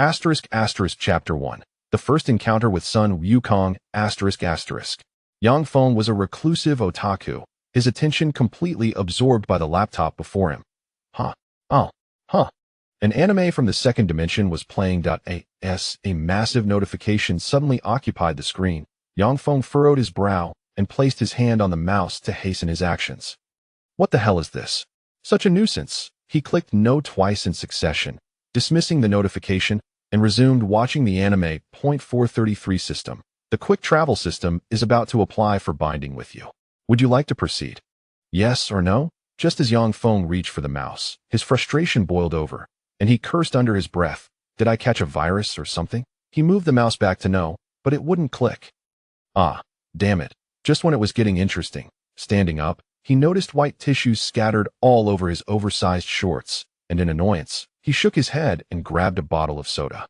Chapter 1. The first encounter with Sun Wukong. Yang Feng was a reclusive otaku, his attention completely absorbed by the laptop before him. An anime from the second dimension was playing. A massive notification suddenly occupied the screen. Yang Feng furrowed his brow and placed his hand on the mouse to hasten his actions. What the hell is this? Such a nuisance. He clicked no twice in succession, dismissing the notification, and resumed watching the anime. 433 system. The quick travel system is about to apply for binding with you. Would you like to proceed? Yes or no? Just as Yang Feng reached for the mouse, his frustration boiled over, and he cursed under his breath. Did I catch a virus or something? He moved the mouse back to no, but it wouldn't click. Ah, damn it. Just when it was getting interesting, standing up, he noticed white tissues scattered all over his oversized shorts, and in annoyance, he shook his head and grabbed a bottle of soda.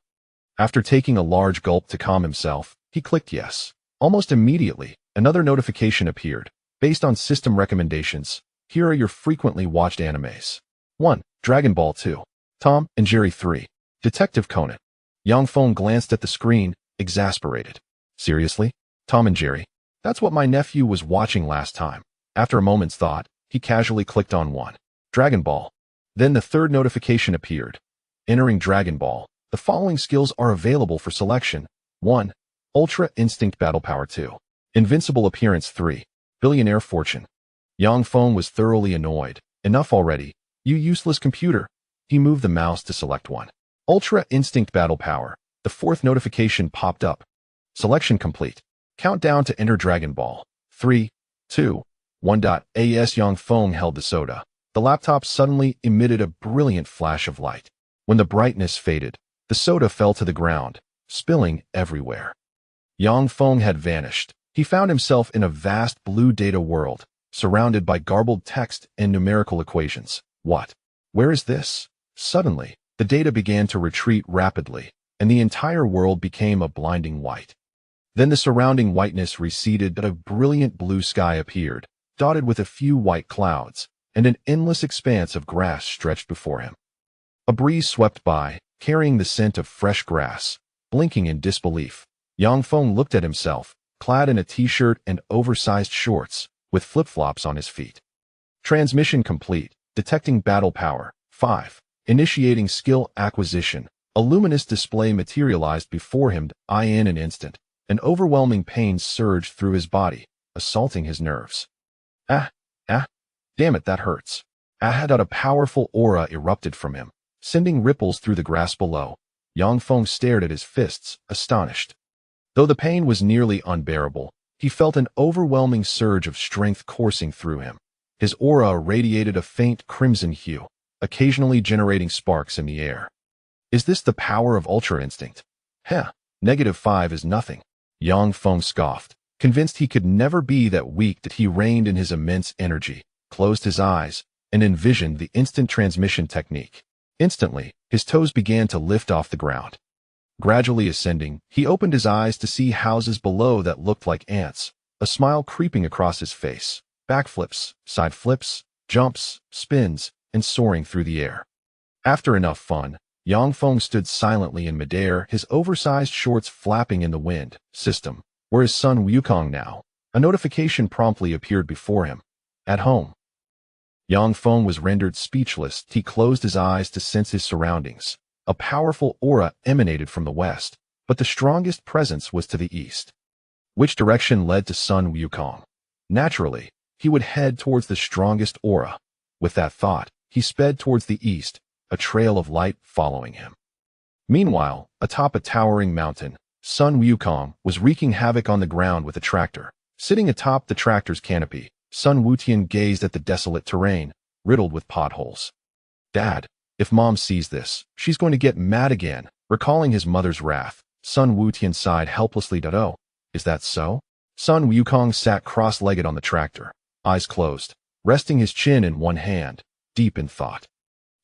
After taking a large gulp to calm himself, he clicked yes. Almost immediately, another notification appeared. Based on system recommendations, here are your frequently watched animes. 1. Dragon Ball 2. Tom and Jerry 3. Detective Conan. Yang Feng glanced at the screen, exasperated. Seriously? Tom and Jerry? That's what my nephew was watching last time. After a moment's thought, he casually clicked on 1. Dragon Ball. Then the third notification appeared. Entering Dragon Ball, the following skills are available for selection. 1. Ultra Instinct Battle Power 2. Invincible Appearance 3. Billionaire Fortune. Yang Feng was thoroughly annoyed. Enough already, you useless computer. He moved the mouse to select 1. Ultra Instinct Battle Power. The fourth notification popped up. Selection complete. Countdown to enter Dragon Ball. 3, 2, 1. As Yang Feng held the soda, the laptop suddenly emitted a brilliant flash of light. When the brightness faded, the soda fell to the ground, spilling everywhere. Yang Feng had vanished. He found himself in a vast blue data world, surrounded by garbled text and numerical equations. What? Where is this? Suddenly, the data began to retreat rapidly, and the entire world became a blinding white. Then the surrounding whiteness receded, but a brilliant blue sky appeared, dotted with a few white clouds, and an endless expanse of grass stretched before him. A breeze swept by, carrying the scent of fresh grass. Blinking in disbelief, Yang Feng looked at himself, clad in a t-shirt and oversized shorts, with flip-flops on his feet. Transmission complete. Detecting battle power. 5. Initiating skill acquisition. A luminous display materialized before him. In an instant, an overwhelming pain surged through his body, assaulting his nerves. Damn it, that hurts. A powerful aura erupted from him, sending ripples through the grass below. Yang Feng stared at his fists, astonished. Though the pain was nearly unbearable, he felt an overwhelming surge of strength coursing through him. His aura radiated a faint crimson hue, occasionally generating sparks in the air. Is this the power of Ultra Instinct? -5 is nothing. Yang Feng scoffed, convinced he could never be that weak that he reigned in his immense energy, closed his eyes, and envisioned the instant transmission technique. Instantly, his toes began to lift off the ground. Gradually ascending, he opened his eyes to see houses below that looked like ants, a smile creeping across his face. Backflips, side flips, jumps, spins, and soaring through the air. After enough fun, Yang Feng stood silently in midair, his oversized shorts flapping in the wind. System. Where is Sun Wukong now? A notification promptly appeared before him. At home. Yang Feng was rendered speechless. He closed his eyes to sense his surroundings. A powerful aura emanated from the west, but the strongest presence was to the east. Which direction led to Sun Wukong? Naturally, he would head towards the strongest aura. With that thought, he sped towards the east, a trail of light following him. Meanwhile, atop a towering mountain, Sun Wukong was wreaking havoc on the ground with a tractor. Sitting atop the tractor's canopy, Sun Wutian gazed at the desolate terrain, riddled with potholes. Dad, if Mom sees this, she's going to get mad again. Recalling his mother's wrath, Sun Wutian sighed helplessly. Oh, is that so? Sun Wukong sat cross-legged on the tractor, eyes closed, resting his chin in one hand, deep in thought.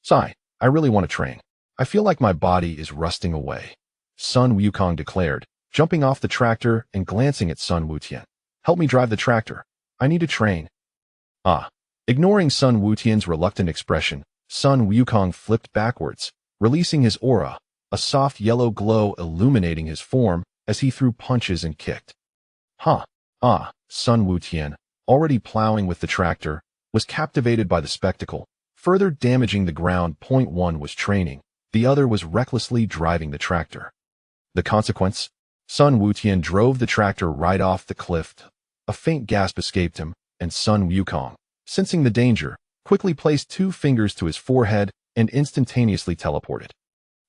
Sigh, I really want to train. I feel like my body is rusting away. Sun Wukong declared, jumping off the tractor and glancing at Sun Wutian. Help me drive the tractor. I need to train. Ignoring Sun Wutian's reluctant expression, Sun Wukong flipped backwards, releasing his aura, a soft yellow glow illuminating his form as he threw punches and kicked. Sun Wutian, already plowing with the tractor, was captivated by the spectacle, further damaging the ground. One was training, the other was recklessly driving the tractor. The consequence? Sun Wutian drove the tractor right off the cliff. A faint gasp escaped him, and Sun Wukong, sensing the danger, quickly placed 2 fingers to his forehead and instantaneously teleported.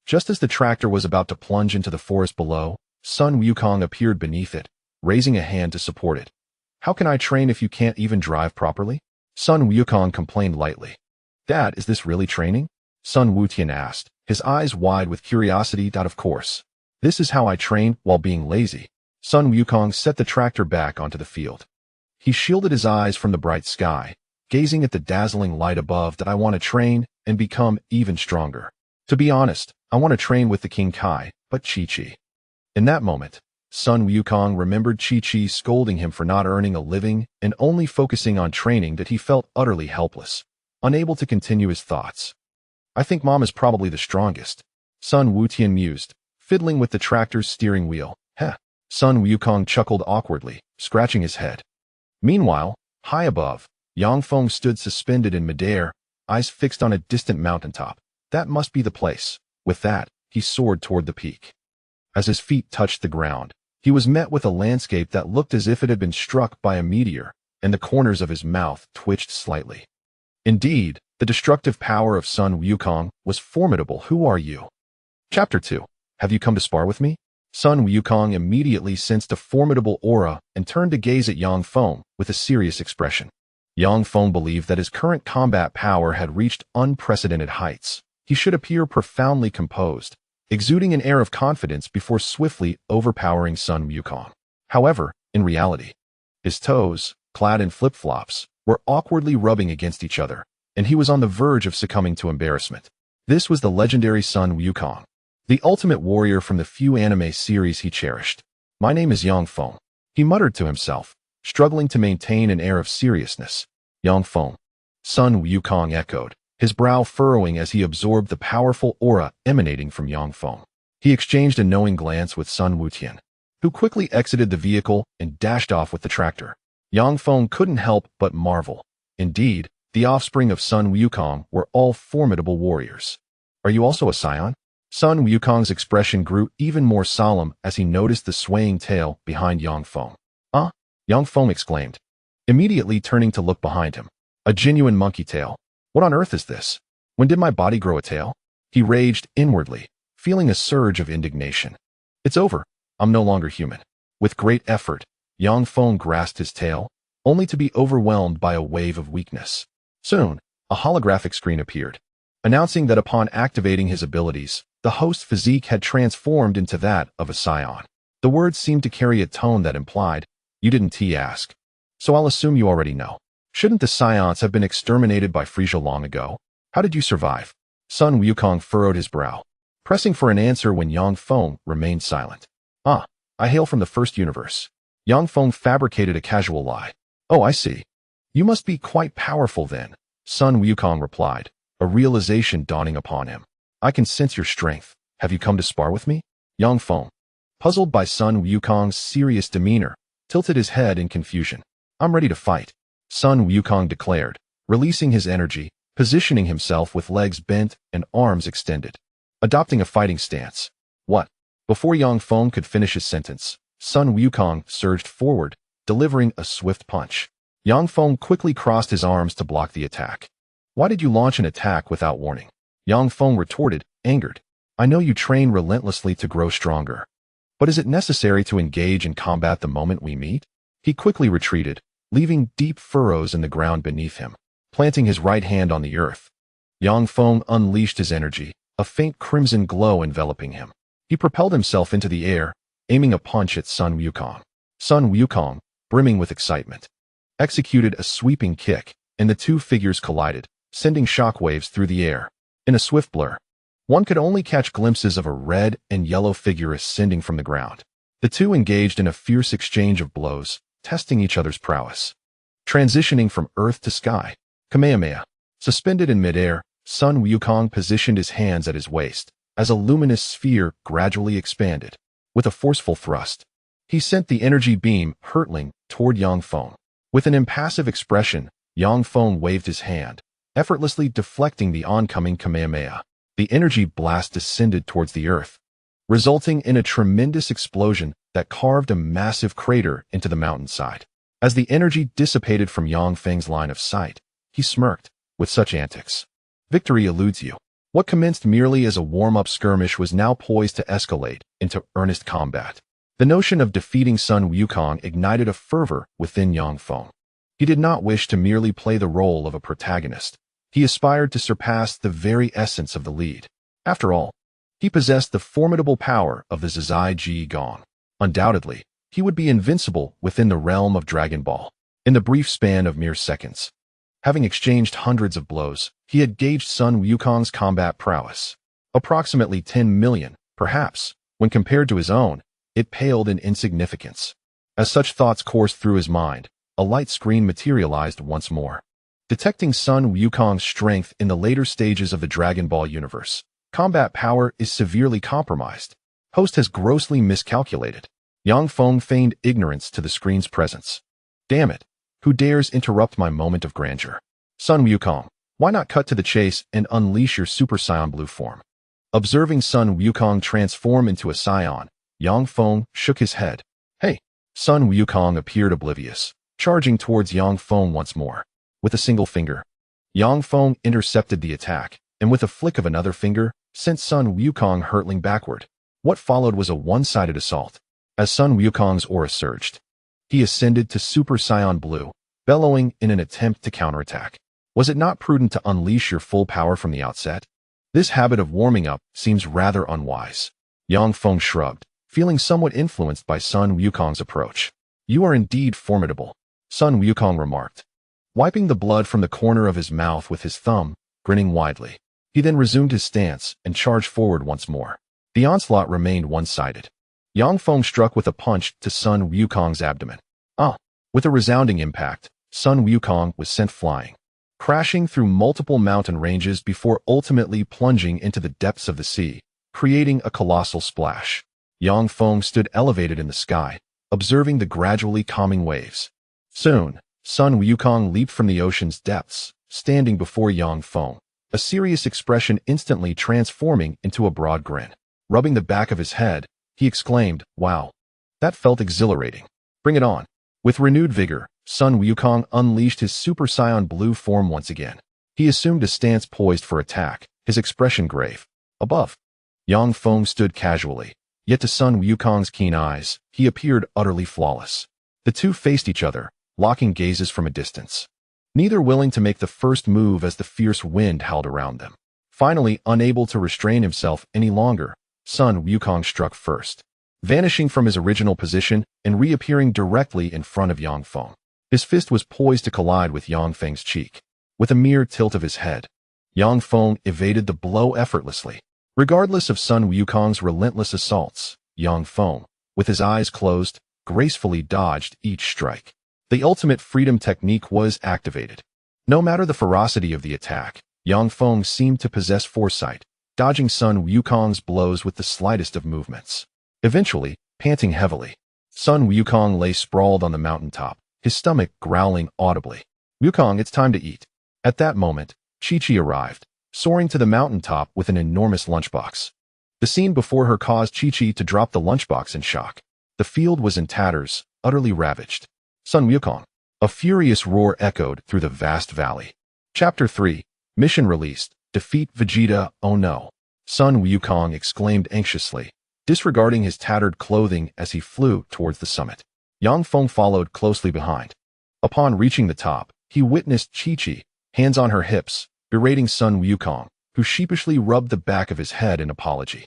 Just as the tractor was about to plunge into the forest below, Sun Wukong appeared beneath it, raising a hand to support it. "How can I train if you can't even drive properly?" Sun Wukong complained lightly. "Dad, is this really training?" Sun Wutian asked, his eyes wide with curiosity. "Of course. This is how I train while being lazy." Sun Wukong set the tractor back onto the field. He shielded his eyes from the bright sky, gazing at the dazzling light above. "I want to train and become even stronger. To be honest, I want to train with the King Kai, but Chi-Chi." In that moment, Sun Wukong remembered Chi-Chi scolding him for not earning a living and only focusing on training. That he felt utterly helpless, unable to continue his thoughts. "I think Mom is probably the strongest," Sun Wutian mused, fiddling with the tractor's steering wheel. "Heh." Sun Wukong chuckled awkwardly, scratching his head. Meanwhile, high above, Yang Feng stood suspended in midair, eyes fixed on a distant mountaintop. That must be the place. With that, he soared toward the peak. As his feet touched the ground, he was met with a landscape that looked as if it had been struck by a meteor, and the corners of his mouth twitched slightly. Indeed, the destructive power of Sun Wukong was formidable. "Who are you?" Chapter 2. Have you come to spar with me? Sun Wukong immediately sensed a formidable aura and turned to gaze at Yang Feng with a serious expression. Yang Feng believed that his current combat power had reached unprecedented heights. He should appear profoundly composed, exuding an air of confidence before swiftly overpowering Sun Wukong. However, in reality, his toes, clad in flip-flops, were awkwardly rubbing against each other, and he was on the verge of succumbing to embarrassment. This was the legendary Sun Wukong, the ultimate warrior from the few anime series he cherished. "My name is Yang Feng," he muttered to himself, struggling to maintain an air of seriousness. "Yang Feng," Sun Wukong echoed, his brow furrowing as he absorbed the powerful aura emanating from Yang Feng. He exchanged a knowing glance with Sun Wutian, who quickly exited the vehicle and dashed off with the tractor. Yang Feng couldn't help but marvel. Indeed, the offspring of Sun Wukong were all formidable warriors. "Are you also a scion?" Sun Wukong's expression grew even more solemn as he noticed the swaying tail behind Yang Feng. Yang Feng exclaimed, immediately turning to look behind him. "A genuine monkey tail. What on earth is this? When did my body grow a tail?" He raged inwardly, feeling a surge of indignation. "It's over. I'm no longer human." With great effort, Yang Feng grasped his tail, only to be overwhelmed by a wave of weakness. Soon, a holographic screen appeared, announcing that upon activating his abilities, the host's physique had transformed into that of a scion. The words seemed to carry a tone that implied, "You didn't ask. So I'll assume you already know. Shouldn't the scions have been exterminated by Frisia long ago? How did you survive?" Sun Wukong furrowed his brow, pressing for an answer when Yang Feng remained silent. I hail from the first universe." Yang Feng fabricated a casual lie. "Oh, I see. You must be quite powerful then," Sun Wukong replied, a realization dawning upon him. "I can sense your strength. Have you come to spar with me?" Yang Feng, puzzled by Sun Wukong's serious demeanor, tilted his head in confusion. "I'm ready to fight," Sun Wukong declared, releasing his energy, positioning himself with legs bent and arms extended, adopting a fighting stance. "What?" Before Yang Feng could finish his sentence, Sun Wukong surged forward, delivering a swift punch. Yang Feng quickly crossed his arms to block the attack. "Why did you launch an attack without warning?" Yang Feng retorted, angered. "I know you train relentlessly to grow stronger. But is it necessary to engage in combat the moment we meet?" He quickly retreated, leaving deep furrows in the ground beneath him, planting his right hand on the earth. Yang Feng unleashed his energy, a faint crimson glow enveloping him. He propelled himself into the air, aiming a punch at Sun Wukong. Sun Wukong, brimming with excitement, executed a sweeping kick, and the two figures collided, sending shockwaves through the air. In a swift blur, one could only catch glimpses of a red and yellow figure ascending from the ground. The two engaged in a fierce exchange of blows, testing each other's prowess. Transitioning from earth to sky, Kamehameha. Suspended in midair, Sun Wukong positioned his hands at his waist, as a luminous sphere gradually expanded. With a forceful thrust, he sent the energy beam hurtling toward Yang Feng. With an impassive expression, Yang Feng waved his hand, effortlessly deflecting the oncoming Kamehameha. The energy blast descended towards the earth, resulting in a tremendous explosion that carved a massive crater into the mountainside. As the energy dissipated from Yang Feng's line of sight, he smirked. With such antics, victory eludes you. What commenced merely as a warm-up skirmish was now poised to escalate into earnest combat. The notion of defeating Sun Wukong ignited a fervor within Yang Feng. He did not wish to merely play the role of a protagonist. He aspired to surpass the very essence of the lead. After all, he possessed the formidable power of the Zizai Ji Gong. Undoubtedly, he would be invincible within the realm of Dragon Ball. In the brief span of mere seconds, having exchanged hundreds of blows, he had gauged Sun Wukong's combat prowess. Approximately 10 million, perhaps, when compared to his own, it paled in insignificance. As such thoughts coursed through his mind, a light screen materialized once more. Detecting Sun Wukong's strength in the later stages of the Dragon Ball universe, combat power is severely compromised. Host has grossly miscalculated. Yang Feng feigned ignorance to the screen's presence. Damn it! Who dares interrupt my moment of grandeur? Sun Wukong, why not cut to the chase and unleash your Super Saiyan Blue form? Observing Sun Wukong transform into a Saiyan, Yang Feng shook his head. Hey! Sun Wukong appeared oblivious, charging towards Yang Feng once more. With a single finger, Yang Feng intercepted the attack, and with a flick of another finger, sent Sun Wukong hurtling backward. What followed was a one-sided assault. As Sun Wukong's aura surged, he ascended to Super Saiyan Blue, bellowing in an attempt to counterattack. Was it not prudent to unleash your full power from the outset? This habit of warming up seems rather unwise. Yang Feng shrugged, feeling somewhat influenced by Sun Wukong's approach. You are indeed formidable, Sun Wukong remarked, wiping the blood from the corner of his mouth with his thumb, grinning widely. He then resumed his stance and charged forward once more. The onslaught remained one-sided. Yang Feng struck with a punch to Sun Wukong's abdomen. With a resounding impact, Sun Wukong was sent flying, crashing through multiple mountain ranges before ultimately plunging into the depths of the sea, creating a colossal splash. Yang Feng stood elevated in the sky, observing the gradually calming waves. Soon, Sun Wukong leaped from the ocean's depths, standing before Yang Feng, a serious expression instantly transforming into a broad grin. Rubbing the back of his head, he exclaimed, "Wow, that felt exhilarating. Bring it on." With renewed vigor, Sun Wukong unleashed his Super Saiyan Blue form once again. He assumed a stance poised for attack, his expression grave. Above, Yang Feng stood casually, yet to Sun Wukong's keen eyes, he appeared utterly flawless. The two faced each other, locking gazes from a distance, neither willing to make the first move as the fierce wind howled around them. Finally, unable to restrain himself any longer, Sun Wukong struck first, vanishing from his original position and reappearing directly in front of Yang Feng. His fist was poised to collide with Yang Feng's cheek. With a mere tilt of his head, Yang Feng evaded the blow effortlessly. Regardless of Sun Wukong's relentless assaults, Yang Feng, with his eyes closed, gracefully dodged each strike. The ultimate freedom technique was activated. No matter the ferocity of the attack, Yang Feng seemed to possess foresight, dodging Sun Wukong's blows with the slightest of movements. Eventually, panting heavily, Sun Wukong lay sprawled on the mountaintop, his stomach growling audibly. "Wukong, it's time to eat." At that moment, Chi-Chi arrived, soaring to the mountaintop with an enormous lunchbox. The scene before her caused Chi-Chi to drop the lunchbox in shock. The field was in tatters, utterly ravaged. "Sun Wukong!" A furious roar echoed through the vast valley. Chapter 3. Mission released. Defeat Vegeta, oh no. Sun Wukong exclaimed anxiously, disregarding his tattered clothing as he flew towards the summit. Yang Feng followed closely behind. Upon reaching the top, he witnessed Chi-Chi, hands on her hips, berating Sun Wukong, who sheepishly rubbed the back of his head in apology.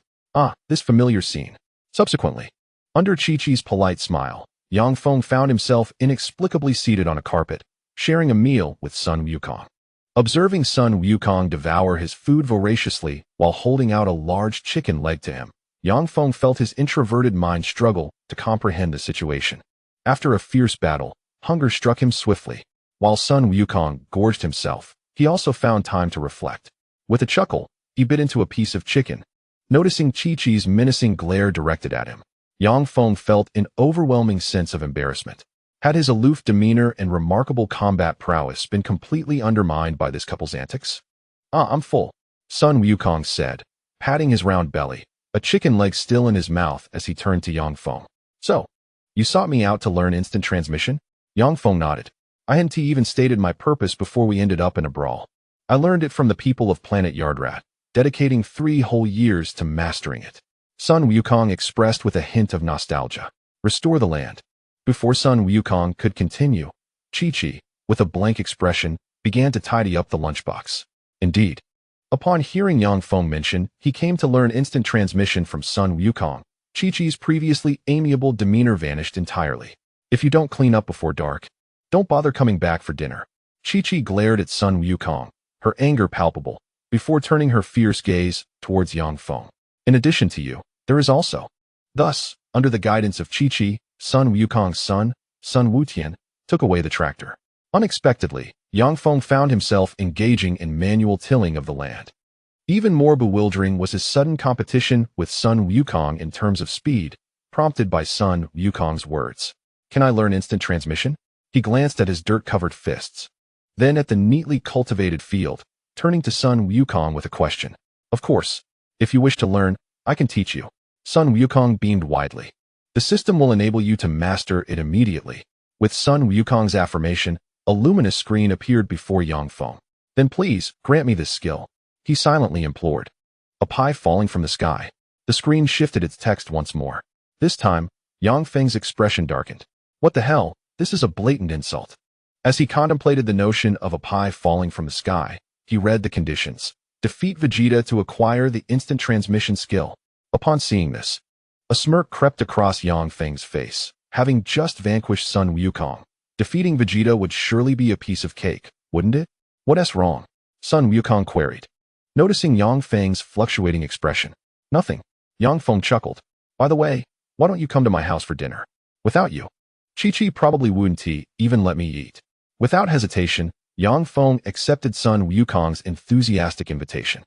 This familiar scene. Subsequently, under Chi-Chi's polite smile, Yang Feng found himself inexplicably seated on a carpet, sharing a meal with Sun Wukong. Observing Sun Wukong devour his food voraciously while holding out a large chicken leg to him, Yang Feng felt his introverted mind struggle to comprehend the situation. After a fierce battle, hunger struck him swiftly. While Sun Wukong gorged himself, he also found time to reflect. With a chuckle, he bit into a piece of chicken. Noticing Chi-Chi's menacing glare directed at him, Yang Feng felt an overwhelming sense of embarrassment. Had his aloof demeanor and remarkable combat prowess been completely undermined by this couple's antics? I'm full, Sun Wukong said, patting his round belly, a chicken leg still in his mouth as he turned to Yang Feng. So, you sought me out to learn instant transmission? Yang Feng nodded. I hadn't even stated my purpose before we ended up in a brawl. I learned it from the people of planet Yardrat, dedicating 3 whole years to mastering it. Sun Wukong expressed with a hint of nostalgia. Restore the land. Before Sun Wukong could continue, Chi-Chi, with a blank expression, began to tidy up the lunchbox. Indeed. Upon hearing Yang Feng mention, he came to learn instant transmission from Sun Wukong. Chi-Chi's previously amiable demeanor vanished entirely. If you don't clean up before dark, don't bother coming back for dinner. Chi-Chi glared at Sun Wukong, her anger palpable, before turning her fierce gaze towards Yang Feng. In addition to you, there is also. Thus, under the guidance of Chi-Chi, Sun Wukong's son, Sun Wutian, took away the tractor. Unexpectedly, Yang Feng found himself engaging in manual tilling of the land. Even more bewildering was his sudden competition with Sun Wukong in terms of speed, prompted by Sun Wukong's words. Can I learn instant transmission? He glanced at his dirt-covered fists, then at the neatly cultivated field, turning to Sun Wukong with a question. Of course, if you wish to learn, I can teach you. Sun Wukong beamed widely. The system will enable you to master it immediately. With Sun Wukong's affirmation, a luminous screen appeared before Yang Feng. Then please, grant me this skill, he silently implored. A pie falling from the sky. The screen shifted its text once more. This time, Yang Feng's expression darkened. What the hell? This is a blatant insult. As he contemplated the notion of a pie falling from the sky, he read the conditions. Defeat Vegeta to acquire the instant transmission skill. Upon seeing this, a smirk crept across Yang Feng's face. Having just vanquished Sun Wukong, defeating Vegeta would surely be a piece of cake, wouldn't it? What's wrong? Sun Wukong queried, noticing Yang Feng's fluctuating expression. Nothing. Yang Feng chuckled. By the way, why don't you come to my house for dinner? Without you, Chi-Chi probably wouldn't even let me eat. Without hesitation, Yang Feng accepted Sun Wukong's enthusiastic invitation.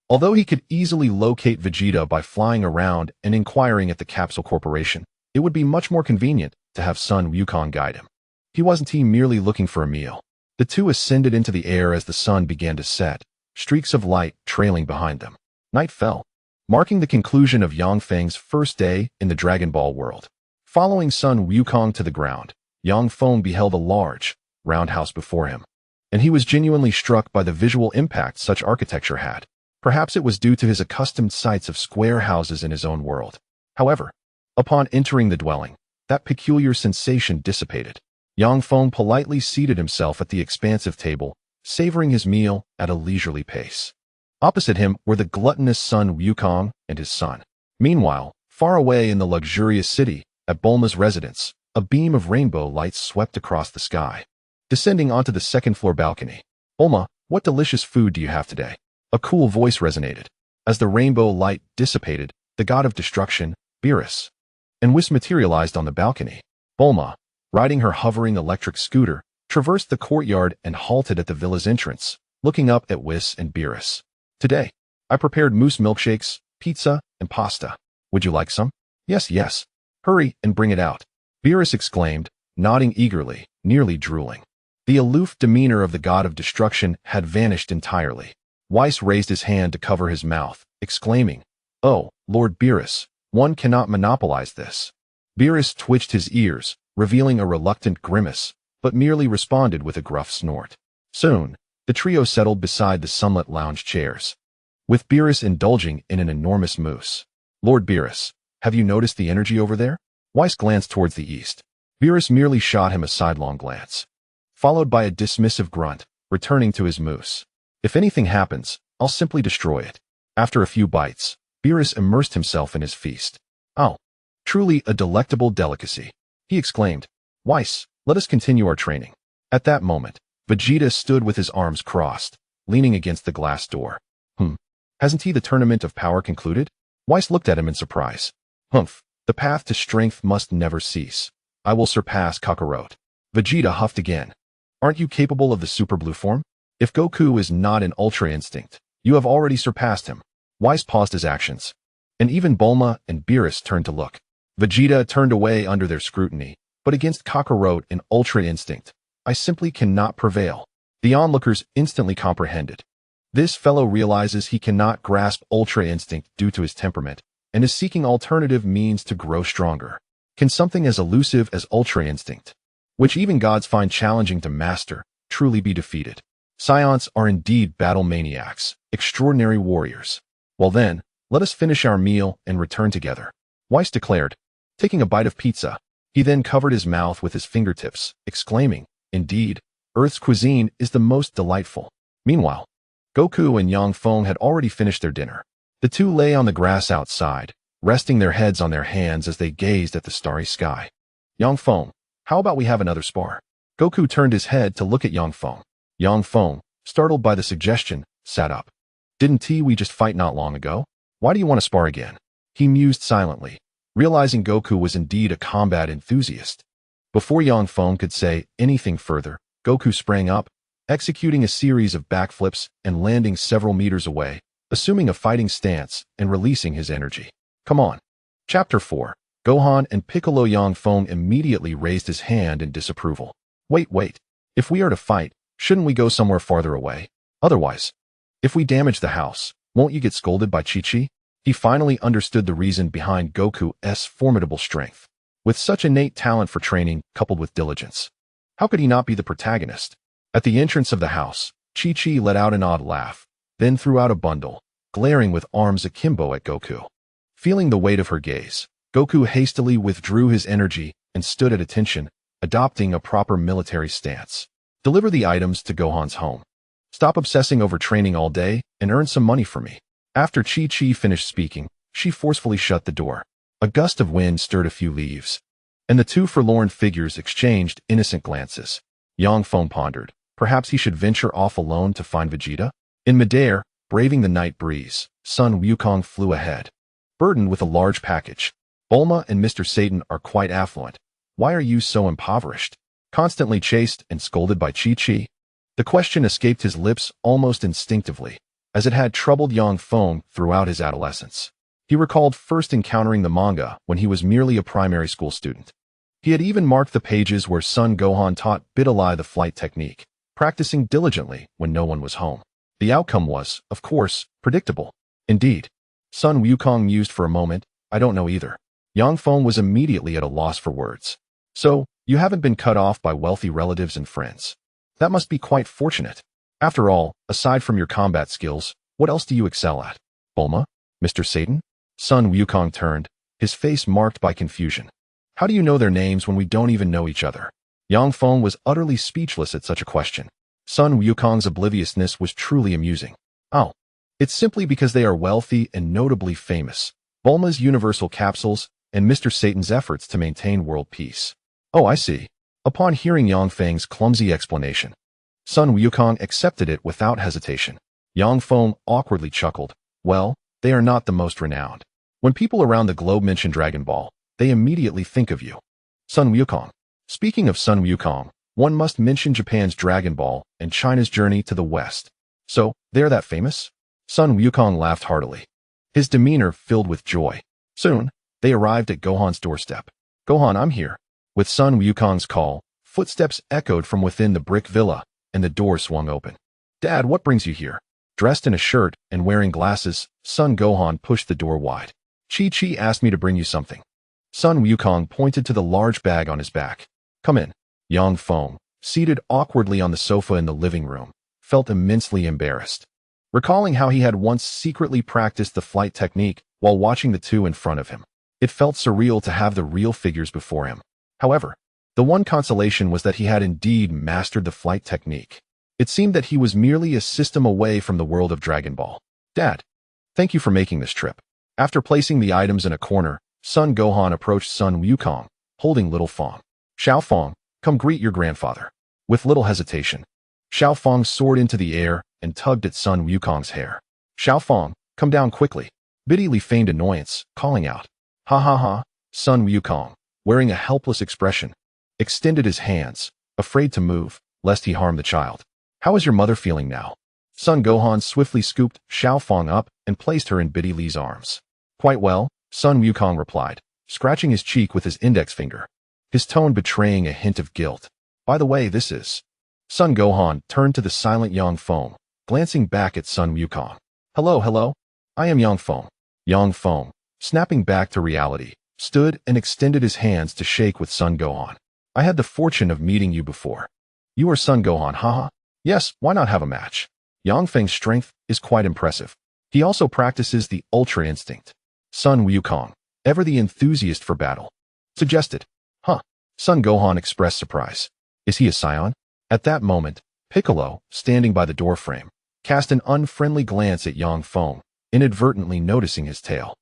Although he could easily locate Vegeta by flying around and inquiring at the Capsule Corporation, it would be much more convenient to have Sun Wukong guide him. He wasn't merely looking for a meal. The two ascended into the air as the sun began to set, streaks of light trailing behind them. Night fell, marking the conclusion of Yang Feng's first day in the Dragon Ball world. Following Sun Wukong to the ground, Yang Feng beheld a large, round house before him, and he was genuinely struck by the visual impact such architecture had. Perhaps it was due to his accustomed sights of square houses in his own world. However, upon entering the dwelling, that peculiar sensation dissipated. Yang Feng politely seated himself at the expansive table, savoring his meal at a leisurely pace. Opposite him were the gluttonous Sun Wukong and his son. Meanwhile, far away in the luxurious city, at Bulma's residence, a beam of rainbow lights swept across the sky, descending onto the second-floor balcony. Bulma, what delicious food do you have today? A cool voice resonated. As the rainbow light dissipated, the god of destruction, Beerus, and Whis materialized on the balcony. Bulma, riding her hovering electric scooter, traversed the courtyard and halted at the villa's entrance, looking up at Whis and Beerus. Today, I prepared moose milkshakes, pizza, and pasta. Would you like some? Yes, yes. Hurry and bring it out, Beerus exclaimed, nodding eagerly, nearly drooling. The aloof demeanor of the god of destruction had vanished entirely. Whis raised his hand to cover his mouth, exclaiming, "Oh, Lord Beerus, one cannot monopolize this." Beerus twitched his ears, revealing a reluctant grimace, but merely responded with a gruff snort. Soon, the trio settled beside the sunlit lounge chairs, with Beerus indulging in an enormous moose. Lord Beerus, have you noticed the energy over there? Whis glanced towards the east. Beerus merely shot him a sidelong glance, followed by a dismissive grunt, returning to his moose. If anything happens, I'll simply destroy it. After a few bites, Beerus immersed himself in his feast. Oh, truly a delectable delicacy, he exclaimed. Whis, let us continue our training. At that moment, Vegeta stood with his arms crossed, leaning against the glass door. Hasn't the tournament of power concluded? Whis looked at him in surprise. Humph, the path to strength must never cease. I will surpass Kakarot. Vegeta huffed again. Aren't you capable of the super blue form? If Goku is not an Ultra Instinct, you have already surpassed him. Whis paused his actions. and even Bulma and Beerus turned to look. Vegeta turned away under their scrutiny, but against Kakarot and Ultra Instinct, I simply cannot prevail. The onlookers instantly comprehended. This fellow realizes he cannot grasp Ultra Instinct due to his temperament, and is seeking alternative means to grow stronger. Can something as elusive as Ultra Instinct, which even gods find challenging to master, truly be defeated? Scions are indeed battle maniacs, extraordinary warriors. Well then, let us finish our meal and return together, Weiss declared, taking a bite of pizza. He then covered his mouth with his fingertips, exclaiming, "Indeed, Earth's cuisine is the most delightful." Meanwhile, Goku and Yang Feng had already finished their dinner. The two lay on the grass outside, resting their heads on their hands as they gazed at the starry sky. "Yang Feng, how about we have another spar?" Goku turned his head to look at Yang Feng. Yang Feng, startled by the suggestion, sat up. "Didn't we just fight not long ago? Why do you want to spar again?" He mused silently, realizing Goku was indeed a combat enthusiast. Before Yang Feng could say anything further, Goku sprang up, executing a series of backflips and landing several meters away, assuming a fighting stance and releasing his energy. "Come on." Chapter 4. Gohan and Piccolo. Yang Feng immediately raised his hand in disapproval. Wait. If we are to fight, shouldn't we go somewhere farther away? Otherwise, if we damage the house, won't you get scolded by Chi-Chi? He finally understood the reason behind Goku's formidable strength. With such innate talent for training coupled with diligence, how could he not be the protagonist? At the entrance of the house, Chi-Chi let out an odd laugh, then threw out a bundle, glaring with arms akimbo at Goku. Feeling the weight of her gaze, Goku hastily withdrew his energy and stood at attention, adopting a proper military stance. "Deliver the items to Gohan's home. Stop obsessing over training all day and earn some money for me." After Chi-Chi finished speaking, she forcefully shut the door. A gust of wind stirred a few leaves, and the two forlorn figures exchanged innocent glances. Yang Feng pondered, perhaps he should venture off alone to find Vegeta? In midair, braving the night breeze, Sun Wukong flew ahead, burdened with a large package. "Bulma and Mr. Satan are quite affluent. Why are you so impoverished? Constantly chased and scolded by Chi-Chi?" The question escaped his lips almost instinctively, as it had troubled Yang Feng throughout his adolescence. He recalled first encountering the manga when he was merely a primary school student. He had even marked the pages where Son Gohan taught Bidalai the flight technique, practicing diligently when no one was home. The outcome was, of course, predictable. Indeed. Sun Wukong mused for a moment. "I don't know either." Yang Feng was immediately at a loss for words. "So, you haven't been cut off by wealthy relatives and friends. That must be quite fortunate. After all, aside from your combat skills, what else do you excel at? Bulma? Mr. Satan?" Sun Wukong turned, his face marked by confusion. "How do you know their names when we don't even know each other?" Yang Feng was utterly speechless at such a question. Sun Wukong's obliviousness was truly amusing. "Oh, it's simply because they are wealthy and notably famous. Bulma's universal capsules and Mr. Satan's efforts to maintain world peace." "Oh, I see." Upon hearing Yang Feng's clumsy explanation, Sun Wukong accepted it without hesitation. Yang Feng awkwardly chuckled. "Well, they are not the most renowned. When people around the globe mention Dragon Ball, they immediately think of you." Sun Wukong. Speaking of Sun Wukong, one must mention Japan's Dragon Ball and China's journey to the West. "So, they're that famous?" Sun Wukong laughed heartily, his demeanor filled with joy. Soon, they arrived at Gohan's doorstep. "Gohan, I'm here." With Sun Wukong's call, footsteps echoed from within the brick villa, and the door swung open. "Dad, what brings you here?" Dressed in a shirt and wearing glasses, Son Gohan pushed the door wide. "Chi-Chi asked me to bring you something." Sun Wukong pointed to the large bag on his back. "Come in." Yang Feng, seated awkwardly on the sofa in the living room, felt immensely embarrassed. Recalling how he had once secretly practiced the flight technique while watching the two in front of him, it felt surreal to have the real figures before him. However, the one consolation was that he had indeed mastered the flight technique. It seemed that he was merely a system away from the world of Dragon Ball. "Dad, thank you for making this trip." After placing the items in a corner, Son Gohan approached Sun Wukong, holding little Feng. "Xiao Feng, come greet your grandfather." With little hesitation, Xiao Feng soared into the air and tugged at Sun Wukong's hair. "Xiao Feng, come down quickly." Biddy Li feigned annoyance, calling out. "Ha ha ha." Sun Wukong, wearing a helpless expression, extended his hands, afraid to move, lest he harm the child. "How is your mother feeling now?" Son Gohan swiftly scooped Xiao Feng up and placed her in Biddy Li's arms. Quite well, Sun Wukong replied, scratching his cheek with his index finger, his tone betraying a hint of guilt. By the way, this is... Sun Gohan turned to the silent Yang Feng, glancing back at Sun Wukong. Hello, I am Yang Feng. Yang Feng, snapping back to reality, stood and extended his hands to shake with Sun Gohan. I had the fortune of meeting you before. You are Sun Gohan, haha. Yes, why not have a match? Yang Feng's strength is quite impressive. He also practices the Ultra Instinct. Sun Wukong, ever the enthusiast for battle, suggested. Huh. Sun Gohan expressed surprise. Is he a scion? At that moment, Piccolo, standing by the doorframe, cast an unfriendly glance at Yang Feng, inadvertently noticing his tail.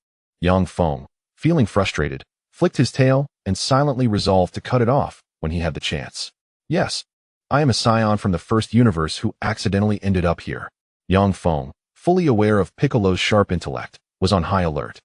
Yang Feng, feeling frustrated, flicked his tail and silently resolved to cut it off when he had the chance. Yes, I am a scion from the first universe who accidentally ended up here. Yang Feng, fully aware of Piccolo's sharp intellect, was on high alert,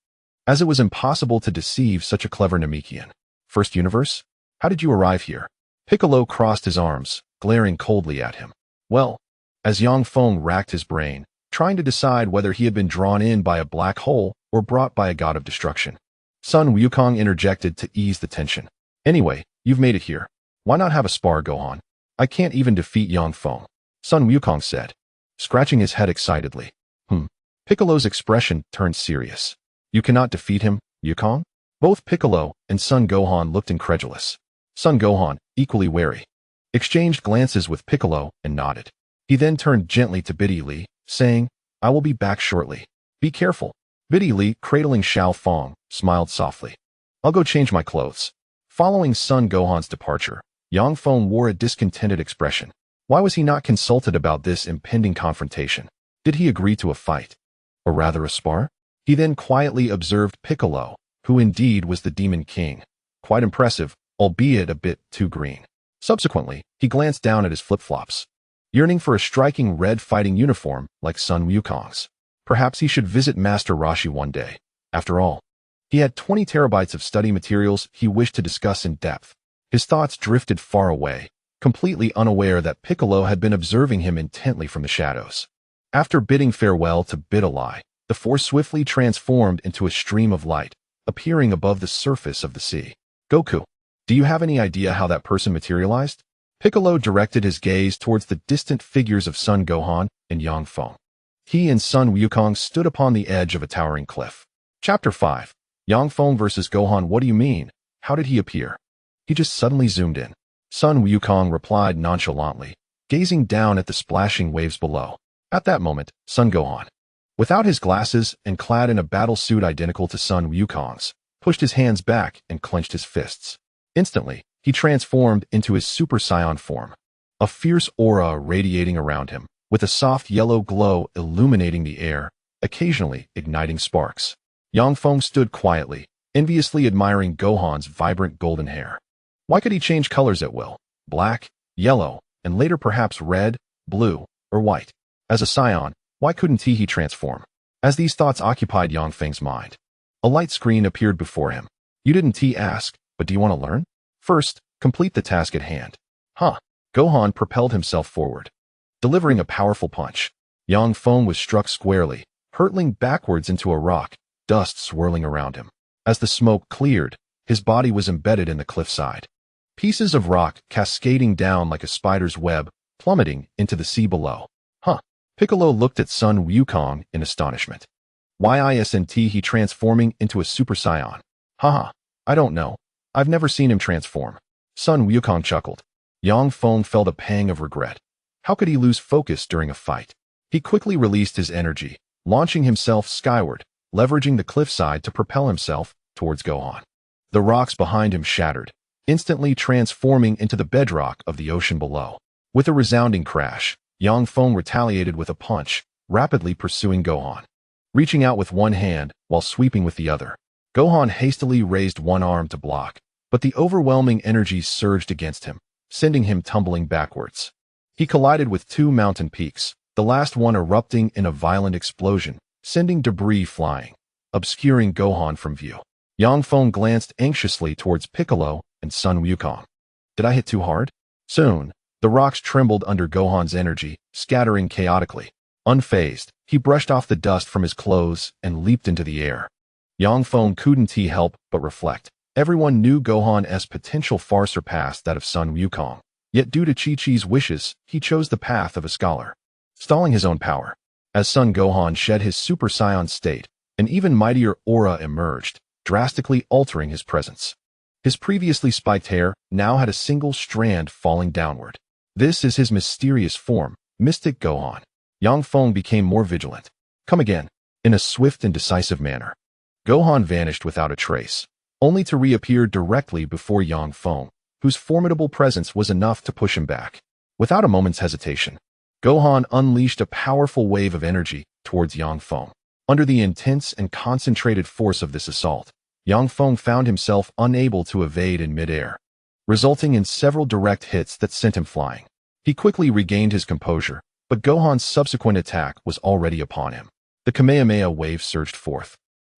as it was impossible to deceive such a clever Namekian. First universe? How did you arrive here? Piccolo crossed his arms, glaring coldly at him. Well, as Yang Feng racked his brain, trying to decide whether he had been drawn in by a black hole or brought by a god of destruction, Sun Wukong interjected to ease the tension. Anyway, you've made it here. Why not have a spar, Gohan? I can't even defeat Yang Feng, Sun Wukong said, scratching his head excitedly. Piccolo's expression turned serious. You cannot defeat him, Wukong? Both Piccolo and Sun Gohan looked incredulous. Sun Gohan, equally wary, exchanged glances with Piccolo and nodded. He then turned gently to Biddy Li, saying, I will be back shortly. Be careful. Biddy Li, cradling Xiao Feng, smiled softly. I'll go change my clothes. Following Sun Gohan's departure, Yang Feng wore a discontented expression. Why was he not consulted about this impending confrontation? Did he agree to a fight? Or rather a spar? He then quietly observed Piccolo, who indeed was the Demon King. Quite impressive, albeit a bit too green. Subsequently, he glanced down at his flip-flops, yearning for a striking red fighting uniform like Sun Wukong's. Perhaps he should visit Master Roshi one day. After all, he had 20 terabytes of study materials he wished to discuss in depth. His thoughts drifted far away, completely unaware that Piccolo had been observing him intently from the shadows. After bidding farewell to Biddy, the force swiftly transformed into a stream of light, appearing above the surface of the sea. Goku, do you have any idea how that person materialized? Piccolo directed his gaze towards the distant figures of Sun Gohan and Yang Feng. He and Sun Wukong stood upon the edge of a towering cliff. Chapter 5. Yang Feng versus Gohan. What do you mean? How did he appear? He just suddenly zoomed in. Sun Wukong replied nonchalantly, gazing down at the splashing waves below. At that moment, Sun Gohan, without his glasses and clad in a battle suit identical to Sun Wukong's, pushed his hands back and clenched his fists. Instantly, he transformed into his Super Saiyan form, a fierce aura radiating around him, with a soft yellow glow illuminating the air, occasionally igniting sparks. Yang Feng stood quietly, enviously admiring Gohan's vibrant golden hair. Why could he change colors at will? Black, yellow, and later perhaps red, blue, or white. As a scion, why couldn't he transform? As these thoughts occupied Yang Feng's mind, a light screen appeared before him. You didn't ask, but do you want to learn? First, complete the task at hand. Gohan propelled himself forward, delivering a powerful punch. Yang Feng was struck squarely, hurtling backwards into a rock, dust swirling around him. As the smoke cleared, his body was embedded in the cliffside. Pieces of rock cascading down like a spider's web, plummeting into the sea below. Piccolo looked at Sun Wukong in astonishment. Why isn't he transforming into a Super Saiyan? I don't know. I've never seen him transform. Sun Wukong chuckled. Yang Feng felt a pang of regret. How could he lose focus during a fight? He quickly released his energy, launching himself skyward, leveraging the cliffside to propel himself towards Gohan. The rocks behind him shattered, instantly transforming into the bedrock of the ocean below. With a resounding crash, Yang Feng retaliated with a punch, rapidly pursuing Gohan. Reaching out with one hand while sweeping with the other, Gohan hastily raised one arm to block, but the overwhelming energy surged against him, sending him tumbling backwards. He collided with two mountain peaks, the last one erupting in a violent explosion, sending debris flying, obscuring Gohan from view. Yang Feng glanced anxiously towards Piccolo and Sun Wukong. Did I hit too hard? Soon, the rocks trembled under Gohan's energy, scattering chaotically. Unfazed, he brushed off the dust from his clothes and leaped into the air. Yang Feng couldn't help but reflect. Everyone knew Gohan's potential far surpassed that of Sun Wukong. Yet due to Chi-Chi's wishes, he chose the path of a scholar, stalling his own power. As Son Gohan shed his Super Saiyan state, an even mightier aura emerged, drastically altering his presence. His previously spiked hair now had a single strand falling downward. This is his mysterious form, Mystic Gohan. Yang Feng became more vigilant. Come again. In a swift and decisive manner. Gohan vanished without a trace, only to reappear directly before Yang Feng, whose formidable presence was enough to push him back. Without a moment's hesitation, Gohan unleashed a powerful wave of energy towards Yang Feng. Under the intense and concentrated force of this assault, Yang Feng found himself unable to evade in midair, resulting in several direct hits that sent him flying. He quickly regained his composure, but Gohan's subsequent attack was already upon him. The Kamehameha wave surged forth,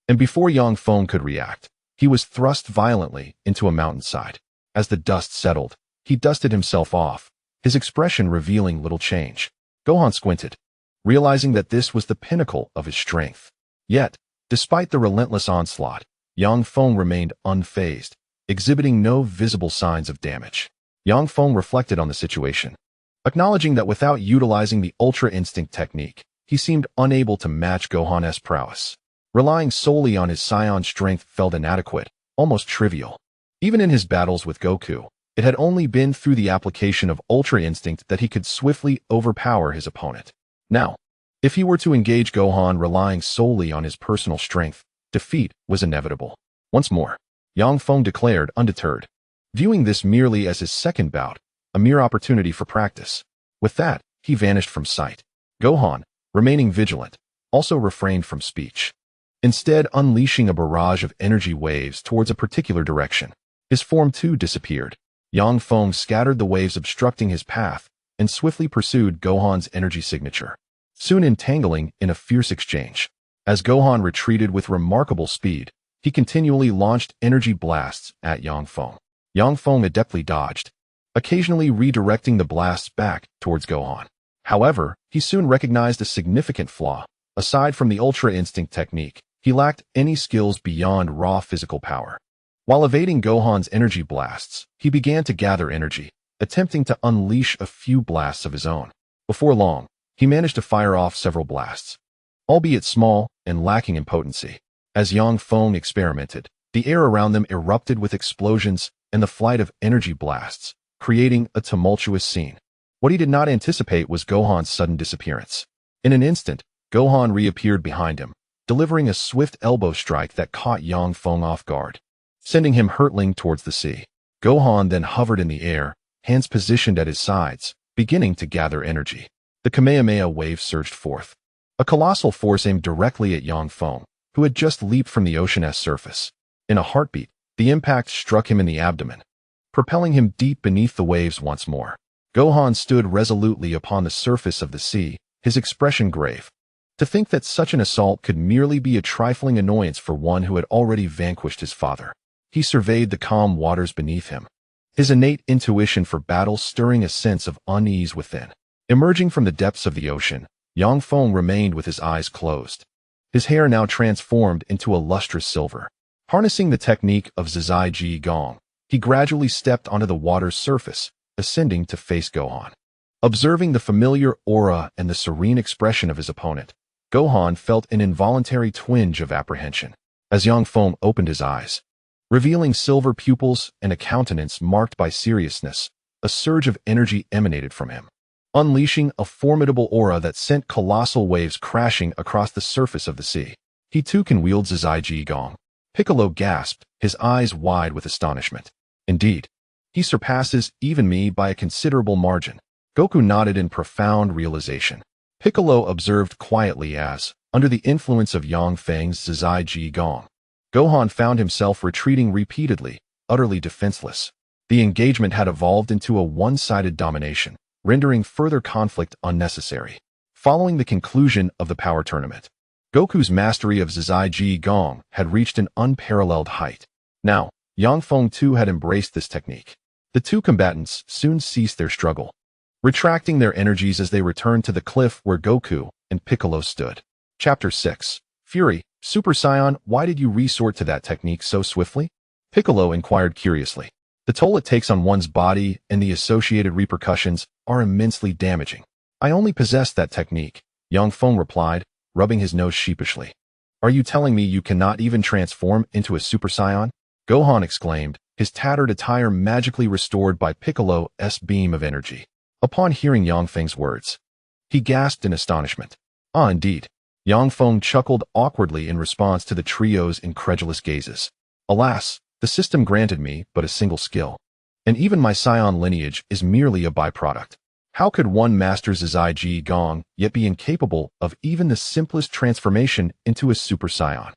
and before Yang Feng could react, he was thrust violently into a mountainside. As the dust settled, he dusted himself off, his expression revealing little change. Gohan squinted, realizing that this was the pinnacle of his strength. Yet, despite the relentless onslaught, Yang Feng remained unfazed, exhibiting no visible signs of damage. Yang Feng reflected on the situation, acknowledging that without utilizing the Ultra Instinct technique, he seemed unable to match Gohan's prowess. Relying solely on his Saiyan strength felt inadequate, almost trivial. Even in his battles with Goku, it had only been through the application of Ultra Instinct that he could swiftly overpower his opponent. Now, if he were to engage Gohan relying solely on his personal strength, defeat was inevitable. Once more, Yang Feng declared undeterred, viewing this merely as his second bout, a mere opportunity for practice. With that, he vanished from sight. Gohan, remaining vigilant, also refrained from speech, instead unleashing a barrage of energy waves towards a particular direction. His form too disappeared. Yang Feng scattered the waves obstructing his path and swiftly pursued Gohan's energy signature, soon entangling in a fierce exchange. As Gohan retreated with remarkable speed, he continually launched energy blasts at Yang Feng. Yang Feng adeptly dodged, occasionally redirecting the blasts back towards Gohan. However, he soon recognized a significant flaw. Aside from the Ultra Instinct technique, he lacked any skills beyond raw physical power. While evading Gohan's energy blasts, he began to gather energy, attempting to unleash a few blasts of his own. Before long, he managed to fire off several blasts, albeit small and lacking in potency. As Yang Feng experimented, the air around them erupted with explosions and the flight of energy blasts, creating a tumultuous scene. What he did not anticipate was Gohan's sudden disappearance. In an instant, Gohan reappeared behind him, delivering a swift elbow strike that caught Yang Feng off guard, sending him hurtling towards the sea. Gohan then hovered in the air, hands positioned at his sides, beginning to gather energy. The Kamehameha wave surged forth, a colossal force aimed directly at Yang Feng, who had just leaped from the ocean's surface. In a heartbeat, the impact struck him in the abdomen, propelling him deep beneath the waves once more. Gohan stood resolutely upon the surface of the sea, his expression grave. To think that such an assault could merely be a trifling annoyance for one who had already vanquished his father. He surveyed the calm waters beneath him, his innate intuition for battle stirring a sense of unease within. Emerging from the depths of the ocean, Yang Feng remained with his eyes closed, his hair now transformed into a lustrous silver. Harnessing the technique of Zizai Ji Gong, he gradually stepped onto the water's surface, ascending to face Gohan. Observing the familiar aura and the serene expression of his opponent, Gohan felt an involuntary twinge of apprehension. As Yang Feng opened his eyes, revealing silver pupils and a countenance marked by seriousness, a surge of energy emanated from him, unleashing a formidable aura that sent colossal waves crashing across the surface of the sea. He too can wield Zizai Ji Gong. Piccolo gasped, his eyes wide with astonishment. Indeed, he surpasses even me by a considerable margin. Goku nodded in profound realization. Piccolo observed quietly as, under the influence of Yang Feng's Zizai Ji Gong, Gohan found himself retreating repeatedly, utterly defenseless. The engagement had evolved into a one-sided domination, rendering further conflict unnecessary. Following the conclusion of the power tournament, Goku's mastery of Zizai Ji Gong had reached an unparalleled height. Now, Yang Feng too had embraced this technique. The two combatants soon ceased their struggle, retracting their energies as they returned to the cliff where Goku and Piccolo stood. Chapter 6. Fury, Super Saiyan, why did you resort to that technique so swiftly? Piccolo inquired curiously. The toll it takes on one's body and the associated repercussions are immensely damaging. I only possess that technique, Yang Feng replied, rubbing his nose sheepishly. Are you telling me you cannot even transform into a Super Saiyan? Gohan exclaimed, his tattered attire magically restored by Piccolo's beam of energy. Upon hearing Yang Feng's words, he gasped in astonishment. Ah, indeed. Yang Feng chuckled awkwardly in response to the trio's incredulous gazes. Alas, the system granted me but a single skill. And even my Saiyan lineage is merely a byproduct. How could one master Zai Ji Gong yet be incapable of even the simplest transformation into a Super Saiyan?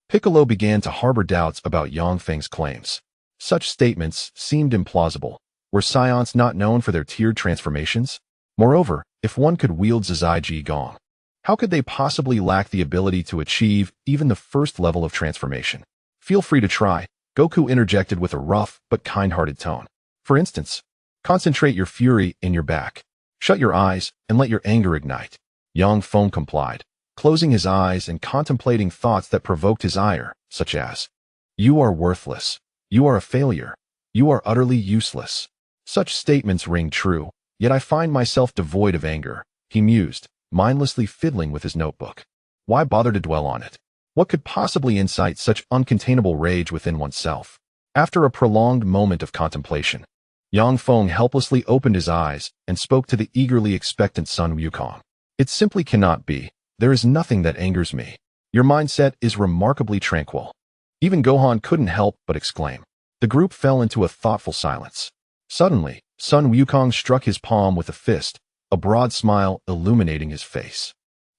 Piccolo began to harbor doubts about Yang Feng's claims. Such statements seemed implausible. Were Saiyans not known for their tiered transformations? Moreover, if one could wield Zai Ji Gong, how could they possibly lack the ability to achieve even the first level of transformation? Feel free to try, Goku interjected with a rough but kind-hearted tone. For instance, concentrate your fury in your back. Shut your eyes and let your anger ignite. Yang Feng complied, closing his eyes and contemplating thoughts that provoked his ire, such as, "You are worthless. You are a failure. You are utterly useless." Such statements ring true, yet I find myself devoid of anger, he mused, mindlessly fiddling with his notebook. Why bother to dwell on it? What could possibly incite such uncontainable rage within oneself? After a prolonged moment of contemplation, Yang Feng helplessly opened his eyes and spoke to the eagerly expectant Sun Wukong. It simply cannot be. There is nothing that angers me. Your mindset is remarkably tranquil. Even Gohan couldn't help but exclaim. The group fell into a thoughtful silence. Suddenly, Sun Wukong struck his palm with a fist, a broad smile illuminating his face.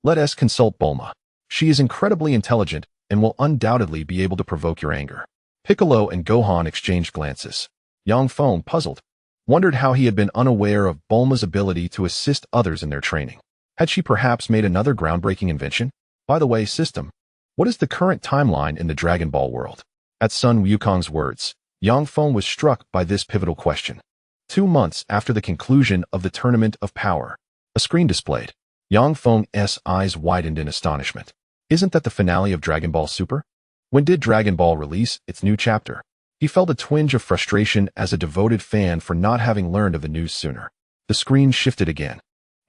Let us consult Bulma. She is incredibly intelligent and will undoubtedly be able to provoke your anger. Piccolo and Gohan exchanged glances. Yang Feng, puzzled, wondered how he had been unaware of Bulma's ability to assist others in their training. Had she perhaps made another groundbreaking invention? By the way, system, what is the current timeline in the Dragon Ball world? At Sun Wukong's words, Yang Feng was struck by this pivotal question. 2 months after the conclusion of the Tournament of Power, a screen displayed. Yang Feng's eyes widened in astonishment. Isn't that the finale of Dragon Ball Super? When did Dragon Ball release its new chapter? He felt a twinge of frustration as a devoted fan for not having learned of the news sooner. The screen shifted again.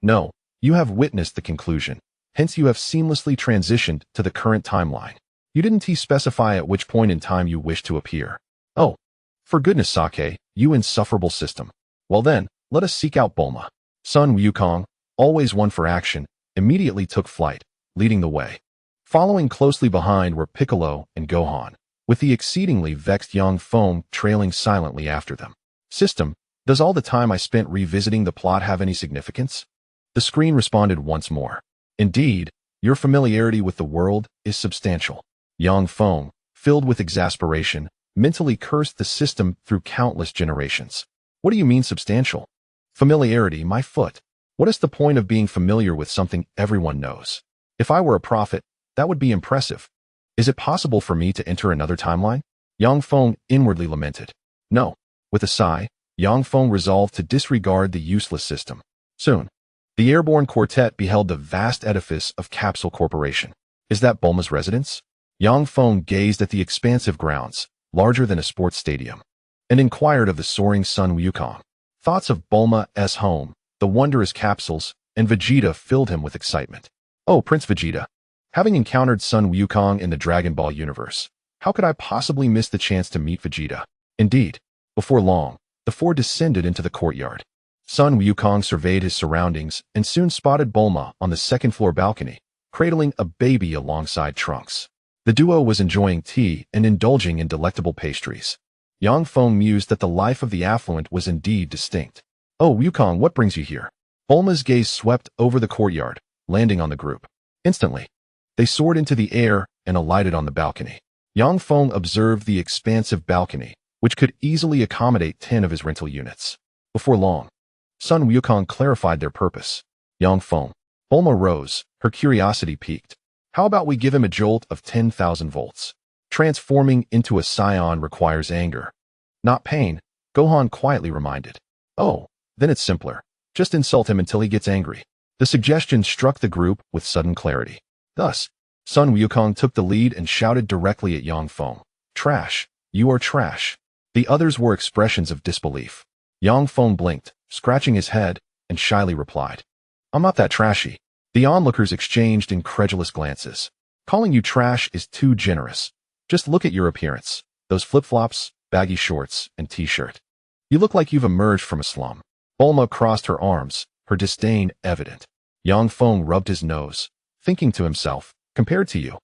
No, you have witnessed the conclusion. Hence you have seamlessly transitioned to the current timeline. You didn't specify at which point in time you wish to appear. Oh, for goodness sake, you insufferable system. Well then, let us seek out Bulma. Sun Wukong, always one for action, immediately took flight, leading the way. Following closely behind were Piccolo and Gohan, with the exceedingly vexed Yang Feng trailing silently after them. System, does all the time I spent revisiting the plot have any significance? The screen responded once more. Indeed, your familiarity with the world is substantial. Yang Feng, filled with exasperation, mentally cursed the system through countless generations. What do you mean substantial? Familiarity, my foot. What is the point of being familiar with something everyone knows? If I were a prophet, that would be impressive. Is it possible for me to enter another timeline? Yang Feng inwardly lamented. No. With a sigh, Yang Feng resolved to disregard the useless system. Soon, the airborne quartet beheld the vast edifice of Capsule Corporation. Is that Bulma's residence? Yang Feng gazed at the expansive grounds, larger than a sports stadium, and inquired of the soaring Sun Wukong. Thoughts of Bulma's home, the wondrous capsules, and Vegeta filled him with excitement. Oh, Prince Vegeta. Having encountered Sun Wukong in the Dragon Ball universe, how could I possibly miss the chance to meet Vegeta? Indeed, before long, the four descended into the courtyard. Sun Wukong surveyed his surroundings and soon spotted Bulma on the second-floor balcony, cradling a baby alongside Trunks. The duo was enjoying tea and indulging in delectable pastries. Yang Feng mused that the life of the affluent was indeed distinct. Oh, Wukong, what brings you here? Bulma's gaze swept over the courtyard, landing on the group. Instantly, they soared into the air and alighted on the balcony. Yang Feng observed the expansive balcony, which could easily accommodate 10 of his rental units. Before long, Sun Wukong clarified their purpose. Yang Feng. Bulma rose, her curiosity piqued. How about we give him a jolt of 10,000 volts? Transforming into a Saiyan requires anger, not pain, Gohan quietly reminded. Oh, then it's simpler. Just insult him until he gets angry. The suggestion struck the group with sudden clarity. Thus, Sun Wukong took the lead and shouted directly at Yang Feng. Trash. You are trash. The others wore expressions of disbelief. Yang Feng blinked, scratching his head, and shyly replied, I'm not that trashy. The onlookers exchanged incredulous glances. Calling you trash is too generous. Just look at your appearance. Those flip-flops, baggy shorts, and t-shirt. You look like you've emerged from a slum. Bulma crossed her arms, her disdain evident. Yang Feng rubbed his nose, thinking to himself, compared to you,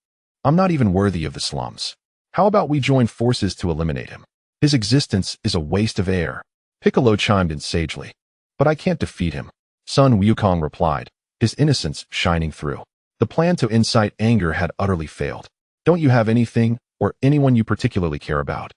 I'm not even worthy of the slums. How about we join forces to eliminate him? His existence is a waste of air. Piccolo chimed in sagely. But I can't defeat him. Sun Wukong replied, his innocence shining through. The plan to incite anger had utterly failed. Don't you have anything or anyone you particularly care about?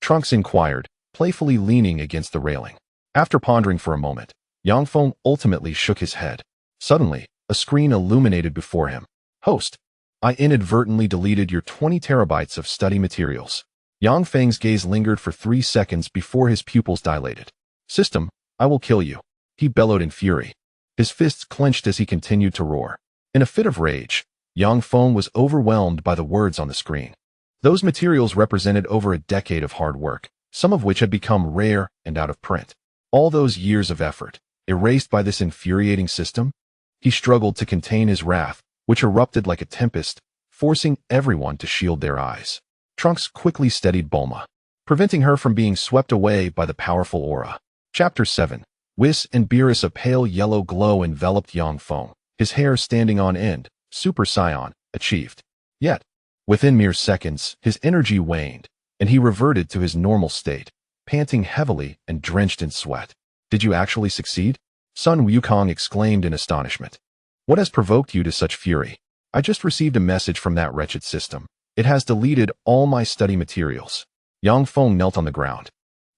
Trunks inquired, playfully leaning against the railing. After pondering for a moment, Yang Feng ultimately shook his head. Suddenly, a screen illuminated before him. Host, I inadvertently deleted your 20 terabytes of study materials. Yang Feng's gaze lingered for 3 seconds before his pupils dilated. System, I will kill you. He bellowed in fury. His fists clenched as he continued to roar. In a fit of rage, Yang Feng was overwhelmed by the words on the screen. Those materials represented over a decade of hard work, some of which had become rare and out of print. All those years of effort, erased by this infuriating system? He struggled to contain his wrath, which erupted like a tempest, forcing everyone to shield their eyes. Trunks quickly steadied Bulma, preventing her from being swept away by the powerful aura. Chapter 7. Whis and Beerus. A pale yellow glow enveloped Yang Feng, his hair standing on end, Super Saiyan, achieved. Yet, within mere seconds, his energy waned, and he reverted to his normal state, panting heavily and drenched in sweat. Did you actually succeed? Sun Wukong exclaimed in astonishment. What has provoked you to such fury? I just received a message from that wretched system. It has deleted all my study materials. Yang Feng knelt on the ground,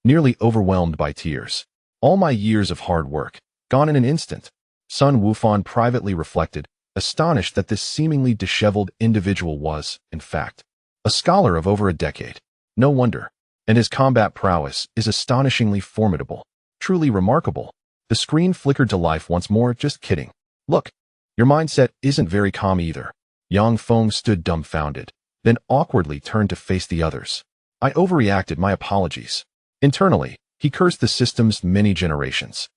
nearly overwhelmed by tears. All my years of hard work, gone in an instant. Sun Wufan privately reflected, astonished that this seemingly disheveled individual was, in fact, a scholar of over a decade. No wonder. And his combat prowess is astonishingly formidable. Truly remarkable. The screen flickered to life once more. Just kidding. Look, your mindset isn't very calm either. Yang Feng stood dumbfounded, then awkwardly turned to face the others. I overreacted, my apologies. Internally, he cursed the system's many generations.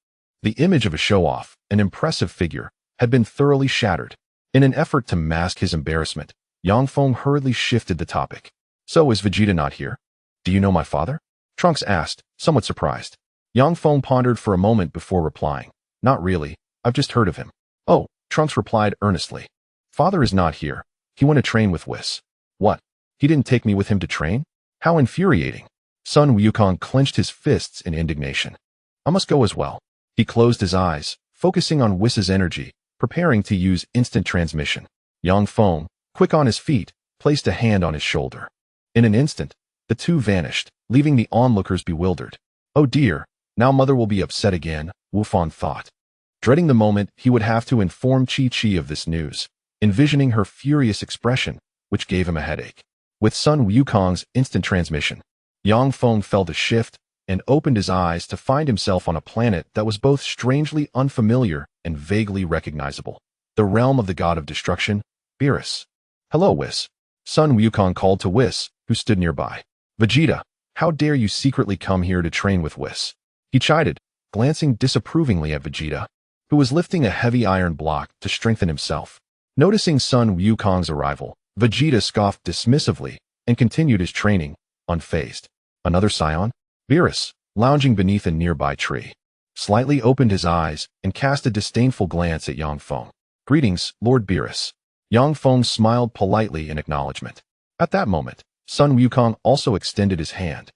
The image of a show-off, an impressive figure, had been thoroughly shattered. In an effort to mask his embarrassment, Yang Feng hurriedly shifted the topic. So is Vegeta not here? Do you know my father? Trunks asked, somewhat surprised. Yang Feng pondered for a moment before replying. Not really, I've just heard of him. Oh, Trunks replied earnestly. Father is not here. He went to train with Whis. What? He didn't take me with him to train? How infuriating. Sun Wukong clenched his fists in indignation. I must go as well. He closed his eyes, focusing on Whis' energy, preparing to use instant transmission. Yang Feng, quick on his feet, placed a hand on his shoulder. In an instant, the two vanished, leaving the onlookers bewildered. Oh dear, now mother will be upset again, Wufan thought. Dreading the moment he would have to inform Chi-Chi of this news, envisioning her furious expression, which gave him a headache. With Sun Wukong's instant transmission, Yang Feng felt a shift and opened his eyes to find himself on a planet that was both strangely unfamiliar and vaguely recognizable. The realm of the god of destruction, Beerus. Hello, Whis. Sun Wukong called to Whis, who stood nearby. Vegeta, how dare you secretly come here to train with Whis? He chided, glancing disapprovingly at Vegeta, who was lifting a heavy iron block to strengthen himself. Noticing Sun Wukong's arrival, Vegeta scoffed dismissively and continued his training, unfazed. Another scion? Beerus, lounging beneath a nearby tree, slightly opened his eyes and cast a disdainful glance at Yang Feng. Greetings, Lord Beerus. Yang Feng smiled politely in acknowledgement. At that moment, Sun Wukong also extended his hand.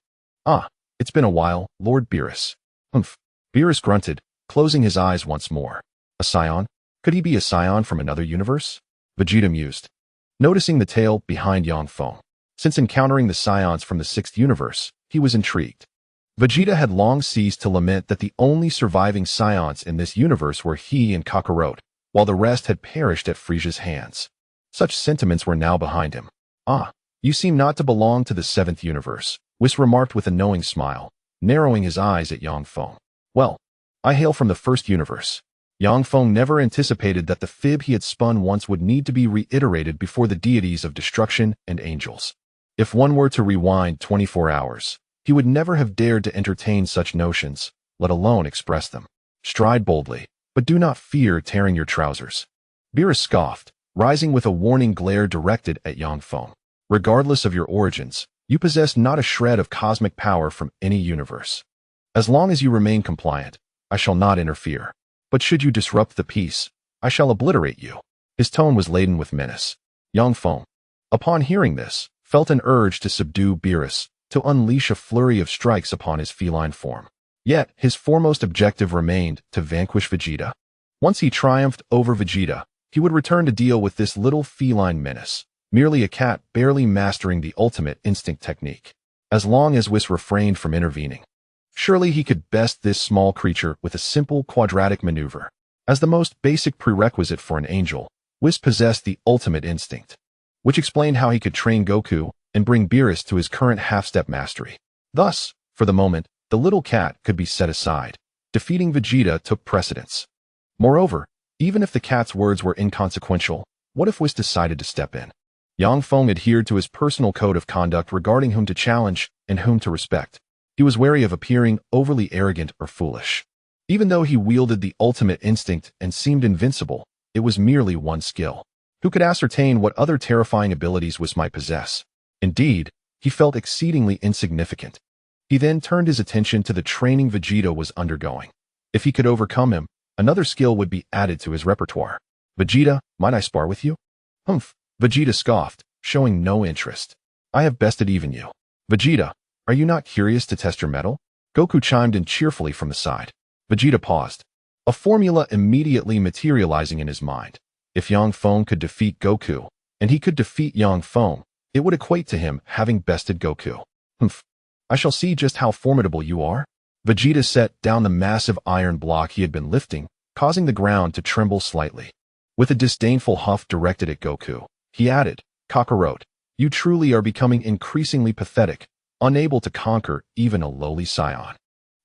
Ah, it's been a while, Lord Beerus. Humph. Beerus grunted, closing his eyes once more. A scion? Could he be a scion from another universe? Vegeta mused, noticing the tale behind Yang Feng. Since encountering the scions from the 6th universe, he was intrigued. Vegeta had long ceased to lament that the only surviving scions in this universe were he and Kakarot, while the rest had perished at Frieza's hands. Such sentiments were now behind him. Ah, you seem not to belong to the 7th universe, Whis remarked with a knowing smile, narrowing his eyes at Yang Feng. Well, I hail from the 1st universe. Yang Feng never anticipated that the fib he had spun once would need to be reiterated before the deities of destruction and angels. If one were to rewind 24 hours, he would never have dared to entertain such notions, let alone express them. Stride boldly, but do not fear tearing your trousers. Beerus scoffed, rising with a warning glare directed at Yang Feng. Regardless of your origins, you possess not a shred of cosmic power from any universe. As long as you remain compliant, I shall not interfere. But should you disrupt the peace, I shall obliterate you. His tone was laden with menace. Yang Feng, upon hearing this, felt an urge to subdue Beerus, to unleash a flurry of strikes upon his feline form. Yet, his foremost objective remained to vanquish Vegeta. Once he triumphed over Vegeta, he would return to deal with this little feline menace, merely a cat barely mastering the ultimate instinct technique. As long as Whis refrained from intervening, surely he could best this small creature with a simple quadratic maneuver. As the most basic prerequisite for an angel, Whis possessed the ultimate instinct, which explained how he could train Goku and bring Beerus to his current half-step mastery. Thus, for the moment, the little cat could be set aside. Defeating Vegeta took precedence. Moreover, even if the cat's words were inconsequential, what if Whis decided to step in? Yang Feng adhered to his personal code of conduct regarding whom to challenge and whom to respect. He was wary of appearing overly arrogant or foolish. Even though he wielded the ultimate instinct and seemed invincible, it was merely one skill. Who could ascertain what other terrifying abilities Whis might possess? Indeed, he felt exceedingly insignificant. He then turned his attention to the training Vegeta was undergoing. If he could overcome him, another skill would be added to his repertoire. Vegeta, might I spar with you? Humph, Vegeta scoffed, showing no interest. I have bested even you. Vegeta, are you not curious to test your mettle? Goku chimed in cheerfully from the side. Vegeta paused, a formula immediately materializing in his mind. If Yang Feng could defeat Goku, and he could defeat Yang Feng, it would equate to him having bested Goku. Humph, I shall see just how formidable you are. Vegeta set down the massive iron block he had been lifting, causing the ground to tremble slightly. With a disdainful huff directed at Goku, he added, Kakarot, you truly are becoming increasingly pathetic, unable to conquer even a lowly scion.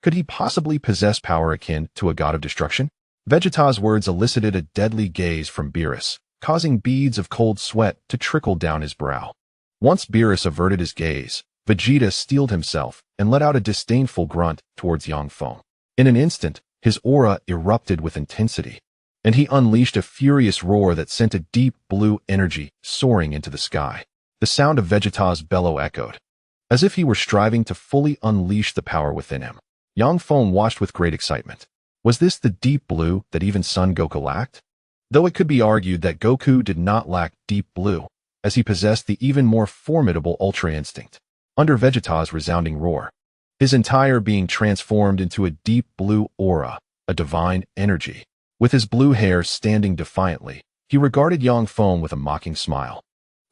Could he possibly possess power akin to a god of destruction? Vegeta's words elicited a deadly gaze from Beerus, causing beads of cold sweat to trickle down his brow. Once Beerus averted his gaze, Vegeta steeled himself and let out a disdainful grunt towards Yang Feng. In an instant, his aura erupted with intensity, and he unleashed a furious roar that sent a deep blue energy soaring into the sky. The sound of Vegeta's bellow echoed, as if he were striving to fully unleash the power within him. Yang Feng watched with great excitement. Was this the deep blue that even Son Goku lacked? Though it could be argued that Goku did not lack deep blue, as he possessed the even more formidable Ultra Instinct. Under Vegeta's resounding roar, his entire being transformed into a deep blue aura, a divine energy. With his blue hair standing defiantly, he regarded Yang Feng with a mocking smile,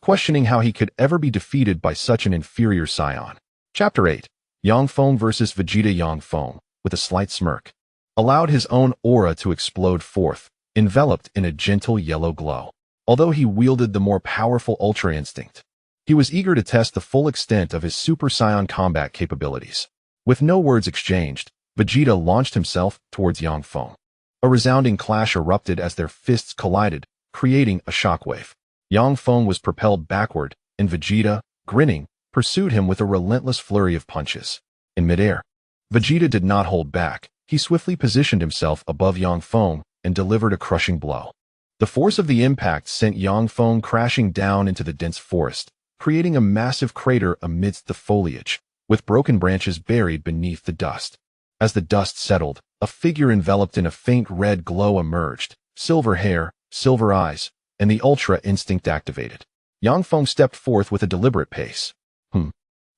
questioning how he could ever be defeated by such an inferior scion. Chapter 8. Yang Feng vs. Vegeta. Yang Feng, with a slight smirk, allowed his own aura to explode forth, enveloped in a gentle yellow glow. Although he wielded the more powerful Ultra Instinct, he was eager to test the full extent of his Super Saiyan combat capabilities. With no words exchanged, Vegeta launched himself towards Yang Feng. A resounding clash erupted as their fists collided, creating a shockwave. Yang Feng was propelled backward, and Vegeta, grinning, pursued him with a relentless flurry of punches. In midair, Vegeta did not hold back. He swiftly positioned himself above Yang Feng and delivered a crushing blow. The force of the impact sent Yang Feng crashing down into the dense forest, creating a massive crater amidst the foliage, with broken branches buried beneath the dust. As the dust settled, a figure enveloped in a faint red glow emerged, silver hair, silver eyes, and the Ultra Instinct activated. Yang Feng stepped forth with a deliberate pace.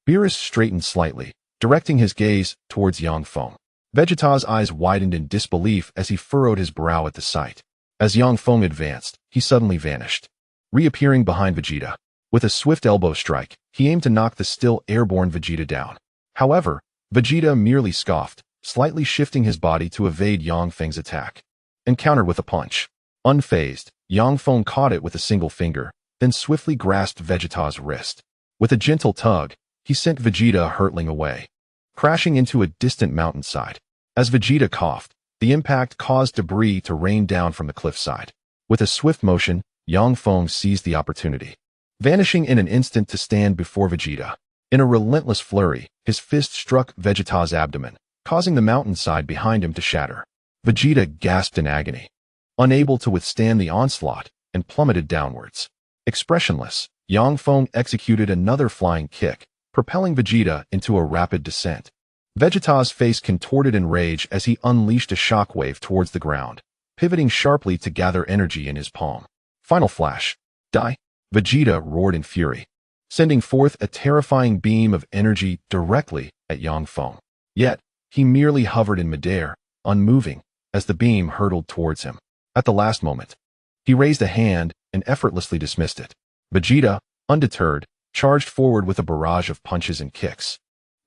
Beerus straightened slightly, directing his gaze towards Yang Feng. Vegeta's eyes widened in disbelief as he furrowed his brow at the sight. As Yang Feng advanced, he suddenly vanished, reappearing behind Vegeta. With a swift elbow strike, he aimed to knock the still airborne Vegeta down. However, Vegeta merely scoffed, slightly shifting his body to evade Yang Feng's attack, and countered with a punch. Unfazed, Yang Feng caught it with a single finger, then swiftly grasped Vegeta's wrist. With a gentle tug, he sent Vegeta hurtling away, crashing into a distant mountainside. As Vegeta coughed, The impact caused debris to rain down from the cliffside. With a swift motion, Yang Feng seized the opportunity, vanishing in an instant to stand before Vegeta. In a relentless flurry, his fist struck Vegeta's abdomen, causing the mountainside behind him to shatter. Vegeta gasped in agony, unable to withstand the onslaught, and plummeted downwards. Expressionless, Yang Feng executed another flying kick, propelling Vegeta into a rapid descent. Vegeta's face contorted in rage as he unleashed a shockwave towards the ground, pivoting sharply to gather energy in his palm. Final flash. Die! Vegeta roared in fury, sending forth a terrifying beam of energy directly at Yang Feng. Yet, he merely hovered in midair, unmoving, as the beam hurtled towards him. At the last moment, he raised a hand and effortlessly dismissed it. Vegeta, undeterred, charged forward with a barrage of punches and kicks.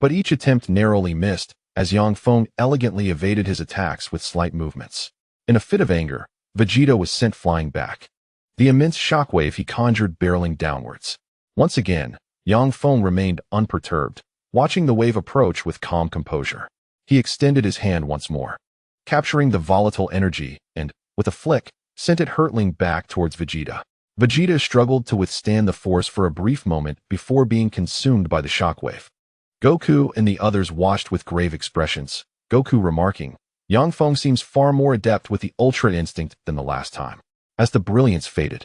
But each attempt narrowly missed, as Yang Feng elegantly evaded his attacks with slight movements. In a fit of anger, Vegeta was sent flying back, the immense shockwave he conjured barreling downwards. Once again, Yang Feng remained unperturbed, watching the wave approach with calm composure. He extended his hand once more, capturing the volatile energy and, with a flick, sent it hurtling back towards Vegeta. Vegeta struggled to withstand the force for a brief moment before being consumed by the shockwave. Goku and the others watched with grave expressions, Goku remarking, "Yang Feng seems far more adept with the Ultra Instinct than the last time." As the brilliance faded,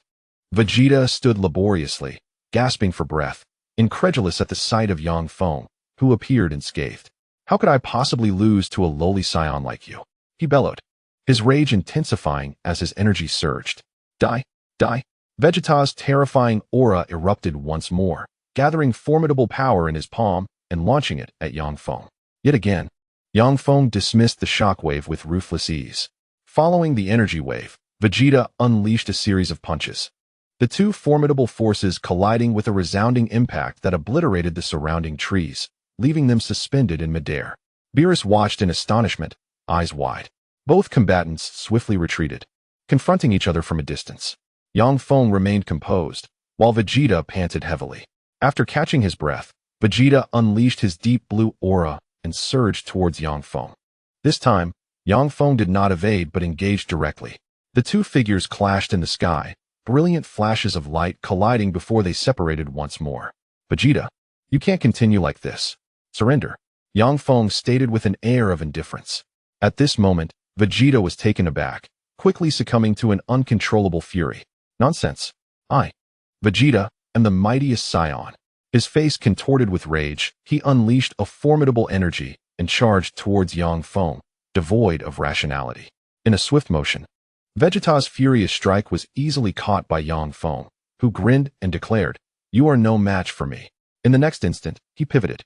Vegeta stood laboriously, gasping for breath, incredulous at the sight of Yang Feng, who appeared unscathed. "How could I possibly lose to a lowly scion like you?" he bellowed, his rage intensifying as his energy surged. Die! Die! Vegeta's terrifying aura erupted once more, gathering formidable power in his palm and launching it at Yang Feng. Yet again, Yang Feng dismissed the shockwave with ruthless ease. Following the energy wave, Vegeta unleashed a series of punches, the two formidable forces colliding with a resounding impact that obliterated the surrounding trees, leaving them suspended in midair. Beerus watched in astonishment, eyes wide. Both combatants swiftly retreated, confronting each other from a distance. Yang Feng remained composed, while Vegeta panted heavily. After catching his breath, Vegeta unleashed his deep blue aura and surged towards Yang Feng. This time, Yang Feng did not evade but engaged directly. The two figures clashed in the sky, brilliant flashes of light colliding before they separated once more. "Vegeta, you can't continue like this. Surrender," Yang Feng stated with an air of indifference. At this moment, Vegeta was taken aback, quickly succumbing to an uncontrollable fury. "Nonsense. Vegeta, am the mightiest scion." His face contorted with rage, he unleashed a formidable energy and charged towards Yang Feng, devoid of rationality. In a swift motion, Vegeta's furious strike was easily caught by Yang Feng, who grinned and declared, "You are no match for me." In the next instant, he pivoted,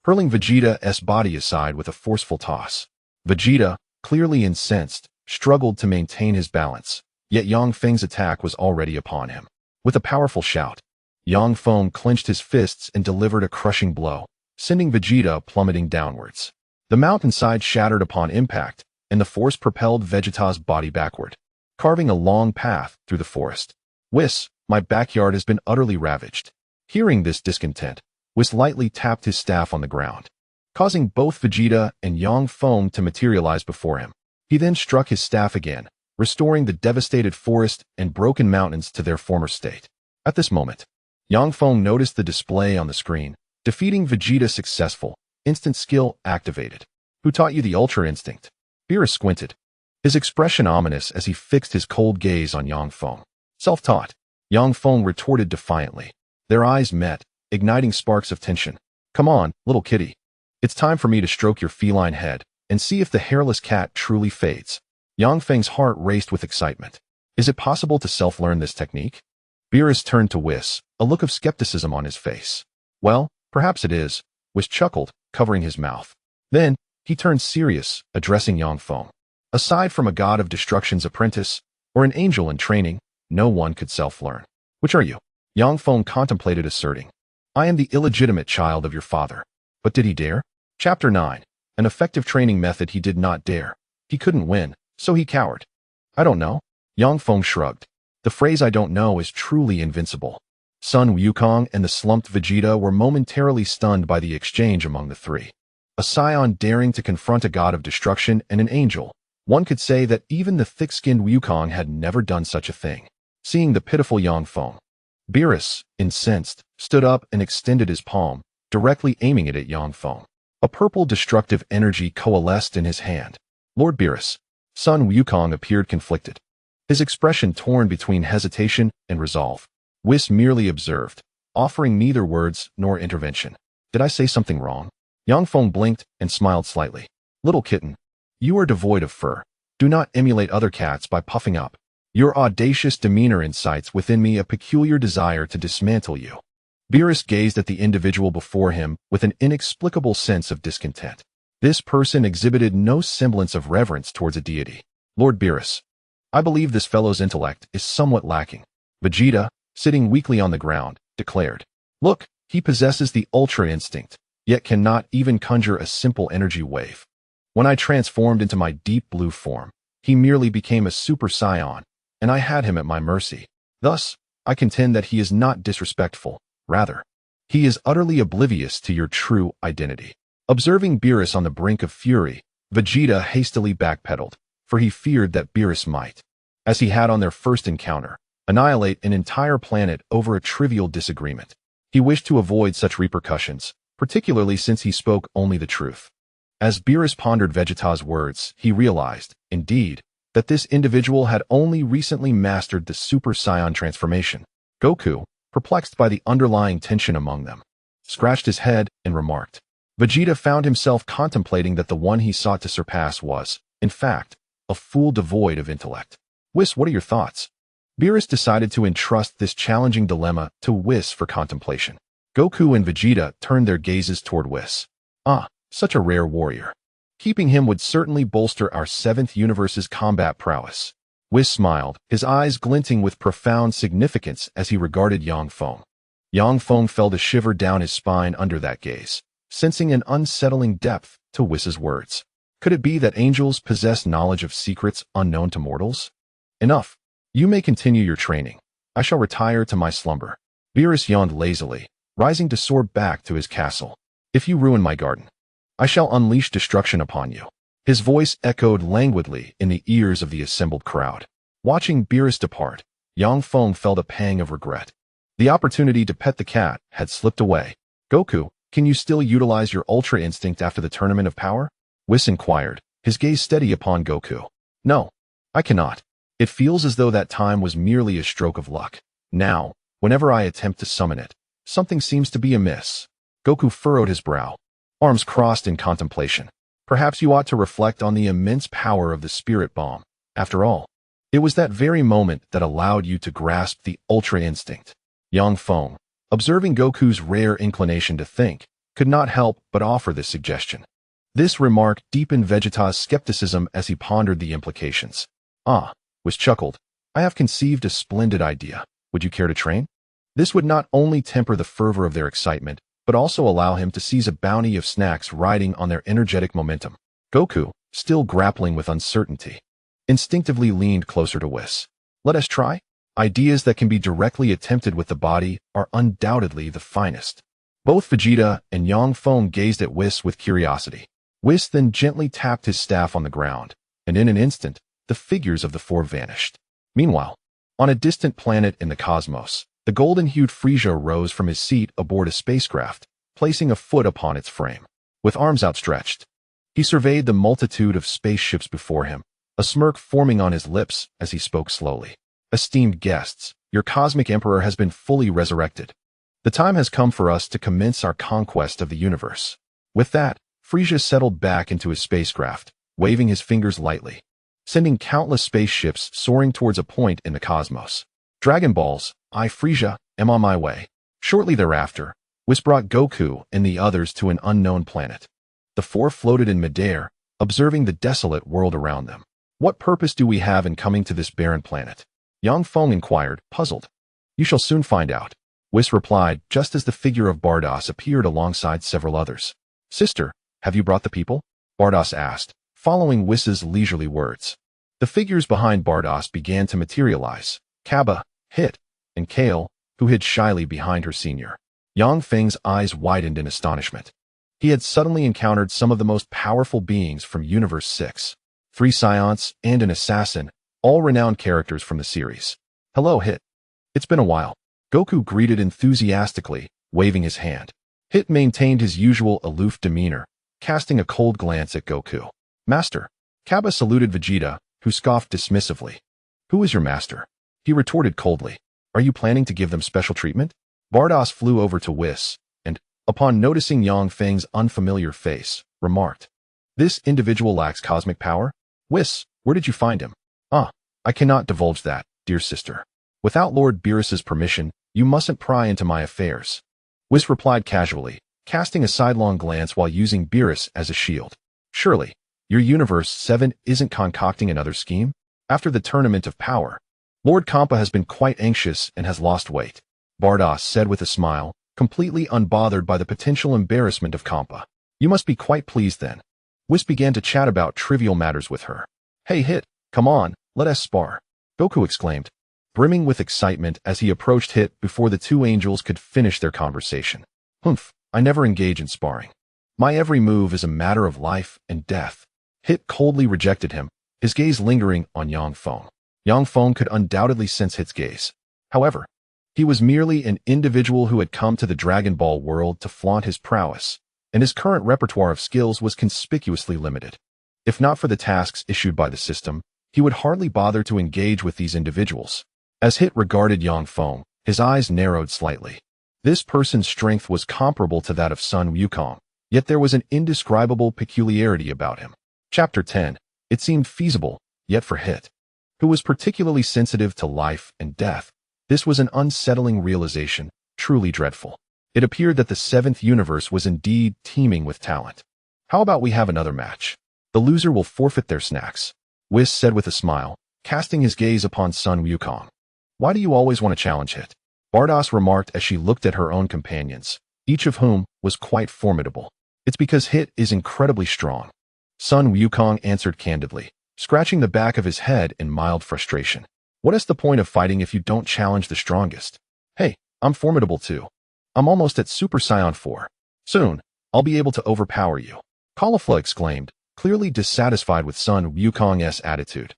hurling Vegeta's body aside with a forceful toss. Vegeta, clearly incensed, struggled to maintain his balance, yet Yang Feng's attack was already upon him. With a powerful shout, Yang Feng clenched his fists and delivered a crushing blow, sending Vegeta plummeting downwards. The mountainside shattered upon impact, and the force propelled Vegeta's body backward, carving a long path through the forest. "Whis, my backyard has been utterly ravaged." Hearing this discontent, Whis lightly tapped his staff on the ground, causing both Vegeta and Yang Feng to materialize before him. He then struck his staff again, restoring the devastated forest and broken mountains to their former state. At this moment, Yang Feng noticed the display on the screen, defeating Vegeta successful, instant skill activated. "Who taught you the Ultra Instinct?" Beerus squinted, his expression ominous as he fixed his cold gaze on Yang Feng. "Self-taught," Yang Feng retorted defiantly. Their eyes met, igniting sparks of tension. "Come on, little kitty. It's time for me to stroke your feline head and see if the hairless cat truly fades." Yang Feng's heart raced with excitement. Is it possible to self-learn this technique? Beerus turned to Whis, a look of skepticism on his face. "Well, perhaps it is," Whis chuckled, covering his mouth. Then, he turned serious, addressing Yang Feng. "Aside from a god of destruction's apprentice, or an angel in training, no one could self-learn. Which are you?" Yang Feng contemplated asserting. "I am the illegitimate child of your father." But did he dare? Chapter 9. An effective training method he did not dare. He couldn't win, so he cowered. "I don't know." Yang Feng shrugged. The phrase "I don't know" is truly invincible. Sun Wukong and the slumped Vegeta were momentarily stunned by the exchange among the three. A scion daring to confront a god of destruction and an angel, One could say that even the thick-skinned Wukong had never done such a thing. Seeing the pitiful Yang Feng, Beerus, incensed, stood up and extended his palm, directly aiming it at Yang Feng. A purple destructive energy coalesced in his hand. Lord Beerus, Sun Wukong appeared conflicted, his expression torn between hesitation and resolve. Whis merely observed, offering neither words nor intervention. Did I say something wrong? Yang Feng blinked and smiled slightly. Little kitten, you are devoid of fur. Do not emulate other cats by puffing up. Your audacious demeanor incites within me a peculiar desire to dismantle you. Beerus gazed at the individual before him with an inexplicable sense of discontent. This person exhibited no semblance of reverence towards a deity. Lord Beerus, I believe this fellow's intellect is somewhat lacking. Vegeta, sitting weakly on the ground, declared. Look, he possesses the Ultra Instinct, yet cannot even conjure a simple energy wave. When I transformed into my deep blue form, he merely became a Super Saiyan, and I had him at my mercy. Thus, I contend that he is not disrespectful. Rather, he is utterly oblivious to your true identity. Observing Beerus on the brink of fury, Vegeta hastily backpedaled, for he feared that Beerus might, as he had on their first encounter, annihilate an entire planet over a trivial disagreement. He wished to avoid such repercussions, particularly since he spoke only the truth. As Beerus pondered Vegeta's words, he realized, indeed, that this individual had only recently mastered the Super Saiyan transformation. Goku, perplexed by the underlying tension among them, scratched his head and remarked. Vegeta found himself contemplating that the one he sought to surpass was, in fact, a fool devoid of intellect. Whis, what are your thoughts? Beerus decided to entrust this challenging dilemma to Whis for contemplation. Goku and Vegeta turned their gazes toward Whis. Ah, such a rare warrior. Keeping him would certainly bolster our 7th universe's combat prowess. Whis smiled, his eyes glinting with profound significance as he regarded Yang Feng. Yang Feng felt a shiver down his spine under that gaze, sensing an unsettling depth to Whis' words. Could it be that angels possess knowledge of secrets unknown to mortals? Enough. You may continue your training. I shall retire to my slumber. Beerus yawned lazily, rising to soar back to his castle. If you ruin my garden, I shall unleash destruction upon you. His voice echoed languidly in the ears of the assembled crowd. Watching Beerus depart, Yang Feng felt a pang of regret. The opportunity to pet the cat had slipped away. Goku, can you still utilize your Ultra Instinct after the Tournament of Power? Whis inquired, his gaze steady upon Goku. No, I cannot. It feels as though that time was merely a stroke of luck. Now, whenever I attempt to summon it, something seems to be amiss. Goku furrowed his brow, arms crossed in contemplation. Perhaps you ought to reflect on the immense power of the Spirit Bomb. After all, it was that very moment that allowed you to grasp the Ultra Instinct. Yang Feng, observing Goku's rare inclination to think, could not help but offer this suggestion. This remark deepened Vegeta's skepticism as he pondered the implications. Ah, Whis chuckled. I have conceived a splendid idea. Would you care to train? This would not only temper the fervor of their excitement, but also allow him to seize a bounty of snacks riding on their energetic momentum. Goku, still grappling with uncertainty, instinctively leaned closer to Whis. Let us try? Ideas that can be directly attempted with the body are undoubtedly the finest. Both Vegeta and Yang Feng gazed at Whis with curiosity. Whis then gently tapped his staff on the ground, and in an instant, the figures of the four vanished. Meanwhile, on a distant planet in the cosmos, the golden-hued Frieza rose from his seat aboard a spacecraft, placing a foot upon its frame. With arms outstretched, he surveyed the multitude of spaceships before him, a smirk forming on his lips as he spoke slowly. Esteemed guests, your cosmic emperor has been fully resurrected. The time has come for us to commence our conquest of the universe. With that, Frieza settled back into his spacecraft, waving his fingers lightly, sending countless spaceships soaring towards a point in the cosmos. Dragon Balls, I, Frieza, am on my way. Shortly thereafter, Whis brought Goku and the others to an unknown planet. The four floated in midair, observing the desolate world around them. What purpose do we have in coming to this barren planet? Yang Feng inquired, puzzled. You shall soon find out. Whis replied, just as the figure of Bardoss appeared alongside several others. Sister, have you brought the people? Bardoss asked, following Whis' leisurely words. The figures behind Bardoss began to materialize. Kaba, Hit, and Kale, who hid shyly behind her senior. Yang Feng's eyes widened in astonishment. He had suddenly encountered some of the most powerful beings from Universe 6. 3 scions, and an assassin, all renowned characters from the series. Hello, Hit. It's been a while. Goku greeted enthusiastically, waving his hand. Hit maintained his usual aloof demeanor, casting a cold glance at Goku. Master. Kappa saluted Vegeta, who scoffed dismissively. Who is your master? He retorted coldly. Are you planning to give them special treatment? Bardoss flew over to Whis, and, upon noticing Yang Feng's unfamiliar face, remarked, This individual lacks cosmic power? Whis, where did you find him? I cannot divulge that, dear sister. Without Lord Beerus's permission, you mustn't pry into my affairs. Whis replied casually, casting a sidelong glance while using Beerus as a shield. Surely, your Universe 7 isn't concocting another scheme? After the Tournament of Power, Lord Kampa has been quite anxious and has lost weight, Bardoss said with a smile, completely unbothered by the potential embarrassment of Kampa. You must be quite pleased then. Whis began to chat about trivial matters with her. Hey Hit, come on, let us spar, Goku exclaimed, brimming with excitement as he approached Hit before the two angels could finish their conversation. Humph, I never engage in sparring. My every move is a matter of life and death. Hit coldly rejected him, his gaze lingering on Yang Feng. Yang Feng could undoubtedly sense Hit's gaze. However, he was merely an individual who had come to the Dragon Ball world to flaunt his prowess, and his current repertoire of skills was conspicuously limited. If not for the tasks issued by the system, he would hardly bother to engage with these individuals. As Hit regarded Yang Feng, his eyes narrowed slightly. This person's strength was comparable to that of Sun Wukong, yet there was an indescribable peculiarity about him. Chapter 10. It seemed feasible, yet for Hit, who was particularly sensitive to life and death, this was an unsettling realization, truly dreadful. It appeared that the 7th universe was indeed teeming with talent. How about we have another match? The loser will forfeit their snacks, Whis said with a smile, casting his gaze upon Sun Wukong. Why do you always want to challenge Hit? Bardoss remarked as she looked at her own companions, each of whom was quite formidable. It's because Hit is incredibly strong. Sun Wukong answered candidly, scratching the back of his head in mild frustration. What is the point of fighting if you don't challenge the strongest? Hey, I'm formidable too. I'm almost at Super Saiyan 4. Soon, I'll be able to overpower you, Caulifla exclaimed, clearly dissatisfied with Sun Wukong's attitude.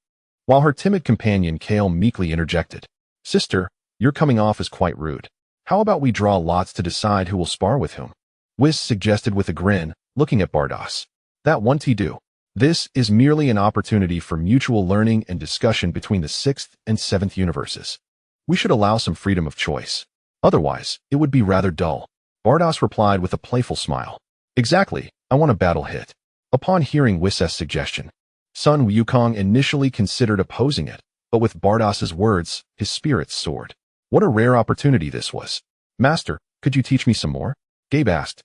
While her timid companion Kale meekly interjected, Sister, you're coming off as quite rude. How about we draw lots to decide who will spar with whom? Whis suggested with a grin, looking at Bardoss. That won't do. This is merely an opportunity for mutual learning and discussion between the 6th and 7th universes. We should allow some freedom of choice. Otherwise, it would be rather dull. Bardoss replied with a playful smile. Exactly, I want to battle Hit. Upon hearing Whis' suggestion, Sun Wukong initially considered opposing it, but with Bardoss's words, his spirits soared. What a rare opportunity this was. Master, could you teach me some more? Gabe asked,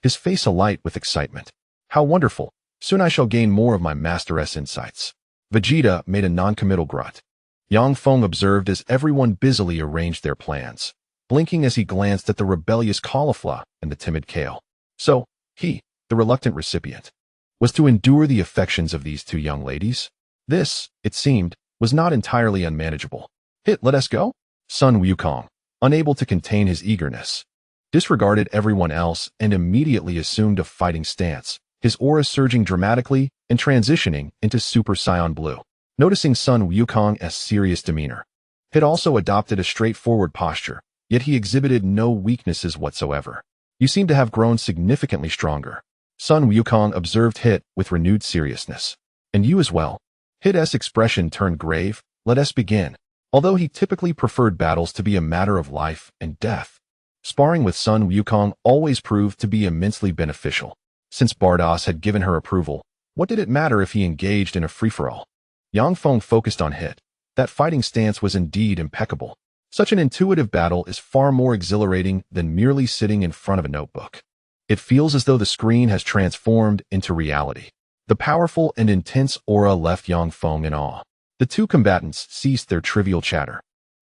his face alight with excitement. How wonderful. Soon I shall gain more of my master's insights. Vegeta made a non-committal grunt. Yang Feng observed as everyone busily arranged their plans, blinking as he glanced at the rebellious Caulifla and the timid Kale. So, he, the reluctant recipient, was to endure the affections of these two young ladies? This, it seemed, was not entirely unmanageable. Hit, let us go? Sun Wukong, unable to contain his eagerness, disregarded everyone else and immediately assumed a fighting stance, his aura surging dramatically and transitioning into Super Saiyan Blue. Noticing Sun Wukong's serious demeanor, Hit also adopted a straightforward posture, yet he exhibited no weaknesses whatsoever. You seem to have grown significantly stronger. Sun Wukong observed Hit with renewed seriousness. And you as well. Hit's expression turned grave. Let us begin. Although he typically preferred battles to be a matter of life and death, sparring with Sun Wukong always proved to be immensely beneficial. Since Bardoss had given her approval, what did it matter if he engaged in a free-for-all? Yang Feng focused on Hit. That fighting stance was indeed impeccable. Such an intuitive battle is far more exhilarating than merely sitting in front of a notebook. It feels as though the screen has transformed into reality. The powerful and intense aura left Yang Feng in awe. The two combatants ceased their trivial chatter,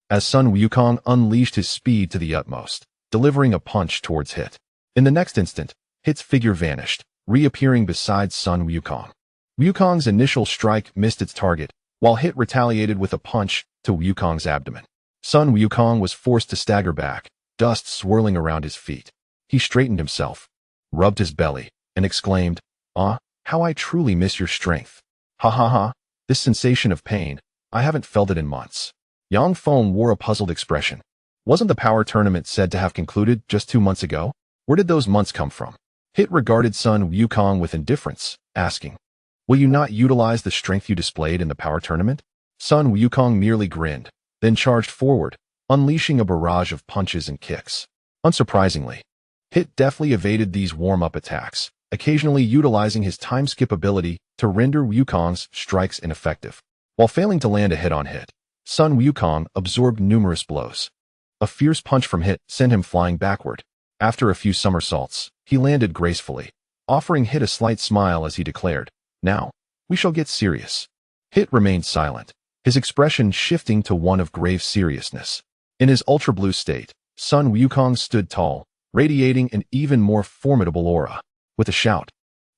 as Sun Wukong unleashed his speed to the utmost, delivering a punch towards Hit. In the next instant, Hit's figure vanished, reappearing beside Sun Wukong. Wukong's initial strike missed its target, while Hit retaliated with a punch to Wukong's abdomen. Sun Wukong was forced to stagger back, dust swirling around his feet. He straightened himself, rubbed his belly, and exclaimed, "Ah, how I truly miss your strength." Ha ha ha, This sensation of pain, I haven't felt it in months. Yang Feng wore a puzzled expression. Wasn't the power tournament said to have concluded just 2 months ago? Where did those months come from? Hit regarded Sun Wukong with indifference, asking, "Will you not utilize the strength you displayed in the power tournament?" Sun Wukong merely grinned, then charged forward, unleashing a barrage of punches and kicks. Unsurprisingly, Hit deftly evaded these warm-up attacks, occasionally utilizing his time-skip ability to render Wukong's strikes ineffective. While failing to land a hit on Hit, Sun Wukong absorbed numerous blows. A fierce punch from Hit sent him flying backward. After a few somersaults, he landed gracefully, offering Hit a slight smile as he declared, "Now, we shall get serious." Hit remained silent, his expression shifting to one of grave seriousness. In his ultra-blue state, Sun Wukong stood tall, radiating an even more formidable aura. With a shout,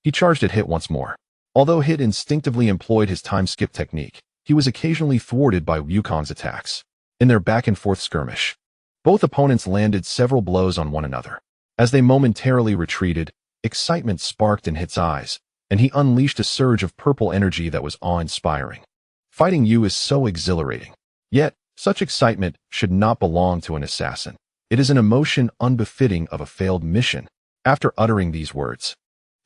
he charged at Hit once more. Although Hit instinctively employed his time-skip technique, he was occasionally thwarted by Wukong's attacks. In their back-and-forth skirmish, both opponents landed several blows on one another. As they momentarily retreated, excitement sparked in Hit's eyes, and he unleashed a surge of purple energy that was awe-inspiring. Fighting you is so exhilarating. Yet, such excitement should not belong to an assassin. It is an emotion unbefitting of a failed mission. After uttering these words,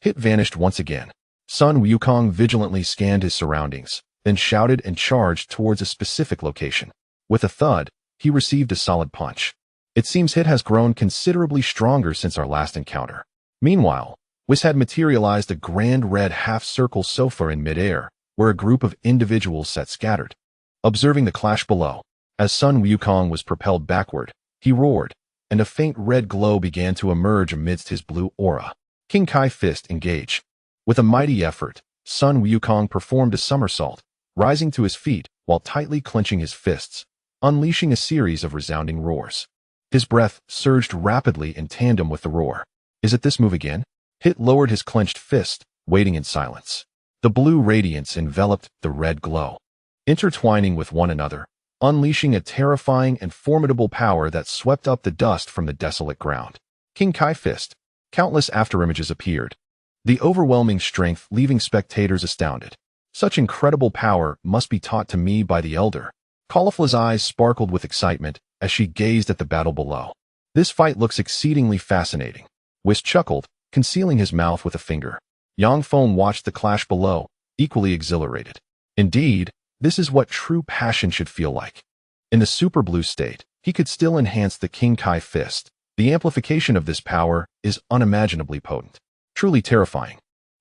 Hit vanished once again. Sun Wukong vigilantly scanned his surroundings, then shouted and charged towards a specific location. With a thud, he received a solid punch. It seems Hit has grown considerably stronger since our last encounter. Meanwhile, Whis had materialized a grand red half-circle sofa in midair, where a group of individuals sat scattered. Observing the clash below, as Sun Wukong was propelled backward, he roared, and a faint red glow began to emerge amidst his blue aura. King Kai fist engage. With a mighty effort, Sun Wukong performed a somersault, rising to his feet while tightly clenching his fists, unleashing a series of resounding roars. His breath surged rapidly in tandem with the roar. Is it this move again? Hit lowered his clenched fist, waiting in silence. The blue radiance enveloped the red glow, intertwining with one another, unleashing a terrifying and formidable power that swept up the dust from the desolate ground. King Kai fist. Countless afterimages appeared, the overwhelming strength leaving spectators astounded. Such incredible power must be taught to me by the elder. Caulifla's eyes sparkled with excitement as she gazed at the battle below. This fight looks exceedingly fascinating. Whis chuckled, concealing his mouth with a finger. Yang Feng watched the clash below, equally exhilarated. Indeed, this is what true passion should feel like. In the super blue state, he could still enhance the King Kai fist. The amplification of this power is unimaginably potent, truly terrifying.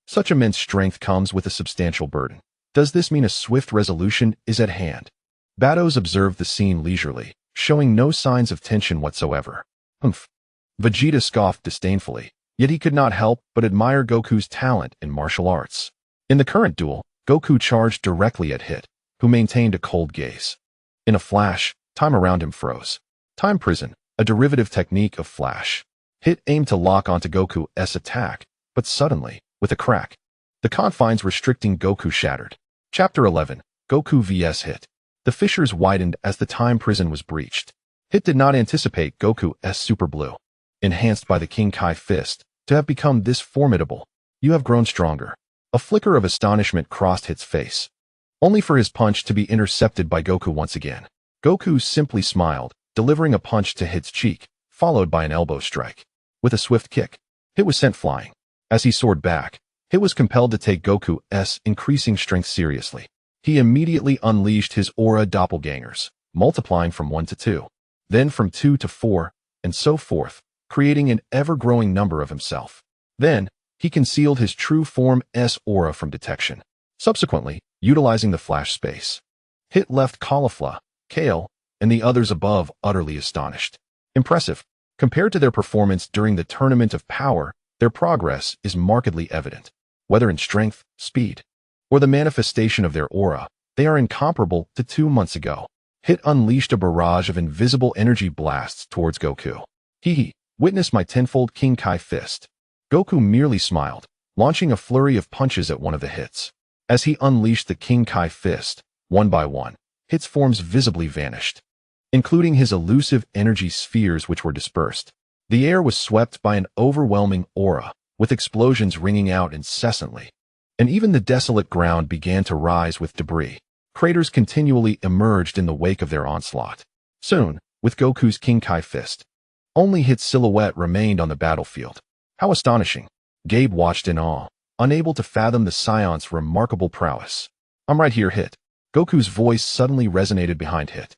Such immense strength comes with a substantial burden. Does this mean a swift resolution is at hand? Batos observed the scene leisurely, showing no signs of tension whatsoever. Humph. Vegeta scoffed disdainfully, yet he could not help but admire Goku's talent in martial arts. In the current duel, Goku charged directly at Hit, who maintained a cold gaze. In a flash, time around him froze. Time prison, a derivative technique of flash. Hit aimed to lock onto Goku's attack, but suddenly, with a crack, the confines restricting Goku shattered. Chapter 11, Goku vs Hit. The fissures widened as the time prison was breached. Hit did not anticipate Goku's super blue, enhanced by the King Kai fist, to have become this formidable. You have grown stronger. A flicker of astonishment crossed Hit's face, only for his punch to be intercepted by Goku once again. Goku simply smiled, delivering a punch to Hit's cheek, followed by an elbow strike. With a swift kick, Hit was sent flying. As he soared back, Hit was compelled to take Goku's increasing strength seriously. He immediately unleashed his aura doppelgangers, multiplying from 1 to 2, then from 2 to 4, and so forth, creating an ever-growing number of himself. Then, he concealed his true form's aura from detection. Subsequently, utilizing the flash space, Hit left Caulifla, Kale, and the others above utterly astonished. Impressive. Compared to their performance during the Tournament of Power, their progress is markedly evident. Whether in strength, speed, or the manifestation of their aura, they are incomparable to 2 months ago. Hit unleashed a barrage of invisible energy blasts towards Goku. Hee, witness my tenfold King Kai fist. Goku merely smiled, launching a flurry of punches at one of the Hits. As he unleashed the King Kai fist, one by one, Hit's forms visibly vanished, including his elusive energy spheres which were dispersed. The air was swept by an overwhelming aura, with explosions ringing out incessantly. and even the desolate ground began to rise with debris. Craters continually emerged in the wake of their onslaught. Soon, with Goku's King Kai fist, only Hit's silhouette remained on the battlefield. How astonishing! Gabe watched in awe, unable to fathom the Scion's remarkable prowess. I'm right here, Hit. Goku's voice suddenly resonated behind Hit,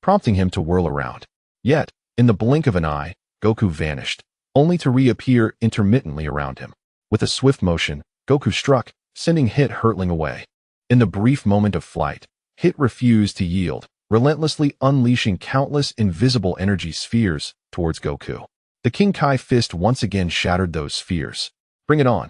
prompting him to whirl around. Yet, in the blink of an eye, Goku vanished, only to reappear intermittently around him. With a swift motion, Goku struck, sending Hit hurtling away. In the brief moment of flight, Hit refused to yield, relentlessly unleashing countless invisible energy spheres towards Goku. The King Kai fist once again shattered those spheres. Bring it on!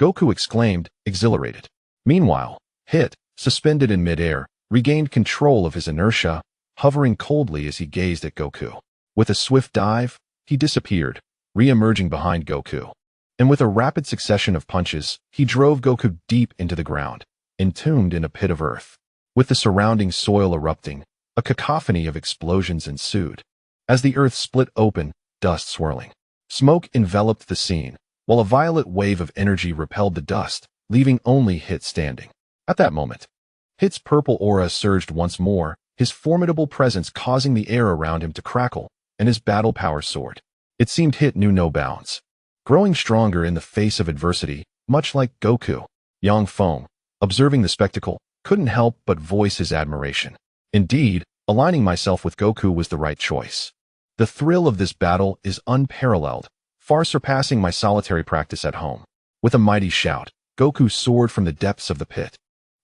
Goku exclaimed, exhilarated. Meanwhile, Hit, suspended in midair, regained control of his inertia, hovering coldly as he gazed at Goku. With a swift dive, he disappeared, re-emerging behind Goku. And with a rapid succession of punches, he drove Goku deep into the ground, entombed in a pit of earth. With the surrounding soil erupting, a cacophony of explosions ensued. As the earth split open, dust swirling. Smoke enveloped the scene, while a violet wave of energy repelled the dust, leaving only Hit standing. At that moment, Hit's purple aura surged once more, his formidable presence causing the air around him to crackle, and his battle power soared. It seemed Hit knew no bounds. Growing stronger in the face of adversity, much like Goku, Feng, observing the spectacle, couldn't help but voice his admiration. Indeed, aligning myself with Goku was the right choice. The thrill of this battle is unparalleled, far surpassing my solitary practice at home. With a mighty shout, Goku soared from the depths of the pit,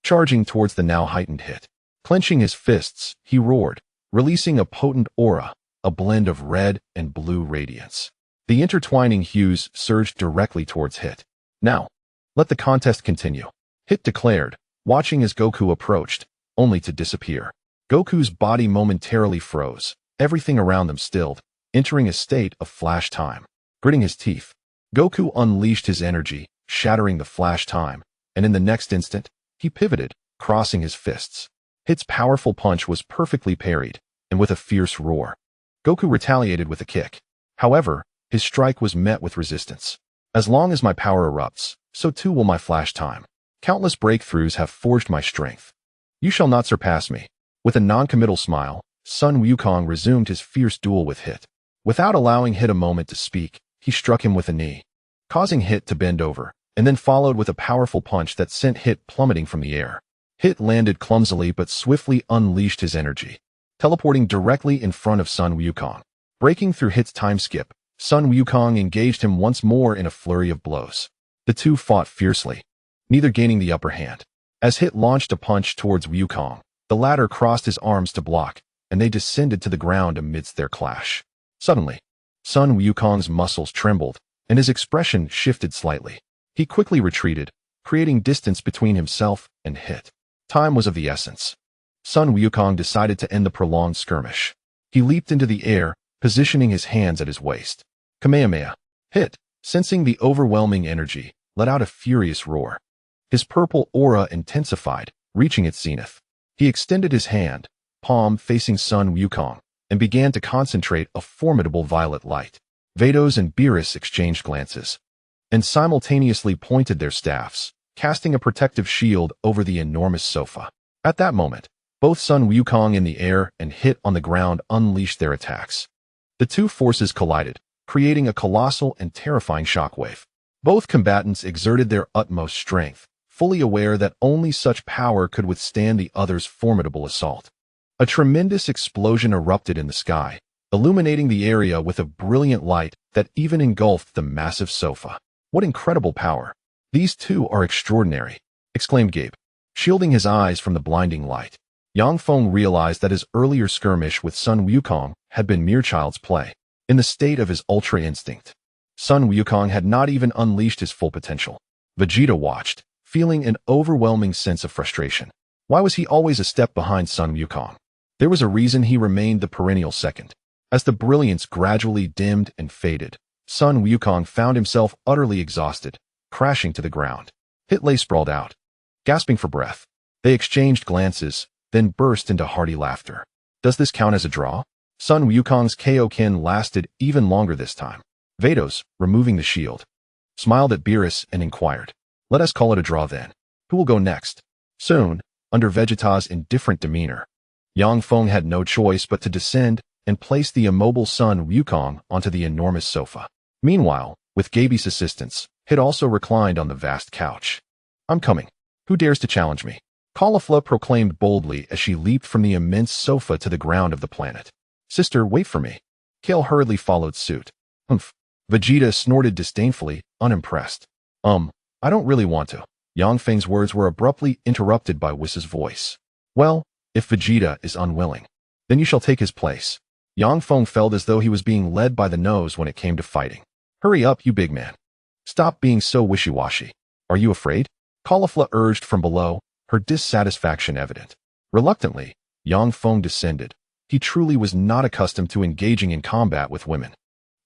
charging towards the now heightened Hit. Clenching his fists, he roared, releasing a potent aura, a blend of red and blue radiance. The intertwining hues surged directly towards Hit. Now, let the contest continue, Hit declared, watching as Goku approached, only to disappear. Goku's body momentarily froze, everything around them stilled, entering a state of flash time. Gritting his teeth, Goku unleashed his energy, shattering the flash time, and in the next instant, he pivoted, crossing his fists. Hit's powerful punch was perfectly parried, and with a fierce roar, Goku retaliated with a kick. However, his strike was met with resistance. As long as my power erupts, so too will my flash time. Countless breakthroughs have forged my strength. You shall not surpass me. With a non-committal smile, Sun Wukong resumed his fierce duel with Hit. Without allowing Hit a moment to speak, he struck him with a knee, causing Hit to bend over, and then followed with a powerful punch that sent Hit plummeting from the air. Hit landed clumsily but swiftly unleashed his energy, teleporting directly in front of Sun Wukong. Breaking through Hit's time skip, Sun Wukong engaged him once more in a flurry of blows. The two fought fiercely, neither gaining the upper hand. As Hit launched a punch towards Wukong, the latter crossed his arms to block, and they descended to the ground amidst their clash. Suddenly, Sun Wukong's muscles trembled, and his expression shifted slightly. He quickly retreated, creating distance between himself and Hit. Time was of the essence. Sun Wukong decided to end the prolonged skirmish. He leaped into the air, positioning his hands at his waist. Kamehameha. Hit, sensing the overwhelming energy, let out a furious roar. His purple aura intensified, reaching its zenith. He extended his hand, palm facing Sun Wukong, and began to concentrate a formidable violet light. Vados and Beerus exchanged glances, and simultaneously pointed their staffs, casting a protective shield over the enormous sofa. At that moment, both Sun Wukong in the air and Hit on the ground unleashed their attacks. The two forces collided, creating a colossal and terrifying shockwave. Both combatants exerted their utmost strength, fully aware that only such power could withstand the other's formidable assault. A tremendous explosion erupted in the sky, illuminating the area with a brilliant light that even engulfed the massive sofa. What incredible power! These two are extraordinary, exclaimed Gabe, shielding his eyes from the blinding light. Feng realized that his earlier skirmish with Sun Wukong had been mere child's play. In the state of his Ultra Instinct, Sun Wukong had not even unleashed his full potential. Vegeta watched, feeling an overwhelming sense of frustration. Why was he always a step behind Sun Wukong? There was a reason he remained the perennial second. As the brilliance gradually dimmed and faded, Sun Wukong found himself utterly exhausted, crashing to the ground. Hit lay sprawled out, gasping for breath. They exchanged glances, then burst into hearty laughter. Does this count as a draw? Sun Wukong's Kaioken lasted even longer this time. Vados, removing the shield, smiled at Beerus and inquired, Let us call it a draw then. Who will go next? Soon, under Vegeta's indifferent demeanor, Yang Feng had no choice but to descend and place the immobile son Wukong onto the enormous sofa. Meanwhile, with Gaby's assistance, had also reclined on the vast couch. I'm coming. Who dares to challenge me? Caulifla proclaimed boldly as she leaped from the immense sofa to the ground of the planet. Sister, wait for me. Kale hurriedly followed suit. Humph. Vegeta snorted disdainfully, unimpressed. I don't really want to. Yang Feng's words were abruptly interrupted by Whis' voice. Well, if Vegeta is unwilling, then you shall take his place. Yang Feng felt as though he was being led by the nose when it came to fighting. Hurry up, you big man. Stop being so wishy-washy. Are you afraid? Caulifla urged from below, her dissatisfaction evident. Reluctantly, Yang Feng descended. He truly was not accustomed to engaging in combat with women.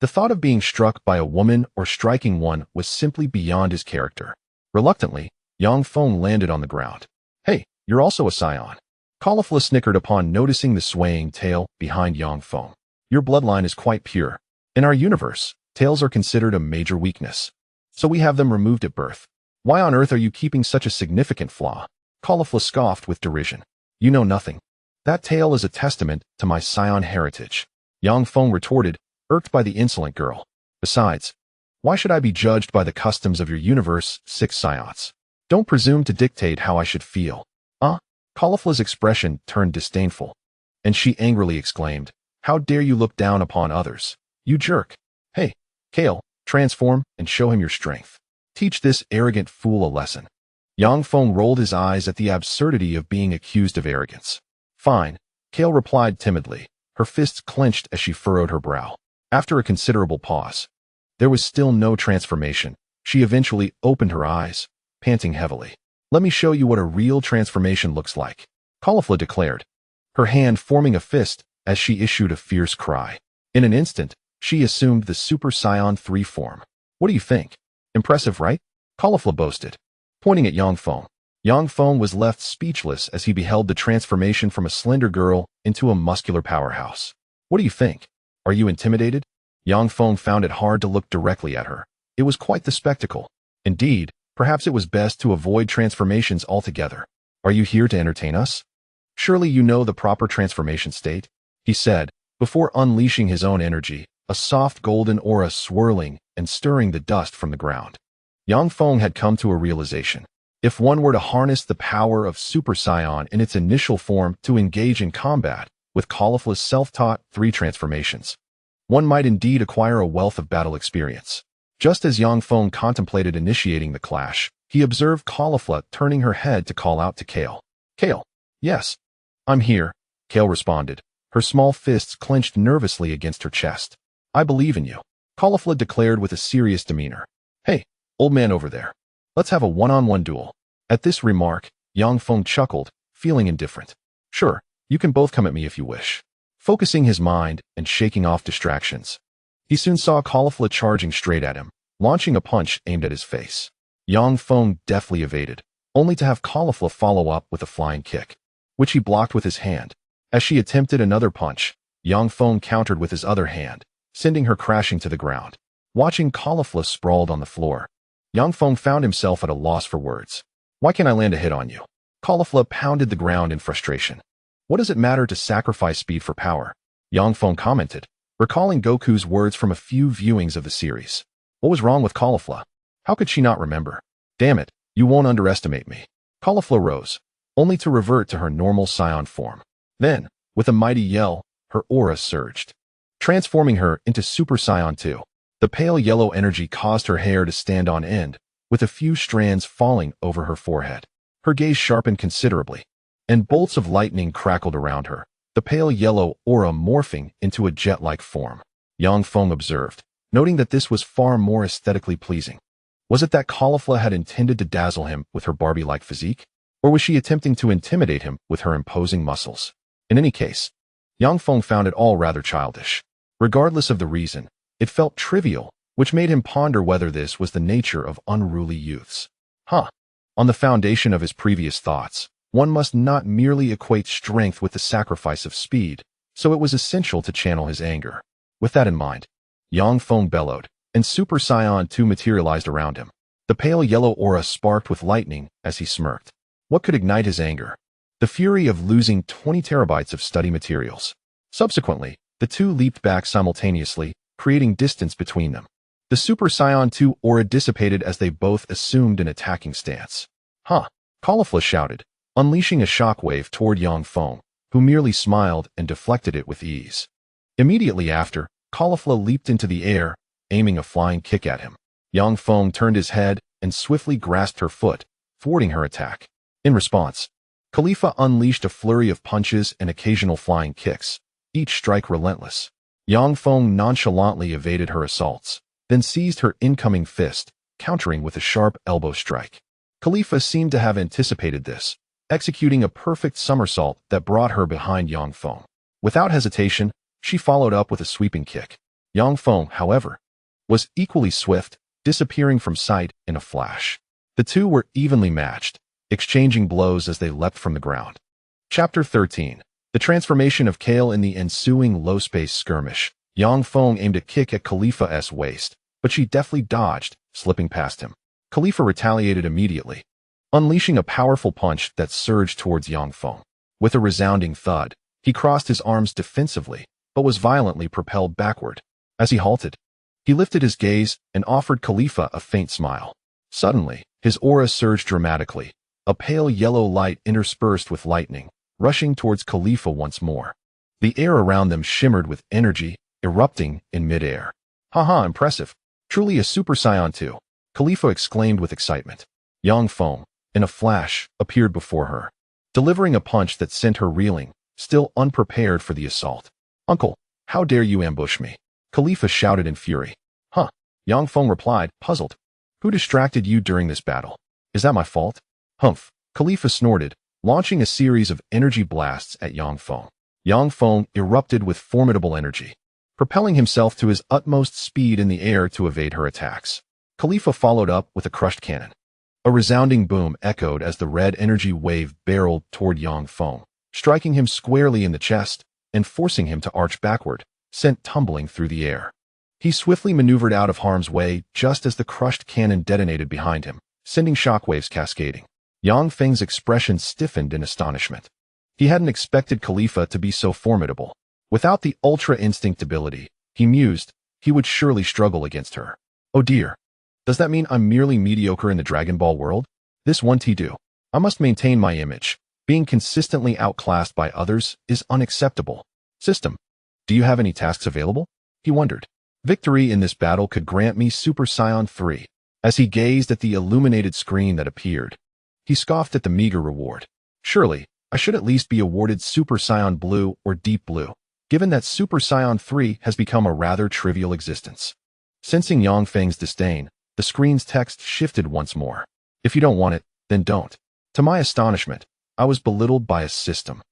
The thought of being struck by a woman or striking one was simply beyond his character. Reluctantly, Yang Feng landed on the ground. Hey, you're also a scion. Caulifla snickered upon noticing the swaying tail behind Yang Feng. Your bloodline is quite pure. In our universe, tails are considered a major weakness. So we have them removed at birth. Why on earth are you keeping such a significant flaw? Caulifla scoffed with derision. You know nothing. That tail is a testament to my scion heritage. Yang Feng retorted, irked by the insolent girl. Besides, why should I be judged by the customs of your universe, 6 scions? Don't presume to dictate how I should feel. Caulifla's expression turned disdainful, and she angrily exclaimed, How dare you look down upon others? You jerk. Hey, Kale, transform and show him your strength. Teach this arrogant fool a lesson. Yang Feng rolled his eyes at the absurdity of being accused of arrogance. Fine, Kale replied timidly, her fists clenched as she furrowed her brow. After a considerable pause, there was still no transformation. She eventually opened her eyes, panting heavily. Let me show you what a real transformation looks like, Caulifla declared, her hand forming a fist as she issued a fierce cry. In an instant, she assumed the Super Saiyan 3 form. What do you think? Impressive, right? Caulifla boasted, pointing at Yang Feng. Yang Feng was left speechless as he beheld the transformation from a slender girl into a muscular powerhouse. What do you think? Are you intimidated? Yang Feng found it hard to look directly at her. It was quite the spectacle. Indeed, perhaps it was best to avoid transformations altogether. Are you here to entertain us? Surely you know the proper transformation state, he said, before unleashing his own energy, a soft golden aura swirling and stirring the dust from the ground. Yang Feng had come to a realization. If one were to harness the power of Super Saiyan in its initial form to engage in combat with Caulifla's self-taught 3 transformations, one might indeed acquire a wealth of battle experience. Just as Yang Feng contemplated initiating the clash, he observed Caulifla turning her head to call out to Kale. Kale. Yes. I'm here, Kale responded, her small fists clenched nervously against her chest. I believe in you, Caulifla declared with a serious demeanor. Hey, old man over there. Let's have a one-on-one duel. At this remark, Yang Feng chuckled, feeling indifferent. Sure, you can both come at me if you wish. Focusing his mind and shaking off distractions, he soon saw Caulifla charging straight at him, launching a punch aimed at his face. Yang Feng deftly evaded, only to have Caulifla follow up with a flying kick, which he blocked with his hand. As she attempted another punch, Yang Feng countered with his other hand, sending her crashing to the ground. Watching Caulifla sprawled on the floor, Yang Feng found himself at a loss for words. Why can't I land a hit on you? Caulifla pounded the ground in frustration. What does it matter to sacrifice speed for power? Yang Feng commented, recalling Goku's words from a few viewings of the series. What was wrong with Caulifla? How could she not remember? Damn it, you won't underestimate me. Caulifla rose, only to revert to her normal scion form. Then, with a mighty yell, her aura surged, transforming her into Super Saiyan 2. The pale yellow energy caused her hair to stand on end, with a few strands falling over her forehead. Her gaze sharpened considerably, and bolts of lightning crackled around her, the pale yellow aura morphing into a jet-like form. Yang Feng observed, noting that this was far more aesthetically pleasing. Was it that Caulifla had intended to dazzle him with her Barbie-like physique? Or was she attempting to intimidate him with her imposing muscles? In any case, Yang Feng found it all rather childish. Regardless of the reason, it felt trivial, which made him ponder whether this was the nature of unruly youths. On the foundation of his previous thoughts, one must not merely equate strength with the sacrifice of speed, so it was essential to channel his anger. With that in mind, Yang Feng bellowed, and Super Saiyan 2 materialized around him. The pale yellow aura sparked with lightning as he smirked. What could ignite his anger? The fury of losing 20 terabytes of study materials. Subsequently, the two leaped back simultaneously, creating distance between them. The Super Saiyan 2 aura dissipated as they both assumed an attacking stance. Huh! Caulifla shouted, unleashing a shockwave toward Yang Feng, who merely smiled and deflected it with ease. Immediately after, Caulifla leaped into the air, aiming a flying kick at him. Yang Feng turned his head and swiftly grasped her foot, thwarting her attack. In response, Khalifa unleashed a flurry of punches and occasional flying kicks, each strike relentless. Yang Feng nonchalantly evaded her assaults, then seized her incoming fist, countering with a sharp elbow strike. Khalifa seemed to have anticipated this, executing a perfect somersault that brought her behind Yang Feng. Without hesitation, she followed up with a sweeping kick. Yang Feng, however, was equally swift, disappearing from sight in a flash. The two were evenly matched, exchanging blows as they leapt from the ground. Chapter 13. The transformation of Kale. In the ensuing low-space skirmish, Yang Feng aimed a kick at Khalifa's waist, but she deftly dodged, slipping past him. Khalifa retaliated immediately, unleashing a powerful punch that surged towards Yang Feng. With a resounding thud, he crossed his arms defensively, but was violently propelled backward. As he halted, he lifted his gaze and offered Khalifa a faint smile. Suddenly, his aura surged dramatically, a pale yellow light interspersed with lightning, rushing towards Khalifa once more. The air around them shimmered with energy, erupting in midair. Haha, impressive. Truly a Super Saiyan 2, Khalifa exclaimed with excitement. Yang Feng, in a flash, appeared before her, delivering a punch that sent her reeling, still unprepared for the assault. Uncle, how dare you ambush me? Khalifa shouted in fury. Huh? Yang Feng replied, puzzled. Who distracted you during this battle? Is that my fault? Humph. Khalifa snorted, launching a series of energy blasts at Yang Feng. Yang Feng erupted with formidable energy, propelling himself to his utmost speed in the air to evade her attacks. Khalifa followed up with a crushed cannon. A resounding boom echoed as the red energy wave barreled toward Yang Feng, striking him squarely in the chest and forcing him to arch backward, sent tumbling through the air. He swiftly maneuvered out of harm's way just as the crushed cannon detonated behind him, sending shockwaves cascading. Yang Feng's expression stiffened in astonishment. He hadn't expected Khalifa to be so formidable. Without the Ultra Instinct ability, he mused, he would surely struggle against her. Oh dear. Does that mean I'm merely mediocre in the Dragon Ball world? This won't do. I must maintain my image. Being consistently outclassed by others is unacceptable. System, do you have any tasks available? He wondered. Victory in this battle could grant me Super Saiyan 3. As he gazed at the illuminated screen that appeared, he scoffed at the meager reward. Surely, I should at least be awarded Super Saiyan Blue or Deep Blue, given that Super Saiyan 3 has become a rather trivial existence. Sensing Yang Feng's disdain, the screen's text shifted once more. If you don't want it, then don't. To my astonishment, I was belittled by a system.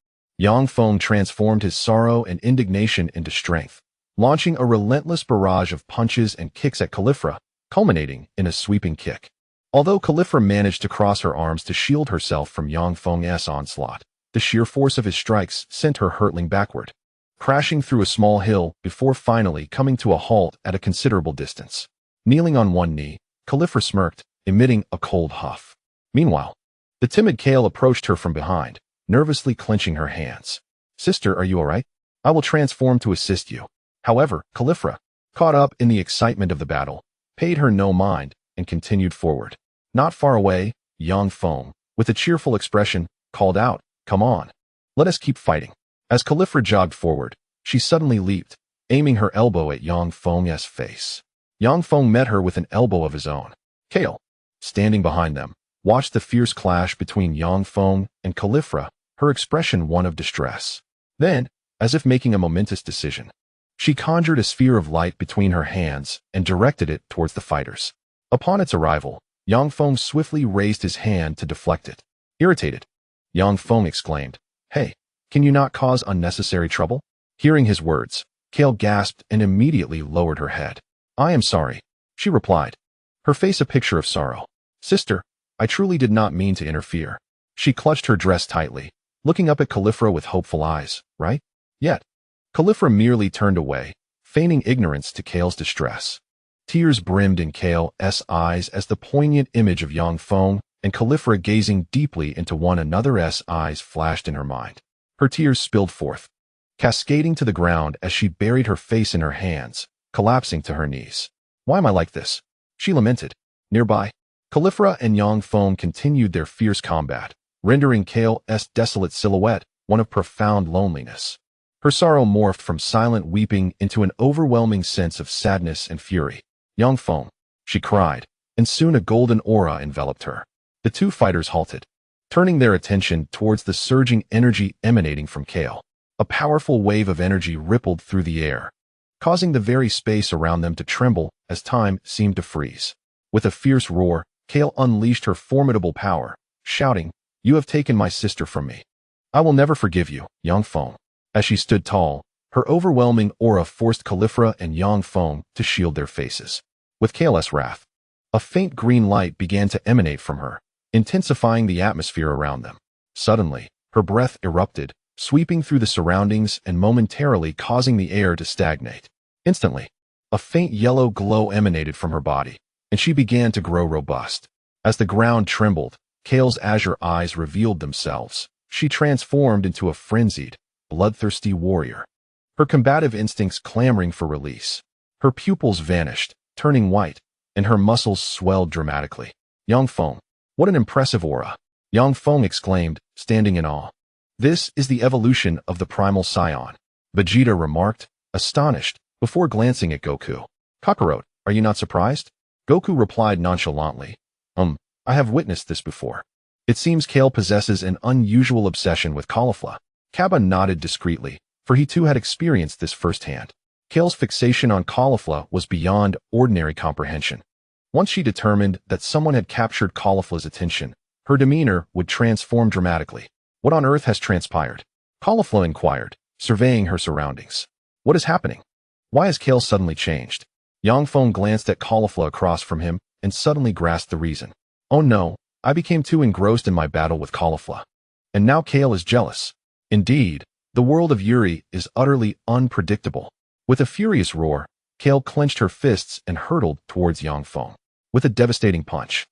Yang Feng transformed his sorrow and indignation into strength, launching a relentless barrage of punches and kicks at Khalifa, culminating in a sweeping kick. Although Khalifa managed to cross her arms to shield herself from Yang Feng's onslaught, the sheer force of his strikes sent her hurtling backward, crashing through a small hill before finally coming to a halt at a considerable distance. Kneeling on one knee, Khalifa smirked, emitting a cold huff. Meanwhile, the timid Kale approached her from behind, nervously clenching her hands. Sister, are you all right? I will transform to assist you. However, Khalifa, caught up in the excitement of the battle, paid her no mind and continued forward. Not far away, Yang Feng, with a cheerful expression, called out, "Come on. Let us keep fighting." As Khalifa jogged forward, she suddenly leaped, aiming her elbow at Yang Feng's face. Yang Feng met her with an elbow of his own. Kale, standing behind them, watched the fierce clash between Yang Feng and Khalifa, her expression one of distress. Then, as if making a momentous decision, she conjured a sphere of light between her hands and directed it towards the fighters. Upon its arrival, Yang Feng swiftly raised his hand to deflect it. Irritated, Yang Feng exclaimed, "Hey, can you not cause unnecessary trouble?" Hearing his words, Kale gasped and immediately lowered her head. "I am sorry," she replied, her face a picture of sorrow. "Sister, I truly did not mean to interfere." She clutched her dress tightly, looking up at Khalifa with hopeful eyes, "Right?" Yet, Khalifa merely turned away, feigning ignorance to Kale's distress. Tears brimmed in Kale's eyes as the poignant image of Yang Feng and Caulifla gazing deeply into one another's eyes flashed in her mind. Her tears spilled forth, cascading to the ground as she buried her face in her hands, collapsing to her knees. "Why am I like this?" she lamented. Nearby, Caulifla and Yang Feng continued their fierce combat, rendering Kale's desolate silhouette one of profound loneliness. Her sorrow morphed from silent weeping into an overwhelming sense of sadness and fury. "Yang Feng," she cried, and soon a golden aura enveloped her. The two fighters halted, turning their attention towards the surging energy emanating from Kale. A powerful wave of energy rippled through the air, causing the very space around them to tremble as time seemed to freeze. With a fierce roar, Kale unleashed her formidable power, shouting, "You have taken my sister from me. I will never forgive you, Yang Feng." As she stood tall, her overwhelming aura forced Caulifla and Yang Feng to shield their faces. With Kale's wrath, a faint green light began to emanate from her, intensifying the atmosphere around them. Suddenly, her breath erupted, sweeping through the surroundings and momentarily causing the air to stagnate. Instantly, a faint yellow glow emanated from her body, and she began to grow robust. As the ground trembled, Kale's azure eyes revealed themselves. She transformed into a frenzied, bloodthirsty warrior, her combative instincts clamoring for release. Her pupils vanished, turning white, and her muscles swelled dramatically. "Yang Feng, what an impressive aura!" Yang Feng exclaimed, standing in awe. "This is the evolution of the primal scion," Vegeta remarked, astonished, before glancing at Goku. "Kakarot, are you not surprised?" Goku replied nonchalantly, I have witnessed this before. It seems Kale possesses an unusual obsession with caulifla." Kaba nodded discreetly, for he too had experienced this firsthand. Kale's fixation on caulifla was beyond ordinary comprehension. Once she determined that someone had captured caulifla's attention, her demeanor would transform dramatically. "What on earth has transpired?" Caulifla inquired, surveying her surroundings. "What is happening? Why has Kale suddenly changed?" Yang Feng glanced at caulifla across from him and suddenly grasped the reason. "Oh no, I became too engrossed in my battle with caulifla. And now Kale is jealous." Indeed, the world of Yuri is utterly unpredictable. With a furious roar, Kale clenched her fists and hurtled towards Yang Feng with a devastating punch.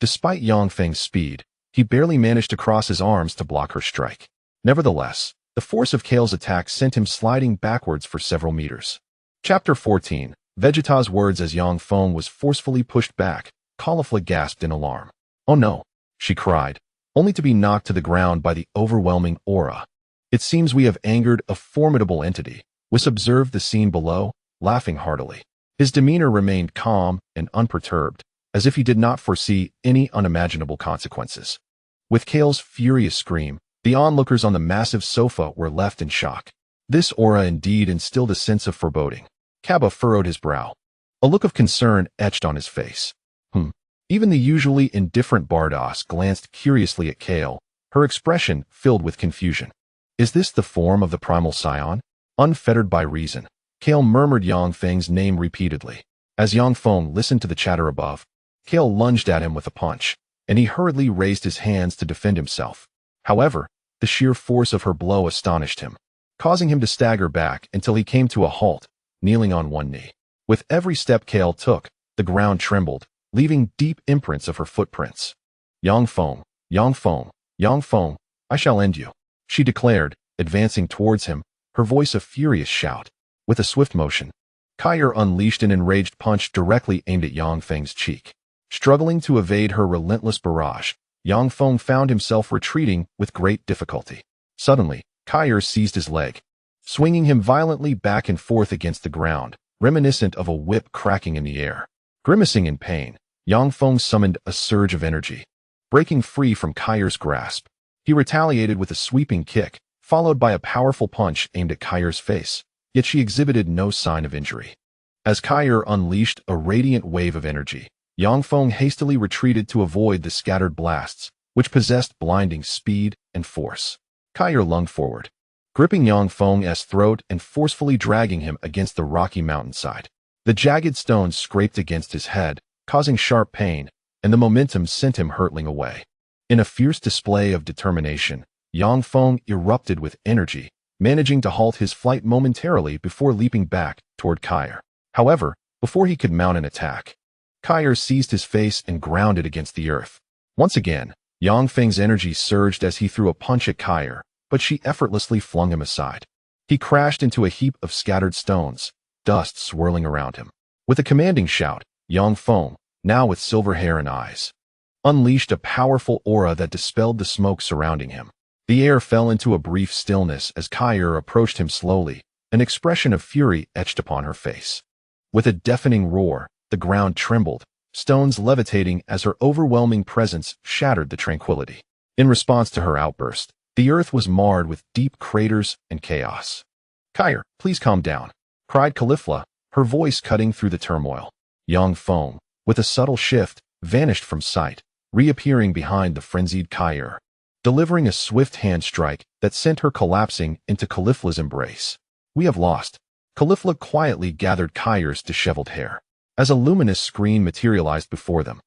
Despite Yang Feng's speed, he barely managed to cross his arms to block her strike. Nevertheless, the force of Kale's attack sent him sliding backwards for several meters. Chapter 14. Vegeta's words. As Yang Feng was forcefully pushed back, Caulifla gasped in alarm. "Oh no," she cried, only to be knocked to the ground by the overwhelming aura. "It seems we have angered a formidable entity." Whis observed the scene below, laughing heartily. His demeanor remained calm and unperturbed, as if he did not foresee any unimaginable consequences. With Kale's furious scream, the onlookers on the massive sofa were left in shock. This aura indeed instilled a sense of foreboding. Kaba furrowed his brow. A look of concern etched on his face. Even the usually indifferent Bardos glanced curiously at Kale, her expression filled with confusion. "Is this the form of the primal scion?" Unfettered by reason, Kale murmured Yang Feng's name repeatedly. As Yang Feng listened to the chatter above, Kale lunged at him with a punch, and he hurriedly raised his hands to defend himself. However, the sheer force of her blow astonished him, causing him to stagger back until he came to a halt, kneeling on one knee. With every step Kale took, the ground trembled, leaving deep imprints of her footprints. "Yang Feng, Yang Feng, Yang Feng, I shall end you," she declared, advancing towards him, her voice a furious shout. With a swift motion, Kaier unleashed an enraged punch directly aimed at Yang Feng's cheek. Struggling to evade her relentless barrage, Yang Feng found himself retreating with great difficulty. Suddenly, Kaier seized his leg, swinging him violently back and forth against the ground, reminiscent of a whip cracking in the air. Grimacing in pain, Yang Feng summoned a surge of energy. Breaking free from Kaier's grasp, he retaliated with a sweeping kick, followed by a powerful punch aimed at Kaier's face, yet she exhibited no sign of injury. As Kaier unleashed a radiant wave of energy, Yang Feng hastily retreated to avoid the scattered blasts, which possessed blinding speed and force. Kaier lunged forward, gripping Yang Feng's throat and forcefully dragging him against the rocky mountainside. The jagged stones scraped against his head, causing sharp pain, and the momentum sent him hurtling away. In a fierce display of determination, Yang Feng erupted with energy, managing to halt his flight momentarily before leaping back toward Kaier. However, Before he could mount an attack, Kaier seized his face and ground it against the earth. Once again, Yang Feng's energy surged as he threw a punch at Kaier, but she effortlessly flung him aside. He crashed into a heap of scattered stones, dust swirling around him. With a commanding shout, Yang Feng, now with silver hair and eyes, unleashed a powerful aura that dispelled the smoke surrounding him. The air fell into a brief stillness as Kaier approached him slowly, an expression of fury etched upon her face. With a deafening roar, the ground trembled, stones levitating as her overwhelming presence shattered the tranquility. In response to her outburst, the earth was marred with deep craters and chaos. "Kaier, please calm down," cried Caulifla, her voice cutting through the turmoil. Yang Feng, with a subtle shift, vanished from sight, reappearing behind the frenzied Kaier, delivering a swift hand strike that sent her collapsing into Caulifla's embrace. "We have lost." Caulifla quietly gathered Kaier's disheveled hair. As a luminous screen materialized before them,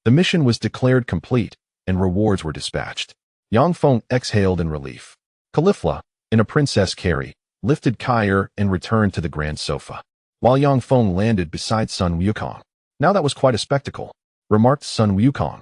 the mission was declared complete, and rewards were dispatched. Yang Feng exhaled in relief. Caulifla, in a princess carry, lifted Kaier and returned to the grand sofa, while Yang Feng landed beside Sun Wukong. "Now that was quite a spectacle," remarked Sun Wukong,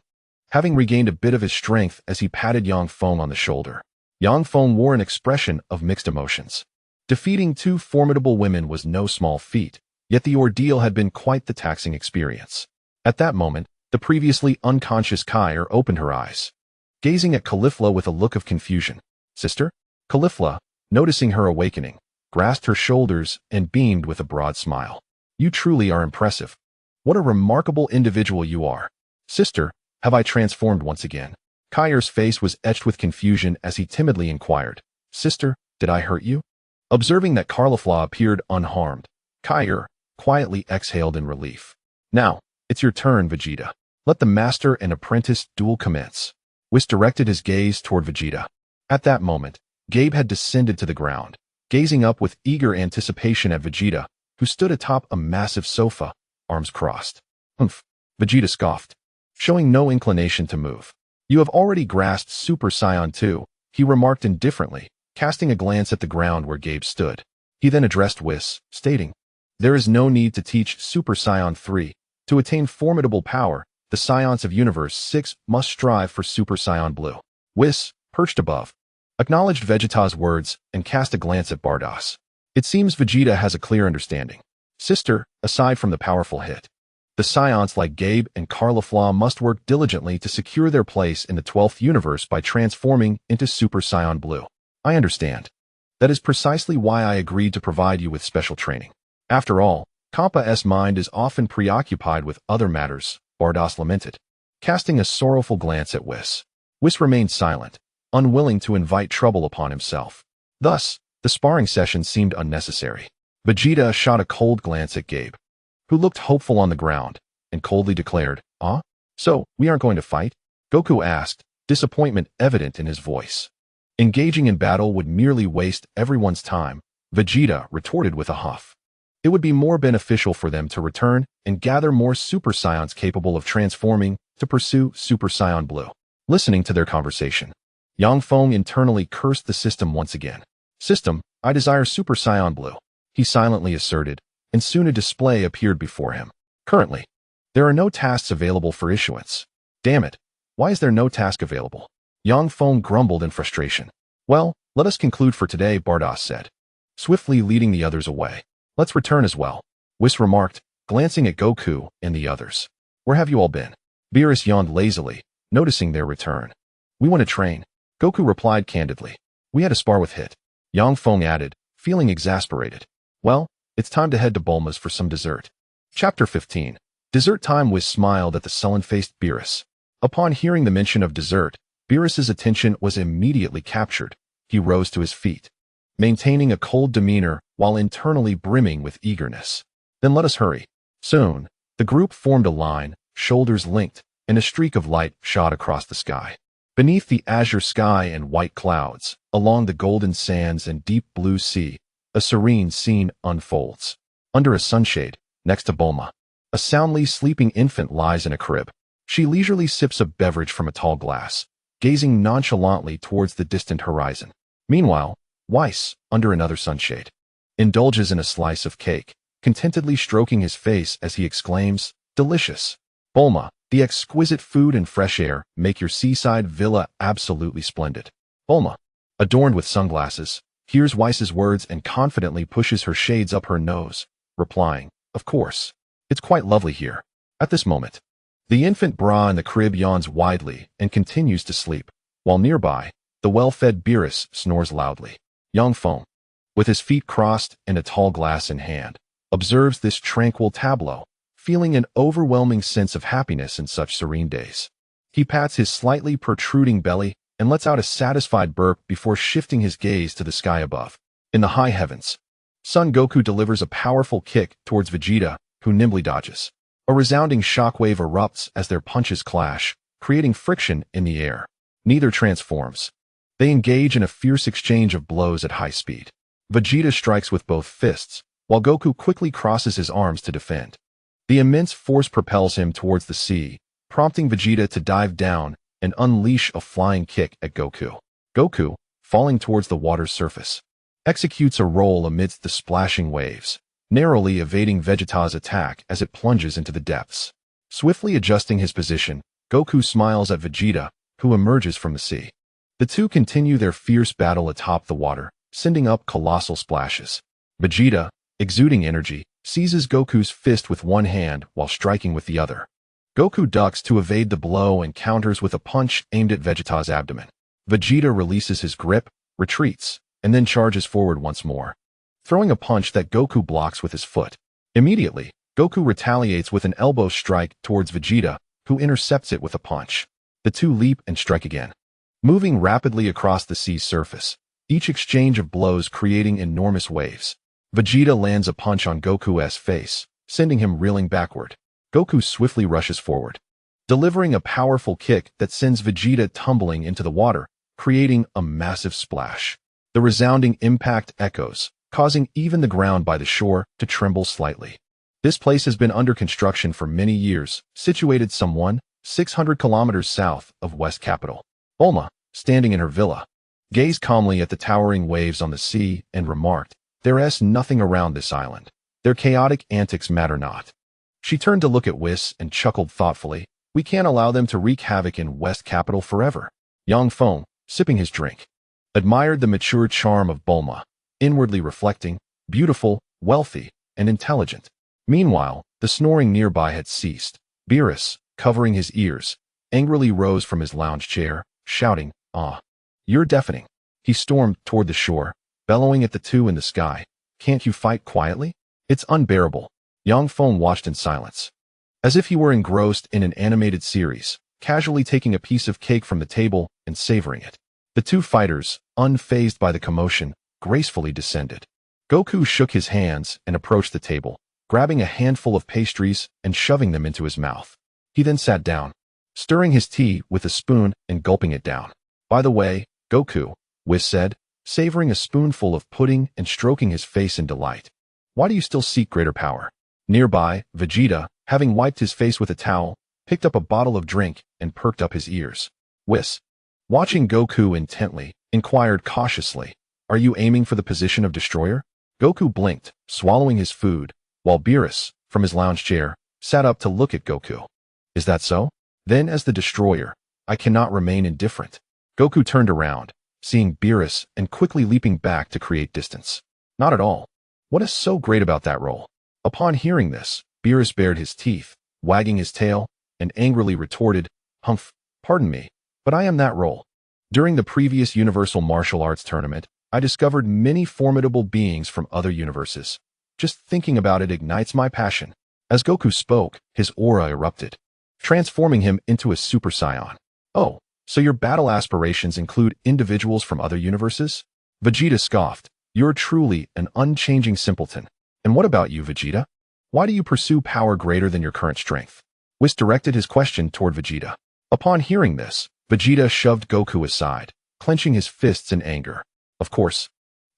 having regained a bit of his strength as he patted Yang Feng on the shoulder. Yang Feng wore an expression of mixed emotions. Defeating two formidable women was no small feat, yet the ordeal had been quite the taxing experience. At that moment, the previously unconscious Kaier opened her eyes, gazing at Caulifla with a look of confusion. "Sister?" Caulifla, noticing her awakening, grasped her shoulders and beamed with a broad smile. "You truly are impressive. What a remarkable individual you are. Sister, have I transformed once again?" Kaier's face was etched with confusion as he timidly inquired, "Sister, did I hurt you?" Observing that Caulifla appeared unharmed, Kaier quietly exhaled in relief. "Now, it's your turn, Vegeta. Let the master and apprentice duel commence." Whis directed his gaze toward Vegeta. At that moment, Gabe had descended to the ground, gazing up with eager anticipation at Vegeta, who stood atop a massive sofa, arms crossed. "Humph," Vegeta scoffed, showing no inclination to move. "You have already grasped Super Saiyan 2, he remarked indifferently, casting a glance at the ground where Gabe stood. He then addressed Whis, stating, "There is no need to teach Super Saiyan 3. To attain formidable power, the Scions of Universe 6 must strive for Super Saiyan Blue." Whis, perched above, acknowledged Vegeta's words and cast a glance at Bardoss. It seems Vegeta has a clear understanding. "Sister, aside from the powerful hit, the Scions like Gabe and Caulifla must work diligently to secure their place in the 12th universe by transforming into Super Saiyan Blue." "I understand. That is precisely why I agreed to provide you with special training. After all, Kappa's mind is often preoccupied with other matters," Bardoss lamented, casting a sorrowful glance at Whis. Whis remained silent, unwilling to invite trouble upon himself. Thus, the sparring session seemed unnecessary. Vegeta shot a cold glance at Gabe, who looked hopeful on the ground, and coldly declared, "Ah? So, we aren't going to fight?" Goku asked, disappointment evident in his voice. "Engaging in battle would merely waste everyone's time," Vegeta retorted with a huff. "It would be more beneficial for them to return and gather more Super Saiyans capable of transforming to pursue Super Saiyan Blue." Listening to their conversation, Yang Feng internally cursed the system once again. "System, I desire Super Saiyan Blue," he silently asserted, and soon a display appeared before him. "Currently, there are no tasks available for issuance." "Damn it, why is there no task available?" Yang Feng grumbled in frustration. "Well, let us conclude for today," Bardoss said, swiftly leading the others away. "Let's return as well," Whis remarked, glancing at Goku and the others. "Where have you all been?" Beerus yawned lazily, noticing their return. "We want to train," Goku replied candidly. "We had a spar with Hit," Yang Feng added, feeling exasperated. "Well, it's time to head to Bulma's for some dessert." Chapter 15. Dessert time. Whis smiled at the sullen-faced Beerus. Upon hearing the mention of dessert, Beerus's attention was immediately captured. He rose to his feet, maintaining a cold demeanor while internally brimming with eagerness. "Then let us hurry." Soon, the group formed a line, shoulders linked, and a streak of light shot across the sky. Beneath the azure sky and white clouds, along the golden sands and deep blue sea, a serene scene unfolds. Under a sunshade, next to Bulma, a soundly sleeping infant lies in a crib. She leisurely sips a beverage from a tall glass, gazing nonchalantly towards the distant horizon. Meanwhile, Whis, under another sunshade, indulges in a slice of cake, contentedly stroking his face as he exclaims, "Delicious. Bulma, the exquisite food and fresh air make your seaside villa absolutely splendid." Bulma, adorned with sunglasses, hears Weiss's words and confidently pushes her shades up her nose, replying, "Of course. It's quite lovely here." At this moment, the infant Bra in the crib yawns widely and continues to sleep, while nearby, the well-fed Beerus snores loudly. Young Feng, with his feet crossed and a tall glass in hand, observes this tranquil tableau, feeling an overwhelming sense of happiness in such serene days. He pats his slightly protruding belly and lets out a satisfied burp before shifting his gaze to the sky above. In the high heavens, Son Goku delivers a powerful kick towards Vegeta, who nimbly dodges. A resounding shockwave erupts as their punches clash, creating friction in the air. Neither transforms. They engage in a fierce exchange of blows at high speed. Vegeta strikes with both fists, while Goku quickly crosses his arms to defend. The immense force propels him towards the sea, prompting Vegeta to dive down and unleash a flying kick at Goku. Goku, falling towards the water's surface, executes a roll amidst the splashing waves, narrowly evading Vegeta's attack as it plunges into the depths. Swiftly adjusting his position, Goku smiles at Vegeta, who emerges from the sea. The two continue their fierce battle atop the water, sending up colossal splashes. Vegeta, exuding energy, seizes Goku's fist with one hand while striking with the other. Goku ducks to evade the blow and counters with a punch aimed at Vegeta's abdomen. Vegeta releases his grip, retreats, and then charges forward once more, throwing a punch that Goku blocks with his foot. Immediately, Goku retaliates with an elbow strike towards Vegeta, who intercepts it with a punch. The two leap and strike again, moving rapidly across the sea's surface, each exchange of blows creating enormous waves. Vegeta lands a punch on Goku's face, sending him reeling backward. Goku swiftly rushes forward, delivering a powerful kick that sends Vegeta tumbling into the water, creating a massive splash. The resounding impact echoes, causing even the ground by the shore to tremble slightly. This place has been under construction for many years, situated some 600 kilometers south of West Capital. Bulma, standing in her villa, gazed calmly at the towering waves on the sea and remarked, "There's nothing around this island. Their chaotic antics matter not." She turned to look at Whis and chuckled thoughtfully, "We can't allow them to wreak havoc in West Capital forever." Yang Feng, sipping his drink, admired the mature charm of Bulma, inwardly reflecting, beautiful, wealthy, and intelligent. Meanwhile, the snoring nearby had ceased. Beerus, covering his ears, angrily rose from his lounge chair, shouting, "Ah, you're deafening." He stormed toward the shore, bellowing at the two in the sky, "Can't you fight quietly? It's unbearable." Yang Feng watched in silence, as if he were engrossed in an animated series, casually taking a piece of cake from the table and savoring it. The two fighters, unfazed by the commotion, gracefully descended. Goku shook his hands and approached the table, grabbing a handful of pastries and shoving them into his mouth. He then sat down, stirring his tea with a spoon and gulping it down. "By the way, Goku," Whis said, savoring a spoonful of pudding and stroking his face in delight, "why do you still seek greater power?" Nearby, Vegeta, having wiped his face with a towel, picked up a bottle of drink and perked up his ears. Whis, watching Goku intently, inquired cautiously, "Are you aiming for the position of destroyer?" Goku blinked, swallowing his food, while Beerus, from his lounge chair, sat up to look at Goku. "Is that so? Then as the destroyer, I cannot remain indifferent." Goku turned around, seeing Beerus and quickly leaping back to create distance. "Not at all. What is so great about that role?" Upon hearing this, Beerus bared his teeth, wagging his tail, and angrily retorted, "Humph, pardon me, but I am that role. During the previous Universal Martial Arts Tournament, I discovered many formidable beings from other universes. Just thinking about it ignites my passion." As Goku spoke, his aura erupted, transforming him into a Super Saiyan. "Oh, so your battle aspirations include individuals from other universes?" Vegeta scoffed, "You're truly an unchanging simpleton. And what about you, Vegeta? Why do you pursue power greater than your current strength?" Whis directed his question toward Vegeta. Upon hearing this, Vegeta shoved Goku aside, clenching his fists in anger. "Of course.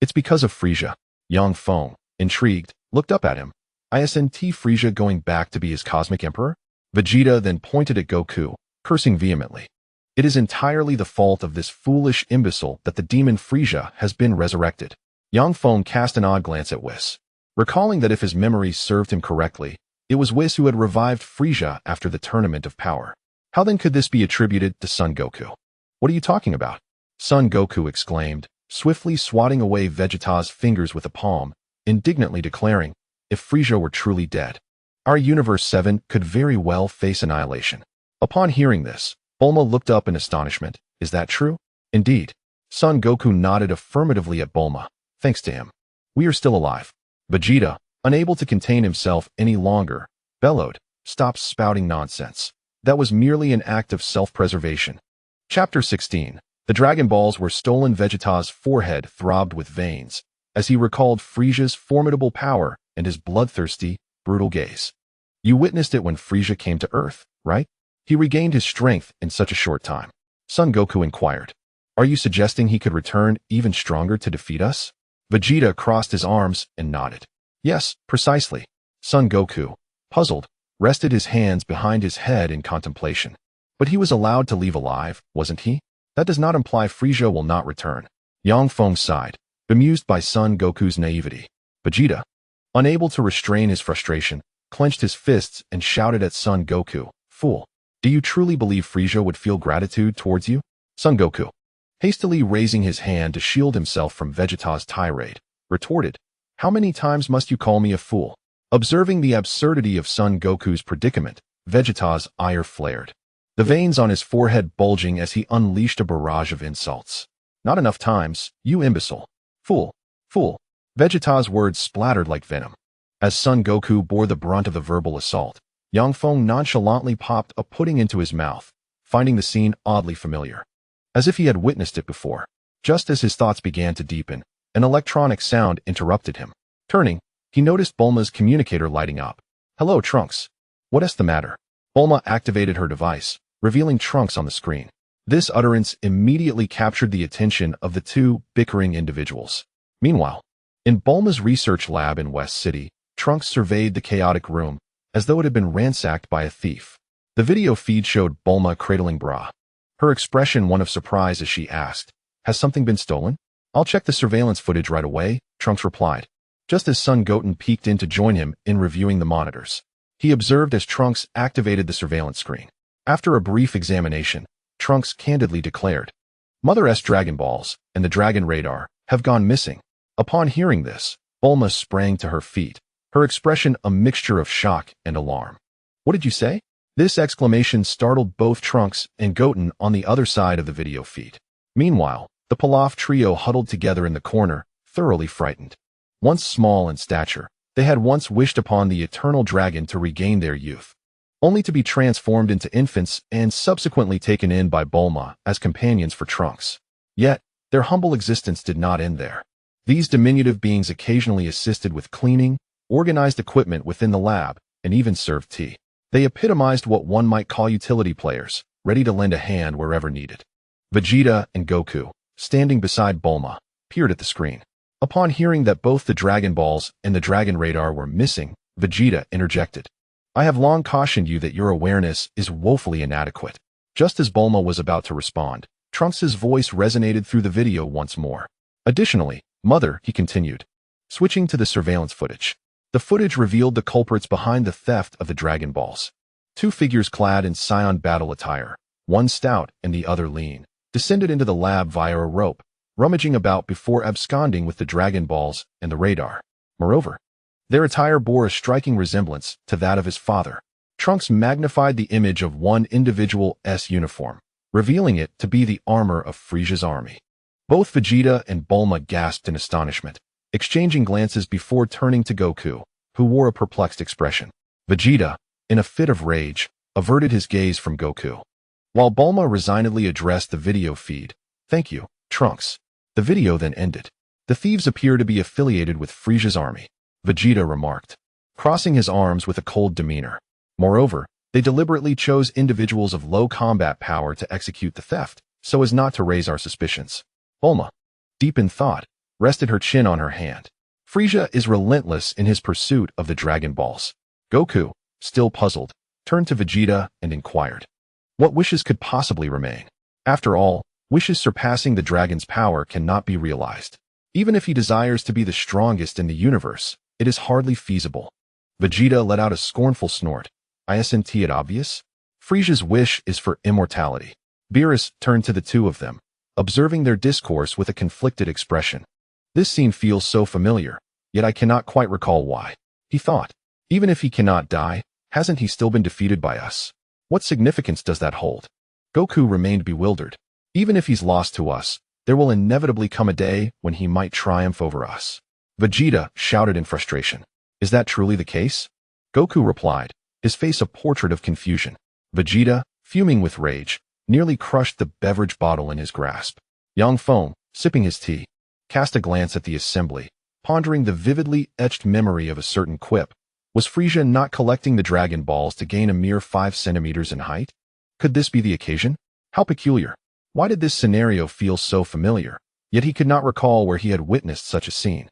It's because of Frieza." Yang Feng, intrigued, looked up at him. "Isn't Frieza going back to be his cosmic emperor?" Vegeta then pointed at Goku, cursing vehemently. "It is entirely the fault of this foolish imbecile that the demon Frieza has been resurrected." Yang Feng cast an odd glance at Whis. Recalling that if his memories served him correctly, it was Whis who had revived Frieza after the Tournament of Power. How then could this be attributed to Son Goku? What are you talking about? Son Goku exclaimed, swiftly swatting away Vegeta's fingers with a palm, indignantly declaring, if Frieza were truly dead, our Universe 7 could very well face annihilation. Upon hearing this, Bulma looked up in astonishment. Is that true? Indeed. Son Goku nodded affirmatively at Bulma. Thanks to him, we are still alive. Vegeta, unable to contain himself any longer, bellowed, stop spouting nonsense. That was merely an act of self-preservation. Chapter 16. The Dragon Balls were stolen. Vegeta's forehead throbbed with veins, as he recalled Frieza's formidable power and his bloodthirsty, brutal gaze. You witnessed it when Frieza came to Earth, right? He regained his strength in such a short time. Son Goku inquired. Are you suggesting he could return even stronger to defeat us? Vegeta crossed his arms and nodded. Yes, precisely. Son Goku, puzzled, rested his hands behind his head in contemplation. But he was allowed to leave alive, wasn't he? That does not imply Frieza will not return. Yang Feng sighed, bemused by Son Goku's naivety. Vegeta, unable to restrain his frustration, clenched his fists and shouted at Son Goku, fool, do you truly believe Frieza would feel gratitude towards you? Son Goku, hastily raising his hand to shield himself from Vegeta's tirade, retorted, how many times must you call me a fool? Observing the absurdity of Son Goku's predicament, Vegeta's ire flared, the veins on his forehead bulging as he unleashed a barrage of insults. Not enough times, you imbecile. Fool. Fool. Vegeta's words splattered like venom. As Son Goku bore the brunt of the verbal assault, Yang Feng nonchalantly popped a pudding into his mouth, finding the scene oddly familiar. As if he had witnessed it before. Just as his thoughts began to deepen, an electronic sound interrupted him. Turning, he noticed Bulma's communicator lighting up. Hello, Trunks. What is the matter? Bulma activated her device, revealing Trunks on the screen. This utterance immediately captured the attention of the two bickering individuals. Meanwhile, in Bulma's research lab in West City, Trunks surveyed the chaotic room, as though it had been ransacked by a thief. The video feed showed Bulma cradling Bra. Her expression one of surprise as she asked, has something been stolen? I'll check the surveillance footage right away, Trunks replied. Just as Son Goten peeked in to join him in reviewing the monitors, he observed as Trunks activated the surveillance screen. After a brief examination, Trunks candidly declared, Mother-S Dragon Balls and the Dragon Radar have gone missing. Upon hearing this, Bulma sprang to her feet, her expression a mixture of shock and alarm. What did you say? This exclamation startled both Trunks and Goten on the other side of the video feed. Meanwhile, the Pilaf trio huddled together in the corner, thoroughly frightened. Once small in stature, they had once wished upon the eternal dragon to regain their youth, only to be transformed into infants and subsequently taken in by Bulma as companions for Trunks. Yet, their humble existence did not end there. These diminutive beings occasionally assisted with cleaning, organized equipment within the lab, and even served tea. They epitomized what one might call utility players, ready to lend a hand wherever needed. Vegeta and Goku, standing beside Bulma, peered at the screen. Upon hearing that both the Dragon Balls and the Dragon Radar were missing, Vegeta interjected. I have long cautioned you that your awareness is woefully inadequate. Just as Bulma was about to respond, Trunks' voice resonated through the video once more. Additionally, Mother, he continued, switching to the surveillance footage. The footage revealed the culprits behind the theft of the Dragon Balls. Two figures clad in Scion battle attire, one stout and the other lean, descended into the lab via a rope, rummaging about before absconding with the Dragon Balls and the radar. Moreover, their attire bore a striking resemblance to that of his father. Trunks magnified the image of one individual's uniform, revealing it to be the armor of Frieza's army. Both Vegeta and Bulma gasped in astonishment, exchanging glances before turning to Goku, who wore a perplexed expression. Vegeta, in a fit of rage, averted his gaze from Goku, while Bulma resignedly addressed the video feed. Thank you, Trunks. The video then ended. The thieves appear to be affiliated with Frieza's army, Vegeta remarked, crossing his arms with a cold demeanor. Moreover, they deliberately chose individuals of low combat power to execute the theft, so as not to raise our suspicions. Bulma, deep in thought, rested her chin on her hand. Frieza is relentless in his pursuit of the Dragon Balls. Goku, still puzzled, turned to Vegeta and inquired, what wishes could possibly remain? After all, wishes surpassing the dragon's power cannot be realized. Even if he desires to be the strongest in the universe, It is hardly feasible. Vegeta let out a scornful snort. Isn't it obvious? Frieza's wish is for immortality. Beerus turned to the two of them, observing their discourse with a conflicted expression. This scene feels so familiar, yet I cannot quite recall why. He thought, even if he cannot die, hasn't he still been defeated by us? What significance does that hold? Goku remained bewildered. Even if he's lost to us, there will inevitably come a day when he might triumph over us. Vegeta shouted in frustration. Is that truly the case? Goku replied, his face a portrait of confusion. Vegeta, fuming with rage, nearly crushed the beverage bottle in his grasp. Yang Feng, sipping his tea, cast a glance at the assembly, pondering the vividly etched memory of a certain quip. Was Frieza not collecting the Dragon Balls to gain a mere 5 centimeters in height? Could this be the occasion? How peculiar. Why did this scenario feel so familiar? Yet he could not recall where he had witnessed such a scene.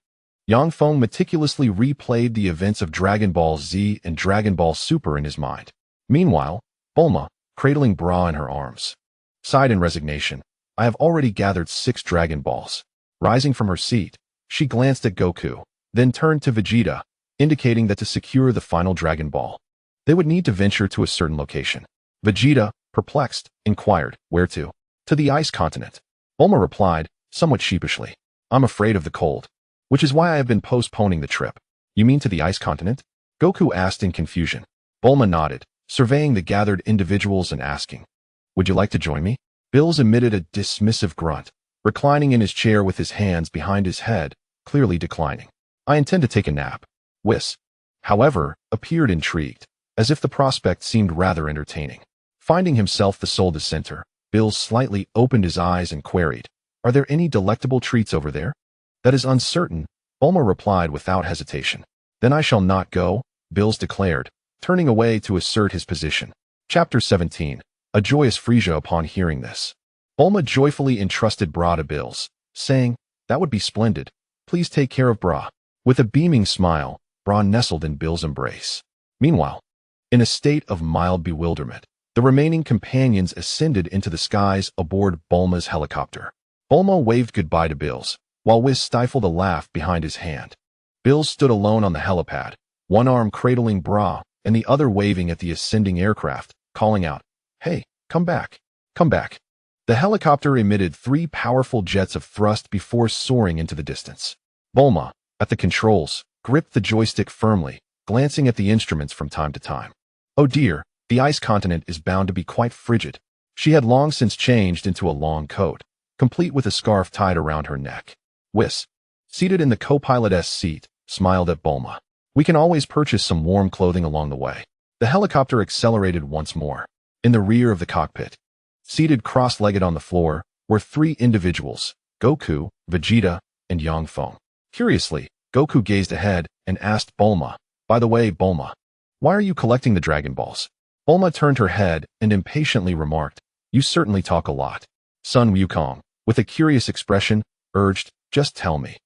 Yang Feng meticulously replayed the events of Dragon Ball Z and Dragon Ball Super in his mind. Meanwhile, Bulma, cradling Bra in her arms, sighed in resignation. I have already gathered 6 Dragon Balls. Rising from her seat, she glanced at Goku, then turned to Vegeta, indicating that to secure the final Dragon Ball, they would need to venture to a certain location. Vegeta, perplexed, inquired, where to? To the ice continent. Bulma replied, somewhat sheepishly. I'm afraid of the cold, which is why I have been postponing the trip. You mean to the ice continent? Goku asked in confusion. Bulma nodded, surveying the gathered individuals and asking, would you like to join me? Bills emitted a dismissive grunt, reclining in his chair with his hands behind his head, clearly declining. I intend to take a nap. Whis, however, appeared intrigued, as if the prospect seemed rather entertaining. Finding himself the sole dissenter, Bills slightly opened his eyes and queried, are there any delectable treats over there? That is uncertain, Bulma replied without hesitation. Then I shall not go, Bills declared, turning away to assert his position. Chapter 17. A joyous Frieza upon hearing this. Bulma joyfully entrusted Bra to Bills, saying, that would be splendid. Please take care of Bra. With a beaming smile, Bra nestled in Bills' embrace. Meanwhile, in a state of mild bewilderment, the remaining companions ascended into the skies aboard Bulma's helicopter. Bulma waved goodbye to Bills, while Whis stifled a laugh behind his hand. Bills stood alone on the helipad, one arm cradling Bra and the other waving at the ascending aircraft, calling out, hey, come back, come back. The helicopter emitted 3 powerful jets of thrust before soaring into the distance. Bulma, at the controls, gripped the joystick firmly, glancing at the instruments from time to time. Oh dear, the ice continent is bound to be quite frigid. She had long since changed into a long coat, complete with a scarf tied around her neck. Whis, seated in the co-pilot's seat, smiled at Bulma. We can always purchase some warm clothing along the way. The helicopter accelerated once more. In the rear of the cockpit, seated cross-legged on the floor, were 3 individuals, Goku, Vegeta, and Yang Feng. Curiously, Goku gazed ahead and asked Bulma, by the way, Bulma, why are you collecting the Dragon Balls? Bulma turned her head and impatiently remarked, you certainly talk a lot. Sun Wukong, with a curious expression, urged, just tell me.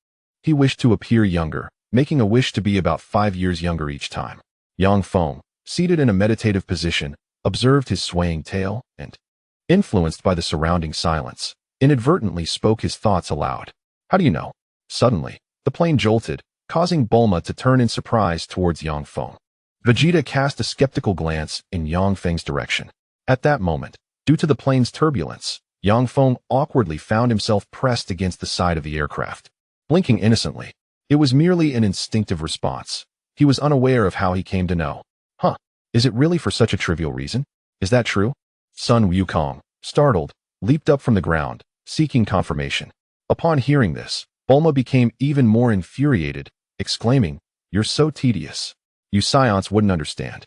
He wished to appear younger, making a wish to be about 5 years younger each time. Yang Feng, seated in a meditative position, observed his swaying tail and, influenced by the surrounding silence, inadvertently spoke his thoughts aloud. How do you know? Suddenly, the plane jolted, causing Bulma to turn in surprise towards Yang Feng. Vegeta cast a skeptical glance in Yang Feng's direction. At that moment, due to the plane's turbulence, Yang Feng awkwardly found himself pressed against the side of the aircraft. Blinking innocently, it was merely an instinctive response. He was unaware of how he came to know. Huh, is it really for such a trivial reason? Is that true? Sun Wukong, startled, leaped up from the ground, seeking confirmation. Upon hearing this, Bulma became even more infuriated, exclaiming, you're so tedious. You Scions wouldn't understand.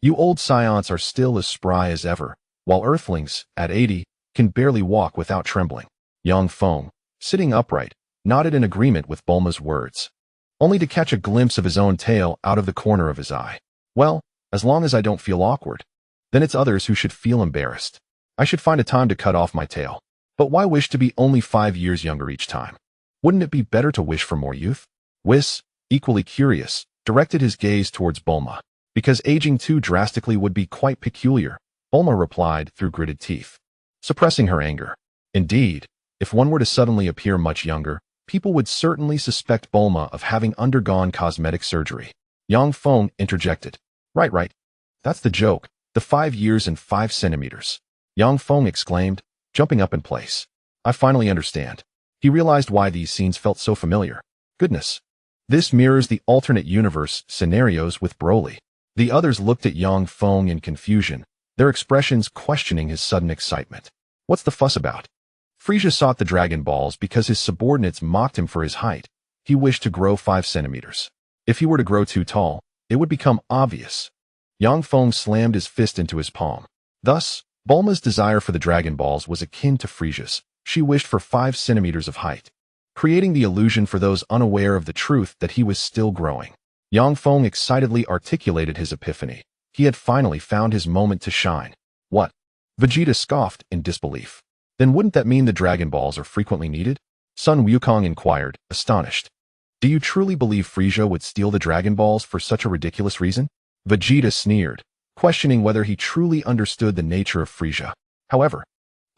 You old Scions are still as spry as ever, while Earthlings, at 80, can barely walk without trembling. Yang Feng, sitting upright, nodded in agreement with Bulma's words, only to catch a glimpse of his own tail out of the corner of his eye. Well, as long as I don't feel awkward, then it's others who should feel embarrassed. I should find a time to cut off my tail. But why wish to be only 5 years younger each time? Wouldn't it be better to wish for more youth? Whis, equally curious, directed his gaze towards Bulma. Because aging too drastically would be quite peculiar, Bulma replied through gritted teeth, suppressing her anger. Indeed, if one were to suddenly appear much younger, people would certainly suspect Bulma of having undergone cosmetic surgery. Yang Feng interjected. Right. That's the joke. The 5 years and 5 centimeters. Yang Feng exclaimed, jumping up in place. I finally understand. He realized why these scenes felt so familiar. Goodness. This mirrors the alternate universe scenarios with Broly. The others looked at Yang Feng in confusion, their expressions questioning his sudden excitement. What's the fuss about? Frieza sought the Dragon Balls because his subordinates mocked him for his height. He wished to grow 5 centimeters. If he were to grow too tall, it would become obvious. Yang Feng slammed his fist into his palm. Thus, Bulma's desire for the Dragon Balls was akin to Frieza's. She wished for 5 centimeters of height, creating the illusion for those unaware of the truth that he was still growing. Yang Feng excitedly articulated his epiphany. He had finally found his moment to shine. What? Vegeta scoffed in disbelief. Then wouldn't that mean the Dragon Balls are frequently needed? Sun Wukong inquired, astonished. Do you truly believe Frieza would steal the Dragon Balls for such a ridiculous reason? Vegeta sneered, questioning whether he truly understood the nature of Frieza. However,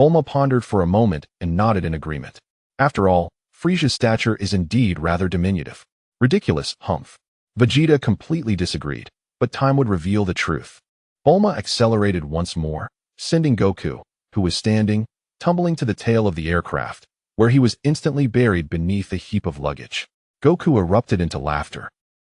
Bulma pondered for a moment and nodded in agreement. After all, Frieza's stature is indeed rather diminutive. Ridiculous, humph. Vegeta completely disagreed, but time would reveal the truth. Bulma accelerated once more, sending Goku, who was standing, tumbling to the tail of the aircraft, where he was instantly buried beneath a heap of luggage. Goku erupted into laughter,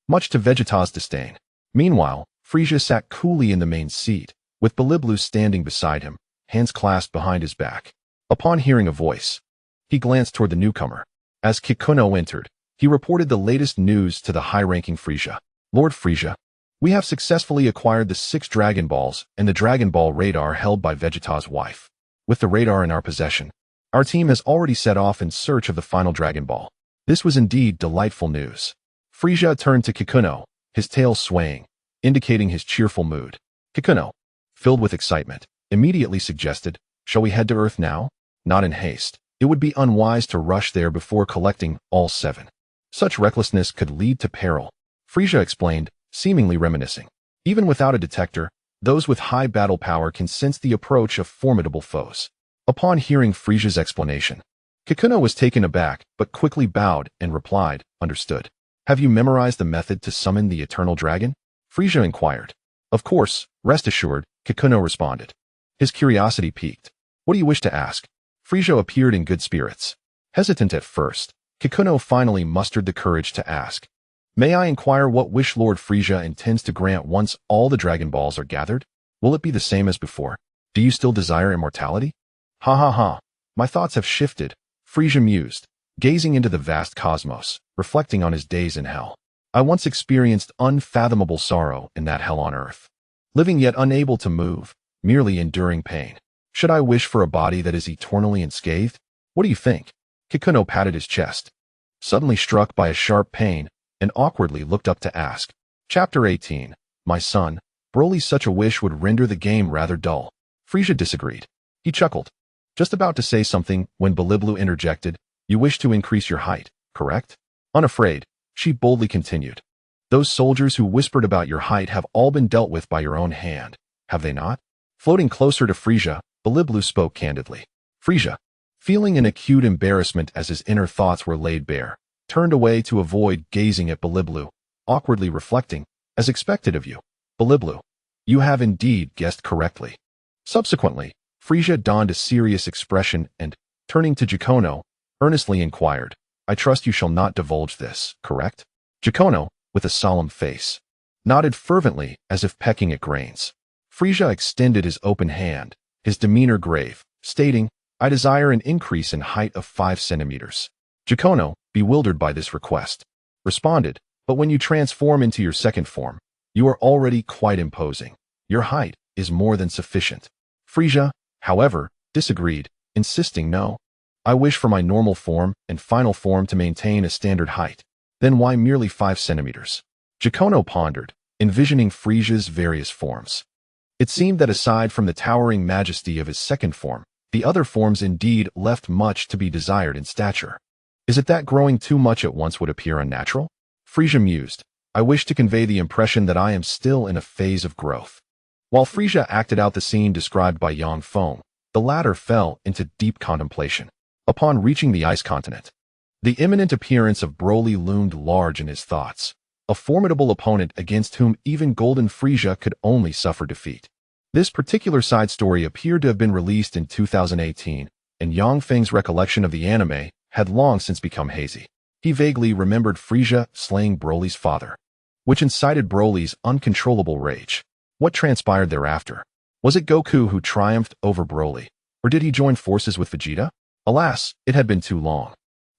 much to Vegeta's disdain. Meanwhile, Frieza sat coolly in the main seat, with Biliblu standing beside him, hands clasped behind his back. Upon hearing a voice, he glanced toward the newcomer. As Kikuno entered, he reported the latest news to the high-ranking Frieza. Lord Frieza, we have successfully acquired the 6 Dragon Balls and the Dragon Ball radar held by Vegeta's wife. With the radar in our possession, our team has already set off in search of the final Dragon Ball. This was indeed delightful news. Frieza turned to Kikuno, his tail swaying, indicating his cheerful mood. Kikuno, filled with excitement, immediately suggested, shall we head to Earth now? Not in haste. It would be unwise to rush there before collecting all 7. Such recklessness could lead to peril. Frieza explained, seemingly reminiscing. Even without a detector, those with high battle power can sense the approach of formidable foes. Upon hearing Frieza's explanation, Kikuno was taken aback, but quickly bowed and replied, understood. Have you memorized the method to summon the Eternal Dragon? Frieza inquired. Of course, rest assured, Kikuno responded. His curiosity piqued. What do you wish to ask? Frieza appeared in good spirits. Hesitant at first, Kikuno finally mustered the courage to ask. May I inquire what wish Lord Frieza intends to grant once all the Dragon Balls are gathered? Will it be the same as before? Do you still desire immortality? Ha. My thoughts have shifted, Frieza mused, gazing into the vast cosmos, reflecting on his days in hell. I once experienced unfathomable sorrow in that hell on earth. Living yet unable to move, merely enduring pain. Should I wish for a body that is eternally unscathed? What do you think? Kikuno patted his chest, suddenly struck by a sharp pain, and awkwardly looked up to ask. Chapter 18. My son, Broly, such a wish would render the game rather dull. Frieza disagreed. He chuckled, just about to say something when Biliblu interjected. You wish to increase your height, correct? Unafraid, she boldly continued. Those soldiers who whispered about your height have all been dealt with by your own hand, have they not? Floating closer to Frieza, Biliblu spoke candidly. Frieza, feeling an acute embarrassment as his inner thoughts were laid bare, turned away to avoid gazing at Biliblu, awkwardly reflecting, as expected of you. Biliblu, you have indeed guessed correctly. Subsequently, Frieza donned a serious expression and, turning to Jacono, earnestly inquired, I trust you shall not divulge this, correct? Jacono, with a solemn face, nodded fervently as if pecking at grains. Frieza extended his open hand, his demeanor grave, stating, I desire an increase in height of 5 centimeters. Jacono, bewildered by this request, responded, but when you transform into your second form, you are already quite imposing. Your height is more than sufficient. Frieza, however, disagreed, insisting no. I wish for my normal form and final form to maintain a standard height. Then why merely 5 centimeters? Jacono pondered, envisioning Frieza's various forms. It seemed that aside from the towering majesty of his second form, the other forms indeed left much to be desired in stature. Is it that growing too much at once would appear unnatural? Frieza mused, I wish to convey the impression that I am still in a phase of growth. While Frieza acted out the scene described by Yang Feng, the latter fell into deep contemplation. Upon reaching the ice continent, The imminent appearance of Broly loomed large in his thoughts, a formidable opponent against whom even Golden Frieza could only suffer defeat. This particular side story appeared to have been released in 2018, and Yang Feng's recollection of the anime had long since become hazy. He vaguely remembered Frieza slaying Broly's father, which incited Broly's uncontrollable rage. What transpired thereafter? Was it Goku who triumphed over Broly, or did he join forces with Vegeta? Alas, it had been too long.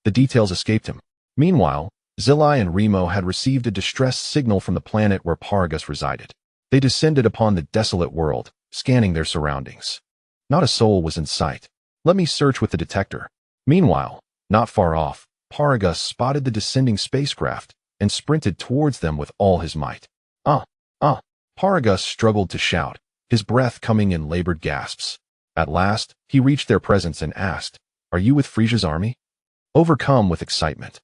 The details escaped him. Meanwhile, Zillai and Remo had received a distress signal from the planet where Paragus resided. They descended upon the desolate world, scanning their surroundings. Not a soul was in sight. Let me search with the detector. Meanwhile, not far off, Paragus spotted the descending spacecraft and sprinted towards them with all his might. Paragus struggled to shout, his breath coming in labored gasps. At last, he reached their presence and asked, "Are you with Frieza's army?" Overcome with excitement,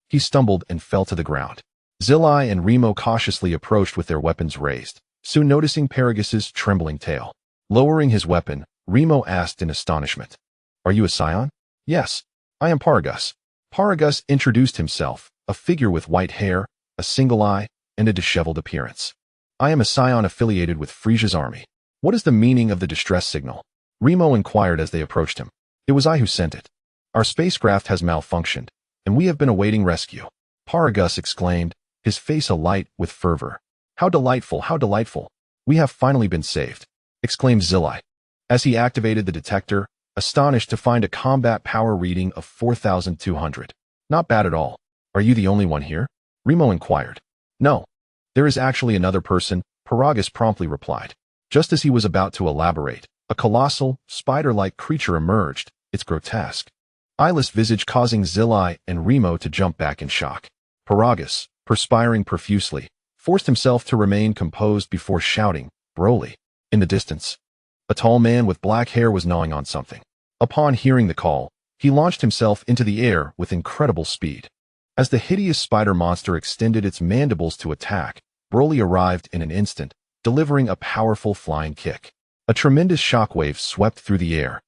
he stumbled and fell to the ground. Zillai and Remo cautiously approached with their weapons raised, soon noticing Paragus's trembling tail. Lowering his weapon, Remo asked in astonishment, "Are you a scion?" "Yes, I am Paragus." Paragus introduced himself, a figure with white hair, a single eye, and a disheveled appearance. "I am a scion affiliated with Frieza's army." "What is the meaning of the distress signal?" Remo inquired as they approached him. "It was I who sent it. Our spacecraft has malfunctioned, and we have been awaiting rescue." Paragus exclaimed, his face alight with fervor. How delightful, how delightful. "We have finally been saved," exclaimed Zillai, as he activated the detector, astonished to find a combat power reading of 4,200. "Not bad at all. Are you the only one here?" Remo inquired. "No. There is actually another person," Paragus promptly replied. Just as he was about to elaborate, a colossal, spider-like creature emerged, its grotesque, eyeless visage causing Zillai and Remo to jump back in shock. Paragus, perspiring profusely, forced himself to remain composed before shouting, "Broly!" In the distance, a tall man with black hair was gnawing on something. Upon hearing the call, he launched himself into the air with incredible speed. As the hideous spider monster extended its mandibles to attack, Broly arrived in an instant, delivering a powerful flying kick. A tremendous shockwave swept through the air,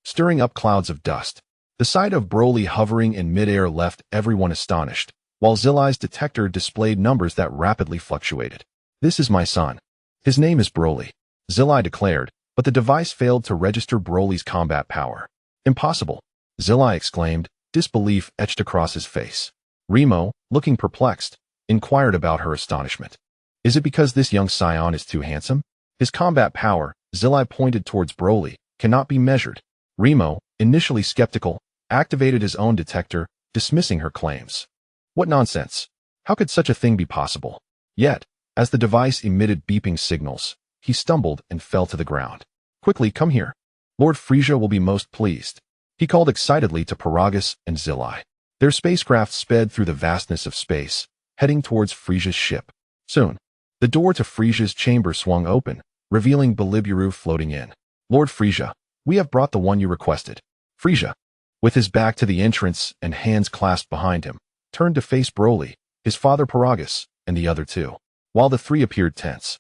stirring up clouds of dust. The sight of Broly hovering in midair left everyone astonished, while Zillai's detector displayed numbers that rapidly fluctuated. "This is my son. His name is Broly," Zillai declared, but the device failed to register Broly's combat power. "Impossible!" Zillai exclaimed, disbelief etched across his face. Remo, looking perplexed, inquired about her astonishment. "Is it because this young scion is too handsome? His combat power," Zillai pointed towards Broly, "cannot be measured." Remo, initially skeptical, activated his own detector, dismissing her claims. What nonsense! How could such a thing be possible? Yet, as the device emitted beeping signals, he stumbled and fell to the ground. "Quickly, come here. Lord Frieza will be most pleased," he called excitedly to Paragus and Zillai. Their spacecraft sped through the vastness of space, heading towards Frieza's ship. Soon, the door to Frieza's chamber swung open, revealing Beliburu floating in. "Lord Frieza, we have brought the one you requested." Frieza, with his back to the entrance and hands clasped behind him, turned to face Broly, his father Paragus, and the other two. While the three appeared tense,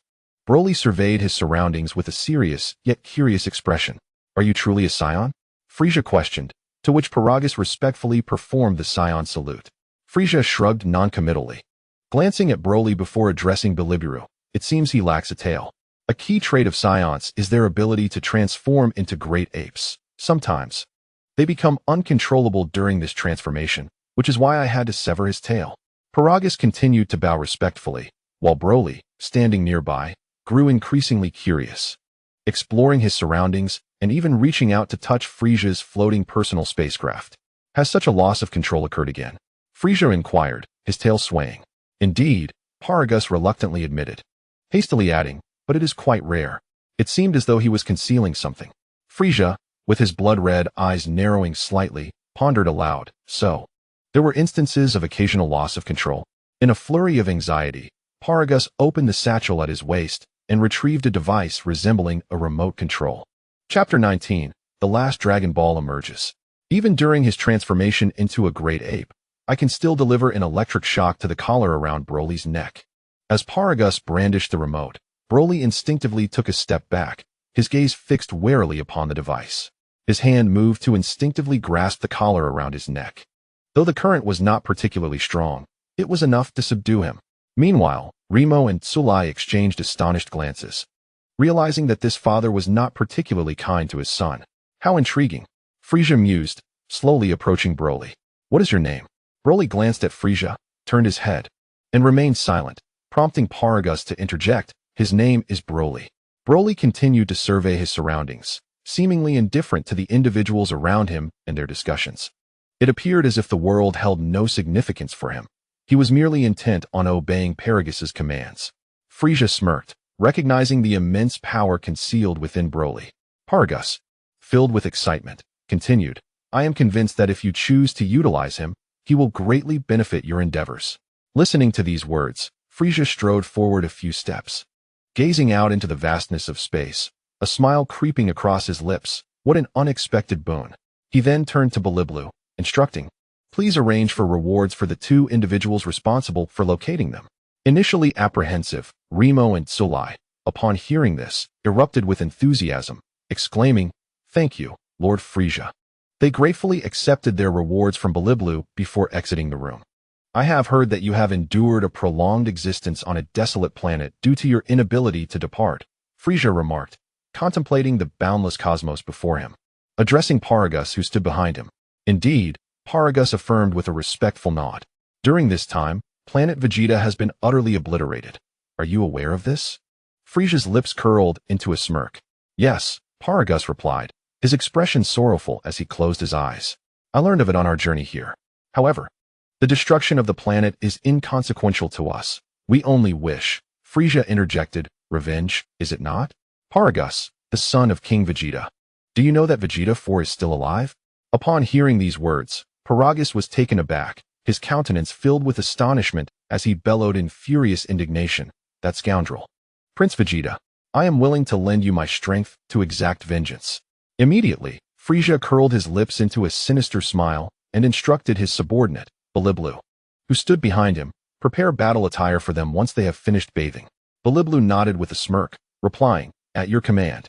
Broly surveyed his surroundings with a serious yet curious expression. "Are you truly a scion?" Frieza questioned, to which Paragus respectfully performed the scion salute. Frieza shrugged noncommittally, glancing at Broly before addressing Beliburu. "It seems he lacks a tail. A key trait of scions is their ability to transform into great apes. Sometimes, they become uncontrollable during this transformation, which is why I had to sever his tail." Paragus continued to bow respectfully, while Broly, standing nearby, grew increasingly curious, exploring his surroundings and even reaching out to touch Frieza's floating personal spacecraft. "Has such a loss of control occurred again?" Frieza inquired, his tail swaying. "Indeed," Paragus reluctantly admitted, hastily adding, "but it is quite rare." It seemed as though he was concealing something. Frieza, with his blood-red eyes narrowing slightly, pondered aloud. "So, there were instances of occasional loss of control." In a flurry of anxiety, Paragus opened the satchel at his waist and retrieved a device resembling a remote control. Chapter 19, The Last Dragon Ball emerges. Even during his transformation into a great ape, I can still deliver an electric shock to the collar around Broly's neck. As Paragus brandished the remote, Broly instinctively took a step back, his gaze fixed warily upon the device. His hand moved to instinctively grasp the collar around his neck. Though the current was not particularly strong, it was enough to subdue him. Meanwhile, Remo and Tsulai exchanged astonished glances, realizing that this father was not particularly kind to his son. How intriguing. Frisia mused, slowly approaching Broly. What is your name? Broly glanced at Frisia, turned his head, and remained silent, prompting Paragus to interject. His name is Broly. Broly continued to survey his surroundings, seemingly indifferent to the individuals around him and their discussions. It appeared as if the world held no significance for him. He was merely intent on obeying Paragus's commands. Frisia smirked, recognizing the immense power concealed within Broly. Paragus, filled with excitement, continued, I am convinced that if you choose to utilize him, he will greatly benefit your endeavors. Listening to these words, Frisia strode forward a few steps, gazing out into the vastness of space, a smile creeping across his lips. What an unexpected boon. He then turned to Biliblu, instructing, please arrange for rewards for the two individuals responsible for locating them. Initially apprehensive, Remo and Tsulai, upon hearing this, erupted with enthusiasm, exclaiming, thank you, Lord Frisia. They gratefully accepted their rewards from Biliblu before exiting the room. I have heard that you have endured a prolonged existence on a desolate planet due to your inability to depart, Frisia remarked, contemplating the boundless cosmos before him. Addressing Paragus, who stood behind him. Indeed, Paragus affirmed with a respectful nod. During this time, planet Vegeta has been utterly obliterated. Are you aware of this? Frisia's lips curled into a smirk. Yes, Paragus replied, his expression sorrowful as he closed his eyes. I learned of it on our journey here. However, the destruction of the planet is inconsequential to us. We only wish, Frisia interjected, revenge, is it not? Paragus, the son of King Vegeta. Do you know that Vegeta 4 is still alive? Upon hearing these words, Paragus was taken aback, his countenance filled with astonishment as he bellowed in furious indignation. That scoundrel. Prince Vegeta, I am willing to lend you my strength to exact vengeance. Immediately, Frisia curled his lips into a sinister smile and instructed his subordinate, Biliblu, who stood behind him, prepare battle attire for them once they have finished bathing. Biliblu nodded with a smirk, replying, at your command.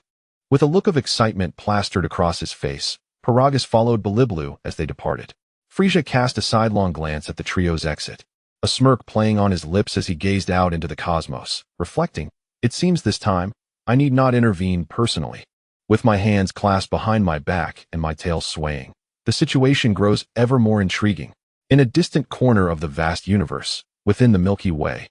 With a look of excitement plastered across his face, Paragus followed Biliblu as they departed. Frisia cast a sidelong glance at the trio's exit, a smirk playing on his lips as he gazed out into the cosmos, reflecting, it seems this time, I need not intervene personally. With my hands clasped behind my back and my tail swaying, the situation grows ever more intriguing. In a distant corner of the vast universe, within the Milky Way,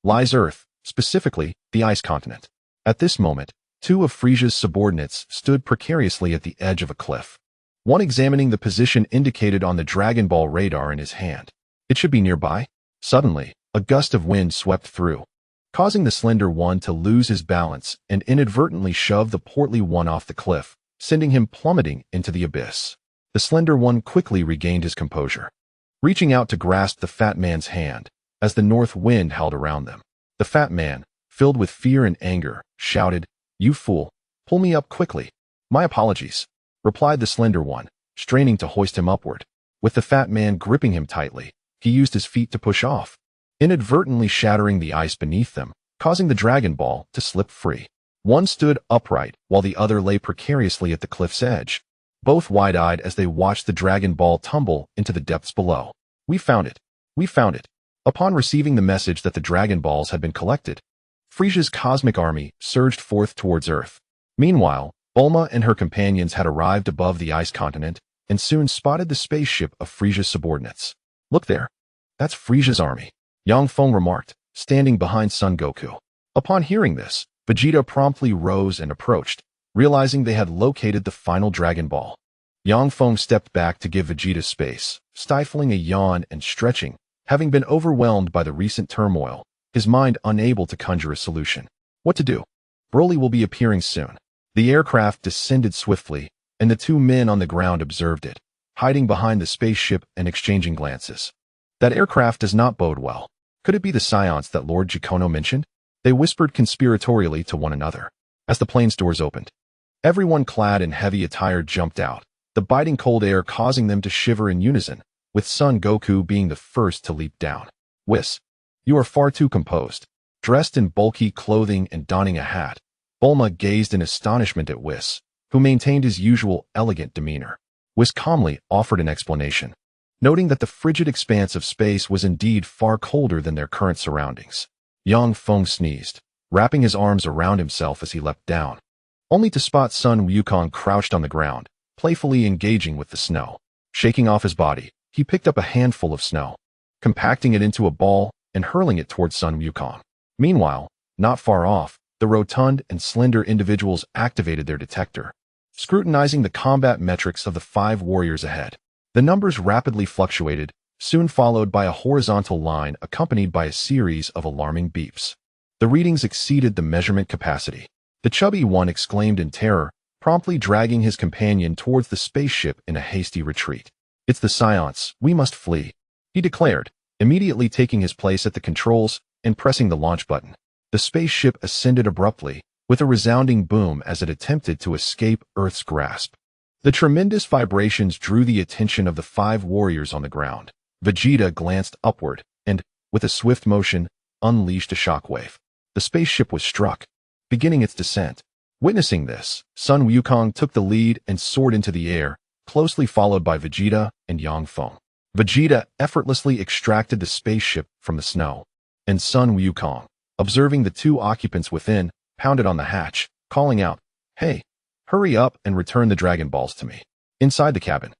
lies Earth, specifically, the ice continent. At this moment, two of Frisia's subordinates stood precariously at the edge of a cliff, one examining the position indicated on the Dragon Ball radar in his hand. It should be nearby. Suddenly, a gust of wind swept through, causing the slender one to lose his balance and inadvertently shove the portly one off the cliff, sending him plummeting into the abyss. The slender one quickly regained his composure, reaching out to grasp the fat man's hand, as the north wind howled around them. The fat man, filled with fear and anger, shouted, you fool, pull me up quickly. My apologies, replied the slender one, straining to hoist him upward. With the fat man gripping him tightly, he used his feet to push off, inadvertently shattering the ice beneath them, causing the Dragon Ball to slip free. One stood upright, while the other lay precariously at the cliff's edge, both wide-eyed as they watched the Dragon Ball tumble into the depths below. We found it. We found it. Upon receiving the message that the Dragon Balls had been collected, Frisia's cosmic army surged forth towards Earth. Meanwhile, Bulma and her companions had arrived above the ice continent and soon spotted the spaceship of Frisia's subordinates. Look there. That's Frisia's army, Yang Feng remarked, standing behind Son Goku. Upon hearing this, Vegeta promptly rose and approached, realizing they had located the final Dragon Ball. Yang Feng stepped back to give Vegeta space, stifling a yawn and stretching, having been overwhelmed by the recent turmoil, his mind unable to conjure a solution. What to do? Broly will be appearing soon. The aircraft descended swiftly, and the two men on the ground observed it, hiding behind the spaceship and exchanging glances. That aircraft does not bode well. Could it be the science that Lord Jikono mentioned? They whispered conspiratorially to one another. As the plane's doors opened, everyone clad in heavy attire jumped out, the biting cold air causing them to shiver in unison, with Son Goku being the first to leap down. Whis, you are far too composed. Dressed in bulky clothing and donning a hat, Bulma gazed in astonishment at Whis, who maintained his usual elegant demeanor. Whis calmly offered an explanation. noting that the frigid expanse of space was indeed far colder than their current surroundings. Yang Feng sneezed, wrapping his arms around himself as he leapt down, only to spot Sun Wukong crouched on the ground, playfully engaging with the snow. Shaking off his body, he picked up a handful of snow, compacting it into a ball and hurling it towards Sun Wukong. Meanwhile, not far off, the rotund and slender individuals activated their detector, scrutinizing the combat metrics of the 5 warriors ahead. The numbers rapidly fluctuated, soon followed by a horizontal line accompanied by a series of alarming beeps. The readings exceeded the measurement capacity. The chubby one exclaimed in terror, promptly dragging his companion towards the spaceship in a hasty retreat. "It's the Science, we must flee," he declared, immediately taking his place at the controls and pressing the launch button. The spaceship ascended abruptly, with a resounding boom as it attempted to escape Earth's grasp. The tremendous vibrations drew the attention of the 5 warriors on the ground. Vegeta glanced upward and, with a swift motion, unleashed a shockwave. The spaceship was struck, beginning its descent. Witnessing this, Sun Wukong took the lead and soared into the air, closely followed by Vegeta and Yang Feng. Vegeta effortlessly extracted the spaceship from the snow, and Sun Wukong, observing the 2 occupants within, pounded on the hatch, calling out, "Hey, hurry up and return the Dragon Balls to me." Inside the cabin,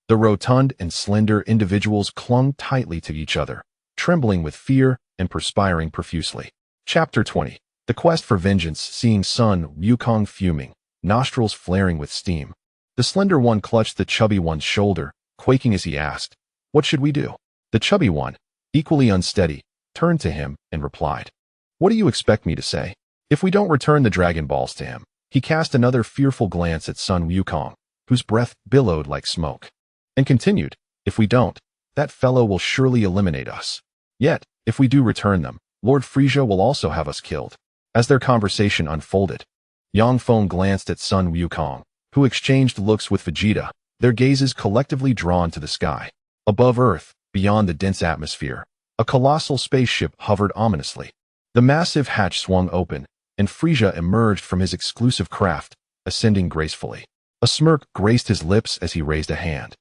the rotund and slender individuals clung tightly to each other, trembling with fear and perspiring profusely. Chapter 20. The Quest for Vengeance. Seeing Sun Wukong fuming, nostrils flaring with steam, the slender one clutched the chubby one's shoulder, quaking as he asked, "What should we do?" The chubby one, equally unsteady, turned to him and replied, "What do you expect me to say? If we don't return the Dragon Balls to him." He cast another fearful glance at Sun Wukong, whose breath billowed like smoke, and continued, "If we don't, that fellow will surely eliminate us. Yet, if we do return them, Lord Frieza will also have us killed." As their conversation unfolded, Yang Feng glanced at Sun Wukong, who exchanged looks with Vegeta, their gazes collectively drawn to the sky. Above Earth, beyond the dense atmosphere, a colossal spaceship hovered ominously. The massive hatch swung open, and Frieza emerged from his exclusive craft, ascending gracefully. A smirk graced his lips as he raised a hand,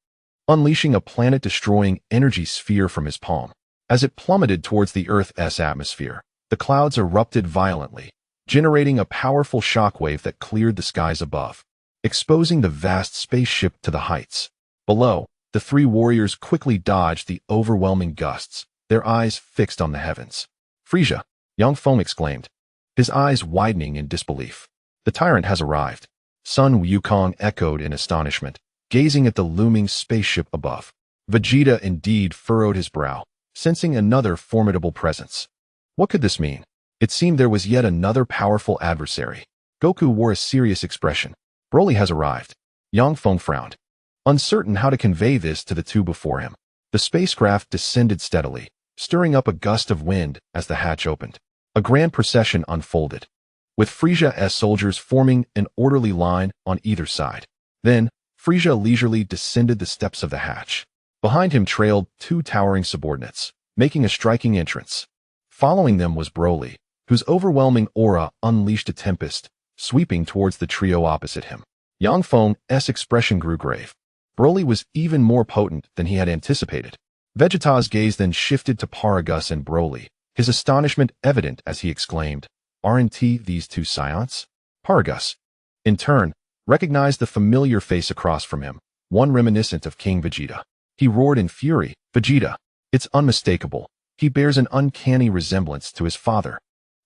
unleashing a planet-destroying energy sphere from his palm. As it plummeted towards the Earth's atmosphere, the clouds erupted violently, generating a powerful shockwave that cleared the skies above, exposing the vast spaceship to the heights. Below, the 3 warriors quickly dodged the overwhelming gusts, their eyes fixed on the heavens. "Frieza!" Yang Feng exclaimed, his eyes widening in disbelief. "The tyrant has arrived." Sun Wukong echoed in astonishment, gazing at the looming spaceship above. Vegeta indeed furrowed his brow, sensing another formidable presence. What could this mean? It seemed there was yet another powerful adversary. Goku wore a serious expression. "Broly has arrived." Yang Feng frowned, uncertain how to convey this to the 2 before him. The spacecraft descended steadily, stirring up a gust of wind as the hatch opened. A grand procession unfolded, with Frieza's soldiers forming an orderly line on either side. Then, Frieza leisurely descended the steps of the hatch. Behind him trailed 2 towering subordinates, making a striking entrance. Following them was Broly, whose overwhelming aura unleashed a tempest, sweeping towards the trio opposite him. Yang Feng's expression grew grave. Broly was even more potent than he had anticipated. Vegeta's gaze then shifted to Paragus and Broly, his astonishment evident as he exclaimed, "Aren't these 2 Scions?" Paragus, in turn, recognized the familiar face across from him, one reminiscent of King Vegeta. He roared in fury, "Vegeta! It's unmistakable. He bears an uncanny resemblance to his father."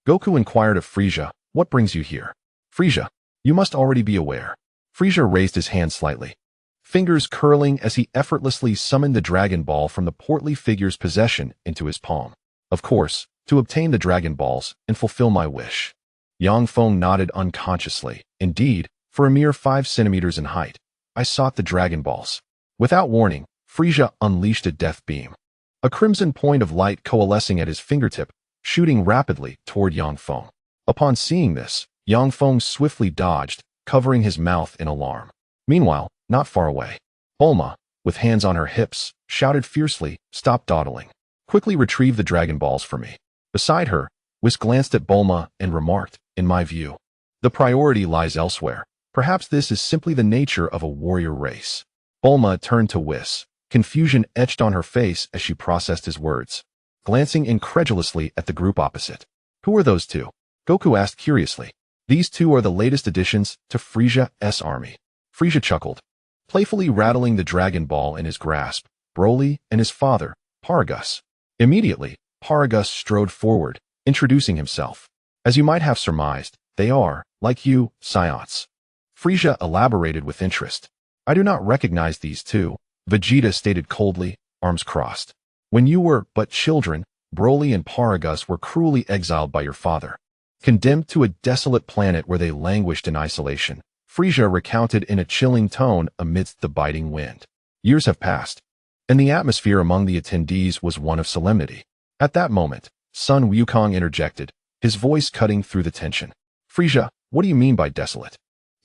Goku inquired of Frieza, "What brings you here?" "Frieza, you must already be aware." Frieza raised his hand slightly, fingers curling as he effortlessly summoned the Dragon Ball from the portly figure's possession into his palm. "Of course, to obtain the Dragon Balls and fulfill my wish." Yang Feng nodded unconsciously. "Indeed, for a mere 5 centimeters in height, I sought the Dragon Balls." Without warning, Frieza unleashed a death beam, a crimson point of light coalescing at his fingertip, shooting rapidly toward Yang Feng. Upon seeing this, Yang Feng swiftly dodged, covering his mouth in alarm. Meanwhile, not far away, Bulma, with hands on her hips, shouted fiercely, "Stop dawdling. Quickly retrieve the Dragon Balls for me." Beside her, Whis glanced at Bulma and remarked, "In my view, the priority lies elsewhere. Perhaps this is simply the nature of a warrior race." Bulma turned to Whis, Confusion etched on her face as she processed his words, glancing incredulously at the group opposite. Who are those two? Goku asked curiously. These two are the latest additions to Frisia's army. Frisia chuckled, playfully rattling the Dragon Ball in his grasp. Broly and his father, Paragus. Immediately, Paragus strode forward, introducing himself. As you might have surmised, they are, like you, Science. Frisia elaborated with interest. I do not recognize these two, Vegeta stated coldly, arms crossed. When you were but children, Broly and Paragus were cruelly exiled by your father. Condemned to a desolate planet where they languished in isolation, Frisia recounted in a chilling tone amidst the biting wind. Years have passed, and the atmosphere among the attendees was one of solemnity. At that moment, Sun Wukong interjected, his voice cutting through the tension. Frisia, what do you mean by desolate?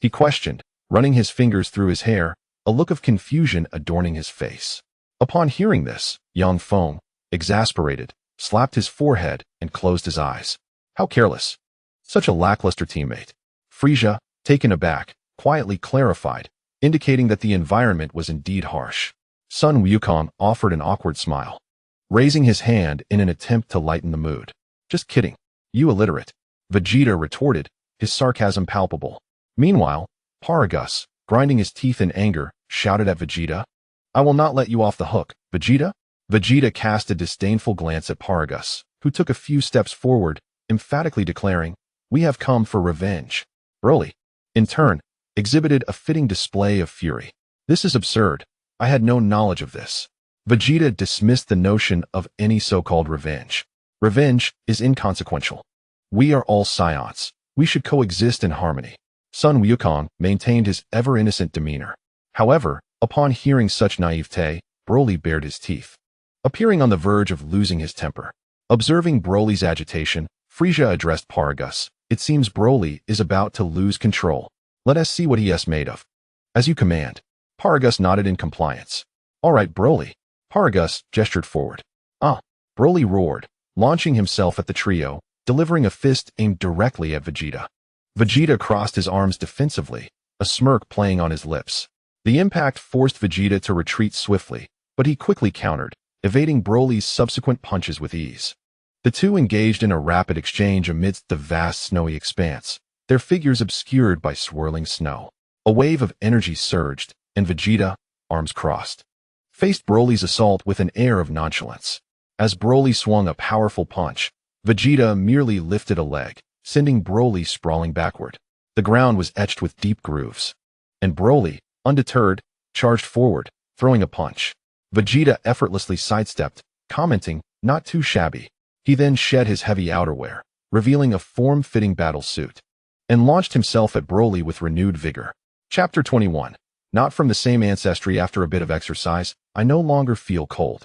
He questioned, running his fingers through his hair, a look of confusion adorning his face. Upon hearing this, young Feng, exasperated, slapped his forehead and closed his eyes. How careless. Such a lackluster teammate. Frisia, taken aback, quietly clarified, indicating that the environment was indeed harsh. Sun Wukong offered an awkward smile, raising his hand in an attempt to lighten the mood. Just kidding. You illiterate. Vegeta retorted, his sarcasm palpable. Meanwhile, Paragus, grinding his teeth in anger, shouted at Vegeta. I will not let you off the hook, Vegeta. Vegeta cast a disdainful glance at Paragus, who took a few steps forward, emphatically declaring, we have come for revenge. Broly, in turn, exhibited a fitting display of fury. This is absurd. I had no knowledge of this. Vegeta dismissed the notion of any so-called revenge. Revenge is inconsequential. We are all Saiyans. We should coexist in harmony. Sun Wukong maintained his ever-innocent demeanor. However, upon hearing such naivete, Broly bared his teeth, appearing on the verge of losing his temper. Observing Broly's agitation, Frisia addressed Paragus. It seems Broly is about to lose control. Let us see what he is made of. As you command. Paragus nodded in compliance. All right, Broly. Paragus gestured forward. Broly roared, launching himself at the trio, delivering a fist aimed directly at Vegeta. Vegeta crossed his arms defensively, a smirk playing on his lips. The impact forced Vegeta to retreat swiftly, but he quickly countered, evading Broly's subsequent punches with ease. The two engaged in a rapid exchange amidst the vast snowy expanse, their figures obscured by swirling snow. A wave of energy surged, and Vegeta, arms crossed, faced Broly's assault with an air of nonchalance. As Broly swung a powerful punch, Vegeta merely lifted a leg, sending Broly sprawling backward. The ground was etched with deep grooves. And Broly, undeterred, charged forward, throwing a punch. Vegeta effortlessly sidestepped, commenting, not too shabby. He then shed his heavy outerwear, revealing a form-fitting battle suit, and launched himself at Broly with renewed vigor. Chapter 21. Not from the same ancestry. After a bit of exercise, I no longer feel cold.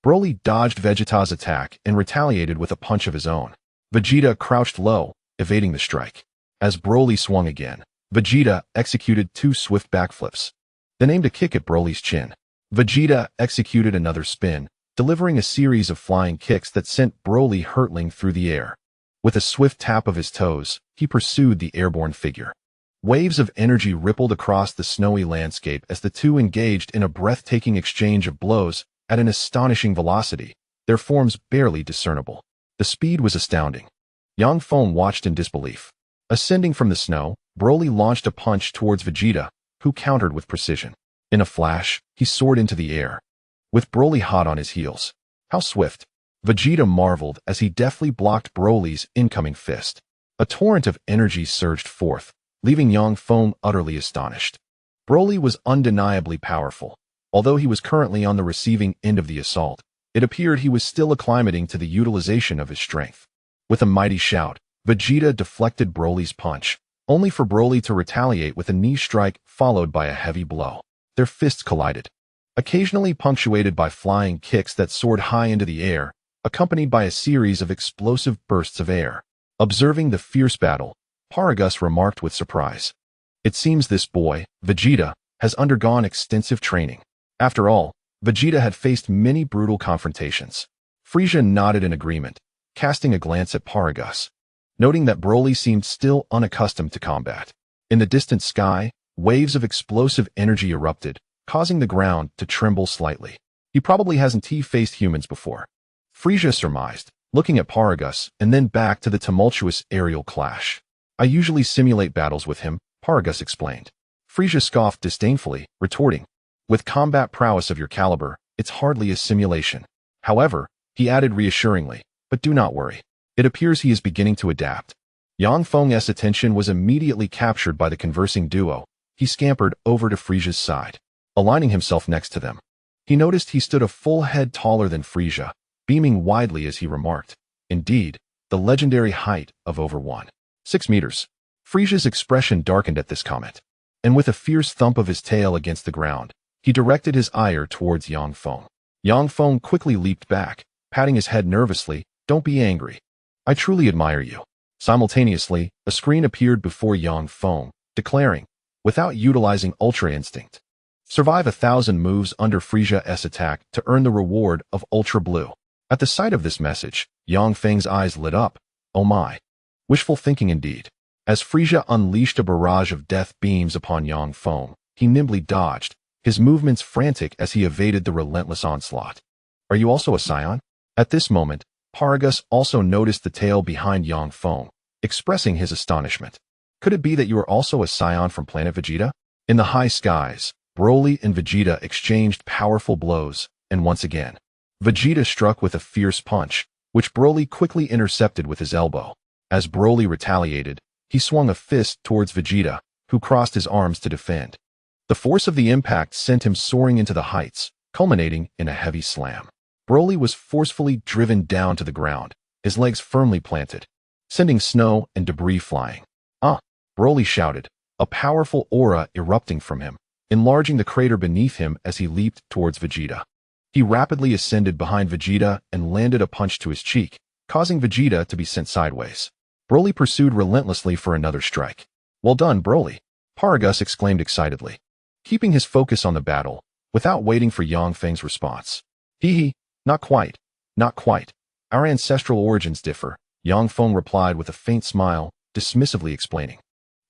Broly dodged Vegeta's attack and retaliated with a punch of his own. Vegeta crouched low, evading the strike. As Broly swung again, Vegeta executed two swift backflips, then aimed a kick at Broly's chin. Vegeta executed another spin, delivering a series of flying kicks that sent Broly hurtling through the air. With a swift tap of his toes, he pursued the airborne figure. Waves of energy rippled across the snowy landscape as the two engaged in a breathtaking exchange of blows at an astonishing velocity, their forms barely discernible. The speed was astounding. Yang Feng watched in disbelief. Ascending from the snow, Broly launched a punch towards Vegeta, who countered with precision. In a flash, he soared into the air, with Broly hot on his heels. How swift! Vegeta marveled as he deftly blocked Broly's incoming fist. A torrent of energy surged forth, leaving Yang Feng utterly astonished. Broly was undeniably powerful. Although he was currently on the receiving end of the assault, it appeared he was still acclimating to the utilization of his strength. With a mighty shout, Vegeta deflected Broly's punch, only for Broly to retaliate with a knee strike followed by a heavy blow. Their fists collided, occasionally punctuated by flying kicks that soared high into the air, accompanied by a series of explosive bursts of air. Observing the fierce battle, Paragus remarked with surprise. It seems this boy, Vegeta, has undergone extensive training. After all, Vegeta had faced many brutal confrontations. Frisia nodded in agreement, casting a glance at Paragus, noting that Broly seemed still unaccustomed to combat. In the distant sky, waves of explosive energy erupted, causing the ground to tremble slightly. He probably hasn't faced humans before. Frisia surmised, looking at Paragus and then back to the tumultuous aerial clash. I usually simulate battles with him, Paragus explained. Frisia scoffed disdainfully, retorting, with combat prowess of your caliber, it's hardly a simulation. However, he added reassuringly, but do not worry. It appears he is beginning to adapt. Yang Feng's attention was immediately captured by the conversing duo. He scampered over to Frisia's side, aligning himself next to them. He noticed he stood a full head taller than Frisia, beaming widely as he remarked, indeed, the legendary height of over 1.6 meters. Frisia's expression darkened at this comment, and with a fierce thump of his tail against the ground, he directed his ire towards Yang Feng. Yang Feng quickly leaped back, patting his head nervously. Don't be angry. I truly admire you. Simultaneously, a screen appeared before Yang Feng, declaring, without utilizing Ultra Instinct, survive 1,000 moves under Frisia's attack to earn the reward of Ultra Blue. At the sight of this message, Yang Feng's eyes lit up. Oh my. Wishful thinking indeed. As Frisia unleashed a barrage of death beams upon Yang Feng, he nimbly dodged, his movements frantic as he evaded the relentless onslaught. Are you also a scion? At this moment, Paragus also noticed the tail behind Yang Feng, expressing his astonishment. Could it be that you are also a scion from planet Vegeta? In the high skies, Broly and Vegeta exchanged powerful blows, and once again, Vegeta struck with a fierce punch, which Broly quickly intercepted with his elbow. As Broly retaliated, he swung a fist towards Vegeta, who crossed his arms to defend. The force of the impact sent him soaring into the heights, culminating in a heavy slam. Broly was forcefully driven down to the ground, his legs firmly planted, sending snow and debris flying. Ah! Broly shouted, a powerful aura erupting from him, enlarging the crater beneath him as he leaped towards Vegeta. He rapidly ascended behind Vegeta and landed a punch to his cheek, causing Vegeta to be sent sideways. Broly pursued relentlessly for another strike. Well done, Broly! Paragus exclaimed excitedly, keeping his focus on the battle, without waiting for Yang Feng's response. Hee. Not quite. Not quite. Our ancestral origins differ, Yang Feng replied with a faint smile, dismissively explaining,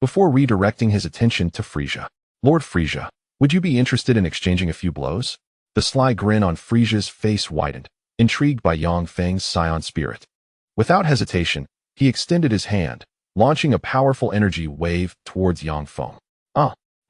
before redirecting his attention to Frisia. Lord Frisia, would you be interested in exchanging a few blows? The sly grin on Frisia's face widened, intrigued by Yang Feng's scion spirit. Without hesitation, he extended his hand, launching a powerful energy wave towards Yang Feng.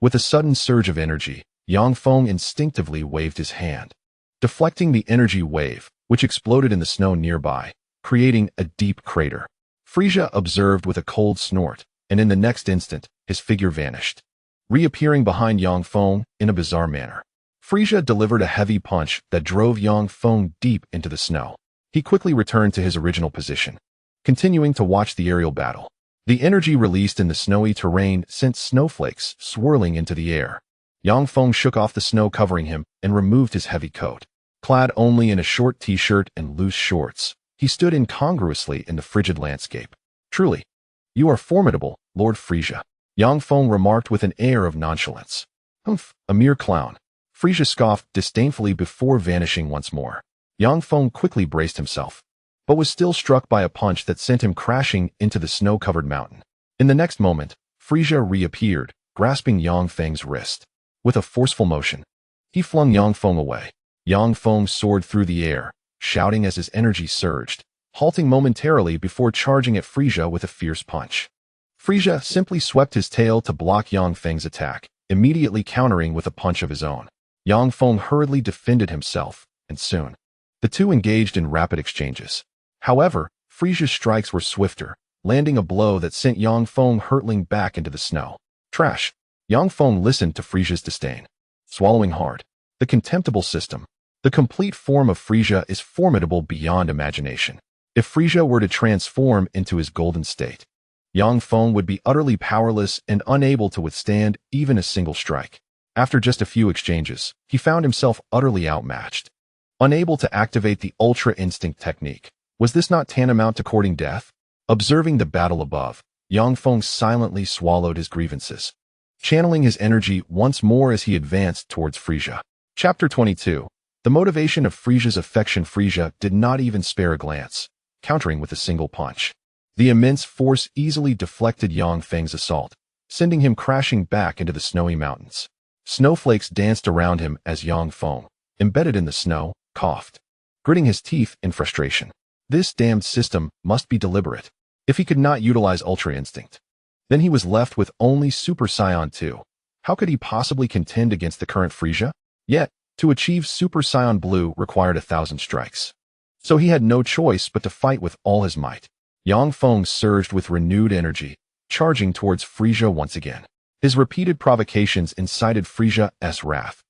With a sudden surge of energy, Yang Feng instinctively waved his hand, deflecting the energy wave, which exploded in the snow nearby, creating a deep crater. Frisia observed with a cold snort, and in the next instant, his figure vanished, reappearing behind Yang Feng in a bizarre manner. Frisia delivered a heavy punch that drove Yang Feng deep into the snow. He quickly returned to his original position, continuing to watch the aerial battle. The energy released in the snowy terrain sent snowflakes swirling into the air. Yang Feng shook off the snow covering him and removed his heavy coat. Clad only in a short t-shirt and loose shorts, he stood incongruously in the frigid landscape. Truly, you are formidable, Lord Frisia, Yang Feng remarked with an air of nonchalance. Humph, a mere clown. Frisia scoffed disdainfully before vanishing once more. Yang Feng quickly braced himself, but was still struck by a punch that sent him crashing into the snow-covered mountain. In the next moment, Frisia reappeared, grasping Yang Feng's wrist. With a forceful motion, he flung Yang Feng away. Yang Feng soared through the air, shouting as his energy surged, halting momentarily before charging at Frisia with a fierce punch. Frisia simply swept his tail to block Yang Feng's attack, immediately countering with a punch of his own. Yang Feng hurriedly defended himself, and soon, the two engaged in rapid exchanges. However, Frisia's strikes were swifter, landing a blow that sent Yang Feng hurtling back into the snow. Trash! Yang Feng listened to Frisia's disdain, swallowing hard. The contemptible system. The complete form of Frisia is formidable beyond imagination. If Frisia were to transform into his golden state, Yang Feng would be utterly powerless and unable to withstand even a single strike. After just a few exchanges, he found himself utterly outmatched, unable to activate the Ultra Instinct technique. Was this not tantamount to courting death? Observing the battle above, Yang Feng silently swallowed his grievances, channeling his energy once more as he advanced towards Frisia. Chapter 22. The motivation of Frisia's affection. Frisia did not even spare a glance, countering with a single punch. The immense force easily deflected Yang Feng's assault, sending him crashing back into the snowy mountains. Snowflakes danced around him as Yang Feng, embedded in the snow, coughed, gritting his teeth in frustration. This damned system must be deliberate. If he could not utilize Ultra Instinct, then he was left with only Super Saiyan 2. How could he possibly contend against the current Frieza? Yet, to achieve Super Saiyan Blue required 1,000 strikes. So he had no choice but to fight with all his might. Yang Feng surged with renewed energy, charging towards Frieza once again. His repeated provocations incited Frieza's wrath,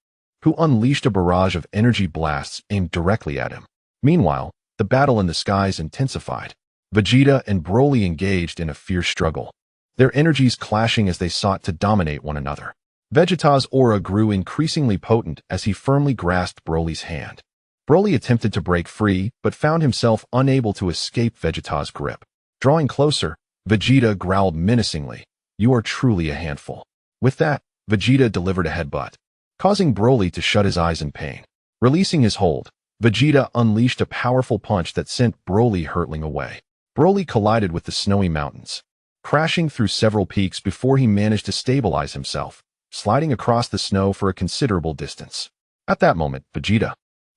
who unleashed a barrage of energy blasts aimed directly at him. Meanwhile, the battle in the skies intensified. Vegeta and Broly engaged in a fierce struggle, their energies clashing as they sought to dominate one another. Vegeta's aura grew increasingly potent as he firmly grasped Broly's hand. Broly attempted to break free, but found himself unable to escape Vegeta's grip. Drawing closer, Vegeta growled menacingly, "You are truly a handful." With that, Vegeta delivered a headbutt, causing Broly to shut his eyes in pain. Releasing his hold, Vegeta unleashed a powerful punch that sent Broly hurtling away. Broly collided with the snowy mountains, crashing through several peaks before he managed to stabilize himself, sliding across the snow for a considerable distance. At that moment, Vegeta,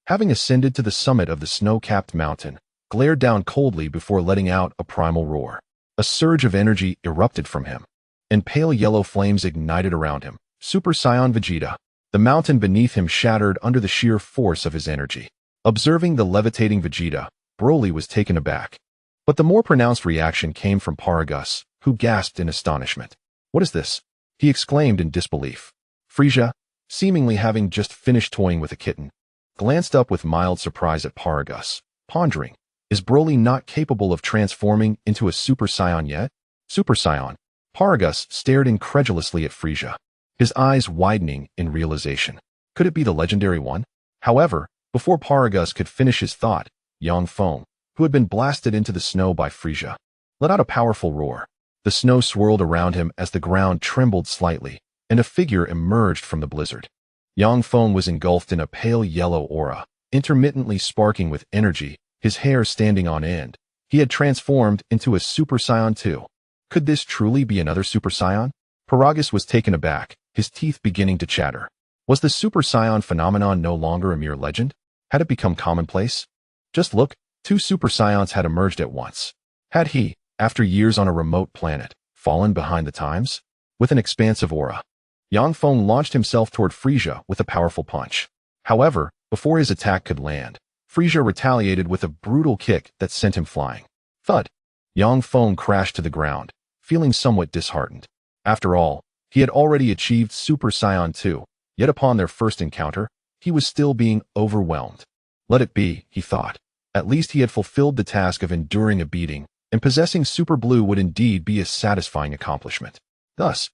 having ascended to the summit of the snow-capped mountain, glared down coldly before letting out a primal roar. A surge of energy erupted from him, and pale yellow flames ignited around him. Super Saiyan Vegeta. The mountain beneath him shattered under the sheer force of his energy. Observing the levitating Vegeta, Broly was taken aback. But the more pronounced reaction came from Paragus, who gasped in astonishment. "What is this?" he exclaimed in disbelief. Frieza, seemingly having just finished toying with a kitten, glanced up with mild surprise at Paragus, pondering, is Broly not capable of transforming into a Super Saiyan yet? Super Saiyan. Paragus stared incredulously at Frieza, his eyes widening in realization. Could it be the legendary one? However, before Paragus could finish his thought, Yang Feng, who had been blasted into the snow by Frieza, let out a powerful roar. The snow swirled around him as the ground trembled slightly, and a figure emerged from the blizzard. Yang Feng was engulfed in a pale yellow aura, intermittently sparking with energy, his hair standing on end. He had transformed into a Super Saiyan 2. Could this truly be another Super Saiyan? Paragus was taken aback, his teeth beginning to chatter. Was the Super Saiyan phenomenon no longer a mere legend? Had it become commonplace? Just look, 2 Super Saiyans had emerged at once. Had he, after years on a remote planet, fallen behind the times? With an expansive aura, Yang Feng launched himself toward Frieza with a powerful punch. However, before his attack could land, Frieza retaliated with a brutal kick that sent him flying. Thud! Yang Feng crashed to the ground, feeling somewhat disheartened. After all, he had already achieved Super Saiyan 2, yet upon their first encounter, he was still being overwhelmed. Let it be, he thought. At least he had fulfilled the task of enduring a beating, and possessing Super Blue would indeed be a satisfying accomplishment. Thus,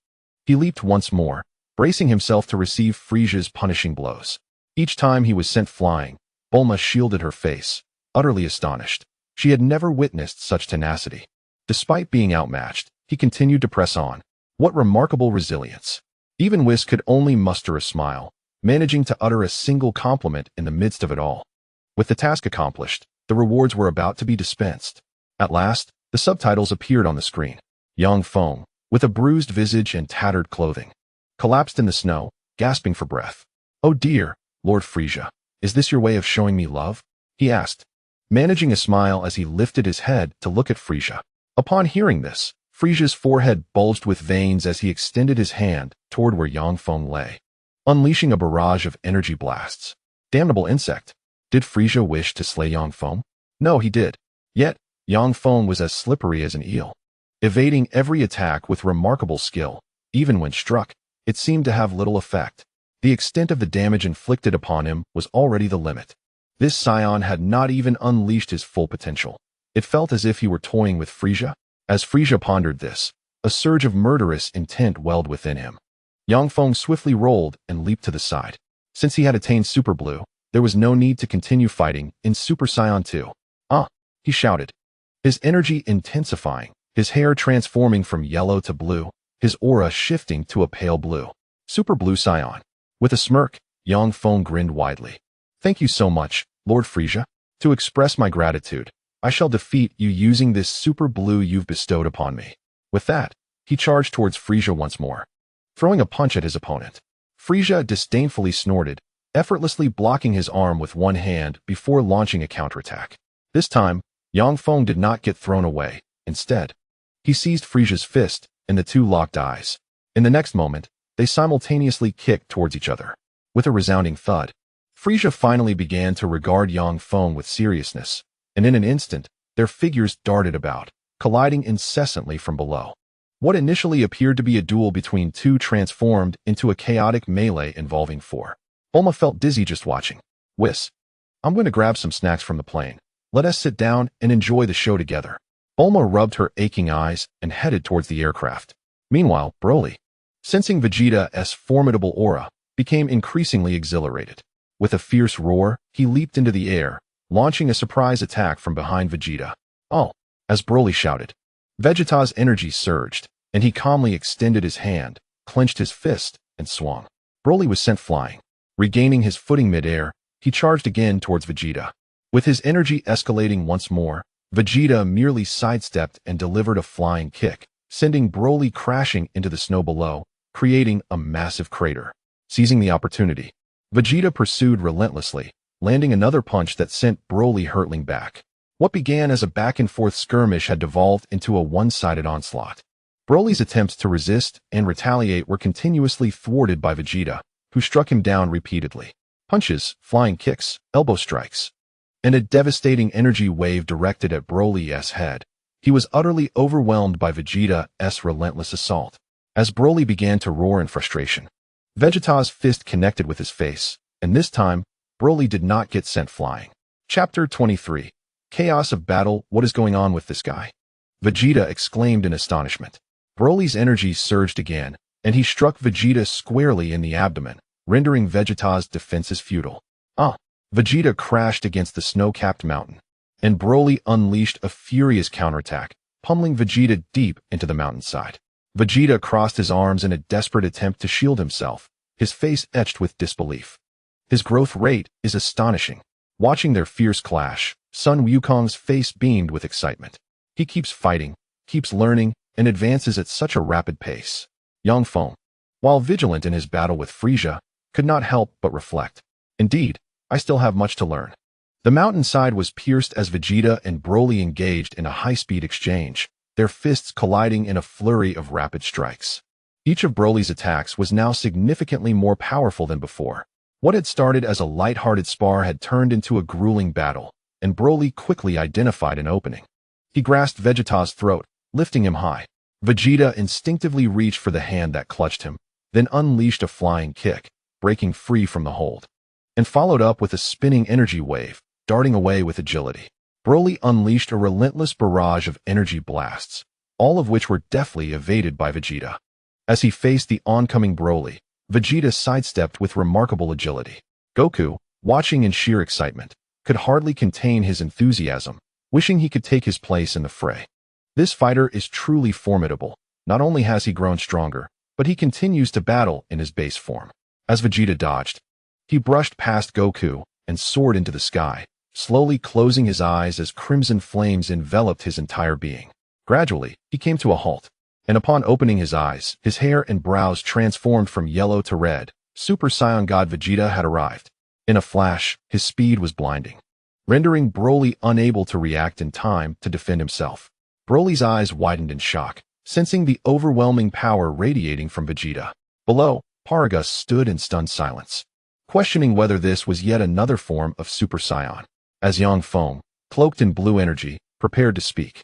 he leaped once more, bracing himself to receive Frieza's punishing blows. Each time he was sent flying, Bulma shielded her face, utterly astonished. She had never witnessed such tenacity. Despite being outmatched, he continued to press on. What remarkable resilience! Even Whis could only muster a smile, managing to utter a single compliment in the midst of it all. With the task accomplished, the rewards were about to be dispensed. At last, the subtitles appeared on the screen. Yang Feng, with a bruised visage and tattered clothing, collapsed in the snow, gasping for breath. "Oh dear, Lord Frieza, is this your way of showing me love?" he asked, managing a smile as he lifted his head to look at Frieza. Upon hearing this, Frieza's forehead bulged with veins as he extended his hand toward where Yang Feng lay, unleashing a barrage of energy blasts. Damnable insect! Did Frieza wish to slay Yang Feng? No, he did. Yet, Yang Feng was as slippery as an eel, evading every attack with remarkable skill. Even when struck, it seemed to have little effect. The extent of the damage inflicted upon him was already the limit. This Saiyan had not even unleashed his full potential. It felt as if he were toying with Frieza. As Frieza pondered this, a surge of murderous intent welled within him. Yang Feng swiftly rolled and leaped to the side. Since he had attained Super Blue, there was no need to continue fighting in Super Saiyan 2. "Ah!" he shouted, his energy intensifying, his hair transforming from yellow to blue, his aura shifting to a pale blue. Super Blue Saiyan. With a smirk, Yang Feng grinned widely. "Thank you so much, Lord Frieza. To express my gratitude, I shall defeat you using this Super Blue you've bestowed upon me." With that, he charged towards Frieza once more, throwing a punch at his opponent. Frieza disdainfully snorted, effortlessly blocking his arm with one hand before launching a counterattack. This time, Yang Feng did not get thrown away. Instead, he seized Frisia's fist, and the two locked eyes. In the next moment, they simultaneously kicked towards each other. With a resounding thud, Frisia finally began to regard Yang Feng with seriousness, and in an instant, their figures darted about, colliding incessantly from below. What initially appeared to be a duel between two transformed into a chaotic melee involving four. Bulma felt dizzy just watching. Whis. I'm going to grab some snacks from the plane. Let us sit down and enjoy the show together. Bulma rubbed her aching eyes and headed towards the aircraft. Meanwhile, Broly, sensing Vegeta's formidable aura, became increasingly exhilarated. With a fierce roar, he leaped into the air, launching a surprise attack from behind Vegeta. Oh! As Broly shouted. Vegeta's energy surged, and he calmly extended his hand, clenched his fist, and swung. Broly was sent flying. Regaining his footing mid-air, he charged again towards Vegeta. With his energy escalating once more, Vegeta merely sidestepped and delivered a flying kick, sending Broly crashing into the snow below, creating a massive crater. Seizing the opportunity, Vegeta pursued relentlessly, landing another punch that sent Broly hurtling back. What began as a back-and-forth skirmish had devolved into a one-sided onslaught. Broly's attempts to resist and retaliate were continuously thwarted by Vegeta, who struck him down repeatedly. Punches, flying kicks, elbow strikes, and a devastating energy wave directed at Broly's head. He was utterly overwhelmed by Vegeta's relentless assault. As Broly began to roar in frustration, Vegeta's fist connected with his face, and this time, Broly did not get sent flying. Chapter 23. Chaos of Battle. What is going on with this guy? Vegeta exclaimed in astonishment. Broly's energy surged again, and he struck Vegeta squarely in the abdomen, rendering Vegeta's defenses futile. Vegeta crashed against the snow-capped mountain, and Broly unleashed a furious counterattack, pummeling Vegeta deep into the mountainside. Vegeta crossed his arms in a desperate attempt to shield himself, his face etched with disbelief. His growth rate is astonishing. Watching their fierce clash, Sun Wukong's face beamed with excitement. He keeps fighting, keeps learning, and advances at such a rapid pace. Yang Feng, while vigilant in his battle with Frisia, could not help but reflect. Indeed, I still have much to learn. The mountainside was pierced as Vegeta and Broly engaged in a high-speed exchange, their fists colliding in a flurry of rapid strikes. Each of Broly's attacks was now significantly more powerful than before. What had started as a light-hearted spar had turned into a grueling battle, and Broly quickly identified an opening. He grasped Vegeta's throat, lifting him high. Vegeta instinctively reached for the hand that clutched him, then unleashed a flying kick, breaking free from the hold, and followed up with a spinning energy wave, darting away with agility. Broly unleashed a relentless barrage of energy blasts, all of which were deftly evaded by Vegeta. As he faced the oncoming Broly, Vegeta sidestepped with remarkable agility. Goku, watching in sheer excitement, could hardly contain his enthusiasm, wishing he could take his place in the fray. This fighter is truly formidable. Not only has he grown stronger, but he continues to battle in his base form. As Vegeta dodged, he brushed past Goku and soared into the sky, slowly closing his eyes as crimson flames enveloped his entire being. Gradually, he came to a halt, and upon opening his eyes, his hair and brows transformed from yellow to red. Super Saiyan God Vegeta had arrived. In a flash, his speed was blinding, rendering Broly unable to react in time to defend himself. Broly's eyes widened in shock, sensing the overwhelming power radiating from Vegeta. Below, Paragus stood in stunned silence, questioning whether this was yet another form of Super Saiyan. As Yang Feng, cloaked in blue energy, prepared to speak,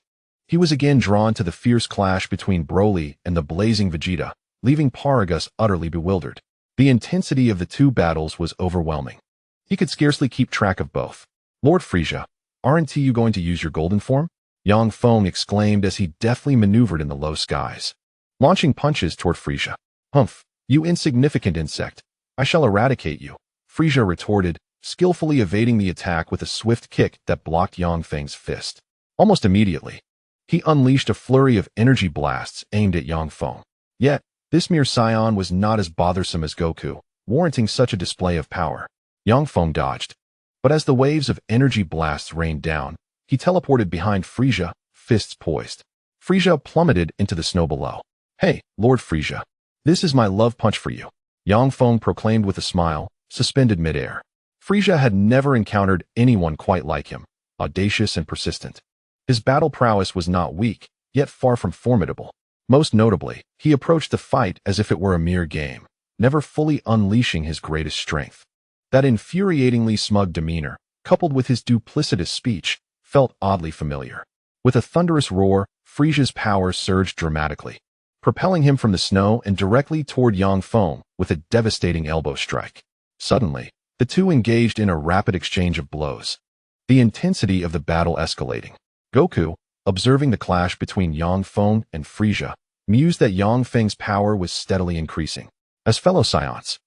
he was again drawn to the fierce clash between Broly and the blazing Vegeta, leaving Paragus utterly bewildered. The intensity of the two battles was overwhelming. He could scarcely keep track of both. Lord Frisia, aren't you going to use your golden form? Yang Feng exclaimed as he deftly maneuvered in the low skies, launching punches toward Frisia. Humph, you insignificant insect. I shall eradicate you, Frisia retorted, skillfully evading the attack with a swift kick that blocked Yang Feng's fist. Almost immediately, he unleashed a flurry of energy blasts aimed at Yang Feng. Yet, this mere Saiyan was not as bothersome as Goku, warranting such a display of power. Yang Feng dodged, but as the waves of energy blasts rained down, he teleported behind Frisia, fists poised. Frisia plummeted into the snow below. Hey, Lord Frisia, this is my love punch for you, Yang Feng proclaimed with a smile, suspended midair. Frieza had never encountered anyone quite like him, audacious and persistent. His battle prowess was not weak, yet far from formidable. Most notably, he approached the fight as if it were a mere game, never fully unleashing his greatest strength. That infuriatingly smug demeanor, coupled with his duplicitous speech, felt oddly familiar. With a thunderous roar, Frieza's power surged dramatically, propelling him from the snow and directly toward Yang Feng with a devastating elbow strike. Suddenly, the two engaged in a rapid exchange of blows, the intensity of the battle escalating. Goku, observing the clash between Yang Feng and Frieza, mused that Yang Feng's power was steadily increasing. As fellow Saiyans,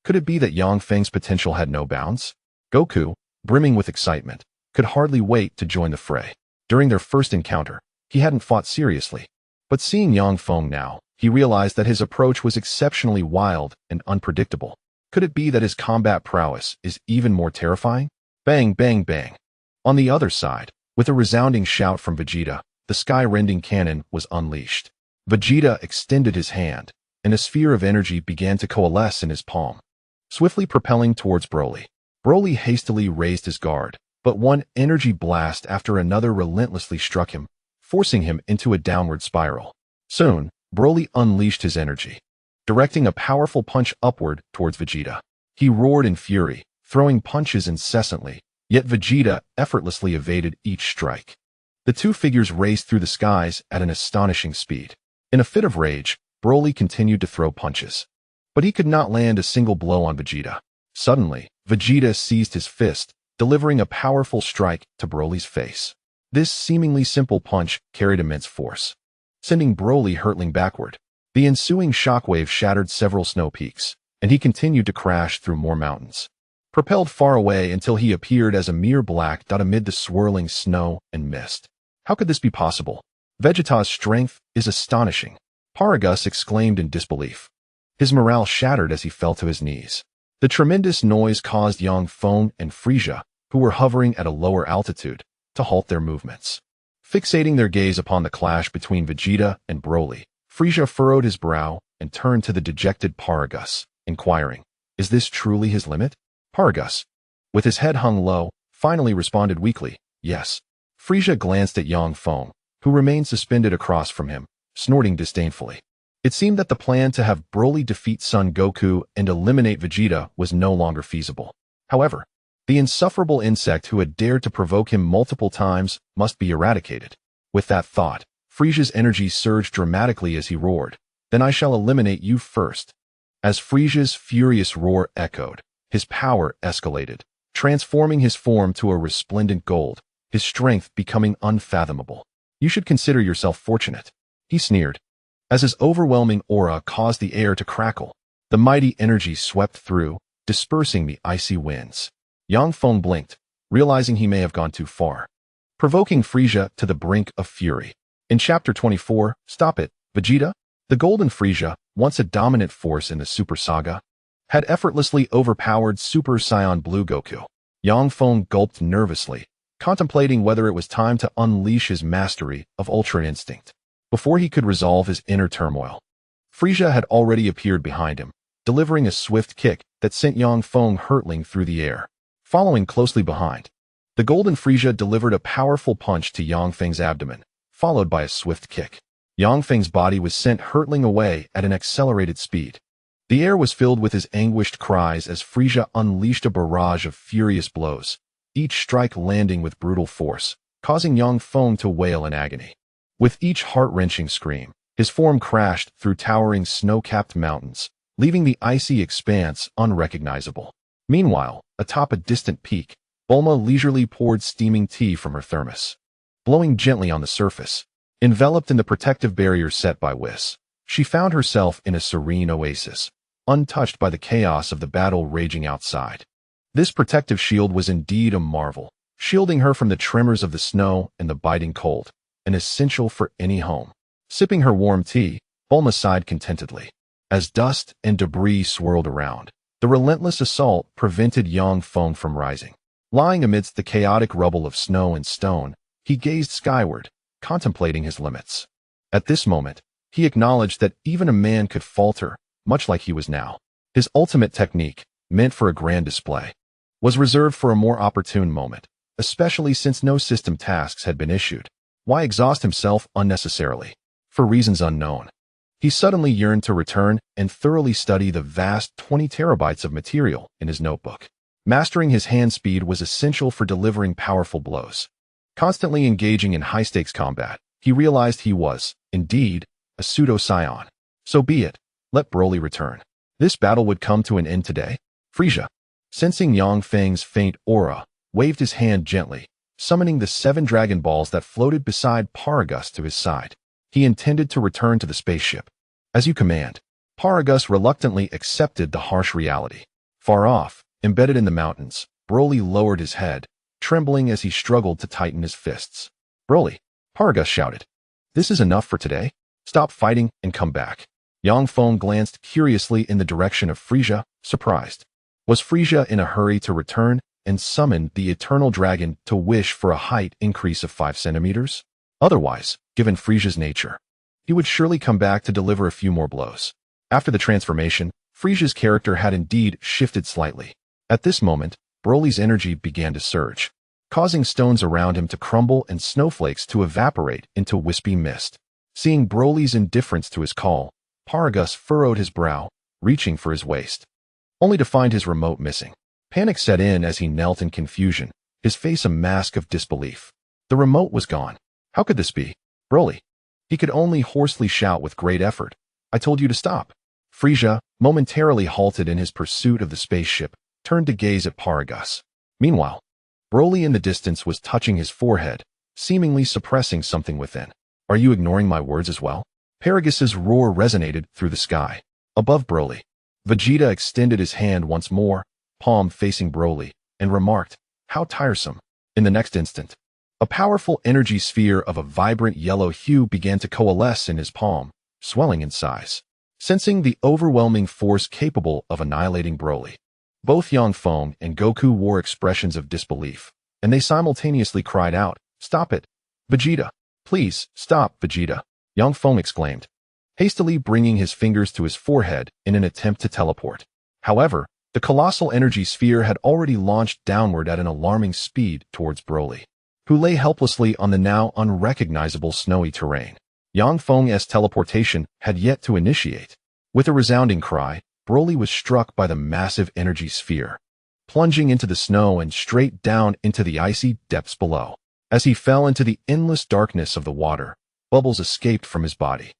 could it be that Yang Feng's potential had no bounds? Goku, brimming with excitement, could hardly wait to join the fray. During their first encounter, he hadn't fought seriously, but seeing Yang Feng now, he realized that his approach was exceptionally wild and unpredictable. Could it be that his combat prowess is even more terrifying? Bang, bang, bang. On the other side, with a resounding shout from Vegeta, the sky-rending cannon was unleashed. Vegeta extended his hand, and a sphere of energy began to coalesce in his palm, swiftly propelling towards Broly. Broly hastily raised his guard, but one energy blast after another relentlessly struck him, forcing him into a downward spiral. Soon, Broly unleashed his energy, directing a powerful punch upward towards Vegeta. He roared in fury, throwing punches incessantly, yet Vegeta effortlessly evaded each strike. The two figures raced through the skies at an astonishing speed. In a fit of rage, Broly continued to throw punches, but he could not land a single blow on Vegeta. Suddenly, Vegeta seized his fist, delivering a powerful strike to Broly's face. This seemingly simple punch carried immense force, sending Broly hurtling backward. The ensuing shockwave shattered several snow peaks, and he continued to crash through more mountains, propelled far away until he appeared as a mere black dot amid the swirling snow and mist. How could this be possible? Vegeta's strength is astonishing, Paragus exclaimed in disbelief. His morale shattered as he fell to his knees. The tremendous noise caused Yang Feng and Frieza, who were hovering at a lower altitude, to halt their movements. Fixating their gaze upon the clash between Vegeta and Broly, Frieza furrowed his brow and turned to the dejected Paragus, inquiring, "Is this truly his limit?" Paragus, with his head hung low, finally responded weakly, "Yes." Frieza glanced at Yang Feng, who remained suspended across from him, snorting disdainfully. It seemed that the plan to have Broly defeat Son Goku and eliminate Vegeta was no longer feasible. However, the insufferable insect who had dared to provoke him multiple times must be eradicated. With that thought, Frieza's energy surged dramatically as he roared, "Then I shall eliminate you first." As Frieza's furious roar echoed, his power escalated, transforming his form to a resplendent gold, his strength becoming unfathomable. "You should consider yourself fortunate," he sneered. As his overwhelming aura caused the air to crackle, the mighty energy swept through, dispersing the icy winds. Yang Feng blinked, realizing he may have gone too far, provoking Frieza to the brink of fury. In Chapter 24, Stop It, Vegeta, the Golden Frieza, once a dominant force in the Super Saga, had effortlessly overpowered Super Saiyan Blue Goku. Yang Feng gulped nervously, contemplating whether it was time to unleash his mastery of Ultra Instinct. Before he could resolve his inner turmoil, Frieza had already appeared behind him, delivering a swift kick that sent Yang Feng hurtling through the air. Following closely behind, the Golden Frieza delivered a powerful punch to Yang Feng's abdomen, followed by a swift kick. Yang Feng's body was sent hurtling away at an accelerated speed. The air was filled with his anguished cries as Frieza unleashed a barrage of furious blows, each strike landing with brutal force, causing Yang Feng to wail in agony. With each heart-wrenching scream, his form crashed through towering snow-capped mountains, leaving the icy expanse unrecognizable. Meanwhile, atop a distant peak, Bulma leisurely poured steaming tea from her thermos, blowing gently on the surface. Enveloped in the protective barrier set by Whis, she found herself in a serene oasis, untouched by the chaos of the battle raging outside. This protective shield was indeed a marvel, shielding her from the tremors of the snow and the biting cold, an essential for any home. Sipping her warm tea, Bulma sighed contentedly. As dust and debris swirled around, the relentless assault prevented Yang Feng from rising. Lying amidst the chaotic rubble of snow and stone, he gazed skyward, contemplating his limits. At this moment, he acknowledged that even a man could falter, much like he was now. His ultimate technique, meant for a grand display, was reserved for a more opportune moment, especially since no system tasks had been issued. Why exhaust himself unnecessarily? For reasons unknown. He suddenly yearned to return and thoroughly study the vast 20 terabytes of material in his notebook. Mastering his hand speed was essential for delivering powerful blows. Constantly engaging in high-stakes combat, he realized he was, indeed, a pseudo-scion. So be it. Let Broly return. This battle would come to an end today. Frieza, sensing Yang Feng's faint aura, waved his hand gently, summoning the 7 Dragon Balls that floated beside Paragus to his side. He intended to return to the spaceship. As you command. Paragus reluctantly accepted the harsh reality. Far off, embedded in the mountains, Broly lowered his head, trembling as he struggled to tighten his fists. Broly, Paragus shouted. This is enough for today. Stop fighting and come back. Yang Feng glanced curiously in the direction of Frieza, surprised. Was Frieza in a hurry to return and summon the eternal dragon to wish for a height increase of 5 centimeters? Otherwise, given Frieza's nature, he would surely come back to deliver a few more blows. After the transformation, Frieza's character had indeed shifted slightly. At this moment, Broly's energy began to surge, causing stones around him to crumble and snowflakes to evaporate into wispy mist. Seeing Broly's indifference to his call, Paragus furrowed his brow, reaching for his waist, only to find his remote missing. Panic set in as he knelt in confusion, his face a mask of disbelief. The remote was gone. How could this be? Broly. He could only hoarsely shout with great effort. I told you to stop. Frieza, momentarily halted in his pursuit of the spaceship, turned to gaze at Paragus. Meanwhile, Broly in the distance was touching his forehead, seemingly suppressing something within. Are you ignoring my words as well? Paragus's roar resonated through the sky. Above Broly, Vegeta extended his hand once more, palm facing Broly, and remarked, how tiresome. In the next instant, a powerful energy sphere of a vibrant yellow hue began to coalesce in his palm, swelling in size. Sensing the overwhelming force capable of annihilating Broly, both Yang Feng and Goku wore expressions of disbelief, and they simultaneously cried out, Stop it! Vegeta! Please, stop, Vegeta! Yang Feng exclaimed, hastily bringing his fingers to his forehead in an attempt to teleport. However, the colossal energy sphere had already launched downward at an alarming speed towards Broly, who lay helplessly on the now unrecognizable snowy terrain. Yang Feng's teleportation had yet to initiate. With a resounding cry, Broly was struck by the massive energy sphere, plunging into the snow and straight down into the icy depths below. As he fell into the endless darkness of the water, bubbles escaped from his body,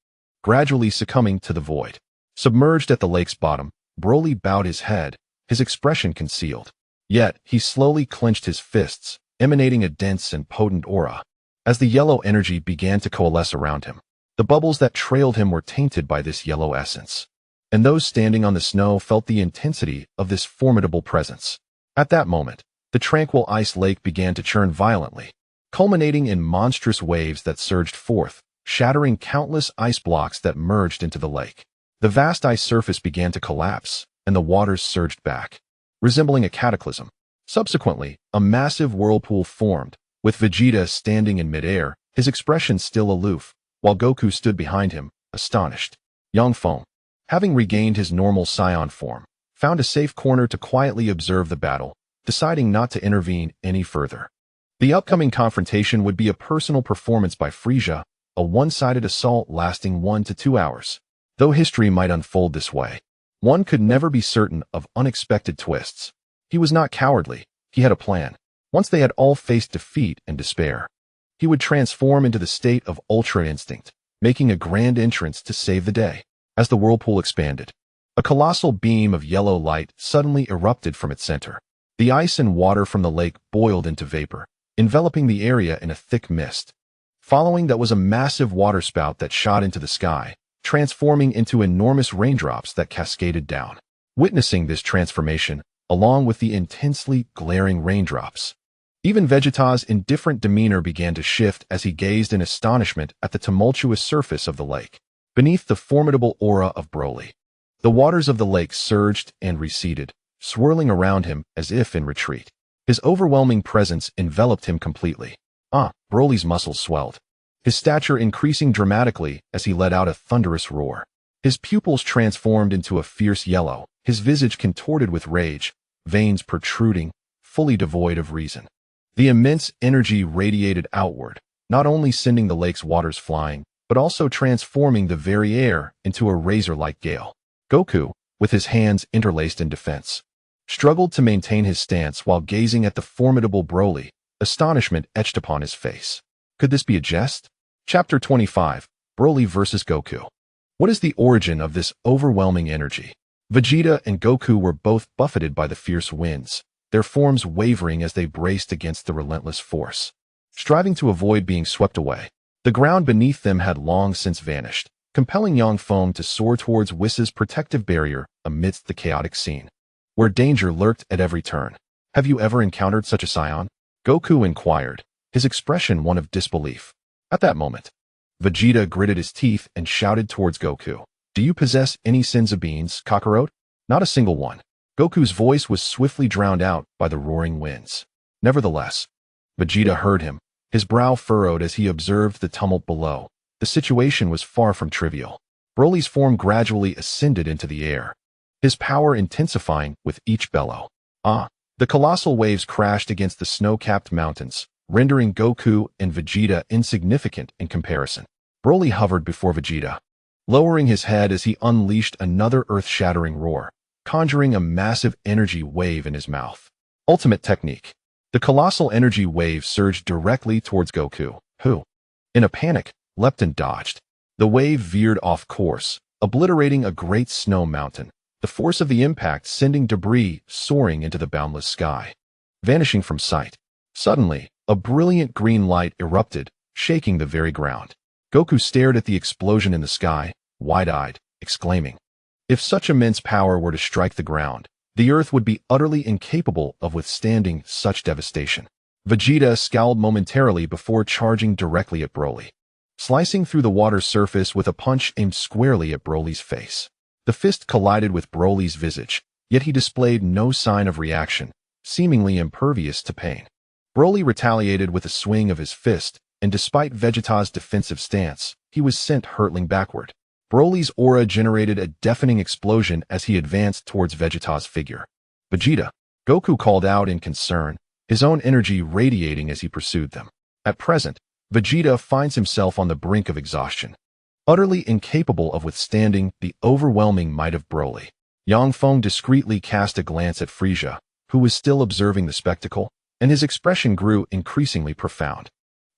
gradually succumbing to the void. Submerged at the lake's bottom, Broly bowed his head, his expression concealed. Yet, he slowly clenched his fists, emanating a dense and potent aura. As the yellow energy began to coalesce around him, the bubbles that trailed him were tainted by this yellow essence, and those standing on the snow felt the intensity of this formidable presence. At that moment, the tranquil ice lake began to churn violently, culminating in monstrous waves that surged forth, shattering countless ice blocks that merged into the lake. The vast ice surface began to collapse, and the waters surged back, resembling a cataclysm. Subsequently, a massive whirlpool formed, with Vegeta standing in midair, his expression still aloof, while Goku stood behind him, astonished. Yang Feng, having regained his normal Saiyan form, found a safe corner to quietly observe the battle, deciding not to intervene any further. The upcoming confrontation would be a personal performance by Frieza, a one-sided assault lasting 1 to 2 hours. Though history might unfold this way, one could never be certain of unexpected twists. He was not cowardly, he had a plan. Once they had all faced defeat and despair, he would transform into the state of Ultra Instinct, making a grand entrance to save the day. As the whirlpool expanded, a colossal beam of yellow light suddenly erupted from its center. The ice and water from the lake boiled into vapor, enveloping the area in a thick mist. Following that was a massive waterspout that shot into the sky, transforming into enormous raindrops that cascaded down. Witnessing this transformation, along with the intensely glaring raindrops, even Vegeta's indifferent demeanor began to shift as he gazed in astonishment at the tumultuous surface of the lake. Beneath the formidable aura of Broly, the waters of the lake surged and receded, swirling around him as if in retreat. His overwhelming presence enveloped him completely. Broly's muscles swelled, his stature increasing dramatically as he let out a thunderous roar. His pupils transformed into a fierce yellow, his visage contorted with rage, veins protruding, fully devoid of reason. The immense energy radiated outward, not only sending the lake's waters flying, but also transforming the very air into a razor-like gale. Goku, with his hands interlaced in defense, struggled to maintain his stance while gazing at the formidable Broly, astonishment etched upon his face. Could this be a jest? Chapter 25, Broly vs. Goku. What is the origin of this overwhelming energy? Vegeta and Goku were both buffeted by the fierce winds, their forms wavering as they braced against the relentless force. Striving to avoid being swept away, the ground beneath them had long since vanished, compelling Yang Feng to soar towards Whisk's protective barrier amidst the chaotic scene, where danger lurked at every turn. Have you ever encountered such a scion? Goku inquired, his expression one of disbelief. At that moment, Vegeta gritted his teeth and shouted towards Goku. Do you possess any senzu beans, Kakarot? Not a single one. Goku's voice was swiftly drowned out by the roaring winds. Nevertheless, Vegeta heard him, his brow furrowed as he observed the tumult below. The situation was far from trivial. Broly's form gradually ascended into the air, his power intensifying with each bellow. The colossal waves crashed against the snow-capped mountains, rendering Goku and Vegeta insignificant in comparison. Broly hovered before Vegeta, lowering his head as he unleashed another earth-shattering roar, conjuring a massive energy wave in his mouth. Ultimate technique. The colossal energy wave surged directly towards Goku, who, in a panic, leapt and dodged. The wave veered off course, obliterating a great snow mountain, the force of the impact sending debris soaring into the boundless sky, vanishing from sight. Suddenly, a brilliant green light erupted, shaking the very ground. Goku stared at the explosion in the sky, wide-eyed, exclaiming, "If such immense power were to strike the ground, the earth would be utterly incapable of withstanding such devastation." Vegeta scowled momentarily before charging directly at Broly, slicing through the water's surface with a punch aimed squarely at Broly's face. The fist collided with Broly's visage, yet he displayed no sign of reaction, seemingly impervious to pain. Broly retaliated with a swing of his fist, and despite Vegeta's defensive stance, he was sent hurtling backward. Broly's aura generated a deafening explosion as he advanced towards Vegeta's figure. "Vegeta!" Goku called out in concern, his own energy radiating as he pursued them. At present, Vegeta finds himself on the brink of exhaustion, utterly incapable of withstanding the overwhelming might of Broly. Yang Feng discreetly cast a glance at Frieza, who was still observing the spectacle, and his expression grew increasingly profound.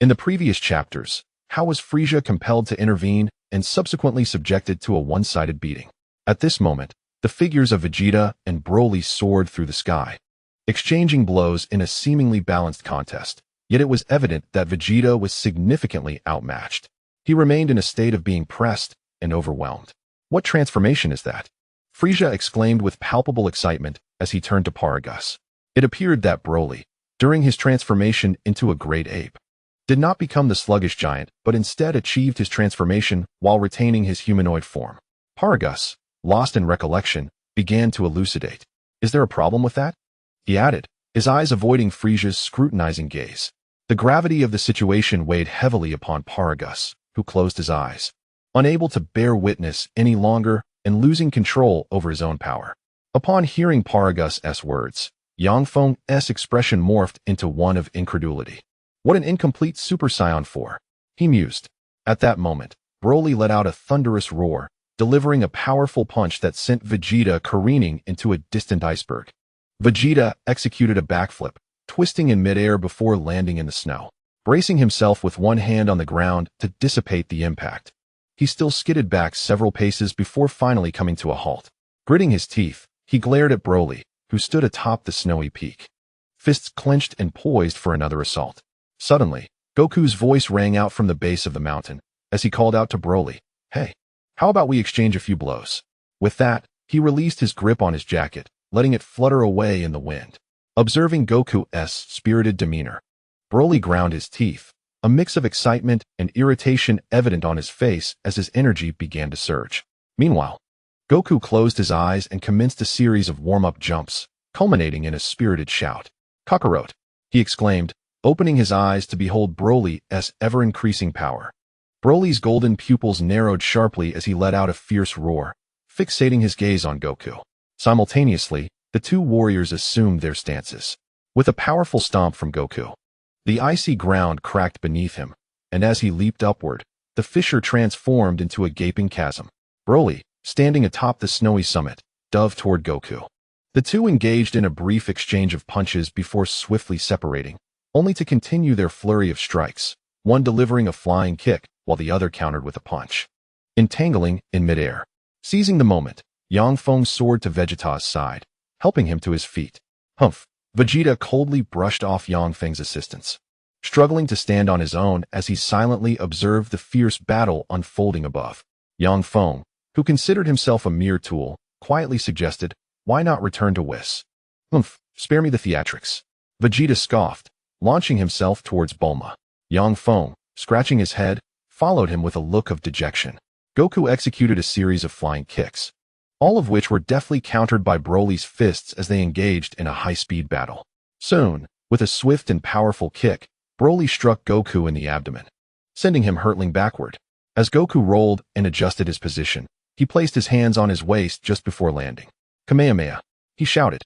In the previous chapters, how was Frieza compelled to intervene and subsequently subjected to a one-sided beating? At this moment, the figures of Vegeta and Broly soared through the sky, exchanging blows in a seemingly balanced contest, yet it was evident that Vegeta was significantly outmatched. He remained in a state of being pressed and overwhelmed. "What transformation is that?" Frieza exclaimed with palpable excitement as he turned to Paragus. It appeared that Broly, during his transformation into a great ape, did not become the sluggish giant, but instead achieved his transformation while retaining his humanoid form. Paragus, lost in recollection, began to elucidate. "Is there a problem with that?" he added, his eyes avoiding Frieza's scrutinizing gaze. The gravity of the situation weighed heavily upon Paragus, who closed his eyes, unable to bear witness any longer and losing control over his own power. Upon hearing Paragus's words, Yang Feng's expression morphed into one of incredulity. "What an incomplete Super Saiyan 4, he mused. At that moment, Broly let out a thunderous roar, delivering a powerful punch that sent Vegeta careening into a distant iceberg. Vegeta executed a backflip, twisting in midair before landing in the snow, bracing himself with one hand on the ground to dissipate the impact. He still skidded back several paces before finally coming to a halt. Gritting his teeth, he glared at Broly, who stood atop the snowy peak, fists clenched and poised for another assault. Suddenly, Goku's voice rang out from the base of the mountain as he called out to Broly, "Hey, how about we exchange a few blows?" With that, he released his grip on his jacket, letting it flutter away in the wind. Observing Goku's spirited demeanor, Broly ground his teeth, a mix of excitement and irritation evident on his face as his energy began to surge. Meanwhile, Goku closed his eyes and commenced a series of warm-up jumps, culminating in a spirited shout. "Kakarot!" he exclaimed, opening his eyes to behold Broly's ever-increasing power. Broly's golden pupils narrowed sharply as he let out a fierce roar, fixating his gaze on Goku. Simultaneously, the two warriors assumed their stances. With a powerful stomp from Goku, the icy ground cracked beneath him, and as he leaped upward, the fissure transformed into a gaping chasm. Broly, standing atop the snowy summit, dove toward Goku. The two engaged in a brief exchange of punches before swiftly separating, only to continue their flurry of strikes, one delivering a flying kick while the other countered with a punch. Entangling in midair. Seizing the moment, Yang Feng soared to Vegeta's side, helping him to his feet. Humph! Vegeta coldly brushed off Yang Feng's assistance, struggling to stand on his own as he silently observed the fierce battle unfolding above. Yang Feng, who considered himself a mere tool, quietly suggested, "Why not return to Whis? Humph, spare me the theatrics." Vegeta scoffed, launching himself towards Bulma. Yang Feng, scratching his head, followed him with a look of dejection. Goku executed a series of flying kicks, all of which were deftly countered by Broly's fists as they engaged in a high-speed battle. Soon, with a swift and powerful kick, Broly struck Goku in the abdomen, sending him hurtling backward. As Goku rolled and adjusted his position, he placed his hands on his waist just before landing. "Kamehameha!" he shouted.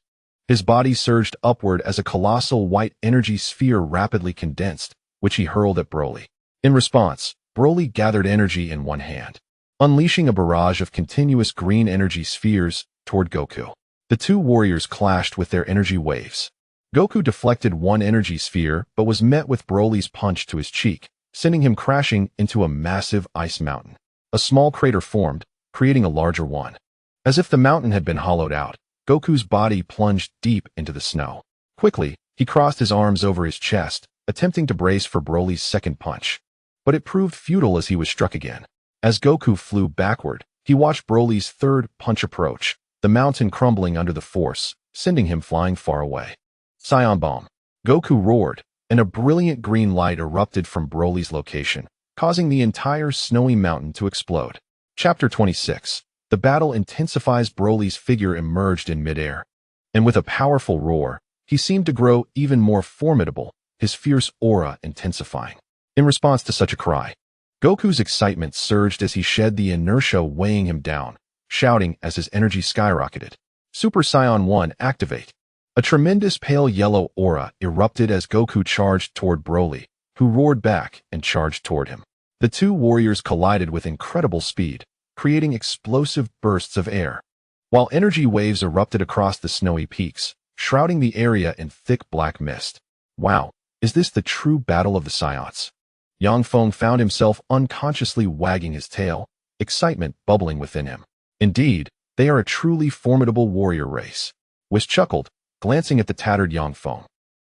His body surged upward as a colossal white energy sphere rapidly condensed, which he hurled at Broly. In response, Broly gathered energy in one hand, unleashing a barrage of continuous green energy spheres toward Goku. The two warriors clashed with their energy waves. Goku deflected one energy sphere but was met with Broly's punch to his cheek, sending him crashing into a massive ice mountain. A small crater formed, creating a larger one. As if the mountain had been hollowed out, Goku's body plunged deep into the snow. Quickly, he crossed his arms over his chest, attempting to brace for Broly's second punch. But it proved futile as he was struck again. As Goku flew backward, he watched Broly's third punch approach, the mountain crumbling under the force, sending him flying far away. Saiyan Bomb! Goku roared, and a brilliant green light erupted from Broly's location, causing the entire snowy mountain to explode. Chapter 26. The battle intensifies. Broly's figure emerged in midair, and with a powerful roar, he seemed to grow even more formidable, his fierce aura intensifying. In response to such a cry, Goku's excitement surged as he shed the inertia weighing him down, shouting as his energy skyrocketed. Super Saiyan 1 activate. A tremendous pale yellow aura erupted as Goku charged toward Broly, who roared back and charged toward him. The two warriors collided with incredible speed, creating explosive bursts of air, while energy waves erupted across the snowy peaks, shrouding the area in thick black mist. Wow, is this the true battle of the Saiyans? Yang Feng found himself unconsciously wagging his tail, excitement bubbling within him. Indeed, they are a truly formidable warrior race. Whis chuckled, glancing at the tattered Yang Feng.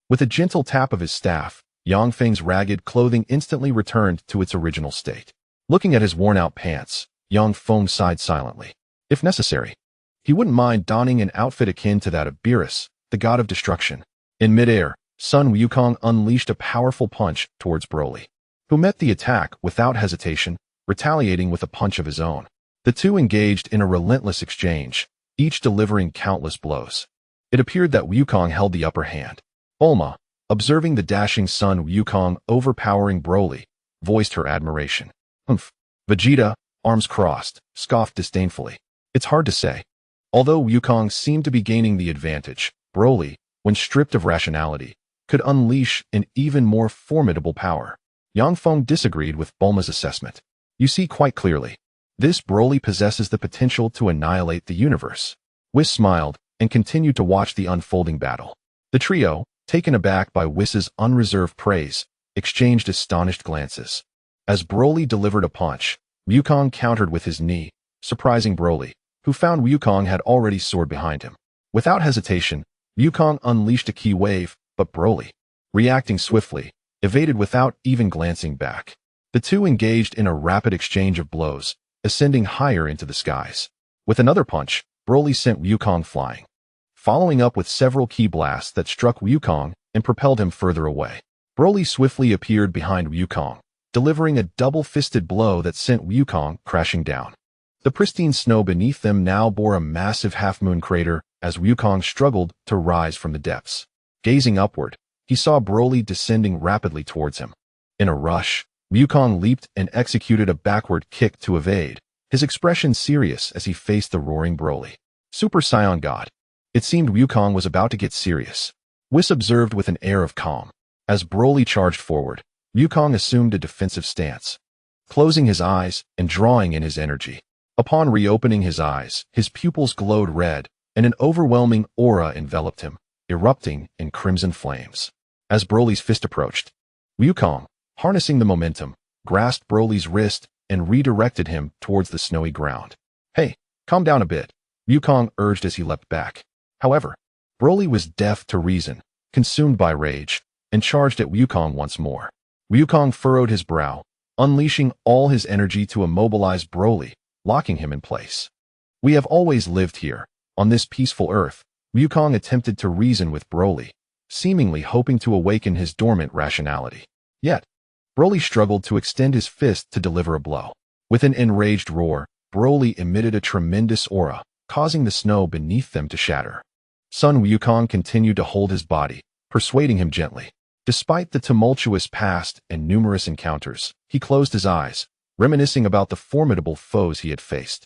With a gentle tap of his staff, Yang Feng's ragged clothing instantly returned to its original state. Looking at his worn-out pants, Yang Feng sighed silently. If necessary, he wouldn't mind donning an outfit akin to that of Beerus, the god of destruction. In midair, Sun Wukong unleashed a powerful punch towards Broly, who met the attack without hesitation, retaliating with a punch of his own. The two engaged in a relentless exchange, each delivering countless blows. It appeared that Wukong held the upper hand. Bulma, observing the dashing Sun Wukong overpowering Broly, voiced her admiration. Humph. Vegeta, arms crossed, scoffed disdainfully. It's hard to say. Although Wukong seemed to be gaining the advantage, Broly, when stripped of rationality, could unleash an even more formidable power. Yang Feng disagreed with Bulma's assessment. You see quite clearly, this Broly possesses the potential to annihilate the universe. Whis smiled and continued to watch the unfolding battle. The trio, taken aback by Whis's unreserved praise, exchanged astonished glances. As Broly delivered a punch, Wukong countered with his knee, surprising Broly, who found Wukong had already soared behind him. Without hesitation, Wukong unleashed a ki wave, but Broly, reacting swiftly, evaded without even glancing back. The two engaged in a rapid exchange of blows, ascending higher into the skies. With another punch, Broly sent Wukong flying, following up with several ki blasts that struck Wukong and propelled him further away. Broly swiftly appeared behind Wukong, delivering a double-fisted blow that sent Wukong crashing down. The pristine snow beneath them now bore a massive half-moon crater as Wukong struggled to rise from the depths. Gazing upward, he saw Broly descending rapidly towards him. In a rush, Wukong leaped and executed a backward kick to evade, his expression serious as he faced the roaring Broly. Super Saiyan God. It seemed Wukong was about to get serious. Whis observed with an air of calm. As Broly charged forward, Wukong assumed a defensive stance, closing his eyes and drawing in his energy. Upon reopening his eyes, his pupils glowed red, and an overwhelming aura enveloped him, erupting in crimson flames. As Broly's fist approached, Wukong, harnessing the momentum, grasped Broly's wrist and redirected him towards the snowy ground. "Hey, calm down a bit," Wukong urged as he leapt back. However, Broly was deaf to reason, consumed by rage, and charged at Wukong once more. Wukong furrowed his brow, unleashing all his energy to immobilize Broly, locking him in place. "We have always lived here, on this peaceful earth," Wukong attempted to reason with Broly, seemingly hoping to awaken his dormant rationality. Yet, Broly struggled to extend his fist to deliver a blow. With an enraged roar, Broly emitted a tremendous aura, causing the snow beneath them to shatter. Sun Wukong continued to hold his body, persuading him gently. Despite the tumultuous past and numerous encounters, he closed his eyes, reminiscing about the formidable foes he had faced.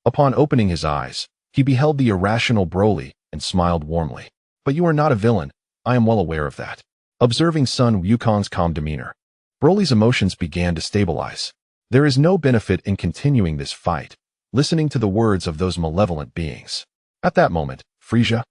Upon opening his eyes, he beheld the irrational Broly and smiled warmly. "But you are not a villain, I am well aware of that." Observing Sun Wukong's calm demeanor, Broly's emotions began to stabilize. There is no benefit in continuing this fight, listening to the words of those malevolent beings. At that moment, Frieza,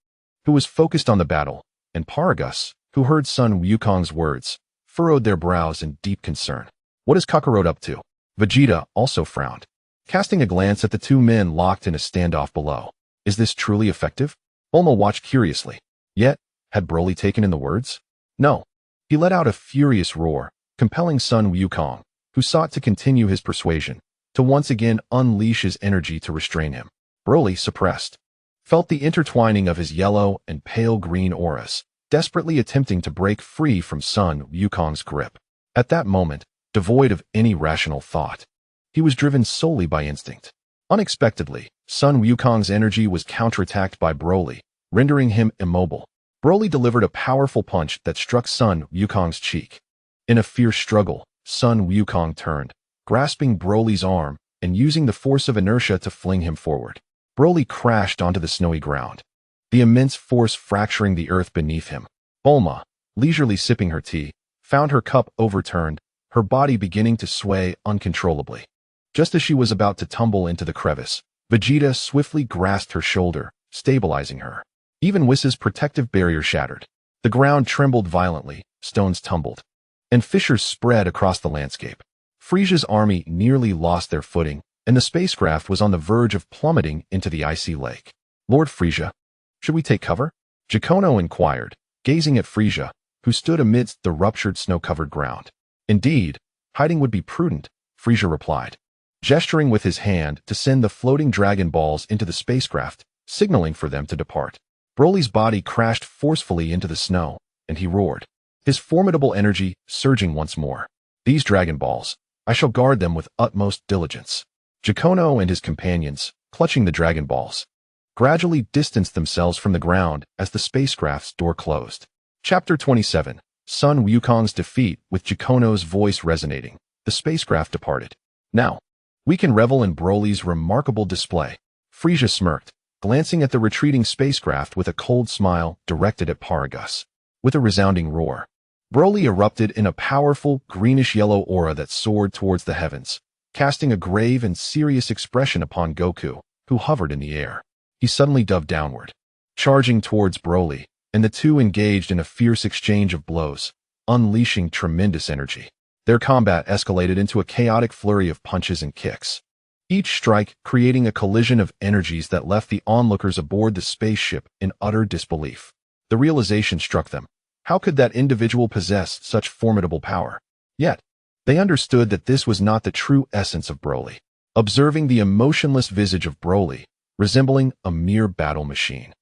who was focused on the battle, and Paragus, who heard Sun Wukong's words, furrowed their brows in deep concern. "What is Kakarot up to?" Vegeta also frowned, casting a glance at the two men locked in a standoff below. "Is this truly effective?" Bulma watched curiously. Yet, had Broly taken in the words? No. He let out a furious roar, compelling Sun Wukong, who sought to continue his persuasion, to once again unleash his energy to restrain him. Broly, suppressed, felt the intertwining of his yellow and pale green auras, desperately attempting to break free from Sun Wukong's grip. At that moment, devoid of any rational thought, he was driven solely by instinct. Unexpectedly, Sun Wukong's energy was counterattacked by Broly, rendering him immobile. Broly delivered a powerful punch that struck Sun Wukong's cheek. In a fierce struggle, Sun Wukong turned, grasping Broly's arm and using the force of inertia to fling him forward. Broly crashed onto the snowy ground, the immense force fracturing the earth beneath him. Bulma, leisurely sipping her tea, found her cup overturned, her body beginning to sway uncontrollably. Just as she was about to tumble into the crevice, Vegeta swiftly grasped her shoulder, stabilizing her. Even Whis' protective barrier shattered. The ground trembled violently, stones tumbled, and fissures spread across the landscape. Frieza's army nearly lost their footing, and the spacecraft was on the verge of plummeting into the icy lake. "Lord Frieza, should we take cover?" Jacono inquired, gazing at Frieza, who stood amidst the ruptured snow-covered ground. "Indeed, hiding would be prudent," Frieza replied, gesturing with his hand to send the floating Dragon Balls into the spacecraft, signaling for them to depart. Broly's body crashed forcefully into the snow, and he roared, his formidable energy surging once more. "These Dragon Balls, I shall guard them with utmost diligence." Jacono and his companions, clutching the Dragon Balls, gradually distanced themselves from the ground as the spacecraft's door closed. Chapter 27. Sun Wukong's defeat. With Jacono's voice resonating, the spacecraft departed. "Now, we can revel in Broly's remarkable display." Frieza smirked, glancing at the retreating spacecraft with a cold smile directed at Paragus. With a resounding roar, Broly erupted in a powerful greenish-yellow aura that soared towards the heavens, casting a grave and serious expression upon Goku, who hovered in the air. He suddenly dove downward, charging towards Broly, and the two engaged in a fierce exchange of blows, unleashing tremendous energy. Their combat escalated into a chaotic flurry of punches and kicks, each strike creating a collision of energies that left the onlookers aboard the spaceship in utter disbelief. The realization struck them. How could that individual possess such formidable power? Yet, they understood that this was not the true essence of Broly. Observing the emotionless visage of Broly, resembling a mere battle machine,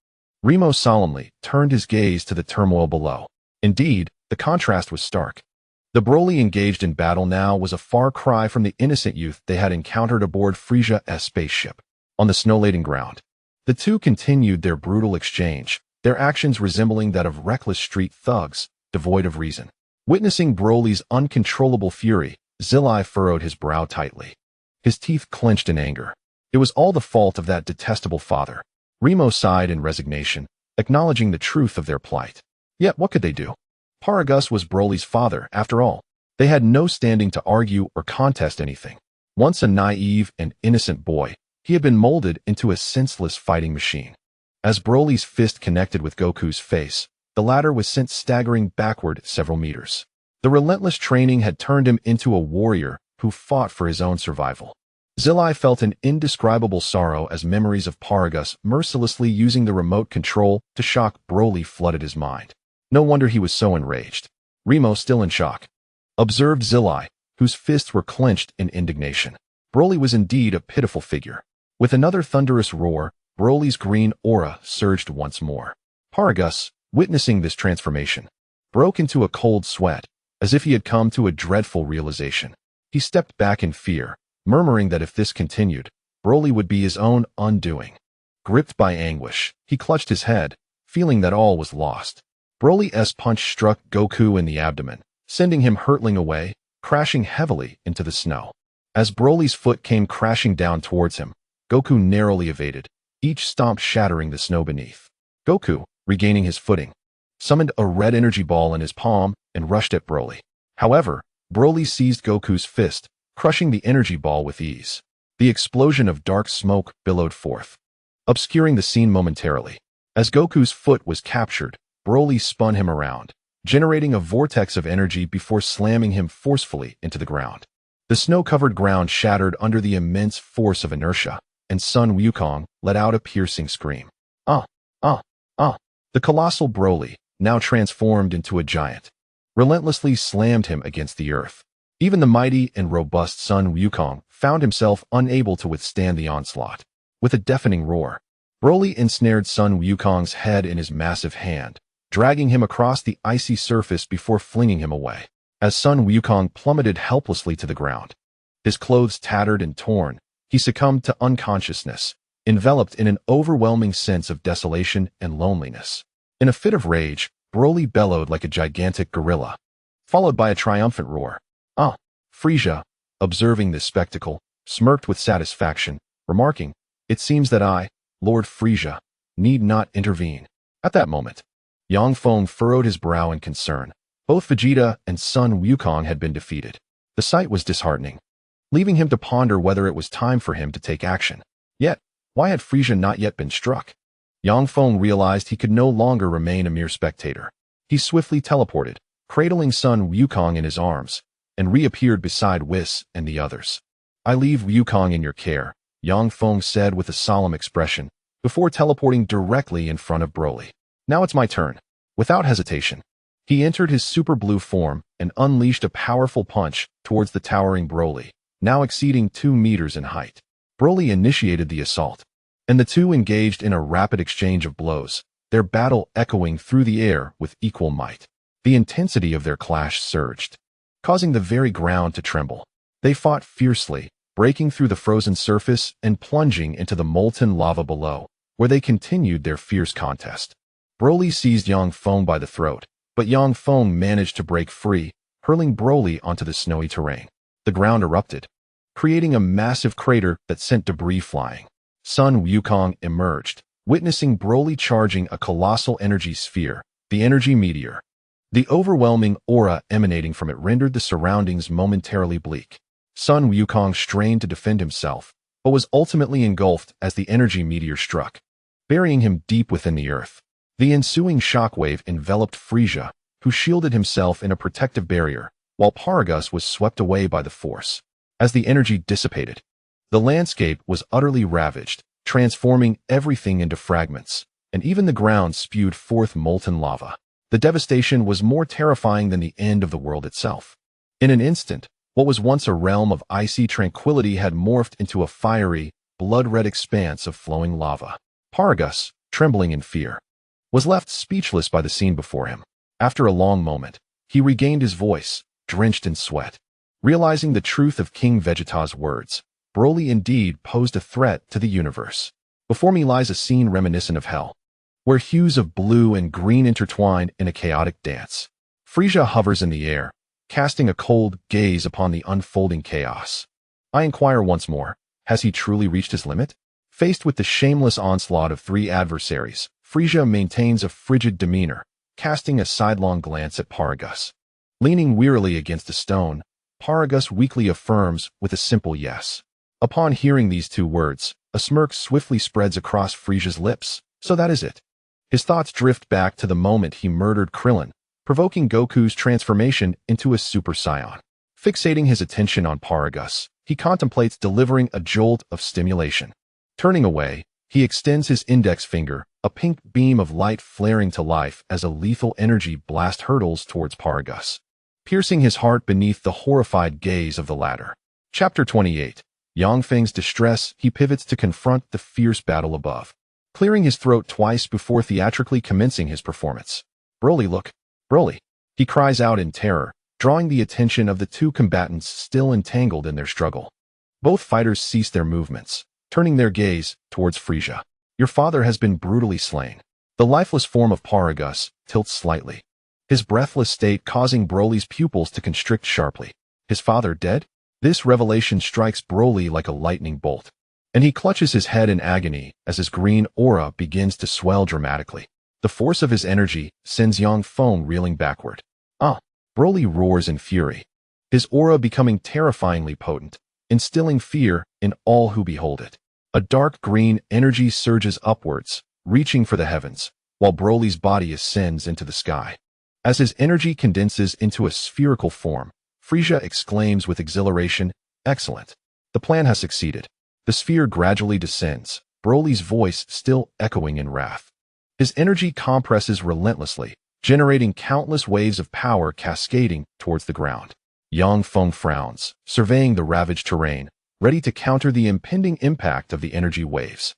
Remo solemnly turned his gaze to the turmoil below. Indeed, the contrast was stark. The Broly engaged in battle now was a far cry from the innocent youth they had encountered aboard Frieza's spaceship. On the snow-laden ground, the two continued their brutal exchange, their actions resembling that of reckless street thugs, devoid of reason. Witnessing Broly's uncontrollable fury, Zillai furrowed his brow tightly. His teeth clenched in anger. It was all the fault of that detestable father. Remo sighed in resignation, acknowledging the truth of their plight. Yet what could they do? Paragus was Broly's father, after all. They had no standing to argue or contest anything. Once a naive and innocent boy, he had been molded into a senseless fighting machine. As Broly's fist connected with Goku's face, the latter was sent staggering backward several meters. The relentless training had turned him into a warrior who fought for his own survival. Zillai felt an indescribable sorrow as memories of Paragus mercilessly using the remote control to shock Broly flooded his mind. No wonder he was so enraged. Remo, still in shock, observed Zillai, whose fists were clenched in indignation. Broly was indeed a pitiful figure. With another thunderous roar, Broly's green aura surged once more. Paragus, witnessing this transformation, broke into a cold sweat, as if he had come to a dreadful realization. He stepped back in fear, murmuring that if this continued, Broly would be his own undoing. Gripped by anguish, he clutched his head, feeling that all was lost. Broly's punch struck Goku in the abdomen, sending him hurtling away, crashing heavily into the snow. As Broly's foot came crashing down towards him, Goku narrowly evaded, each stomp shattering the snow beneath. Goku, regaining his footing, summoned a red energy ball in his palm and rushed at Broly. However, Broly seized Goku's fist, crushing the energy ball with ease. The explosion of dark smoke billowed forth, obscuring the scene momentarily. As Goku's foot was captured, Broly spun him around, generating a vortex of energy before slamming him forcefully into the ground. The snow-covered ground shattered under the immense force of inertia, and Sun Wukong let out a piercing scream. The colossal Broly, now transformed into a giant, relentlessly slammed him against the earth. Even the mighty and robust Sun Wukong found himself unable to withstand the onslaught. With a deafening roar, Broly ensnared Sun Wukong's head in his massive hand, dragging him across the icy surface before flinging him away. As Sun Wukong plummeted helplessly to the ground, his clothes tattered and torn, he succumbed to unconsciousness, enveloped in an overwhelming sense of desolation and loneliness. In a fit of rage, Broly bellowed like a gigantic gorilla, followed by a triumphant roar. Frieza, observing this spectacle, smirked with satisfaction, remarking, "It seems that I, Lord Frieza, need not intervene." At that moment, Yang Feng furrowed his brow in concern. Both Vegeta and Sun Wukong had been defeated. The sight was disheartening, leaving him to ponder whether it was time for him to take action. Yet, why had Frieza not yet been struck? Yang Feng realized he could no longer remain a mere spectator. He swiftly teleported, cradling Sun Wukong in his arms, and reappeared beside Whis and the others. "I leave Wukong in your care," Yang Feng said with a solemn expression, before teleporting directly in front of Broly. "Now it's my turn." Without hesitation, he entered his super blue form and unleashed a powerful punch towards the towering Broly, now exceeding 2 meters in height. Broly initiated the assault, and the two engaged in a rapid exchange of blows, their battle echoing through the air with equal might. The intensity of their clash surged, causing the very ground to tremble. They fought fiercely, breaking through the frozen surface and plunging into the molten lava below, where they continued their fierce contest. Broly seized Yang Feng by the throat, but Yang Feng managed to break free, hurling Broly onto the snowy terrain. The ground erupted, creating a massive crater that sent debris flying. Sun Wukong emerged, witnessing Broly charging a colossal energy sphere, the energy meteor. The overwhelming aura emanating from it rendered the surroundings momentarily bleak. Sun Wukong strained to defend himself, but was ultimately engulfed as the energy meteor struck, burying him deep within the earth. The ensuing shockwave enveloped Frieza, who shielded himself in a protective barrier, while Paragus was swept away by the force. As the energy dissipated, the landscape was utterly ravaged, transforming everything into fragments, and even the ground spewed forth molten lava. The devastation was more terrifying than the end of the world itself. In an instant, what was once a realm of icy tranquility had morphed into a fiery, blood-red expanse of flowing lava. Paragus, trembling in fear, was left speechless by the scene before him. After a long moment, he regained his voice, drenched in sweat. Realizing the truth of King Vegeta's words, Broly indeed posed a threat to the universe. Before me lies a scene reminiscent of hell, where hues of blue and green intertwine in a chaotic dance. Frieza hovers in the air, casting a cold gaze upon the unfolding chaos. I inquire once more, has he truly reached his limit? Faced with the shameless onslaught of three adversaries, Frisia maintains a frigid demeanor, casting a sidelong glance at Paragus. Leaning wearily against a stone, Paragus weakly affirms with a simple yes. Upon hearing these two words, a smirk swiftly spreads across Frisia's lips. So that is it. His thoughts drift back to the moment he murdered Krillin, provoking Goku's transformation into a Super Saiyan. Fixating his attention on Paragus, he contemplates delivering a jolt of stimulation. Turning away, he extends his index finger, a pink beam of light flaring to life as a lethal energy blast hurtles towards Paragus, piercing his heart beneath the horrified gaze of the latter. Chapter 28. Yangfeng's distress. He pivots to confront the fierce battle above, clearing his throat twice before theatrically commencing his performance. Broly, look! Broly! He cries out in terror, drawing the attention of the two combatants still entangled in their struggle. Both fighters cease their movements, turning their gaze towards Frisia. Your father has been brutally slain. The lifeless form of Paragus tilts slightly, his breathless state causing Broly's pupils to constrict sharply. His father dead? This revelation strikes Broly like a lightning bolt, and he clutches his head in agony as his green aura begins to swell dramatically. The force of his energy sends Feng reeling backward. Broly roars in fury, his aura becoming terrifyingly potent, instilling fear in all who behold it. A dark green energy surges upwards, reaching for the heavens, while Broly's body ascends into the sky. As his energy condenses into a spherical form, Frisia exclaims with exhilaration, "Excellent! The plan has succeeded." The sphere gradually descends, Broly's voice still echoing in wrath. His energy compresses relentlessly, generating countless waves of power cascading towards the ground. Feng frowns, surveying the ravaged terrain, ready to counter the impending impact of the energy waves.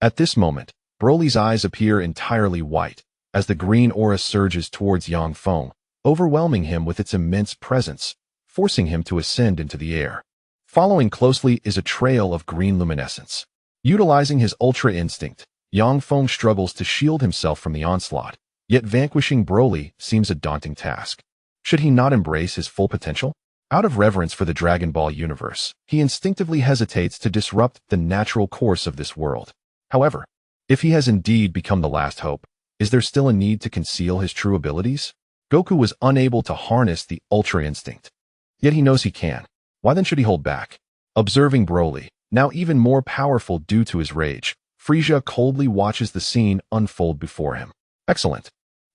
At this moment, Broly's eyes appear entirely white, as the green aura surges towards Feng, overwhelming him with its immense presence, forcing him to ascend into the air. Following closely is a trail of green luminescence. Utilizing his Ultra Instinct, Feng struggles to shield himself from the onslaught, yet vanquishing Broly seems a daunting task. Should he not embrace his full potential? Out of reverence for the Dragon Ball universe, he instinctively hesitates to disrupt the natural course of this world. However, if he has indeed become the last hope, is there still a need to conceal his true abilities? Goku was unable to harness the Ultra Instinct, yet he knows he can. Why then should he hold back? Observing Broly, now even more powerful due to his rage, Frisia coldly watches the scene unfold before him. Excellent.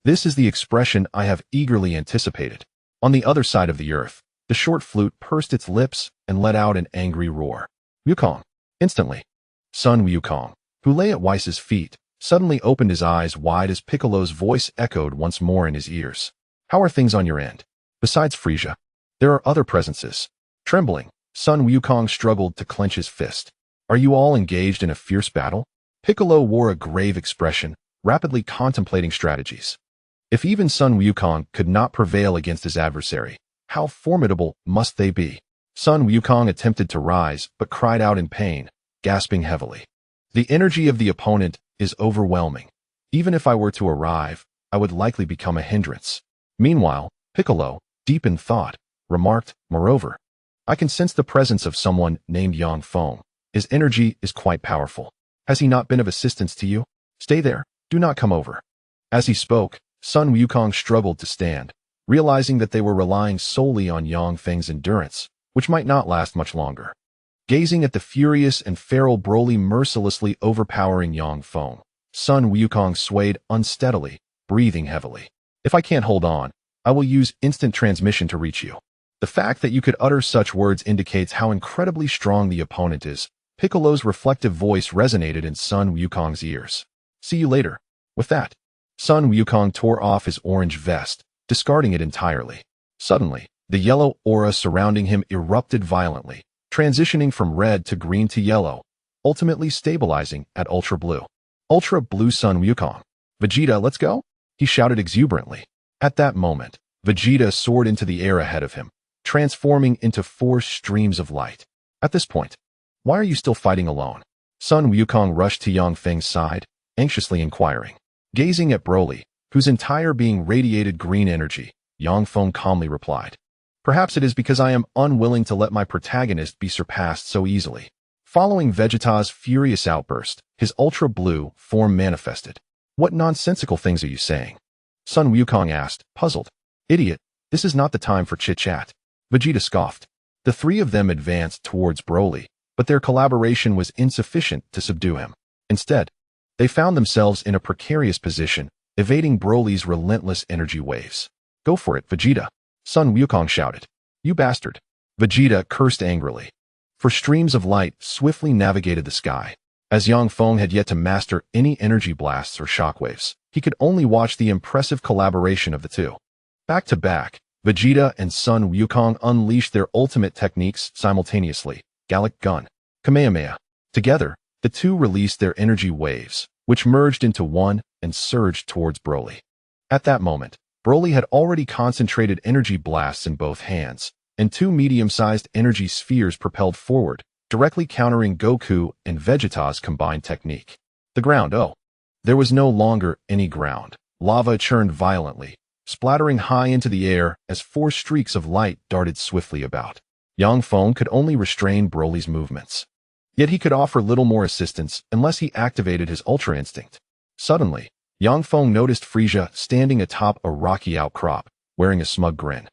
This is the expression I have eagerly anticipated. On the other side of the earth, the short flute pursed its lips and let out an angry roar. Wukong. Instantly, Sun Wukong, who lay at Whice's feet, suddenly opened his eyes wide as Piccolo's voice echoed once more in his ears. How are things on your end? Besides Frisia, there are other presences. Trembling, Sun Wukong struggled to clench his fist. Are you all engaged in a fierce battle? Piccolo wore a grave expression, rapidly contemplating strategies. If even Sun Wukong could not prevail against his adversary, how formidable must they be? Sun Wukong attempted to rise, but cried out in pain, gasping heavily. The energy of the opponent is overwhelming. Even if I were to arrive, I would likely become a hindrance. Meanwhile, Piccolo, deep in thought, remarked, moreover, I can sense the presence of someone named Feng. His energy is quite powerful. Has he not been of assistance to you? Stay there. Do not come over. As he spoke, Sun Wukong struggled to stand, realizing that they were relying solely on Feng's endurance, which might not last much longer. Gazing at the furious and feral Broly mercilessly overpowering Feng, Sun Wukong swayed unsteadily, breathing heavily. If I can't hold on, I will use instant transmission to reach you. The fact that you could utter such words indicates how incredibly strong the opponent is. Piccolo's reflective voice resonated in Sun Wukong's ears. See you later. With that, Sun Wukong tore off his orange vest, discarding it entirely. Suddenly, the yellow aura surrounding him erupted violently, transitioning from red to green to yellow, ultimately stabilizing at Ultra Blue. Ultra Blue Sun Wukong. Vegeta, let's go? He shouted exuberantly. At that moment, Vegeta soared into the air ahead of him, transforming into 4 streams of light. At this point, why are you still fighting alone? Sun Wukong rushed to Feng's side, anxiously inquiring. Gazing at Broly, whose entire being radiated green energy, Feng calmly replied, perhaps it is because I am unwilling to let my protagonist be surpassed so easily. Following Vegeta's furious outburst, his ultra blue form manifested. What nonsensical things are you saying? Sun Wukong asked, puzzled. Idiot, this is not the time for chit-chat. Vegeta scoffed. The three of them advanced towards Broly, but their collaboration was insufficient to subdue him. Instead, they found themselves in a precarious position, evading Broly's relentless energy waves. Go for it, Vegeta, Sun Wukong shouted. You bastard. Vegeta cursed angrily. For streams of light swiftly navigated the sky. As Yang Feng had yet to master any energy blasts or shockwaves, he could only watch the impressive collaboration of the two. Back to back, Vegeta and Sun Wukong unleashed their ultimate techniques simultaneously, Galactic Gun, Kamehameha. Together, the two released their energy waves, which merged into one and surged towards Broly. At that moment, Broly had already concentrated energy blasts in both hands, and two medium-sized energy spheres propelled forward, directly countering Goku and Vegeta's combined technique. The ground, oh. There was no longer any ground. Lava churned violently, splattering high into the air as four streaks of light darted swiftly about. Yang Feng could only restrain Broly's movements. Yet he could offer little more assistance unless he activated his Ultra Instinct. Suddenly, Yang Feng noticed Frieza standing atop a rocky outcrop, wearing a smug grin,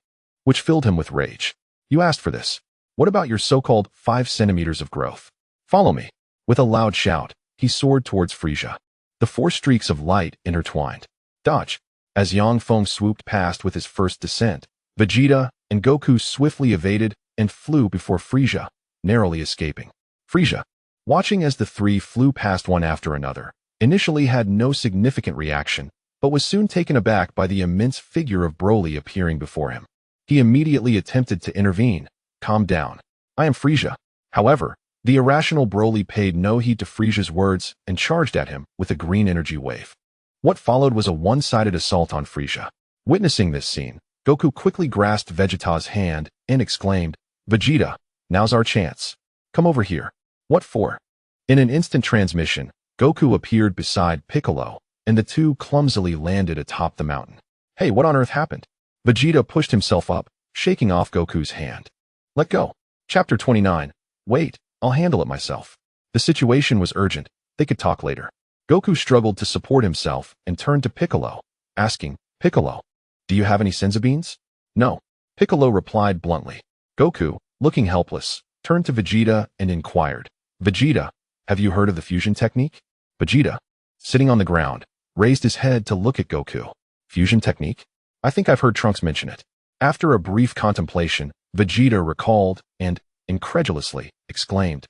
which filled him with rage. You asked for this. What about your so-called 5 centimeters of growth? Follow me. With a loud shout, he soared towards Frieza. The four streaks of light intertwined. Dodge. As Yang Feng swooped past with his first descent, Vegeta and Goku swiftly evaded and flew before Frieza, narrowly escaping. Frieza, watching as the three flew past one after another, initially had no significant reaction, but was soon taken aback by the immense figure of Broly appearing before him. He immediately attempted to intervene. Calm down. I am Frieza. However, the irrational Broly paid no heed to Frieza's words and charged at him with a green energy wave. What followed was a one-sided assault on Frieza. Witnessing this scene, Goku quickly grasped Vegeta's hand and exclaimed, Vegeta, now's our chance. Come over here. What for? In an instant transmission, Goku appeared beside Piccolo, and the two clumsily landed atop the mountain. Hey, what on earth happened? Vegeta pushed himself up, shaking off Goku's hand. Let go. Chapter 29. Wait, I'll handle it myself. The situation was urgent. They could talk later. Goku struggled to support himself and turned to Piccolo, asking, Piccolo, do you have any senzu beans? No. Piccolo replied bluntly. Goku, looking helpless, turned to Vegeta and inquired, Vegeta, have you heard of the fusion technique? Vegeta, sitting on the ground, raised his head to look at Goku. Fusion technique? I think I've heard Trunks mention it. After a brief contemplation, Vegeta recalled and, incredulously, exclaimed,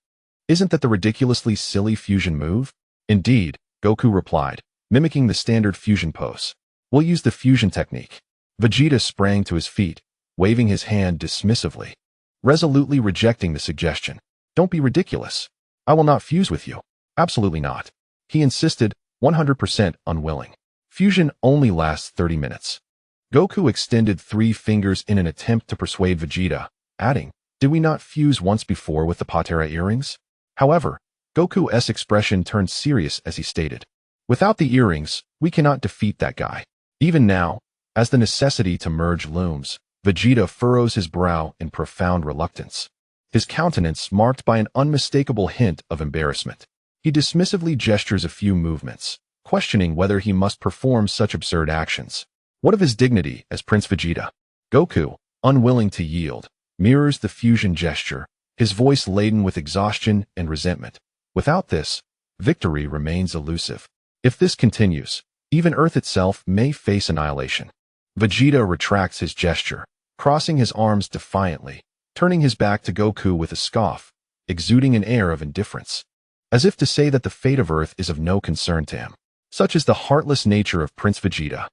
Isn't that the ridiculously silly fusion move? Indeed, Goku replied, mimicking the standard fusion pose. We'll use the fusion technique. Vegeta sprang to his feet, waving his hand dismissively, resolutely rejecting the suggestion. Don't be ridiculous. I will not fuse with you. Absolutely not. He insisted, 100% unwilling. Fusion only lasts 30 minutes. Goku extended 3 fingers in an attempt to persuade Vegeta, adding, Did we not fuse once before with the Patera earrings? However, Goku's expression turned serious as he stated, Without the earrings, we cannot defeat that guy. Even now, as the necessity to merge looms, Vegeta furrows his brow in profound reluctance. His countenance marked by an unmistakable hint of embarrassment. He dismissively gestures a few movements, questioning whether he must perform such absurd actions. What of his dignity as Prince Vegeta? Goku, unwilling to yield, mirrors the fusion gesture, his voice laden with exhaustion and resentment. Without this, victory remains elusive. If this continues, even Earth itself may face annihilation. Vegeta retracts his gesture, crossing his arms defiantly, turning his back to Goku with a scoff, exuding an air of indifference, as if to say that the fate of Earth is of no concern to him. Such is the heartless nature of Prince Vegeta.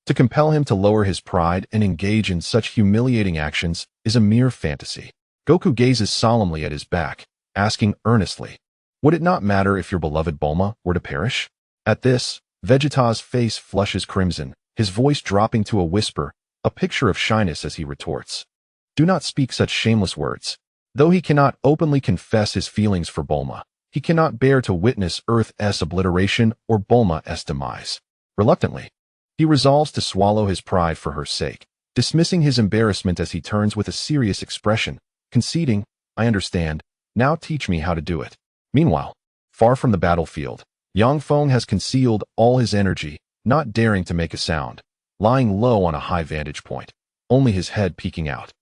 To compel him to lower his pride and engage in such humiliating actions is a mere fantasy. Goku gazes solemnly at his back, asking earnestly, Would it not matter if your beloved Bulma were to perish? At this, Vegeta's face flushes crimson, his voice dropping to a whisper, a picture of shyness as he retorts, Do not speak such shameless words. Though he cannot openly confess his feelings for Bulma, he cannot bear to witness Earth's obliteration or Bulma's demise. Reluctantly, he resolves to swallow his pride for her sake, dismissing his embarrassment as he turns with a serious expression, conceding, I understand, now teach me how to do it. Meanwhile, far from the battlefield, Yang Feng has concealed all his energy, not daring to make a sound, lying low on a high vantage point, only his head peeking out.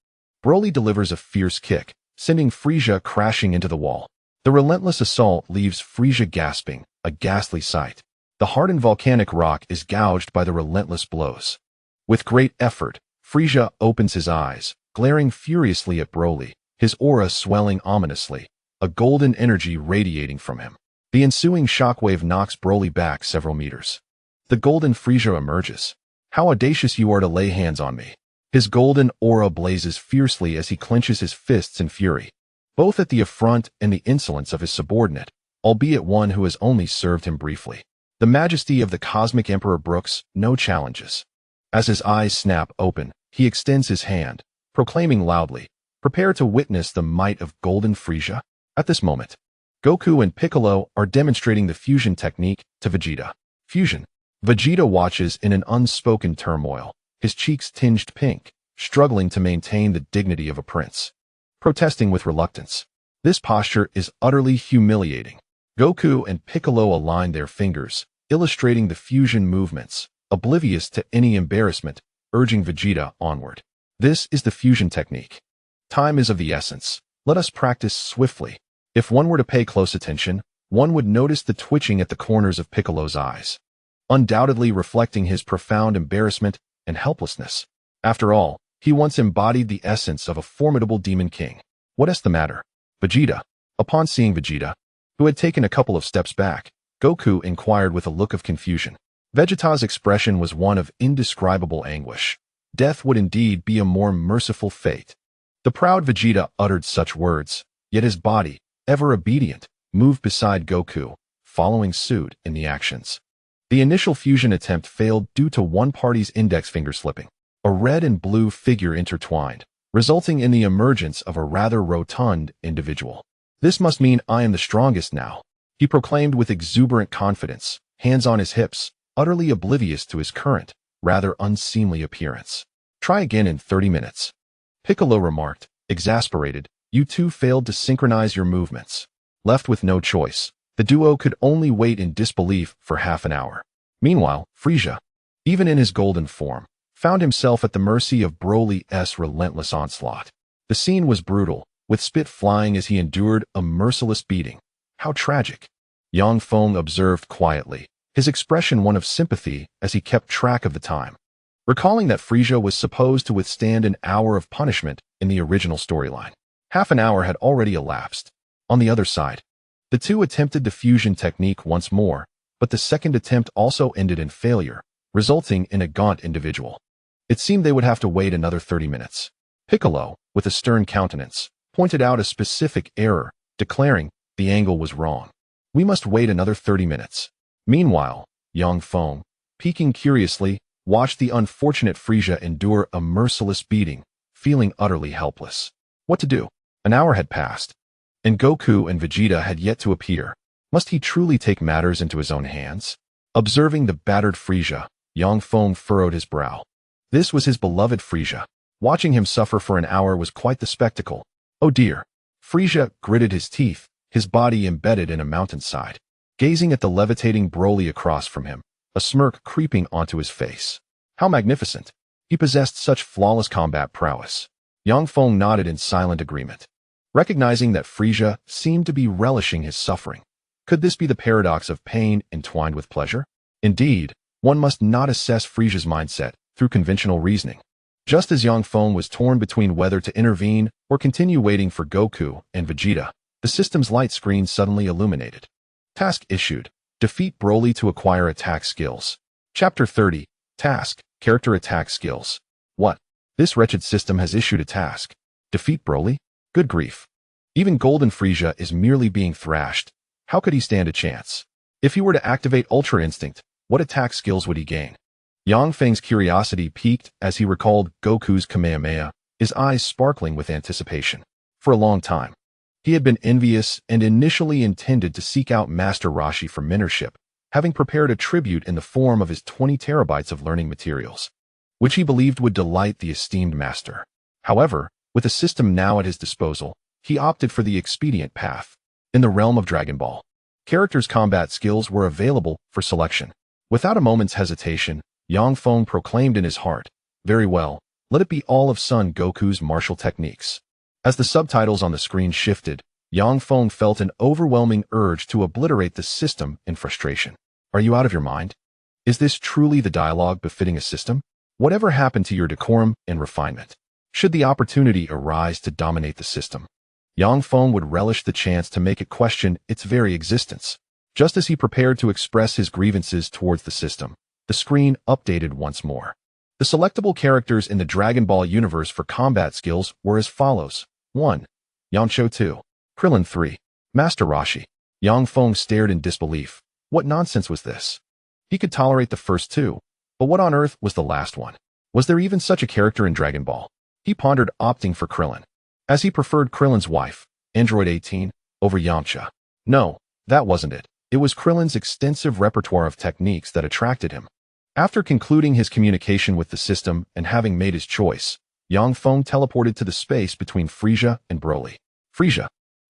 Broly delivers a fierce kick, sending Frieza crashing into the wall. The relentless assault leaves Frieza gasping, a ghastly sight. The hardened volcanic rock is gouged by the relentless blows. With great effort, Frieza opens his eyes, glaring furiously at Broly, his aura swelling ominously, a golden energy radiating from him. The ensuing shockwave knocks Broly back several meters. The golden Frieza emerges. How audacious you are to lay hands on me. His golden aura blazes fiercely as he clenches his fists in fury, both at the affront and the insolence of his subordinate, albeit one who has only served him briefly. The majesty of the cosmic emperor brooks no challenges. As his eyes snap open, he extends his hand, proclaiming loudly, "Prepare to witness the might of Golden Frieza." At this moment, Goku and Piccolo are demonstrating the fusion technique to Vegeta. Fusion. Vegeta watches in an unspoken turmoil, his cheeks tinged pink, struggling to maintain the dignity of a prince. Protesting with reluctance. This posture is utterly humiliating. Goku and Piccolo align their fingers, illustrating the fusion movements, oblivious to any embarrassment, urging Vegeta onward. This is the fusion technique. Time is of the essence. Let us practice swiftly. If one were to pay close attention, one would notice the twitching at the corners of Piccolo's eyes, undoubtedly reflecting his profound embarrassment and helplessness. After all, he once embodied the essence of a formidable demon king. What is the matter? Vegeta. Upon seeing Vegeta, who had taken a couple of steps back, Goku inquired with a look of confusion. Vegeta's expression was one of indescribable anguish. Death would indeed be a more merciful fate. The proud Vegeta uttered such words, yet his body, ever obedient, moved beside Goku, following suit in the actions. The initial fusion attempt failed due to one party's index finger slipping. A red and blue figure intertwined, resulting in the emergence of a rather rotund individual. "This must mean I am the strongest now," he proclaimed with exuberant confidence, hands on his hips, utterly oblivious to his current, rather unseemly appearance. "Try again in 30 minutes. Piccolo remarked, exasperated, "You two failed to synchronize your movements." Left with no choice, the duo could only wait in disbelief for half an hour. Meanwhile, Frieza, even in his golden form, found himself at the mercy of Broly's relentless onslaught. The scene was brutal, with spit flying as he endured a merciless beating. How tragic. Yang Feng observed quietly, his expression one of sympathy as he kept track of the time, recalling that Frieza was supposed to withstand an hour of punishment in the original storyline. Half an hour had already elapsed. On the other side, the two attempted the fusion technique once more, but the second attempt also ended in failure, resulting in a gaunt individual. It seemed they would have to wait another 30 minutes. Piccolo, with a stern countenance, pointed out a specific error, declaring the angle was wrong. "We must wait another 30 minutes. Meanwhile, Yang Feng, peeking curiously, watched the unfortunate Frieza endure a merciless beating, feeling utterly helpless. What to do? An hour had passed, and Goku and Vegeta had yet to appear. Must he truly take matters into his own hands? Observing the battered Frieza, Yang Feng furrowed his brow. This was his beloved Frieza. Watching him suffer for an hour was quite the spectacle. Oh dear. Frieza gritted his teeth, his body embedded in a mountainside, gazing at the levitating Broly across from him, a smirk creeping onto his face. How magnificent. He possessed such flawless combat prowess. Yang Feng nodded in silent agreement, recognizing that Frieza seemed to be relishing his suffering. Could this be the paradox of pain entwined with pleasure? Indeed, one must not assess Frieza's mindset through conventional reasoning. Just as Yang Feng was torn between whether to intervene or continue waiting for Goku and Vegeta, the system's light screen suddenly illuminated. Task issued. Defeat Broly to acquire attack skills. Chapter 30. Task. Character attack skills. What? This wretched system has issued a task. Defeat Broly? Good grief. Even Golden Frieza is merely being thrashed. How could he stand a chance? If he were to activate Ultra Instinct, what attack skills would he gain? Yang Feng's curiosity piqued as he recalled Goku's Kamehameha, his eyes sparkling with anticipation. For a long time, he had been envious and initially intended to seek out Master Roshi for mentorship, having prepared a tribute in the form of his 20 terabytes of learning materials, which he believed would delight the esteemed master. However, with a system now at his disposal, he opted for the expedient path. In the realm of Dragon Ball, characters' combat skills were available for selection. Without a moment's hesitation, Yang Feng proclaimed in his heart, "Very well, let it be all of Son Goku's martial techniques." As the subtitles on the screen shifted, Yang Feng felt an overwhelming urge to obliterate the system in frustration. Are you out of your mind? Is this truly the dialogue befitting a system? Whatever happened to your decorum and refinement? Should the opportunity arise to dominate the system, Yang Feng would relish the chance to make it question its very existence. Just as he prepared to express his grievances towards the system, the screen updated once more. The selectable characters in the Dragon Ball universe for combat skills were as follows. 1. Yamcha 2. Krillin 3. Master Roshi. Yang Feng stared in disbelief. What nonsense was this? He could tolerate the first two, but what on earth was the last one? Was there even such a character in Dragon Ball? He pondered opting for Krillin, as he preferred Krillin's wife, Android 18, over Yamcha. No, that wasn't it. It was Krillin's extensive repertoire of techniques that attracted him. After concluding his communication with the system and having made his choice, Yang Feng teleported to the space between Frieza and Broly. Frieza,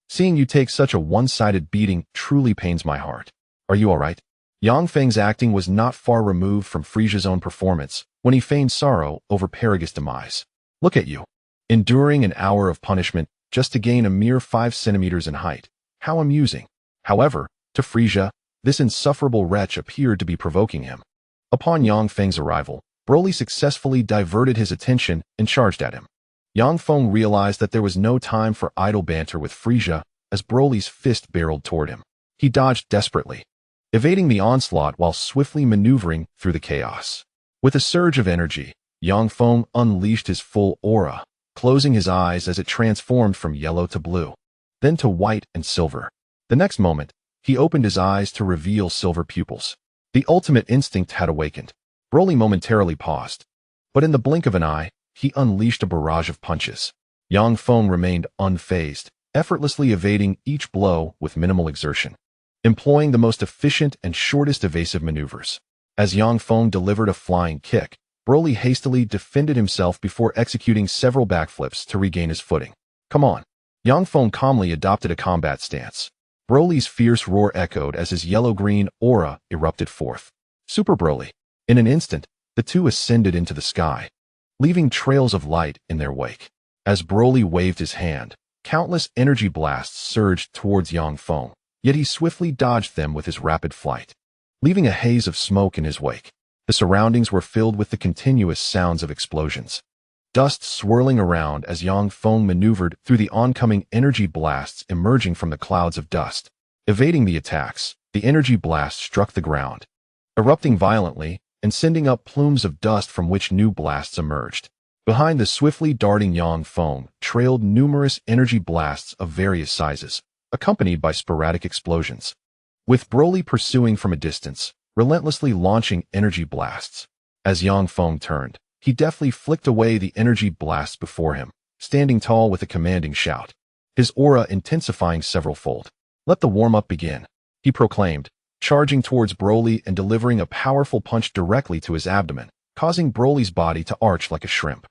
seeing you take such a one-sided beating truly pains my heart. Are you alright? Yang Feng's acting was not far removed from Frieza's own performance when he feigned sorrow over Paragus' demise. Look at you, enduring an hour of punishment just to gain a mere 5 centimeters in height. How amusing. However, to Frieza, this insufferable wretch appeared to be provoking him. Upon Yang Feng's arrival, Broly successfully diverted his attention and charged at him. Yang Feng realized that there was no time for idle banter with Frieza as Broly's fist barreled toward him. He dodged desperately, evading the onslaught while swiftly maneuvering through the chaos. With a surge of energy, Yang Feng unleashed his full aura, closing his eyes as it transformed from yellow to blue, then to white and silver. The next moment, he opened his eyes to reveal silver pupils. The ultimate instinct had awakened. Broly momentarily paused, but in the blink of an eye, he unleashed a barrage of punches. Yang Feng remained unfazed, effortlessly evading each blow with minimal exertion, employing the most efficient and shortest evasive maneuvers. As Yang Feng delivered a flying kick, Broly hastily defended himself before executing several backflips to regain his footing. Come on. Yang Feng calmly adopted a combat stance. Broly's fierce roar echoed as his yellow-green aura erupted forth. Super Broly. In an instant, the two ascended into the sky, leaving trails of light in their wake. As Broly waved his hand, countless energy blasts surged towards Yang Feng, yet he swiftly dodged them with his rapid flight, leaving a haze of smoke in his wake. The surroundings were filled with the continuous sounds of explosions, dust swirling around as Yang Feng maneuvered through the oncoming energy blasts emerging from the clouds of dust. Evading the attacks, the energy blast struck the ground, erupting violently and sending up plumes of dust from which new blasts emerged. Behind the swiftly darting Yang Feng trailed numerous energy blasts of various sizes, accompanied by sporadic explosions, with Broly pursuing from a distance, relentlessly launching energy blasts. As Yang Feng turned, he deftly flicked away the energy blasts before him, standing tall with a commanding shout, his aura intensifying several-fold. "Let the warm-up begin," he proclaimed, charging towards Broly and delivering a powerful punch directly to his abdomen, causing Broly's body to arch like a shrimp.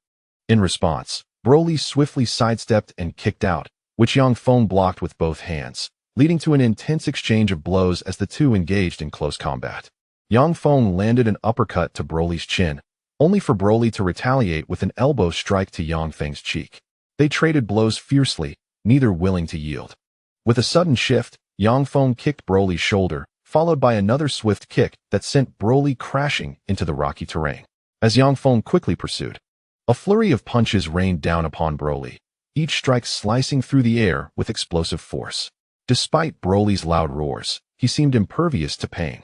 In response, Broly swiftly sidestepped and kicked out, which Yang Feng blocked with both hands, leading to an intense exchange of blows as the two engaged in close combat. Yang Feng landed an uppercut to Broly's chin, only for Broly to retaliate with an elbow strike to Yang Feng's cheek. They traded blows fiercely, neither willing to yield. With a sudden shift, Yang Feng kicked Broly's shoulder, followed by another swift kick that sent Broly crashing into the rocky terrain. As Yang Feng quickly pursued, a flurry of punches rained down upon Broly, each strike slicing through the air with explosive force. Despite Broly's loud roars, he seemed impervious to pain,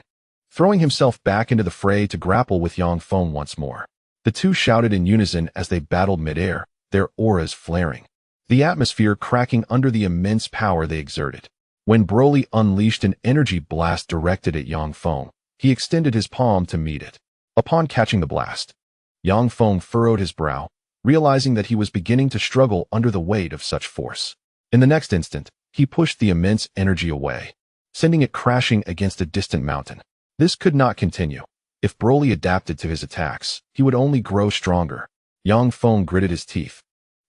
throwing himself back into the fray to grapple with Yang Feng once more. The two shouted in unison as they battled midair, their auras flaring, the atmosphere cracking under the immense power they exerted. When Broly unleashed an energy blast directed at Yang Feng, he extended his palm to meet it. Upon catching the blast, Yang Feng furrowed his brow, realizing that he was beginning to struggle under the weight of such force. In the next instant, he pushed the immense energy away, sending it crashing against a distant mountain. This could not continue. If Broly adapted to his attacks, he would only grow stronger. Yang Feng gritted his teeth,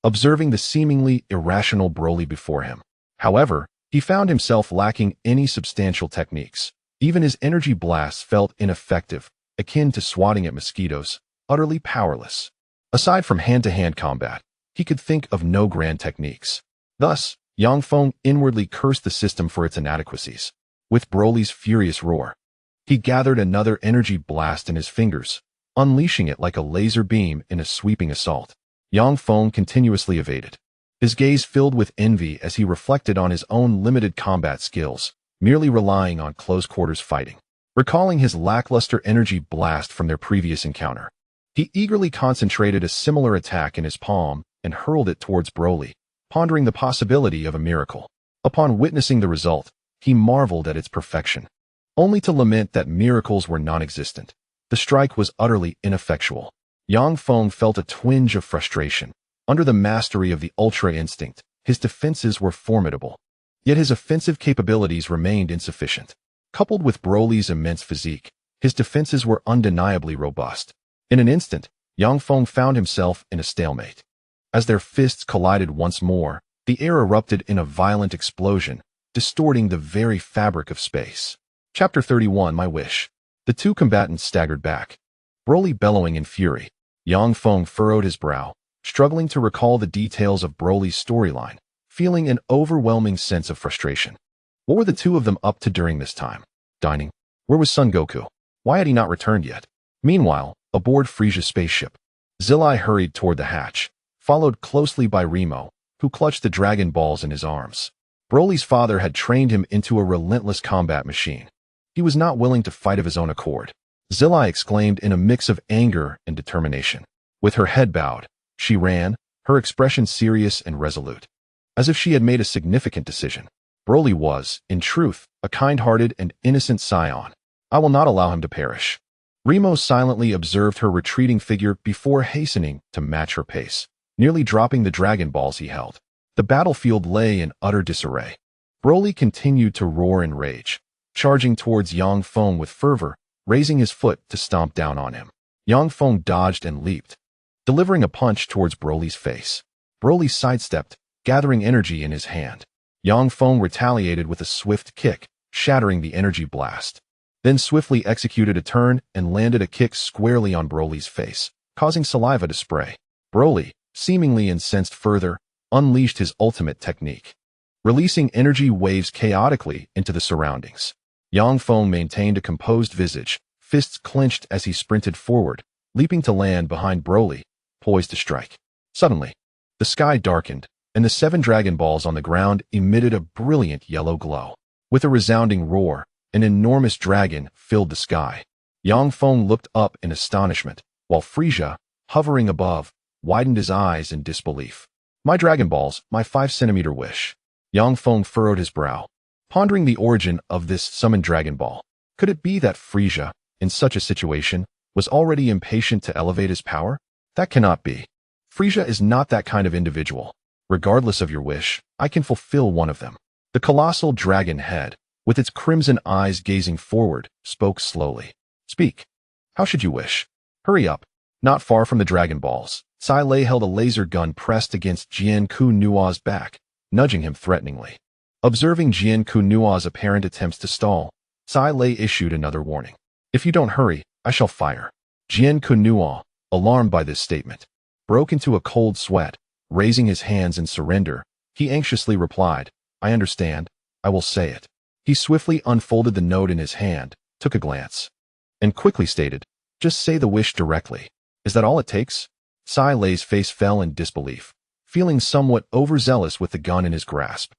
observing the seemingly irrational Broly before him. However, He found himself lacking any substantial techniques. Even his energy blasts felt ineffective, akin to swatting at mosquitoes, utterly powerless. Aside from hand-to-hand combat, he could think of no grand techniques. Thus, Yang Feng inwardly cursed the system for its inadequacies. With Broly's furious roar, he gathered another energy blast in his fingers, unleashing it like a laser beam in a sweeping assault. Yang Feng continuously evaded, his gaze filled with envy as he reflected on his own limited combat skills, merely relying on close-quarters fighting. Recalling his lackluster energy blast from their previous encounter, he eagerly concentrated a similar attack in his palm and hurled it towards Broly, pondering the possibility of a miracle. Upon witnessing the result, he marveled at its perfection, only to lament that miracles were non-existent. The strike was utterly ineffectual. Yang Feng felt a twinge of frustration. Under the mastery of the Ultra Instinct, his defenses were formidable. Yet his offensive capabilities remained insufficient. Coupled with Broly's immense physique, his defenses were undeniably robust. In an instant, Yang Feng found himself in a stalemate. As their fists collided once more, the air erupted in a violent explosion, distorting the very fabric of space. Chapter 31 My Wish. The two combatants staggered back, Broly bellowing in fury. Yang Feng furrowed his brow, struggling to recall the details of Broly's storyline, feeling an overwhelming sense of frustration. What were the two of them up to during this time? Dining? Where was Son Goku? Why had he not returned yet? Meanwhile, aboard Frisia's spaceship, Zillai hurried toward the hatch, followed closely by Remo, who clutched the Dragon Balls in his arms. Broly's father had trained him into a relentless combat machine. He was not willing to fight of his own accord. Zillai exclaimed in a mix of anger and determination. With her head bowed, she ran, her expression serious and resolute, as if she had made a significant decision. Broly was, in truth, a kind-hearted and innocent scion. I will not allow him to perish. Remo silently observed her retreating figure before hastening to match her pace, nearly dropping the Dragon Balls he held. The battlefield lay in utter disarray. Broly continued to roar in rage, charging towards Yang Feng with fervor, raising his foot to stomp down on him. Yang Feng dodged and leaped, delivering a punch towards Broly's face. Broly sidestepped, gathering energy in his hand. Yang Feng retaliated with a swift kick, shattering the energy blast, then swiftly executed a turn and landed a kick squarely on Broly's face, causing saliva to spray. Broly, seemingly incensed further, unleashed his ultimate technique, releasing energy waves chaotically into the surroundings. Yang Feng maintained a composed visage, fists clenched as he sprinted forward, leaping to land behind Broly, poised to strike. Suddenly, the sky darkened, and the 7 Dragon Balls on the ground emitted a brilliant yellow glow. With a resounding roar, an enormous dragon filled the sky. Yang Feng looked up in astonishment, while Frisia, hovering above, widened his eyes in disbelief. My Dragon Balls, my 5-centimeter wish. Yang Feng furrowed his brow, pondering the origin of this summoned Dragon Ball. Could it be that Frisia, in such a situation, was already impatient to elevate his power? That cannot be. Frisia is not that kind of individual. Regardless of your wish, I can fulfill one of them. The colossal dragon head, with its crimson eyes gazing forward, spoke slowly. Speak. How should you wish? Hurry up. Not far from the Dragon Balls, Tsai Lei held a laser gun pressed against Jian Ku Nua's back, nudging him threateningly. Observing Jian Ku Nua's apparent attempts to stall, Tsai Lei issued another warning. If you don't hurry, I shall fire. Jian Ku Nua, alarmed by this statement, broke into a cold sweat. Raising his hands in surrender, he anxiously replied, I understand, I will say it. He swiftly unfolded the note in his hand, took a glance, and quickly stated, just say the wish directly. Is that all it takes? Tsai Lei's face fell in disbelief, feeling somewhat overzealous with the gun in his grasp.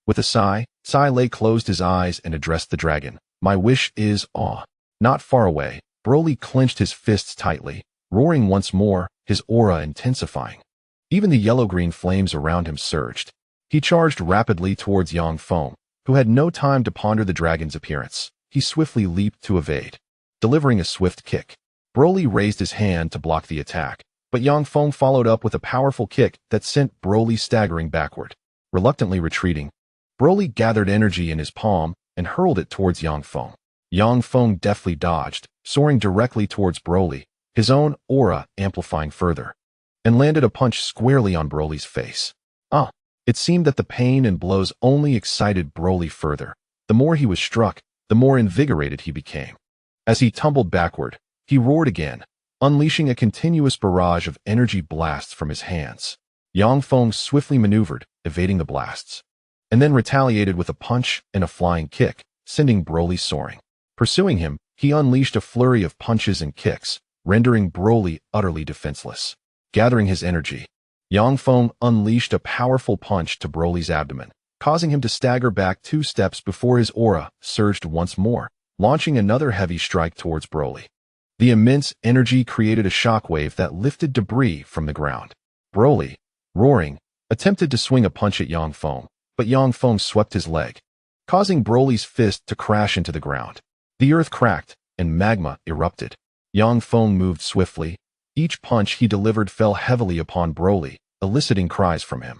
With a sigh, Tsai Lei closed his eyes and addressed the dragon. My wish is awe. Not far away, Broly clenched his fists tightly, roaring once more, his aura intensifying. Even the yellow-green flames around him surged. He charged rapidly towards Yang Feng, who had no time to ponder the dragon's appearance. He swiftly leaped to evade, delivering a swift kick. Broly raised his hand to block the attack, but Yang Feng followed up with a powerful kick that sent Broly staggering backward. Reluctantly retreating, Broly gathered energy in his palm and hurled it towards Yang Feng. Yang Feng deftly dodged, soaring directly towards Broly, his own aura amplifying further, and landed a punch squarely on Broly's face. Ah! It seemed that the pain and blows only excited Broly further. The more he was struck, the more invigorated he became. As he tumbled backward, he roared again, unleashing a continuous barrage of energy blasts from his hands. Yang Feng swiftly maneuvered, evading the blasts, and then retaliated with a punch and a flying kick, sending Broly soaring. Pursuing him, he unleashed a flurry of punches and kicks, rendering Broly utterly defenseless. Gathering his energy, Yang Feng unleashed a powerful punch to Broly's abdomen, causing him to stagger back 2 steps before his aura surged once more, launching another heavy strike towards Broly. The immense energy created a shockwave that lifted debris from the ground. Broly, roaring, attempted to swing a punch at Yang Feng, but Yang Feng swept his leg, causing Broly's fist to crash into the ground. The earth cracked, and magma erupted. Yang Feng moved swiftly. Each punch he delivered fell heavily upon Broly, eliciting cries from him.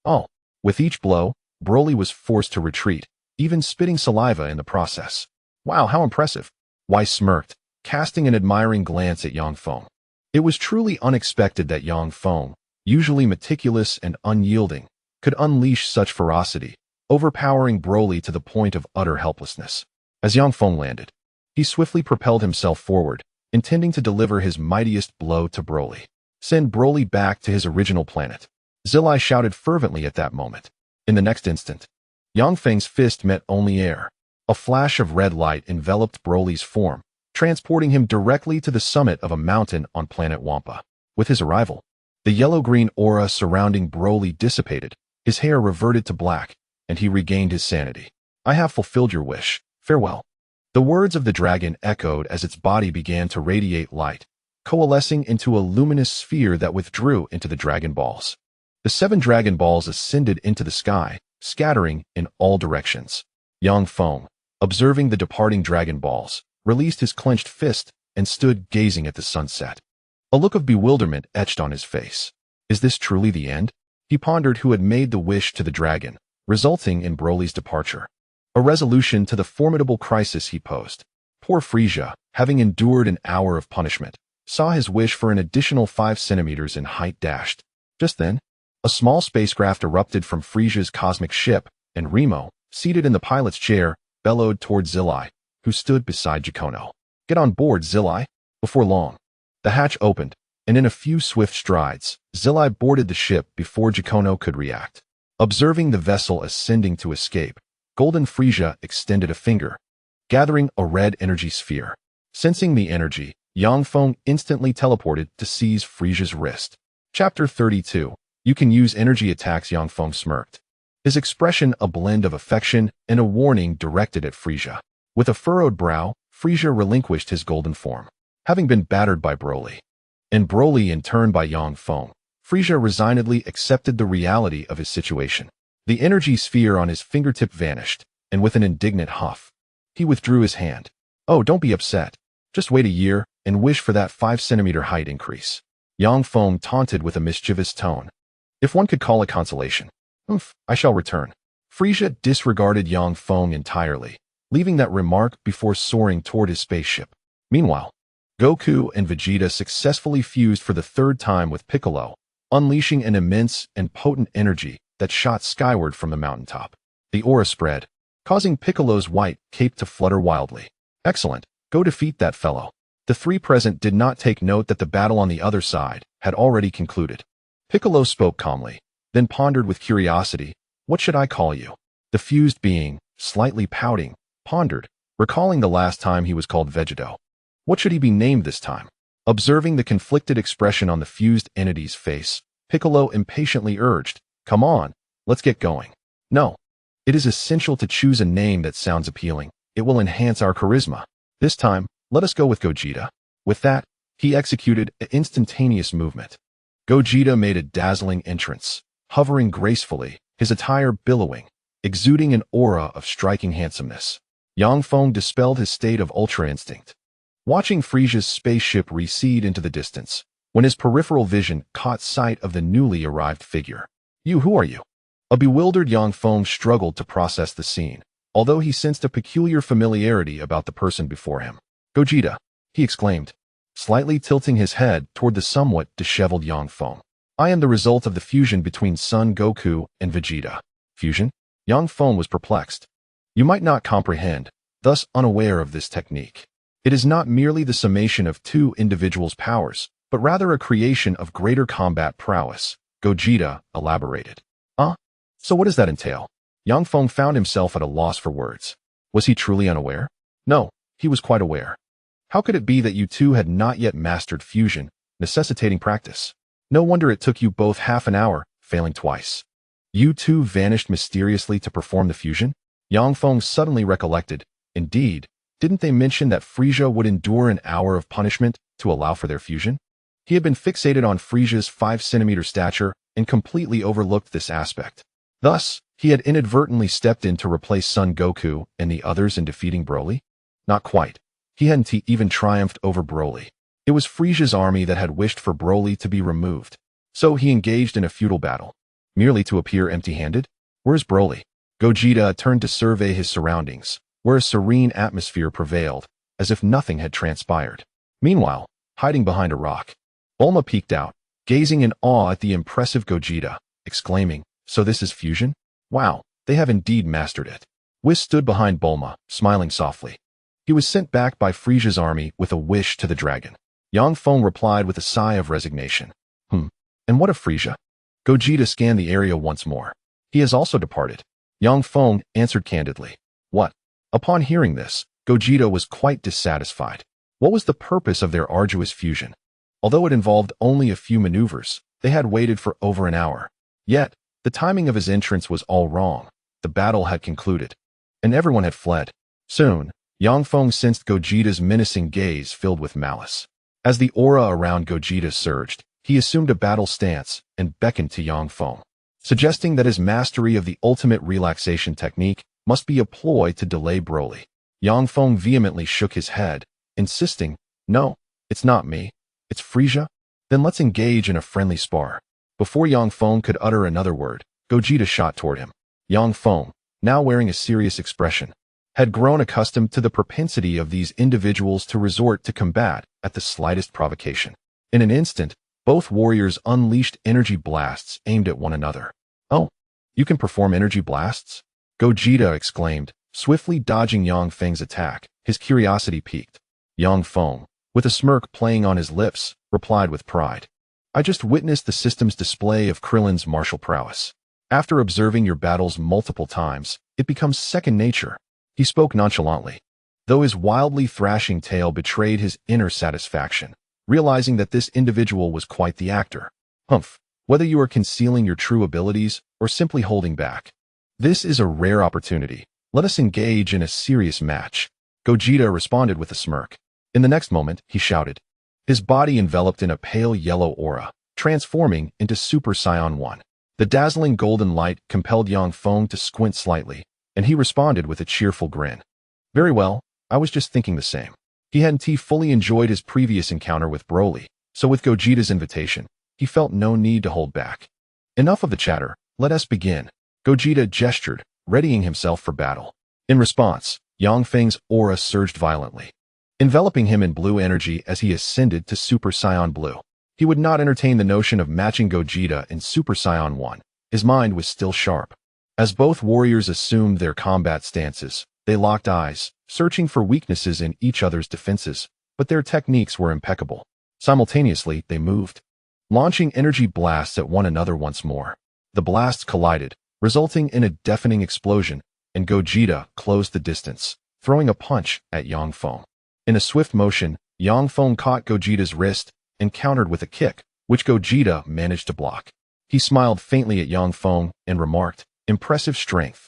Oh! With each blow, Broly was forced to retreat, even spitting saliva in the process. Wow, how impressive! Weiss smirked, casting an admiring glance at Yang Feng. It was truly unexpected that Yang Feng, usually meticulous and unyielding, could unleash such ferocity, overpowering Broly to the point of utter helplessness. As Yang Feng landed, he swiftly propelled himself forward, intending to deliver his mightiest blow to Broly. Send Broly back to his original planet. Zillai shouted fervently at that moment. In the next instant, Yang Feng's fist met only air. A flash of red light enveloped Broly's form, transporting him directly to the summit of a mountain on planet Wampa. With his arrival, the yellow-green aura surrounding Broly dissipated, his hair reverted to black, and he regained his sanity. I have fulfilled your wish. Farewell. The words of the dragon echoed as its body began to radiate light, coalescing into a luminous sphere that withdrew into the Dragon Balls. The 7 Dragon Balls ascended into the sky, scattering in all directions. Yang Feng, observing the departing Dragon Balls, released his clenched fist and stood gazing at the sunset. A look of bewilderment etched on his face. Is this truly the end? He pondered who had made the wish to the dragon, resulting in Broly's departure. A resolution to the formidable crisis he posed. Poor Frieza, having endured an hour of punishment, saw his wish for an additional 5 centimeters in height dashed. Just then, a small spacecraft erupted from Frieza's cosmic ship, and Remo, seated in the pilot's chair, bellowed toward Zillai, who stood beside Jacono. Get on board, Zillai. Before long, the hatch opened, and in a few swift strides, Zillai boarded the ship before Jacono could react. Observing the vessel ascending to escape, Golden Frieza extended a finger, gathering a red energy sphere. Sensing the energy, Yang Feng instantly teleported to seize Frieza's wrist. Chapter 32. You can use energy attacks. Yang Feng smirked, his expression a blend of affection and a warning directed at Frieza. With a furrowed brow, Frieza relinquished his golden form, having been battered by Broly. And Broly in turn by Yang Feng, Frieza resignedly accepted the reality of his situation. The energy sphere on his fingertip vanished, and with an indignant huff, he withdrew his hand. Oh, don't be upset. Just wait a year and wish for that 5-centimeter height increase. Yang Feng taunted with a mischievous tone. If one could call it consolation. I shall return. Frieza disregarded Yang Feng entirely, leaving that remark before soaring toward his spaceship. Meanwhile, Goku and Vegeta successfully fused for the 3rd time with Piccolo, unleashing an immense and potent energy that shot skyward from the mountaintop. The aura spread, causing Piccolo's white cape to flutter wildly. Excellent, go defeat that fellow. The 3 present did not take note that the battle on the other side had already concluded. Piccolo spoke calmly, then pondered with curiosity. What should I call you? The fused being, slightly pouting, pondered, recalling the last time he was called Vegeto. What should he be named this time? Observing the conflicted expression on the fused entity's face, Piccolo impatiently urged, Come on, let's get going. No. It is essential to choose a name that sounds appealing. It will enhance our charisma. This time, let us go with Gogeta. With that, he executed an instantaneous movement. Gogeta made a dazzling entrance, hovering gracefully, his attire billowing, exuding an aura of striking handsomeness. Yang Feng dispelled his state of Ultra Instinct, watching Frieza's spaceship recede into the distance, when his peripheral vision caught sight of the newly arrived figure. Who are you? A bewildered Yang Feng struggled to process the scene, although he sensed a peculiar familiarity about the person before him. Gogeta, he exclaimed, slightly tilting his head toward the somewhat disheveled Yang Feng. I am the result of the fusion between Son Goku and Vegeta. Fusion? Yang Feng was perplexed. You might not comprehend, thus unaware of this technique. It is not merely the summation of two individuals' powers, but rather a creation of greater combat prowess, Gogeta elaborated. So what does that entail? Yang Feng found himself at a loss for words. Was he truly unaware? No, he was quite aware. How could it be that you two had not yet mastered fusion, necessitating practice? No wonder it took you both half an hour, failing twice. You two vanished mysteriously to perform the fusion? Yang Feng suddenly recollected. Indeed, didn't they mention that Frieza would endure an hour of punishment to allow for their fusion? He had been fixated on Frieza's 5-centimeter stature and completely overlooked this aspect. Thus, he had inadvertently stepped in to replace Son Goku and the others in defeating Broly? Not quite. He hadn't even triumphed over Broly. It was Frieza's army that had wished for Broly to be removed. So he engaged in a futile battle. Merely to appear empty-handed? Where's Broly? Gogeta turned to survey his surroundings, where a serene atmosphere prevailed, as if nothing had transpired. Meanwhile, hiding behind a rock, Bulma peeked out, gazing in awe at the impressive Gogeta, exclaiming, "So this is fusion? Wow, they have indeed mastered it." Whis stood behind Bulma, smiling softly. He was sent back by Frieza's army with a wish to the dragon. Yang Feng replied with a sigh of resignation. And what of Frieza? Gogeta scanned the area once more. He has also departed. Yang Feng answered candidly. What? Upon hearing this, Gogeta was quite dissatisfied. What was the purpose of their arduous fusion? Although it involved only a few maneuvers, they had waited for over an hour. Yet, the timing of his entrance was all wrong. The battle had concluded, and everyone had fled. Soon, Yang Feng sensed Gogeta's menacing gaze filled with malice. As the aura around Gogeta surged, he assumed a battle stance and beckoned to Yang Feng, suggesting that his mastery of the ultimate relaxation technique must be a ploy to delay Broly. Yang Feng vehemently shook his head, insisting, "No, it's not me. It's Frieza. Then let's engage in a friendly spar." Before Yang Feng could utter another word, Gogeta shot toward him. Yang Feng, now wearing a serious expression, had grown accustomed to the propensity of these individuals to resort to combat at the slightest provocation. In an instant, both warriors unleashed energy blasts aimed at one another. "Oh, you can perform energy blasts?" Gogeta exclaimed, swiftly dodging Yang Feng's attack, his curiosity piqued. Yang Feng, with a smirk playing on his lips, replied with pride. "I just witnessed the system's display of Krillin's martial prowess. After observing your battles multiple times, it becomes second nature." He spoke nonchalantly, though his wildly thrashing tail betrayed his inner satisfaction, realizing that this individual was quite the actor. Whether you are concealing your true abilities or simply holding back, this is a rare opportunity. Let us engage in a serious match." Gogeta responded with a smirk. In the next moment, he shouted, his body enveloped in a pale yellow aura, transforming into Super Saiyan 1. The dazzling golden light compelled Yang Feng to squint slightly, and he responded with a cheerful grin. "Very well, I was just thinking the same." He hadn't fully enjoyed his previous encounter with Broly, so with Gogeta's invitation, he felt no need to hold back. "Enough of the chatter, let us begin." Gogeta gestured, readying himself for battle. In response, Yang Feng's aura surged violently, enveloping him in blue energy as he ascended to Super Saiyan Blue. He would not entertain the notion of matching Gogeta in Super Saiyan 1. His mind was still sharp. As both warriors assumed their combat stances, they locked eyes, searching for weaknesses in each other's defenses, but their techniques were impeccable. Simultaneously, they moved, launching energy blasts at one another once more. The blasts collided, resulting in a deafening explosion, and Gogeta closed the distance, throwing a punch at Yang Feng. In a swift motion, Yang Feng caught Gogeta's wrist and countered with a kick, which Gogeta managed to block. He smiled faintly at Yang Feng and remarked, "Impressive strength."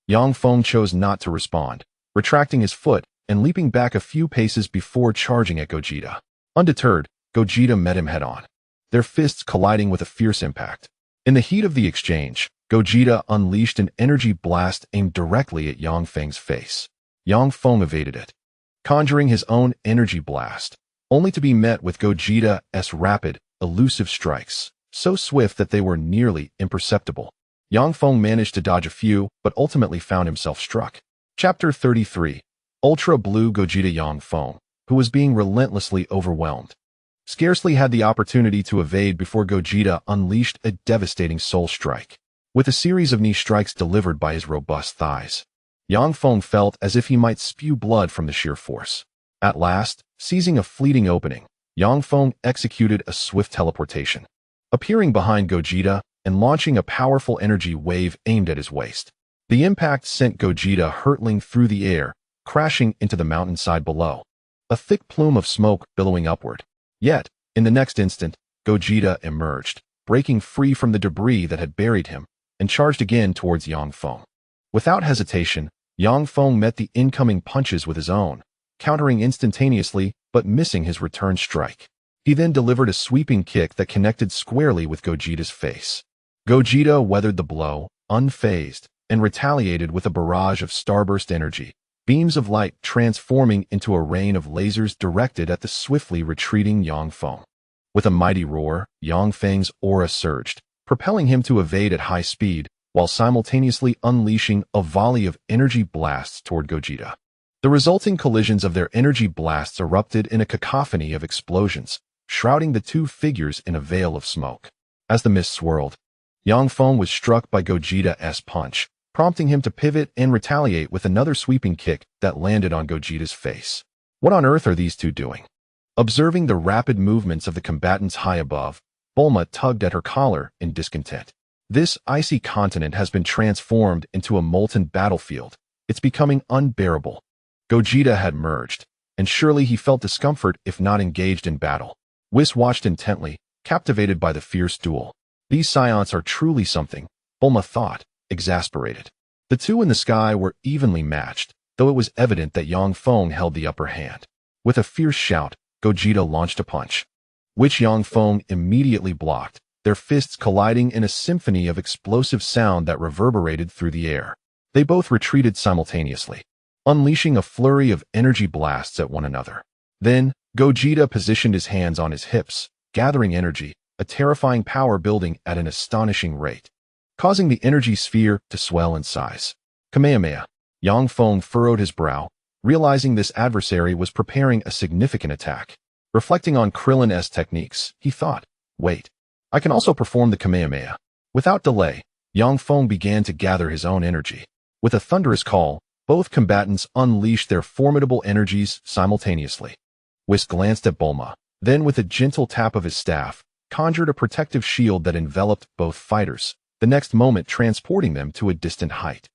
Yang Feng chose not to respond, retracting his foot and leaping back a few paces before charging at Gogeta. Undeterred, Gogeta met him head-on, their fists colliding with a fierce impact. In the heat of the exchange, Gogeta unleashed an energy blast aimed directly at Yang Feng's face. Yang Feng evaded it, conjuring his own energy blast, only to be met with Gogeta's rapid, elusive strikes, so swift that they were nearly imperceptible. Yang Feng managed to dodge a few, but ultimately found himself struck. Chapter 33. Ultra Blue Gogeta. Yang Feng, who was being relentlessly overwhelmed, Scarcely had the opportunity to evade before Gogeta unleashed a devastating soul strike. With a series of knee strikes delivered by his robust thighs, Yang Feng felt as if he might spew blood from the sheer force. At last, seizing a fleeting opening, Yang Feng executed a swift teleportation, appearing behind Gogeta and launching a powerful energy wave aimed at his waist. The impact sent Gogeta hurtling through the air, crashing into the mountainside below, a thick plume of smoke billowing upward. Yet, in the next instant, Gogeta emerged, breaking free from the debris that had buried him, and charged again towards Yang Feng. Without hesitation, Yang Feng met the incoming punches with his own, countering instantaneously but missing his return strike. He then delivered a sweeping kick that connected squarely with Gogeta's face. Gogeta weathered the blow, unfazed, and retaliated with a barrage of starburst energy, beams of light transforming into a rain of lasers directed at the swiftly retreating Yang Feng. With a mighty roar, Yang Feng's aura surged, propelling him to evade at high speed, while simultaneously unleashing a volley of energy blasts toward Gogeta. The resulting collisions of their energy blasts erupted in a cacophony of explosions, shrouding the two figures in a veil of smoke. As the mist swirled, Yang Feng was struck by Gogeta's punch, prompting him to pivot and retaliate with another sweeping kick that landed on Gogeta's face. What on earth are these two doing? Observing the rapid movements of the combatants high above, Bulma tugged at her collar in discontent. This icy continent has been transformed into a molten battlefield. It's becoming unbearable. Gogeta had merged, and surely he felt discomfort if not engaged in battle. Whis watched intently, captivated by the fierce duel. These scions are truly something, Bulma thought, exasperated. The two in the sky were evenly matched, though it was evident that Yang Feng held the upper hand. With a fierce shout, Gogeta launched a punch, which Yang Feng immediately blocked, their fists colliding in a symphony of explosive sound that reverberated through the air. They both retreated simultaneously, unleashing a flurry of energy blasts at one another. Then, Gogeta positioned his hands on his hips, gathering energy, a terrifying power building at an astonishing rate, causing the energy sphere to swell in size. Kamehameha. Yang Feng furrowed his brow, realizing this adversary was preparing a significant attack. Reflecting on Krillin's techniques, he thought, wait, I can also perform the Kamehameha. Without delay, Yang Feng began to gather his own energy. With a thunderous call, both combatants unleashed their formidable energies simultaneously. Whis glanced at Bulma, then with a gentle tap of his staff, conjured a protective shield that enveloped both fighters, the next moment transporting them to a distant height.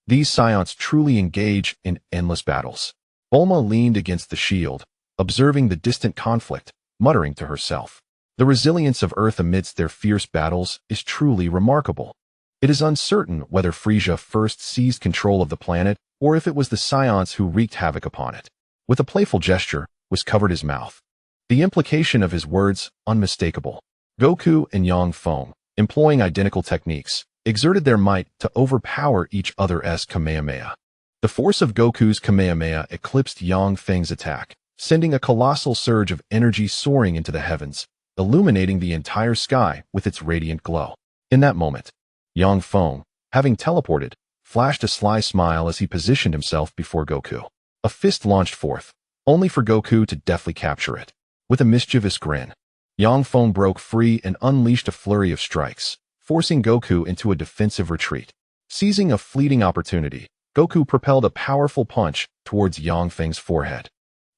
These scions truly engage in endless battles. Bulma leaned against the shield, observing the distant conflict, muttering to herself. The resilience of Earth amidst their fierce battles is truly remarkable. It is uncertain whether Frisia first seized control of the planet or if it was the scions who wreaked havoc upon it. With a playful gesture, Whis covered his mouth. The implication of his words unmistakable. Goku and Yang Feng, employing identical techniques, exerted their might to overpower each other's Kamehameha. The force of Goku's Kamehameha eclipsed Yang Feng's attack, sending a colossal surge of energy soaring into the heavens, illuminating the entire sky with its radiant glow. In that moment, Yang Feng, having teleported, flashed a sly smile as he positioned himself before Goku. A fist launched forth, only for Goku to deftly capture it. With a mischievous grin, Yang Feng broke free and unleashed a flurry of strikes, forcing Goku into a defensive retreat. Seizing a fleeting opportunity, Goku propelled a powerful punch towards Yang Feng's forehead,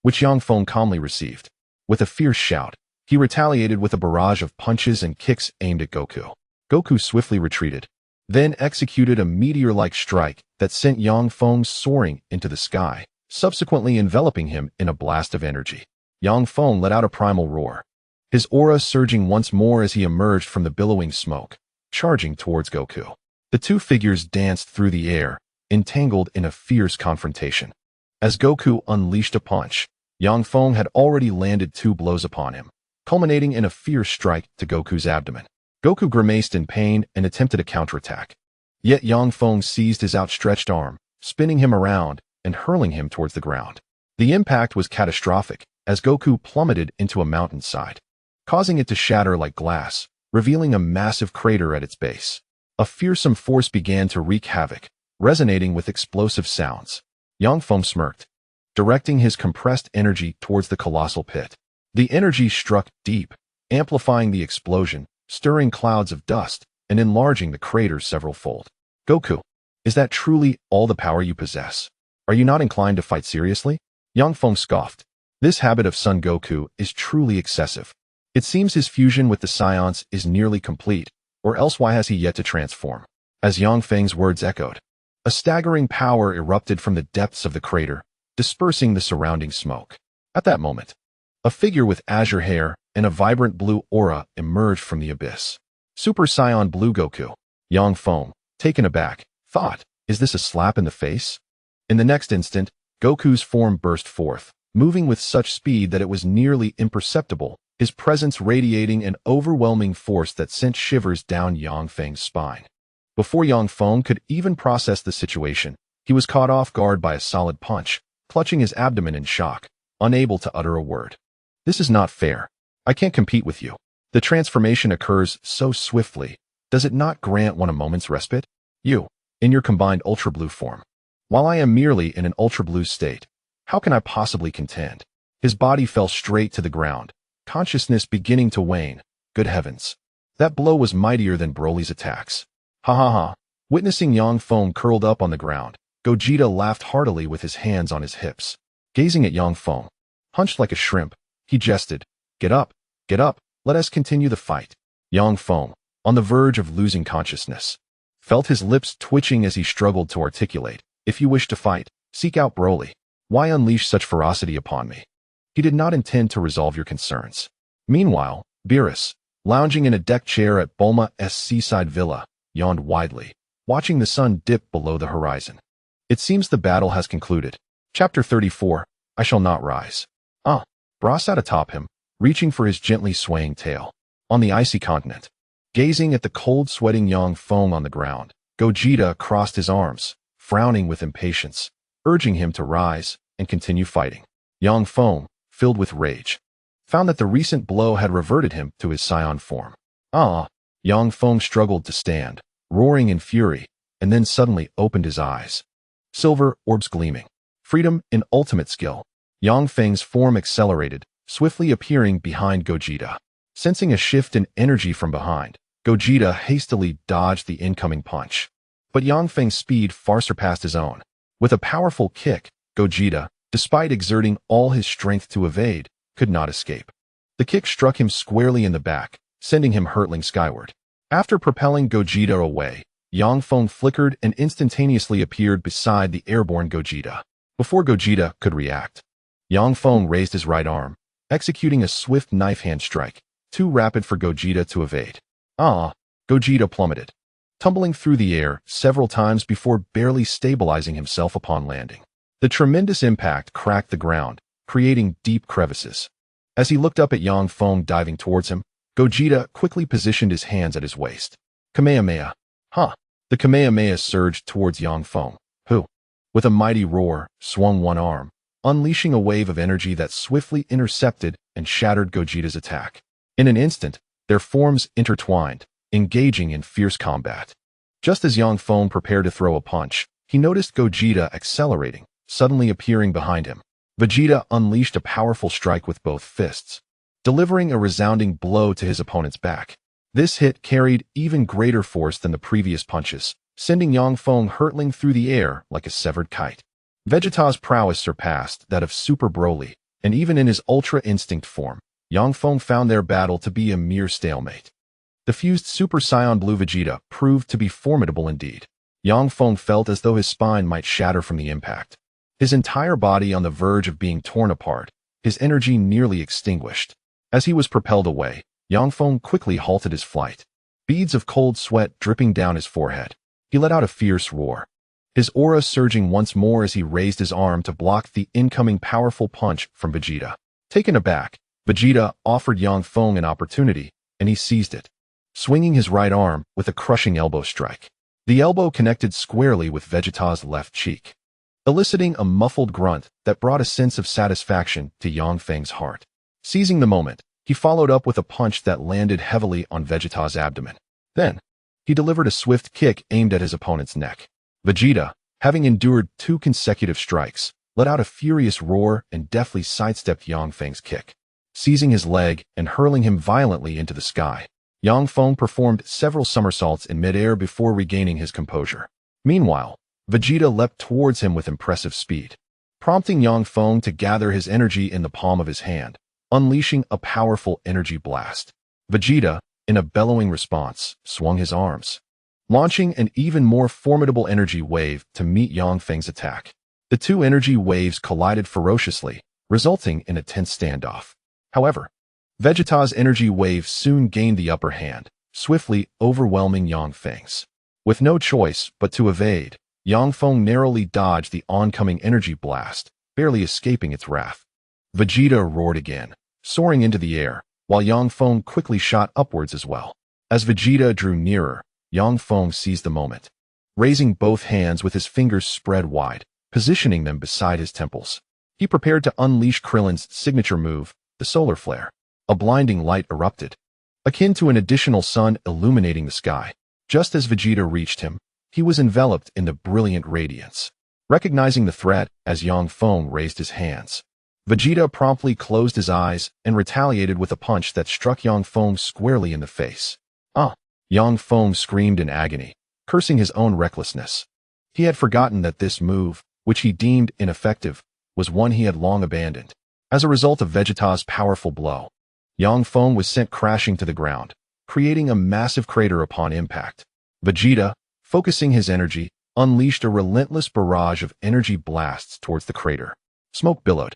which Yang Feng calmly received. With a fierce shout, he retaliated with a barrage of punches and kicks aimed at Goku. Goku swiftly retreated, then executed a meteor-like strike that sent Yang Feng soaring into the sky, subsequently enveloping him in a blast of energy. Yang Feng let out a primal roar, his aura surging once more as he emerged from the billowing smoke, charging towards Goku. The two figures danced through the air, entangled in a fierce confrontation. As Goku unleashed a punch, Yang Feng had already landed 2 blows upon him, culminating in a fierce strike to Goku's abdomen. Goku grimaced in pain and attempted a counterattack. Yet Yang Feng seized his outstretched arm, spinning him around and hurling him towards the ground. The impact was catastrophic, as Goku plummeted into a mountainside, causing it to shatter like glass, revealing a massive crater at its base. A fearsome force began to wreak havoc, resonating with explosive sounds. Yang Feng smirked, directing his compressed energy towards the colossal pit. The energy struck deep, amplifying the explosion, stirring clouds of dust, and enlarging the crater several-fold. Goku, is that truly all the power you possess? Are you not inclined to fight seriously? Yang Feng scoffed. This habit of Son Goku is truly excessive. It seems his fusion with the Scions is nearly complete, or else why has he yet to transform? As Yang Feng's words echoed, a staggering power erupted from the depths of the crater, dispersing the surrounding smoke. At that moment, a figure with azure hair and a vibrant blue aura emerged from the abyss. Super Saiyan Blue Goku. Yang Feng, taken aback, thought, is this a slap in the face? In the next instant, Goku's form burst forth, moving with such speed that it was nearly imperceptible, his presence radiating an overwhelming force that sent shivers down Yang Feng's spine. Before Yang Feng could even process the situation, he was caught off guard by a solid punch, clutching his abdomen in shock, unable to utter a word. This is not fair. I can't compete with you. The transformation occurs so swiftly. Does it not grant one a moment's respite? You, in your combined Ultra Blue form. While I am merely in an Ultra Blue state, how can I possibly contend? His body fell straight to the ground, consciousness beginning to wane. Good heavens. That blow was mightier than Broly's attacks. Ha ha ha. Witnessing Yang Feng curled up on the ground, Gogeta laughed heartily with his hands on his hips. Gazing at Yang Feng, hunched like a shrimp, he jested, get up, let us continue the fight. Yang Feng, on the verge of losing consciousness, felt his lips twitching as he struggled to articulate, if you wish to fight, seek out Broly. Why unleash such ferocity upon me? He did not intend to resolve your concerns. Meanwhile, Beerus, lounging in a deck chair at Bulma's seaside villa, yawned widely, watching the sun dip below the horizon. It seems the battle has concluded. Chapter 34, I shall not rise. Bra sat atop him, reaching for his gently swaying tail. On the icy continent, gazing at the cold sweating Yang Feng on the ground, Gogeta crossed his arms, frowning with impatience, urging him to rise and continue fighting. Yang Feng, filled with rage, found that the recent blow had reverted him to his Saiyan form. Yang Feng struggled to stand, roaring in fury, and then suddenly opened his eyes. Silver orbs gleaming. Freedom in ultimate skill. Yang Feng's form accelerated, swiftly appearing behind Gogeta. Sensing a shift in energy from behind, Gogeta hastily dodged the incoming punch. But Yang Feng's speed far surpassed his own. With a powerful kick, Gogeta, despite exerting all his strength to evade, could not escape. The kick struck him squarely in the back, sending him hurtling skyward. After propelling Gogeta away, Yang Feng flickered and instantaneously appeared beside the airborne Gogeta. Before Gogeta could react, Yang Feng raised his right arm, executing a swift knife hand strike, too rapid for Gogeta to evade. Gogeta plummeted, tumbling through the air several times before barely stabilizing himself upon landing. The tremendous impact cracked the ground, creating deep crevices. As he looked up at Yang Feng diving towards him, Gogeta quickly positioned his hands at his waist. Kamehameha. The Kamehameha surged towards Yang Feng, who, with a mighty roar, swung one arm, unleashing a wave of energy that swiftly intercepted and shattered Gogeta's attack. In an instant, their forms intertwined, engaging in fierce combat. Just as Yang Feng prepared to throw a punch, he noticed Gogeta accelerating, suddenly appearing behind him. Vegeta unleashed a powerful strike with both fists, delivering a resounding blow to his opponent's back. This hit carried even greater force than the previous punches, sending Yang Feng hurtling through the air like a severed kite. Vegeta's prowess surpassed that of Super Broly, and even in his Ultra Instinct form, Yang Feng found their battle to be a mere stalemate. The fused Super Saiyan Blue Vegeta proved to be formidable indeed. Yang Feng felt as though his spine might shatter from the impact. His entire body on the verge of being torn apart, his energy nearly extinguished. As he was propelled away, Yang Feng quickly halted his flight. Beads of cold sweat dripping down his forehead. He let out a fierce roar, his aura surging once more as he raised his arm to block the incoming powerful punch from Vegeta. Taken aback, Vegeta offered Yang Feng an opportunity, and he seized it, swinging his right arm with a crushing elbow strike. The elbow connected squarely with Vegeta's left cheek, eliciting a muffled grunt that brought a sense of satisfaction to Yang Feng's heart. Seizing the moment, he followed up with a punch that landed heavily on Vegeta's abdomen. Then, he delivered a swift kick aimed at his opponent's neck. Vegeta, having endured 2 consecutive strikes, let out a furious roar and deftly sidestepped Yang Feng's kick. seizing his leg and hurling him violently into the sky. Yang Feng performed several somersaults in midair before regaining his composure. Meanwhile, Vegeta leapt towards him with impressive speed, prompting Yang Feng to gather his energy in the palm of his hand, unleashing a powerful energy blast. Vegeta, in a bellowing response, swung his arms, launching an even more formidable energy wave to meet Yang Feng's attack. The two energy waves collided ferociously, resulting in a tense standoff. However, Vegeta's energy wave soon gained the upper hand, swiftly overwhelming Yang Feng's. With no choice but to evade, Yang Feng narrowly dodged the oncoming energy blast, barely escaping its wrath. Vegeta roared again, soaring into the air, while Yang Feng quickly shot upwards as well. As Vegeta drew nearer, Yang Feng seized the moment, raising both hands with his fingers spread wide, positioning them beside his temples. He prepared to unleash Krillin's signature move, the solar flare. A blinding light erupted, akin to an additional sun illuminating the sky. Just as Vegeta reached him, he was enveloped in the brilliant radiance. Recognizing the threat as Yang Feng raised his hands, Vegeta promptly closed his eyes and retaliated with a punch that struck Yang Feng squarely in the face. Yang Feng screamed in agony, cursing his own recklessness. He had forgotten that this move, which he deemed ineffective, was one he had long abandoned. As a result of Vegeta's powerful blow, Yang Feng was sent crashing to the ground, creating a massive crater upon impact. Vegeta, focusing his energy, unleashed a relentless barrage of energy blasts towards the crater. Smoke billowed,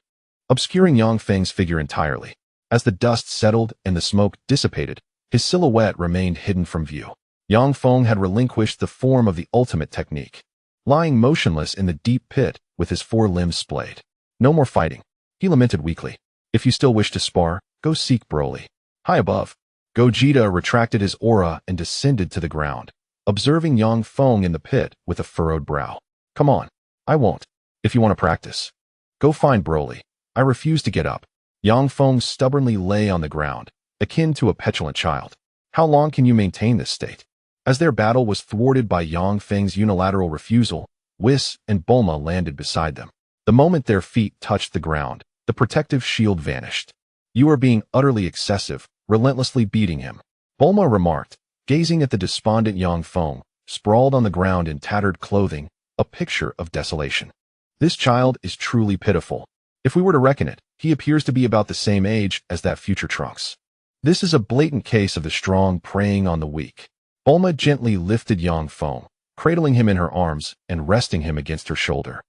obscuring Yang Feng's figure entirely. As the dust settled and the smoke dissipated, his silhouette remained hidden from view. Yang Feng had relinquished the form of the ultimate technique, lying motionless in the deep pit with his four limbs splayed. No more fighting, he lamented weakly. If you still wish to spar, go seek Broly. High above, Gogeta retracted his aura and descended to the ground, observing Yang Feng in the pit with a furrowed brow. Come on, I won't. If you want to practice, go find Broly. I refuse to get up. Yang Feng stubbornly lay on the ground, akin to a petulant child. How long can you maintain this state? As their battle was thwarted by Yang Feng's unilateral refusal, Whis and Bulma landed beside them. The moment their feet touched the ground, the protective shield vanished. You are being utterly excessive, relentlessly beating him, Bulma remarked, gazing at the despondent Yang Feng, sprawled on the ground in tattered clothing, a picture of desolation. This child is truly pitiful. If we were to reckon it, he appears to be about the same age as that future Trunks. This is a blatant case of the strong preying on the weak. Bulma gently lifted Yang Feng, cradling him in her arms and resting him against her shoulder.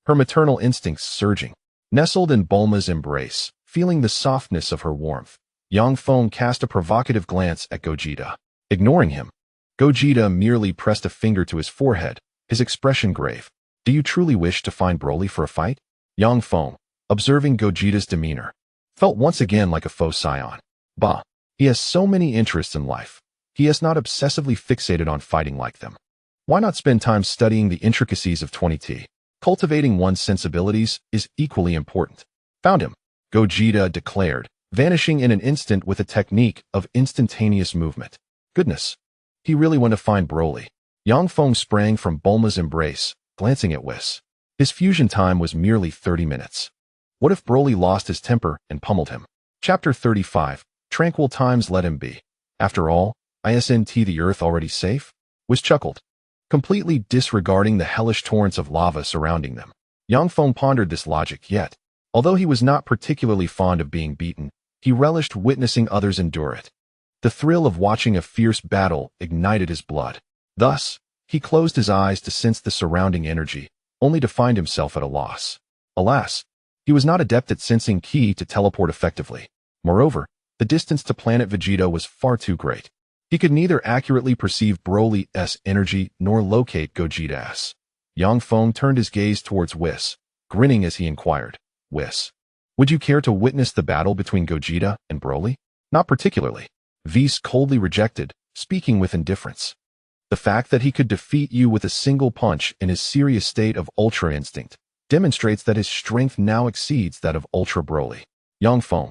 Her maternal instincts surging. Nestled in Bulma's embrace, feeling the softness of her warmth, Yang Feng cast a provocative glance at Gogeta. Ignoring him, Gogeta merely pressed a finger to his forehead, his expression grave. Do you truly wish to find Broly for a fight? Yang Feng, observing Gogeta's demeanor, felt once again like a faux scion. Bah, he has so many interests in life. He is not obsessively fixated on fighting like them. Why not spend time studying the intricacies of 20T? Cultivating one's sensibilities is equally important. Found him, Gogeta declared, vanishing in an instant with a technique of instantaneous movement. Goodness, he really went to find Broly. Yang Feng sprang from Bulma's embrace, glancing at Whis. His fusion time was merely 30 minutes. What if Broly lost his temper and pummeled him? Chapter 35, Tranquil times let him be. After all, isn't the earth already safe? Whis chuckled, completely disregarding the hellish torrents of lava surrounding them. Yang Feng pondered this logic yet. Although he was not particularly fond of being beaten, he relished witnessing others endure it. The thrill of watching a fierce battle ignited his blood. Thus, he closed his eyes to sense the surrounding energy, only to find himself at a loss. Alas, he was not adept at sensing ki to teleport effectively. Moreover, the distance to planet Vegeta was far too great. He could neither accurately perceive Broly's energy nor locate Gogeta's. Yang Feng turned his gaze towards Whis, grinning as he inquired, Whis, would you care to witness the battle between Gogeta and Broly? Not particularly. Whis coldly rejected, speaking with indifference. The fact that he could defeat you with a single punch in his serious state of Ultra Instinct demonstrates that his strength now exceeds that of Ultra Broly. Yang Feng,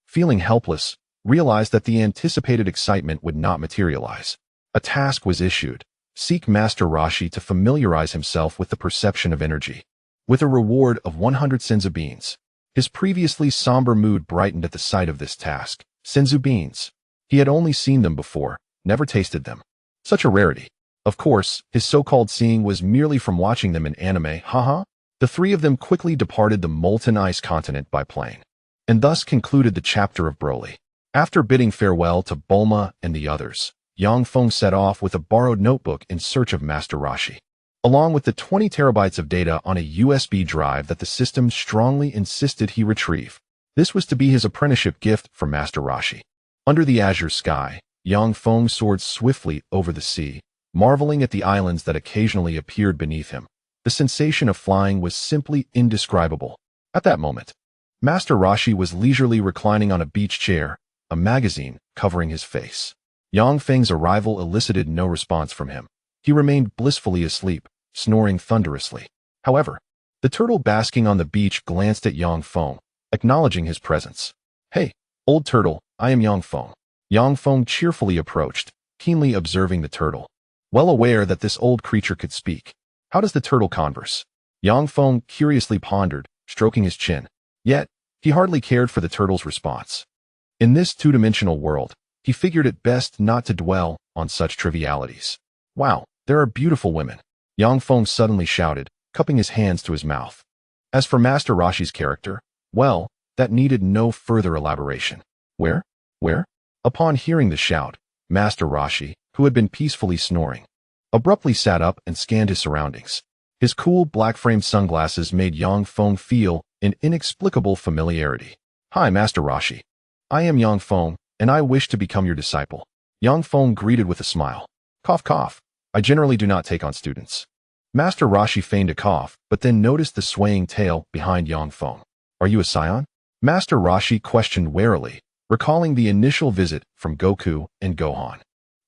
feeling helpless, realized that the anticipated excitement would not materialize. A task was issued. Seek Master Roshi to familiarize himself with the perception of energy. With a reward of 100 senzu beans, His previously somber mood brightened at the sight of this task. Senzu beans. He had only seen them before, never tasted them. Such a rarity. Of course, his so-called seeing was merely from watching them in anime, haha. The three of them quickly departed the molten ice continent by plane. And thus concluded the chapter of Broly. After bidding farewell to Bulma and the others, Yang Feng set off with a borrowed notebook in search of Master Roshi, along with the 20 terabytes of data on a USB drive that the system strongly insisted he retrieve. This was to be his apprenticeship gift from Master Roshi. Under the azure sky, Yang Feng soared swiftly over the sea, marveling at the islands that occasionally appeared beneath him. The sensation of flying was simply indescribable. At that moment, Master Roshi was leisurely reclining on a beach chair, a magazine covering his face. Yang Feng's arrival elicited no response from him. He remained blissfully asleep, snoring thunderously. However, the turtle basking on the beach glanced at Yang Feng, acknowledging his presence. "Hey, old turtle, I am Yang Feng." Yang Feng cheerfully approached, keenly observing the turtle. Well aware that this old creature could speak. How does the turtle converse? Yang Feng curiously pondered, stroking his chin. Yet, he hardly cared for the turtle's response. In this two-dimensional world, he figured it best not to dwell on such trivialities. "Wow, there are beautiful women," Yang Feng suddenly shouted, cupping his hands to his mouth. As for Master Roshi's character, well, that needed no further elaboration. Where? Upon hearing the shout, Master Roshi, who had been peacefully snoring, abruptly sat up and scanned his surroundings. His cool black-framed sunglasses made Yang Feng feel an inexplicable familiarity. "Hi, Master Roshi. I am Yang Feng, and I wish to become your disciple." Yang Feng greeted with a smile. Cough, cough. "I generally do not take on students." Master Roshi feigned a cough, but then noticed the swaying tail behind Yang Feng. "Are you a scion?" Master Roshi questioned warily, recalling the initial visit from Goku and Gohan,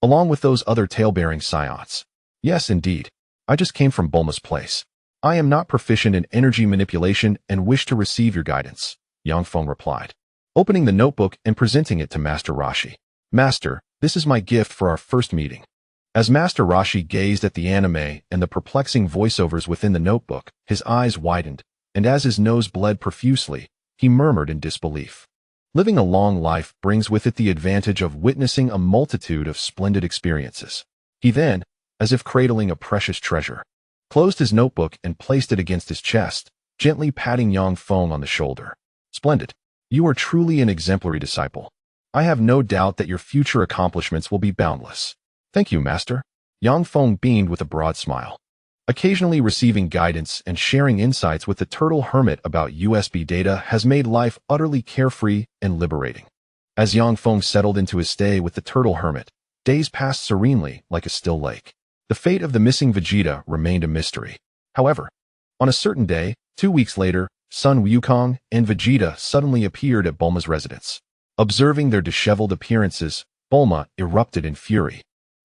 along with those other tail-bearing scions. "Yes, indeed. I just came from Bulma's place. I am not proficient in energy manipulation and wish to receive your guidance," Yang Feng replied, opening the notebook and presenting it to Master Roshi. "Master, this is my gift for our first meeting." As Master Roshi gazed at the anime and the perplexing voiceovers within the notebook, his eyes widened, and as his nose bled profusely, he murmured in disbelief. Living a long life brings with it the advantage of witnessing a multitude of splendid experiences. He then, as if cradling a precious treasure, closed his notebook and placed it against his chest, gently patting Yang Feng on the shoulder. "Splendid. You are truly an exemplary disciple. I have no doubt that your future accomplishments will be boundless." "Thank you, Master." Yang Feng beamed with a broad smile. Occasionally receiving guidance and sharing insights with the turtle hermit about USB data has made life utterly carefree and liberating. As Yang Feng settled into his stay with the turtle hermit, days passed serenely like a still lake. The fate of the missing Vegeta remained a mystery. However, on a certain day, 2 weeks later, Sun Wukong and Vegeta suddenly appeared at Bulma's residence. Observing their disheveled appearances, Bulma erupted in fury.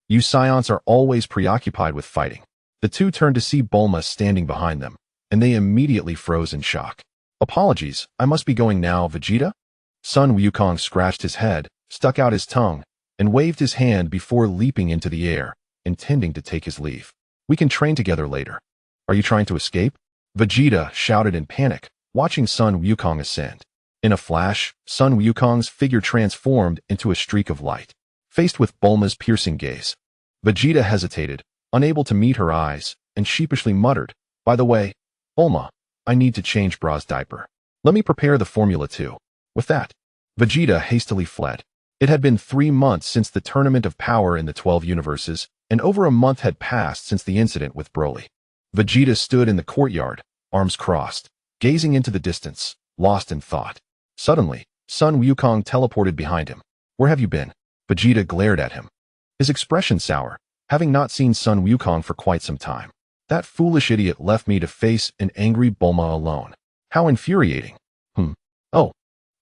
"You scions are always preoccupied with fighting." The two turned to see Bulma standing behind them, and they immediately froze in shock. "Apologies, I must be going now, Vegeta?" Sun Wukong scratched his head, stuck out his tongue, and waved his hand before leaping into the air, intending to take his leave. "We can train together later." "Are you trying to escape?" Vegeta shouted in panic, watching Sun Wukong ascend. In a flash, Sun Wukong's figure transformed into a streak of light. Faced with Bulma's piercing gaze, Vegeta hesitated, unable to meet her eyes, and sheepishly muttered, "By the way, Bulma, I need to change Bra's diaper. Let me prepare the formula too." With that, Vegeta hastily fled. It had been 3 months since the Tournament of Power in the 12 Universes, and over a month had passed since the incident with Broly. Vegeta stood in the courtyard, arms crossed, gazing into the distance, lost in thought. Suddenly, Sun Wukong teleported behind him. "Where have you been?" Vegeta glared at him, his expression sour, having not seen Sun Wukong for quite some time. "That foolish idiot left me to face an angry Bulma alone. How infuriating." "Oh,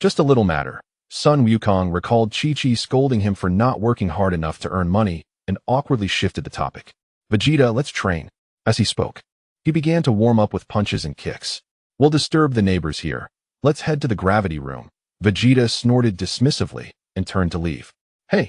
just a little matter." Sun Wukong recalled Chi-Chi scolding him for not working hard enough to earn money and awkwardly shifted the topic. "Vegeta, let's train." As he spoke, he began to warm up with punches and kicks. "We'll disturb the neighbors here. Let's head to the gravity room." Vegeta snorted dismissively and turned to leave. "Hey,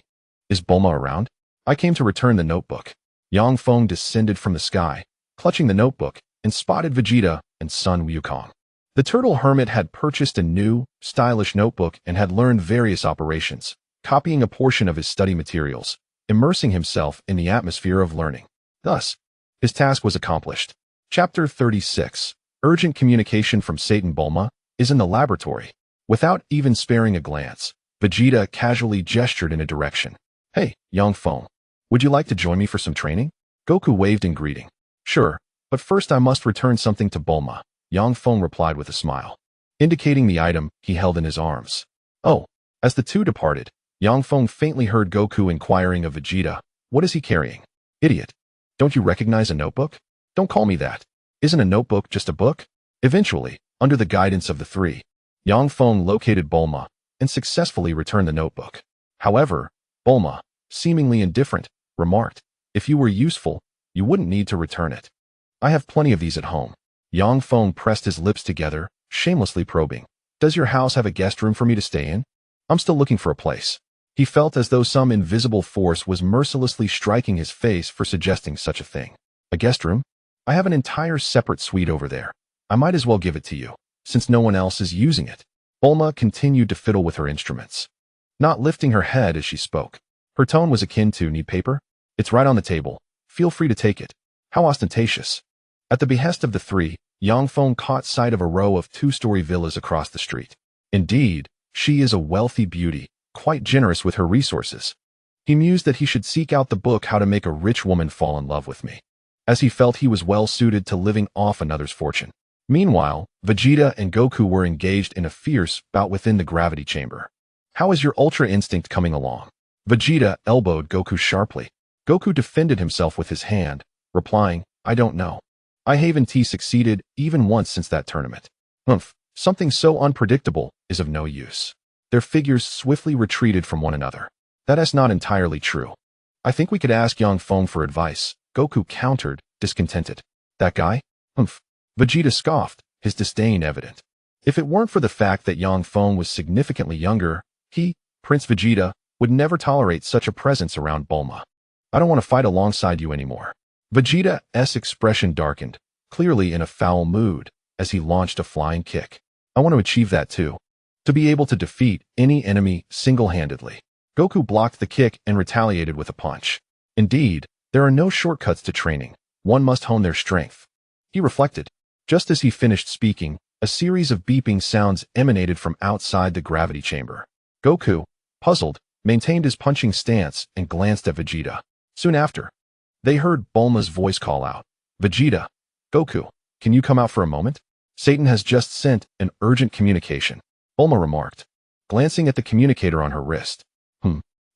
is Bulma around?" "I came to return the notebook." Yang Feng descended from the sky, clutching the notebook, and spotted Vegeta and Sun Wukong. The turtle hermit had purchased a new, stylish notebook and had learned various operations, copying a portion of his study materials, immersing himself in the atmosphere of learning. Thus, his task was accomplished. Chapter 36. Urgent communication from Satan. Bulma is in the laboratory. Without even sparing a glance, Vegeta casually gestured in a direction. Hey, young Feng, would you like to join me for some training? Goku waved in greeting. Sure, but first I must return something to Bulma, Yang Feng replied with a smile, indicating the item he held in his arms. Oh, as the two departed, Yang Feng faintly heard Goku inquiring of Vegeta, what is he carrying? Idiot. Don't you recognize a notebook? Don't call me that. Isn't a notebook just a book? Eventually, under the guidance of the three, Yang Feng located Bulma and successfully returned the notebook. However, Bulma, seemingly indifferent, remarked, if you were useful, you wouldn't need to return it. I have plenty of these at home. Yang Feng pressed his lips together, shamelessly probing. Does your house have a guest room for me to stay in? I'm still looking for a place. He felt as though some invisible force was mercilessly striking his face for suggesting such a thing. A guest room? I have an entire separate suite over there. I might as well give it to you, since no one else is using it. Bulma continued to fiddle with her instruments, not lifting her head as she spoke. Her tone was akin to, need paper? It's right on the table. Feel free to take it. How ostentatious. At the behest of the three, Yang Feng caught sight of a row of two-story villas across the street. Indeed, she is a wealthy beauty, quite generous with her resources. He mused that he should seek out the book How to Make a Rich Woman Fall in Love with Me, as he felt he was well suited to living off another's fortune. Meanwhile, Vegeta and Goku were engaged in a fierce bout within the gravity chamber. How is your Ultra Instinct coming along? Vegeta elbowed Goku sharply. Goku defended himself with his hand, replying, I don't know. I haven't succeeded even once since that tournament. Something so unpredictable is of no use. Their figures swiftly retreated from one another. That is not entirely true. I think we could ask Yang Feng for advice, Goku countered, discontented. That guy? Vegeta scoffed, his disdain evident. If it weren't for the fact that Yang Feng was significantly younger, he, Prince Vegeta, would never tolerate such a presence around Bulma. I don't want to fight alongside you anymore. Vegeta's expression darkened, clearly in a foul mood, as he launched a flying kick. I want to achieve that too. To be able to defeat any enemy single-handedly. Goku blocked the kick and retaliated with a punch. Indeed, there are no shortcuts to training. One must hone their strength. He reflected. Just as he finished speaking, a series of beeping sounds emanated from outside the gravity chamber. Goku, puzzled, maintained his punching stance and glanced at Vegeta. Soon after, they heard Bulma's voice call out, Vegeta, Goku, can you come out for a moment? Satan has just sent an urgent communication, Bulma remarked, glancing at the communicator on her wrist.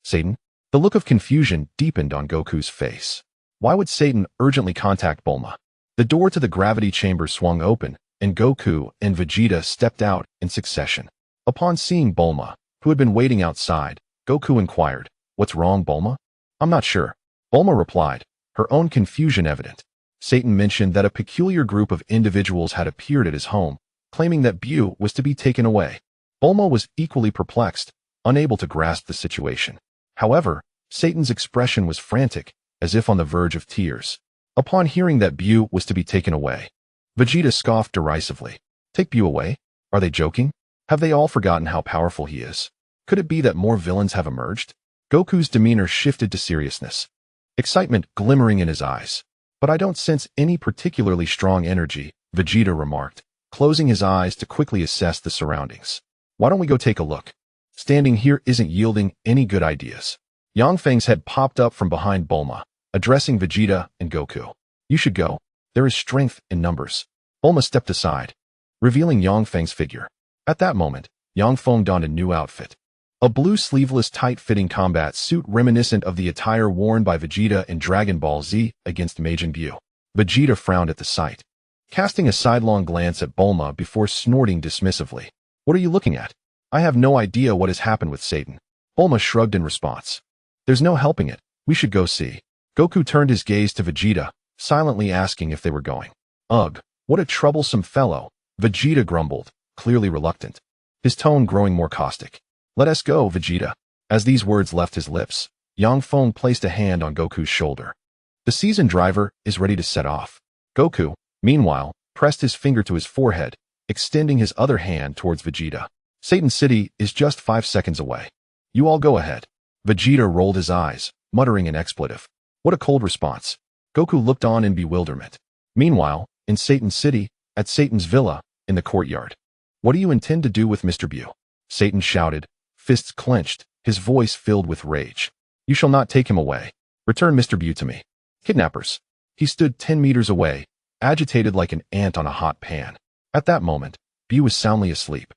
Satan? The look of confusion deepened on Goku's face. Why would Satan urgently contact Bulma? The door to the gravity chamber swung open, and Goku and Vegeta stepped out in succession. Upon seeing Bulma, who had been waiting outside, Goku inquired, What's wrong, Bulma? I'm not sure. Bulma replied, her own confusion evident. Satan mentioned that a peculiar group of individuals had appeared at his home, claiming that Bu was to be taken away. Bulma was equally perplexed, unable to grasp the situation. However, Satan's expression was frantic, as if on the verge of tears. Upon hearing that Bu was to be taken away, Vegeta scoffed derisively. Take Bu away? Are they joking? Have they all forgotten how powerful he is? Could it be that more villains have emerged? Goku's demeanor shifted to seriousness, excitement glimmering in his eyes. But I don't sense any particularly strong energy, Vegeta remarked, closing his eyes to quickly assess the surroundings. Why don't we go take a look? Standing here isn't yielding any good ideas. Yang Feng's head popped up from behind Bulma, addressing Vegeta and Goku. You should go. There is strength in numbers. Bulma stepped aside, revealing Yang Feng's figure. At that moment, Yang Feng donned a new outfit. A blue sleeveless tight-fitting combat suit reminiscent of the attire worn by Vegeta in Dragon Ball Z against Majin Buu. Vegeta frowned at the sight, casting a sidelong glance at Bulma before snorting dismissively. What are you looking at? I have no idea what has happened with Satan. Bulma shrugged in response. There's no helping it. We should go see. Goku turned his gaze to Vegeta, silently asking if they were going. Ugh, what a troublesome fellow, Vegeta grumbled, clearly reluctant, his tone growing more caustic. Let us go, Vegeta. As these words left his lips, Yang Feng placed a hand on Goku's shoulder. The seasoned driver is ready to set off. Goku, meanwhile, pressed his finger to his forehead, extending his other hand towards Vegeta. Satan City is just 5 seconds away. You all go ahead. Vegeta rolled his eyes, muttering an expletive. What a cold response. Goku looked on in bewilderment. Meanwhile, in Satan City, at Satan's villa, in the courtyard. What do you intend to do with Mr. Bu? Satan shouted, fists clenched, his voice filled with rage. You shall not take him away. Return Mr. Bu to me. Kidnappers. He stood 10 meters away, agitated like an ant on a hot pan. At that moment, Bu was soundly asleep,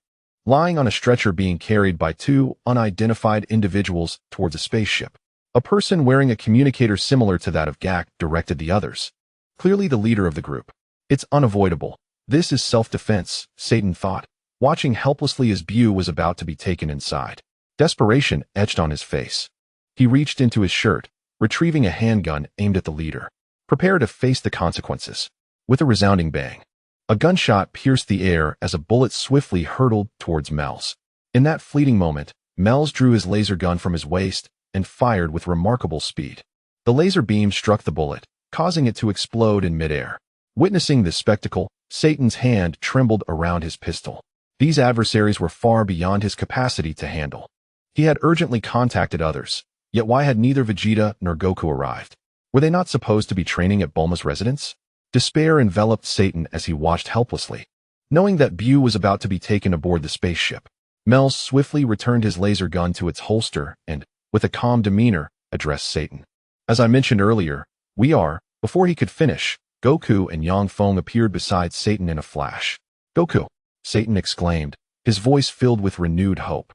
lying on a stretcher being carried by 2 unidentified individuals towards a spaceship. A person wearing a communicator similar to that of Gak directed the others. Clearly the leader of the group. It's unavoidable. This is self-defense, Satan thought, watching helplessly as Bu was about to be taken inside. Desperation etched on his face. He reached into his shirt, retrieving a handgun aimed at the leader. Prepare to face the consequences. With a resounding bang, a gunshot pierced the air as a bullet swiftly hurtled towards Mel's. In that fleeting moment, Mel's drew his laser gun from his waist and fired with remarkable speed. The laser beam struck the bullet, causing it to explode in midair. Witnessing this spectacle, Satan's hand trembled around his pistol. These adversaries were far beyond his capacity to handle. He had urgently contacted others, yet why had neither Vegeta nor Goku arrived? Were they not supposed to be training at Bulma's residence? Despair enveloped Satan as he watched helplessly. Knowing that Bu was about to be taken aboard the spaceship, Mel swiftly returned his laser gun to its holster and, with a calm demeanor, addressed Satan. As I mentioned earlier, before he could finish, Goku and Yang Feng appeared beside Satan in a flash. Goku! Satan exclaimed, his voice filled with renewed hope.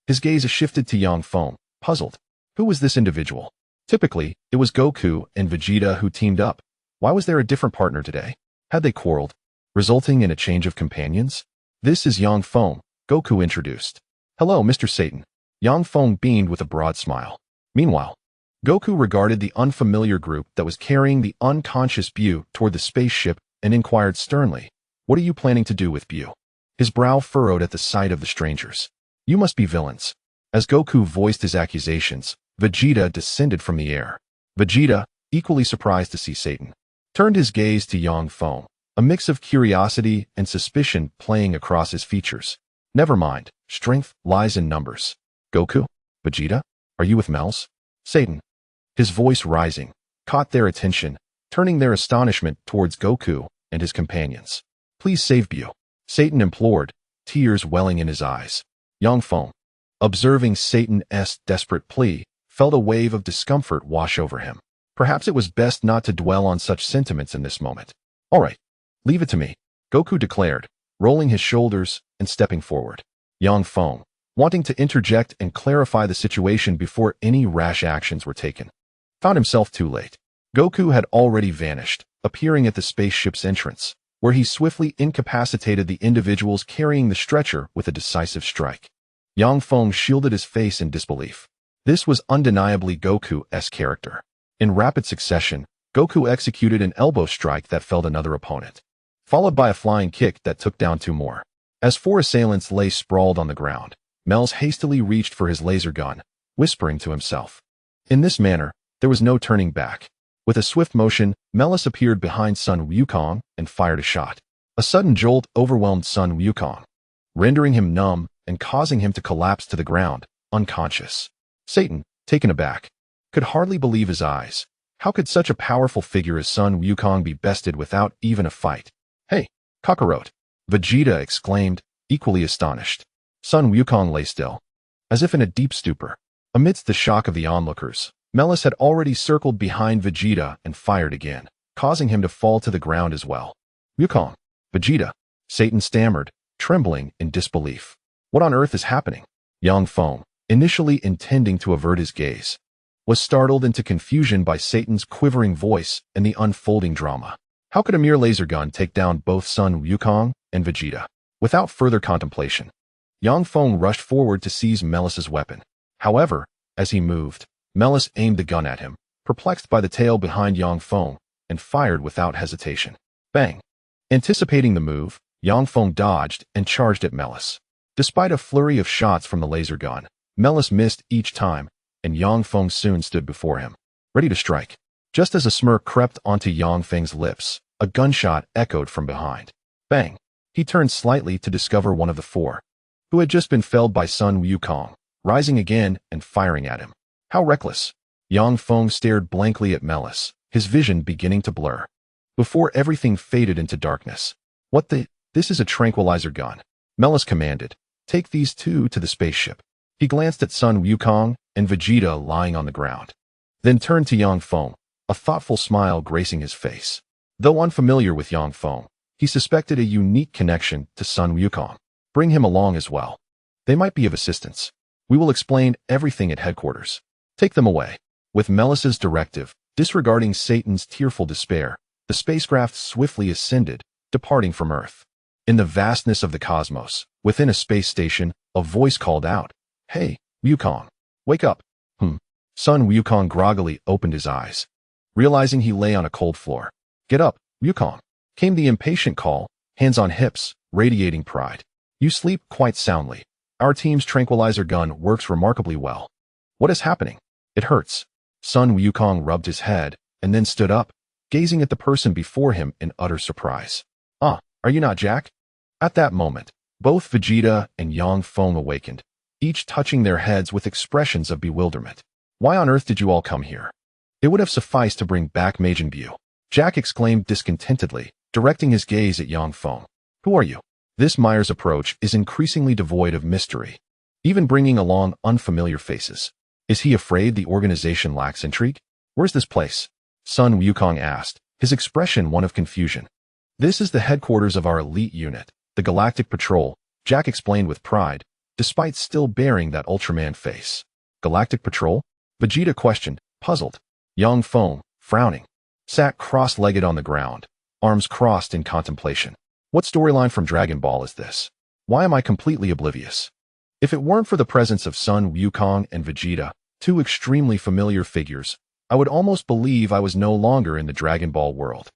His gaze shifted to Yang Feng, puzzled. Who was this individual? Typically, it was Goku and Vegeta who teamed up. Why was there a different partner today? Had they quarreled, resulting in a change of companions? This is Yang Feng, Goku introduced. Hello, Mr. Satan. Yang Feng beamed with a broad smile. Meanwhile, Goku regarded the unfamiliar group that was carrying the unconscious Bu toward the spaceship and inquired sternly, what are you planning to do with Bu? His brow furrowed at the sight of the strangers. You must be villains. As Goku voiced his accusations, Vegeta descended from the air. Vegeta, equally surprised to see Satan, turned his gaze to Yang Feng, a mix of curiosity and suspicion playing across his features. Never mind, strength lies in numbers. Goku? Vegeta? Are you with Mel's? Satan, his voice rising, caught their attention, turning their astonishment towards Goku and his companions. Please save Bu. Satan implored, tears welling in his eyes. Yang Feng, observing Satan's desperate plea, felt a wave of discomfort wash over him. Perhaps it was best not to dwell on such sentiments in this moment. All right, leave it to me, Goku declared, rolling his shoulders and stepping forward. Yang Feng, wanting to interject and clarify the situation before any rash actions were taken, found himself too late. Goku had already vanished, appearing at the spaceship's entrance, where he swiftly incapacitated the individuals carrying the stretcher with a decisive strike. Yang Feng shielded his face in disbelief. This was undeniably Goku's character. In rapid succession, Goku executed an elbow strike that felled another opponent, followed by a flying kick that took down 2 more. As 4 assailants lay sprawled on the ground, Mel's hastily reached for his laser gun, whispering to himself. In this manner, there was no turning back. With a swift motion, Melis appeared behind Sun Wukong and fired a shot. A sudden jolt overwhelmed Sun Wukong, rendering him numb and causing him to collapse to the ground, unconscious. Satan, taken aback, could hardly believe his eyes. How could such a powerful figure as Sun Wukong be bested without even a fight? Hey, Kakarot! Vegeta exclaimed, equally astonished. Sun Wukong lay still, as if in a deep stupor. Amidst the shock of the onlookers, Melis had already circled behind Vegeta and fired again, causing him to fall to the ground as well. Wukong, Vegeta, Satan stammered, trembling in disbelief. What on earth is happening? Yang Feng, initially intending to avert his gaze, was startled into confusion by Satan's quivering voice and the unfolding drama. How could a mere laser gun take down both Sun Wukong and Vegeta? Without further contemplation, Yang Feng rushed forward to seize Melis's weapon. However, as he moved, Melis aimed the gun at him, perplexed by the tail behind Yang Feng, and fired without hesitation. Bang! Anticipating the move, Yang Feng dodged and charged at Melis. Despite a flurry of shots from the laser gun, Melis missed each time, and Yang Feng soon stood before him, ready to strike. Just as a smirk crept onto Yang Feng's lips, a gunshot echoed from behind. Bang! He turned slightly to discover one of the four, who had just been felled by Sun Wukong, rising again and firing at him. How reckless! Yang Feng stared blankly at Melis, his vision beginning to blur. Before everything faded into darkness. What the? This is a tranquilizer gun. Melis commanded. Take these two to the spaceship. He glanced at Sun Wukong and Vegeta lying on the ground. Then turned to Yang Feng, a thoughtful smile gracing his face. Though unfamiliar with Yang Feng, he suspected a unique connection to Sun Wukong. Bring him along as well. They might be of assistance. We will explain everything at headquarters. Take them away. With Melis's directive, disregarding Satan's tearful despair, the spacecraft swiftly ascended, departing from Earth. In the vastness of the cosmos, within a space station, a voice called out, "Hey, Wukong, wake up." Sun Wukong groggily opened his eyes, realizing he lay on a cold floor. "Get up, Wukong," came the impatient call, hands on hips, radiating pride. "You sleep quite soundly. Our team's tranquilizer gun works remarkably well." "What is happening?" "It hurts." Sun Wukong rubbed his head, and then stood up, gazing at the person before him in utter surprise. Are you not Jack?" At that moment, both Vegeta and Yang Feng awakened, each touching their heads with expressions of bewilderment. "Why on earth did you all come here?" "It would have sufficed to bring back Majin Buu," Jack exclaimed discontentedly, directing his gaze at Yang Feng. "Who are you?" This Myers approach is increasingly devoid of mystery, even bringing along unfamiliar faces. Is he afraid the organization lacks intrigue? "Where's this place?" Sun Wukong asked, his expression one of confusion. "This is the headquarters of our elite unit, the Galactic Patrol," Jack explained with pride, despite still bearing that Ultraman face. "Galactic Patrol?" Vegeta questioned, puzzled. Yang Feng, frowning, sat cross-legged on the ground, arms crossed in contemplation. What storyline from Dragon Ball is this? Why am I completely oblivious? If it weren't for the presence of Sun Wukong and Vegeta, two extremely familiar figures, I would almost believe I was no longer in the Dragon Ball world.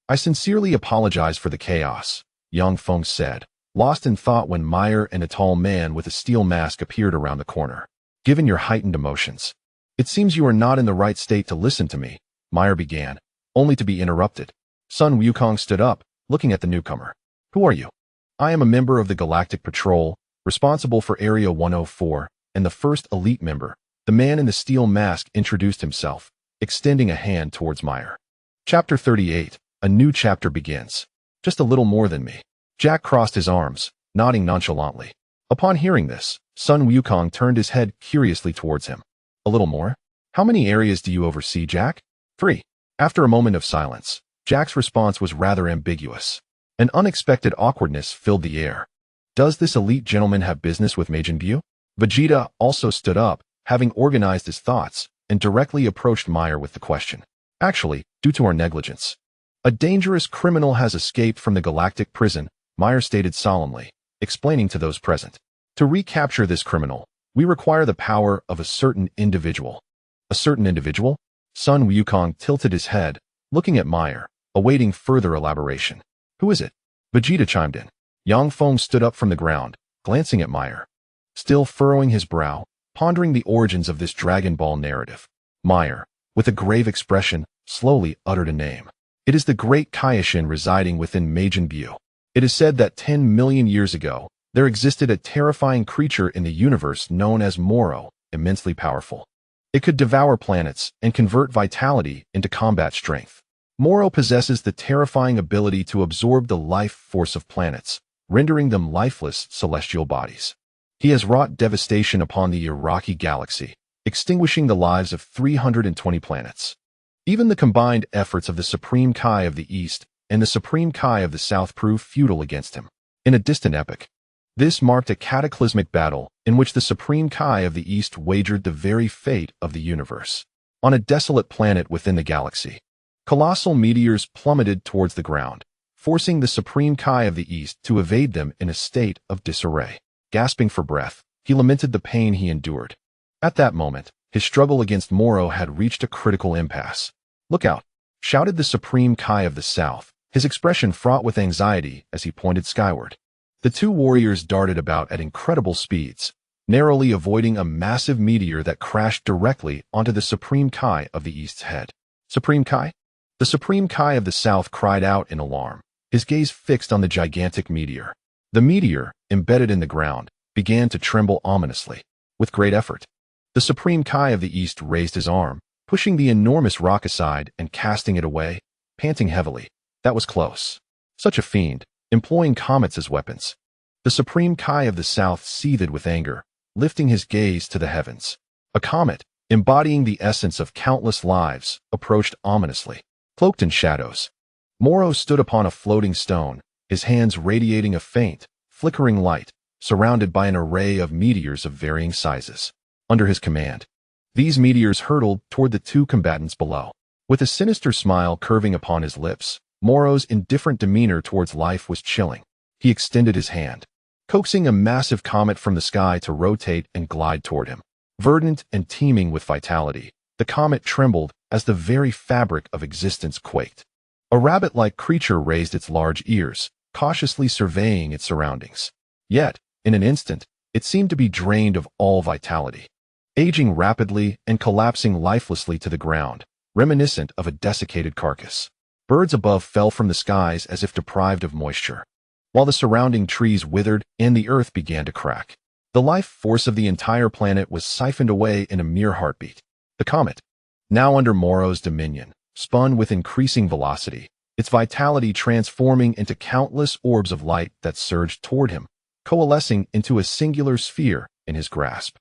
"I sincerely apologize for the chaos," Yang Feng said, lost in thought when Meyer and a tall man with a steel mask appeared around the corner. "Given your heightened emotions, it seems you are not in the right state to listen to me," Meyer began, only to be interrupted. Sun Wukong stood up, looking at the newcomer. "Who are you?" "I am a member of the Galactic Patrol, responsible for Area 104, and the first elite member." The man in the steel mask introduced himself, extending a hand towards Meyer. Chapter 38. A new chapter begins. "Just a little more than me." Jack crossed his arms, nodding nonchalantly. Upon hearing this, Sun Wukong turned his head curiously towards him. "A little more? How many areas do you oversee, Jack?" "3. After a moment of silence, Jack's response was rather ambiguous. An unexpected awkwardness filled the air. "Does this elite gentleman have business with Majin Buu?" Vegeta also stood up, having organized his thoughts, and directly approached Meyer with the question. "Actually, due to our negligence. A dangerous criminal has escaped from the galactic prison," Meyer stated solemnly, explaining to those present. "To recapture this criminal, we require the power of a certain individual." "A certain individual?" Sun Wukong tilted his head, looking at Meyer, awaiting further elaboration. "Who is it?" Vegeta chimed in. Yang Feng stood up from the ground, glancing at Meyer, still furrowing his brow, pondering the origins of this Dragon Ball narrative. Meyer, with a grave expression, slowly uttered a name. "It is the great Kaioshin residing within Majin Buu. It is said that 10 million years ago, there existed a terrifying creature in the universe known as Moro, immensely powerful. It could devour planets and convert vitality into combat strength. Moro possesses the terrifying ability to absorb the life force of planets, rendering them lifeless celestial bodies. He has wrought devastation upon the Iraqi galaxy, extinguishing the lives of 320 planets. Even the combined efforts of the Supreme Kai of the East and the Supreme Kai of the South proved futile against him. In a distant epoch, this marked a cataclysmic battle in which the Supreme Kai of the East wagered the very fate of the universe. On a desolate planet within the galaxy, colossal meteors plummeted towards the ground, forcing the Supreme Kai of the East to evade them in a state of disarray. Gasping for breath, he lamented the pain he endured. At that moment, his struggle against Moro had reached a critical impasse. "Look out!" shouted the Supreme Kai of the South, his expression fraught with anxiety as he pointed skyward. The two warriors darted about at incredible speeds, narrowly avoiding a massive meteor that crashed directly onto the Supreme Kai of the East's head. "Supreme Kai?" The Supreme Kai of the South cried out in alarm, his gaze fixed on the gigantic meteor. The meteor, embedded in the ground, began to tremble ominously. With great effort, the Supreme Kai of the East raised his arm, pushing the enormous rock aside and casting it away, panting heavily. That was close. Such a fiend, employing comets as weapons. The Supreme Kai of the South seethed with anger, lifting his gaze to the heavens. A comet, embodying the essence of countless lives, approached ominously. Cloaked in shadows, Moro stood upon a floating stone, his hands radiating a faint, flickering light, surrounded by an array of meteors of varying sizes. Under his command, these meteors hurtled toward the two combatants below. With a sinister smile curving upon his lips, Moro's indifferent demeanor towards life was chilling. He extended his hand, coaxing a massive comet from the sky to rotate and glide toward him. Verdant and teeming with vitality, the comet trembled as the very fabric of existence quaked. A rabbit-like creature raised its large ears, cautiously surveying its surroundings. Yet, in an instant, it seemed to be drained of all vitality, aging rapidly and collapsing lifelessly to the ground, reminiscent of a desiccated carcass. Birds above fell from the skies as if deprived of moisture, while the surrounding trees withered and the earth began to crack. The life force of the entire planet was siphoned away in a mere heartbeat. The comet, now under Moro's dominion, spun with increasing velocity, its vitality transforming into countless orbs of light that surged toward him, coalescing into a singular sphere in his grasp.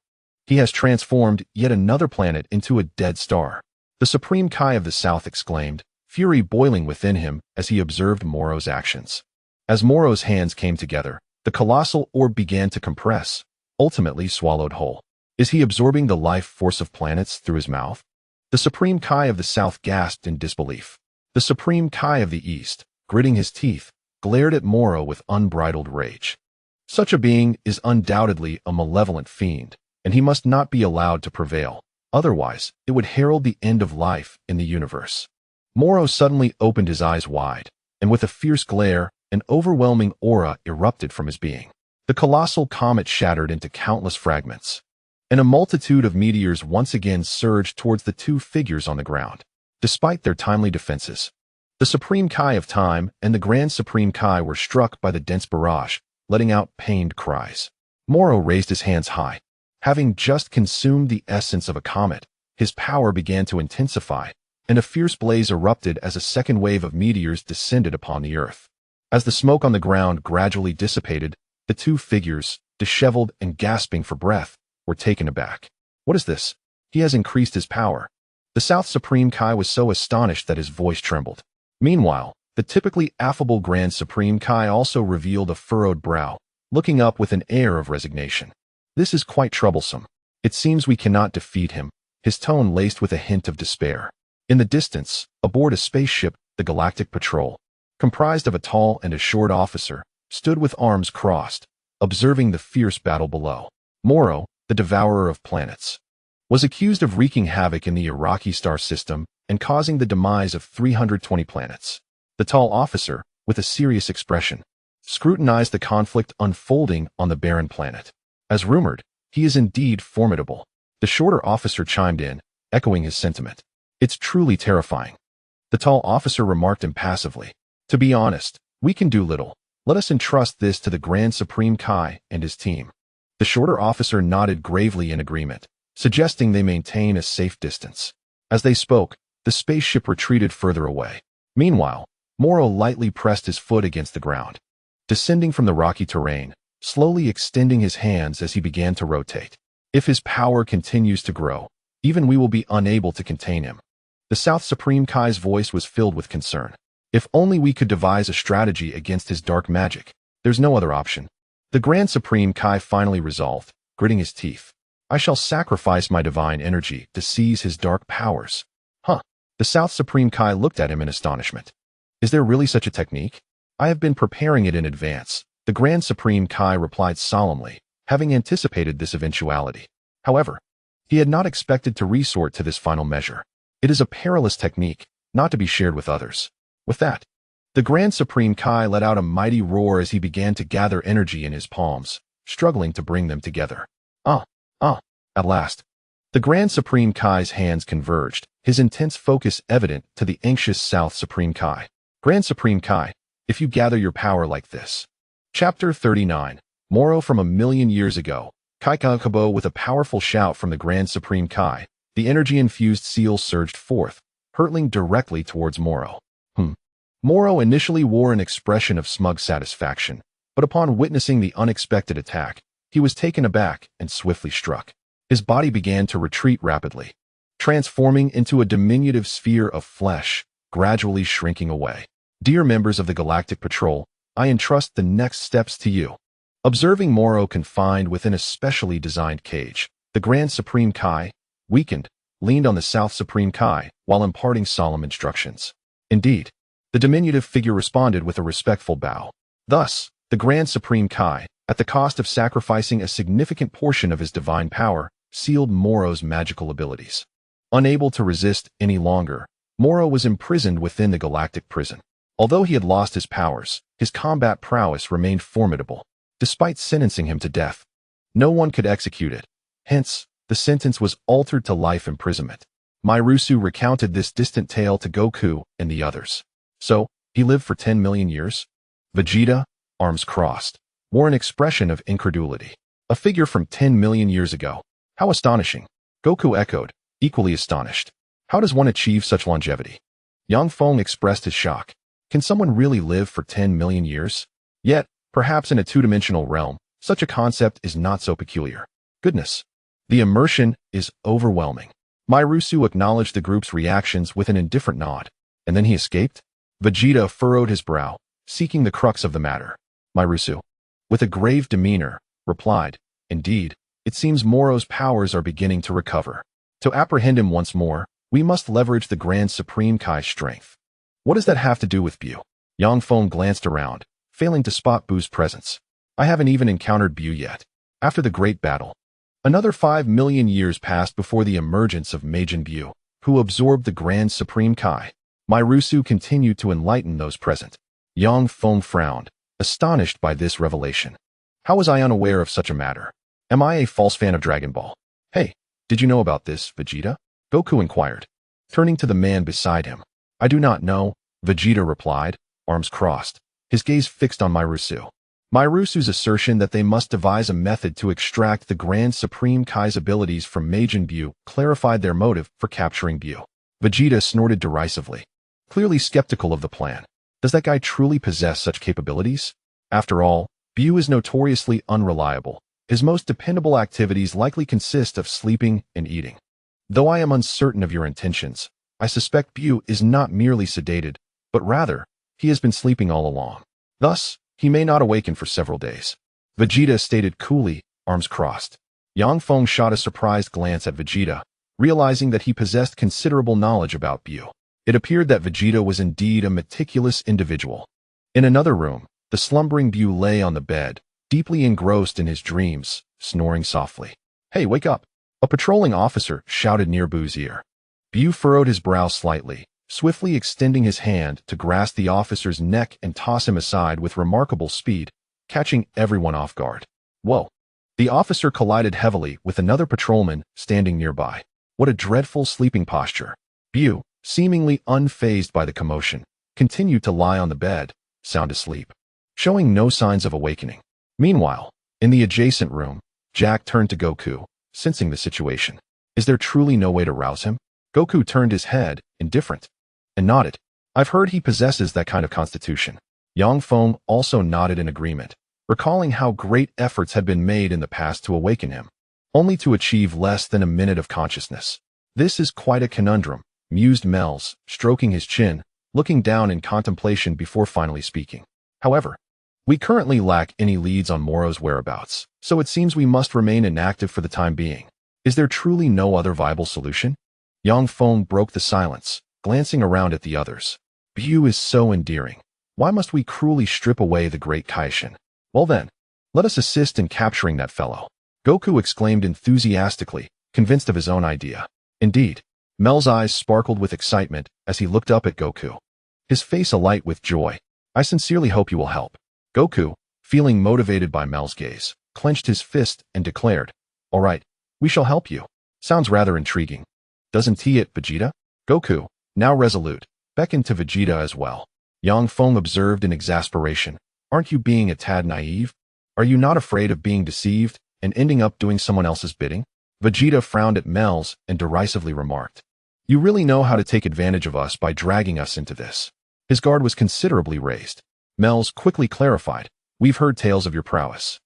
He has transformed yet another planet into a dead star. The Supreme Kai of the South exclaimed, fury boiling within him as he observed Moro's actions. As Moro's hands came together, the colossal orb began to compress, ultimately swallowed whole. Is he absorbing the life force of planets through his mouth? The Supreme Kai of the South gasped in disbelief. The Supreme Kai of the East, gritting his teeth, glared at Moro with unbridled rage. Such a being is undoubtedly a malevolent fiend, and he must not be allowed to prevail. Otherwise, it would herald the end of life in the universe. Moro suddenly opened his eyes wide, and with a fierce glare, an overwhelming aura erupted from his being. The colossal comet shattered into countless fragments, and a multitude of meteors once again surged towards the two figures on the ground. Despite their timely defenses, the Supreme Kai of Time and the Grand Supreme Kai were struck by the dense barrage, letting out pained cries. Moro raised his hands high. Having just consumed the essence of a comet, his power began to intensify, and a fierce blaze erupted as a second wave of meteors descended upon the earth. As the smoke on the ground gradually dissipated, the two figures, disheveled and gasping for breath, were taken aback. What is this? He has increased his power. The South Supreme Kai was so astonished that his voice trembled. Meanwhile, the typically affable Grand Supreme Kai also revealed a furrowed brow, looking up with an air of resignation. This is quite troublesome. It seems we cannot defeat him, his tone laced with a hint of despair. In the distance, aboard a spaceship, the Galactic Patrol, comprised of a tall and a short officer, stood with arms crossed, observing the fierce battle below. Moro, the devourer of planets, was accused of wreaking havoc in the Iraqi star system and causing the demise of 320 planets. The tall officer, with a serious expression, scrutinized the conflict unfolding on the barren planet. As rumored, he is indeed formidable. The shorter officer chimed in, echoing his sentiment. It's truly terrifying. The tall officer remarked impassively. To be honest, we can do little. Let us entrust this to the Grand Supreme Kai and his team. The shorter officer nodded gravely in agreement, suggesting they maintain a safe distance. As they spoke, the spaceship retreated further away. Meanwhile, Moro lightly pressed his foot against the ground, descending from the rocky terrain, slowly extending his hands as he began to rotate. If his power continues to grow, even we will be unable to contain him. The South Supreme Kai's voice was filled with concern. If only we could devise a strategy against his dark magic. There's no other option. The Grand Supreme Kai finally resolved, gritting his teeth. I shall sacrifice my divine energy to seize his dark powers. Huh. The South Supreme Kai looked at him in astonishment. Is there really such a technique? I have been preparing it in advance. The Grand Supreme Kai replied solemnly, having anticipated this eventuality. However, he had not expected to resort to this final measure. It is a perilous technique, not to be shared with others. With that, the Grand Supreme Kai let out a mighty roar as he began to gather energy in his palms, struggling to bring them together. At last, the Grand Supreme Kai's hands converged, his intense focus evident to the anxious South Supreme Kai. Grand Supreme Kai, if you gather your power like this. Chapter 39. Moro from a million years ago. Kaikakabo with a powerful shout from the Grand Supreme Kai. The energy-infused seal surged forth, hurtling directly towards Moro. Moro initially wore an expression of smug satisfaction, but upon witnessing the unexpected attack, he was taken aback and swiftly struck. His body began to retreat rapidly, transforming into a diminutive sphere of flesh, gradually shrinking away. Dear members of the Galactic Patrol, I entrust the next steps to you. Observing Moro confined within a specially designed cage, the Grand Supreme Kai, weakened, leaned on the South Supreme Kai while imparting solemn instructions. Indeed, the diminutive figure responded with a respectful bow. Thus, the Grand Supreme Kai, at the cost of sacrificing a significant portion of his divine power, sealed Moro's magical abilities. Unable to resist any longer, Moro was imprisoned within the galactic prison. Although he had lost his powers, his combat prowess remained formidable. Despite sentencing him to death, no one could execute it. Hence, the sentence was altered to life imprisonment. Mairusu recounted this distant tale to Goku and the others. So, he lived for 10 million years? Vegeta, arms crossed, wore an expression of incredulity. A figure from 10 million years ago. How astonishing. Goku echoed, equally astonished. How does one achieve such longevity? Yang Feng expressed his shock. Can someone really live for 10 million years? Yet, perhaps in a two-dimensional realm, such a concept is not so peculiar. Goodness. The immersion is overwhelming. Mairusu acknowledged the group's reactions with an indifferent nod. And then he escaped? Vegeta furrowed his brow, seeking the crux of the matter. Mairusu, with a grave demeanor, replied, Indeed, it seems Moro's powers are beginning to recover. To apprehend him once more, we must leverage the Grand Supreme Kai's strength. What does that have to do with Bu? Yang Feng glanced around, failing to spot Bu's presence. I haven't even encountered Bu yet. After the great battle, another 5 million years passed before the emergence of Majin Bu, who absorbed the Grand Supreme Kai. Mairusu continued to enlighten those present. Yang Feng frowned, astonished by this revelation. How was I unaware of such a matter? Am I a false fan of Dragon Ball? Hey, did you know about this, Vegeta? Goku inquired, turning to the man beside him. I do not know, Vegeta replied, arms crossed, his gaze fixed on Mairusu. Mairusu's assertion that they must devise a method to extract the Grand Supreme Kai's abilities from Majin Bu clarified their motive for capturing Bu. Vegeta snorted derisively, clearly skeptical of the plan. Does that guy truly possess such capabilities? After all, Bu is notoriously unreliable. His most dependable activities likely consist of sleeping and eating. Though I am uncertain of your intentions, I suspect Bu is not merely sedated, but rather, he has been sleeping all along. Thus, he may not awaken for several days. Vegeta stated coolly, arms crossed. Yang Feng shot a surprised glance at Vegeta, realizing that he possessed considerable knowledge about Bu. It appeared that Vegeta was indeed a meticulous individual. In another room, the slumbering Bu lay on the bed, deeply engrossed in his dreams, snoring softly. Hey, wake up! A patrolling officer shouted near Bu's ear. Bu furrowed his brow slightly, swiftly extending his hand to grasp the officer's neck and toss him aside with remarkable speed, catching everyone off guard. Whoa! The officer collided heavily with another patrolman standing nearby. What a dreadful sleeping posture. Bu, seemingly unfazed by the commotion, continued to lie on the bed, sound asleep, showing no signs of awakening. Meanwhile, in the adjacent room, Jack turned to Goku, sensing the situation. Is there truly no way to rouse him? Goku turned his head, indifferent, and nodded. I've heard he possesses that kind of constitution. Yang Feng also nodded in agreement, recalling how great efforts had been made in the past to awaken him, only to achieve less than a minute of consciousness. This is quite a conundrum, mused Melz, stroking his chin, looking down in contemplation before finally speaking. However, we currently lack any leads on Moro's whereabouts, so it seems we must remain inactive for the time being. Is there truly no other viable solution? Yang Feng broke the silence, glancing around at the others. Bu is so endearing. Why must we cruelly strip away the great Kaishin? Well then, let us assist in capturing that fellow. Goku exclaimed enthusiastically, convinced of his own idea. Indeed, Mel's eyes sparkled with excitement as he looked up at Goku, his face alight with joy. I sincerely hope you will help. Goku, feeling motivated by Mel's gaze, clenched his fist and declared, All right, we shall help you. Sounds rather intriguing. Doesn't he it, Vegeta? Goku, now resolute, beckoned to Vegeta as well. Yang Feng observed in exasperation. Aren't you being a tad naive? Are you not afraid of being deceived and ending up doing someone else's bidding? Vegeta frowned at Mel's and derisively remarked, You really know how to take advantage of us by dragging us into this. His guard was considerably raised. Mel's quickly clarified, We've heard tales of your prowess.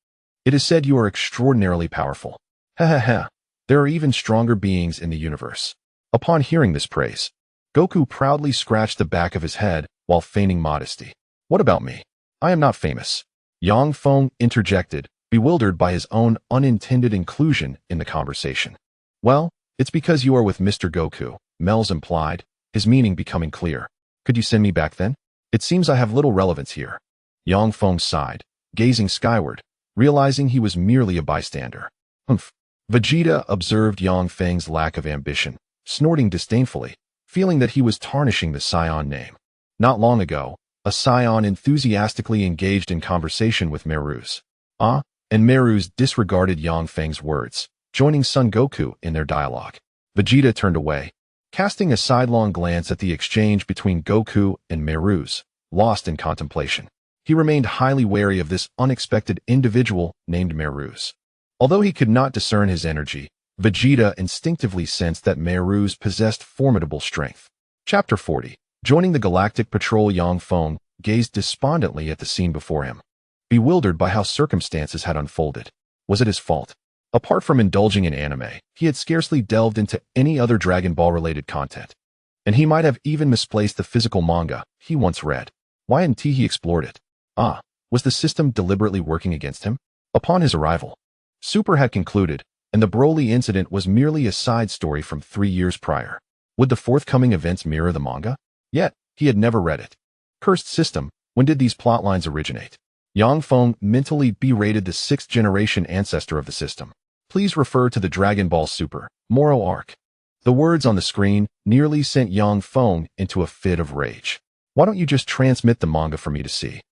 It is said you are extraordinarily powerful. Ha ha ha. There are even stronger beings in the universe. Upon hearing this praise, Goku proudly scratched the back of his head while feigning modesty. What about me? I am not famous. Yang Feng interjected, bewildered by his own unintended inclusion in the conversation. Well, it's because you are with Mr. Goku, Mel's implied, his meaning becoming clear. Could you send me back then? It seems I have little relevance here. Yang Feng sighed, gazing skyward, realizing he was merely a bystander. Humph. Vegeta observed Yang Feng's lack of ambition, snorting disdainfully, feeling that he was tarnishing the Scion name. Not long ago, a Scion enthusiastically engaged in conversation with Meru's. And Meru's disregarded Yang Feng's words, joining Son Goku in their dialogue. Vegeta turned away, casting a sidelong glance at the exchange between Goku and Meru's, lost in contemplation. He remained highly wary of this unexpected individual named Meru's. Although he could not discern his energy, Vegeta instinctively sensed that Meru's possessed formidable strength. Chapter 40. Joining the Galactic Patrol, Yang Feng gazed despondently at the scene before him, bewildered by how circumstances had unfolded. Was it his fault? Apart from indulging in anime, he had scarcely delved into any other Dragon Ball-related content. And he might have even misplaced the physical manga he once read. Why hadn't he explored it? Was the system deliberately working against him? Upon his arrival, Super had concluded, and the Broly incident was merely a side story from 3 years prior. Would the forthcoming events mirror the manga? Yet, he had never read it. Cursed system, when did these plotlines originate? Yang Feng mentally berated the 6th-generation ancestor of the system. Please refer to the Dragon Ball Super, Moro arc. The words on the screen nearly sent Yang Feng into a fit of rage. Why don't you just transmit the manga for me to see?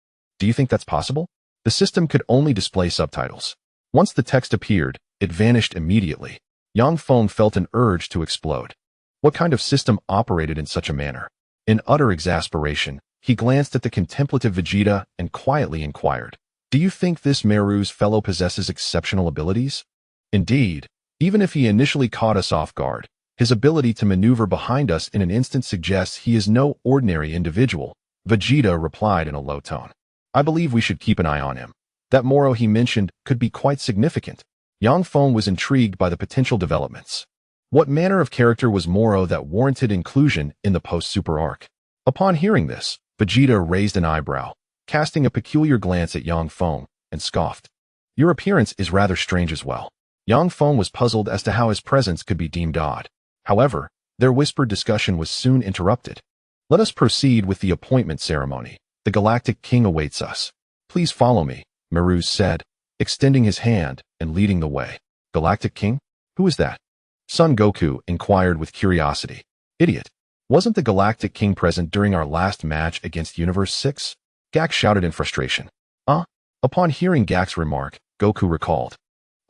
Do you think that's possible? The system could only display subtitles. Once the text appeared, it vanished immediately. Yang Feng felt an urge to explode. What kind of system operated in such a manner? In utter exasperation, he glanced at the contemplative Vegeta and quietly inquired, Do you think this Meru's fellow possesses exceptional abilities? Indeed, even if he initially caught us off guard, his ability to maneuver behind us in an instant suggests he is no ordinary individual, Vegeta replied in a low tone. I believe we should keep an eye on him. That Moro he mentioned could be quite significant. Yang Feng was intrigued by the potential developments. What manner of character was Moro that warranted inclusion in the post-Super arc? Upon hearing this, Vegeta raised an eyebrow, casting a peculiar glance at Yang Feng, and scoffed. Your appearance is rather strange as well. Yang Feng was puzzled as to how his presence could be deemed odd. However, their whispered discussion was soon interrupted. Let us proceed with the appointment ceremony. The Galactic King awaits us. Please follow me, Meru said, extending his hand and leading the way. Galactic King? Who is that? Son Goku inquired with curiosity. Idiot. Wasn't the Galactic King present during our last match against Universe 6? Gak shouted in frustration. Upon hearing Gak's remark, Goku recalled.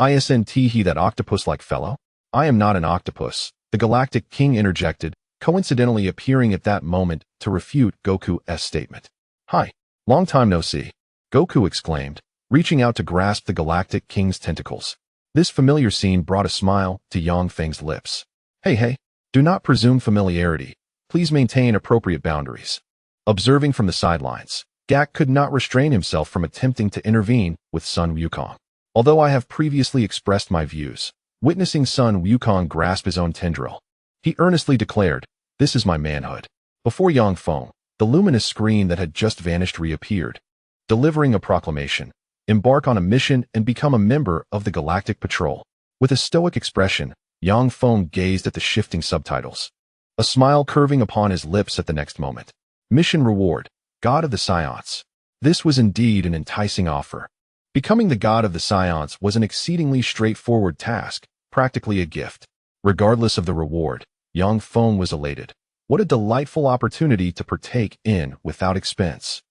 Isn't he that octopus-like fellow? I am not an octopus, the Galactic King interjected, coincidentally appearing at that moment to refute Goku's statement. Hi, long time no see, Goku exclaimed, reaching out to grasp the Galactic King's tentacles. This familiar scene brought a smile to Yang Feng's lips. Hey, do not presume familiarity. Please maintain appropriate boundaries. Observing from the sidelines, Gak could not restrain himself from attempting to intervene with Sun Wukong. Although I have previously expressed my views, witnessing Sun Wukong grasp his own tendril, he earnestly declared, This is my manhood. Before Yang Feng, the luminous screen that had just vanished reappeared, delivering a proclamation. Embark on a mission and become a member of the Galactic Patrol. With a stoic expression, Yang Feng gazed at the shifting subtitles, a smile curving upon his lips at the next moment. Mission reward, God of the Science. This was indeed an enticing offer. Becoming the God of the Science was an exceedingly straightforward task, practically a gift. Regardless of the reward, Yang Feng was elated. What a delightful opportunity to partake in without expense.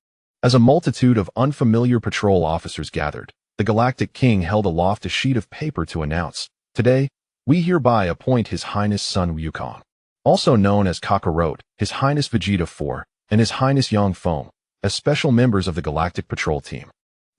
As a multitude of unfamiliar patrol officers gathered, the Galactic King held aloft a sheet of paper to announce, Today, we hereby appoint His Highness Sun Wukong, also known as Kakarot, His Highness Vegeta IV, and His Highness Yang Feng, as special members of the Galactic Patrol team.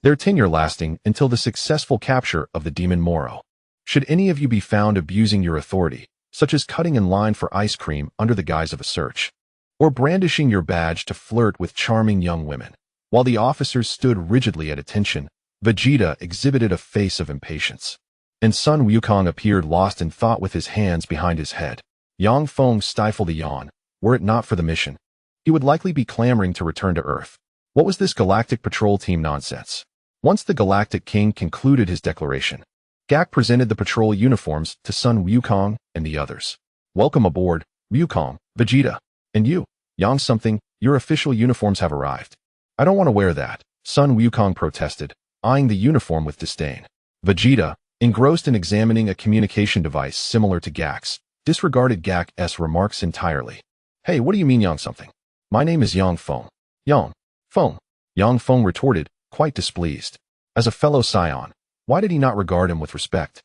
Their tenure lasting until the successful capture of the demon Moro. Should any of you be found abusing your authority, such as cutting in line for ice cream under the guise of a search, or brandishing your badge to flirt with charming young women. While the officers stood rigidly at attention, Vegeta exhibited a face of impatience. And Sun Wukong appeared lost in thought with his hands behind his head. Yang Feng stifled a yawn. Were it not for the mission, he would likely be clamoring to return to Earth. What was this Galactic Patrol team nonsense? Once the Galactic King concluded his declaration, Gak presented the patrol uniforms to Sun Wukong and the others. Welcome aboard, Wukong, Vegeta. And you, Yang something, your official uniforms have arrived. I don't want to wear that, Sun Wukong protested, eyeing the uniform with disdain. Vegeta, engrossed in examining a communication device similar to Gak's, disregarded Gak's remarks entirely. Hey, what do you mean Yang something? My name is Yang Feng. Yang Feng. Yang Feng retorted, quite displeased. As a fellow scion, why did he not regard him with respect?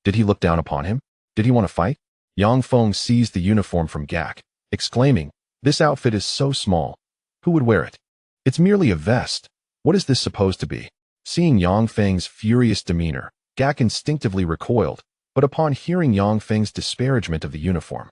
Did he look down upon him? Did he want to fight? Yang Feng seized the uniform from Gak, exclaiming, this outfit is so small. Who would wear it? It's merely a vest. What is this supposed to be? Seeing Yang Feng's furious demeanor, Gak instinctively recoiled, but upon hearing Yang Feng's disparagement of the uniform,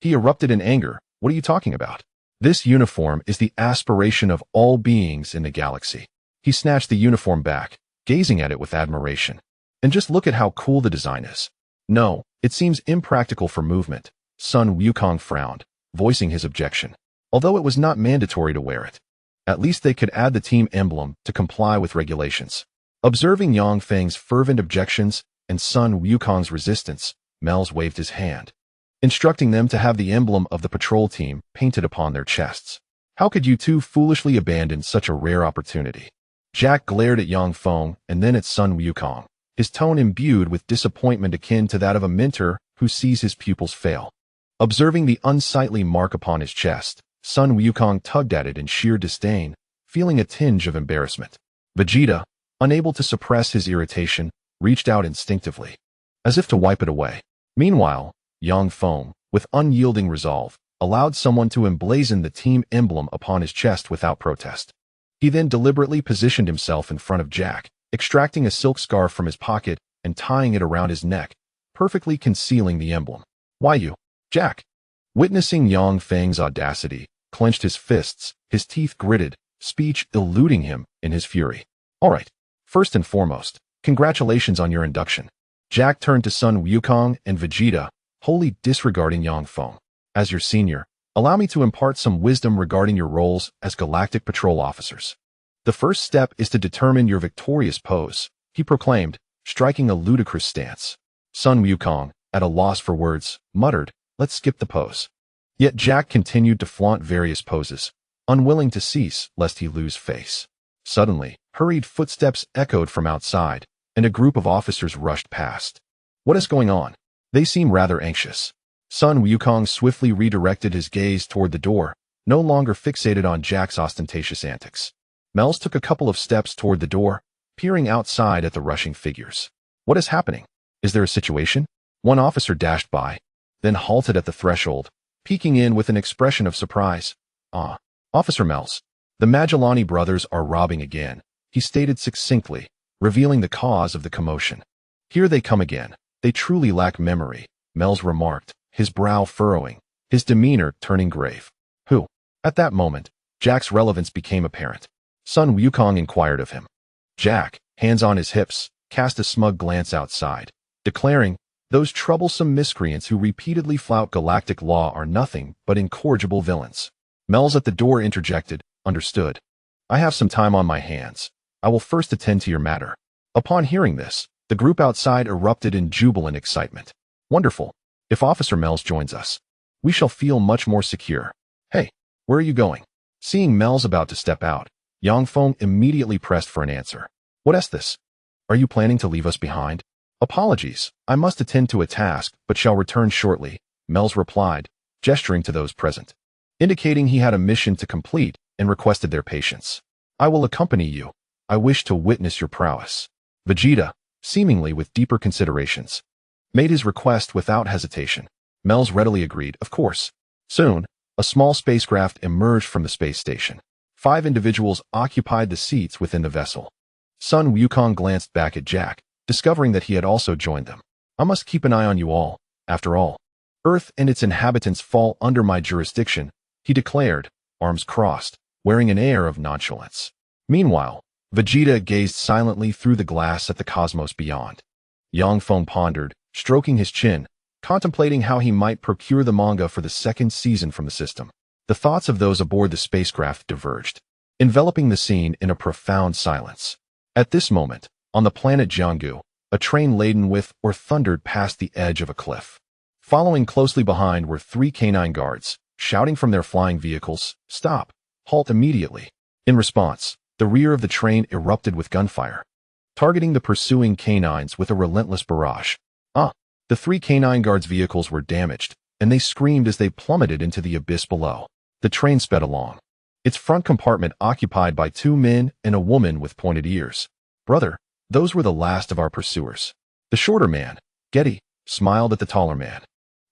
he erupted in anger. What are you talking about? This uniform is the aspiration of all beings in the galaxy. He snatched the uniform back, gazing at it with admiration. And just look at how cool the design is. No, it seems impractical for movement. Sun Wukong frowned, voicing his objection. Although it was not mandatory to wear it, at least they could add the team emblem to comply with regulations. Observing Yang Feng's fervent objections and Sun Wukong's resistance, Melz waved his hand, instructing them to have the emblem of the patrol team painted upon their chests. How could you two foolishly abandon such a rare opportunity? Jack glared at Yang Feng and then at Sun Wukong, his tone imbued with disappointment akin to that of a mentor who sees his pupils fail. Observing the unsightly mark upon his chest, Sun Wukong tugged at it in sheer disdain, feeling a tinge of embarrassment. Vegeta, unable to suppress his irritation, reached out instinctively, as if to wipe it away. Meanwhile, Yang Feng, with unyielding resolve, allowed someone to emblazon the team emblem upon his chest without protest. He then deliberately positioned himself in front of Jack, extracting a silk scarf from his pocket and tying it around his neck, perfectly concealing the emblem. Why you, Jack? Witnessing Yang Feng's audacity, clenched his fists, his teeth gritted, speech eluding him in his fury. All right, first and foremost, congratulations on your induction. Jack turned to Sun Wukong and Vegeta, wholly disregarding Yang Feng. As your senior, allow me to impart some wisdom regarding your roles as Galactic Patrol officers. The first step is to determine your victorious pose, he proclaimed, striking a ludicrous stance. Sun Wukong, at a loss for words, muttered, let's skip the pose. Yet Jack continued to flaunt various poses, unwilling to cease lest he lose face. Suddenly, hurried footsteps echoed from outside, and a group of officers rushed past. What is going on? They seem rather anxious. Sun Wukong swiftly redirected his gaze toward the door, no longer fixated on Jack's ostentatious antics. Melz took a couple of steps toward the door, peering outside at the rushing figures. What is happening? Is there a situation? One officer dashed by, then halted at the threshold, peeking in with an expression of surprise. Ah, Officer Melz. The Magellani brothers are robbing again, he stated succinctly, revealing the cause of the commotion. Here they come again. They truly lack memory, Melz remarked, his brow furrowing, his demeanor turning grave. Who? At that moment, Jack's relevance became apparent. Sun Wukong inquired of him. Jack, hands on his hips, cast a smug glance outside, declaring, those troublesome miscreants who repeatedly flout galactic law are nothing but incorrigible villains. Melz at the door interjected, understood. I have some time on my hands. I will first attend to your matter. Upon hearing this, the group outside erupted in jubilant excitement. Wonderful. If Officer Melz joins us, we shall feel much more secure. Hey, where are you going? Seeing Melz about to step out, Yang Feng immediately pressed for an answer. What is this? Are you planning to leave us behind? Apologies, I must attend to a task, but shall return shortly, Melz replied, gesturing to those present, indicating he had a mission to complete and requested their patience. I will accompany you. I wish to witness your prowess. Vegeta, seemingly with deeper considerations, made his request without hesitation. Melz readily agreed, of course. Soon, A small spacecraft emerged from the space station. 5 individuals occupied the seats within the vessel. Sun Wukong glanced back at Jack, discovering that he had also joined them. I must keep an eye on you all. After all, Earth and its inhabitants fall under my jurisdiction, he declared, arms crossed, wearing an air of nonchalance. Meanwhile, Vegeta gazed silently through the glass at the cosmos beyond. Yang Feng pondered, stroking his chin, contemplating how he might procure the manga for the 2nd season from the system. The thoughts of those aboard the spacecraft diverged, enveloping the scene in a profound silence. At this moment, on the planet Jianggu, a train laden with or thundered past the edge of a cliff. Following closely behind were 3 canine guards, shouting from their flying vehicles, "Stop! Halt immediately!" In response, the rear of the train erupted with gunfire, targeting the pursuing canines with a relentless barrage. The 3 canine guards' vehicles were damaged, and they screamed as they plummeted into the abyss below. The train sped along, its front compartment occupied by 2 men and a woman with pointed ears. "Brother, those were the last of our pursuers." The shorter man, Getty, smiled at the taller man.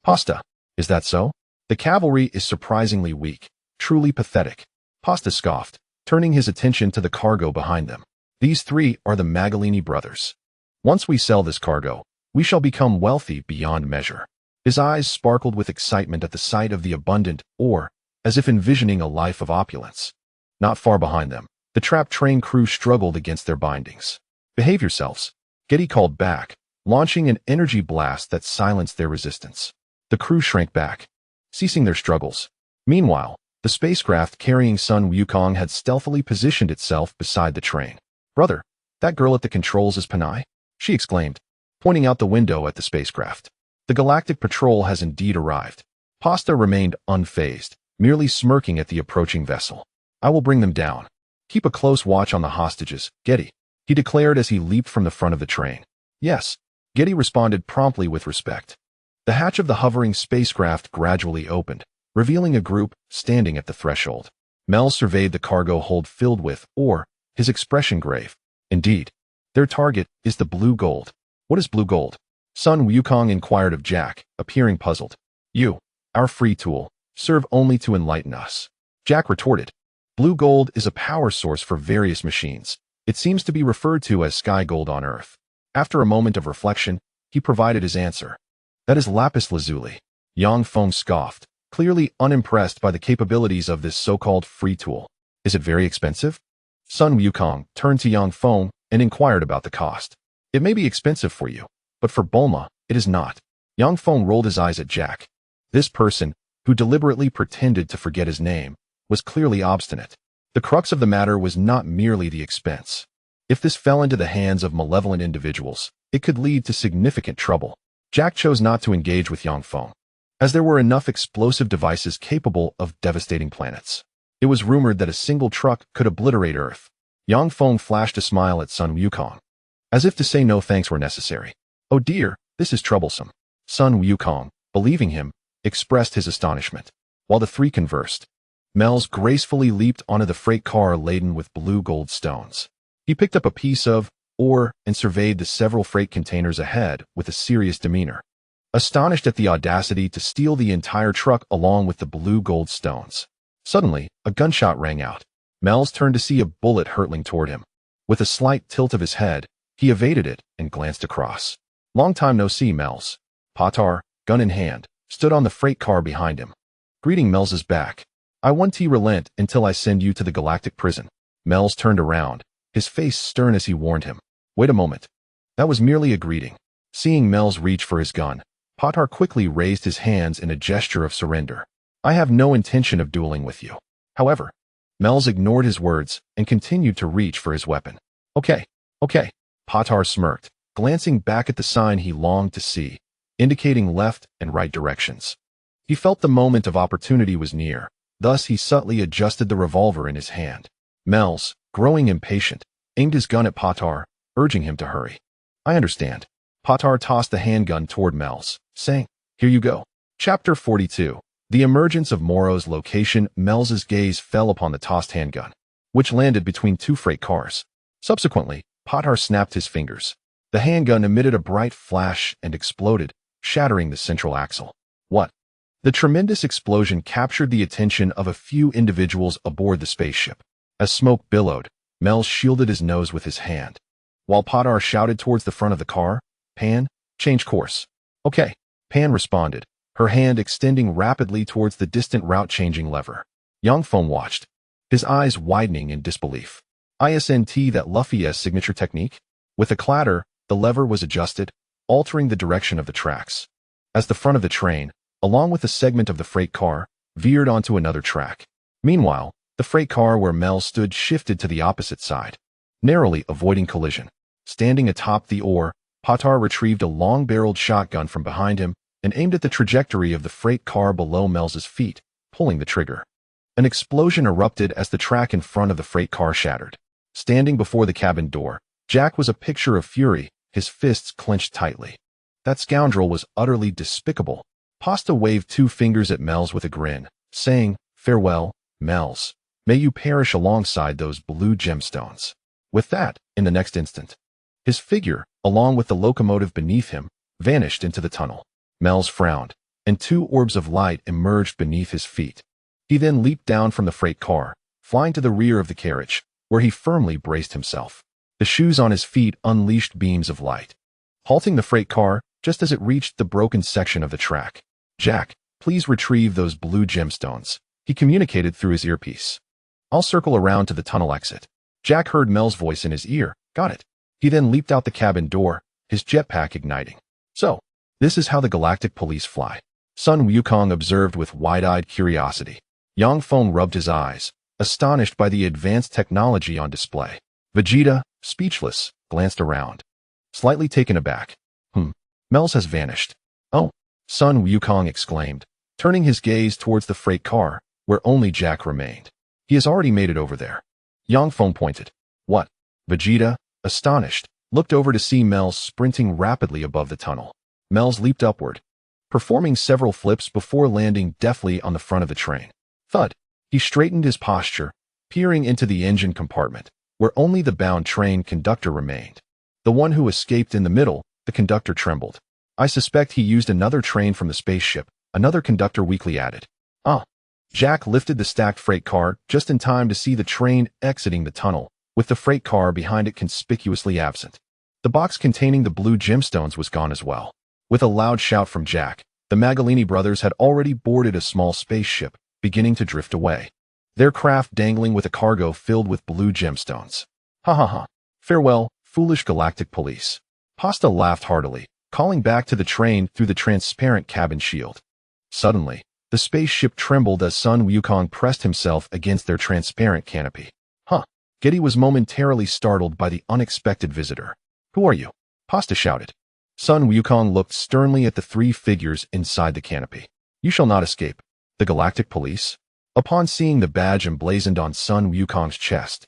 "Pasta, is that so? The cavalry is surprisingly weak, truly pathetic." Pasta scoffed, turning his attention to the cargo behind them. "These 3 are the Magalini brothers. Once we sell this cargo, we shall become wealthy beyond measure." His eyes sparkled with excitement at the sight of the abundant ore, as if envisioning a life of opulence. Not far behind them, the trapped train crew struggled against their bindings. "Behave yourselves," Getty called back, launching an energy blast that silenced their resistance. The crew shrank back, ceasing their struggles. Meanwhile, the spacecraft carrying Sun Wukong had stealthily positioned itself beside the train. "Brother, that girl at the controls is Panai?" she exclaimed, pointing out the window at the spacecraft. "The Galactic Patrol has indeed arrived." Pasta remained unfazed, merely smirking at the approaching vessel. "I will bring them down. Keep a close watch on the hostages, Getty," he declared as he leaped from the front of the train. "Yes," Getty responded promptly with respect. The hatch of the hovering spacecraft gradually opened, revealing a group standing at the threshold. Mel surveyed the cargo hold filled with ore, his expression grave. "Indeed, their target is the blue gold." "What is blue gold?" Sun Wukong inquired of Jack, appearing puzzled. "You, our free tool, serve only to enlighten us," Jack retorted. "Blue gold is a power source for various machines. It seems to be referred to as sky gold on Earth." After a moment of reflection, he provided his answer. "That is lapis lazuli." Yang Feng scoffed, clearly unimpressed by the capabilities of this so-called free tool. "Is it very expensive?" Sun Wukong turned to Yang Feng and inquired about the cost. "It may be expensive for you, but for Bulma, it is not." Yang Feng rolled his eyes at Jack. This person, who deliberately pretended to forget his name, was clearly obstinate. The crux of the matter was not merely the expense. If this fell into the hands of malevolent individuals, it could lead to significant trouble. Jack chose not to engage with Yang Feng, as there were enough explosive devices capable of devastating planets. It was rumored that a single truck could obliterate Earth. Yang Feng flashed a smile at Sun Wukong, as if to say no thanks were necessary. "Oh dear, this is troublesome." Sun Wukong, believing him, expressed his astonishment. While the 3 conversed, Mel's gracefully leaped onto the freight car laden with blue gold stones. He picked up a piece of ore and surveyed the several freight containers ahead with a serious demeanor, astonished at the audacity to steal the entire truck along with the blue gold stones. Suddenly, a gunshot rang out. Mel's turned to see a bullet hurtling toward him. With a slight tilt of his head, he evaded it and glanced across. "Long time no see, Mel's." Patar, gun in hand, stood on the freight car behind him. "Greeting, Mel's is back. I won't relent until I send you to the galactic prison." Mel's turned around, his face stern as he warned him. "Wait a moment." That was merely a greeting. Seeing Mel's reach for his gun, Patar quickly raised his hands in a gesture of surrender. "I have no intention of dueling with you." However, Mel's ignored his words and continued to reach for his weapon. Okay. Patar smirked, glancing back at the sign he longed to see, indicating left and right directions. He felt the moment of opportunity was near, thus he subtly adjusted the revolver in his hand. Mel's, growing impatient, aimed his gun at Patar, urging him to hurry. "I understand." Patar tossed the handgun toward Mel's, saying, "Here you go." Chapter 42. The emergence of Moro's location. Mel's gaze fell upon the tossed handgun, which landed between 2 freight cars. Subsequently, Patar snapped his fingers. The handgun emitted a bright flash and exploded, shattering the central axle. "What?" The tremendous explosion captured the attention of a few individuals aboard the spaceship. As smoke billowed, Mel shielded his nose with his hand. While Patar shouted towards the front of the car, "Pan, change course." "Okay," Pan responded, her hand extending rapidly towards the distant route-changing lever. Yang Feng watched, his eyes widening in disbelief. "Isn't that Luffy's signature technique?" With a clatter, the lever was adjusted, altering the direction of the tracks. As the front of the train, along with a segment of the freight car, veered onto another track. Meanwhile, the freight car where Mel stood shifted to the opposite side, narrowly avoiding collision. Standing atop the oar, Patar retrieved a long-barreled shotgun from behind him and aimed at the trajectory of the freight car below Mel's feet, pulling the trigger. An explosion erupted as the track in front of the freight car shattered. Standing before the cabin door, Jack was a picture of fury, his fists clenched tightly. That scoundrel was utterly despicable. Pasta waved 2 fingers at Mel's with a grin, saying, "Farewell, Mel's. May you perish alongside those blue gemstones." With that, in the next instant, his figure, along with the locomotive beneath him, vanished into the tunnel. Mel's frowned, and 2 orbs of light emerged beneath his feet. He then leaped down from the freight car, flying to the rear of the carriage, where he firmly braced himself. The shoes on his feet unleashed beams of light, halting the freight car just as it reached the broken section of the track. "Jack, please retrieve those blue gemstones," he communicated through his earpiece. "I'll circle around to the tunnel exit." Jack heard Mel's voice in his ear. "Got it." He then leaped out the cabin door, his jetpack igniting. "So, this is how the Galactic Police fly," Sun Wukong observed with wide-eyed curiosity. Yang Feng rubbed his eyes, astonished by the advanced technology on display. Vegeta, speechless, glanced around, slightly taken aback. Mel's has vanished." "Oh," Sun Wukong exclaimed, turning his gaze towards the freight car, where only Jack remained. "He has already made it over there." Yang Feng pointed. "What?" Vegeta, astonished, looked over to see Mel's sprinting rapidly above the tunnel. Mel's leaped upward, performing several flips before landing deftly on the front of the train. Thud. He straightened his posture, peering into the engine compartment, where only the bound train conductor remained. The one who escaped in the middle, the conductor trembled. "I suspect he used another train from the spaceship," another conductor weakly added. Jack lifted the stacked freight car just in time to see the train exiting the tunnel, with the freight car behind it conspicuously absent. The box containing the blue gemstones was gone as well. With a loud shout from Jack, the Magalini brothers had already boarded a small spaceship, beginning to drift away, their craft dangling with a cargo filled with blue gemstones. "Ha ha ha. Farewell, foolish Galactic Police." Pasta laughed heartily, calling back to the train through the transparent cabin shield. Suddenly, the spaceship trembled as Sun Wukong pressed himself against their transparent canopy. Getty was momentarily startled by the unexpected visitor. "Who are you?" Pasta shouted. Sun Wukong looked sternly at the 3 figures inside the canopy. "You shall not escape." "The Galactic Police?" Upon seeing the badge emblazoned on Sun Wukong's chest,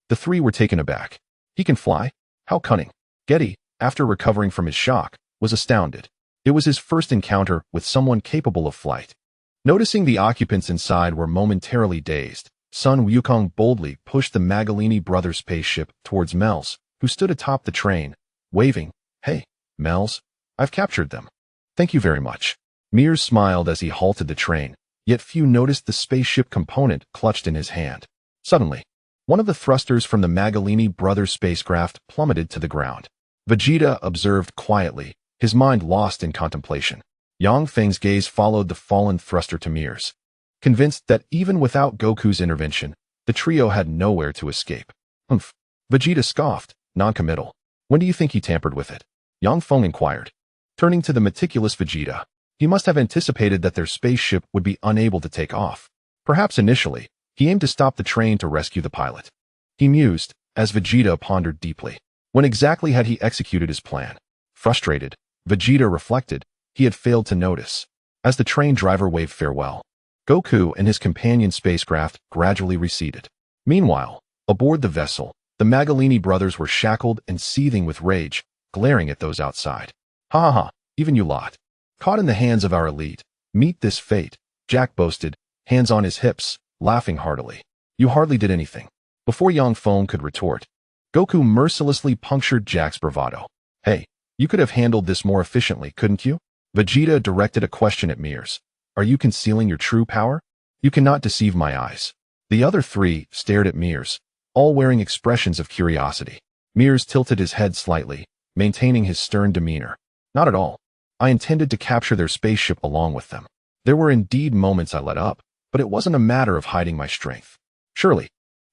the 3 were taken aback. "He can fly? How cunning." Getty, after recovering from his shock, was astounded. It was his first encounter with someone capable of flight. Noticing the occupants inside were momentarily dazed, Sun Wukong boldly pushed the Magalini brothers' spaceship towards Mel's, who stood atop the train, waving, "Hey, Mel's, I've captured them." "Thank you very much." Mears smiled as he halted the train, yet few noticed the spaceship component clutched in his hand. Suddenly, one of the thrusters from the Magalini brothers' spacecraft plummeted to the ground. Vegeta observed quietly, his mind lost in contemplation. Yang Feng's gaze followed the fallen thruster to Mears, convinced that even without Goku's intervention, the trio had nowhere to escape. Vegeta scoffed, non-committal. "When do you think he tampered with it?" Yang Feng inquired. Turning to the meticulous Vegeta, he must have anticipated that their spaceship would be unable to take off. Perhaps initially, he aimed to stop the train to rescue the pilot. He mused, as Vegeta pondered deeply. When exactly had he executed his plan? Frustrated, Vegeta reflected, he had failed to notice. As the train driver waved farewell, Goku and his companion spacecraft gradually receded. Meanwhile, aboard the vessel, the Magalini brothers were shackled and seething with rage, glaring at those outside. "Ha ha ha, even you lot. Caught in the hands of our elite. Meet this fate," Jack boasted, hands on his hips, laughing heartily. "You hardly did anything." Before Yang Feng could retort, Goku mercilessly punctured Jack's bravado. "Hey, you could have handled this more efficiently, couldn't you?" Vegeta directed a question at Mears, Are you concealing your true power? You cannot deceive my eyes. The other three stared at Mears, all wearing expressions of curiosity. Mears tilted his head slightly, maintaining his stern demeanor. Not at all. I intended to capture their spaceship along with them. There were indeed moments I let up, but it wasn't a matter of hiding my strength. Surely,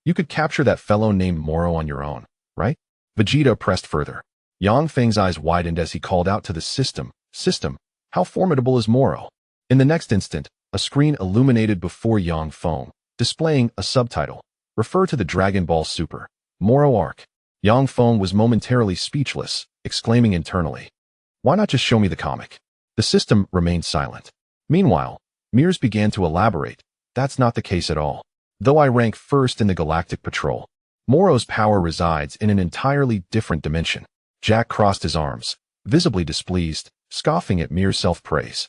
you could capture that fellow named Moro on your own, right? Vegeta pressed further. Yang Feng's eyes widened as he called out to the system. System, how formidable is Moro? In the next instant, a screen illuminated before Yang Feng, displaying a subtitle. Refer to the Dragon Ball Super. Moro Arc. Yang Feng was momentarily speechless, exclaiming internally. Why not just show me the comic? The system remained silent. Meanwhile, Mears began to elaborate. That's not the case at all. Though I rank first in the Galactic Patrol, Moro's power resides in an entirely different dimension. Jack crossed his arms, visibly displeased, scoffing at Mears' self-praise.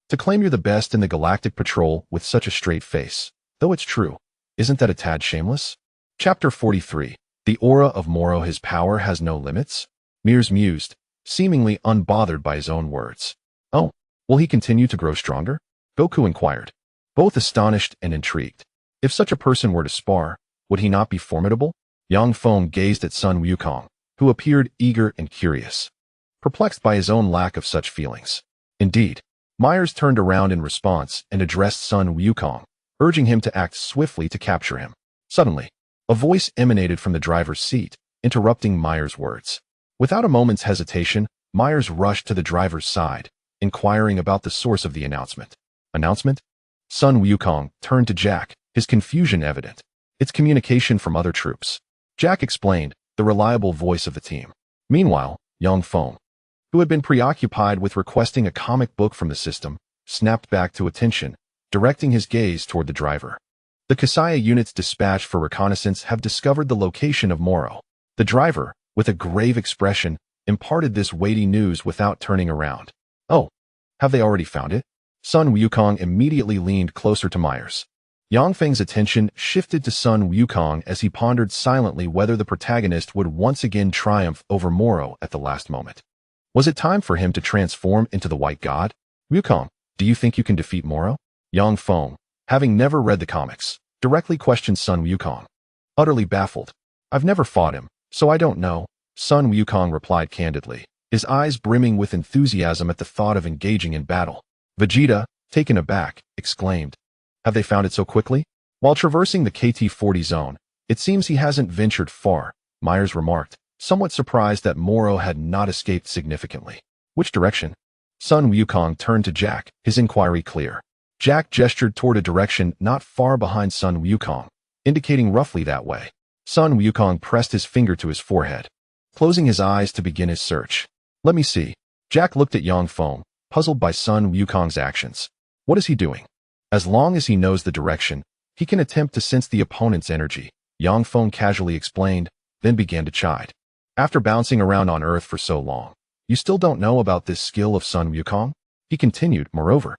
To claim you're the best in the Galactic Patrol with such a straight face, though it's true, isn't that a tad shameless? Chapter 43. The aura of Moro, his power has no limits? Mears mused, seemingly unbothered by his own words. Oh, will he continue to grow stronger? Goku inquired, both astonished and intrigued. If such a person were to spar, would he not be formidable? Yang Feng gazed at Sun Wukong, who appeared eager and curious, perplexed by his own lack of such feelings. Indeed, Myers turned around in response and addressed Sun Wukong, urging him to act swiftly to capture him. Suddenly, a voice emanated from the driver's seat, interrupting Myers' words. Without a moment's hesitation, Myers rushed to the driver's side, inquiring about the source of the announcement. Announcement? Sun Wukong turned to Jack, his confusion evident. It's communication from other troops. Jack explained, the reliable voice of the team. Meanwhile, Yang Feng, who had been preoccupied with requesting a comic book from the system, snapped back to attention, directing his gaze toward the driver. The Kasaya units dispatched for reconnaissance have discovered the location of Moro. The driver, with a grave expression, imparted this weighty news without turning around. Oh, have they already found it? Sun Wukong immediately leaned closer to Myers. Yang Feng's attention shifted to Sun Wukong as he pondered silently whether the protagonist would once again triumph over Moro at the last moment. Was it time for him to transform into the White God? Wukong, do you think you can defeat Moro? Yang Feng, having never read the comics, directly questioned Sun Wukong. Utterly baffled. I've never fought him, so I don't know, Sun Wukong replied candidly, his eyes brimming with enthusiasm at the thought of engaging in battle. Vegeta, taken aback, exclaimed, have they found it so quickly? While traversing the KT-40 zone, it seems he hasn't ventured far, Myers remarked, somewhat surprised that Moro had not escaped significantly. Which direction? Sun Wukong turned to Jack, his inquiry clear. Jack gestured toward a direction not far behind Sun Wukong, indicating roughly that way. Sun Wukong pressed his finger to his forehead, closing his eyes to begin his search. Let me see. Jack looked at Yang Feng, puzzled by Sun Wukong's actions. What is he doing? As long as he knows the direction, he can attempt to sense the opponent's energy, Yang Feng casually explained, then began to chide. After bouncing around on Earth for so long, you still don't know about this skill of Sun Wukong? He continued, moreover.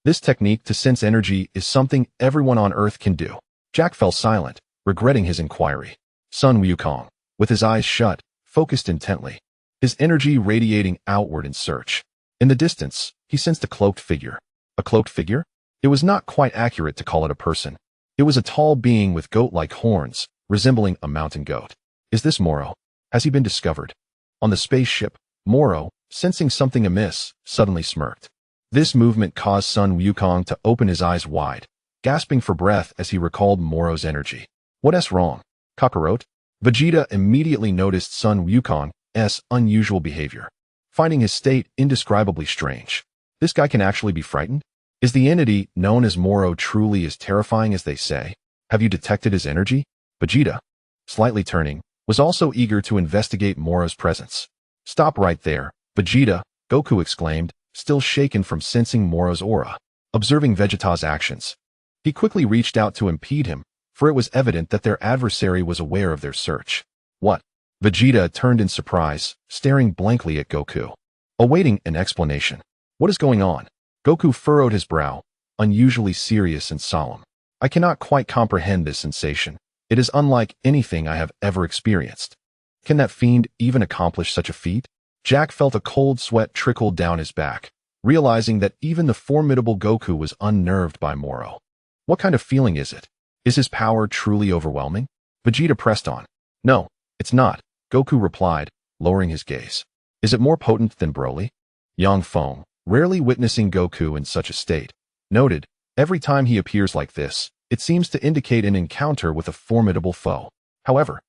This technique to sense energy is something everyone on Earth can do. Jack fell silent, regretting his inquiry. Sun Wukong, with his eyes shut, focused intently, his energy radiating outward in search. In the distance, he sensed a cloaked figure. A cloaked figure? It was not quite accurate to call it a person. It was a tall being with goat-like horns, resembling a mountain goat. Is this Moro? Has he been discovered? On the spaceship, Moro, sensing something amiss, suddenly smirked. This movement caused Sun Wukong to open his eyes wide, gasping for breath as he recalled Moro's energy. What's wrong? Kakarot? Vegeta immediately noticed Sun Wukong's unusual behavior, finding his state indescribably strange. This guy can actually be frightened? Is the entity known as Moro truly as terrifying as they say? Have you detected his energy? Vegeta, slightly turning, was also eager to investigate Moro's presence. Stop right there, Vegeta, Goku exclaimed, still shaken from sensing Moro's aura. Observing Vegeta's actions, he quickly reached out to impede him, for it was evident that their adversary was aware of their search. What? Vegeta turned in surprise, staring blankly at Goku, awaiting an explanation. What is going on? Goku furrowed his brow, unusually serious and solemn. I cannot quite comprehend this sensation. It is unlike anything I have ever experienced. Can that fiend even accomplish such a feat? Jack felt a cold sweat trickle down his back, realizing that even the formidable Goku was unnerved by Moro. What kind of feeling is it? Is his power truly overwhelming? Vegeta pressed on. No, it's not, Goku replied, lowering his gaze. Is it more potent than Broly? Yang Feng, rarely witnessing Goku in such a state, noted, every time he appears like this, it seems to indicate an encounter with a formidable foe. However,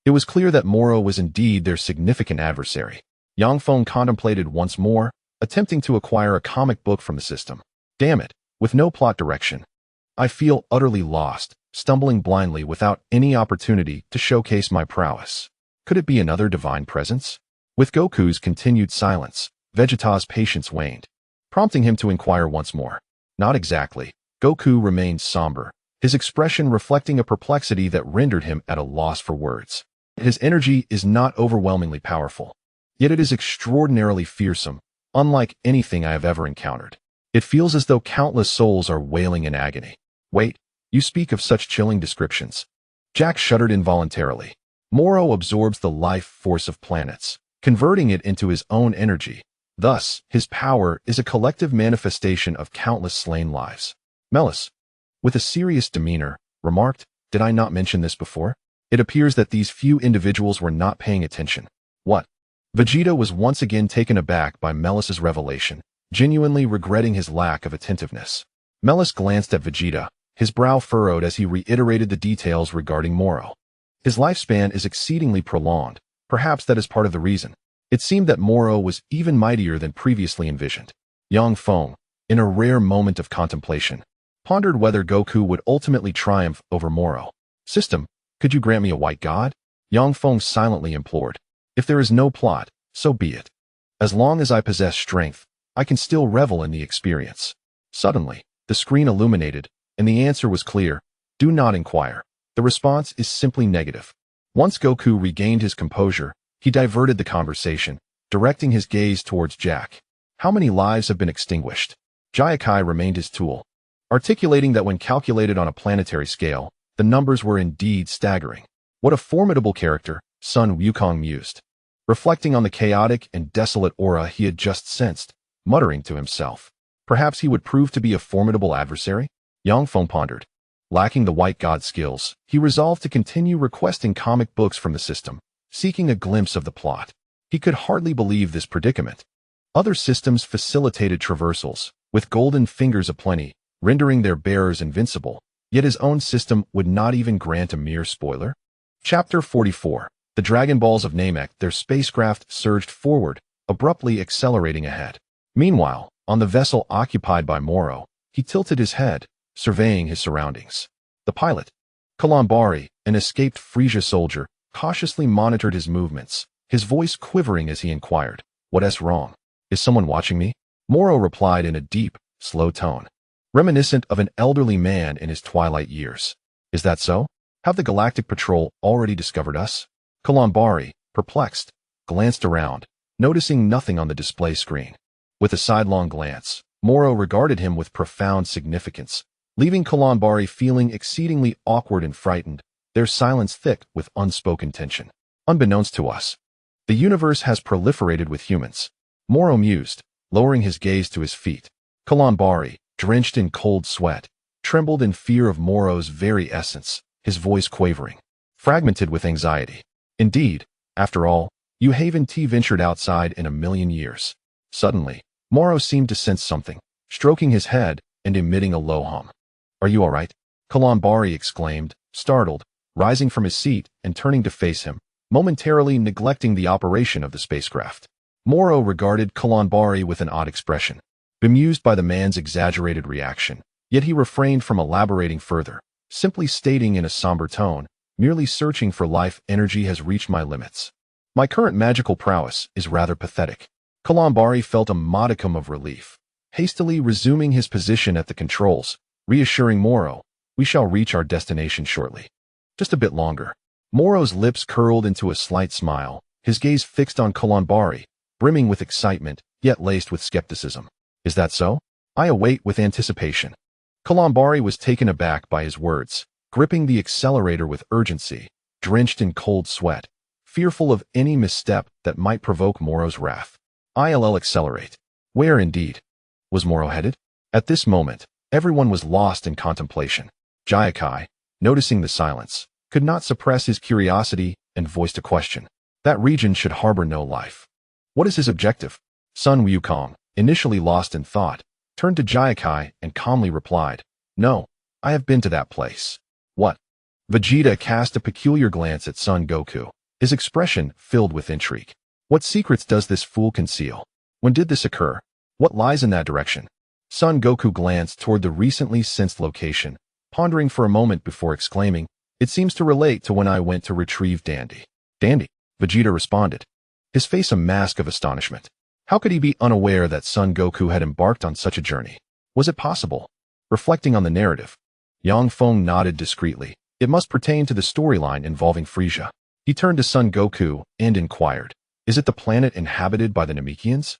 it was clear that Moro was indeed their significant adversary. Yang Feng contemplated once more, attempting to acquire a comic book from the system. Damn it, with no plot direction. I feel utterly lost, stumbling blindly without any opportunity to showcase my prowess. Could it be another divine presence? With Goku's continued silence, Vegeta's patience waned, prompting him to inquire once more. Not exactly. Goku remained somber, his expression reflecting a perplexity that rendered him at a loss for words. His energy is not overwhelmingly powerful, yet it is extraordinarily fearsome, unlike anything I have ever encountered. It feels as though countless souls are wailing in agony. Wait, you speak of such chilling descriptions. Jack shuddered involuntarily. Moro absorbs the life force of planets, converting it into his own energy. Thus, his power is a collective manifestation of countless slain lives. Melis, with a serious demeanor, remarked, did I not mention this before? It appears that these few individuals were not paying attention. What? Vegeta was once again taken aback by Melis's revelation, genuinely regretting his lack of attentiveness. Melis glanced at Vegeta, his brow furrowed as he reiterated the details regarding Moro. His lifespan is exceedingly prolonged. Perhaps that is part of the reason. It seemed that Moro was even mightier than previously envisioned. Yang Feng, in a rare moment of contemplation, pondered whether Goku would ultimately triumph over Moro. System, could you grant me a white god? Yang Feng silently implored. If there is no plot, so be it. As long as I possess strength, I can still revel in the experience. Suddenly, the screen illuminated, and the answer was clear. Do not inquire. The response is simply negative. Once Goku regained his composure, he diverted the conversation, directing his gaze towards Jack. How many lives have been extinguished? Jaikai remained his tool, articulating that when calculated on a planetary scale, the numbers were indeed staggering. What a formidable character, Sun Wukong mused, reflecting on the chaotic and desolate aura he had just sensed, muttering to himself. Perhaps he would prove to be a formidable adversary? Yang Feng pondered. Lacking the white god skills, he resolved to continue requesting comic books from the system, seeking a glimpse of the plot. He could hardly believe this predicament. Other systems facilitated traversals, with golden fingers aplenty, rendering their bearers invincible, yet his own system would not even grant a mere spoiler. Chapter 44. The Dragon Balls of Namek. Their spacecraft surged forward, abruptly accelerating ahead. Meanwhile, on the vessel occupied by Moro, he tilted his head, surveying his surroundings. The pilot, Kalambari, an escaped Frisia soldier, cautiously monitored his movements, his voice quivering as he inquired, "What's wrong? Is someone watching me?" Moro replied in a deep, slow tone, reminiscent of an elderly man in his twilight years. "Is that so? Have the Galactic Patrol already discovered us?" Kalambari, perplexed, glanced around, noticing nothing on the display screen. With a sidelong glance, Moro regarded him with profound significance, leaving Kalambari feeling exceedingly awkward and frightened, their silence thick with unspoken tension. "Unbeknownst to us, the universe has proliferated with humans," Moro mused, lowering his gaze to his feet. Kalambari, drenched in cold sweat, trembled in fear of Moro's very essence, his voice quavering, fragmented with anxiety. "Indeed, after all, you haven't ventured outside in a million years." Suddenly, Moro seemed to sense something, stroking his head and emitting a low hum. "Are you all right?" Kalambari exclaimed, startled, rising from his seat and turning to face him, momentarily neglecting the operation of the spacecraft. Moro regarded Kalambari with an odd expression, bemused by the man's exaggerated reaction, yet he refrained from elaborating further, simply stating in a somber tone, "Merely searching for life energy has reached my limits. My current magical prowess is rather pathetic." Kalambari felt a modicum of relief, hastily resuming his position at the controls, reassuring Moro, "We shall reach our destination shortly. Just a bit longer." Moro's lips curled into a slight smile, his gaze fixed on Kalambari, brimming with excitement, yet laced with skepticism. "Is that so? I await with anticipation." Kalambari was taken aback by his words, gripping the accelerator with urgency, drenched in cold sweat, fearful of any misstep that might provoke Moro's wrath. "I'll accelerate." "Where indeed?" Was Moro headed? At this moment, everyone was lost in contemplation. Jaikai, noticing the silence, could not suppress his curiosity and voiced a question. That region should harbor no life. What is his objective? Sun Wukong, initially lost in thought, turned to Jaikai and calmly replied, "No, I have been to that place." "What?" Vegeta cast a peculiar glance at Son Goku, his expression filled with intrigue. "What secrets does this fool conceal? When did this occur? What lies in that direction?" Son Goku glanced toward the recently sensed location, pondering for a moment before exclaiming, "It seems to relate to when I went to retrieve Dandy." "Dandy?" Vegeta responded, his face a mask of astonishment. How could he be unaware that Son Goku had embarked on such a journey? Was it possible? Reflecting on the narrative, Yang Feng nodded discreetly. It must pertain to the storyline involving Frieza. He turned to Son Goku and inquired, "Is it the planet inhabited by the Namekians?"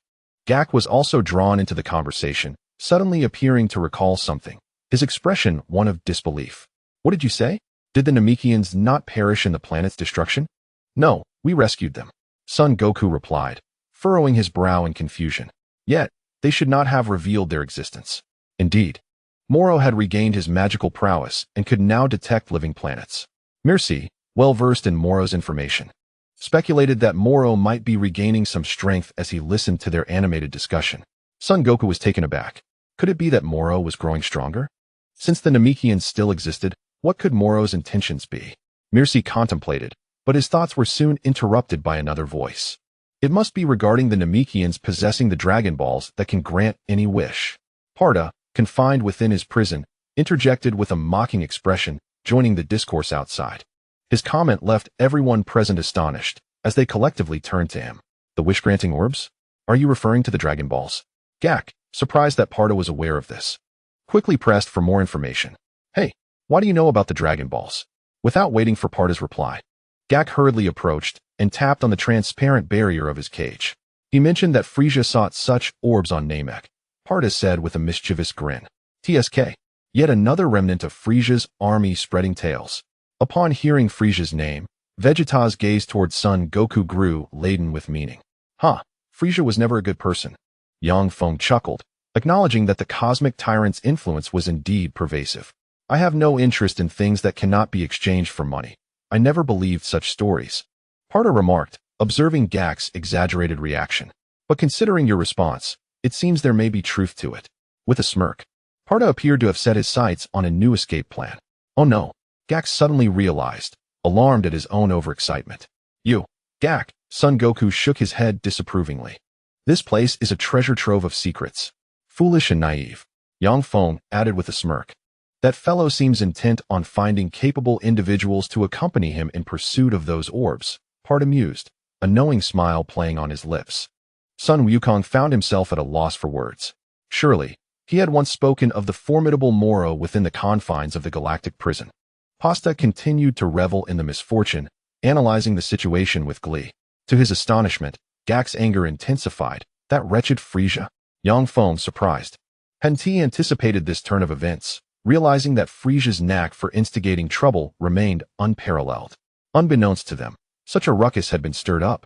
Gak was also drawn into the conversation, suddenly appearing to recall something, his expression one of disbelief. "What did you say? Did the Namekians not perish in the planet's destruction?" "No, we rescued them," Son Goku replied, furrowing his brow in confusion. Yet, they should not have revealed their existence. Indeed, Moro had regained his magical prowess and could now detect living planets. Mircea, well versed in Moro's information, speculated that Moro might be regaining some strength as he listened to their animated discussion. Son Goku was taken aback. Could it be that Moro was growing stronger? Since the Namekians still existed, what could Moro's intentions be? Mircea contemplated, but his thoughts were soon interrupted by another voice. It must be regarding the Namekians possessing the Dragon Balls that can grant any wish. Parda, confined within his prison, interjected with a mocking expression, joining the discourse outside. His comment left everyone present astonished, as they collectively turned to him. "The wish-granting orbs? Are you referring to the Dragon Balls?" Gak, surprised that Parda was aware of this, quickly pressed for more information. "Hey, why do you know about the Dragon Balls?" Without waiting for Parda's reply, Gak hurriedly approached and tapped on the transparent barrier of his cage. He mentioned that Frieza sought such orbs on Namek. Parda said with a mischievous grin. "TSK. Yet another remnant of Frieza's army spreading tales." Upon hearing Frieza's name, Vegeta's gaze toward Son Goku grew laden with meaning. Frieza was never a good person. Yang Feng chuckled, acknowledging that the cosmic tyrant's influence was indeed pervasive. "I have no interest in things that cannot be exchanged for money. I never believed such stories," Parda remarked, observing Gak's exaggerated reaction. "But considering your response, it seems there may be truth to it." With a smirk, Parda appeared to have set his sights on a new escape plan. "Oh no," Gak suddenly realized, alarmed at his own overexcitement. "You, Gak," Son Goku shook his head disapprovingly. "This place is a treasure trove of secrets." "Foolish and naive," Yang Feng added with a smirk. "That fellow seems intent on finding capable individuals to accompany him in pursuit of those orbs," Parda mused, a knowing smile playing on his lips. Sun Wukong found himself at a loss for words. Surely, he had once spoken of the formidable Moro within the confines of the galactic prison. Pasta continued to revel in the misfortune, analyzing the situation with glee. To his astonishment, Gak's anger intensified. That wretched Frieza? Yang Feng surprised. Hadn't he anticipated this turn of events, realizing that Frieza's knack for instigating trouble remained unparalleled? Unbeknownst to them, such a ruckus had been stirred up.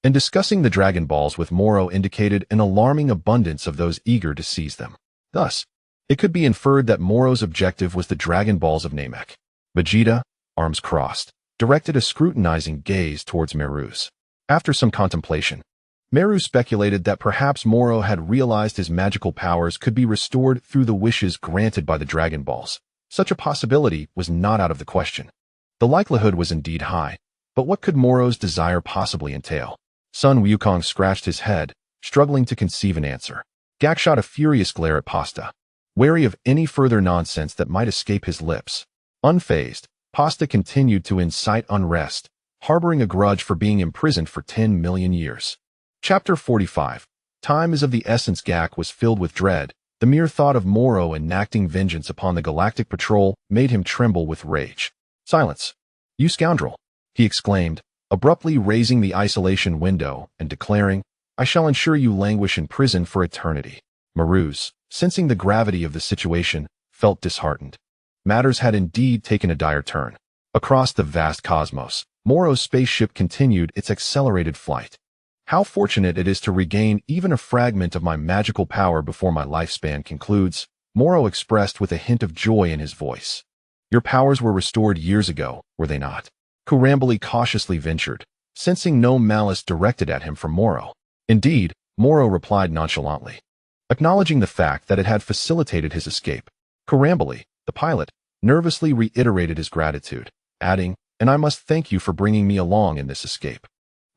And discussing the Dragon Balls with Moro indicated an alarming abundance of those eager to seize them. Thus, it could be inferred that Moro's objective was the Dragon Balls of Namek. Vegeta, arms crossed, directed a scrutinizing gaze towards Meru's. After some contemplation, Meru speculated that perhaps Moro had realized his magical powers could be restored through the wishes granted by the Dragon Balls. Such a possibility was not out of the question. The likelihood was indeed high, but what could Moro's desire possibly entail? Sun Wukong scratched his head, struggling to conceive an answer. Gak shot a furious glare at Pasta, wary of any further nonsense that might escape his lips. Unfazed, Pasta continued to incite unrest, harboring a grudge for being imprisoned for 10 million years. Chapter 45. Time is of the essence. Gak was filled with dread. The mere thought of Moro enacting vengeance upon the Galactic Patrol made him tremble with rage. "Silence, you scoundrel!" he exclaimed, abruptly raising the isolation window and declaring, "I shall ensure you languish in prison for eternity." Maruz, sensing the gravity of the situation, felt disheartened. Matters had indeed taken a dire turn. Across the vast cosmos, Moro's spaceship continued its accelerated flight. How fortunate it is to regain even a fragment of my magical power before my lifespan concludes, Moro expressed with a hint of joy in his voice. Your powers were restored years ago, were they not? Kurambali cautiously ventured, sensing no malice directed at him from Moro. Indeed, Moro replied nonchalantly, acknowledging the fact that it had facilitated his escape. Kurambali, the pilot, nervously reiterated his gratitude, adding, and I must thank you for bringing me along in this escape.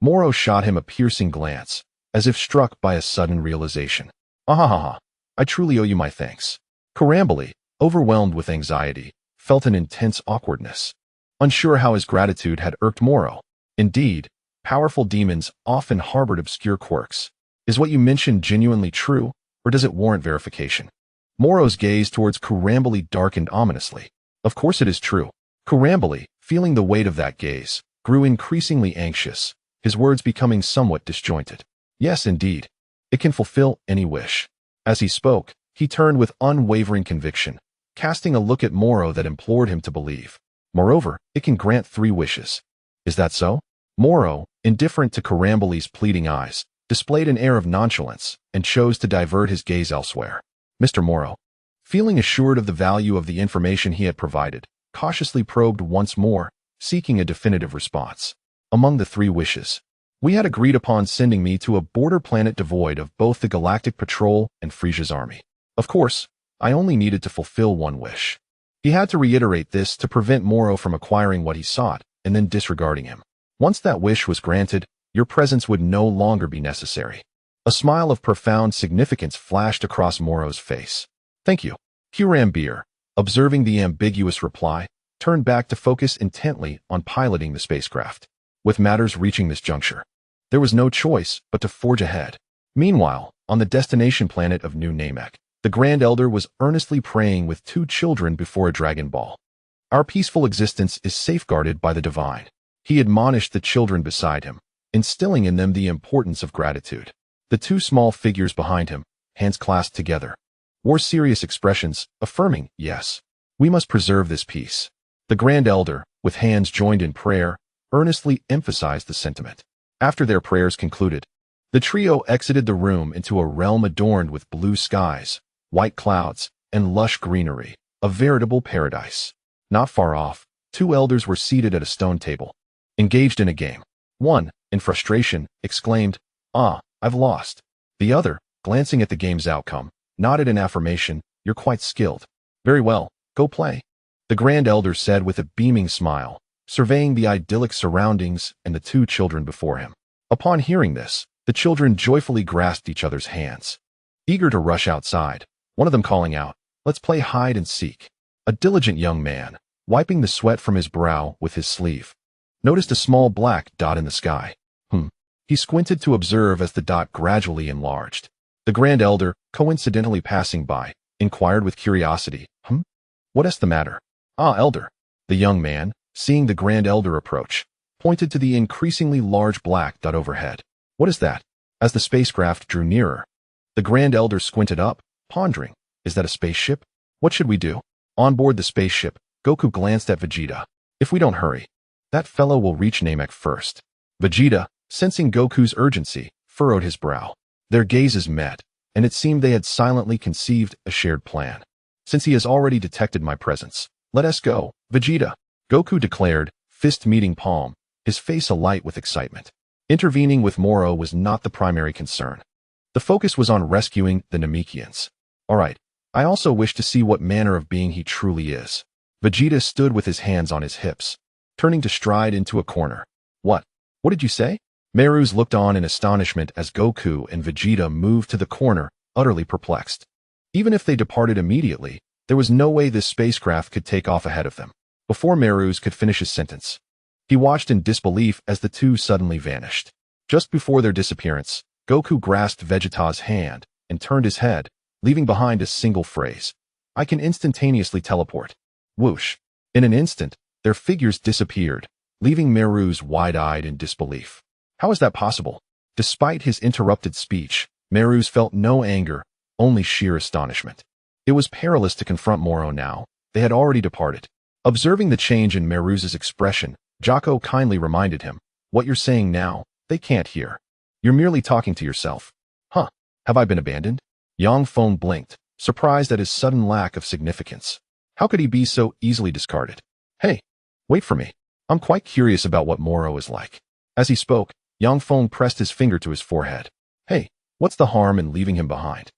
Moro shot him a piercing glance, as if struck by a sudden realization. Ahahaha, I truly owe you my thanks. Kurambali, overwhelmed with anxiety, felt an intense awkwardness, unsure how his gratitude had irked Moro. Indeed, powerful demons often harbored obscure quirks. Is what you mentioned genuinely true, or does it warrant verification? Moro's gaze towards Kurambali darkened ominously. Of course it is true. Kurambali, feeling the weight of that gaze, grew increasingly anxious, his words becoming somewhat disjointed. Yes, indeed. It can fulfill any wish. As he spoke, he turned with unwavering conviction, casting a look at Moro that implored him to believe. Moreover, it can grant 3 wishes. Is that so? Moro, indifferent to Kurambali's pleading eyes, displayed an air of nonchalance and chose to divert his gaze elsewhere. Mr. Moro, feeling assured of the value of the information he had provided, cautiously probed once more, seeking a definitive response. Among the 3 wishes, we had agreed upon sending me to a border planet devoid of both the Galactic Patrol and Frisia's army. Of course, I only needed to fulfill 1 wish. He had to reiterate this to prevent Moro from acquiring what he sought and then disregarding him. Once that wish was granted, your presence would no longer be necessary. A smile of profound significance flashed across Moro's face. Thank you. Kurambir, observing the ambiguous reply, turned back to focus intently on piloting the spacecraft. With matters reaching this juncture, there was no choice but to forge ahead. Meanwhile, on the destination planet of New Namek, the Grand Elder was earnestly praying with 2 children before a Dragon Ball. Our peaceful existence is safeguarded by the divine. He admonished the children beside him, instilling in them the importance of gratitude. The 2 small figures behind him, hands clasped together, wore serious expressions, affirming, yes, we must preserve this peace. The Grand Elder, with hands joined in prayer, earnestly emphasized the sentiment. After their prayers concluded, the trio exited the room into a realm adorned with blue skies, white clouds, and lush greenery, a veritable paradise. Not far off, 2 elders were seated at a stone table, engaged in a game. One, in frustration, exclaimed, "Ah, I've lost." The other, glancing at the game's outcome, nodded in affirmation, "You're quite skilled. Very well, go play." The Grand Elder said with a beaming smile, surveying the idyllic surroundings and the 2 children before him. Upon hearing this, the children joyfully grasped each other's hands, eager to rush outside, one of them calling out, "Let's play hide and seek." A diligent young man, wiping the sweat from his brow with his sleeve, noticed a small black dot in the sky. He squinted to observe as the dot gradually enlarged. The Grand Elder, coincidentally passing by, inquired with curiosity, What is the matter?" "Ah, Elder." The young man, seeing the Grand Elder approach, pointed to the increasingly large black dot overhead. "What is that?" As the spacecraft drew nearer, the Grand Elder squinted up, pondering, "Is that a spaceship? What should we do?" On board the spaceship, Goku glanced at Vegeta. "If we don't hurry, that fellow will reach Namek first." Vegeta, sensing Goku's urgency, furrowed his brow. Their gazes met, and it seemed they had silently conceived a shared plan. "Since he has already detected my presence, let us go, Vegeta," Goku declared, fist meeting palm, his face alight with excitement. Intervening with Moro was not the primary concern. The focus was on rescuing the Namekians. "All right, I also wish to see what manner of being he truly is." Vegeta stood with his hands on his hips, turning to stride into a corner. What did you say?" Merus looked on in astonishment as Goku and Vegeta moved to the corner, utterly perplexed. Even if they departed immediately, there was no way this spacecraft could take off ahead of them. Before Merus could finish his sentence, he watched in disbelief as the 2 suddenly vanished. Just before their disappearance, Goku grasped Vegeta's hand and turned his head, leaving behind a single phrase, "I can instantaneously teleport." Whoosh! In an instant, their figures disappeared, leaving Merus wide-eyed in disbelief. How is that possible? Despite his interrupted speech, Merus felt no anger, only sheer astonishment. It was perilous to confront Moro now. They had already departed. Observing the change in Merus's expression, Jocko kindly reminded him, "What you're saying now, they can't hear." You're merely talking to yourself. Huh, have I been abandoned? Yang Feng blinked, surprised at his sudden lack of significance. How could he be so easily discarded? Hey, wait for me. I'm quite curious about what Moro is like. As he spoke, Yang Feng pressed his finger to his forehead. Hey, what's the harm in leaving him behind?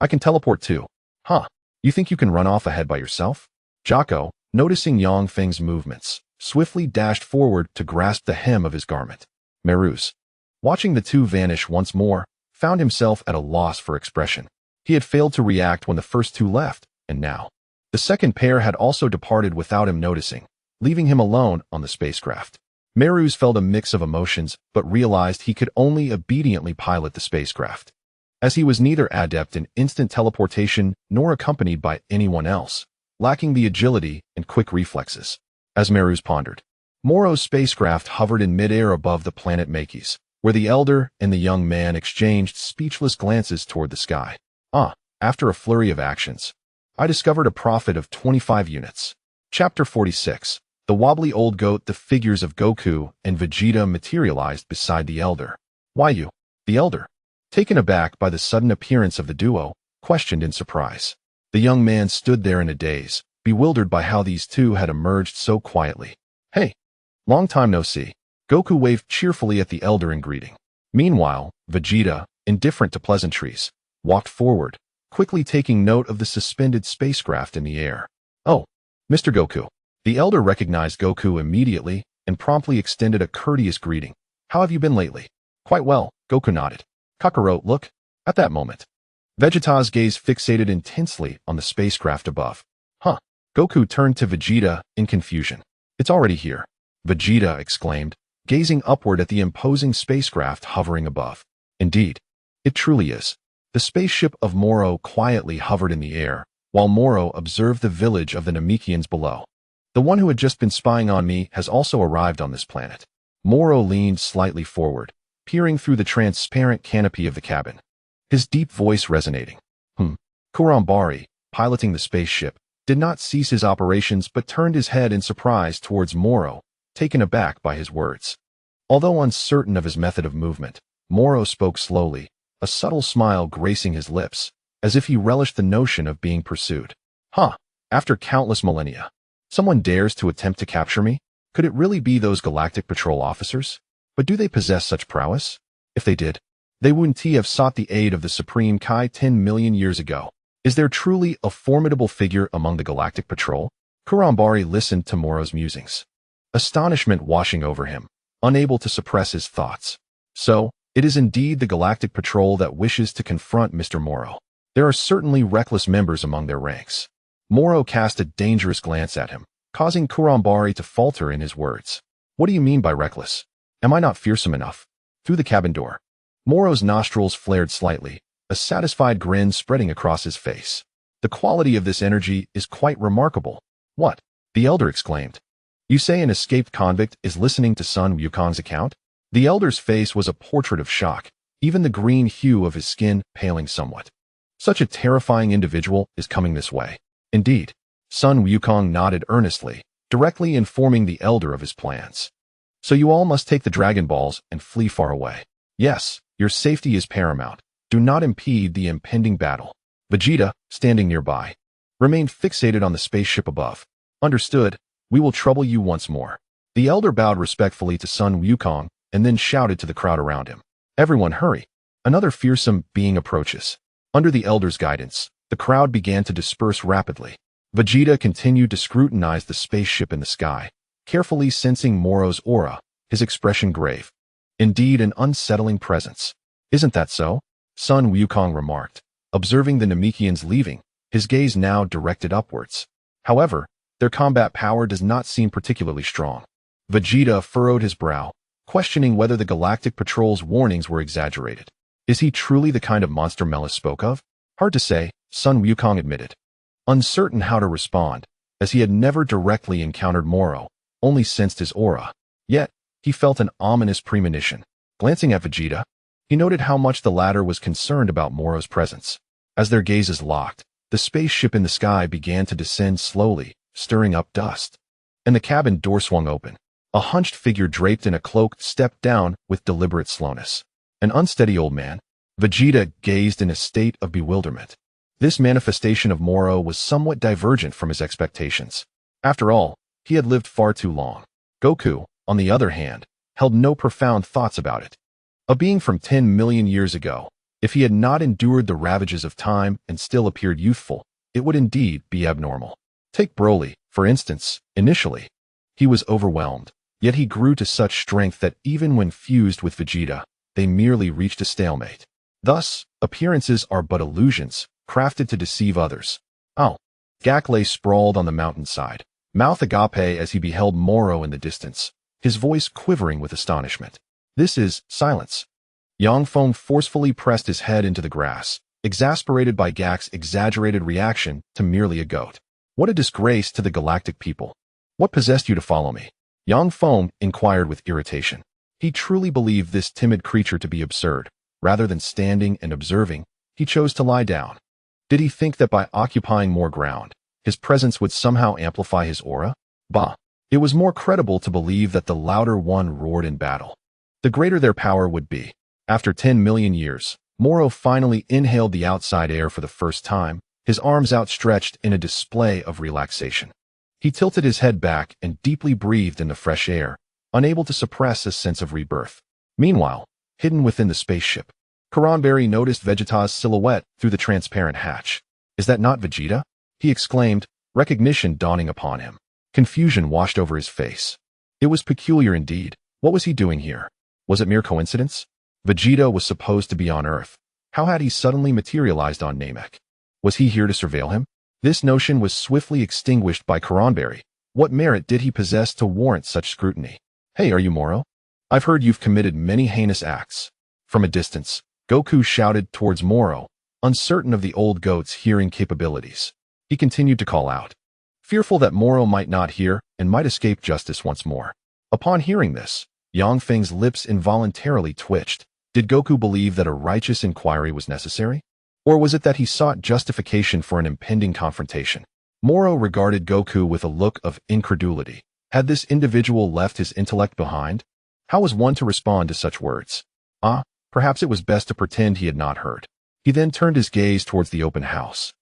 I can teleport too. Huh, you think you can run off ahead by yourself? Jocko, noticing Yang Feng's movements, swiftly dashed forward to grasp the hem of his garment. Meruz, watching the two vanish once more, found himself at a loss for expression. He had failed to react when the first two left, and now the second pair had also departed without him noticing, leaving him alone on the spacecraft. Meruz felt a mix of emotions but realized he could only obediently pilot the spacecraft, as he was neither adept in instant teleportation nor accompanied by anyone else, lacking the agility and quick reflexes. As Meruz pondered, Moro's spacecraft hovered in midair above the planet Makis, where the elder and the young man exchanged speechless glances toward the sky. After a flurry of actions, I discovered a profit of 25 units. Chapter 46. The wobbly old goat. The figures of Goku and Vegeta materialized beside the elder. Why you? The elder, taken aback by the sudden appearance of the duo, questioned in surprise. The young man stood there in a daze, bewildered by how these two had emerged so quietly. Hey, long time no see. Goku waved cheerfully at the elder in greeting. Meanwhile, Vegeta, indifferent to pleasantries, walked forward, quickly taking note of the suspended spacecraft in the air. Oh, Mr. Goku. The elder recognized Goku immediately and promptly extended a courteous greeting. How have you been lately? Quite well, Goku nodded. Kakarot, look. At that moment, Vegeta's gaze fixated intensely on the spacecraft above. Huh. Goku turned to Vegeta in confusion. It's already here, Vegeta exclaimed, gazing upward at the imposing spacecraft hovering above. Indeed, it truly is. The spaceship of Moro quietly hovered in the air, while Moro observed the village of the Namekians below. The one who had just been spying on me has also arrived on this planet. Moro leaned slightly forward, peering through the transparent canopy of the cabin, his deep voice resonating. Kurambari, piloting the spaceship, did not cease his operations but turned his head in surprise towards Moro, taken aback by his words. Although uncertain of his method of movement, Moro spoke slowly, a subtle smile gracing his lips, as if he relished the notion of being pursued. After countless millennia, someone dares to attempt to capture me? Could it really be those Galactic Patrol officers? But do they possess such prowess? If they did, they wouldn't have sought the aid of the Supreme Kai 10 million years ago. Is there truly a formidable figure among the Galactic Patrol? Kurambari listened to Moro's musings, astonishment washing over him, unable to suppress his thoughts. So, it is indeed the Galactic Patrol that wishes to confront Mr. Moro. There are certainly reckless members among their ranks. Moro cast a dangerous glance at him, causing Kurambari to falter in his words. What do you mean by reckless? Am I not fearsome enough? Through the cabin door, Moro's nostrils flared slightly, a satisfied grin spreading across his face. The quality of this energy is quite remarkable. What? The elder exclaimed. You say an escaped convict is listening to Sun Wukong's account? The elder's face was a portrait of shock, even the green hue of his skin paling somewhat. Such a terrifying individual is coming this way. Indeed, Sun Wukong nodded earnestly, directly informing the elder of his plans. So you all must take the Dragon Balls and flee far away. Yes, your safety is paramount. Do not impede the impending battle. Vegeta, standing nearby, remained fixated on the spaceship above. Understood, we will trouble you once more. The elder bowed respectfully to Sun Wukong and then shouted to the crowd around him. Everyone hurry. Another fearsome being approaches. Under the elder's guidance, the crowd began to disperse rapidly. Vegeta continued to scrutinize the spaceship in the sky, carefully sensing Moro's aura, his expression grave. Indeed, an unsettling presence. Isn't that so? Sun Wukong remarked, observing the Namekians leaving, his gaze now directed upwards. However, their combat power does not seem particularly strong. Vegeta furrowed his brow, questioning whether the Galactic Patrol's warnings were exaggerated. Is he truly the kind of monster Melis spoke of? Hard to say, Sun Wukong admitted, uncertain how to respond, as he had never directly encountered Moro, only sensed his aura. Yet, he felt an ominous premonition. Glancing at Vegeta, he noted how much the latter was concerned about Moro's presence. As their gazes locked, the spaceship in the sky began to descend slowly, stirring up dust. And the cabin door swung open. A hunched figure draped in a cloak stepped down with deliberate slowness. An unsteady old man. Vegeta gazed in a state of bewilderment. This manifestation of Moro was somewhat divergent from his expectations. After all, he had lived far too long. Goku, on the other hand, held no profound thoughts about it. A being from 10 million years ago, if he had not endured the ravages of time and still appeared youthful, it would indeed be abnormal. Take Broly, for instance. Initially, he was overwhelmed, yet he grew to such strength that even when fused with Vegeta, they merely reached a stalemate. Thus, appearances are but illusions, crafted to deceive others. Oh. Gak lay sprawled on the mountainside, mouth agape as he beheld Moro in the distance, his voice quivering with astonishment. This is silence. Yang Feng forcefully pressed his head into the grass, exasperated by Gak's exaggerated reaction to merely a goat. What a disgrace to the galactic people. What possessed you to follow me? Yang Feng inquired with irritation. He truly believed this timid creature to be absurd. Rather than standing and observing, he chose to lie down. Did he think that by occupying more ground, his presence would somehow amplify his aura? Bah! It was more credible to believe that the louder one roared in battle, the greater their power would be. After 10 million years, Moro finally inhaled the outside air for the first time, his arms outstretched in a display of relaxation. He tilted his head back and deeply breathed in the fresh air, unable to suppress a sense of rebirth. Meanwhile, hidden within the spaceship, Karanberry noticed Vegeta's silhouette through the transparent hatch. Is that not Vegeta? He exclaimed, recognition dawning upon him. Confusion washed over his face. It was peculiar indeed. What was he doing here? Was it mere coincidence? Vegeta was supposed to be on Earth. How had he suddenly materialized on Namek? Was he here to surveil him? This notion was swiftly extinguished by Karanberry. What merit did he possess to warrant such scrutiny? Hey, are you Moro? I've heard you've committed many heinous acts. From a distance, Goku shouted towards Moro, uncertain of the old goat's hearing capabilities. He continued to call out, fearful that Moro might not hear and might escape justice once more. Upon hearing this, Yang Feng's lips involuntarily twitched. Did Goku believe that a righteous inquiry was necessary? Or was it that he sought justification for an impending confrontation? Moro regarded Goku with a look of incredulity. Had this individual left his intellect behind? How was one to respond to such words? Perhaps it was best to pretend he had not heard. He then turned his gaze towards the open house,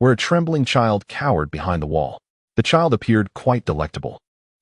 where a trembling child cowered behind the wall. The child appeared quite delectable,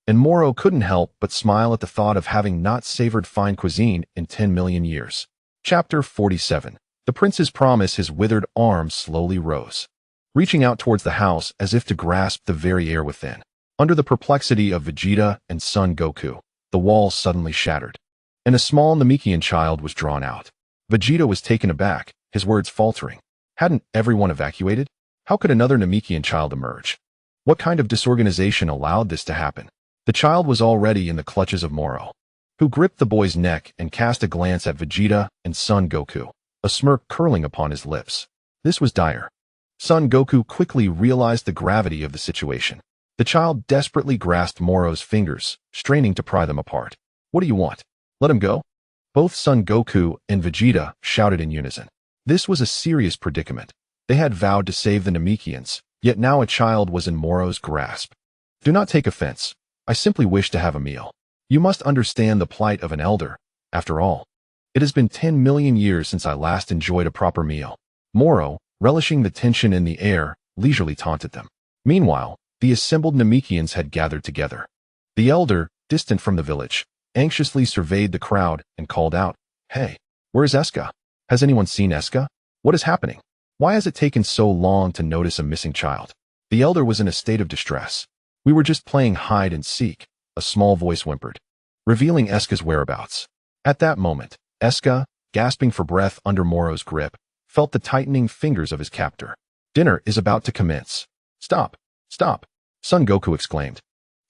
and Moro couldn't help but smile at the thought of having not savored fine cuisine in 10 million years. Chapter 47. The prince's promise. His withered arms slowly rose, reaching out towards the house as if to grasp the very air within. Under the perplexity of Vegeta and Son Goku, the wall suddenly shattered, and a small Namekian child was drawn out. Vegeta was taken aback, his words faltering. Hadn't everyone evacuated? How could another Namekian child emerge? What kind of disorganization allowed this to happen? The child was already in the clutches of Moro, who gripped the boy's neck and cast a glance at Vegeta and Son Goku, a smirk curling upon his lips. This was dire. Son Goku quickly realized the gravity of the situation. The child desperately grasped Moro's fingers, straining to pry them apart. What do you want? Let him go? Both Son Goku and Vegeta shouted in unison. This was a serious predicament. They had vowed to save the Namekians, yet now a child was in Moro's grasp. Do not take offense. I simply wish to have a meal. You must understand the plight of an elder. After all, it has been 10 million years since I last enjoyed a proper meal. Moro, relishing the tension in the air, leisurely taunted them. Meanwhile, the assembled Namekians had gathered together. The elder, distant from the village, anxiously surveyed the crowd and called out, Hey, where is Eska? Has anyone seen Eska? What is happening? Why has it taken so long to notice a missing child? The elder was in a state of distress. We were just playing hide and seek, a small voice whimpered, revealing Eska's whereabouts. At that moment, Eska, gasping for breath under Moro's grip, felt the tightening fingers of his captor. Dinner is about to commence. Stop! Stop! Son Goku exclaimed,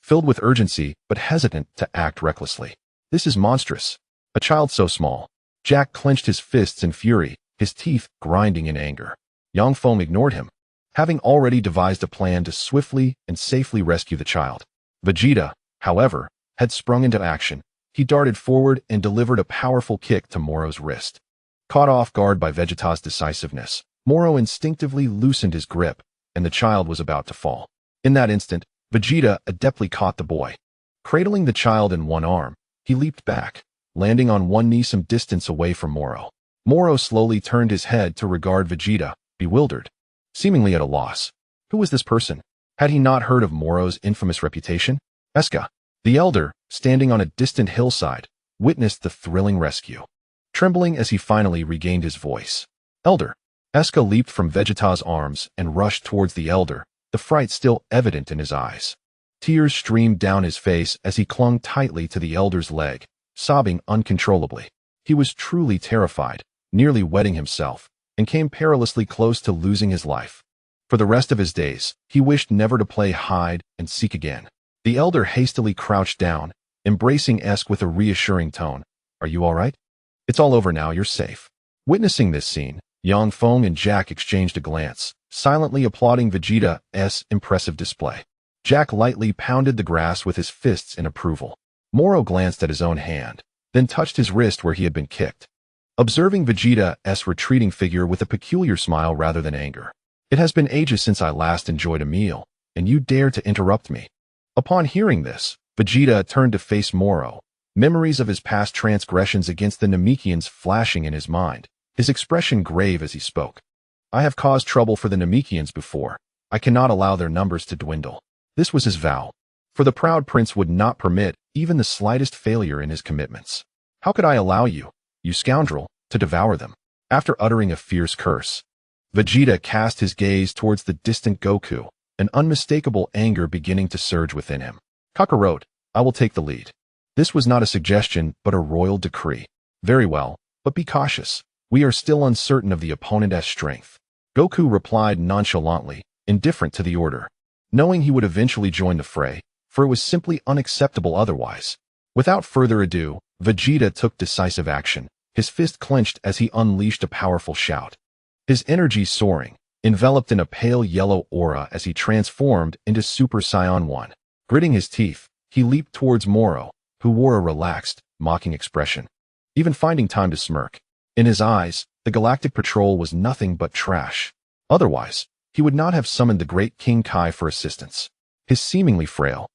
filled with urgency but hesitant to act recklessly. This is monstrous. A child so small. Jack clenched his fists in fury, his teeth grinding in anger. Yang Feng ignored him, having already devised a plan to swiftly and safely rescue the child. Vegeta, however, had sprung into action. He darted forward and delivered a powerful kick to Moro's wrist. Caught off guard by Vegeta's decisiveness, Moro instinctively loosened his grip, and the child was about to fall. In that instant, Vegeta adeptly caught the boy. Cradling the child in one arm, he leaped back, landing on one knee some distance away from Moro. Moro slowly turned his head to regard Vegeta, bewildered, seemingly at a loss. Who was this person? Had he not heard of Moro's infamous reputation? Eska, the elder, standing on a distant hillside, witnessed the thrilling rescue. Trembling as he finally regained his voice. Elder. Eska leaped from Vegeta's arms and rushed towards the elder, the fright still evident in his eyes. Tears streamed down his face as he clung tightly to the elder's leg, sobbing uncontrollably. He was truly terrified, nearly wetting himself, and came perilously close to losing his life. For the rest of his days, he wished never to play hide and seek again. The elder hastily crouched down, embracing Esk with a reassuring tone. Are you all right? It's all over now, you're safe. Witnessing this scene, Yang Feng and Jack exchanged a glance, silently applauding Vegeta's impressive display. Jack lightly pounded the grass with his fists in approval. Moro glanced at his own hand, then touched his wrist where he had been kicked, observing Vegeta's retreating figure with a peculiar smile rather than anger. It has been ages since I last enjoyed a meal, and you dare to interrupt me. Upon hearing this, Vegeta turned to face Moro, memories of his past transgressions against the Namekians flashing in his mind, his expression grave as he spoke. I have caused trouble for the Namekians before. I cannot allow their numbers to dwindle. This was his vow, for the proud prince would not permit even the slightest failure in his commitments. How could I allow you, you scoundrel, to devour them? After uttering a fierce curse, Vegeta cast his gaze towards the distant Goku, an unmistakable anger beginning to surge within him. Kakarot, I will take the lead. This was not a suggestion, but a royal decree. Very well, but be cautious. We are still uncertain of the opponent's strength. Goku replied nonchalantly, indifferent to the order, knowing he would eventually join the fray, for it was simply unacceptable otherwise. Without further ado, Vegeta took decisive action, his fist clenched as he unleashed a powerful shout. His energy soaring, enveloped in a pale yellow aura as he transformed into Super Saiyan 1. Gritting his teeth, he leaped towards Moro, who wore a relaxed, mocking expression, even finding time to smirk. In his eyes, the Galactic Patrol was nothing but trash. Otherwise, he would not have summoned the great King Kai for assistance. His seemingly frail,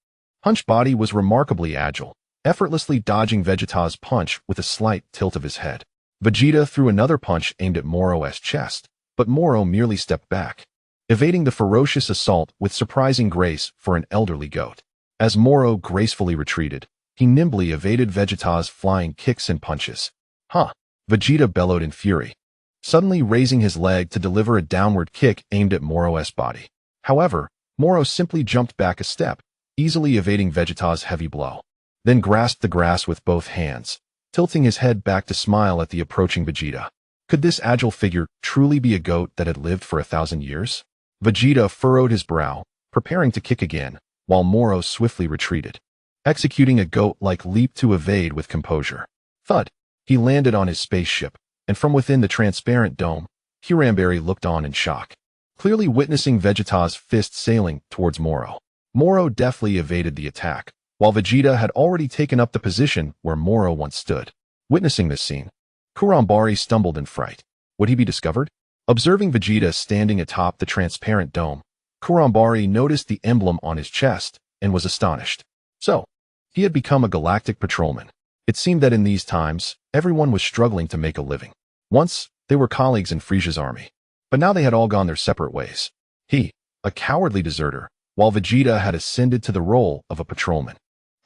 hunched body was remarkably agile, effortlessly dodging Vegeta's punch with a slight tilt of his head. Vegeta threw another punch aimed at Moro's chest, but Moro merely stepped back, evading the ferocious assault with surprising grace for an elderly goat. As Moro gracefully retreated, he nimbly evaded Vegeta's flying kicks and punches. Huh! Vegeta bellowed in fury, suddenly raising his leg to deliver a downward kick aimed at Moro's body. However, Moro simply jumped back a step, easily evading Vegeta's heavy blow, then grasped the grass with both hands, tilting his head back to smile at the approaching Vegeta. Could this agile figure truly be a goat that had lived for 1,000 years? Vegeta furrowed his brow, preparing to kick again, while Moro swiftly retreated, executing a goat-like leap to evade with composure. Thud! He landed on his spaceship, and from within the transparent dome, Hiramberry looked on in shock, clearly witnessing Vegeta's fist sailing towards Moro. Moro deftly evaded the attack, while Vegeta had already taken up the position where Moro once stood. Witnessing this scene, Kurambari stumbled in fright. Would he be discovered? Observing Vegeta standing atop the transparent dome, Kurambari noticed the emblem on his chest and was astonished. So, he had become a galactic patrolman. It seemed that in these times, everyone was struggling to make a living. Once, they were colleagues in Frisia's army, but now they had all gone their separate ways. He, a cowardly deserter, while Vegeta had ascended to the role of a patrolman.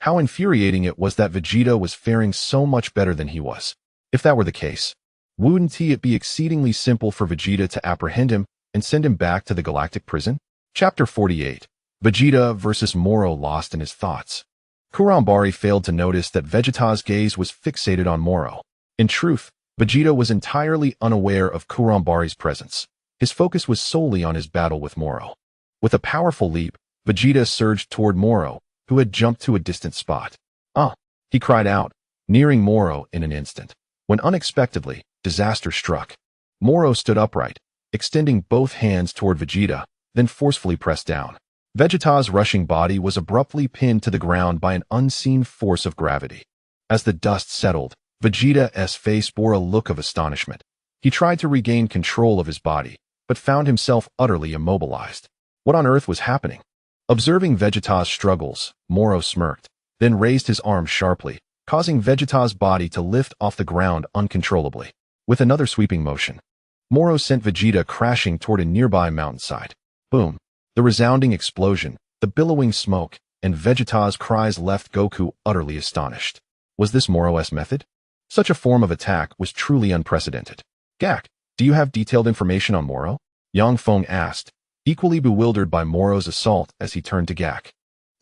How infuriating it was that Vegeta was faring so much better than he was. If that were the case, wouldn't it be exceedingly simple for Vegeta to apprehend him and send him back to the galactic prison? Chapter 48. Vegeta versus Moro lost in his thoughts. Kurambari failed to notice that Vegeta's gaze was fixated on Moro. In truth, Vegeta was entirely unaware of Kurambari's presence. His focus was solely on his battle with Moro. With a powerful leap, Vegeta surged toward Moro, who had jumped to a distant spot. Ah! He cried out, nearing Moro in an instant, when unexpectedly, disaster struck. Moro stood upright, extending both hands toward Vegeta, then forcefully pressed down. Vegeta's rushing body was abruptly pinned to the ground by an unseen force of gravity. As the dust settled, Vegeta's face bore a look of astonishment. He tried to regain control of his body, but found himself utterly immobilized. What on earth was happening? Observing Vegeta's struggles, Moro smirked, then raised his arm sharply, causing Vegeta's body to lift off the ground uncontrollably. With another sweeping motion, Moro sent Vegeta crashing toward a nearby mountainside. Boom! The resounding explosion, the billowing smoke, and Vegeta's cries left Goku utterly astonished. Was this Moro's method? Such a form of attack was truly unprecedented. Gak, do you have detailed information on Moro? Yang Feng asked, equally bewildered by Moro's assault as he turned to Gak.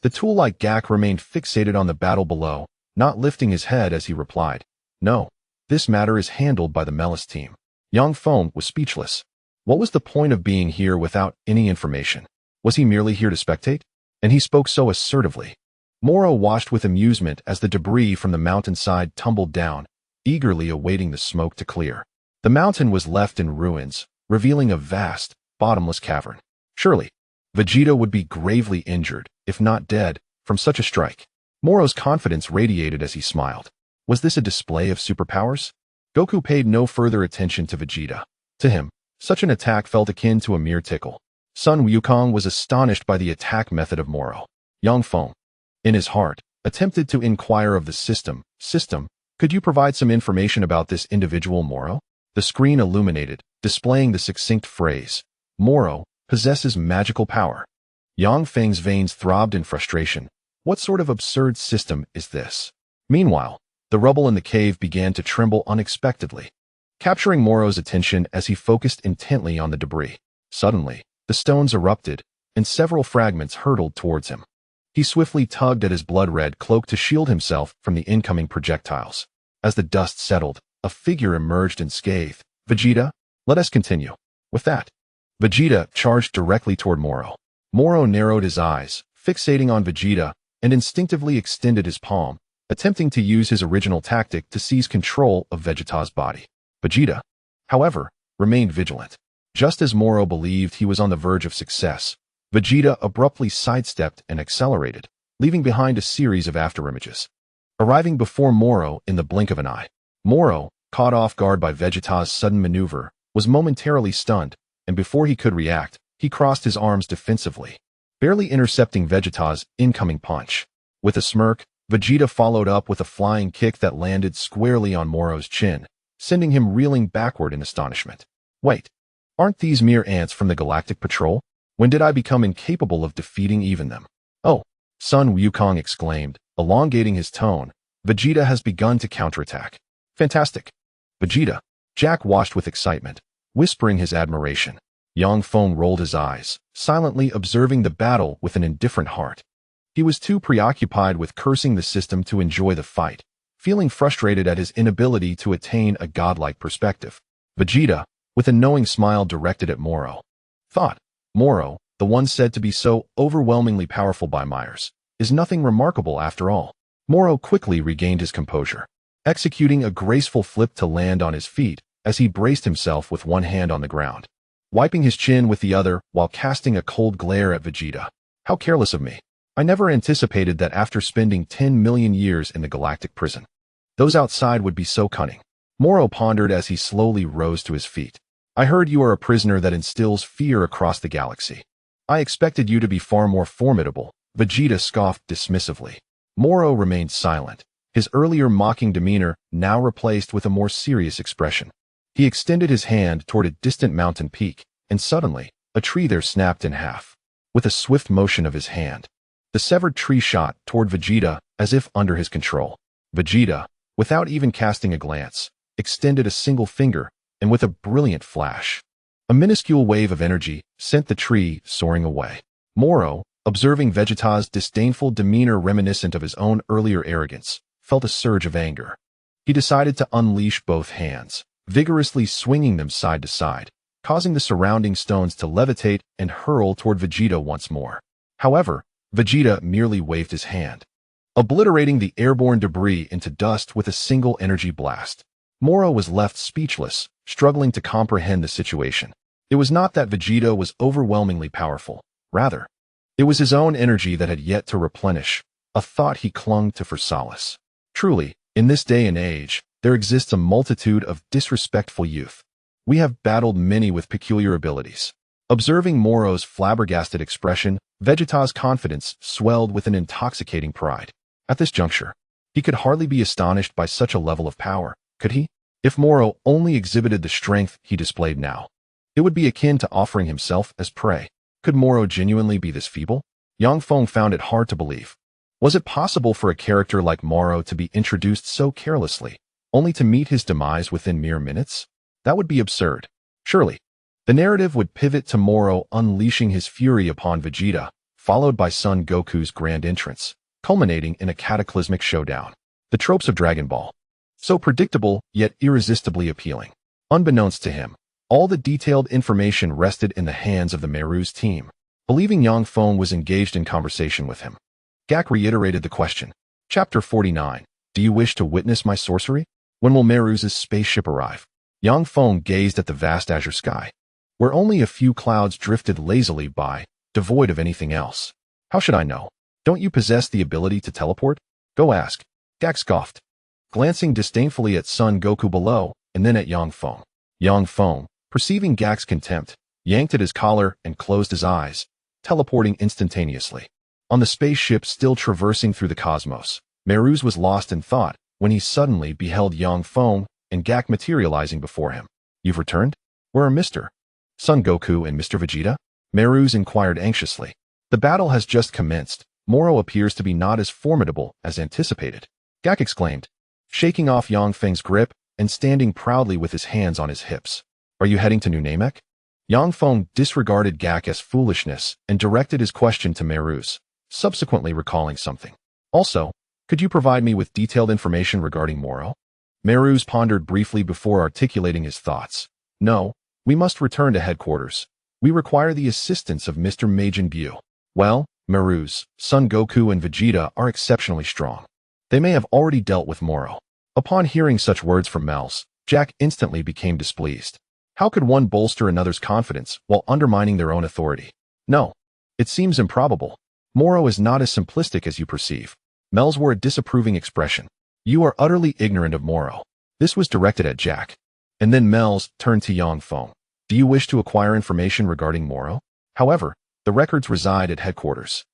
The tool-like Gak remained fixated on the battle below, not lifting his head as he replied, "No, this matter is handled by the Melis team." Yang Feng was speechless. What was the point of being here without any information? Was he merely here to spectate? And he spoke so assertively. Moro watched with amusement as the debris from the mountainside tumbled down, eagerly awaiting the smoke to clear. The mountain was left in ruins, revealing a vast, bottomless cavern. Surely, Vegeta would be gravely injured, if not dead, from such a strike. Moro's confidence radiated as he smiled. Was this a display of superpowers? Goku paid no further attention to Vegeta. To him, such an attack felt akin to a mere tickle. Sun Wukong was astonished by the attack method of Moro. Yang Feng, in his heart, attempted to inquire of the system, could you provide some information about this individual Moro? The screen illuminated, displaying the succinct phrase, Moro possesses magical power. Yang Feng's veins throbbed in frustration. What sort of absurd system is this? Meanwhile, the rubble in the cave began to tremble unexpectedly, capturing Moro's attention as he focused intently on the debris. Suddenly, the stones erupted, and several fragments hurtled towards him. He swiftly tugged at his blood-red cloak to shield himself from the incoming projectiles. As the dust settled, a figure emerged unscathed. Vegeta, let us continue. With that, Vegeta charged directly toward Moro. Moro narrowed his eyes, fixating on Vegeta, and instinctively extended his palm, attempting to use his original tactic to seize control of Vegeta's body. Vegeta, however, remained vigilant. Just as Moro believed he was on the verge of success, Vegeta abruptly sidestepped and accelerated, leaving behind a series of afterimages. Arriving before Moro in the blink of an eye, Moro, caught off guard by Vegeta's sudden maneuver, was momentarily stunned, and before he could react, he crossed his arms defensively, barely intercepting Vegeta's incoming punch. With a smirk, Vegeta followed up with a flying kick that landed squarely on Moro's chin, sending him reeling backward in astonishment. Wait, aren't these mere ants from the Galactic Patrol? When did I become incapable of defeating even them? Oh, Sun Wukong exclaimed, elongating his tone. Vegeta has begun to counterattack. Fantastic. Vegeta, Jack watched with excitement, whispering his admiration. Yang Feng rolled his eyes, silently observing the battle with an indifferent heart. He was too preoccupied with cursing the system to enjoy the fight, feeling frustrated at his inability to attain a godlike perspective. Vegeta, with a knowing smile directed at Moro, thought, Moro, the one said to be so overwhelmingly powerful by Myers, is nothing remarkable after all. Moro quickly regained his composure, executing a graceful flip to land on his feet as he braced himself with one hand on the ground, wiping his chin with the other while casting a cold glare at Vegeta. How careless of me. I never anticipated that after spending 10 million years in the galactic prison, those outside would be so cunning. Moro pondered as he slowly rose to his feet. I heard you are a prisoner that instills fear across the galaxy. I expected you to be far more formidable, Vegeta scoffed dismissively. Moro remained silent, his earlier mocking demeanor now replaced with a more serious expression. He extended his hand toward a distant mountain peak, and suddenly, a tree there snapped in half. With a swift motion of his hand, the severed tree shot toward Vegeta as if under his control. Vegeta, without even casting a glance, extended a single finger, and with a brilliant flash, a minuscule wave of energy sent the tree soaring away. Moro, observing Vegeta's disdainful demeanor reminiscent of his own earlier arrogance, felt a surge of anger. He decided to unleash both hands, vigorously swinging them side to side, causing the surrounding stones to levitate and hurl toward Vegeta once more. However, Vegeta merely waved his hand, obliterating the airborne debris into dust with a single energy blast. Moro was left speechless, struggling to comprehend the situation. It was not that Vegeta was overwhelmingly powerful. Rather, it was his own energy that had yet to replenish, a thought he clung to for solace. Truly, in this day and age, there exists a multitude of disrespectful youth. We have battled many with peculiar abilities. Observing Moro's flabbergasted expression, Vegeta's confidence swelled with an intoxicating pride. At this juncture, He could hardly be astonished by such a level of power, could he? If Moro only exhibited the strength he displayed now, it would be akin to offering himself as prey. Could Moro genuinely be this feeble? Yang Feng found it hard to believe. Was it possible for a character like Moro to be introduced so carelessly, only to meet his demise within mere minutes? That would be absurd. Surely, the narrative would pivot to Moro unleashing his fury upon Vegeta, followed by Son Goku's grand entrance, culminating in a cataclysmic showdown. The tropes of Dragon Ball. So predictable, yet irresistibly appealing. Unbeknownst to him, all the detailed information rested in the hands of the Meru's team. Believing Yang Feng was engaged in conversation with him, Gak reiterated the question. Chapter 49. Do you wish to witness my sorcery? When will Meru's spaceship arrive? Yang Feng gazed at the vast azure sky, where only a few clouds drifted lazily by, devoid of anything else. How should I know? Don't you possess the ability to teleport? Go ask. Gak scoffed, glancing disdainfully at Son Goku below, and then at Yang Feng. Yang Feng, perceiving Gak's contempt, yanked at his collar and closed his eyes, teleporting instantaneously. On the spaceship still traversing through the cosmos, Meru's was lost in thought when he suddenly beheld Yang Feng and Gak materializing before him. You've returned? Where are Mr. Son Goku and Mr. Vegeta? Meru's inquired anxiously. The battle has just commenced. Moro appears to be not as formidable as anticipated. Gak exclaimed, shaking off Yang Feng's grip and standing proudly with his hands on his hips. Are you heading to New Namek? Yang Feng disregarded Gak as foolishness and directed his question to Meru's, subsequently recalling something. Also, could you provide me with detailed information regarding Moro? Meru's pondered briefly before articulating his thoughts. No, we must return to headquarters. We require the assistance of Mr. Majin Buu. Well, Meru's, Son Goku and Vegeta are exceptionally strong. They may have already dealt with Moro. Upon hearing such words from Mels, Jack instantly became displeased. How could one bolster another's confidence while undermining their own authority? No, it seems improbable. Moro is not as simplistic as you perceive. Mels wore a disapproving expression. You are utterly ignorant of Moro. This was directed at Jack. And then Mels turned to Yang Feng. Do you wish to acquire information regarding Moro? However, the records reside at headquarters.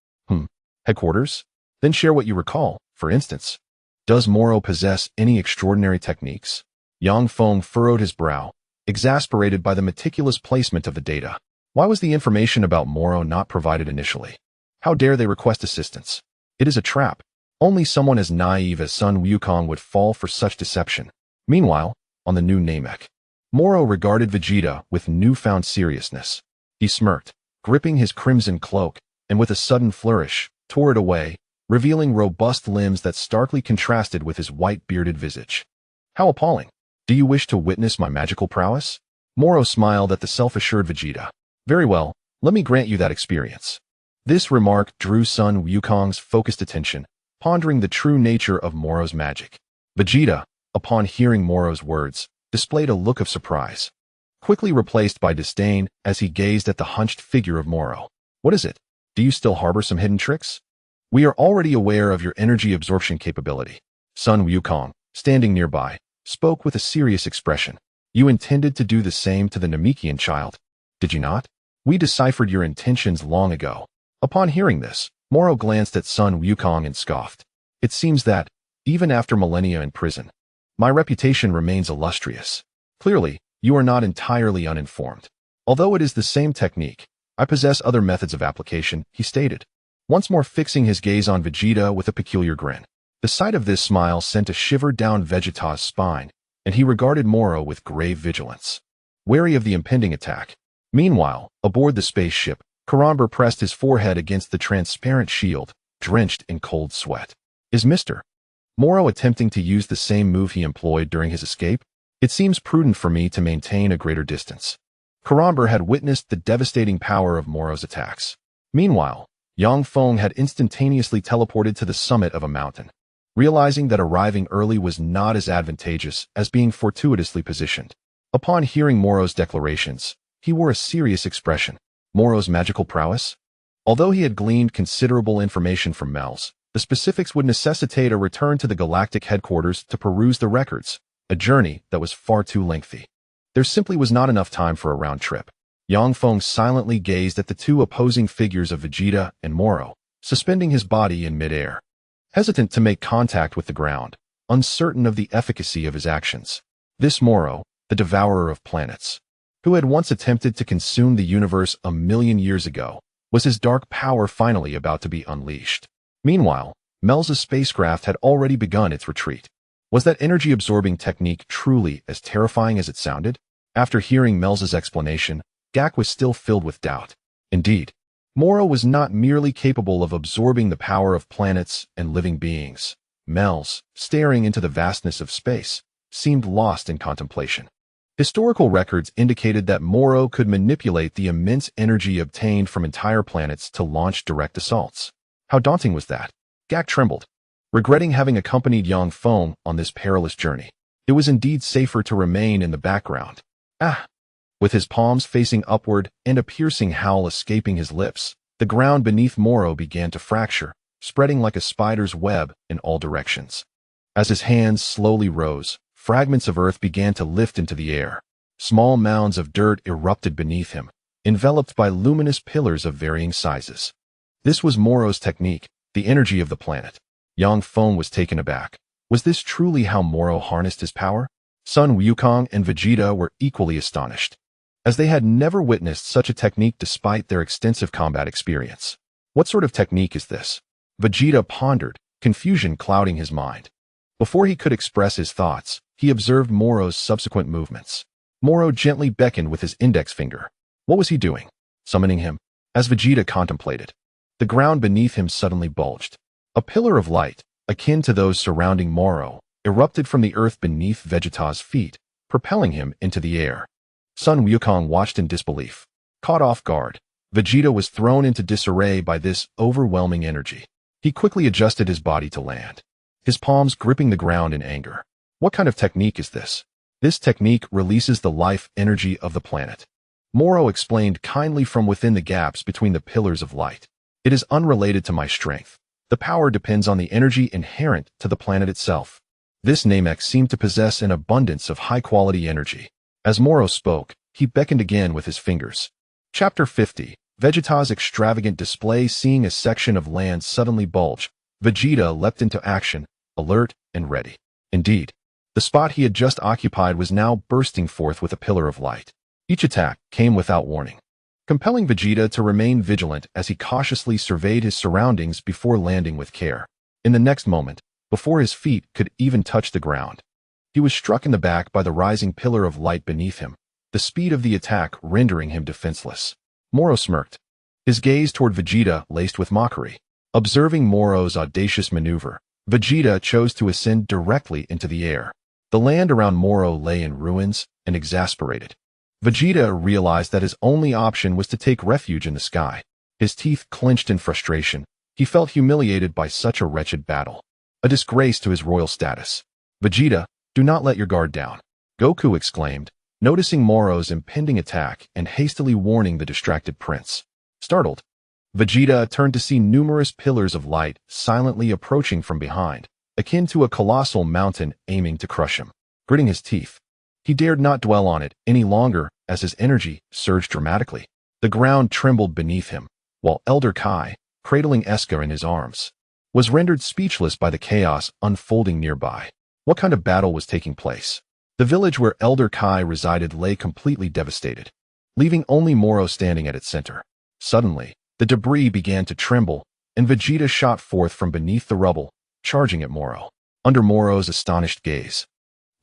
Headquarters? Then share what you recall, for instance. Does Moro possess any extraordinary techniques? Yang Feng furrowed his brow, exasperated by the meticulous placement of the data. Why was the information about Moro not provided initially? How dare they request assistance? It is a trap. Only someone as naive as Sun Wukong would fall for such deception. Meanwhile, on the new Namek, Moro regarded Vegeta with newfound seriousness. He smirked, gripping his crimson cloak, and with a sudden flourish, tore it away, revealing robust limbs that starkly contrasted with his white-bearded visage. How appalling! Do you wish to witness my magical prowess? Moro smiled at the self-assured Vegeta. Very well, let me grant you that experience. This remark drew Sun Wukong's focused attention, pondering the true nature of Moro's magic. Vegeta, upon hearing Moro's words, displayed a look of surprise, quickly replaced by disdain as he gazed at the hunched figure of Moro. What is it? Do you still harbor some hidden tricks? We are already aware of your energy absorption capability. Sun Wukong, standing nearby, spoke with a serious expression. You intended to do the same to the Namekian child, did you not? We deciphered your intentions long ago. Upon hearing this, Moro glanced at Sun Wukong and scoffed. It seems that, even after millennia in prison, my reputation remains illustrious. Clearly, you are not entirely uninformed. Although it is the same technique, I possess other methods of application, he stated, once more fixing his gaze on Vegeta with a peculiar grin. The sight of this smile sent a shiver down Vegeta's spine, and he regarded Moro with grave vigilance, wary of the impending attack. Meanwhile, aboard the spaceship, Karambir pressed his forehead against the transparent shield, drenched in cold sweat. Is Mr. Moro attempting to use the same move he employed during his escape? It seems prudent for me to maintain a greater distance. Karambir had witnessed the devastating power of Moro's attacks. Meanwhile, Yang Feng had instantaneously teleported to the summit of a mountain, realizing that arriving early was not as advantageous as being fortuitously positioned. Upon hearing Moro's declarations, he wore a serious expression. Moro's magical prowess? Although he had gleaned considerable information from Mels, the specifics would necessitate a return to the Galactic headquarters to peruse the records, a journey that was far too lengthy. There simply was not enough time for a round trip. Yang Feng silently gazed at the two opposing figures of Vegeta and Moro, suspending his body in midair. hesitant to make contact with the ground, uncertain of the efficacy of his actions. This Moro, the devourer of planets, who had once attempted to consume the universe 1,000,000 years ago, was his dark power finally about to be unleashed. Meanwhile, Melza's spacecraft had already begun its retreat. Was that energy-absorbing technique truly as terrifying as it sounded? After hearing Melza's explanation, Gak was still filled with doubt. Indeed, Moro was not merely capable of absorbing the power of planets and living beings. Melz, staring into the vastness of space, seemed lost in contemplation. Historical records indicated that Moro could manipulate the immense energy obtained from entire planets to launch direct assaults. How daunting was that? Gak trembled, regretting having accompanied young Feng on this perilous journey. It was indeed safer to remain in the background. Ah! With his palms facing upward and a piercing howl escaping his lips, the ground beneath Moro began to fracture, spreading like a spider's web in all directions. As his hands slowly rose, fragments of earth began to lift into the air. Small mounds of dirt erupted beneath him, enveloped by luminous pillars of varying sizes. This was Moro's technique, the energy of the planet. Yang Feng was taken aback. Was this truly how Moro harnessed his power? Sun Wukong and Vegeta were equally astonished, as they had never witnessed such a technique despite their extensive combat experience. What sort of technique is this? Vegeta pondered, confusion clouding his mind. Before he could express his thoughts, he observed Moro's subsequent movements. Moro gently beckoned with his index finger. What was he doing? Summoning him? As Vegeta contemplated, the ground beneath him suddenly bulged. A pillar of light, akin to those surrounding Moro, erupted from the earth beneath Vegeta's feet, propelling him into the air. Sun Wukong watched in disbelief. Caught off guard, Vegeta was thrown into disarray by this overwhelming energy. He quickly adjusted his body to land, his palms gripping the ground in anger. What kind of technique is this? This technique releases the life energy of the planet. Moro explained kindly from within the gaps between the pillars of light. It is unrelated to my strength. The power depends on the energy inherent to the planet itself. This Namek seemed to possess an abundance of high-quality energy. As Moro spoke, he beckoned again with his fingers. Chapter 50. Vegeta's extravagant display. Seeing a section of land suddenly bulge, Vegeta leapt into action, alert and ready. Indeed, the spot he had just occupied was now bursting forth with a pillar of light. Each attack came without warning, compelling Vegeta to remain vigilant as he cautiously surveyed his surroundings before landing with care. In the next moment, before his feet could even touch the ground, he was struck in the back by the rising pillar of light beneath him, the speed of the attack rendering him defenseless. Moro smirked, his gaze toward Vegeta laced with mockery. Observing Moro's audacious maneuver, Vegeta chose to ascend directly into the air. The land around Moro lay in ruins and exasperated. Vegeta realized that his only option was to take refuge in the sky. His teeth clenched in frustration. He felt humiliated by such a wretched battle, a disgrace to his royal status. Vegeta, do not let your guard down, Goku exclaimed, noticing Moro's impending attack and hastily warning the distracted prince. Startled, Vegeta turned to see numerous pillars of light silently approaching from behind, akin to a colossal mountain aiming to crush him. Gritting his teeth, he dared not dwell on it any longer as his energy surged dramatically. The ground trembled beneath him, while Elder Kai, cradling Eska in his arms, was rendered speechless by the chaos unfolding nearby. What kind of battle was taking place? The village where Elder Kai resided lay completely devastated, leaving only Moro standing at its center. Suddenly, the debris began to tremble, and Vegeta shot forth from beneath the rubble, charging at Moro. Under Moro's astonished gaze,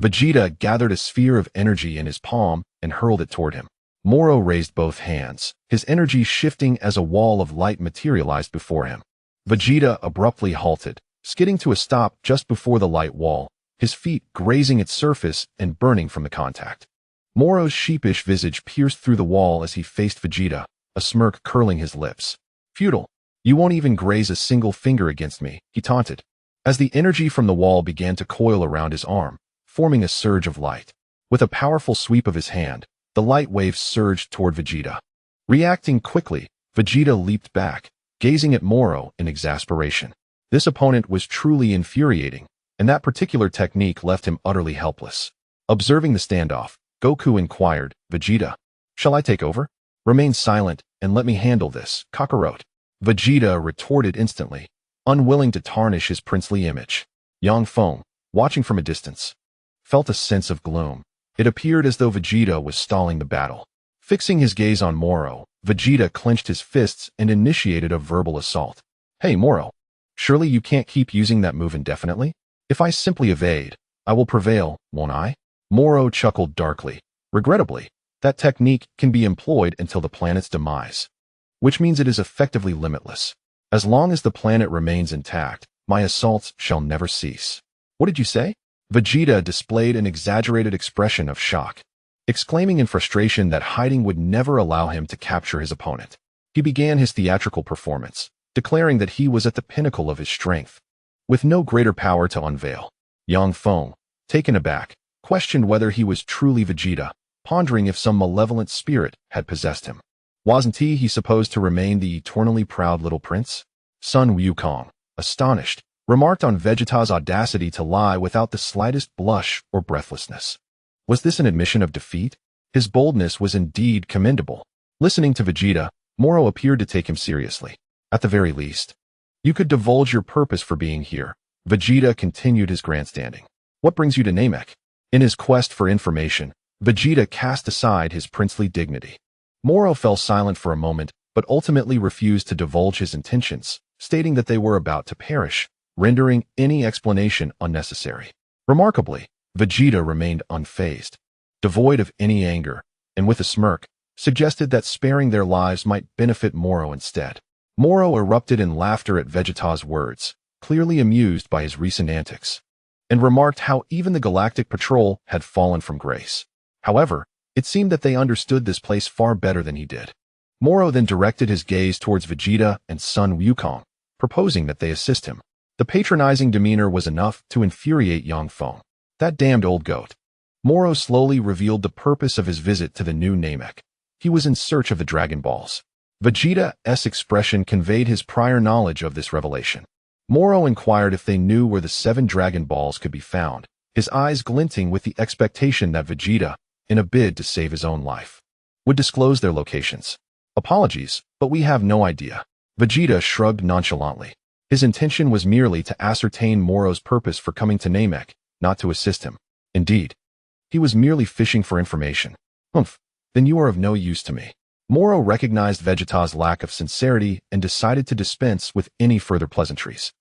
Vegeta gathered a sphere of energy in his palm and hurled it toward him. Moro raised both hands, his energy shifting as a wall of light materialized before him. Vegeta abruptly halted, skidding to a stop just before the light wall, his feet grazing its surface and burning from the contact. Moro's sheepish visage pierced through the wall as he faced Vegeta, a smirk curling his lips. Futile. You won't even graze a single finger against me, he taunted, as the energy from the wall began to coil around his arm, forming a surge of light. With a powerful sweep of his hand, the light wave surged toward Vegeta. Reacting quickly, Vegeta leaped back, gazing at Moro in exasperation. This opponent was truly infuriating, and that particular technique left him utterly helpless. Observing the standoff, Goku inquired, Vegeta, shall I take over? Remain silent and let me handle this, Kakarot. Vegeta retorted instantly, unwilling to tarnish his princely image. Yang Feng, watching from a distance, felt a sense of gloom. It appeared as though Vegeta was stalling the battle. Fixing his gaze on Moro, Vegeta clenched his fists and initiated a verbal assault. Hey Moro, surely you can't keep using that move indefinitely? If I simply evade, I will prevail, won't I? Moro chuckled darkly. Regrettably, that technique can be employed until the planet's demise, which means it is effectively limitless. As long as the planet remains intact, my assaults shall never cease. What did you say? Vegeta displayed an exaggerated expression of shock, exclaiming in frustration that hiding would never allow him to capture his opponent. He began his theatrical performance, declaring that he was at the pinnacle of his strength, with no greater power to unveil. Yang Feng, taken aback, questioned whether he was truly Vegeta, pondering if some malevolent spirit had possessed him. Wasn't he supposed to remain the eternally proud little prince? Sun Wukong, astonished, remarked on Vegeta's audacity to lie without the slightest blush or breathlessness. Was this an admission of defeat? His boldness was indeed commendable. Listening to Vegeta, Moro appeared to take him seriously. At the very least, you could divulge your purpose for being here. Vegeta continued his grandstanding. What brings you to Namek? In his quest for information, Vegeta cast aside his princely dignity. Moro fell silent for a moment, but ultimately refused to divulge his intentions, stating that they were about to perish, rendering any explanation unnecessary. Remarkably, Vegeta remained unfazed, devoid of any anger, and with a smirk, suggested that sparing their lives might benefit Moro instead. Moro erupted in laughter at Vegeta's words, clearly amused by his recent antics, and remarked how even the Galactic Patrol had fallen from grace. However, it seemed that they understood this place far better than he did. Moro then directed his gaze towards Vegeta and Sun Wukong, proposing that they assist him. The patronizing demeanor was enough to infuriate Yang Feng. That damned old goat. Moro slowly revealed the purpose of his visit to the new Namek. He was in search of the Dragon Balls. Vegeta's expression conveyed his prior knowledge of this revelation. Moro inquired if they knew where the 7 Dragon Balls could be found, his eyes glinting with the expectation that Vegeta, in a bid to save his own life, would disclose their locations. Apologies, but we have no idea. Vegeta shrugged nonchalantly. His intention was merely to ascertain Moro's purpose for coming to Namek, not to assist him. Indeed, he was merely fishing for information. Humph, then you are of no use to me. Moro recognized Vegeta's lack of sincerity and decided to dispense with any further pleasantries.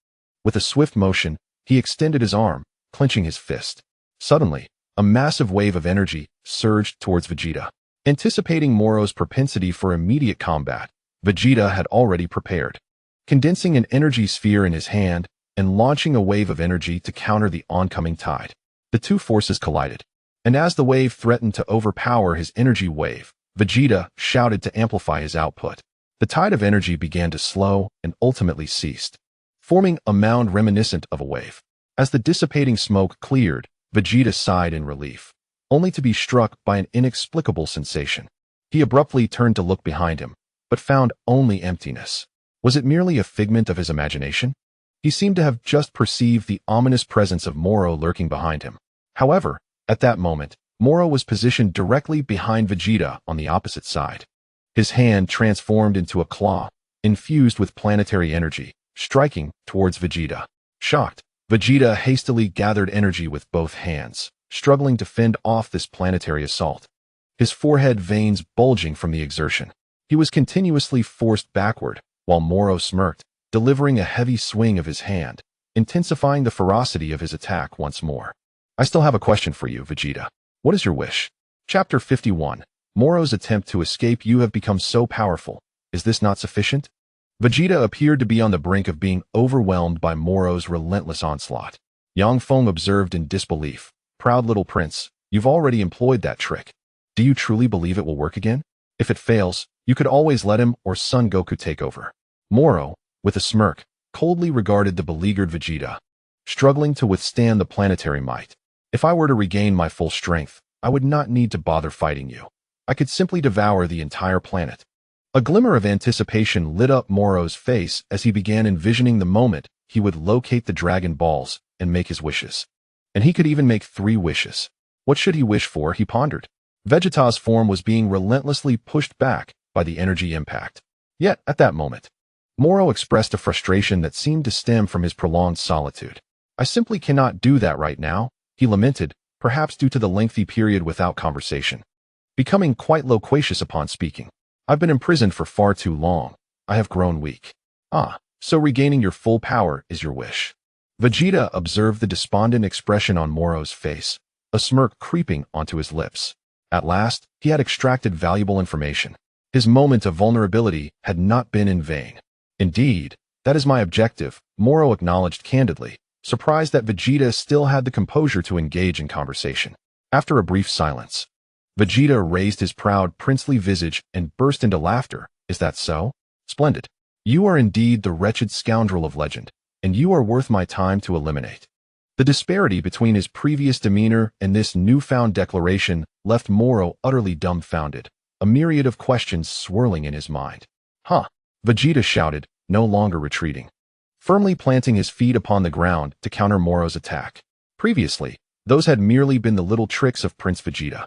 With a swift motion, he extended his arm, clenching his fist. Suddenly, a massive wave of energy surged towards Vegeta. Anticipating Moro's propensity for immediate combat, Vegeta had already prepared, condensing an energy sphere in his hand and launching a wave of energy to counter the oncoming tide. The two forces collided, and as the wave threatened to overpower his energy wave, Vegeta shouted to amplify his output. The tide of energy began to slow and ultimately ceased, forming a mound reminiscent of a wave. As the dissipating smoke cleared, Vegeta sighed in relief, only to be struck by an inexplicable sensation. He abruptly turned to look behind him, but found only emptiness. Was it merely a figment of his imagination? He seemed to have just perceived the ominous presence of Moro lurking behind him. However, at that moment, Moro was positioned directly behind Vegeta on the opposite side. His hand transformed into a claw, infused with planetary energy, striking towards Vegeta. Shocked, Vegeta hastily gathered energy with both hands, struggling to fend off this planetary assault, his forehead veins bulging from the exertion. He was continuously forced backward, while Moro smirked, delivering a heavy swing of his hand, intensifying the ferocity of his attack once more. I still have a question for you, Vegeta. What is your wish? Chapter 51. Moro's attempt to escape. You have become so powerful. Is this not sufficient? Vegeta appeared to be on the brink of being overwhelmed by Moro's relentless onslaught. Yang Feng observed in disbelief. Proud little prince, you've already employed that trick. Do you truly believe it will work again? If it fails, you could always let him or Son Goku take over. Moro, with a smirk, coldly regarded the beleaguered Vegeta, struggling to withstand the planetary might. If I were to regain my full strength, I would not need to bother fighting you. I could simply devour the entire planet. A glimmer of anticipation lit up Moro's face as he began envisioning the moment he would locate the Dragon Balls and make his wishes. And he could even make 3 wishes. What should he wish for, he pondered. Vegeta's form was being relentlessly pushed back by the energy impact. Yet, at that moment, Moro expressed a frustration that seemed to stem from his prolonged solitude. I simply cannot do that right now, he lamented, perhaps due to the lengthy period without conversation. Becoming quite loquacious upon speaking. I've been imprisoned for far too long. I have grown weak. Ah, so regaining your full power is your wish. Vegeta observed the despondent expression on Moro's face, a smirk creeping onto his lips. At last, he had extracted valuable information. His moment of vulnerability had not been in vain. Indeed, that is my objective, Moro acknowledged candidly, surprised that Vegeta still had the composure to engage in conversation. After a brief silence, Vegeta raised his proud, princely visage and burst into laughter. Is that so? Splendid. You are indeed the wretched scoundrel of legend, and you are worth my time to eliminate. The disparity between his previous demeanor and this newfound declaration left Moro utterly dumbfounded, a myriad of questions swirling in his mind. Huh? Vegeta shouted, no longer retreating, firmly planting his feet upon the ground to counter Moro's attack. Previously, those had merely been the little tricks of Prince Vegeta.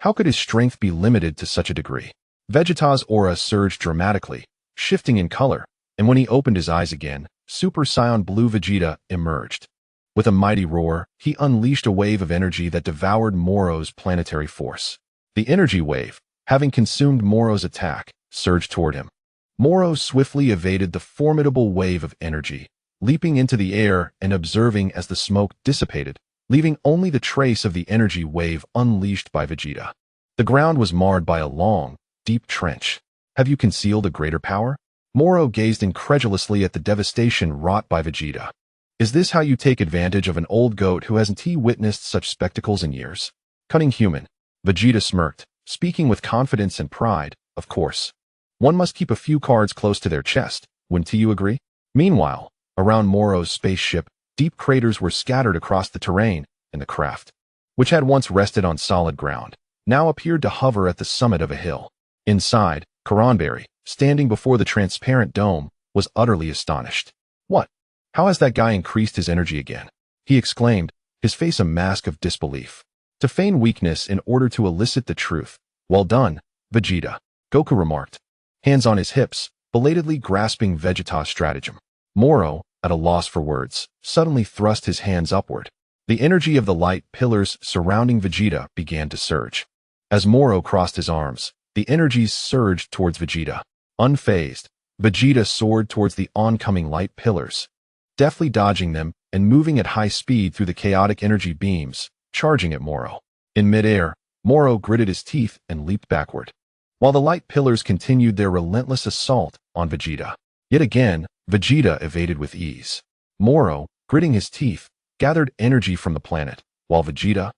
How could his strength be limited to such a degree? Vegeta's aura surged dramatically, shifting in color, and when he opened his eyes again, Super Saiyan Blue Vegeta emerged. With a mighty roar, he unleashed a wave of energy that devoured Moro's planetary force. The energy wave, having consumed Moro's attack, surged toward him. Moro swiftly evaded the formidable wave of energy, leaping into the air and observing as the smoke dissipated, leaving only the trace of the energy wave unleashed by Vegeta. The ground was marred by a long, deep trench. Have you concealed a greater power? Moro gazed incredulously at the devastation wrought by Vegeta. Is this how you take advantage of an old goat who hasn't witnessed such spectacles in years? Cunning human. Vegeta smirked, speaking with confidence and pride, of course. One must keep a few cards close to their chest, wouldn't you agree? Meanwhile, around Moro's spaceship, deep craters were scattered across the terrain, and the craft, which had once rested on solid ground, now appeared to hover at the summit of a hill. Inside, Karanberry, standing before the transparent dome, was utterly astonished. What? How has that guy increased his energy again? He exclaimed, his face a mask of disbelief. To feign weakness in order to elicit the truth. Well done, Vegeta, Goku remarked, hands on his hips, belatedly grasping Vegeta's stratagem. Moro, at a loss for words, suddenly thrust his hands upward. The energy of the light pillars surrounding Vegeta began to surge. As Moro crossed his arms, the energies surged towards Vegeta. Unfazed, Vegeta soared towards the oncoming light pillars, deftly dodging them and moving at high speed through the chaotic energy beams, charging at Moro. In midair, Moro gritted his teeth and leaped backward, while the light pillars continued their relentless assault on Vegeta. Yet again, Vegeta evaded with ease. Moro, gritting his teeth, gathered energy from the planet, while Vegeta,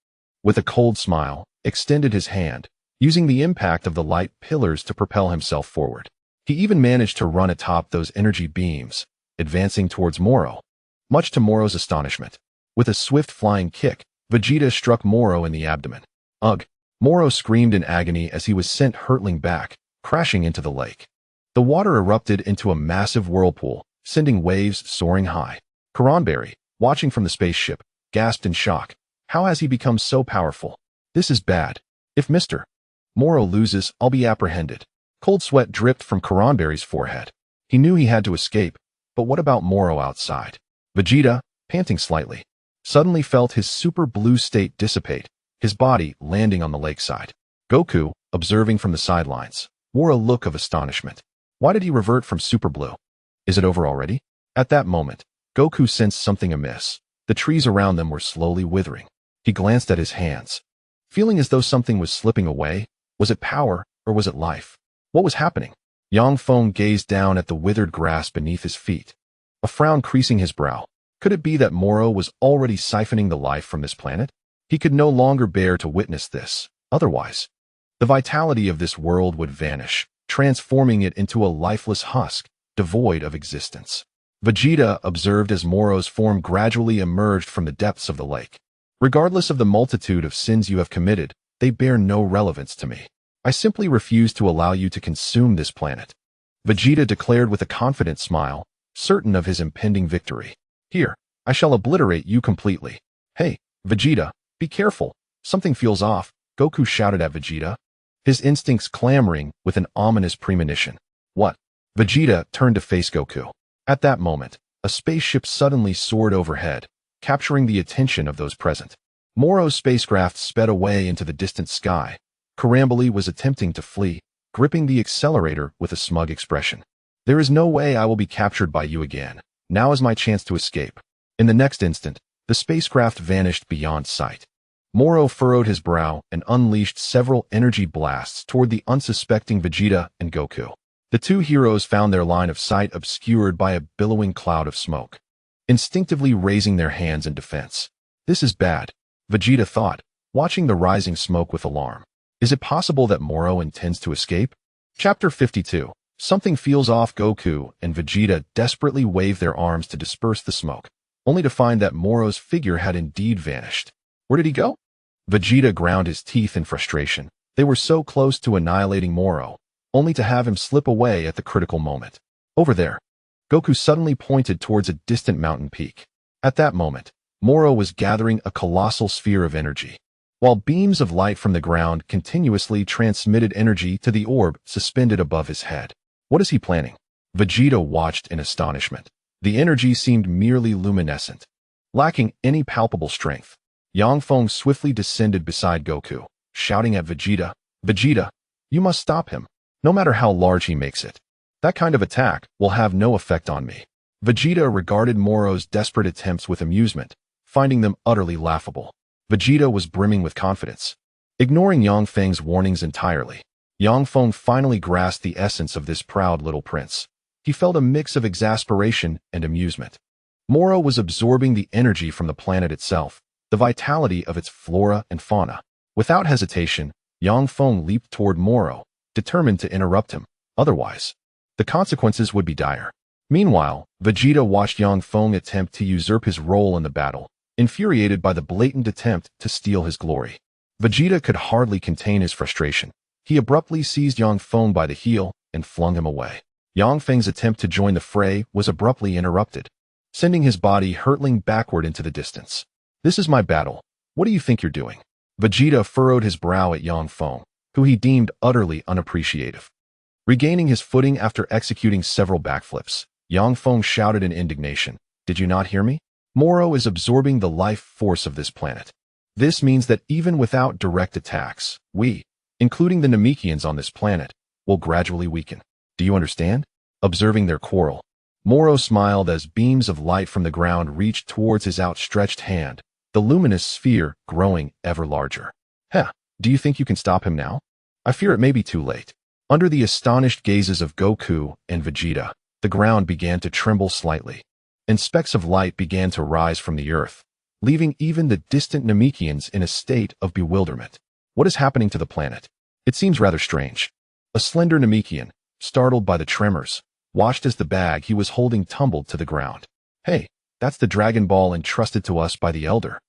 with a cold smile, extended his hand, using the impact of the light pillars to propel himself forward. He even managed to run atop those energy beams, advancing towards Moro. Much to Moro's astonishment, with a swift flying kick, Vegeta struck Moro in the abdomen. Ugh! Moro screamed in agony as he was sent hurtling back, crashing into the lake. The water erupted into a massive whirlpool, sending waves soaring high. Karanberry, watching from the spaceship, gasped in shock. How has he become so powerful? This is bad. If Mr. Moro loses, I'll be apprehended. Cold sweat dripped from Karanberry's forehead. He knew he had to escape, but what about Moro outside? Vegeta, panting slightly, suddenly felt his super blue state dissipate, his body landing on the lakeside. Goku, observing from the sidelines, wore a look of astonishment. Why did he revert from super blue? Is it over already? At that moment, Goku sensed something amiss. The trees around them were slowly withering. He glanced at his hands, feeling as though something was slipping away. Was it power, or was it life? What was happening? Feng gazed down at the withered grass beneath his feet, a frown creasing his brow. Could it be that Moro was already siphoning the life from this planet? He could no longer bear to witness this. Otherwise, the vitality of this world would vanish, transforming it into a lifeless husk, devoid of existence. Vegeta observed as Moro's form gradually emerged from the depths of the lake. Regardless of the multitude of sins you have committed, they bear no relevance to me. I simply refuse to allow you to consume this planet. Vegeta declared with a confident smile, certain of his impending victory. Here, I shall obliterate you completely. Hey, Vegeta, be careful. Something feels off, Goku shouted at Vegeta, his instincts clamoring with an ominous premonition. What? Vegeta turned to face Goku. At that moment, a spaceship suddenly soared overhead, capturing the attention of those present. Moro's spacecraft sped away into the distant sky. Karamboli was attempting to flee, gripping the accelerator with a smug expression. There is no way I will be captured by you again. Now is my chance to escape. In the next instant, the spacecraft vanished beyond sight. Moro furrowed his brow and unleashed several energy blasts toward the unsuspecting Vegeta and Goku. The two heroes found their line of sight obscured by a billowing cloud of smoke, instinctively raising their hands in defense. This is bad, Vegeta thought, watching the rising smoke with alarm. Is it possible that Moro intends to escape? Chapter 52. Something feels off. Goku and Vegeta desperately wave their arms to disperse the smoke, only to find that Moro's figure had indeed vanished. Where did he go? Vegeta ground his teeth in frustration. They were so close to annihilating Moro, only to have him slip away at the critical moment. Over there. Goku suddenly pointed towards a distant mountain peak. At that moment, Moro was gathering a colossal sphere of energy, while beams of light from the ground continuously transmitted energy to the orb suspended above his head. What is he planning? Vegeta watched in astonishment. The energy seemed merely luminescent, lacking any palpable strength. Feng swiftly descended beside Goku, shouting at Vegeta, "Vegeta, you must stop him, no matter how large he makes it. That kind of attack will have no effect on me." Vegeta regarded Moro's desperate attempts with amusement, finding them utterly laughable. Vegeta was brimming with confidence. Ignoring Feng's warnings entirely, Feng finally grasped the essence of this proud little prince. He felt a mix of exasperation and amusement. Moro was absorbing the energy from the planet itself, the vitality of its flora and fauna. Without hesitation, Feng leaped toward Moro, determined to interrupt him. Otherwise, the consequences would be dire. Meanwhile, Vegeta watched Feng attempt to usurp his role in the battle, infuriated by the blatant attempt to steal his glory. Vegeta could hardly contain his frustration. He abruptly seized Feng by the heel and flung him away. Feng's attempt to join the fray was abruptly interrupted, sending his body hurtling backward into the distance. "This is my battle. What do you think you're doing?" Vegeta furrowed his brow at Feng, who he deemed utterly unappreciative. Regaining his footing after executing several backflips, Feng shouted in indignation, "Did you not hear me? Moro is absorbing the life force of this planet. This means that even without direct attacks, we, including the Namekians on this planet, will gradually weaken. Do you understand?" Observing their quarrel, Moro smiled as beams of light from the ground reached towards his outstretched hand, the luminous sphere growing ever larger. "Heh, do you think you can stop him now? I fear it may be too late." Under the astonished gazes of Goku and Vegeta, the ground began to tremble slightly, and specks of light began to rise from the earth, leaving even the distant Namekians in a state of bewilderment. What is happening to the planet? It seems rather strange. A slender Namekian, startled by the tremors, watched as the bag he was holding tumbled to the ground. "Hey, that's the Dragon Ball entrusted to us by the Elder.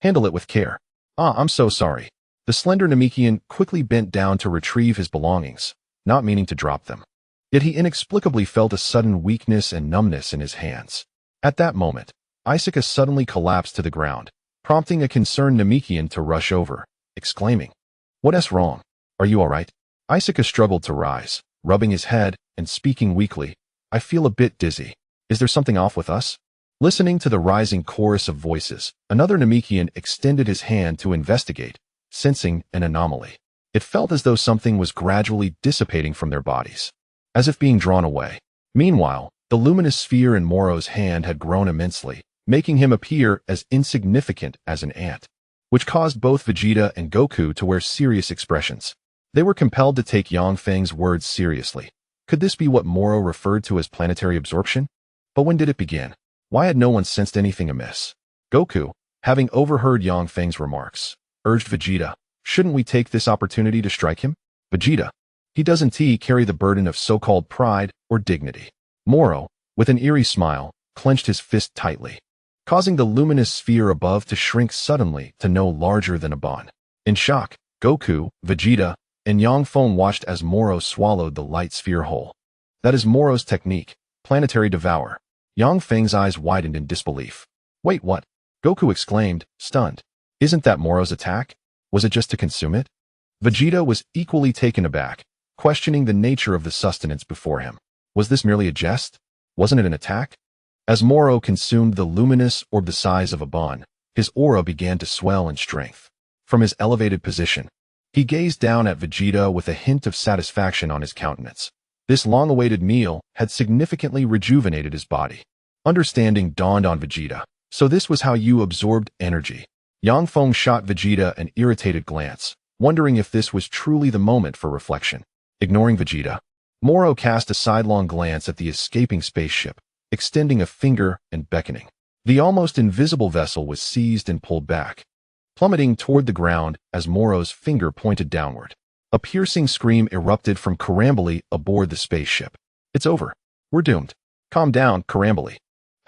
Handle it with care." "Ah, I'm so sorry." The slender Namekian quickly bent down to retrieve his belongings, not meaning to drop them. Yet he inexplicably felt a sudden weakness and numbness in his hands. At that moment, Isuka suddenly collapsed to the ground, prompting a concerned Namekian to rush over, exclaiming, "What's wrong? Are you all right?" Isuka struggled to rise, rubbing his head and speaking weakly, "I feel a bit dizzy. Is there something off with us?" Listening to the rising chorus of voices, another Namekian extended his hand to investigate, sensing an anomaly. It felt as though something was gradually dissipating from their bodies, as if being drawn away. Meanwhile, the luminous sphere in Moro's hand had grown immensely, making him appear as insignificant as an ant, which caused both Vegeta and Goku to wear serious expressions. They were compelled to take Feng's words seriously. Could this be what Moro referred to as planetary absorption? But when did it begin? Why had no one sensed anything amiss? Goku, having overheard Feng's remarks, urged Vegeta, "Shouldn't we take this opportunity to strike him?" Vegeta, "He doesn't carry the burden of so-called pride or dignity." Moro, with an eerie smile, clenched his fist tightly, causing the luminous sphere above to shrink suddenly to no larger than a bun. In shock, Goku, Vegeta, and Feng watched as Moro swallowed the light sphere whole. "That is Moro's technique, planetary devour." Feng's eyes widened in disbelief. "Wait, what?" Goku exclaimed, stunned. "Isn't that Moro's attack? Was it just to consume it?" Vegeta was equally taken aback, questioning the nature of the sustenance before him. Was this merely a jest? Wasn't it an attack? As Moro consumed the luminous orb the size of a bun, his aura began to swell in strength. From his elevated position, he gazed down at Vegeta with a hint of satisfaction on his countenance. This long-awaited meal had significantly rejuvenated his body. Understanding dawned on Vegeta. So this was how you absorbed energy. Yang Feng shot Vegeta an irritated glance, wondering if this was truly the moment for reflection. Ignoring Vegeta, Moro cast a sidelong glance at the escaping spaceship, extending a finger and beckoning. The almost invisible vessel was seized and pulled back, plummeting toward the ground as Moro's finger pointed downward. A piercing scream erupted from Karamboli aboard the spaceship. It's over. We're doomed. Calm down, Karamboli.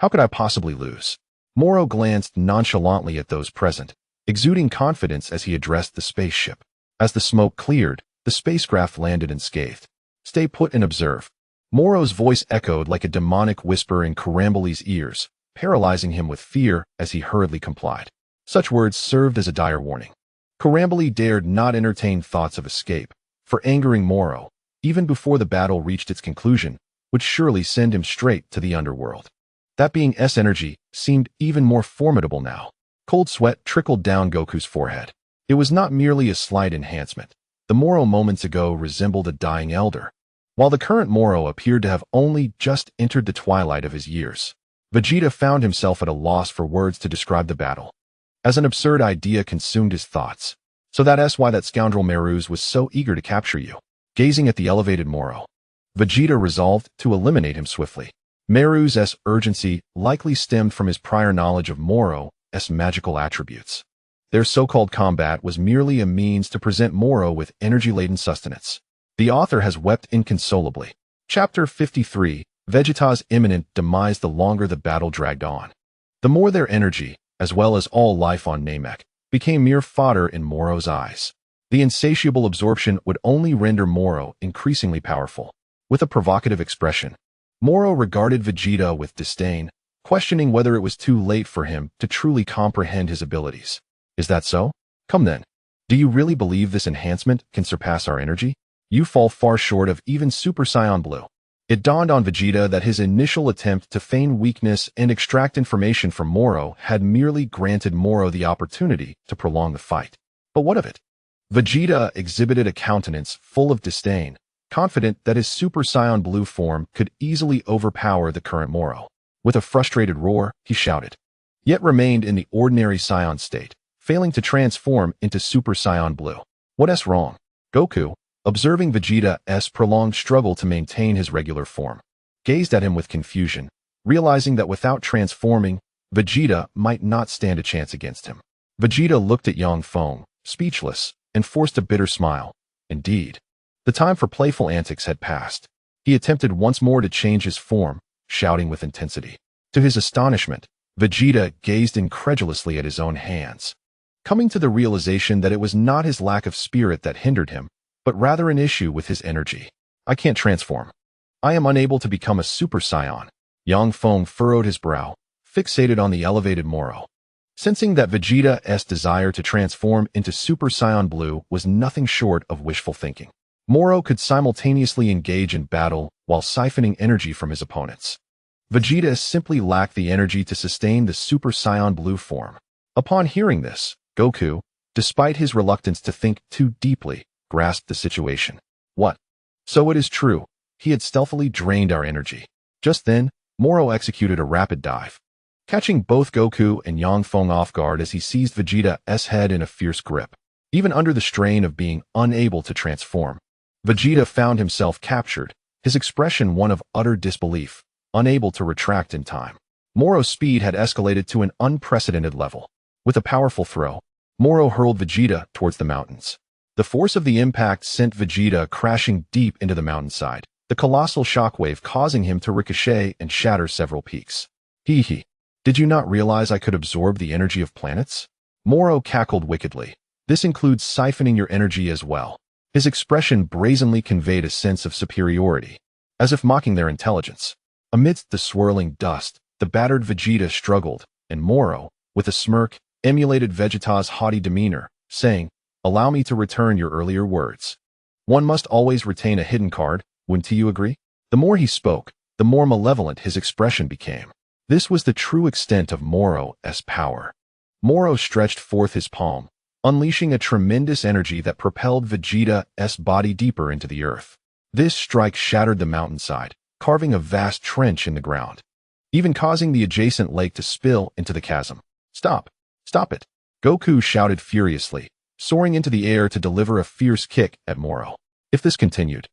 How could I possibly lose? Moro glanced nonchalantly at those present, exuding confidence as he addressed the spaceship. As the smoke cleared, the spacecraft landed unscathed. Stay put and observe. Moro's voice echoed like a demonic whisper in Karamboli's ears, paralyzing him with fear as he hurriedly complied. Such words served as a dire warning. Karamboli dared not entertain thoughts of escape, for angering Moro, even before the battle reached its conclusion, would surely send him straight to the underworld. That being's energy seemed even more formidable now. Cold sweat trickled down Goku's forehead. It was not merely a slight enhancement. The Moro moments ago resembled a dying elder, while the current Moro appeared to have only just entered the twilight of his years. Vegeta found himself at a loss for words to describe the battle, as an absurd idea consumed his thoughts. So that's why that scoundrel Meru's was so eager to capture you. Gazing at the elevated Moro, Vegeta resolved to eliminate him swiftly. Meru's urgency likely stemmed from his prior knowledge of Moro's magical attributes. Their so-called combat was merely a means to present Moro with energy-laden sustenance. The author has wept inconsolably. Chapter 53, Vegeta's imminent demise. The longer the battle dragged on, the more their energy, as well as all life on Namek, became mere fodder in Moro's eyes. The insatiable absorption would only render Moro increasingly powerful. With a provocative expression, Moro regarded Vegeta with disdain, questioning whether it was too late for him to truly comprehend his abilities. Is that so? Come then. Do you really believe this enhancement can surpass our energy? You fall far short of even Super Saiyan Blue. It dawned on Vegeta that his initial attempt to feign weakness and extract information from Moro had merely granted Moro the opportunity to prolong the fight. But what of it? Vegeta exhibited a countenance full of disdain, confident that his Super Saiyan Blue form could easily overpower the current Moro. With a frustrated roar, he shouted, yet remained in the ordinary Saiyan state, failing to transform into Super Saiyan Blue. What's wrong? Goku, observing Vegeta's prolonged struggle to maintain his regular form, gazed at him with confusion, realizing that without transforming, Vegeta might not stand a chance against him. Vegeta looked at Yang Feng, speechless, and forced a bitter smile. Indeed, the time for playful antics had passed. He attempted once more to change his form, shouting with intensity. To his astonishment, Vegeta gazed incredulously at his own hands, coming to the realization that it was not his lack of spirit that hindered him, but rather an issue with his energy. I can't transform. I am unable to become a Super Saiyan. Yang Feng furrowed his brow, fixated on the elevated Moro. Sensing that Vegeta's desire to transform into Super Saiyan Blue was nothing short of wishful thinking. Moro could simultaneously engage in battle while siphoning energy from his opponents. Vegeta simply lacked the energy to sustain the Super Saiyan Blue form. Upon hearing this, Goku, despite his reluctance to think too deeply, grasped the situation. What? So it is true. He had stealthily drained our energy. Just then, Moro executed a rapid dive, catching both Goku and Yang Feng off guard as he seized Vegeta's head in a fierce grip. Even under the strain of being unable to transform, Vegeta found himself captured, his expression one of utter disbelief, unable to retract in time. Moro's speed had escalated to an unprecedented level. With a powerful throw, Moro hurled Vegeta towards the mountains. The force of the impact sent Vegeta crashing deep into the mountainside, the colossal shockwave causing him to ricochet and shatter several peaks. Hee. Did you not realize I could absorb the energy of planets? Moro cackled wickedly. This includes siphoning your energy as well. His expression brazenly conveyed a sense of superiority, as if mocking their intelligence. Amidst the swirling dust, the battered Vegeta struggled, and Moro, with a smirk, emulated Vegeta's haughty demeanor, saying, "Allow me to return your earlier words. One must always retain a hidden card, wouldn't you agree?" The more he spoke, the more malevolent his expression became. This was the true extent of Moro's power. Moro stretched forth his palm, unleashing a tremendous energy that propelled Vegeta's body deeper into the earth. This strike shattered the mountainside, carving a vast trench in the ground, even causing the adjacent lake to spill into the chasm. Stop! Stop it! Goku shouted furiously, soaring into the air to deliver a fierce kick at Moro. If this continued,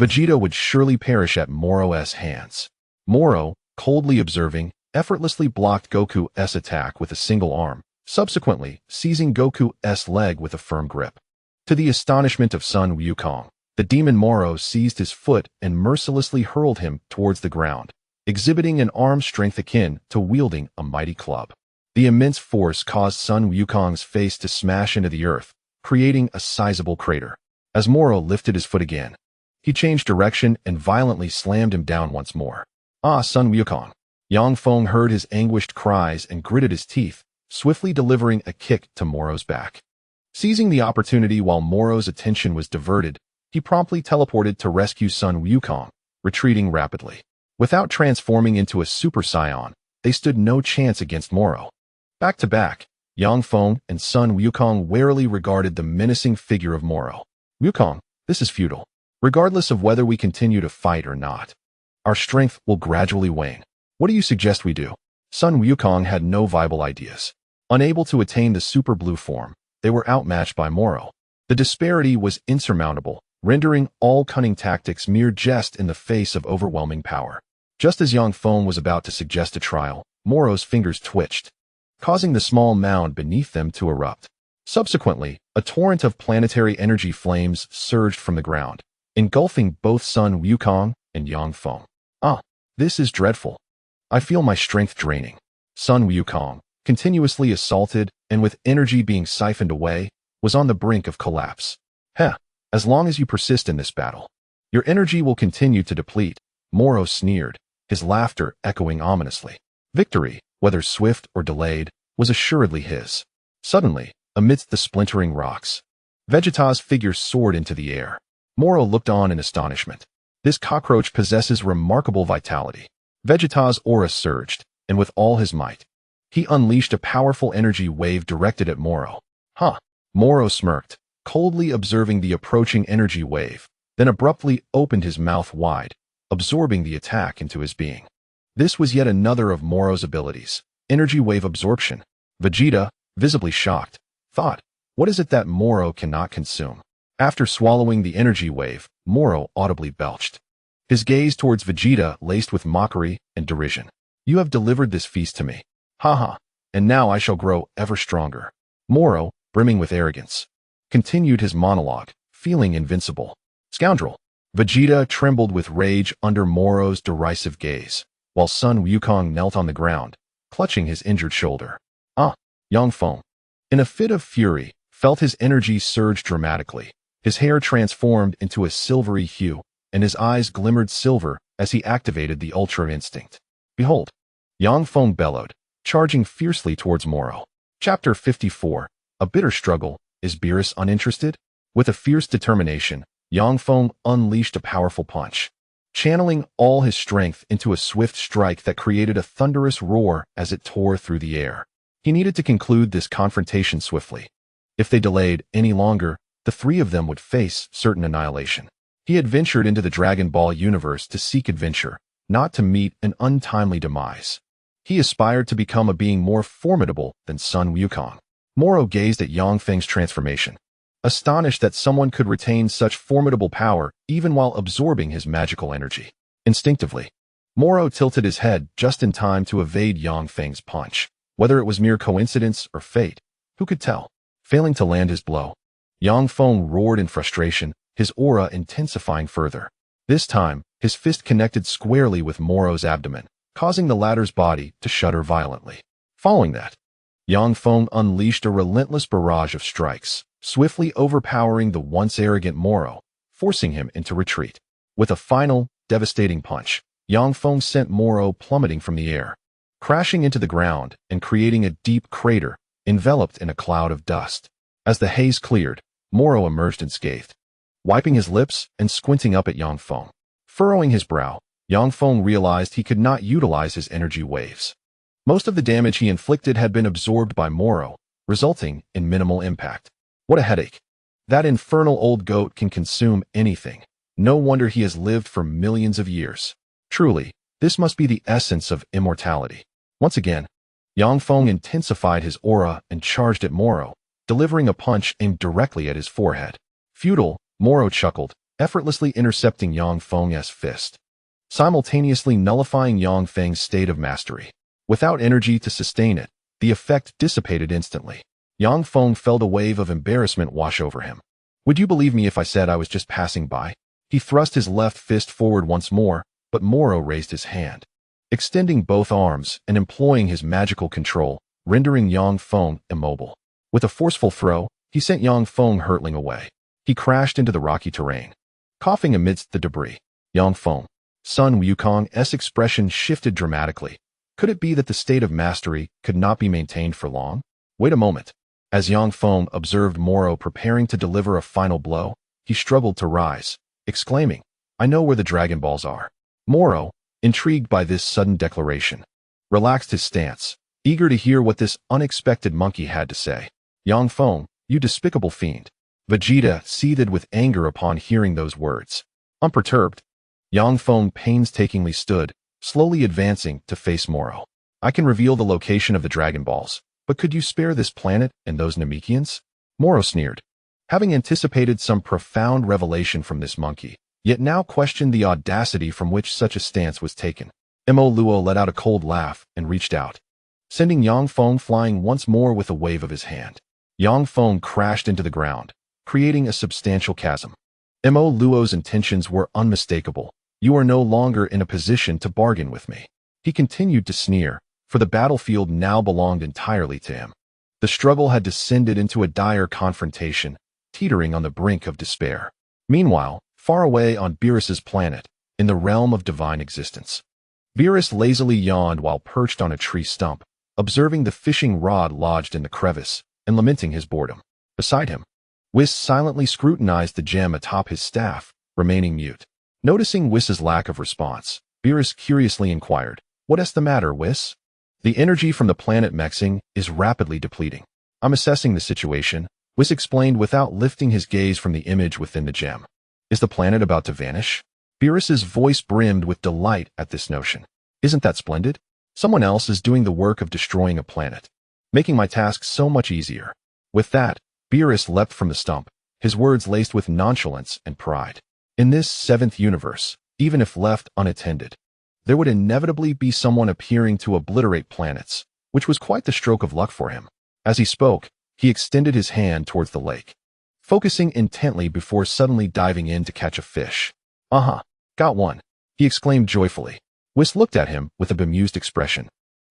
Vegeta would surely perish at Moro's hands. Moro, coldly observing, effortlessly blocked Goku's attack with a single arm, subsequently seizing Goku's leg with a firm grip. To the astonishment of Sun Wukong, the demon Moro seized his foot and mercilessly hurled him towards the ground, exhibiting an arm strength akin to wielding a mighty club. The immense force caused Sun Wukong's face to smash into the earth, creating a sizable crater. As Moro lifted his foot again, he changed direction and violently slammed him down once more. Ah, Sun Wukong! Yang Feng heard his anguished cries and gritted his teeth, swiftly delivering a kick to Moro's back. Seizing the opportunity while Moro's attention was diverted, he promptly teleported to rescue Sun Wukong, retreating rapidly. Without transforming into a Super Saiyan, they stood no chance against Moro. Back to back, Yang Feng and Sun Wukong warily regarded the menacing figure of Moro. Wukong, this is futile. Regardless of whether we continue to fight or not, our strength will gradually wane. What do you suggest we do? Sun Wukong had no viable ideas. Unable to attain the super blue form, they were outmatched by Moro. The disparity was insurmountable, rendering all cunning tactics mere jest in the face of overwhelming power. Just as Yang Feng was about to suggest a trial, Moro's fingers twitched, causing the small mound beneath them to erupt. Subsequently, a torrent of planetary energy flames surged from the ground, engulfing both Sun Wukong and Yang Feng. Ah, this is dreadful. I feel my strength draining. Sun Wukong, continuously assaulted and with energy being siphoned away, was on the brink of collapse. Heh, as long as you persist in this battle, your energy will continue to deplete, Moro sneered, his laughter echoing ominously. Victory, whether swift or delayed, was assuredly his. Suddenly, amidst the splintering rocks, Vegeta's figure soared into the air. Moro looked on in astonishment. This cockroach possesses remarkable vitality. Vegeta's aura surged, and with all his might, he unleashed a powerful energy wave directed at Moro. Huh. Moro smirked, coldly observing the approaching energy wave, then abruptly opened his mouth wide, absorbing the attack into his being. This was yet another of Moro's abilities, energy wave absorption. Vegeta, visibly shocked, thought, what is it that Moro cannot consume? After swallowing the energy wave, Moro audibly belched. His gaze towards Vegeta laced with mockery and derision. You have delivered this feast to me. Haha, and now I shall grow ever stronger. Moro, brimming with arrogance, continued his monologue, feeling invincible. Scoundrel! Vegeta trembled with rage under Moro's derisive gaze, while Sun Wukong knelt on the ground, clutching his injured shoulder. Ah, Yang Feng, in a fit of fury, felt his energy surge dramatically. His hair transformed into a silvery hue, and his eyes glimmered silver as he activated the Ultra Instinct. Behold! Yang Feng bellowed, charging fiercely towards Moro. Chapter 54. A bitter struggle. Is Beerus uninterested? With a fierce determination, Yang Feng unleashed a powerful punch, channeling all his strength into a swift strike that created a thunderous roar as it tore through the air. He needed to conclude this confrontation swiftly. If they delayed any longer, the three of them would face certain annihilation. He had ventured into the Dragon Ball universe to seek adventure, not to meet an untimely demise. He aspired to become a being more formidable than Sun Wukong. Moro gazed at Yang Feng's transformation, astonished that someone could retain such formidable power even while absorbing his magical energy. Instinctively, Moro tilted his head just in time to evade Yang Feng's punch. Whether it was mere coincidence or fate, who could tell? Failing to land his blow, Yang Feng roared in frustration, his aura intensifying further. This time, his fist connected squarely with Moro's abdomen, causing the latter's body to shudder violently. Following that, Yang Feng unleashed a relentless barrage of strikes, swiftly overpowering the once arrogant Moro, forcing him into retreat. With a final, devastating punch, Yang Feng sent Moro plummeting from the air, crashing into the ground and creating a deep crater enveloped in a cloud of dust. As the haze cleared, Moro emerged unscathed, wiping his lips and squinting up at Yang Feng. Furrowing his brow, Yang Feng realized he could not utilize his energy waves. Most of the damage he inflicted had been absorbed by Moro, resulting in minimal impact. What a headache. That infernal old goat can consume anything. No wonder he has lived for millions of years. Truly, this must be the essence of immortality. Once again, Yang Feng intensified his aura and charged at Moro, delivering a punch aimed directly at his forehead. Futile, Moro chuckled, effortlessly intercepting Yang Feng's fist, simultaneously nullifying Yang Feng's state of mastery. Without energy to sustain it, the effect dissipated instantly. Yang Feng felt a wave of embarrassment wash over him. Would you believe me if I said I was just passing by? He thrust his left fist forward once more, but Moro raised his hand, extending both arms and employing his magical control, rendering Yang Feng immobile. With a forceful throw, he sent Yang Feng hurtling away. He crashed into the rocky terrain, coughing amidst the debris. Yang Feng, Sun Wukong's expression shifted dramatically. Could it be that the state of mastery could not be maintained for long? Wait a moment. As Yang Feng observed Moro preparing to deliver a final blow, he struggled to rise, exclaiming, I know where the Dragon Balls are. Moro, intrigued by this sudden declaration, relaxed his stance, eager to hear what this unexpected monkey had to say. Yang Feng, you despicable fiend. Vegeta seethed with anger upon hearing those words. Unperturbed, Yang Feng painstakingly stood, slowly advancing to face Moro. I can reveal the location of the Dragon Balls, but could you spare this planet and those Namekians? Moro sneered, having anticipated some profound revelation from this monkey, yet now questioned the audacity from which such a stance was taken. Mo Luo let out a cold laugh and reached out, sending Yang Feng flying once more with a wave of his hand. Yang Feng crashed into the ground, creating a substantial chasm. Mo Luo's intentions were unmistakable. You are no longer in a position to bargain with me. He continued to sneer, for the battlefield now belonged entirely to him. The struggle had descended into a dire confrontation, teetering on the brink of despair. Meanwhile, far away on Beerus's planet, in the realm of divine existence, Beerus lazily yawned while perched on a tree stump, observing the fishing rod lodged in the crevice and lamenting his boredom. Beside him, Whis silently scrutinized the gem atop his staff, remaining mute. Noticing Whis's lack of response, Beerus curiously inquired, What's the matter, Whis? The energy from the planet Mexing is rapidly depleting. I'm assessing the situation, Whis explained without lifting his gaze from the image within the gem. Is the planet about to vanish? Beerus's voice brimmed with delight at this notion. Isn't that splendid? Someone else is doing the work of destroying a planet, making my task so much easier. With that, Beerus leapt from the stump, his words laced with nonchalance and pride. In this seventh universe, even if left unattended, there would inevitably be someone appearing to obliterate planets, which was quite the stroke of luck for him. As he spoke, he extended his hand towards the lake, focusing intently before suddenly diving in to catch a fish. Got one, he exclaimed joyfully. Whis looked at him with a bemused expression.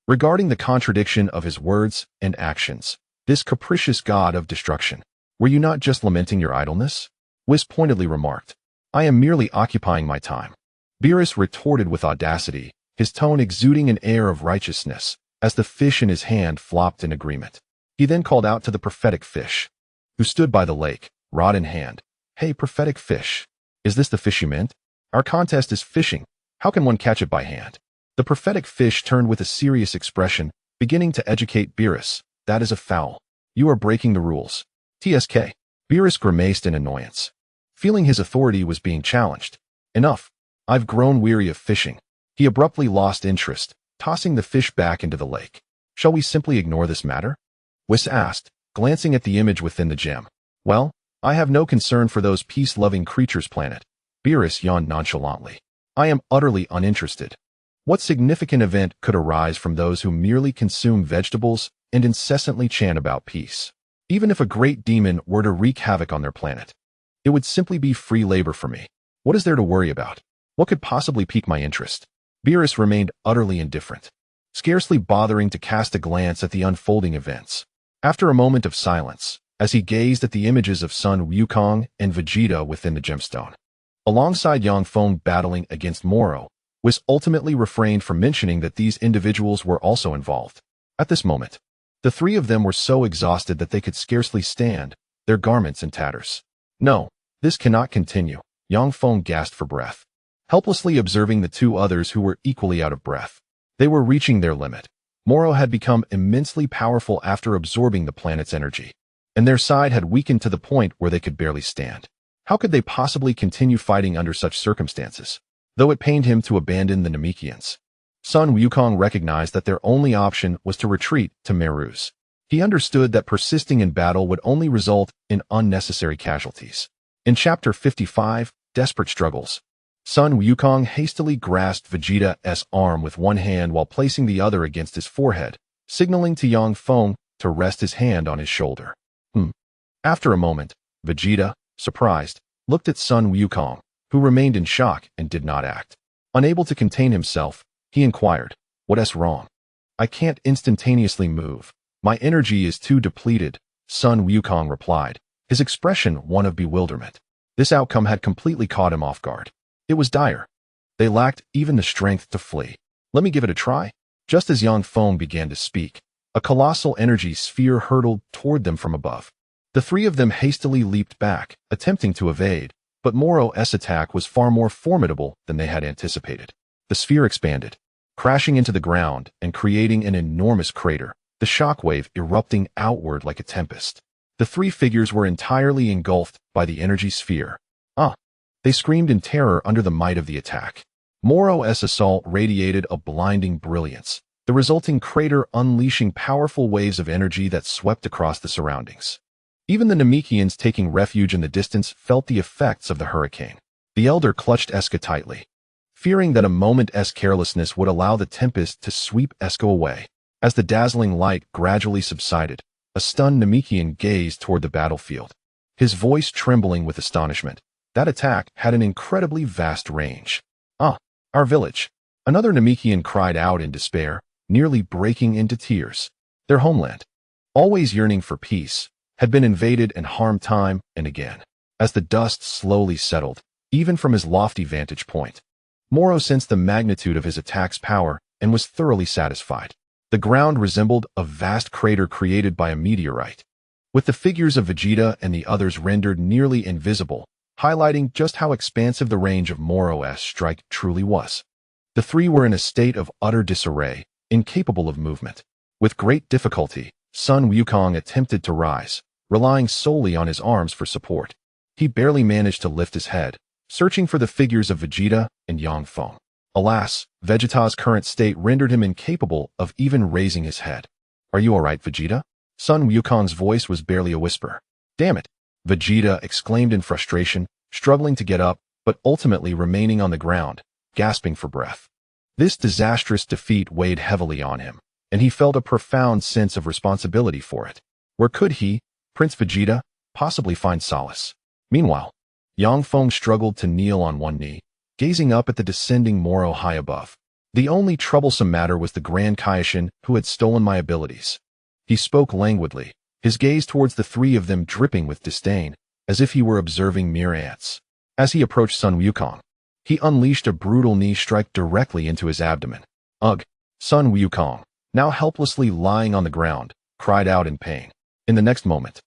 Regarding the contradiction of his words and actions, this capricious god of destruction, were you not just lamenting your idleness? Whis pointedly remarked. I am merely occupying my time. Beerus retorted with audacity, his tone exuding an air of righteousness, as the fish in his hand flopped in agreement. He then called out to the prophetic fish, who stood by the lake, rod in hand. Hey, prophetic fish, is this the fish you meant? Our contest is fishing. How can one catch it by hand? The prophetic fish turned with a serious expression, beginning to educate Beerus. That is a foul. You are breaking the rules. TSK. Beerus grimaced in annoyance, feeling his authority was being challenged. Enough. I've grown weary of fishing. He abruptly lost interest, tossing the fish back into the lake. Shall we simply ignore this matter? Whis asked, glancing at the image within the gem. Well, I have no concern for those peace-loving creatures' planet. Beerus yawned nonchalantly. I am utterly uninterested. What significant event could arise from those who merely consume vegetables and incessantly chant about peace? Even if a great demon were to wreak havoc on their planet, it would simply be free labor for me. What is there to worry about? What could possibly pique my interest? Beerus remained utterly indifferent, scarcely bothering to cast a glance at the unfolding events. After a moment of silence, as he gazed at the images of Sun Wukong and Vegeta within the gemstone, alongside Yang Feng battling against Moro, Whis ultimately refrained from mentioning that these individuals were also involved. At this moment, the three of them were so exhausted that they could scarcely stand, their garments in tatters. No, this cannot continue. Yang Feng gasped for breath. helplessly observing the two others who were equally out of breath. They were reaching their limit. Moro had become immensely powerful after absorbing the planet's energy, and their side had weakened to the point where they could barely stand. How could they possibly continue fighting under such circumstances? Though it pained him to abandon the Namekians, Sun Wukong recognized that their only option was to retreat to Meru's. He understood that persisting in battle would only result in unnecessary casualties. In Chapter 55, Desperate Struggles, Sun Wukong hastily grasped Vegeta's arm with one hand while placing the other against his forehead, signaling to Yang Feng to rest his hand on his shoulder. After a moment, Vegeta, surprised, looked at Sun Wukong, who remained in shock and did not act. Unable to contain himself, he inquired, "What's wrong?" "I can't instantaneously move. My energy is too depleted," Sun Wukong replied, his expression one of bewilderment. This outcome had completely caught him off guard. It was dire. They lacked even the strength to flee. "Let me give it a try." Just as Yang Feng began to speak, a colossal energy sphere hurtled toward them from above. The three of them hastily leaped back, attempting to evade, but Moro's attack was far more formidable than they had anticipated. The sphere expanded, crashing into the ground and creating an enormous crater, the shockwave erupting outward like a tempest. The three figures were entirely engulfed by the energy sphere. They screamed in terror under the might of the attack. Moro's assault radiated a blinding brilliance, the resulting crater unleashing powerful waves of energy that swept across the surroundings. Even the Namekians taking refuge in the distance felt the effects of the hurricane. The elder clutched Eska tightly, fearing that a moment's carelessness would allow the tempest to sweep Eska away. As the dazzling light gradually subsided, a stunned Namekian gazed toward the battlefield, his voice trembling with astonishment. That attack had an incredibly vast range. Our village. Another Namekian cried out in despair, nearly breaking into tears. Their homeland, always yearning for peace, had been invaded and harmed time and again. As the dust slowly settled, even from his lofty vantage point, Moro sensed the magnitude of his attack's power and was thoroughly satisfied. The ground resembled a vast crater created by a meteorite, with the figures of Vegeta and the others rendered nearly invisible, highlighting just how expansive the range of Moro's strike truly was. The three were in a state of utter disarray, incapable of movement. With great difficulty, Sun Wukong attempted to rise, relying solely on his arms for support. He barely managed to lift his head, searching for the figures of Vegeta and Yang Feng. Alas, Vegeta's current state rendered him incapable of even raising his head. "Are you all right, Vegeta?" Sun Wukong's voice was barely a whisper. "Damn it!" Vegeta exclaimed in frustration, struggling to get up, but ultimately remaining on the ground, gasping for breath. This disastrous defeat weighed heavily on him, and he felt a profound sense of responsibility for it. Where could he, Prince Vegeta, possibly find solace? Meanwhile, Yang Feng struggled to kneel on one knee, gazing up at the descending Moro high above. The only troublesome matter was the Grand Kaishin who had stolen my abilities. He spoke languidly, his gaze towards the three of them dripping with disdain, as if he were observing mere ants. As he approached Sun Wukong, he unleashed a brutal knee strike directly into his abdomen. "Ugh!" Sun Wukong, now helplessly lying on the ground, cried out in pain. In the next moment,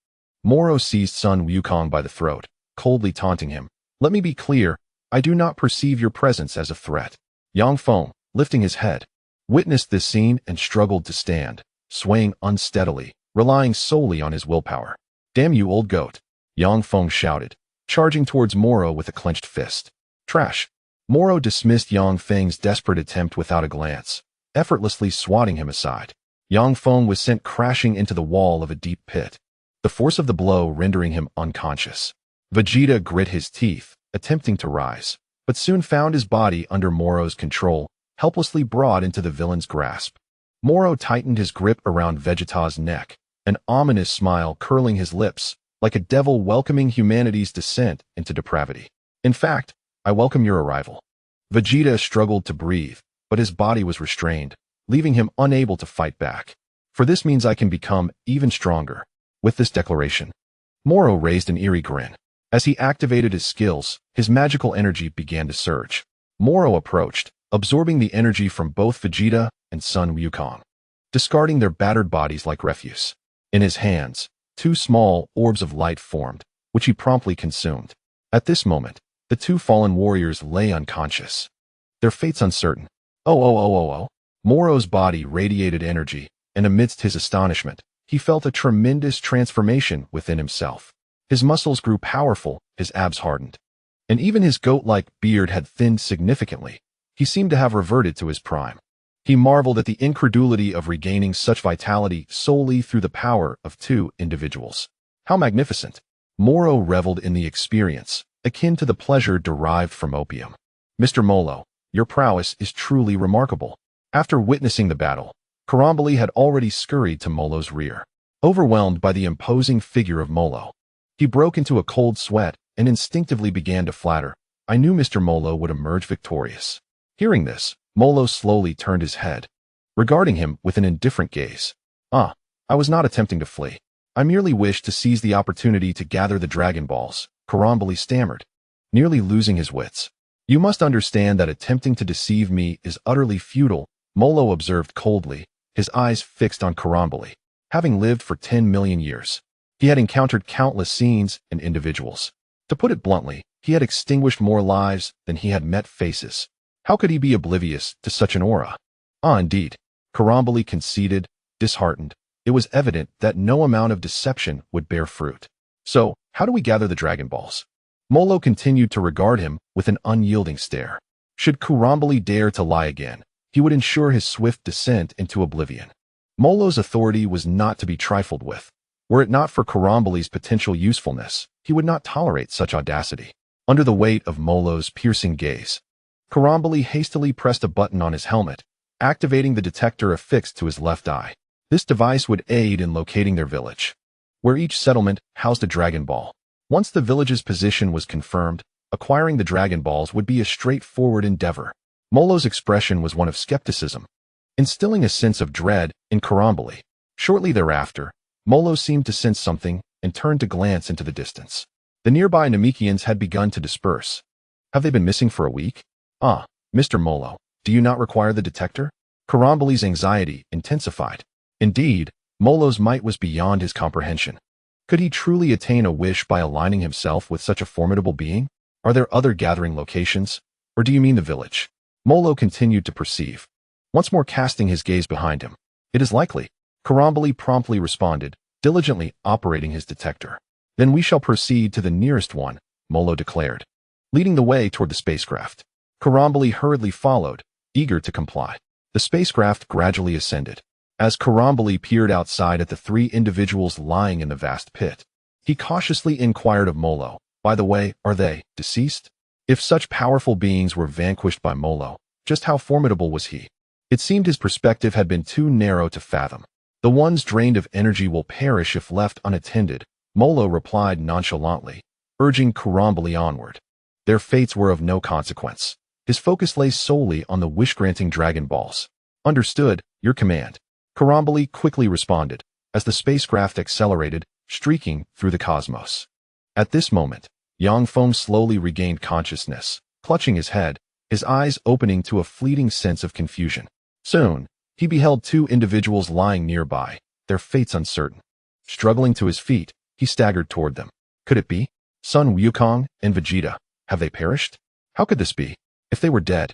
Moro seized Sun Wukong by the throat, coldly taunting him. "Let me be clear, I do not perceive your presence as a threat." Yang Feng, lifting his head, witnessed this scene and struggled to stand, swaying unsteadily, relying solely on his willpower. "Damn you, old goat!" Yang Feng shouted, charging towards Moro with a clenched fist. "Trash!" Moro dismissed Yang Feng's desperate attempt without a glance, effortlessly swatting him aside. Yang Feng was sent crashing into the wall of a deep pit, the force of the blow rendering him unconscious. Vegeta grit his teeth, attempting to rise, but soon found his body under Moro's control, helplessly brought into the villain's grasp. Moro tightened his grip around Vegeta's neck, an ominous smile curling his lips, like a devil welcoming humanity's descent into depravity. "In fact, I welcome your arrival." Vegeta struggled to breathe, but his body was restrained, leaving him unable to fight back. "For this means I can become even stronger." With this declaration, Moro raised an eerie grin. As he activated his skills, his magical energy began to surge. Moro approached, absorbing the energy from both Vegeta and Sun Wukong, discarding their battered bodies like refuse. In his hands, two small orbs of light formed, which he promptly consumed. At this moment, The two fallen warriors lay unconscious. Their fates uncertain. Oh. Moro's body radiated energy, and amidst his astonishment, he felt a tremendous transformation within himself. His muscles grew powerful, his abs hardened. And even his goat-like beard had thinned significantly. He seemed to have reverted to his prime. He marveled at the incredulity of regaining such vitality solely through the power of two individuals. How magnificent! Moro reveled in the experience, akin to the pleasure derived from opium. Mr. Molo, your prowess is truly remarkable. After witnessing the battle, Karamboli had already scurried to Molo's rear. Overwhelmed by the imposing figure of Molo, he broke into a cold sweat and instinctively began to flatter. I knew Mr. Molo would emerge victorious. Hearing this, Molo slowly turned his head, regarding him with an indifferent gaze. I was not attempting to flee. I merely wished to seize the opportunity to gather the Dragon Balls, Karamboli stammered, nearly losing his wits. You must understand that attempting to deceive me is utterly futile, Molo observed coldly, his eyes fixed on Karamboli. Having lived for 10 million years, he had encountered countless scenes and individuals. To put it bluntly, he had extinguished more lives than he had met faces. How could he be oblivious to such an aura? Indeed. Karamboli conceded, disheartened. It was evident that no amount of deception would bear fruit. So, how do we gather the Dragon Balls? Molo continued to regard him with an unyielding stare. Should Karamboli dare to lie again, he would ensure his swift descent into oblivion. Molo's authority was not to be trifled with. Were it not for Karamboli's potential usefulness, he would not tolerate such audacity. Under the weight of Molo's piercing gaze, Karamboli hastily pressed a button on his helmet, activating the detector affixed to his left eye. This device would aid in locating their village, where each settlement housed a Dragon Ball. Once the village's position was confirmed, acquiring the Dragon Balls would be a straightforward endeavor. Molo's expression was one of skepticism, instilling a sense of dread in Karamboli. Shortly thereafter, Molo seemed to sense something and turned to glance into the distance. The nearby Namekians had begun to disperse. Have they been missing for a week? Mr. Molo, do you not require the detector? Karamboli's anxiety intensified. Indeed, Molo's might was beyond his comprehension. Could he truly attain a wish by aligning himself with such a formidable being? Are there other gathering locations? Or do you mean the village? Molo continued to perceive, once more casting his gaze behind him. It is likely. Karamboli promptly responded, diligently operating his detector. Then we shall proceed to the nearest one, Molo declared, leading the way toward the spacecraft. Karamboli hurriedly followed, eager to comply. The spacecraft gradually ascended. As Karamboli peered outside at the three individuals lying in the vast pit, he cautiously inquired of Molo, by the way, are they deceased? If such powerful beings were vanquished by Molo, just how formidable was he? It seemed his perspective had been too narrow to fathom. The ones drained of energy will perish if left unattended, Molo replied nonchalantly, urging Karamboli onward. Their fates were of no consequence. His focus lay solely on the wish-granting Dragon Balls. Understood, your command. Karamboli quickly responded, as the spacecraft accelerated, streaking through the cosmos. At this moment, Feng slowly regained consciousness, clutching his head, his eyes opening to a fleeting sense of confusion. Soon, he beheld two individuals lying nearby, their fates uncertain. Struggling to his feet, he staggered toward them. Could it be? Sun Wukong and Vegeta, have they perished? How could this be? If they were dead,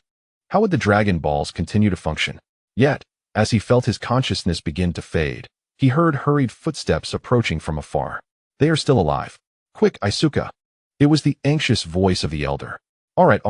how would the Dragon Balls continue to function? Yet, as he felt his consciousness begin to fade, he heard hurried footsteps approaching from afar. They are still alive. Quick, Isuka. It was the anxious voice of the elder. All right,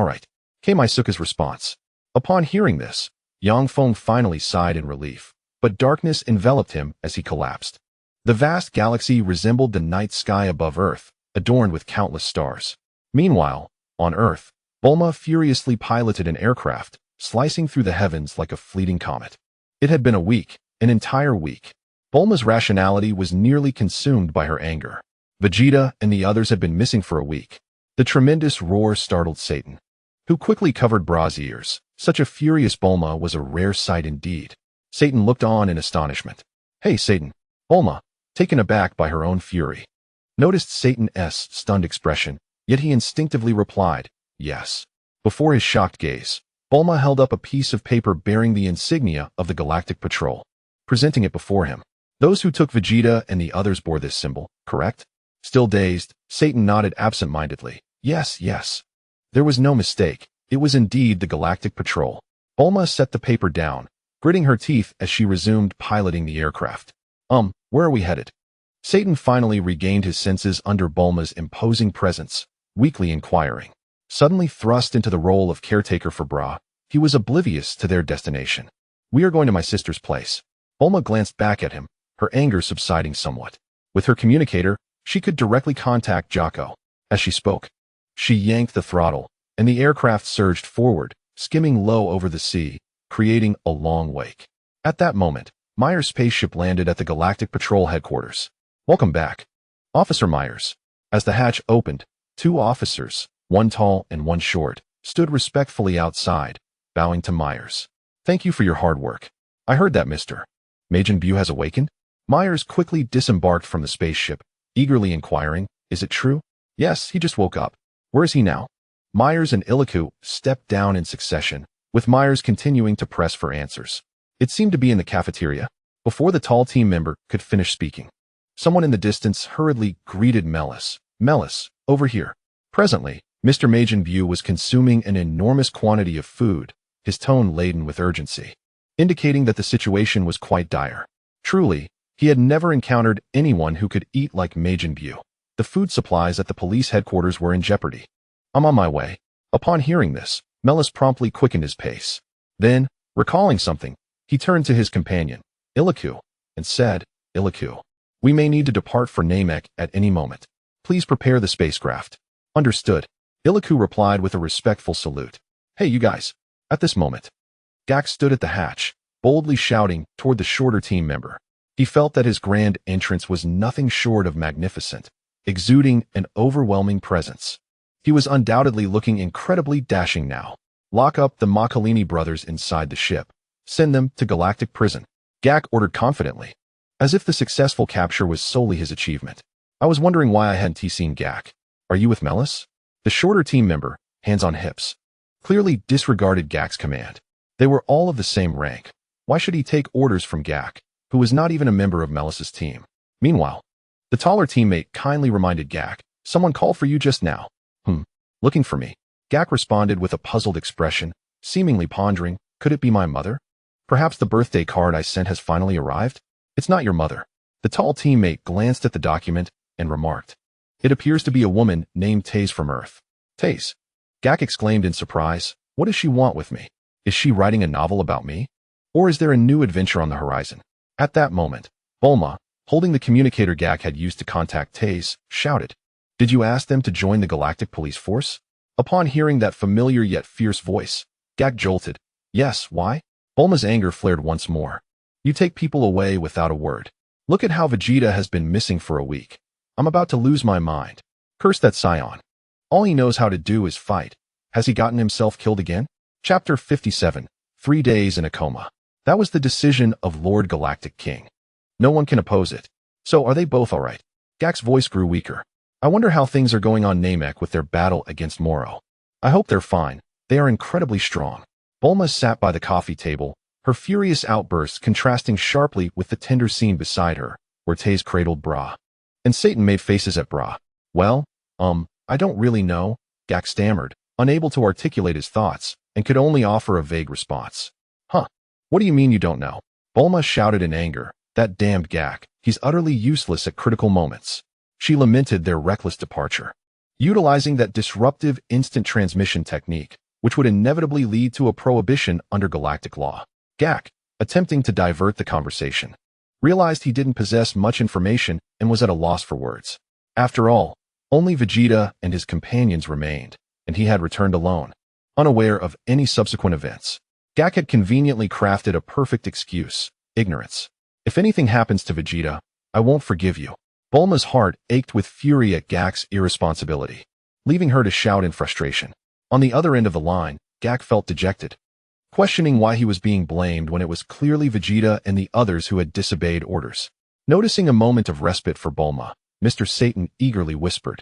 came Isuka's response. Upon hearing this, Feng finally sighed in relief, but darkness enveloped him as he collapsed. The vast galaxy resembled the night sky above Earth, adorned with countless stars. Meanwhile, on Earth, Bulma furiously piloted an aircraft, slicing through the heavens like a fleeting comet. It had been a week, an entire week. Bulma's rationality was nearly consumed by her anger. Vegeta and the others had been missing for a week. The tremendous roar startled Satan, who quickly covered Bra's ears. Such a furious Bulma was a rare sight indeed. Satan looked on in astonishment. Hey, Satan. Bulma, taken aback by her own fury, noticed Satan's stunned expression, yet he instinctively replied, yes. Before his shocked gaze, Bulma held up a piece of paper bearing the insignia of the Galactic Patrol, presenting it before him. Those who took Vegeta and the others bore this symbol, correct? Still dazed, Satan nodded absent-mindedly. Yes. There was no mistake. It was indeed the Galactic Patrol. Bulma set the paper down, gritting her teeth as she resumed piloting the aircraft. Where are we headed? Satan finally regained his senses under Bulma's imposing presence, weakly inquiring. Suddenly thrust into the role of caretaker for Bra, he was oblivious to their destination. We are going to my sister's place. Bulma glanced back at him, her anger subsiding somewhat. With her communicator, she could directly contact Jocko. As she spoke, she yanked the throttle, and the aircraft surged forward, skimming low over the sea, creating a long wake. At that moment, Myers' spaceship landed at the Galactic Patrol headquarters. Welcome back, Officer Myers. As the hatch opened, two officers, one tall and one short, stood respectfully outside, bowing to Myers. Thank you for your hard work. I heard that Mr. Majin Buu has awakened? Myers quickly disembarked from the spaceship, eagerly inquiring, is it true? Yes, he just woke up. Where is he now? Myers and Iliku stepped down in succession, with Myers continuing to press for answers. It seemed to be in the cafeteria. Before the tall team member could finish speaking, someone in the distance hurriedly greeted Melis. Melis, over here. Presently, Mr. Majin Buu was consuming an enormous quantity of food, his tone laden with urgency, indicating that the situation was quite dire. Truly, he had never encountered anyone who could eat like Majin Buu. The food supplies at the police headquarters were in jeopardy. I'm on my way. Upon hearing this, Melis promptly quickened his pace. Then, recalling something, he turned to his companion, Iliku, and said, Iliku, we may need to depart for Namek at any moment. Please prepare the spacecraft. Understood. Iliku replied with a respectful salute. Hey, you guys. At this moment, Gak stood at the hatch, boldly shouting toward the shorter team member. He felt that his grand entrance was nothing short of magnificent, exuding an overwhelming presence. He was undoubtedly looking incredibly dashing now. Lock up the Makalini brothers inside the ship. Send them to Galactic Prison. Gak ordered confidently, as if the successful capture was solely his achievement. I was wondering why I hadn't seen Gak. Are you with Melis? The shorter team member, hands on hips, clearly disregarded Gak's command. They were all of the same rank. Why should he take orders from Gak, who was not even a member of Melis's team? Meanwhile, the taller teammate kindly reminded Gak, someone called for you just now. Looking for me. Gak responded with a puzzled expression, seemingly pondering, could it be my mother? Perhaps the birthday card I sent has finally arrived? It's not your mother. The tall teammate glanced at the document and remarked, it appears to be a woman named Taze from Earth. Taze? Gak exclaimed in surprise, what does she want with me? Is she writing a novel about me? Or is there a new adventure on the horizon? At that moment, Bulma, holding the communicator Gak had used to contact Taze, shouted, did you ask them to join the Galactic Police Force? Upon hearing that familiar yet fierce voice, Gak jolted. Yes, why? Bulma's anger flared once more. You take people away without a word. Look at how Vegeta has been missing for a week. I'm about to lose my mind. Curse that scion. All he knows how to do is fight. Has he gotten himself killed again? Chapter 57, 3 days in a coma. That was the decision of Lord Galactic King. No one can oppose it. So are they both alright? Gak's voice grew weaker. I wonder how things are going on Namek with their battle against Moro. I hope they're fine. They are incredibly strong. Bulma sat by the coffee table, her furious outbursts contrasting sharply with the tender scene beside her, where Taze cradled Bra. And Satan made faces at Bra. Well, I don't really know, Gak stammered, unable to articulate his thoughts, and could only offer a vague response. Huh? What do you mean you don't know? Bulma shouted in anger. That damned Gak, he's utterly useless at critical moments. She lamented their reckless departure. Utilizing that disruptive instant transmission technique, which would inevitably lead to a prohibition under galactic law. Gak, attempting to divert the conversation, realized he didn't possess much information and was at a loss for words. After all, only Vegeta and his companions remained, and he had returned alone, unaware of any subsequent events. Gak had conveniently crafted a perfect excuse, ignorance. If anything happens to Vegeta, I won't forgive you. Bulma's heart ached with fury at Gak's irresponsibility, leaving her to shout in frustration. On the other end of the line, Gak felt dejected, questioning why he was being blamed when it was clearly Vegeta and the others who had disobeyed orders. Noticing a moment of respite for Bulma, Mr. Satan eagerly whispered,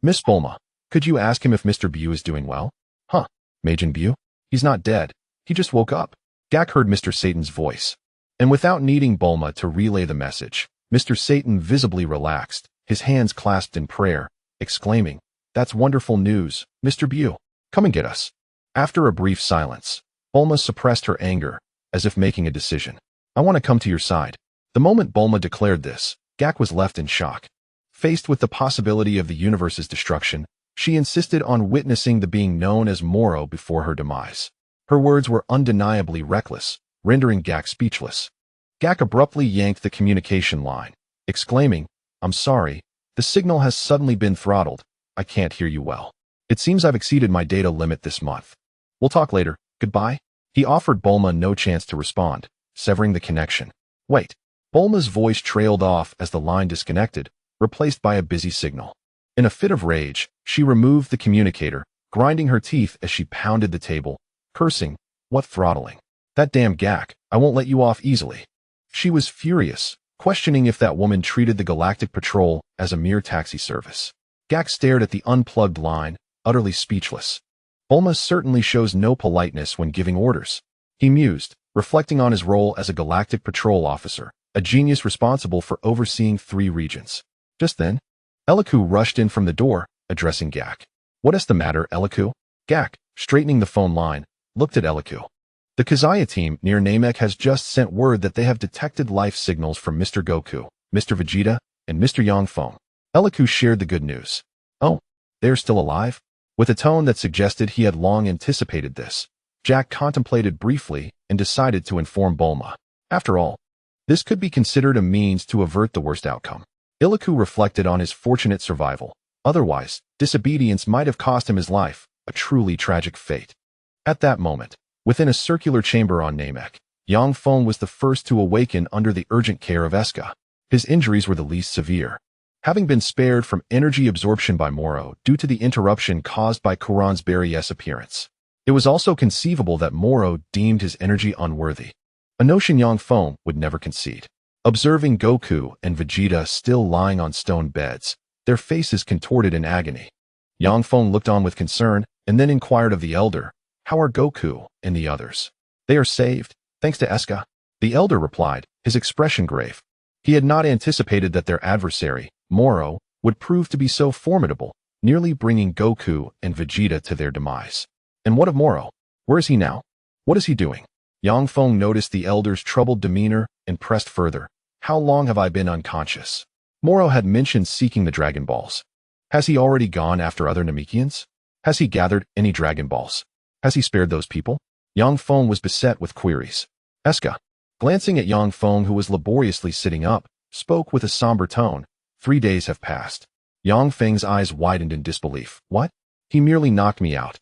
Miss Bulma, could you ask him if Mr. Buu is doing well? Huh, Majin Buu? He's not dead. He just woke up. Gak heard Mr. Satan's voice, and without needing Bulma to relay the message, Mr. Satan visibly relaxed, his hands clasped in prayer, exclaiming, That's wonderful news, Mr. Buu. Come and get us. After a brief silence, Bulma suppressed her anger, as if making a decision. I want to come to your side. The moment Bulma declared this, Gak was left in shock. Faced with the possibility of the universe's destruction, she insisted on witnessing the being known as Moro before her demise. Her words were undeniably reckless, rendering Gak speechless. Gak abruptly yanked the communication line, exclaiming, I'm sorry, the signal has suddenly been throttled. I can't hear you well. It seems I've exceeded my data limit this month. We'll talk later. Goodbye. He offered Bulma no chance to respond, severing the connection. Wait. Bulma's voice trailed off as the line disconnected, replaced by a busy signal. In a fit of rage, she removed the communicator, grinding her teeth as she pounded the table, cursing, what throttling? That damn Gak, I won't let you off easily. She was furious, questioning if that woman treated the Galactic Patrol as a mere taxi service. Gak stared at the unplugged line, utterly speechless. Bulma certainly shows no politeness when giving orders. He mused, reflecting on his role as a Galactic Patrol officer, a genius responsible for overseeing 3 regions. Just then, Eliku rushed in from the door, addressing Gak. What is the matter, Eliku? Gak, straightening the phone line, looked at Eliku. The Kazaya team near Namek has just sent word that they have detected life signals from Mr. Goku, Mr. Vegeta, and Mr. Feng. Eliku shared the good news. Oh, they're still alive? With a tone that suggested he had long anticipated this, Jack contemplated briefly and decided to inform Bulma. After all, this could be considered a means to avert the worst outcome. Eliku reflected on his fortunate survival. Otherwise, disobedience might have cost him his life, a truly tragic fate. At that moment, within a circular chamber on Namek, Feng was the first to awaken under the urgent care of Eska. His injuries were the least severe, having been spared from energy absorption by Moro due to the interruption caused by Kuran's Barry's appearance. It was also conceivable that Moro deemed his energy unworthy, a notion Feng would never concede. Observing Goku and Vegeta still lying on stone beds, their faces contorted in agony, Feng looked on with concern and then inquired of the elder, how are Goku and the others? They are saved, thanks to Eska. The elder replied, his expression grave. He had not anticipated that their adversary, Moro, would prove to be so formidable, nearly bringing Goku and Vegeta to their demise. And what of Moro? Where is he now? What is he doing? Feng noticed the elder's troubled demeanor and pressed further. How long have I been unconscious? Moro had mentioned seeking the Dragon Balls. Has he already gone after other Namekians? Has he gathered any Dragon Balls? Has he spared those people? Feng was beset with queries. Eska, glancing at Feng, who was laboriously sitting up, spoke with a somber tone. 3 days have passed. Feng's eyes widened in disbelief. What? He merely knocked me out.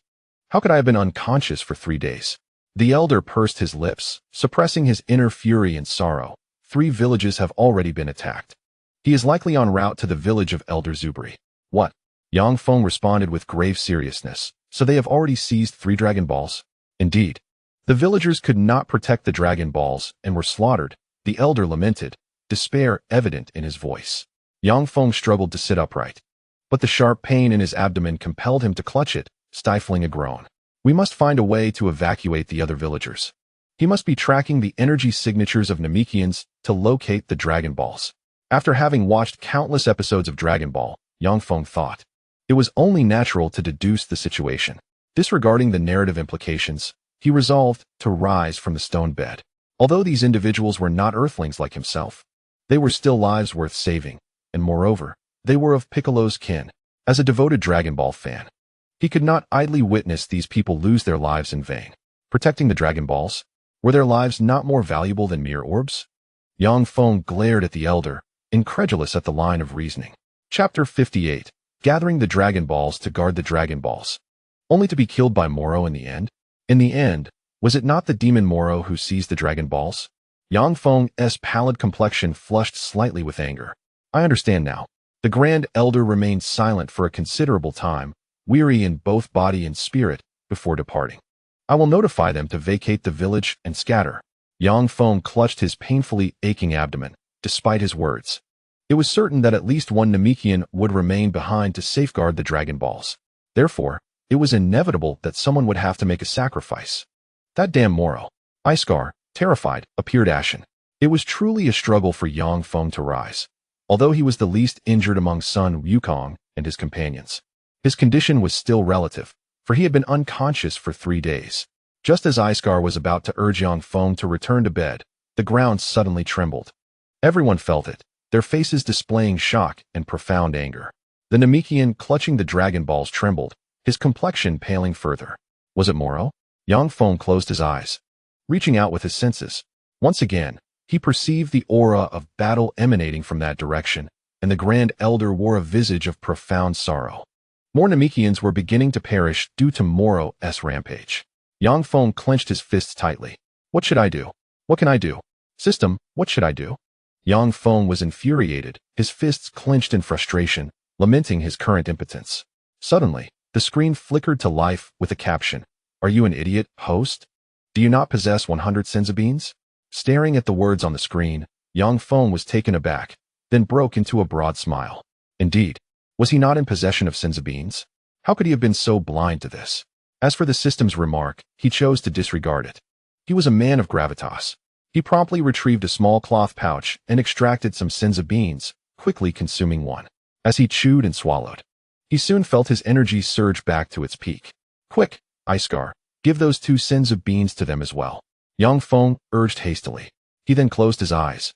How could I have been unconscious for 3 days? The elder pursed his lips, suppressing his inner fury and sorrow. 3 villages have already been attacked. He is likely en route to the village of Elder Zubri. What? Feng responded with grave seriousness. So they have already seized 3 Dragon Balls? Indeed. The villagers could not protect the Dragon Balls and were slaughtered, the elder lamented, despair evident in his voice. Feng struggled to sit upright, but the sharp pain in his abdomen compelled him to clutch it, stifling a groan. We must find a way to evacuate the other villagers. He must be tracking the energy signatures of Namekians to locate the Dragon Balls. After having watched countless episodes of Dragon Ball, Feng thought it was only natural to deduce the situation. Disregarding the narrative implications, he resolved to rise from the stone bed. Although these individuals were not earthlings like himself, they were still lives worth saving, and moreover, they were of Piccolo's kin. As a devoted Dragon Ball fan, he could not idly witness these people lose their lives in vain. Protecting the Dragon Balls? Were their lives not more valuable than mere orbs? Feng glared at the elder, incredulous at the line of reasoning. Chapter 58. Gathering the Dragon Balls to guard the Dragon Balls. Only to be killed by Moro in the end? In the end, was it not the demon Moro who seized the Dragon Balls? Feng's pallid complexion flushed slightly with anger. I understand now. The Grand Elder remained silent for a considerable time, weary in both body and spirit, before departing. I will notify them to vacate the village and scatter. Feng clutched his painfully aching abdomen, despite his words. It was certain that at least one Namekian would remain behind to safeguard the Dragon Balls. Therefore, it was inevitable that someone would have to make a sacrifice. That damn Moro. Iskar, terrified, appeared ashen. It was truly a struggle for Feng to rise. Although he was the least injured among Sun Wukong and his companions, his condition was still relative, for he had been unconscious for 3 days. Just as Iskar was about to urge Yang Feng to return to bed, the ground suddenly trembled. Everyone felt it, their faces displaying shock and profound anger. The Namekian clutching the Dragon Balls trembled, his complexion paling further. Was it Moro? Yang Feng closed his eyes, reaching out with his senses. Once again, he perceived the aura of battle emanating from that direction, and the Grand Elder wore a visage of profound sorrow. More Namekians were beginning to perish due to Moro's rampage. Yang Feng clenched his fists tightly. What should I do? What can I do? System, what should I do? Yang Feng was infuriated, his fists clenched in frustration, lamenting his current impotence. Suddenly, the screen flickered to life with a caption. Are you an idiot, host? Do you not possess 100 senzu beans? Staring at the words on the screen, Yang Feng was taken aback, then broke into a broad smile. Indeed, was he not in possession of senzu beans? How could he have been so blind to this? As for the system's remark, he chose to disregard it. He was a man of gravitas. He promptly retrieved a small cloth pouch and extracted some senzu beans, quickly consuming one. As he chewed and swallowed, he soon felt his energy surge back to its peak. Quick, Iskar, give those 2 senzu beans to them as well. Yang Feng urged hastily. He then closed his eyes,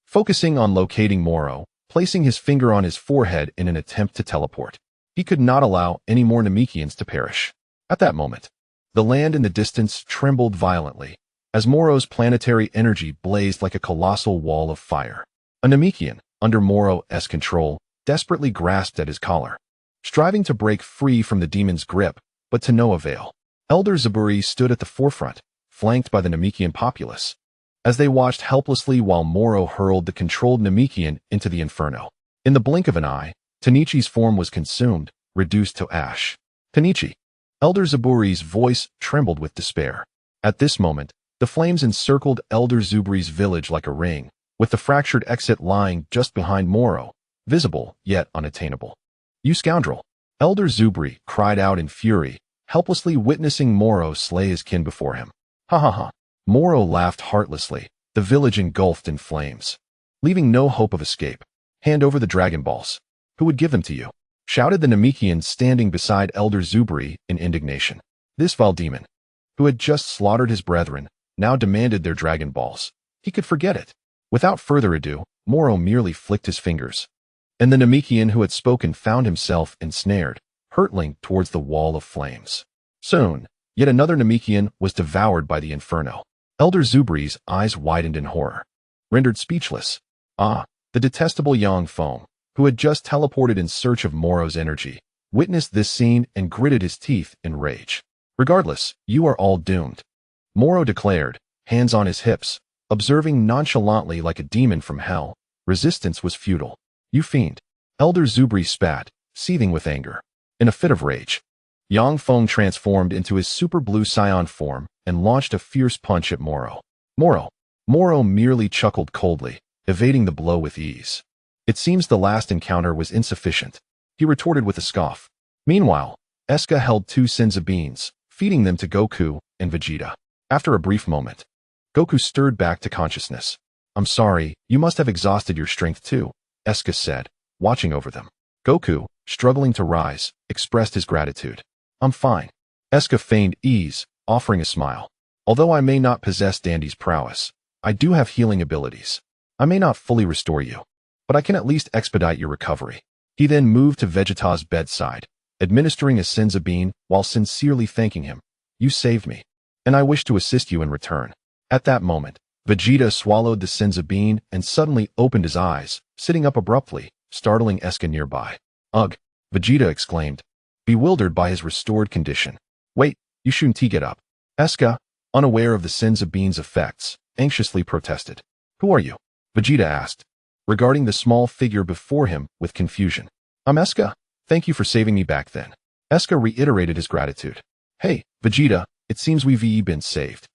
focusing on locating Moro, placing his finger on his forehead in an attempt to teleport. He could not allow any more Namekians to perish. At that moment, the land in the distance trembled violently, as Moro's planetary energy blazed like a colossal wall of fire. A Namekian, under Moro's control, desperately grasped at his collar, striving to break free from the demon's grip, but to no avail. Elder Zaburi stood at the forefront, flanked by the Namekian populace, as they watched helplessly while Moro hurled the controlled Namekian into the inferno. In the blink of an eye, Tanichi's form was consumed, reduced to ash. Tanichi! Elder Zaburi's voice trembled with despair. At this moment, the flames encircled Elder Zubri's village like a ring, with the fractured exit lying just behind Moro, visible yet unattainable. You scoundrel! Elder Zubri cried out in fury, helplessly witnessing Moro slay his kin before him. Ha ha ha! Moro laughed heartlessly, the village engulfed in flames. Leaving no hope of escape. Hand over the Dragon Balls. Who would give them to you? Shouted the Namekian standing beside Elder Zubri in indignation. This vile demon, who had just slaughtered his brethren, now demanded their Dragon Balls. He could forget it. Without further ado, Moro merely flicked his fingers, and the Namekian who had spoken found himself ensnared, hurtling towards the wall of flames. Soon, yet another Namekian was devoured by the inferno. Elder Zubri's eyes widened in horror. Rendered speechless. The detestable Yang Feng, who had just teleported in search of Moro's energy, witnessed this scene and gritted his teeth in rage. Regardless, you are all doomed, Moro declared, hands on his hips, observing nonchalantly like a demon from hell. Resistance was futile. You fiend! Elder Zubri spat, seething with anger. In a fit of rage, Yang Feng transformed into his super blue scion form and launched a fierce punch at Moro. Moro merely chuckled coldly, evading the blow with ease. It seems the last encounter was insufficient, he retorted with a scoff. Meanwhile, Eska held 2 senzu beans, feeding them to Goku and Vegeta. After a brief moment, Goku stirred back to consciousness. I'm sorry, you must have exhausted your strength too, Eska said, watching over them. Goku, struggling to rise, expressed his gratitude. I'm fine. Eska feigned ease, offering a smile. Although I may not possess Dandy's prowess, I do have healing abilities. I may not fully restore you, but I can at least expedite your recovery. He then moved to Vegeta's bedside, administering a senzu bean while sincerely thanking him. You saved me, and I wish to assist you in return. At that moment, Vegeta swallowed the senzu bean and suddenly opened his eyes, sitting up abruptly, startling Eska nearby. Ugh! Vegeta exclaimed, bewildered by his restored condition. Wait, you shouldn't get up. Eska, unaware of the senzu bean's effects, anxiously protested. Who are you? Vegeta asked, regarding the small figure before him with confusion. I'm Eska. Thank you for saving me back then. Eska reiterated his gratitude. Hey, Vegeta, it seems we've been saved.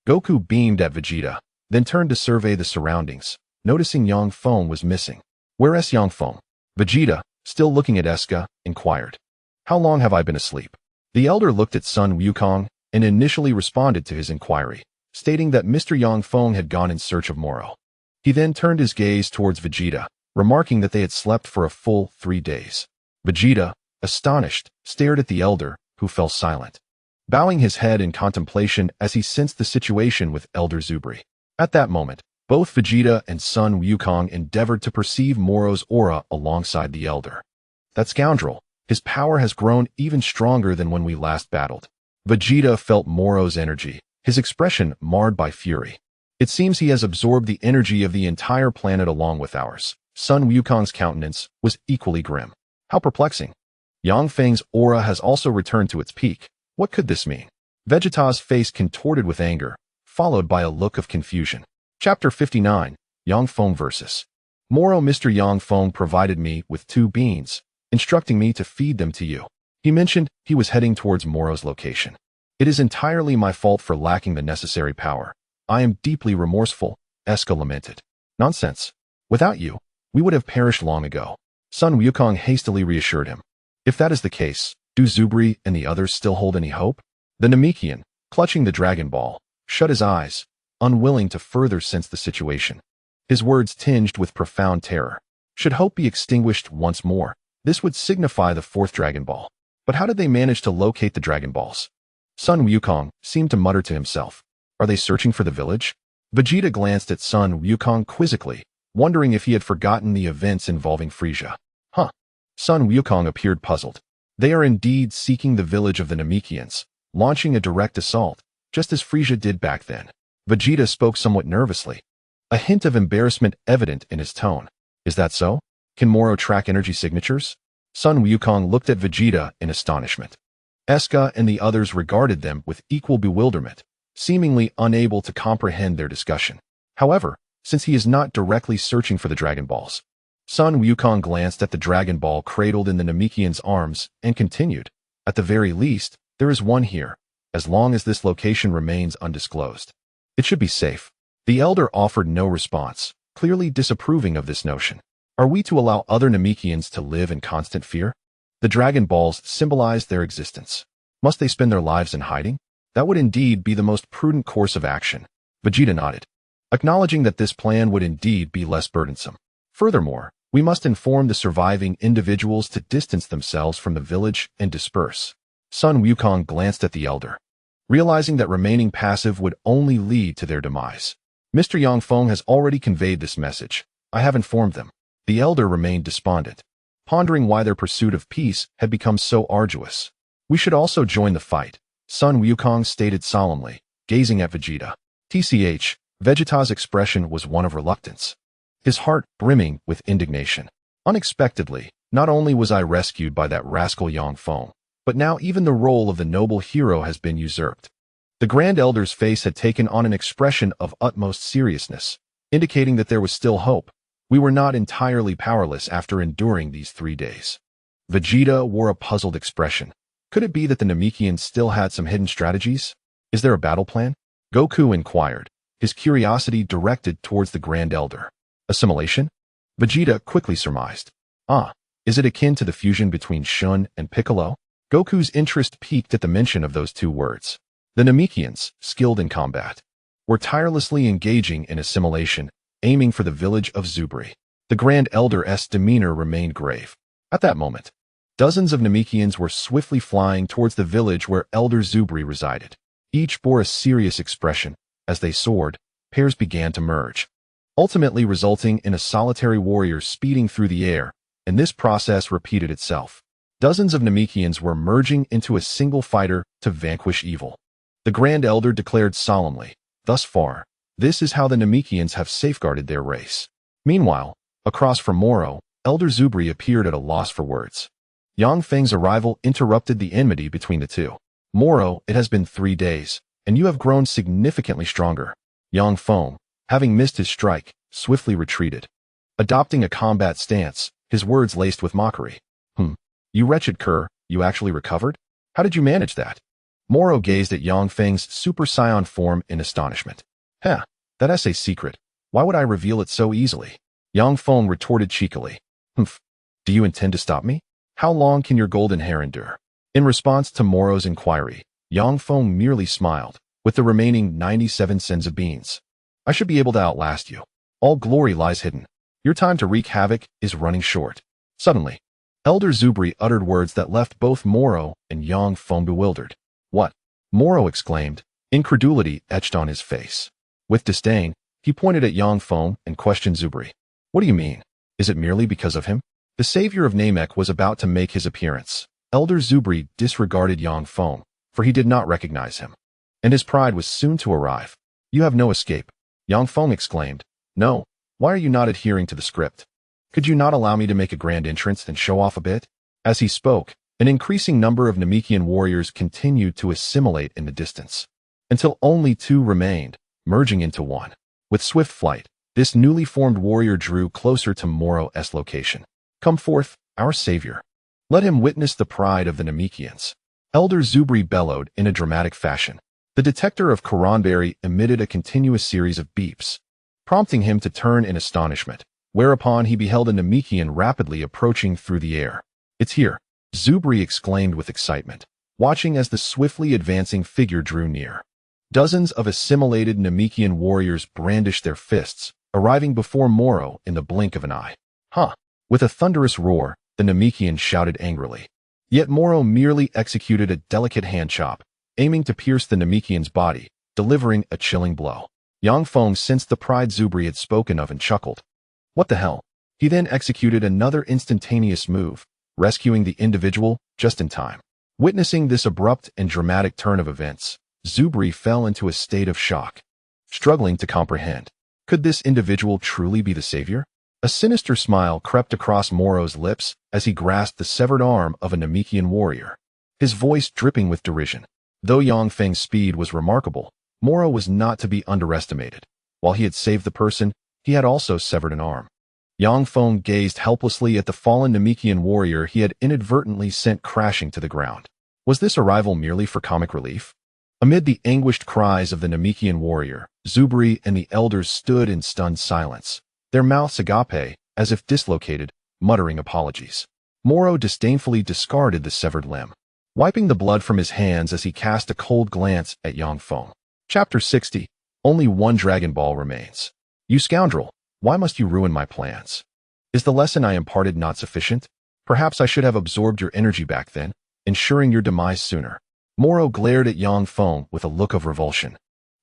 Goku beamed at Vegeta, then turned to survey the surroundings, noticing Yang Feng was missing. Where's Yang Feng? Vegeta, still looking at Eska, inquired. How long have I been asleep? The elder looked at Sun Wukong and initially responded to his inquiry, stating that Mr. Yang Feng had gone in search of Moro. He then turned his gaze towards Vegeta, remarking that they had slept for a full 3 days. Vegeta, astonished, stared at the elder, who fell silent, bowing his head in contemplation as he sensed the situation with Elder Zubri. At that moment, both Vegeta and Sun Wukong endeavored to perceive Moro's aura alongside the Elder. That scoundrel, his power has grown even stronger than when we last battled. Vegeta felt Moro's energy, his expression marred by fury. It seems he has absorbed the energy of the entire planet along with ours. Sun Wukong's countenance was equally grim. How perplexing. Yang Feng's aura has also returned to its peak. What could this mean? Vegeta's face contorted with anger, followed by a look of confusion. Chapter 59, Yang Feng vs. Moro. Mr. Yang Feng provided me with 2 beans, instructing me to feed them to you. He mentioned he was heading towards Moro's location. It is entirely my fault for lacking the necessary power. I am deeply remorseful, Eska lamented. Nonsense. Without you, we would have perished long ago. Sun Wukong hastily reassured him. If that is the case, do Zubri and the others still hold any hope? The Namekian, clutching the Dragon Ball, shut his eyes, unwilling to further sense the situation. His words tinged with profound terror. Should hope be extinguished once more, this would signify the 4th Dragon Ball. But how did they manage to locate the Dragon Balls? Sun Wukong seemed to mutter to himself. Are they searching for the village? Vegeta glanced at Sun Wukong quizzically, wondering if he had forgotten the events involving Frieza. Sun Wukong appeared puzzled. They are indeed seeking the village of the Namekians, launching a direct assault, just as Frieza did back then. Vegeta spoke somewhat nervously, a hint of embarrassment evident in his tone. Is that so? Can Moro track energy signatures? Sun Wukong looked at Vegeta in astonishment. Eska and the others regarded them with equal bewilderment, seemingly unable to comprehend their discussion. However, since he is not directly searching for the Dragon Balls, Sun Wukong glanced at the Dragon Ball cradled in the Namekian's arms and continued, at the very least, there is one here, as long as this location remains undisclosed. It should be safe. The Elder offered no response, clearly disapproving of this notion. Are we to allow other Namekians to live in constant fear? The Dragon Balls symbolize their existence. Must they spend their lives in hiding? That would indeed be the most prudent course of action. Vegeta nodded, acknowledging that this plan would indeed be less burdensome. Furthermore, we must inform the surviving individuals to distance themselves from the village and disperse. Sun Wukong glanced at the Elder, realizing that remaining passive would only lead to their demise. Mr. Yang Feng has already conveyed this message. I have informed them. The Elder remained despondent, pondering why their pursuit of peace had become so arduous. We should also join the fight, Sun Wukong stated solemnly, gazing at Vegeta. TCH, Vegeta's expression was one of reluctance, his heart brimming with indignation. Unexpectedly, not only was I rescued by that rascal Yang Feng, but now even the role of the noble hero has been usurped. The Grand Elder's face had taken on an expression of utmost seriousness, indicating that there was still hope. We were not entirely powerless after enduring these 3 days. Vegeta wore a puzzled expression. Could it be that the Namekians still had some hidden strategies? Is there a battle plan? Goku inquired, his curiosity directed towards the Grand Elder. Assimilation? Vegeta quickly surmised. Is it akin to the fusion between Shun and Piccolo? Goku's interest peaked at the mention of those 2 words. The Namekians, skilled in combat, were tirelessly engaging in assimilation, aiming for the village of Zubri. The Grand Elder's demeanor remained grave. At that moment, dozens of Namekians were swiftly flying towards the village where Elder Zubri resided. Each bore a serious expression. As they soared, pairs began to merge, ultimately resulting in a solitary warrior speeding through the air, and this process repeated itself. Dozens of Namekians were merging into a single fighter to vanquish evil. The Grand Elder declared solemnly, thus far, this is how the Namekians have safeguarded their race. Meanwhile, across from Moro, Elder Zubri appeared at a loss for words. Yang Feng's arrival interrupted the enmity between the two. Moro, it has been 3 days, and you have grown significantly stronger. Yang Feng, having missed his strike, swiftly retreated, adopting a combat stance, his words laced with mockery. You wretched cur, you actually recovered? How did you manage that? Moro gazed at Yang Feng's Super Saiyan form in astonishment. That's a secret. Why would I reveal it so easily? Yang Feng retorted cheekily. Do you intend to stop me? How long can your golden hair endure? In response to Moro's inquiry, Yang Feng merely smiled, with the remaining 97 cents of beans. I should be able to outlast you. All glory lies hidden. Your time to wreak havoc is running short. Suddenly, Elder Zubri uttered words that left both Moro and Yang Feng bewildered. What? Moro exclaimed, incredulity etched on his face. With disdain, he pointed at Yang Feng and questioned Zubri. What do you mean? Is it merely because of him? The savior of Namek was about to make his appearance. Elder Zubri disregarded Yang Feng, for he did not recognize him. And his pride was soon to arrive. You have no escape. Yang Feng exclaimed. No. Why are you not adhering to the script? Could you not allow me to make a grand entrance and show off a bit? As he spoke, an increasing number of Namekian warriors continued to assimilate in the distance, until only two remained, merging into one. With swift flight, this newly formed warrior drew closer to Moro's location. Come forth, our savior. Let him witness the pride of the Namekians. Elder Zubri bellowed in a dramatic fashion. The detector of Koranberry emitted a continuous series of beeps, prompting him to turn in astonishment, whereupon he beheld a Namekian rapidly approaching through the air. It's here, Zubri exclaimed with excitement, watching as the swiftly advancing figure drew near. Dozens of assimilated Namekian warriors brandished their fists, arriving before Moro in the blink of an eye. Huh! With a thunderous roar, the Namekian shouted angrily. Yet Moro merely executed a delicate hand chop, aiming to pierce the Namekian's body, delivering a chilling blow. Yang Feng sensed the pride Zubri had spoken of and chuckled. What the hell? He then executed another instantaneous move, rescuing the individual just in time. Witnessing this abrupt and dramatic turn of events, Zubri fell into a state of shock, struggling to comprehend. Could this individual truly be the savior? A sinister smile crept across Moro's lips as he grasped the severed arm of a Namekian warrior, his voice dripping with derision. Though Yang Feng's speed was remarkable, Moro was not to be underestimated. While he had saved the person, he had also severed an arm. Yang Feng gazed helplessly at the fallen Namekian warrior he had inadvertently sent crashing to the ground. Was this arrival merely for comic relief? Amid the anguished cries of the Namekian warrior, Zubri and the elders stood in stunned silence, their mouths agape, as if dislocated, muttering apologies. Moro disdainfully discarded the severed limb, wiping the blood from his hands as he cast a cold glance at Yang Feng. Chapter 60. Only one Dragon Ball remains. You scoundrel, why must you ruin my plans? Is the lesson I imparted not sufficient? Perhaps I should have absorbed your energy back then, ensuring your demise sooner. Moro glared at Yang Feng with a look of revulsion.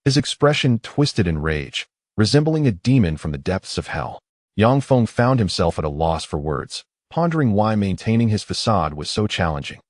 His expression twisted in rage, resembling a demon from the depths of hell. Yang Feng found himself at a loss for words, pondering why maintaining his facade was so challenging.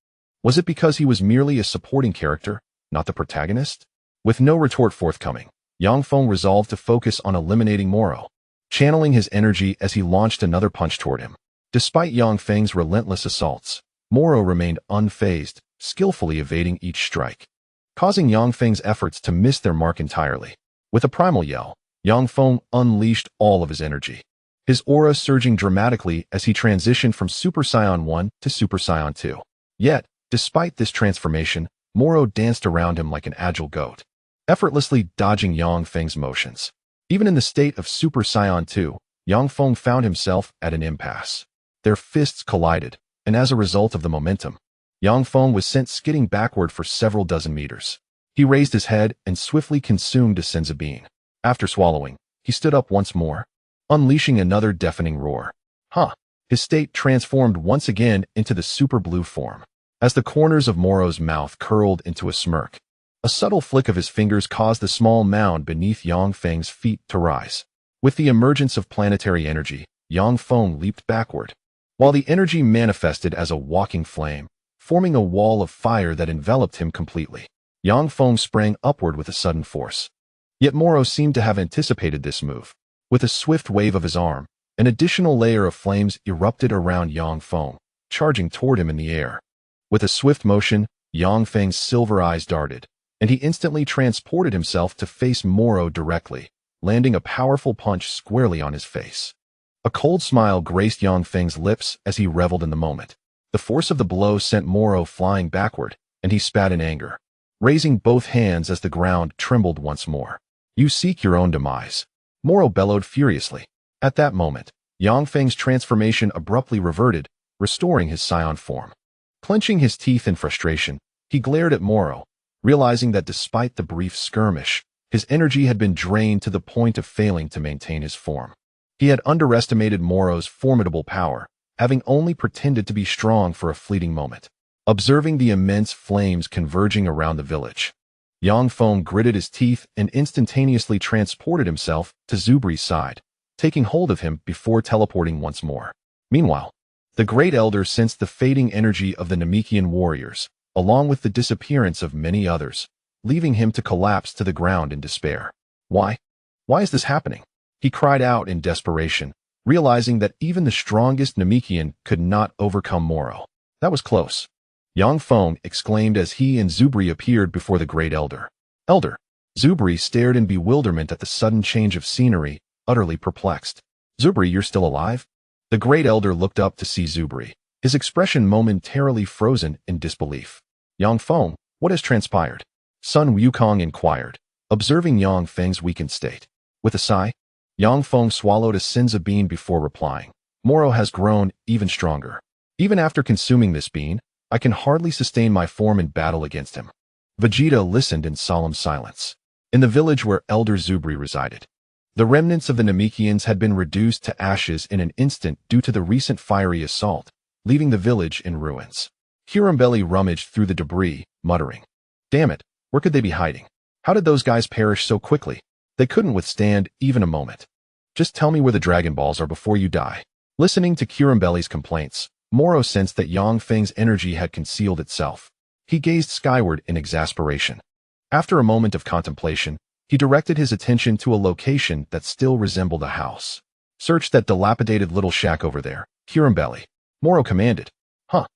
Was it because he was merely a supporting character, not the protagonist? With no retort forthcoming, Yang Feng resolved to focus on eliminating Moro, channeling his energy as he launched another punch toward him. Despite Yang Feng's relentless assaults, Moro remained unfazed, skillfully evading each strike, causing Yang Feng's efforts to miss their mark entirely. With a primal yell, Yang Feng unleashed all of his energy, his aura surging dramatically as he transitioned from Super Saiyan 1 to Super Saiyan 2. Yet, despite this transformation, Moro danced around him like an agile goat, effortlessly dodging Yang Feng's motions. Even in the state of Super Saiyan 2, Yang Feng found himself at an impasse. Their fists collided, and as a result of the momentum, Yang Feng was sent skidding backward for several dozen meters. He raised his head and swiftly consumed a senzu bean. After swallowing, he stood up once more, unleashing another deafening roar. His state transformed once again into the super blue form. As the corners of Moro's mouth curled into a smirk, a subtle flick of his fingers caused the small mound beneath Yang Feng's feet to rise. With the emergence of planetary energy, Yang Feng leaped backward, while the energy manifested as a walking flame, forming a wall of fire that enveloped him completely. Yang Feng sprang upward with a sudden force. Yet Moro seemed to have anticipated this move. With a swift wave of his arm, an additional layer of flames erupted around Yang Feng, charging toward him in the air. With a swift motion, Yang Feng's silver eyes darted, and he instantly transported himself to face Moro directly, landing a powerful punch squarely on his face. A cold smile graced Yang Feng's lips as he reveled in the moment. The force of the blow sent Moro flying backward, and he spat in anger, raising both hands as the ground trembled once more. You seek your own demise, Moro bellowed furiously. At that moment, Yang Feng's transformation abruptly reverted, restoring his Saiyan form. Clenching his teeth in frustration, he glared at Moro, realizing that despite the brief skirmish, his energy had been drained to the point of failing to maintain his form. He had underestimated Moro's formidable power, having only pretended to be strong for a fleeting moment. Observing the immense flames converging around the village, Yang Feng gritted his teeth and instantaneously transported himself to Zubri's side, taking hold of him before teleporting once more. Meanwhile, the Great Elder sensed the fading energy of the Namekian warriors, along with the disappearance of many others, leaving him to collapse to the ground in despair. Why? Why is this happening? He cried out in desperation, realizing that even the strongest Namekian could not overcome Moro. That was close. Yang Feng exclaimed as he and Zubri appeared before the Great Elder. Elder! Zubri stared in bewilderment at the sudden change of scenery, utterly perplexed. Zubri, you're still alive? The Great Elder looked up to see Zubri, his expression momentarily frozen in disbelief. Yang Feng, what has transpired? Sun Wukong inquired, observing Yang Feng's weakened state. With a sigh, Yang Feng swallowed a Sinza bean before replying. Moro has grown even stronger. Even after consuming this bean, I can hardly sustain my form in battle against him. Vegeta listened in solemn silence. In the village where Elder Zubri resided, the remnants of the Namekians had been reduced to ashes in an instant due to the recent fiery assault, leaving the village in ruins. Hirambelli rummaged through the debris, muttering, "Damn it, where could they be hiding? How did those guys perish so quickly? They couldn't withstand even a moment. Just tell me where the Dragon Balls are before you die." Listening to Hirambelli's complaints, Moro sensed that Yang Feng's energy had concealed itself. He gazed skyward in exasperation. After a moment of contemplation, he directed his attention to a location that still resembled a house. "Search that dilapidated little shack over there, Hirambelli," Moro commanded. Huh.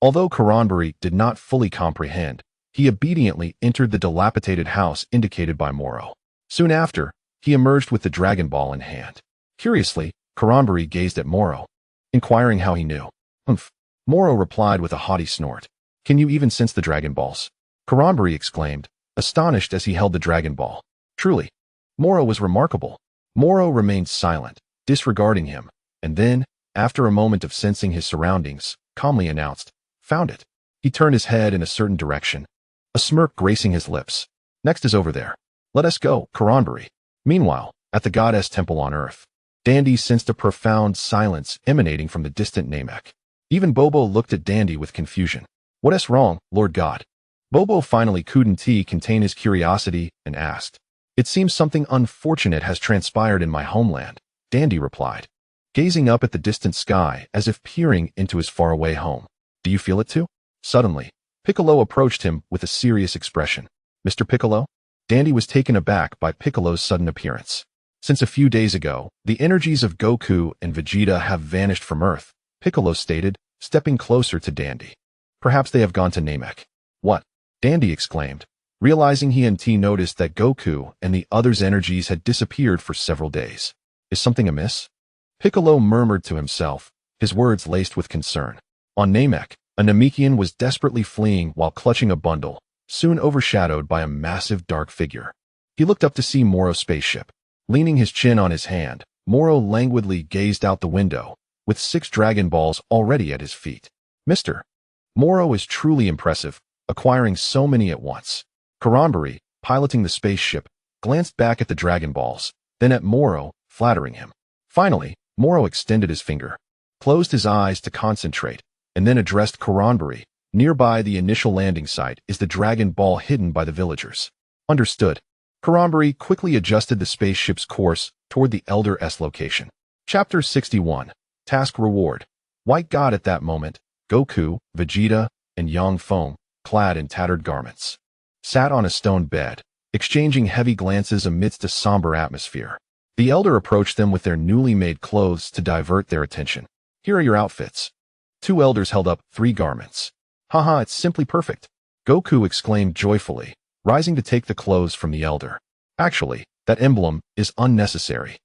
Although Karanbari did not fully comprehend, he obediently entered the dilapidated house indicated by Moro. Soon after, he emerged with the Dragon Ball in hand. Curiously, Karanbari gazed at Moro, inquiring how he knew. "Humph." Moro replied with a haughty snort. "Can you even sense the Dragon Balls?" Karanbari exclaimed, astonished as he held the Dragon Ball. Truly, Moro was remarkable. Moro remained silent, disregarding him, and then, after a moment of sensing his surroundings, calmly announced, "Found it." He turned his head in a certain direction, a smirk gracing his lips. "Next is over there. Let us go, Karanbari." Meanwhile, at the goddess temple on Earth, Dandy sensed a profound silence emanating from the distant Namek. Even Bobo looked at Dandy with confusion. "What is wrong, Lord God?" Bobo finally couldn't contain his curiosity and asked. "It seems something unfortunate has transpired in my homeland," Dandy replied, gazing up at the distant sky as if peering into his faraway home. "Do you feel it too?" Suddenly, Piccolo approached him with a serious expression. "Mr. Piccolo?" Dandy was taken aback by Piccolo's sudden appearance. "Since a few days ago, the energies of Goku and Vegeta have vanished from Earth," Piccolo stated, stepping closer to Dandy. "Perhaps they have gone to Namek." "What?" Dandy exclaimed, realizing he and T noticed that Goku and the others' energies had disappeared for several days. "Is something amiss?" Piccolo murmured to himself, his words laced with concern. On Namek, a Namekian was desperately fleeing while clutching a bundle, soon overshadowed by a massive dark figure. He looked up to see Moro's spaceship. Leaning his chin on his hand, Moro languidly gazed out the window, with 6 Dragon Balls already at his feet. "Mr. Moro is truly impressive, acquiring so many at once." Karanbari, piloting the spaceship, glanced back at the Dragon Balls, then at Moro, flattering him. Finally, Moro extended his finger, closed his eyes to concentrate, and then addressed Karanbari. "Nearby the initial landing site is the Dragon Ball hidden by the villagers." "Understood." Karanbari quickly adjusted the spaceship's course toward the Elder S location. Chapter 61. Task Reward. White God. At that moment, Goku, Vegeta, and Yang Feng, clad in tattered garments, sat on a stone bed, exchanging heavy glances amidst a somber atmosphere. The Elder approached them with their newly made clothes to divert their attention. "Here are your outfits." 2 elders held up 3 garments. "Haha, it's simply perfect," Goku exclaimed joyfully, rising to take the clothes from the Elder. "Actually, that emblem is unnecessary."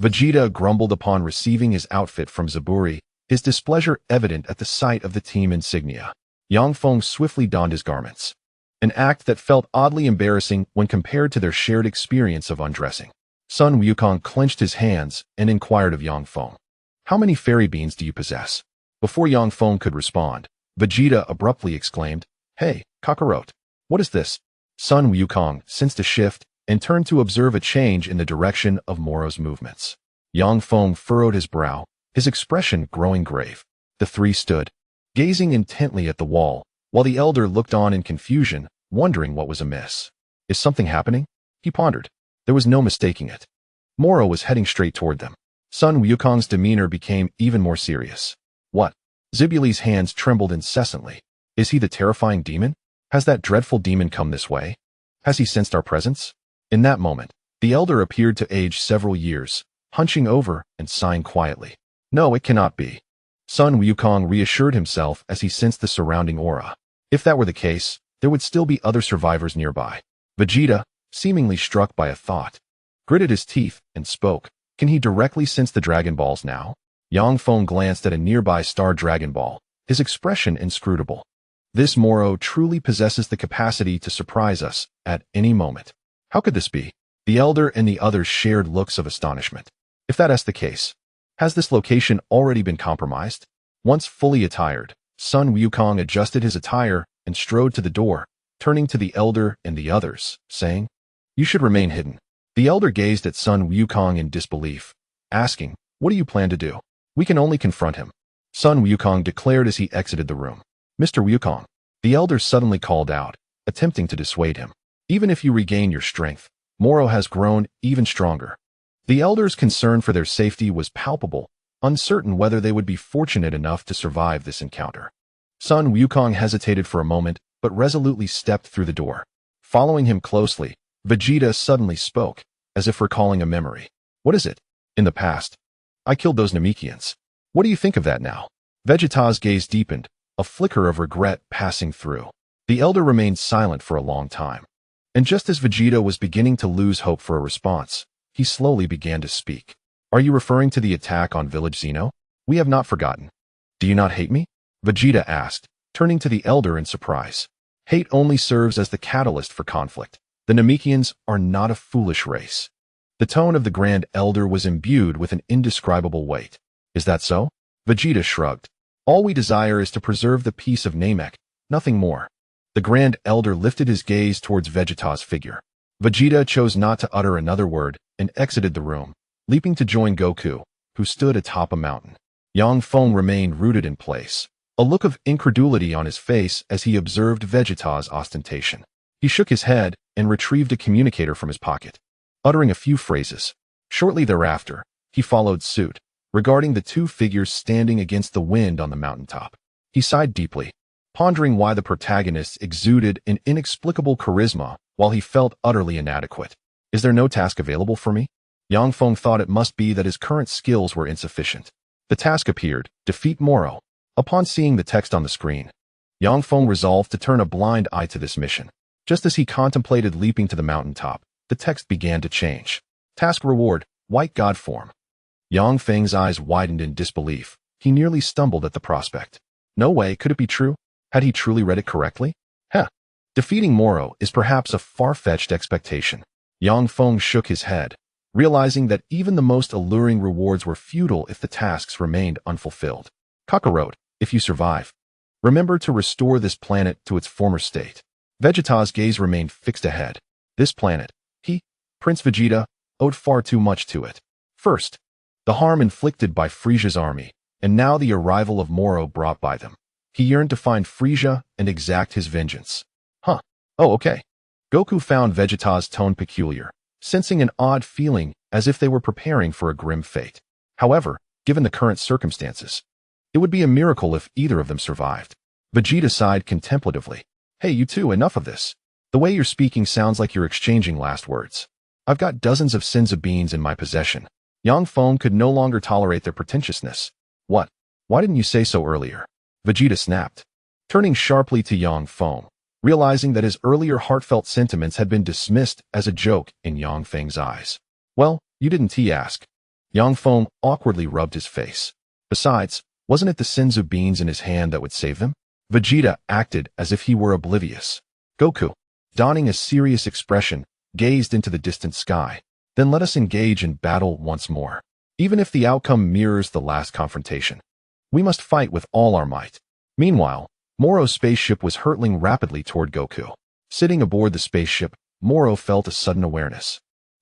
Vegeta grumbled upon receiving his outfit from Zaburi, his displeasure evident at the sight of the team insignia. Yang Feng swiftly donned his garments, an act that felt oddly embarrassing when compared to their shared experience of undressing. Sun Wukong clenched his hands and inquired of Yang Feng, "How many fairy beans do you possess?" Before Yang Feng could respond, Vegeta abruptly exclaimed, "Hey, Kakarot, what is this?" Sun Wukong sensed a shift and turned to observe a change in the direction of Moro's movements. Yang Feng furrowed his brow, his expression growing grave. The three stood, gazing intently at the wall, while the elder looked on in confusion, wondering what was amiss. Is something happening? He pondered. There was no mistaking it. Moro was heading straight toward them. Sun Wukong's demeanor became even more serious. What? Zibuli's hands trembled incessantly. Is he the terrifying demon? Has that dreadful demon come this way? Has he sensed our presence? In that moment, the elder appeared to age several years, hunching over and sighing quietly. No, it cannot be. Sun Wukong reassured himself as he sensed the surrounding aura. If that were the case, there would still be other survivors nearby. Vegeta, seemingly struck by a thought, gritted his teeth and spoke. Can he directly sense the Dragon Balls now? Yang Feng glanced at a nearby star Dragon Ball, his expression inscrutable. This Moro truly possesses the capacity to surprise us at any moment. How could this be? The elder and the others shared looks of astonishment. If that is the case, has this location already been compromised? Once fully attired, Sun Wukong adjusted his attire and strode to the door, turning to the elder and the others, saying, "You should remain hidden." The elder gazed at Sun Wukong in disbelief, asking, "What do you plan to do?" "We can only confront him," Sun Wukong declared as he exited the room. "Mr. Wukong," the elder suddenly called out, attempting to dissuade him. "Even if you regain your strength, Moro has grown even stronger." The elder's concern for their safety was palpable, uncertain whether they would be fortunate enough to survive this encounter. Sun Wukong hesitated for a moment, but resolutely stepped through the door. Following him closely, Vegeta suddenly spoke, as if recalling a memory. "What is it?" "In the past, I killed those Namekians. What do you think of that now?" Vegeta's gaze deepened, a flicker of regret passing through. The elder remained silent for a long time. And just as Vegeta was beginning to lose hope for a response, he slowly began to speak. "Are you referring to the attack on Village Xeno? We have not forgotten." "Do you not hate me?" Vegeta asked, turning to the elder in surprise. "Hate only serves as the catalyst for conflict. The Namekians are not a foolish race." The tone of the Grand Elder was imbued with an indescribable weight. "Is that so?" Vegeta shrugged. "All we desire is to preserve the peace of Namek, nothing more." The Grand Elder lifted his gaze towards Vegeta's figure. Vegeta chose not to utter another word and exited the room, leaping to join Goku, who stood atop a mountain. Yang Feng remained rooted in place, a look of incredulity on his face as he observed Vegeta's ostentation. He shook his head and retrieved a communicator from his pocket, uttering a few phrases. Shortly thereafter, he followed suit, regarding the two figures standing against the wind on the mountaintop. He sighed deeply, pondering why the protagonists exuded an inexplicable charisma while he felt utterly inadequate. "Is there no task available for me?" Yang Feng thought it must be that his current skills were insufficient. The task appeared, "Defeat Moro." Upon seeing the text on the screen, Yang Feng resolved to turn a blind eye to this mission. Just as he contemplated leaping to the mountaintop, the text began to change. Task reward, White God form. Yang Feng's eyes widened in disbelief. He nearly stumbled at the prospect. No way, could it be true? Had he truly read it correctly? Defeating Moro is perhaps a far-fetched expectation. Yang Feng shook his head, realizing that even the most alluring rewards were futile if the tasks remained unfulfilled. Kakarot, if you survive, remember to restore this planet to its former state. Vegeta's gaze remained fixed ahead. This planet, Prince Vegeta, owed far too much to it. First, the harm inflicted by Frieza's army, and now the arrival of Moro brought by them. He yearned to find Frieza and exact his vengeance. Oh, okay. Goku found Vegeta's tone peculiar, sensing an odd feeling as if they were preparing for a grim fate. However, given the current circumstances, it would be a miracle if either of them survived. Vegeta sighed contemplatively. "Hey, you two, enough of this. The way you're speaking sounds like you're exchanging last words. I've got dozens of sins of beans in my possession." Yang Feng could no longer tolerate their pretentiousness. "What? Why didn't you say so earlier?" Vegeta snapped, turning sharply to Yang Feng, realizing that his earlier heartfelt sentiments had been dismissed as a joke in Yang Feng's eyes. "Well, you didn't, he asked." Yang Feng awkwardly rubbed his face. "Besides, wasn't it the sins of beans in his hand that would save them?" Vegeta acted as if he were oblivious. Goku, donning a serious expression, gazed into the distant sky. "Then let us engage in battle once more. Even if the outcome mirrors the last confrontation, we must fight with all our might." Meanwhile, Moro's spaceship was hurtling rapidly toward Goku. Sitting aboard the spaceship, Moro felt a sudden awareness,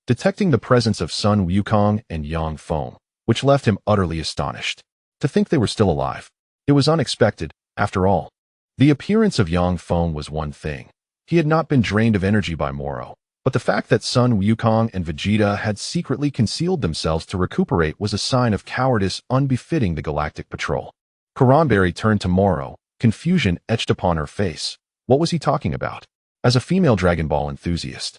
detecting the presence of Sun Wukong and Yang Feng, which left him utterly astonished. To think they were still alive. It It was unexpected, after all. The appearance of Yang Feng was one thing. He had not been drained of energy by Moro, but the fact that Sun Wukong and Vegeta had secretly concealed themselves to recuperate was a sign of cowardice unbefitting the Galactic Patrol. Karamberry turned to Moro, confusion etched upon her face. What was he talking about? As a female Dragon Ball enthusiast,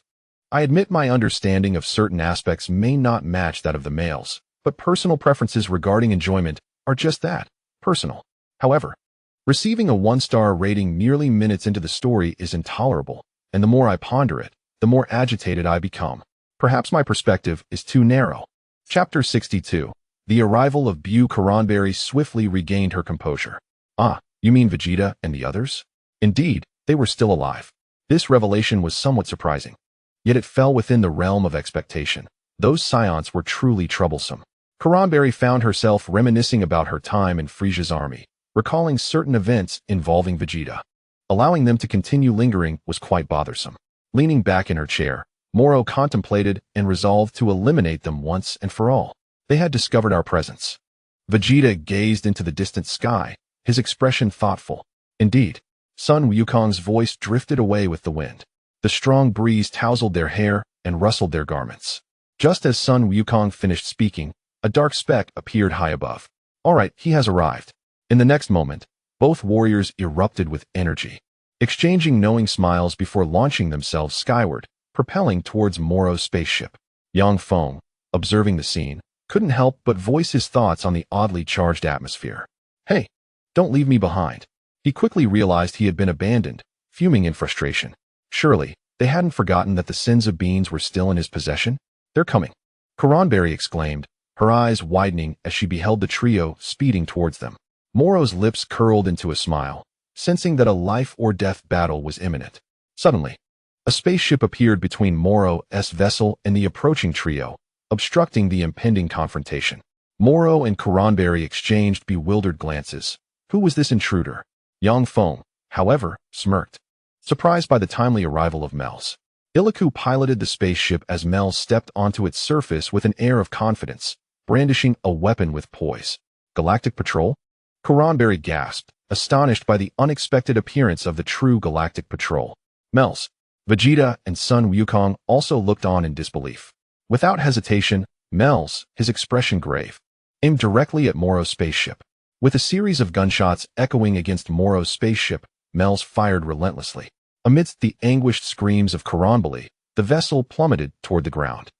I admit my understanding of certain aspects may not match that of the males, but personal preferences regarding enjoyment are just that, personal. However, receiving a 1-star rating merely minutes into the story is intolerable, and the more I ponder it, the more agitated I become. Perhaps my perspective is too narrow. Chapter 62. The arrival of Bu. Karamberry swiftly regained her composure. Ah, you mean Vegeta and the others? Indeed, they were still alive. This revelation was somewhat surprising. Yet it fell within the realm of expectation. Those scions were truly troublesome. Karamberry found herself reminiscing about her time in Frisia's army, recalling certain events involving Vegeta. Allowing them to continue lingering was quite bothersome. Leaning back in her chair, Moro contemplated and resolved to eliminate them once and for all. They had discovered our presence. Vegeta gazed into the distant sky, his expression thoughtful. Indeed, Sun Wukong's voice drifted away with the wind. The strong breeze tousled their hair and rustled their garments. Just as Sun Wukong finished speaking, a dark speck appeared high above. All right, he has arrived. In the next moment, both warriors erupted with energy, exchanging knowing smiles before launching themselves skyward, propelling towards Moro's spaceship. Yang Feng, observing the scene, couldn't help but voice his thoughts on the oddly charged atmosphere. Hey, don't leave me behind. He quickly realized he had been abandoned, fuming in frustration. Surely, they hadn't forgotten that the Senza beans were still in his possession? They're coming. Karamberry exclaimed, her eyes widening as she beheld the trio speeding towards them. Moro's lips curled into a smile, sensing that a life-or-death battle was imminent. Suddenly, a spaceship appeared between Moro's vessel and the approaching trio, obstructing the impending confrontation. Moro and Karamberry exchanged bewildered glances. Who was this intruder? Yang Feng, however, smirked, surprised by the timely arrival of Mels. Iliku piloted the spaceship as Mels stepped onto its surface with an air of confidence, brandishing a weapon with poise. Galactic Patrol? Karamberry gasped, astonished by the unexpected appearance of the true Galactic Patrol. Mels, Vegeta, and Sun Wukong also looked on in disbelief. Without hesitation, Mels, his expression grave, aimed directly at Moro's spaceship. With a series of gunshots echoing against Moro's spaceship, Mels fired relentlessly. Amidst the anguished screams of Karamberry, the vessel plummeted toward the ground.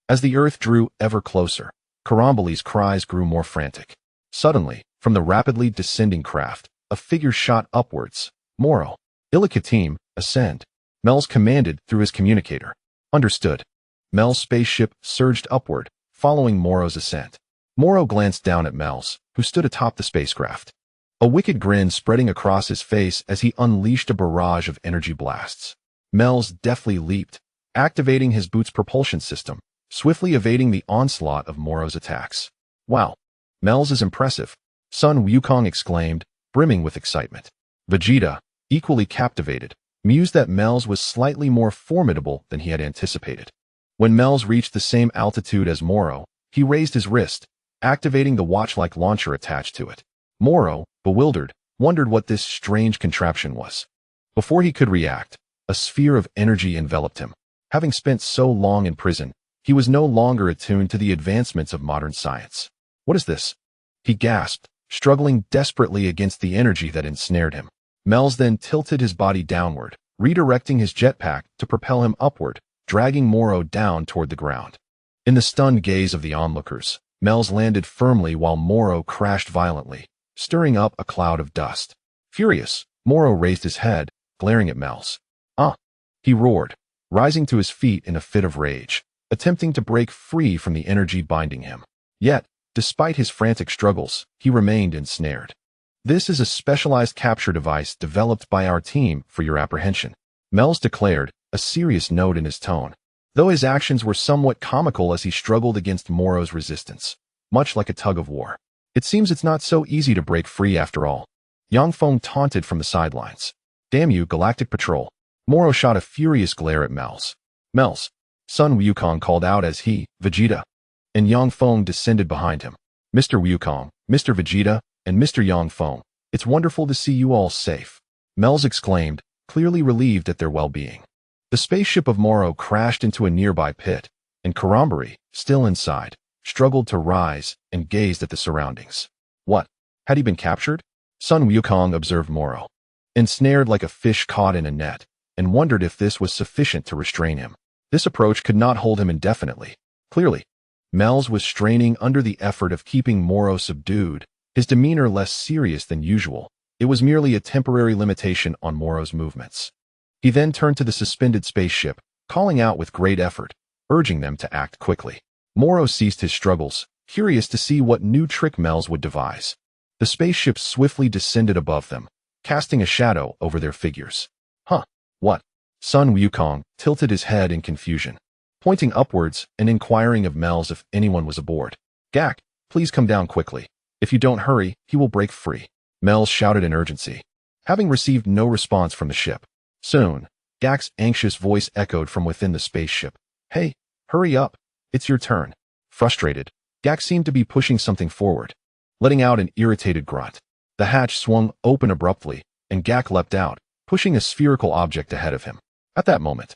As the Earth drew ever closer, Karamberry's cries grew more frantic. Suddenly, from the rapidly descending craft, a figure shot upwards. Moro. Iliku team, ascend. Mels commanded through his communicator. Understood. Mel's spaceship surged upward, following Moro's ascent. Moro glanced down at Mels, who stood atop the spacecraft. A wicked grin spreading across his face as he unleashed a barrage of energy blasts. Mels deftly leaped, activating his boot's propulsion system, swiftly evading the onslaught of Moro's attacks. Wow, Mels is impressive, Sun Wukong exclaimed, brimming with excitement. Vegeta, equally captivated, mused that Mels was slightly more formidable than he had anticipated. When Mels reached the same altitude as Moro, he raised his wrist, activating the watch-like launcher attached to it. Moro, bewildered, wondered what this strange contraption was. Before he could react, a sphere of energy enveloped him. Having spent so long in prison, he was no longer attuned to the advancements of modern science. What is this? He gasped, struggling desperately against the energy that ensnared him. Mels then tilted his body downward, redirecting his jetpack to propel him upward, dragging Moro down toward the ground. In the stunned gaze of the onlookers, Mels landed firmly while Moro crashed violently, stirring up a cloud of dust. Furious, Moro raised his head, glaring at Mels. Ah! He roared, rising to his feet in a fit of rage, attempting to break free from the energy binding him. Yet, despite his frantic struggles, he remained ensnared. This is a specialized capture device developed by our team for your apprehension, Mels declared, a serious note in his tone, though his actions were somewhat comical as he struggled against Moro's resistance, much like a tug-of-war. It seems it's not so easy to break free after all. Yang Feng taunted from the sidelines. Damn you, Galactic Patrol. Moro shot a furious glare at Mels. Mels, Sun Wukong called out as he, Vegeta, and Yang Feng descended behind him. Mr. Wukong, Mr. Vegeta, and Mr. Yang Feng, It's wonderful to see you all safe, Mel's exclaimed, clearly relieved at their well-being. The spaceship of Moro crashed into a nearby pit, and Karambari, still inside, struggled to rise and gazed at the surroundings. What? Had he been captured? Sun Wukong observed Moro, ensnared like a fish caught in a net, and wondered if this was sufficient to restrain him. This approach could not hold him indefinitely. Clearly, Mel's was straining under the effort of keeping Moro subdued, his demeanor less serious than usual. It was merely a temporary limitation on Moro's movements. He then turned to the suspended spaceship, calling out with great effort, urging them to act quickly. Moro ceased his struggles, curious to see what new trick Mel's would devise. The spaceship swiftly descended above them, casting a shadow over their figures. Huh? What? Sun Wukong tilted his head in confusion, pointing upwards and inquiring of Mel's if anyone was aboard. Gak, please come down quickly. If you don't hurry, he will break free, Mel shouted in urgency, having received no response from the ship. Soon, Gak's anxious voice echoed from within the spaceship. Hey, hurry up. It's your turn. Frustrated, Gak seemed to be pushing something forward, letting out an irritated grunt. The hatch swung open abruptly, and Gak leapt out, pushing a spherical object ahead of him. At that moment,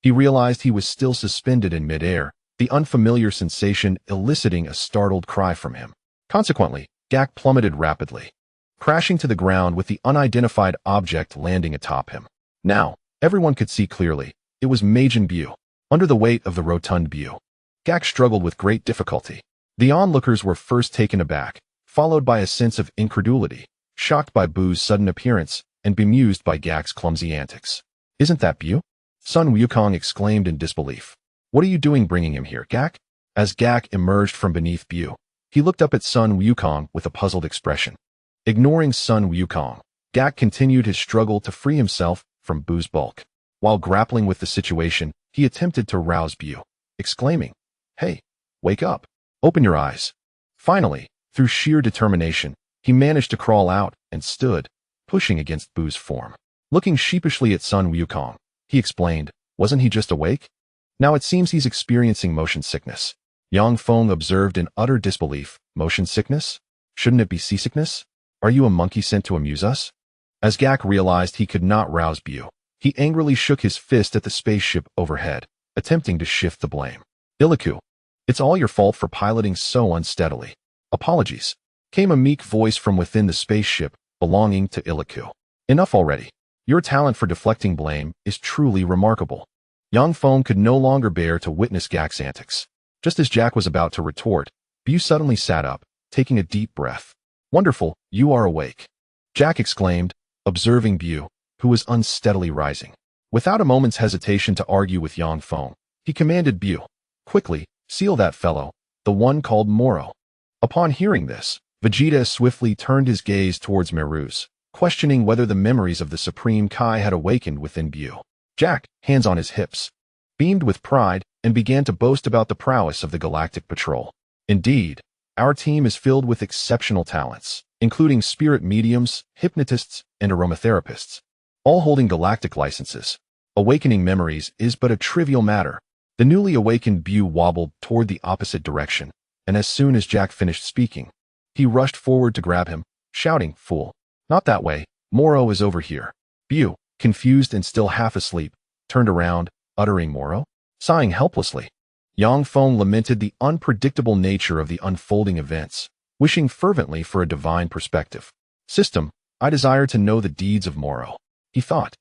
he realized he was still suspended in midair, the unfamiliar sensation eliciting a startled cry from him. Consequently, Gak plummeted rapidly, crashing to the ground with the unidentified object landing atop him. Now, everyone could see clearly. It was Majin Buu, under the weight of the rotund Buu. Gak struggled with great difficulty. The onlookers were first taken aback, followed by a sense of incredulity, shocked by Buu's sudden appearance and bemused by Gak's clumsy antics. Isn't that Buu? Sun Wukong exclaimed in disbelief. What are you doing bringing him here, Gak? As Gak emerged from beneath Buu, he looked up at Sun Wukong with a puzzled expression. Ignoring Sun Wukong, Gak continued his struggle to free himself from Buu's bulk. While grappling with the situation, he attempted to rouse Buu, exclaiming, Hey, wake up. Open your eyes. Finally, through sheer determination, he managed to crawl out and stood, pushing against Buu's form. Looking sheepishly at Sun Wukong, he explained, wasn't he just awake? Now it seems he's experiencing motion sickness. Yang Feng observed in utter disbelief. Motion sickness? Shouldn't it be seasickness? Are you a monkey sent to amuse us? As Gak realized he could not rouse Buu, he angrily shook his fist at the spaceship overhead, attempting to shift the blame. Iliku, it's all your fault for piloting so unsteadily. Apologies, came a meek voice from within the spaceship belonging to Iliku. Enough already. Your talent for deflecting blame is truly remarkable. Yang Feng could no longer bear to witness Gak's antics. Just as Jack was about to retort, Buu suddenly sat up, taking a deep breath. Wonderful, you are awake, Jack exclaimed, observing Buu, who was unsteadily rising. Without a moment's hesitation to argue with Yang Feng, he commanded Buu, quickly, seal that fellow, the one called Moro. Upon hearing this, Vegeta swiftly turned his gaze towards Meru's, questioning whether the memories of the Supreme Kai had awakened within Buu. Jack, hands on his hips, beamed with pride and began to boast about the prowess of the Galactic Patrol. Indeed, our team is filled with exceptional talents, including spirit mediums, hypnotists, and aromatherapists, all holding galactic licenses. Awakening memories is but a trivial matter. The newly awakened Buu wobbled toward the opposite direction, and as soon as Jack finished speaking, he rushed forward to grab him, shouting, Fool! Not that way, Moro is over here. Buu, confused and still half asleep, turned around, uttering Moro? Sighing helplessly. Yang Feng lamented the unpredictable nature of the unfolding events, wishing fervently for a divine perspective. System, I desire to know the deeds of Moro, he thought,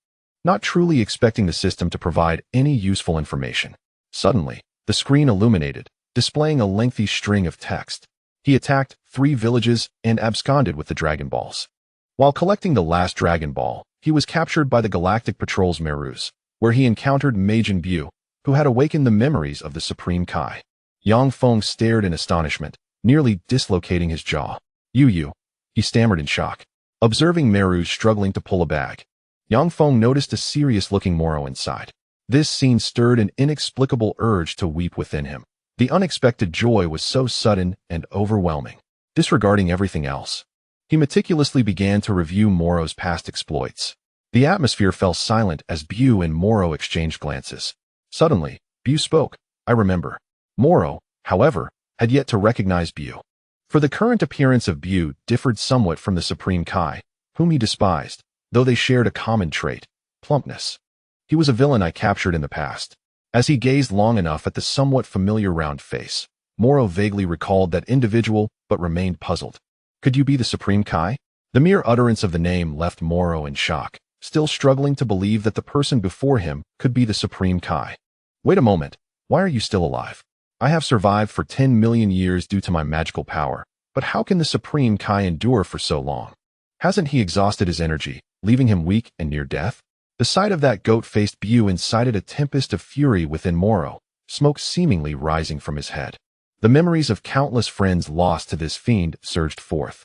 not truly expecting the system to provide any useful information. Suddenly, the screen illuminated, displaying a lengthy string of text. He attacked 3 villages and absconded with the Dragon Balls. While collecting the last Dragon Ball, he was captured by the Galactic Patrol's Merus, where he encountered Majin Buu, who had awakened the memories of the Supreme Kai. Yang Feng stared in astonishment, nearly dislocating his jaw. You, he stammered in shock. Observing Meru struggling to pull a bag, Yang Feng noticed a serious-looking Moro inside. This scene stirred an inexplicable urge to weep within him. The unexpected joy was so sudden and overwhelming. Disregarding everything else, he meticulously began to review Moro's past exploits. The atmosphere fell silent as Buu and Moro exchanged glances. Suddenly, Buu spoke. I remember. Moro, however, had yet to recognize Buu. For the current appearance of Buu differed somewhat from the Supreme Kai, whom he despised, though they shared a common trait: plumpness. He was a villain I captured in the past. As he gazed long enough at the somewhat familiar round face, Moro vaguely recalled that individual but remained puzzled. Could you be the Supreme Kai? The mere utterance of the name left Moro in shock, still struggling to believe that the person before him could be the Supreme Kai. Wait a moment, why are you still alive? I have survived for 10 million years due to my magical power, but how can the Supreme Kai endure for so long? Hasn't he exhausted his energy, leaving him weak and near death? The sight of that goat-faced Buu incited a tempest of fury within Moro, smoke seemingly rising from his head. The memories of countless friends lost to this fiend surged forth,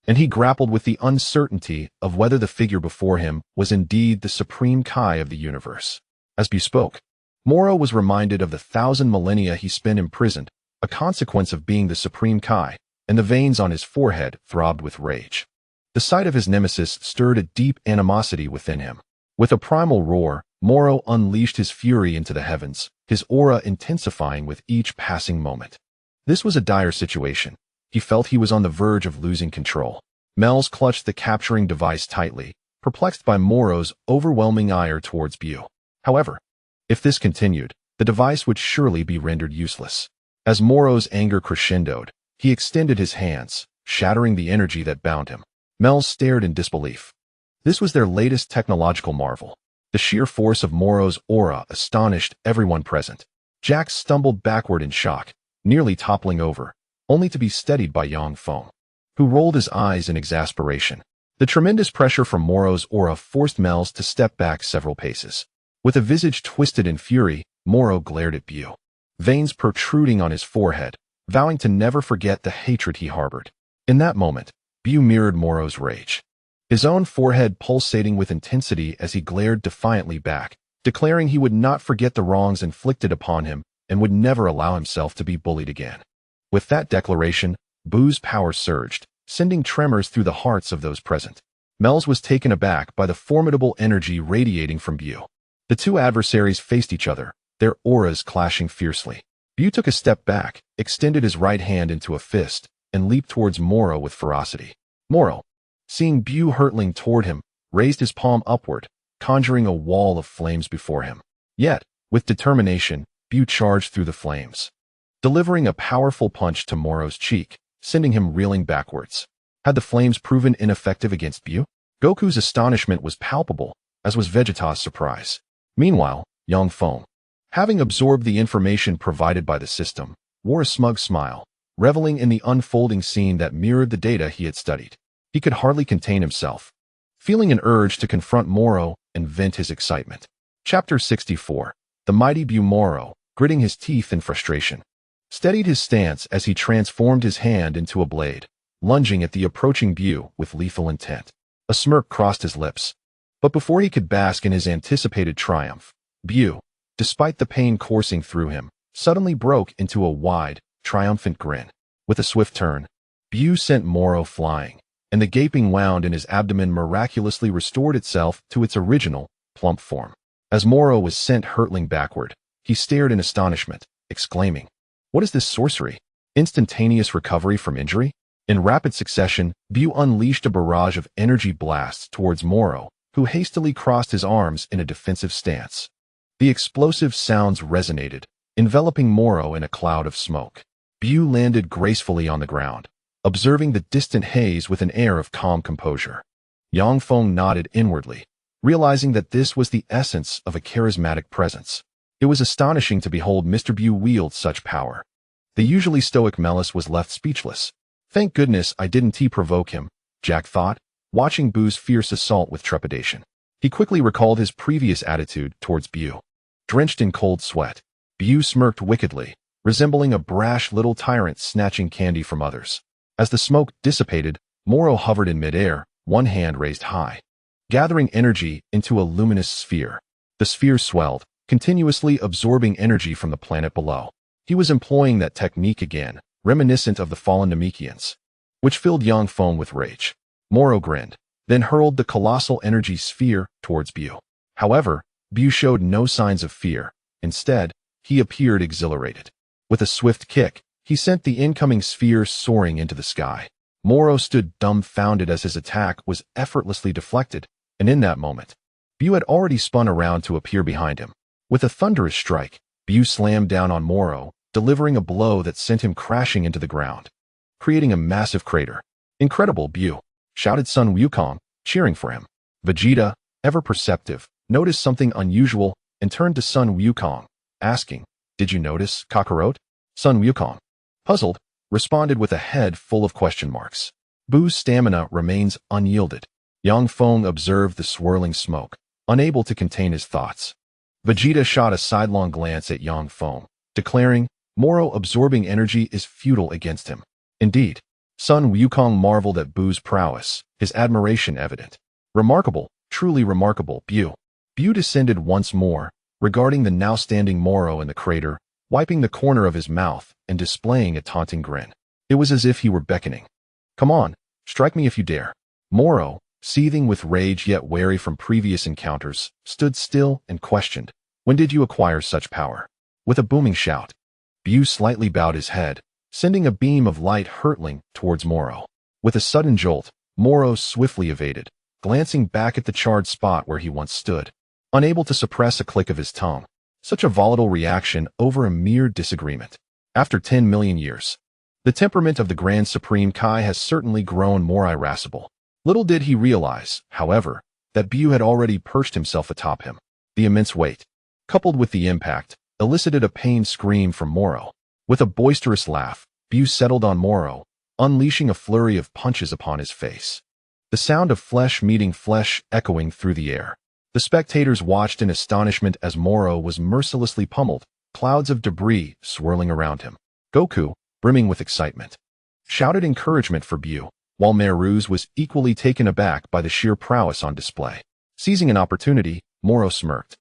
and he grappled with the uncertainty of whether the figure before him was indeed the Supreme Kai of the universe. As Buu spoke, Moro was reminded of the 1,000 millennia he spent imprisoned, a consequence of being the Supreme Kai, and the veins on his forehead throbbed with rage. The sight of his nemesis stirred a deep animosity within him. With a primal roar, Moro unleashed his fury into the heavens, his aura intensifying with each passing moment. This was a dire situation. He felt he was on the verge of losing control. Mel's clutched the capturing device tightly, perplexed by Moro's overwhelming ire towards Buu. However, if this continued, the device would surely be rendered useless. As Moro's anger crescendoed, he extended his hands, shattering the energy that bound him. Mel stared in disbelief. This was their latest technological marvel. The sheer force of Moro's aura astonished everyone present. Jack stumbled backward in shock, nearly toppling over, only to be steadied by Feng, who rolled his eyes in exasperation. The tremendous pressure from Moro's aura forced Mel's to step back several paces. With a visage twisted in fury, Moro glared at Buu, veins protruding on his forehead, vowing to never forget the hatred he harbored. In that moment, Buu mirrored Moro's rage, his own forehead pulsating with intensity as he glared defiantly back, declaring he would not forget the wrongs inflicted upon him and would never allow himself to be bullied again. With that declaration, Buu's power surged, sending tremors through the hearts of those present. Mel's was taken aback by the formidable energy radiating from Buu. The two adversaries faced each other, their auras clashing fiercely. Buu took a step back, extended his right hand into a fist, and leaped towards Moro with ferocity. Moro, seeing Buu hurtling toward him, raised his palm upward, conjuring a wall of flames before him. Yet, with determination, Buu charged through the flames, delivering a powerful punch to Moro's cheek, sending him reeling backwards. Had the flames proven ineffective against Buu? Goku's astonishment was palpable, as was Vegeta's surprise. Meanwhile, Feng, having absorbed the information provided by the system, wore a smug smile, reveling in the unfolding scene that mirrored the data he had studied. He could hardly contain himself, feeling an urge to confront Moro and vent his excitement. Chapter 64. The mighty Buu. Moro, gritting his teeth in frustration, steadied his stance as he transformed his hand into a blade, lunging at the approaching Buu with lethal intent. A smirk crossed his lips. But before he could bask in his anticipated triumph, Buu, despite the pain coursing through him, suddenly broke into a wide, triumphant grin. With a swift turn, Buu sent Moro flying, and the gaping wound in his abdomen miraculously restored itself to its original, plump form. As Moro was sent hurtling backward, he stared in astonishment, exclaiming, "What is this sorcery? Instantaneous recovery from injury?" In rapid succession, Buu unleashed a barrage of energy blasts towards Moro, who hastily crossed his arms in a defensive stance. The explosive sounds resonated, enveloping Moro in a cloud of smoke. Buu landed gracefully on the ground, observing the distant haze with an air of calm composure. Feng nodded inwardly, realizing that this was the essence of a charismatic presence. It was astonishing to behold Mr. Buu wield such power. The usually stoic Melis was left speechless. Thank goodness I didn't provoke him, Jack thought, watching Buu's fierce assault with trepidation. He quickly recalled his previous attitude towards Buu. Drenched in cold sweat, Buu smirked wickedly, resembling a brash little tyrant snatching candy from others. As the smoke dissipated, Moro hovered in midair, one hand raised high, gathering energy into a luminous sphere. The sphere swelled, continuously absorbing energy from the planet below. He was employing that technique again, reminiscent of the fallen Namekians, which filled Feng with rage. Moro grinned, then hurled the colossal energy sphere towards Buu. However, Buu showed no signs of fear. Instead, he appeared exhilarated. With a swift kick, he sent the incoming sphere soaring into the sky. Moro stood dumbfounded as his attack was effortlessly deflected, and in that moment, Bu had already spun around to appear behind him. With a thunderous strike, Bu slammed down on Moro, delivering a blow that sent him crashing into the ground, creating a massive crater. "Incredible, Bu!" shouted Sun Wukong, cheering for him. Vegeta, ever perceptive, noticed something unusual and turned to Sun Wukong, asking, "Did you notice, Kakarot?" Sun Wukong, puzzled, responded with a head full of question marks. Bu's stamina remains unyielded. Yang Feng observed the swirling smoke, unable to contain his thoughts. Vegeta shot a sidelong glance at Yang Feng, declaring, "Moro absorbing energy is futile against him." Indeed, Sun Wukong marveled at Bu's prowess, his admiration evident. "Remarkable, truly remarkable, Bu." Bu descended once more, regarding the now standing Moro in the crater, wiping the corner of his mouth and displaying a taunting grin. It was as if he were beckoning. "Come on, strike me if you dare." Moro, seething with rage yet wary from previous encounters, stood still and questioned, "When did you acquire such power?" With a booming shout, Bu slightly bowed his head, sending a beam of light hurtling towards Moro. With a sudden jolt, Moro swiftly evaded, glancing back at the charred spot where he once stood, unable to suppress a click of his tongue. Such a volatile reaction over a mere disagreement. After 10 million years, the temperament of the Grand Supreme Kai has certainly grown more irascible. Little did he realize, however, that Bu had already perched himself atop him. The immense weight, coupled with the impact, elicited a pained scream from Moro. With a boisterous laugh, Bu settled on Moro, unleashing a flurry of punches upon his face. The sound of flesh meeting flesh echoing through the air. The spectators watched in astonishment as Moro was mercilessly pummeled, clouds of debris swirling around him. Goku, brimming with excitement, shouted encouragement for Bu, while Meruz was equally taken aback by the sheer prowess on display. Seizing an opportunity, Moro smirked,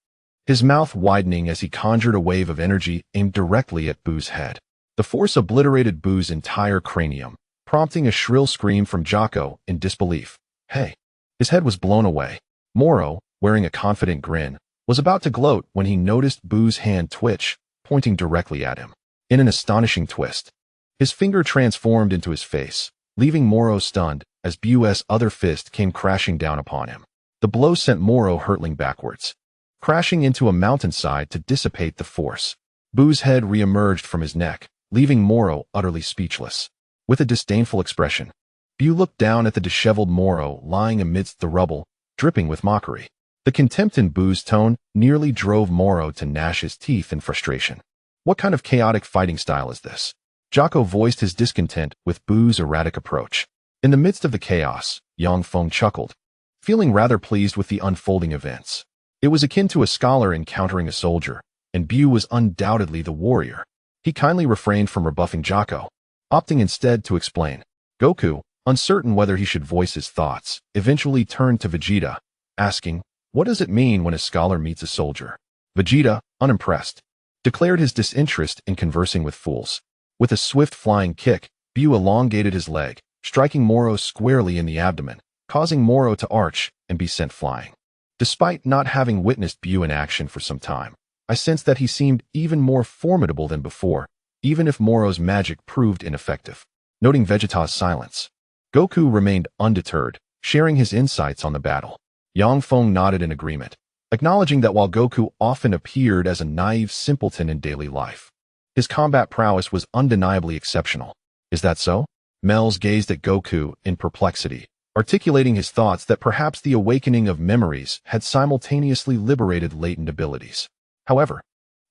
his mouth widening as he conjured a wave of energy aimed directly at Bu's head. The force obliterated Bu's entire cranium, prompting a shrill scream from Jocko in disbelief. "Hey!" His head was blown away. Moro, wearing a confident grin, was about to gloat when he noticed Bu's hand twitch, pointing directly at him. In an astonishing twist, his finger transformed into his face, leaving Moro stunned as Bu's other fist came crashing down upon him. The blow sent Moro hurtling backwards, crashing into a mountainside to dissipate the force. Bu's head re-emerged from his neck, leaving Moro utterly speechless. With a disdainful expression, Bu looked down at the disheveled Moro lying amidst the rubble, dripping with mockery. The contempt in Bu's tone nearly drove Moro to gnash his teeth in frustration. "What kind of chaotic fighting style is this?" Jocko voiced his discontent with Bu's erratic approach. In the midst of the chaos, Yang Feng chuckled, feeling rather pleased with the unfolding events. It was akin to a scholar encountering a soldier, and Bu was undoubtedly the warrior. He kindly refrained from rebuffing Jocko, opting instead to explain. Goku, uncertain whether he should voice his thoughts, eventually turned to Vegeta, asking, "What does it mean when a scholar meets a soldier?" Vegeta, unimpressed, declared his disinterest in conversing with fools. With a swift flying kick, Bu elongated his leg, striking Moro squarely in the abdomen, causing Moro to arch and be sent flying. Despite not having witnessed Bu in action for some time, I sensed that he seemed even more formidable than before, even if Moro's magic proved ineffective. Noting Vegeta's silence, Goku remained undeterred, sharing his insights on the battle. Yang Feng nodded in agreement, acknowledging that while Goku often appeared as a naive simpleton in daily life, his combat prowess was undeniably exceptional. "Is that so?" Mel's gazed at Goku in perplexity, articulating his thoughts that perhaps the awakening of memories had simultaneously liberated latent abilities. However,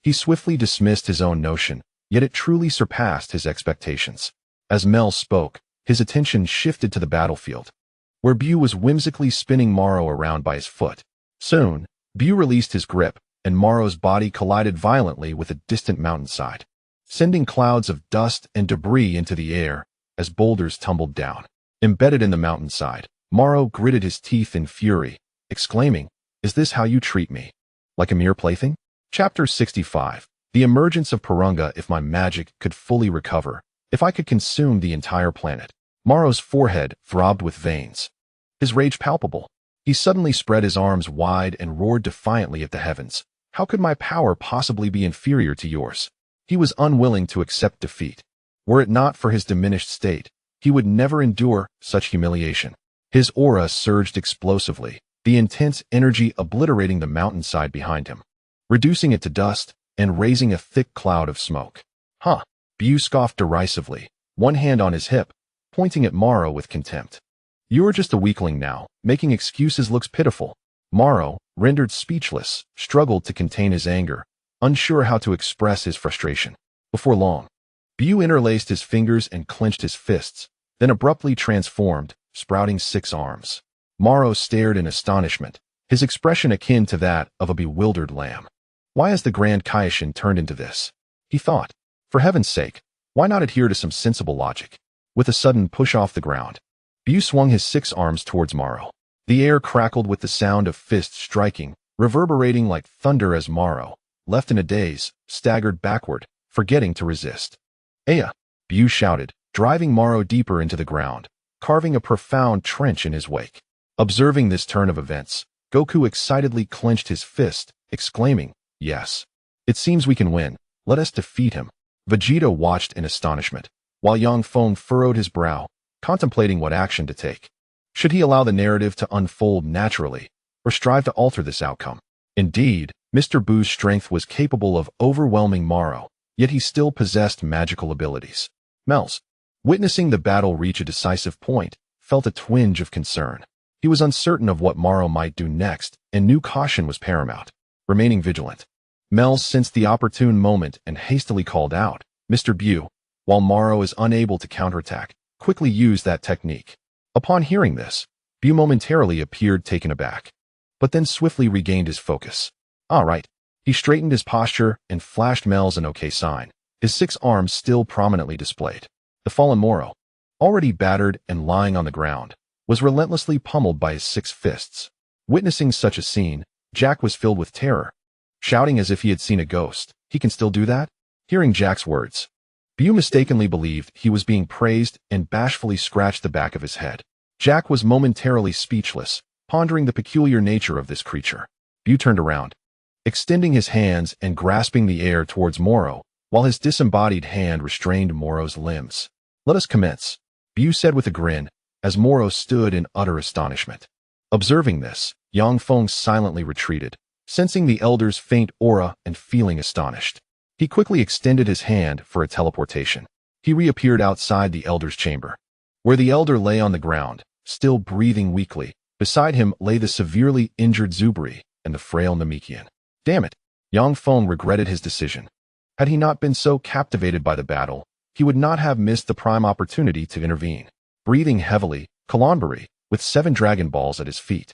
he swiftly dismissed his own notion, yet it truly surpassed his expectations. As Mel spoke, his attention shifted to the battlefield, where Bu was whimsically spinning Moro around by his foot. Soon, Bu released his grip, and Moro's body collided violently with a distant mountainside, sending clouds of dust and debris into the air as boulders tumbled down. Embedded in the mountainside, Moro gritted his teeth in fury, exclaiming, "Is this how you treat me? Like a mere plaything?" Chapter 65. The emergence of Purunga. If my magic could fully recover, if I could consume the entire planet. Moro's forehead throbbed with veins, his rage palpable. He suddenly spread his arms wide and roared defiantly at the heavens. "How could my power possibly be inferior to yours?" He was unwilling to accept defeat. Were it not for his diminished state, He would never endure such humiliation. His aura surged explosively, the intense energy obliterating the mountainside behind him, reducing it to dust and raising a thick cloud of smoke. Huh? Bu scoffed derisively, one hand on his hip, pointing at Moro with contempt. You are just a weakling now, making excuses looks pitiful. Moro, rendered speechless, struggled to contain his anger, unsure how to express his frustration. Before long, Bu interlaced his fingers and clenched his fists, then abruptly transformed, sprouting 6 arms. Moro stared in astonishment, his expression akin to that of a bewildered lamb. Why has the Grand Kaishin turned into this? He thought. For heaven's sake, why not adhere to some sensible logic? With a sudden push off the ground, Bu swung his 6 arms towards Moro. The air crackled with the sound of fists striking, reverberating like thunder as Moro, left in a daze, staggered backward, forgetting to resist. Aya! Bu shouted, driving Moro deeper into the ground, carving a profound trench in his wake. Observing this turn of events, Goku excitedly clenched his fist, exclaiming, Yes. It seems we can win. Let us defeat him. Vegeta watched in astonishment, while Yang Feng furrowed his brow, contemplating what action to take. Should he allow the narrative to unfold naturally, or strive to alter this outcome? Indeed, Mr. Bu's strength was capable of overwhelming Moro, yet he still possessed magical abilities. Mels, witnessing the battle reach a decisive point, felt a twinge of concern. He was uncertain of what Moro might do next, and knew caution was paramount. Remaining vigilant, Mels sensed the opportune moment and hastily called out, Mr. Bu, while Moro is unable to counterattack, quickly use that technique. Upon hearing this, Bu momentarily appeared taken aback, but then swiftly regained his focus. All right. He straightened his posture and flashed Mels an okay sign, his 6 arms still prominently displayed. The fallen Moro, already battered and lying on the ground, was relentlessly pummeled by his 6 fists. Witnessing such a scene, Jack was filled with terror, shouting as if he had seen a ghost. He can still do that? Hearing Jack's words, Bu mistakenly believed he was being praised and bashfully scratched the back of his head. Jack was momentarily speechless, pondering the peculiar nature of this creature. Bu turned around, extending his hands and grasping the air towards Moro, while his disembodied hand restrained Moro's limbs. Let us commence, Bu said with a grin, as Moro stood in utter astonishment. Observing this, Yang Feng silently retreated, sensing the elder's faint aura and feeling astonished. He quickly extended his hand for a teleportation. He reappeared outside the elder's chamber, where the elder lay on the ground, still breathing weakly. Beside him lay the severely injured Zubri and the frail Namekian. Damn it! Yang Feng regretted his decision. Had he not been so captivated by the battle, he would not have missed the prime opportunity to intervene. Breathing heavily, Kalonbari, with 7 Dragon Balls at his feet,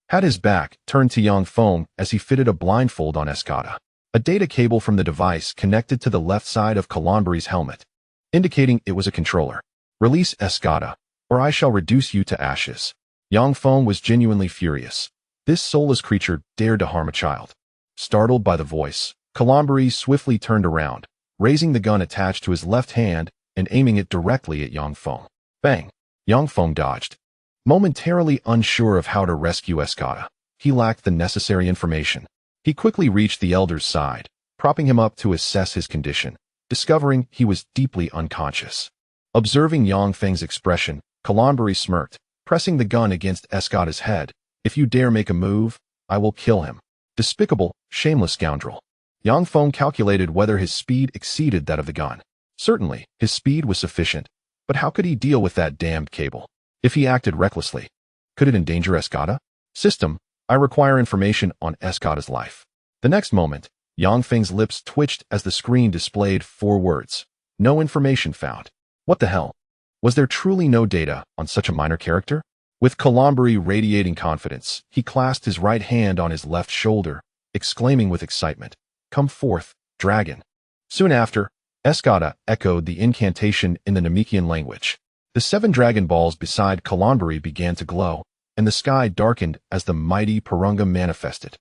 had his back turned to Yang Feng as he fitted a blindfold on Escada. A data cable from the device connected to the left side of Kalonbari's helmet, indicating it was a controller. Release Escada, or I shall reduce you to ashes. Yang Feng was genuinely furious. This soulless creature dared to harm a child. Startled by the voice, Kalonbari swiftly turned around, raising the gun attached to his left hand and aiming it directly at Yang Feng. Bang! Yang Feng dodged. Momentarily unsure of how to rescue Escada, he lacked the necessary information. He quickly reached the elder's side, propping him up to assess his condition, discovering he was deeply unconscious. Observing Yang Feng's expression, Kalonbari smirked, pressing the gun against Escada's head. If you dare make a move, I will kill him. Despicable, shameless scoundrel. Yang Feng calculated whether his speed exceeded that of the gun. Certainly, his speed was sufficient, but how could he deal with that damned cable? If he acted recklessly, could it endanger Escada? System, I require information on Escada's life. The next moment, Yang Feng's lips twitched as the screen displayed 4 words. No information found. What the hell? Was there truly no data on such a minor character? With Kalonbari radiating confidence, he clasped his right hand on his left shoulder, exclaiming with excitement, Come forth, dragon. Soon after, Escada echoed the incantation in the Namekian language. The 7 Dragon Balls beside Kalonbari began to glow, and the sky darkened as the mighty Purunga manifested.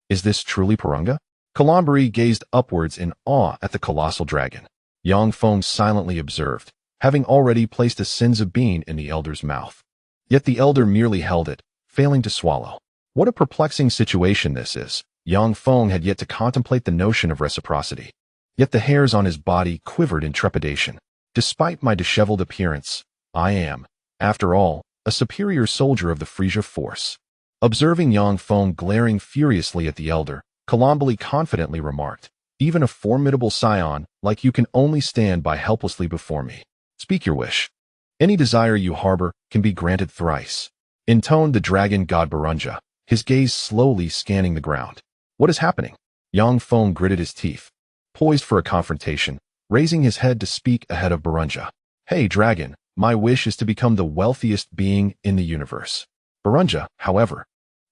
Is this truly Purunga? Kalonbari gazed upwards in awe at the colossal dragon. Yang Feng silently observed, having already placed a senzu bean in the elder's mouth. Yet the elder merely held it, failing to swallow. What a perplexing situation this is. Yang Feng had yet to contemplate the notion of reciprocity. Yet the hairs on his body quivered in trepidation. Despite my disheveled appearance, I am, after all, a superior soldier of the Frisia force. Observing Yang Feng glaring furiously at the elder, Kalambali confidently remarked, even a formidable scion like you can only stand by helplessly before me. Speak your wish. Any desire you harbor can be granted thrice. Intoned the dragon god Barunja, his gaze slowly scanning the ground. What is happening? Yang Feng gritted his teeth, poised for a confrontation, raising his head to speak ahead of Barunja. Hey, dragon, my wish is to become the wealthiest being in the universe. Barunja, however,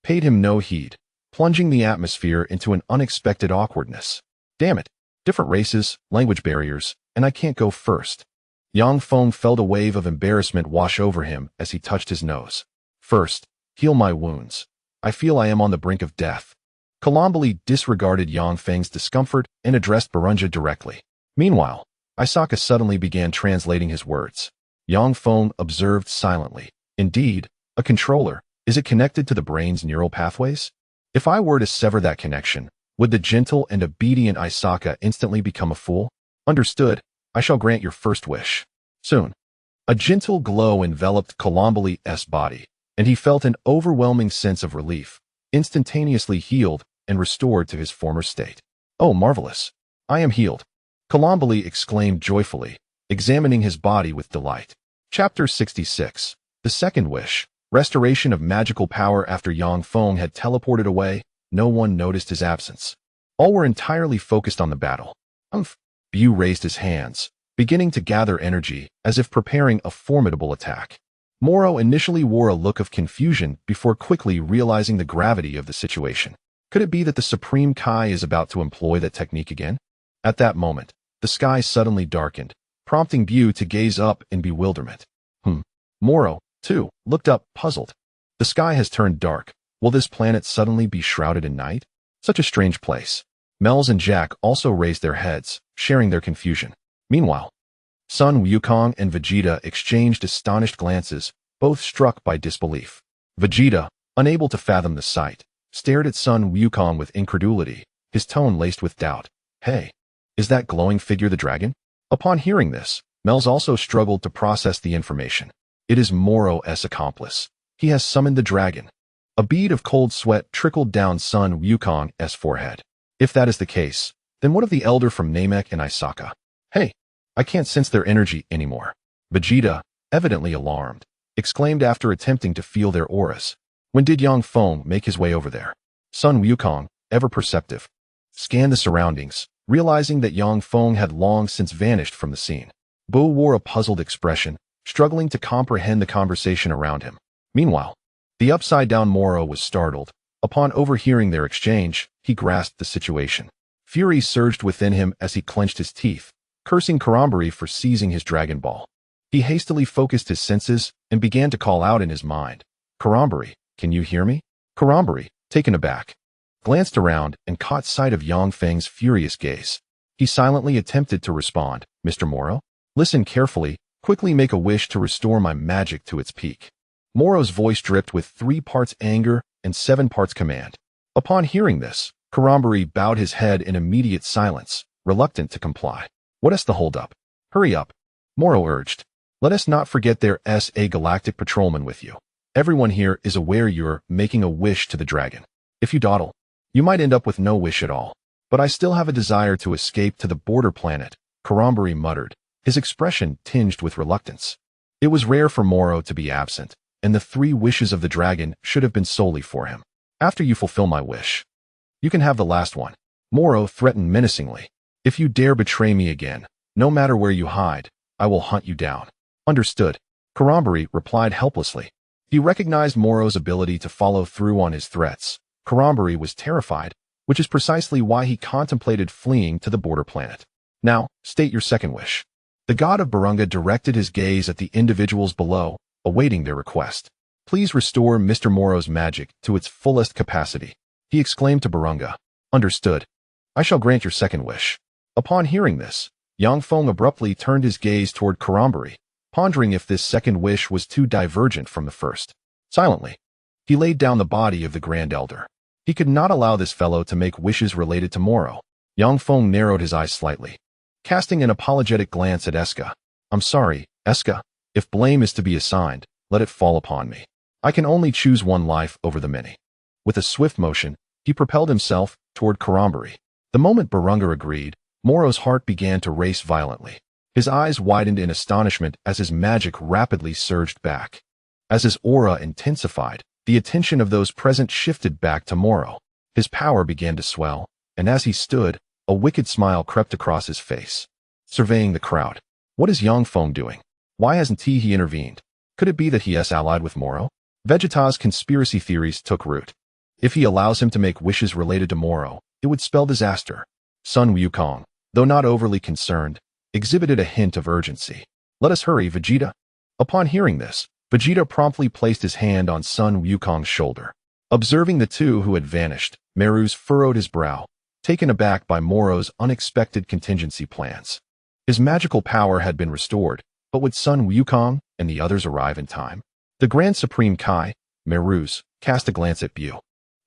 paid him no heed, plunging the atmosphere into an unexpected awkwardness. Damn it, different races, language barriers, and I can't go first. Yang Feng felt a wave of embarrassment wash over him as he touched his nose. First, heal my wounds. I feel I am on the brink of death. Kalambali disregarded Yang Feng's discomfort and addressed Barunja directly. Meanwhile, Isaka suddenly began translating his words. Yang Feng observed silently. Indeed, a controller. Is it connected to the brain's neural pathways? If I were to sever that connection, would the gentle and obedient Isaka instantly become a fool? Understood. I shall grant your first wish. Soon. A gentle glow enveloped Kalambali's body, and he felt an overwhelming sense of relief, instantaneously healed and restored to his former state. Oh, marvelous. I am healed. Kalambali exclaimed joyfully, examining his body with delight. Chapter 66. The Second Wish. Restoration of magical power. After Yang Feng had teleported away, no one noticed his absence. All were entirely focused on the battle. Bu raised his hands, beginning to gather energy as if preparing a formidable attack. Moro initially wore a look of confusion before quickly realizing the gravity of the situation. Could it be that the Supreme Kai is about to employ that technique again? At that moment, the sky suddenly darkened, prompting Bu to gaze up in bewilderment. Moro, too, looked up, puzzled. The sky has turned dark. Will this planet suddenly be shrouded in night? Such a strange place. Mel's and Jack also raised their heads, sharing their confusion. Meanwhile, Sun Wukong and Vegeta exchanged astonished glances, both struck by disbelief. Vegeta, unable to fathom the sight, stared at Sun Wukong with incredulity, his tone laced with doubt. Hey, is that glowing figure the dragon? Upon hearing this, Mel's also struggled to process the information. It is Moro's accomplice. He has summoned the dragon. A bead of cold sweat trickled down Sun Wukong's forehead. If that is the case, then what of the elder from Namek and Isaka? Hey, I can't sense their energy anymore. Vegeta, evidently alarmed, exclaimed after attempting to feel their auras. When did Yang Feng make his way over there? Sun Wukong, ever perceptive, scanned the surroundings, realizing that Yang Feng had long since vanished from the scene. Bu wore a puzzled expression, struggling to comprehend the conversation around him. Meanwhile, the upside-down Moro was startled. Upon overhearing their exchange, he grasped the situation. Fury surged within him as he clenched his teeth, cursing Karambari for seizing his Dragon Ball. He hastily focused his senses and began to call out in his mind. Karambari, can you hear me? Karambari, taken aback, glanced around and caught sight of Yang Feng's furious gaze. He silently attempted to respond. Mr. Moro, listen carefully, quickly make a wish to restore my magic to its peak. Moro's voice dripped with 3 parts anger and 7 parts command. Upon hearing this, Karambari bowed his head in immediate silence, reluctant to comply. What is the holdup? Hurry up, Moro urged. Let us not forget there's a Galactic Patrolman with you. Everyone here is aware you're making a wish to the dragon. If you dawdle, you might end up with no wish at all. But I still have a desire to escape to the border planet, Karambari muttered, his expression tinged with reluctance. It was rare for Moro to be absent, and the 3 wishes of the dragon should have been solely for him. After you fulfill my wish, you can have the last one. Moro threatened menacingly. If you dare betray me again, no matter where you hide, I will hunt you down. Understood. Karambari replied helplessly. He recognized Moro's ability to follow through on his threats. Karambari was terrified, which is precisely why he contemplated fleeing to the border planet. Now, state your second wish. The god of Barunga directed his gaze at the individuals below, awaiting their request. Please restore Mr. Moro's magic to its fullest capacity. He exclaimed to Barunga. Understood. I shall grant your second wish. Upon hearing this, Yang Feng abruptly turned his gaze toward Karambari, pondering if this second wish was too divergent from the first. Silently, he laid down the body of the Grand Elder. He could not allow this fellow to make wishes related to Moro. Yang Feng narrowed his eyes slightly, casting an apologetic glance at Eska. I'm sorry, Eska. If blame is to be assigned, let it fall upon me. I can only choose one life over the many. With a swift motion, he propelled himself toward Karambari. The moment Barunga agreed, Moro's heart began to race violently. His eyes widened in astonishment as his magic rapidly surged back. As his aura intensified, the attention of those present shifted back to Moro. His power began to swell, and as he stood, a wicked smile crept across his face. Surveying the crowd. What is Feng doing? Why hasn't he intervened? Could it be that he has allied with Moro? Vegeta's conspiracy theories took root. If he allows him to make wishes related to Moro, it would spell disaster. Sun Wukong, though not overly concerned, exhibited a hint of urgency. Let us hurry, Vegeta. Upon hearing this, Vegeta promptly placed his hand on Sun Wukong's shoulder. Observing the two who had vanished, Meru's furrowed his brow, taken aback by Moro's unexpected contingency plans. His magical power had been restored, but would Sun Wukong and the others arrive in time? The Grand Supreme Kai, Meru's, cast a glance at Bu,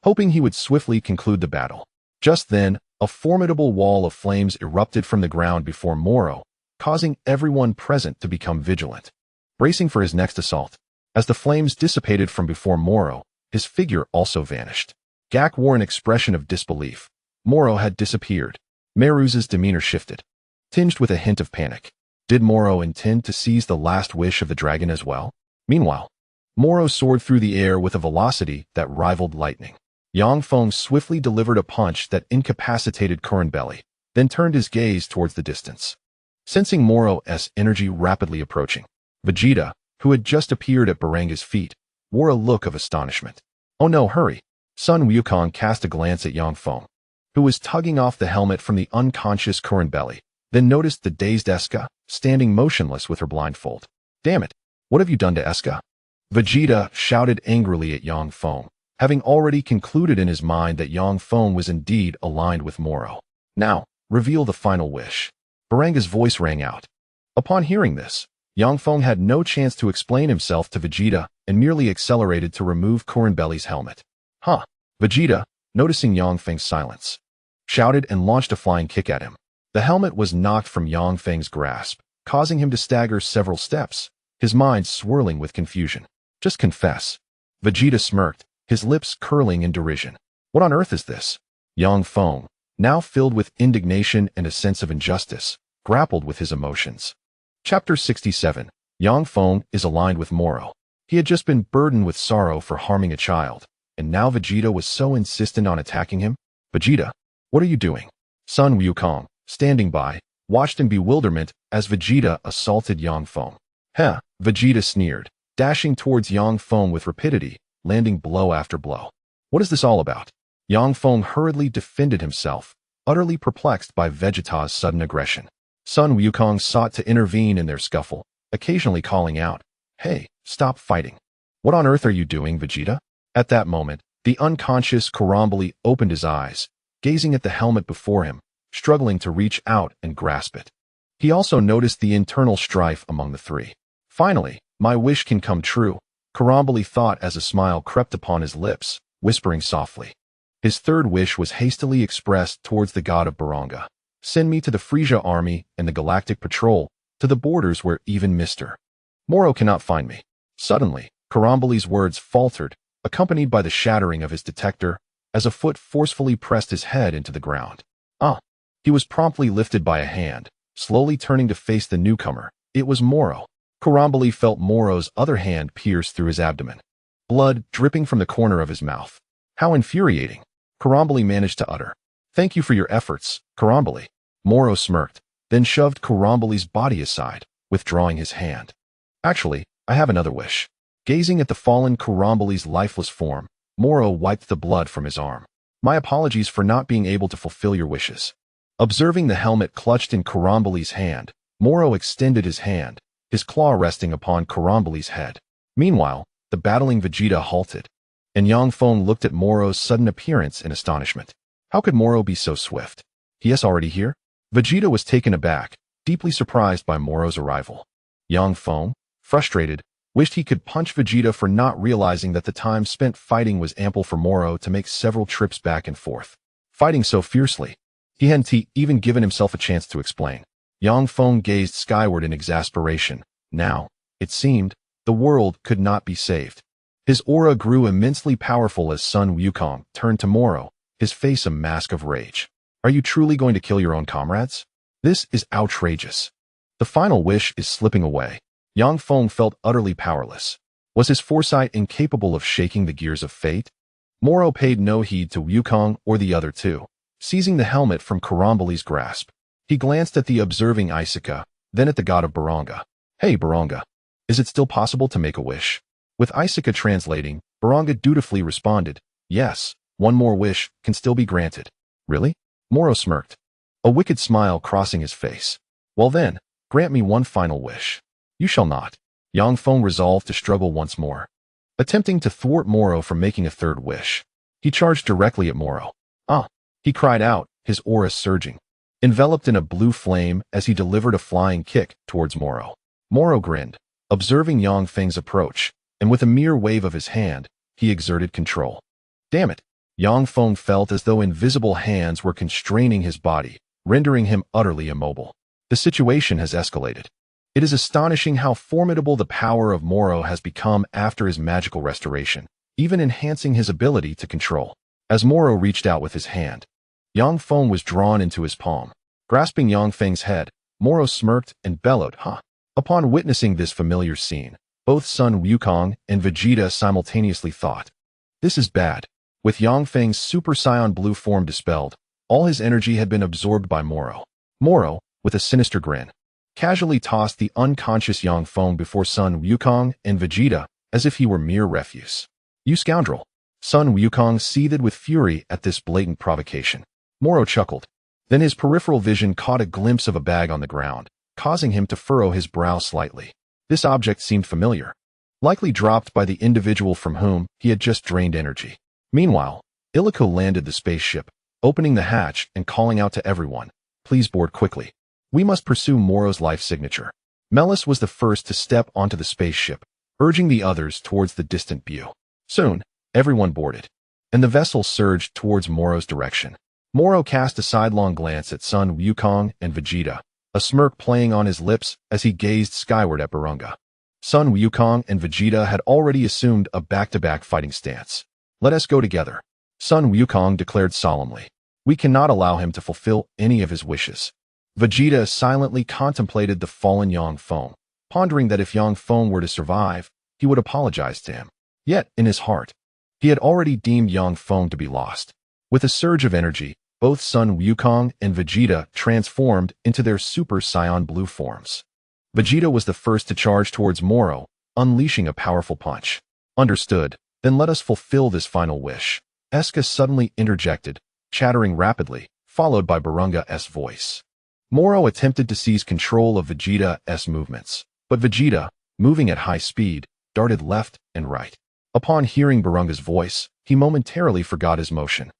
hoping he would swiftly conclude the battle. Just then, a formidable wall of flames erupted from the ground before Moro, causing everyone present to become vigilant, bracing for his next assault. As the flames dissipated from before Moro, his figure also vanished. Gak wore an expression of disbelief. Moro had disappeared. Meru's demeanor shifted, tinged with a hint of panic. Did Moro intend to seize the last wish of the dragon as well? Meanwhile, Moro soared through the air with a velocity that rivaled lightning. Feng swiftly delivered a punch that incapacitated Kurrenbelly, then turned his gaze towards the distance. Sensing Moro's energy rapidly approaching, Vegeta, who had just appeared at Baranga's feet, wore a look of astonishment. Oh no, hurry! Sun Wukong cast a glance at Feng, who was tugging off the helmet from the unconscious Kurrenbelly, then noticed the dazed Eska, standing motionless with her blindfold. Damn it! What have you done to Eska? Vegeta shouted angrily at Feng, having already concluded in his mind that Feng was indeed aligned with Moro. Now, reveal the final wish. Baranga's voice rang out. Upon hearing this, Feng had no chance to explain himself to Vegeta and merely accelerated to remove Kurrenbelly's helmet. Huh! Vegeta, noticing Feng's silence, shouted and launched a flying kick at him. The helmet was knocked from Feng's grasp, causing him to stagger several steps, his mind swirling with confusion. Just confess. Vegeta smirked, his lips curling in derision. What on earth is this? Feng, now filled with indignation and a sense of injustice, grappled with his emotions. Chapter 67. Feng is aligned with Moro. He had just been burdened with sorrow for harming a child, and now Vegeta was so insistent on attacking him. Vegeta, what are you doing? Sun Wukong, standing by, watched in bewilderment as Vegeta assaulted Feng. Heh, Vegeta sneered, dashing towards Feng with rapidity, landing blow after blow. What is this all about? Feng hurriedly defended himself, utterly perplexed by Vegeta's sudden aggression. Sun Wukong sought to intervene in their scuffle, occasionally calling out, Hey, stop fighting. What on earth are you doing, Vegeta? At that moment, the unconscious Kurrenbelly opened his eyes, gazing at the helmet before him, struggling to reach out and grasp it. He also noticed the internal strife among the three. Finally, my wish can come true, Kurrenbelly thought as a smile crept upon his lips, whispering softly. His third wish was hastily expressed towards the god of Baranga. Send me to the Frisia army and the Galactic Patrol, to the borders where even Mr. Moro cannot find me. Suddenly, Kurrenbelly's words faltered, accompanied by the shattering of his detector, as a foot forcefully pressed his head into the ground. He was promptly lifted by a hand, slowly turning to face the newcomer. It was Moro. Kurrenbelly felt Moro's other hand pierce through his abdomen, blood dripping from the corner of his mouth. How infuriating! Kurrenbelly managed to utter. Thank you for your efforts, Kurrenbelly. Moro smirked, then shoved Kurrenbelly's body aside, withdrawing his hand. Actually, I have another wish. Gazing at the fallen Kurrenbelly's lifeless form, Moro wiped the blood from his arm. My apologies for not being able to fulfill your wishes. Observing the helmet clutched in Kurrenbelly's hand, Moro extended his hand, his claw resting upon Kurrenbelly's head. Meanwhile, the battling Vegeta halted, and Feng looked at Moro's sudden appearance in astonishment. How could Moro be so swift? He is already here? Vegeta was taken aback, deeply surprised by Moro's arrival. Feng, frustrated, wished he could punch Vegeta for not realizing that the time spent fighting was ample for Moro to make several trips back and forth. Fighting so fiercely, he hadn't even given himself a chance to explain. Feng gazed skyward in exasperation. Now, It seemed the world could not be saved. His aura grew immensely powerful as Sun Wukong turned to Moro, his face a mask of rage. Are you truly going to kill your own comrades? This is outrageous. The final wish is slipping away. Yang Feng felt utterly powerless. Was his foresight incapable of shaking the gears of fate? Moro paid no heed to Wukong or the other two. Seizing the helmet from Karamboli's grasp, he glanced at the observing Isuka, then at the god of Baranga. Hey, Baranga, is it still possible to make a wish? With Isuka translating, Baranga dutifully responded, yes, one more wish can still be granted. Really? Moro smirked, a wicked smile crossing his face. Well then, grant me one final wish. You shall not. Yang Feng resolved to struggle once more. Attempting to thwart Moro from making a third wish, he charged directly at Moro. Ah! He cried out, his aura surging, enveloped in a blue flame as he delivered a flying kick towards Moro. Moro grinned, observing Yang Feng's approach, and with a mere wave of his hand, he exerted control. Damn it! Yang Feng felt as though invisible hands were constraining his body, rendering him utterly immobile. The situation has escalated. It is astonishing how formidable the power of Moro has become after his magical restoration, even enhancing his ability to control. As Moro reached out with his hand, Yang Feng was drawn into his palm. Grasping Yang Feng's head, Moro smirked and bellowed, huh? Upon witnessing this familiar scene, both Sun Wukong and Vegeta simultaneously thought, this is bad. With Yang Feng's Super Saiyan blue form dispelled, all his energy had been absorbed by Moro. Moro, with a sinister grin, casually tossed the unconscious Yang Feng before Sun Wukong and Vegeta as if he were mere refuse. You scoundrel! Sun Wukong seethed with fury at this blatant provocation. Moro chuckled. Then his peripheral vision caught a glimpse of a bag on the ground, causing him to furrow his brow slightly. This object seemed familiar, likely dropped by the individual from whom he had just drained energy. Meanwhile, Illico landed the spaceship, opening the hatch and calling out to everyone, please board quickly. We must pursue Moro's life signature. Melis was the first to step onto the spaceship, urging the others towards the distant view. Soon, everyone boarded, and the vessel surged towards Moro's direction. Moro cast a sidelong glance at Sun Wukong and Vegeta, a smirk playing on his lips as he gazed skyward at Baranga. Sun Wukong and Vegeta had already assumed a back-to-back fighting stance. Let us go together, Sun Wukong declared solemnly. We cannot allow him to fulfill any of his wishes. Vegeta silently contemplated the fallen Yang Feng, pondering that if Yang Feng were to survive, he would apologize to him. Yet, in his heart, he had already deemed Yang Feng to be lost. With a surge of energy, both Sun Wukong and Vegeta transformed into their Super Saiyan blue forms. Vegeta was the first to charge towards Moro, unleashing a powerful punch. Understood, then let us fulfill this final wish. Eska suddenly interjected, chattering rapidly, followed by Baranga's voice. Moro attempted to seize control of Vegeta's movements, but Vegeta, moving at high speed, darted left and right. Upon hearing Baranga's voice, he momentarily forgot his motion,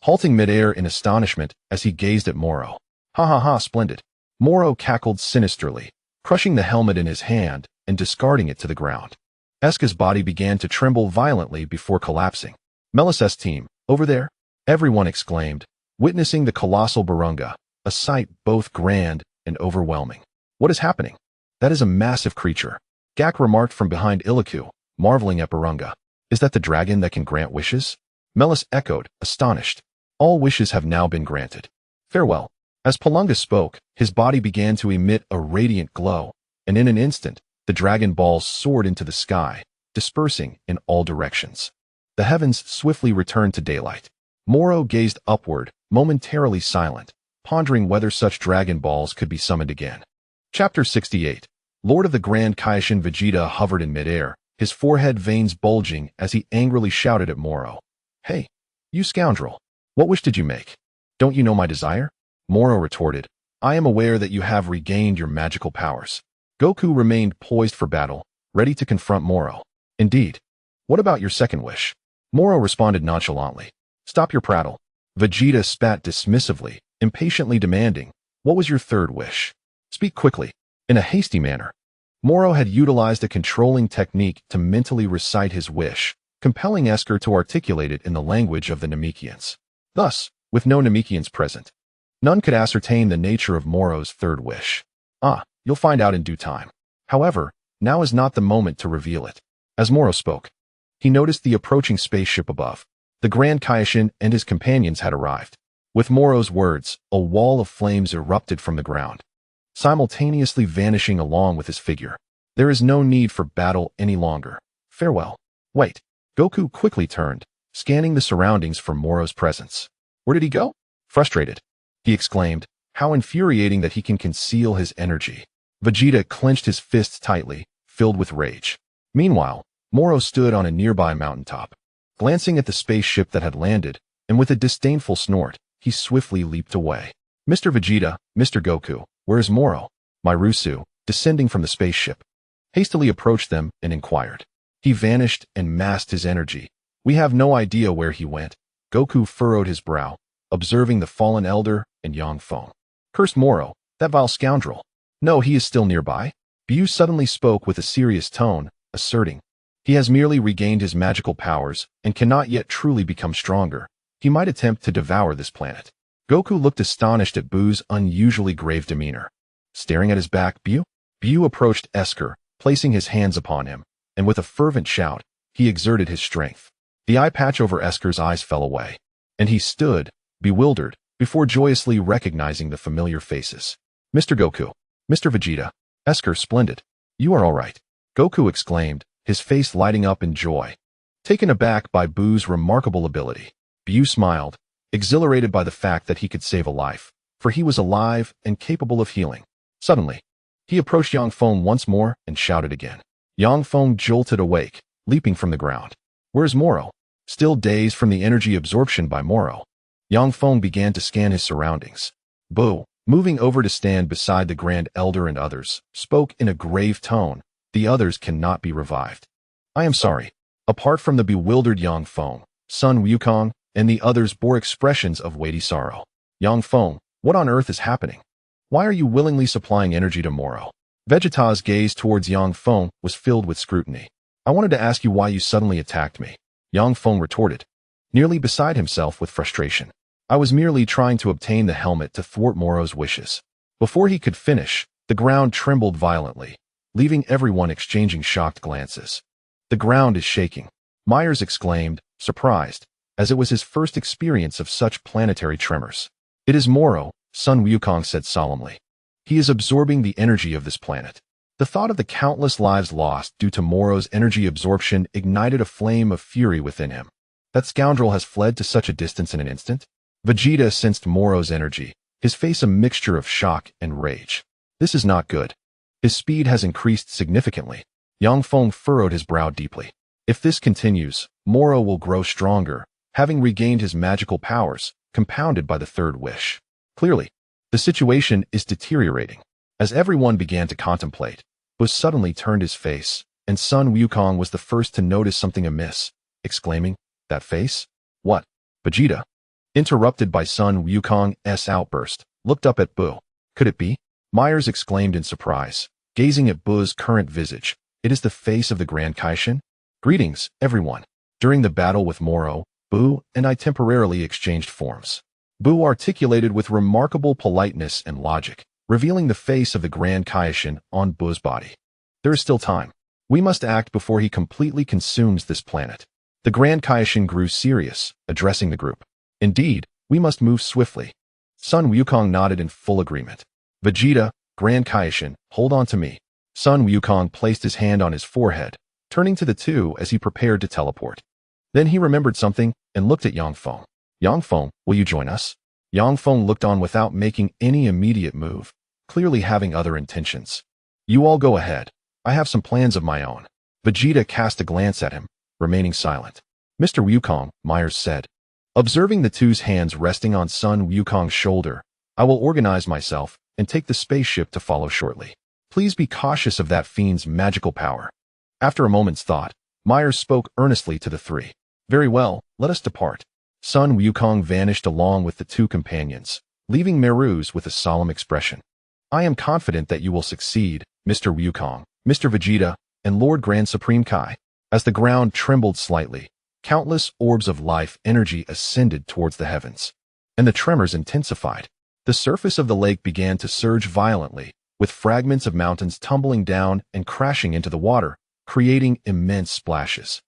halting midair in astonishment as he gazed at Moro. Ha ha ha, splendid. Moro cackled sinisterly, crushing the helmet in his hand and discarding it to the ground. Eska's body began to tremble violently before collapsing. Melis's team, over there? Everyone exclaimed, witnessing the colossal Baranga, a sight both grand and overwhelming. What is happening? That is a massive creature, Gak remarked from behind Illico, marveling at Baranga. Is that the dragon that can grant wishes? Melis echoed, astonished. All wishes have now been granted. Farewell. As Palunga spoke, his body began to emit a radiant glow, and in an instant, the Dragon Balls soared into the sky, dispersing in all directions. The heavens swiftly returned to daylight. Moro gazed upward, momentarily silent, pondering whether such Dragon Balls could be summoned again. Chapter 68. Lord of the Grand Kaishin Vegeta hovered in midair, his forehead veins bulging as he angrily shouted at Moro. Hey, you scoundrel! What wish did you make? Don't you know my desire? Moro retorted, I am aware that you have regained your magical powers. Goku remained poised for battle, ready to confront Moro. Indeed. What about your second wish? Moro responded nonchalantly. Stop your prattle. Vegeta spat dismissively, impatiently demanding, what was your third wish? Speak quickly. In a hasty manner. Moro had utilized a controlling technique to mentally recite his wish, compelling Esker to articulate it in the language of the Namekians. Thus, with no Namekians present, none could ascertain the nature of Moro's third wish. Ah, you'll find out in due time. However, now is not the moment to reveal it. As Moro spoke, he noticed the approaching spaceship above. The Grand Kaishin and his companions had arrived. With Moro's words, a wall of flames erupted from the ground, simultaneously vanishing along with his figure. There is no need for battle any longer. Farewell. Wait. Goku quickly turned, scanning the surroundings for Moro's presence. Where did he go? Frustrated, he exclaimed, how infuriating that he can conceal his energy. Vegeta clenched his fists tightly, filled with rage. Meanwhile, Moro stood on a nearby mountaintop, glancing at the spaceship that had landed, and with a disdainful snort, he swiftly leaped away. Mr. Vegeta, Mr. Goku, where is Moro? Myrusu, descending from the spaceship, hastily approached them and inquired. He vanished and masked his energy. We have no idea where he went. Goku furrowed his brow, observing the fallen elder and Yang Feng. Cursed Moro, that vile scoundrel. No, he is still nearby. Bu suddenly spoke with a serious tone, asserting, he has merely regained his magical powers and cannot yet truly become stronger. He might attempt to devour this planet. Goku looked astonished at Bu's unusually grave demeanor. Staring at his back, Bu approached Esker, placing his hands upon him, and with a fervent shout, he exerted his strength. The eye patch over Esker's eyes fell away, and he stood, bewildered, before joyously recognizing the familiar faces. Mr. Goku, Mr. Vegeta, Esker, splendid. You are all right, Goku exclaimed, his face lighting up in joy. Taken aback by Bu's remarkable ability, Bu smiled, exhilarated by the fact that he could save a life, for he was alive and capable of healing. Suddenly, he approached Yang Feng once more and shouted again. Yang Feng jolted awake, leaping from the ground. Where's Moro? Still dazed from the energy absorption by Moro, Yang Feng began to scan his surroundings. Bu, moving over to stand beside the Grand Elder and others, spoke in a grave tone. The others cannot be revived. I am sorry. Apart from the bewildered Yang Feng, Sun Wukong, and the others bore expressions of weighty sorrow. Yang Feng, what on earth is happening? Why are you willingly supplying energy to Moro? Vegeta's gaze towards Yang Feng was filled with scrutiny. I wanted to ask you why you suddenly attacked me, Yang Feng retorted, nearly beside himself with frustration. I was merely trying to obtain the helmet to thwart Moro's wishes. Before he could finish, the ground trembled violently, leaving everyone exchanging shocked glances. The ground is shaking, Myers exclaimed, surprised, as it was his first experience of such planetary tremors. It is Moro, Sun Wukong said solemnly. He is absorbing the energy of this planet. The thought of the countless lives lost due to Moro's energy absorption ignited a flame of fury within him. That scoundrel has fled to such a distance in an instant? Vegeta sensed Moro's energy, his face a mixture of shock and rage. This is not good. His speed has increased significantly. Yang Feng furrowed his brow deeply. If this continues, Moro will grow stronger, having regained his magical powers, compounded by the third wish. Clearly, the situation is deteriorating. As everyone began to contemplate, Bu suddenly turned his face, and Sun Wukong was the first to notice something amiss, exclaiming, that face? What? Vegeta, interrupted by Sun Wukong's outburst, looked up at Bu. Could it be? Myers exclaimed in surprise, gazing at Bu's current visage. It is the face of the Grand Kaishin? Greetings, everyone. During the battle with Moro, Bu and I temporarily exchanged forms. Bu articulated with remarkable politeness and logic, revealing the face of the Grand Kaishin on Bu's body. There is still time. We must act before he completely consumes this planet. The Grand Kaishin grew serious, addressing the group. Indeed, we must move swiftly. Sun Wukong nodded in full agreement. Vegeta, Grand Kaishin, hold on to me. Sun Wukong placed his hand on his forehead, turning to the two as he prepared to teleport. Then he remembered something and looked at Yang Feng. Yang Feng, will you join us? Yang Feng looked on without making any immediate move, clearly having other intentions. You all go ahead. I have some plans of my own. Vegeta cast a glance at him, remaining silent. Mr. Wukong, Myers said. Observing the two's hands resting on Sun Wukong's shoulder, I will organize myself and take the spaceship to follow shortly. Please be cautious of that fiend's magical power. After a moment's thought, Myers spoke earnestly to the three. Very well, let us depart. Sun Wukong vanished along with the two companions, leaving Meruz with a solemn expression. I am confident that you will succeed, Mr. Wukong, Mr. Vegeta, and Lord Grand Supreme Kai. As the ground trembled slightly, countless orbs of life energy ascended towards the heavens, and the tremors intensified. The surface of the lake began to surge violently, with fragments of mountains tumbling down and crashing into the water, creating immense splashes.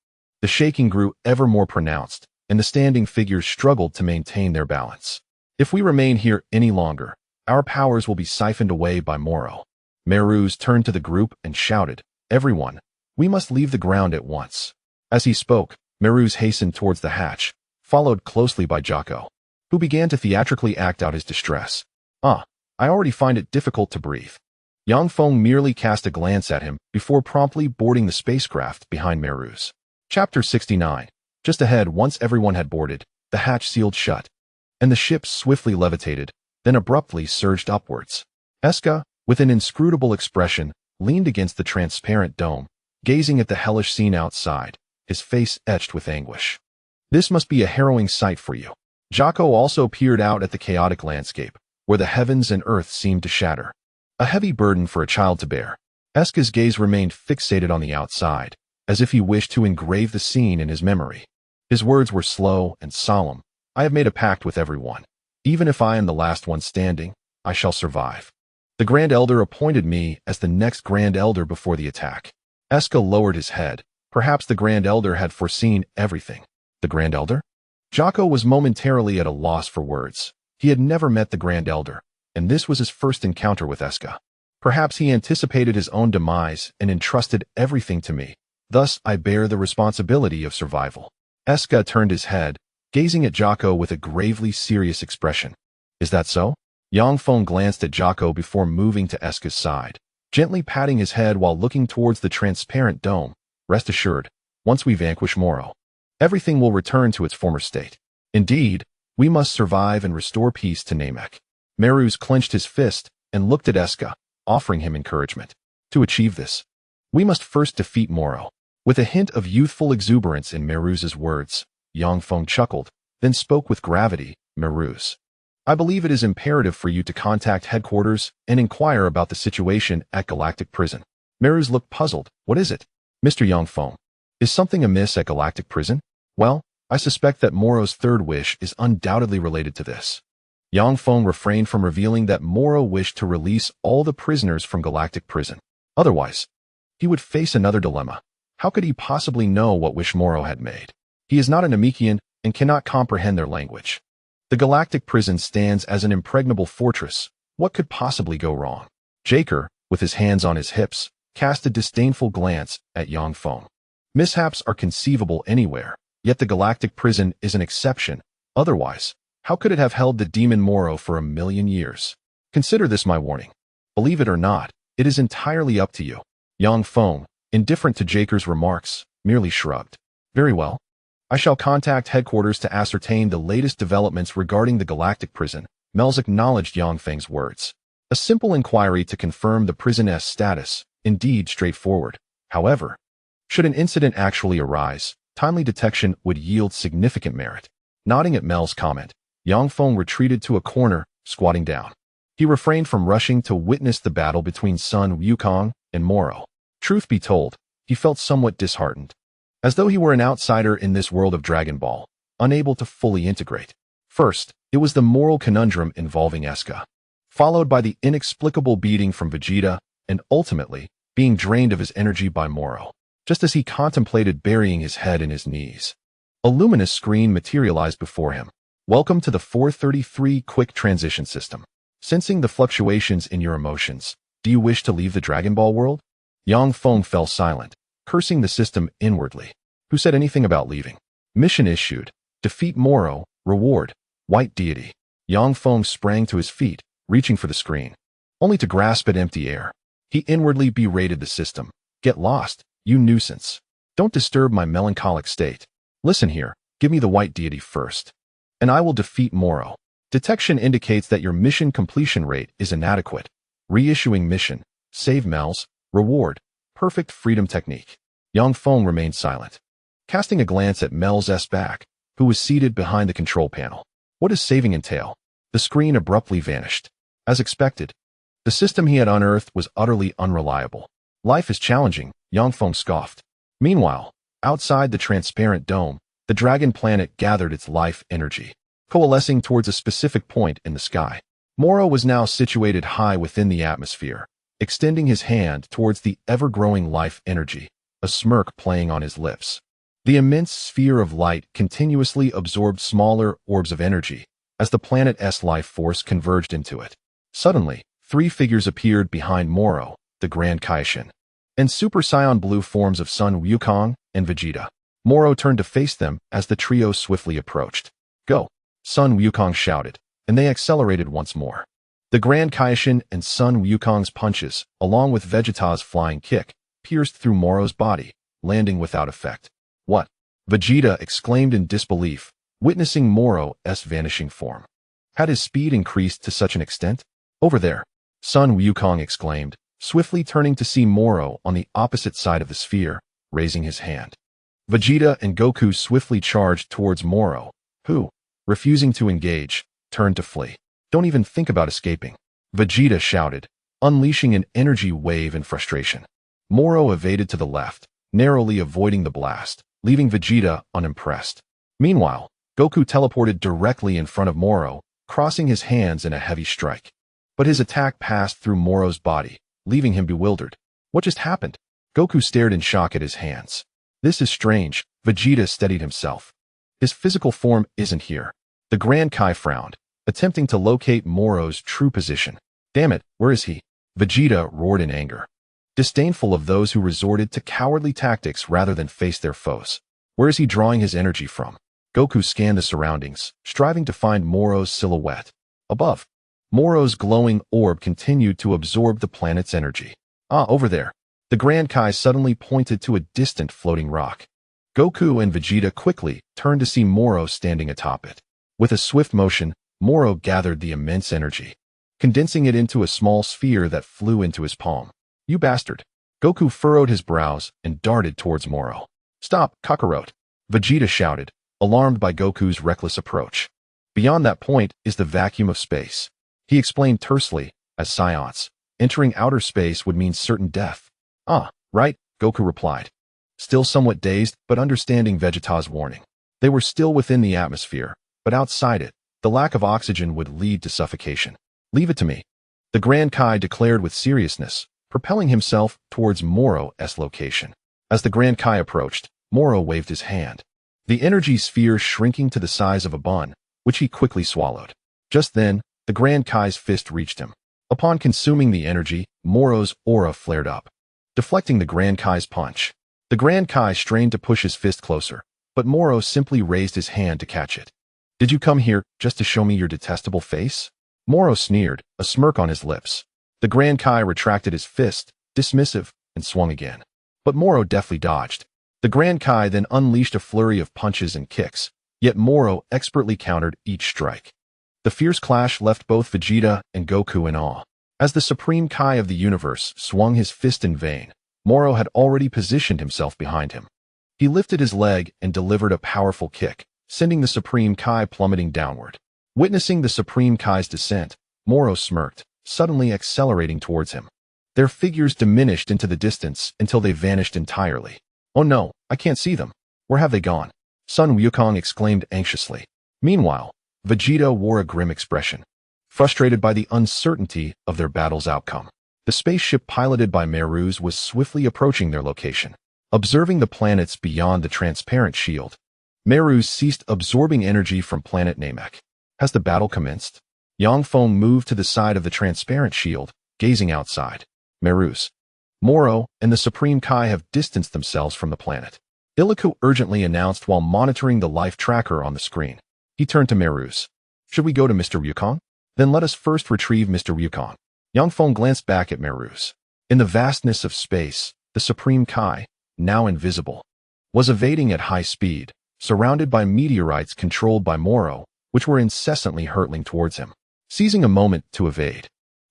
The shaking grew ever more pronounced, and the standing figures struggled to maintain their balance. If we remain here any longer, our powers will be siphoned away by Moro. Meruz turned to the group and shouted, "Everyone, we must leave the ground at once." As he spoke, Meruz hastened towards the hatch, followed closely by Jocko, who began to theatrically act out his distress. I already find it difficult to breathe." Yang Feng merely cast a glance at him before promptly boarding the spacecraft behind Meruz. Chapter 69. Just ahead, once everyone had boarded, the hatch sealed shut, and the ship swiftly levitated, then abruptly surged upwards. Eska, with an inscrutable expression, leaned against the transparent dome, gazing at the hellish scene outside, his face etched with anguish. "This must be a harrowing sight for you." Jocko also peered out at the chaotic landscape, where the heavens and earth seemed to shatter. A heavy burden for a child to bear. Eska's gaze remained fixated on the outside, as if he wished to engrave the scene in his memory. His words were slow and solemn. "I have made a pact with everyone. Even if I am the last one standing, I shall survive. The Grand Elder appointed me as the next Grand Elder before the attack." Eska lowered his head. Perhaps the Grand Elder had foreseen everything. The Grand Elder? Jocko was momentarily at a loss for words. He had never met the Grand Elder, and this was his first encounter with Eska. Perhaps he anticipated his own demise and entrusted everything to me. Thus, I bear the responsibility of survival. Eska turned his head, gazing at Jocko with a gravely serious expression. "Is that so?" Yang Feng glanced at Jocko before moving to Eska's side, gently patting his head while looking towards the transparent dome. "Rest assured, once we vanquish Moro, everything will return to its former state. Indeed, we must survive and restore peace to Namek." Meruz clenched his fist and looked at Eska, offering him encouragement. "To achieve this, we must first defeat Moro." With a hint of youthful exuberance in Meruz's words, Yang Feng chuckled, then spoke with gravity. "Meruz, I believe it is imperative for you to contact headquarters and inquire about the situation at Galactic Prison." Meruz looked puzzled. "What is it?" "Mr. Yang Feng, is something amiss at Galactic Prison?" "Well, I suspect that Moro's third wish is undoubtedly related to this." Yang Feng refrained from revealing that Moro wished to release all the prisoners from Galactic Prison. Otherwise, he would face another dilemma. How could he possibly know what wish Moro had made? He is not an Namekian and cannot comprehend their language. The Galactic Prison stands as an impregnable fortress. What could possibly go wrong? Jaker, with his hands on his hips, cast a disdainful glance at Yang Feng. Mishaps are conceivable anywhere, yet the Galactic Prison is an exception. Otherwise, how could it have held the demon Moro for 1,000,000 years? Consider this my warning. Believe it or not, it is entirely up to you. Yang Feng, indifferent to Jaker's remarks, merely shrugged. "Very well. I shall contact headquarters to ascertain the latest developments regarding the Galactic Prison." Melz acknowledged Yang Feng's words. A simple inquiry to confirm the prison's status, indeed straightforward. However, should an incident actually arise, timely detection would yield significant merit. Nodding at Mel's comment, Yang Feng retreated to a corner, squatting down. He refrained from rushing to witness the battle between Sun Wukong and Moro. Truth be told, he felt somewhat disheartened, as though he were an outsider in this world of Dragon Ball, unable to fully integrate. First, it was the moral conundrum involving Eska, followed by the inexplicable beating from Vegeta, and ultimately, being drained of his energy by Moro, just as he contemplated burying his head in his knees. A luminous screen materialized before him. "Welcome to the 433 Quick Transition System. Sensing the fluctuations in your emotions, do you wish to leave the Dragon Ball world?" Yang Feng fell silent, cursing the system inwardly. Who said anything about leaving? Mission issued. Defeat Moro. Reward. White deity. Yang Feng sprang to his feet, reaching for the screen, only to grasp at empty air. He inwardly berated the system. "Get lost, you nuisance. Don't disturb my melancholic state. Listen here, give me the white deity first, and I will defeat Moro. Detection indicates that your mission completion rate is inadequate. Reissuing mission. Save Mel's. Reward. Perfect freedom technique." Yang Feng remained silent, casting a glance at Mel's back, who was seated behind the control panel. What does saving entail? The screen abruptly vanished. As expected, the system he had unearthed was utterly unreliable. "Life is challenging," Yang Feng scoffed. Meanwhile, outside the transparent dome, the dragon planet gathered its life energy, coalescing towards a specific point in the sky. Moro was now situated high within the atmosphere, extending his hand towards the ever-growing life energy, a smirk playing on his lips. The immense sphere of light continuously absorbed smaller orbs of energy as the planet's life force converged into it. Suddenly, three figures appeared behind Moro, the Grand Kaishin, and Super Saiyan Blue forms of Sun Wukong and Vegeta. Moro turned to face them as the trio swiftly approached. "Go!" Sun Wukong shouted, and they accelerated once more. The Grand Kaishin and Sun Wukong's punches, along with Vegeta's flying kick, pierced through Moro's body, landing without effect. "What?" Vegeta exclaimed in disbelief, witnessing Moro's vanishing form. Had his speed increased to such an extent? "Over there!" Sun Wukong exclaimed, swiftly turning to see Moro on the opposite side of the sphere, raising his hand. Vegeta and Goku swiftly charged towards Moro, who, refusing to engage, turned to flee. "Don't even think about escaping," Vegeta shouted, unleashing an energy wave in frustration. Moro evaded to the left, narrowly avoiding the blast, leaving Vegeta unimpressed. Meanwhile, Goku teleported directly in front of Moro, crossing his hands in a heavy strike. But his attack passed through Moro's body, leaving him bewildered. What just happened? Goku stared in shock at his hands. "This is strange," Vegeta steadied himself. "His physical form isn't here." The Grand Kai frowned, attempting to locate Moro's true position. "Damn it, where is he?" Vegeta roared in anger, disdainful of those who resorted to cowardly tactics rather than face their foes. "Where is he drawing his energy from?" Goku scanned the surroundings, striving to find Moro's silhouette. Above, Moro's glowing orb continued to absorb the planet's energy. "Ah, over there." The Grand Kai suddenly pointed to a distant floating rock. Goku and Vegeta quickly turned to see Moro standing atop it. With a swift motion, Moro gathered the immense energy, condensing it into a small sphere that flew into his palm. "You bastard." Goku furrowed his brows and darted towards Moro. "Stop, Kakarot," Vegeta shouted, alarmed by Goku's reckless approach. "Beyond that point is the vacuum of space," he explained tersely, as Science, entering outer space would mean certain death. "Ah, right," Goku replied, still somewhat dazed but understanding Vegeta's warning. They were still within the atmosphere, but outside it, the lack of oxygen would lead to suffocation. "Leave it to me," the Grand Kai declared with seriousness, propelling himself towards Moro's location. As the Grand Kai approached, Moro waved his hand, the energy sphere shrinking to the size of a bun, which he quickly swallowed. Just then, the Grand Kai's fist reached him. Upon consuming the energy, Moro's aura flared up, deflecting the Grand Kai's punch. The Grand Kai strained to push his fist closer, but Moro simply raised his hand to catch it. "Did you come here just to show me your detestable face?" Moro sneered, a smirk on his lips. The Grand Kai retracted his fist, dismissive, and swung again. But Moro deftly dodged. The Grand Kai then unleashed a flurry of punches and kicks, yet Moro expertly countered each strike. The fierce clash left both Vegeta and Goku in awe. As the Supreme Kai of the universe swung his fist in vain, Moro had already positioned himself behind him. He lifted his leg and delivered a powerful kick, sending the Supreme Kai plummeting downward. Witnessing the Supreme Kai's descent, Moro smirked, suddenly accelerating towards him. Their figures diminished into the distance until they vanished entirely. "Oh no, I can't see them. Where have they gone?" Sun Wukong exclaimed anxiously. Meanwhile, Vegeta wore a grim expression, frustrated by the uncertainty of their battle's outcome. The spaceship piloted by Meru's was swiftly approaching their location. Observing the planets beyond the transparent shield, Meru's ceased absorbing energy from planet Namek. "Has the battle commenced?" Feng moved to the side of the transparent shield, gazing outside. "Meru's, Moro, and the Supreme Kai have distanced themselves from the planet," Iliku urgently announced while monitoring the life tracker on the screen. He turned to Meru's. "Should we go to Mr. Wukong? Then let us first retrieve Mr. Wukong." Feng glanced back at Meru's. In the vastness of space, the Supreme Kai, now invisible, was evading at high speed, surrounded by meteorites controlled by Moro, which were incessantly hurtling towards him. Seizing a moment to evade,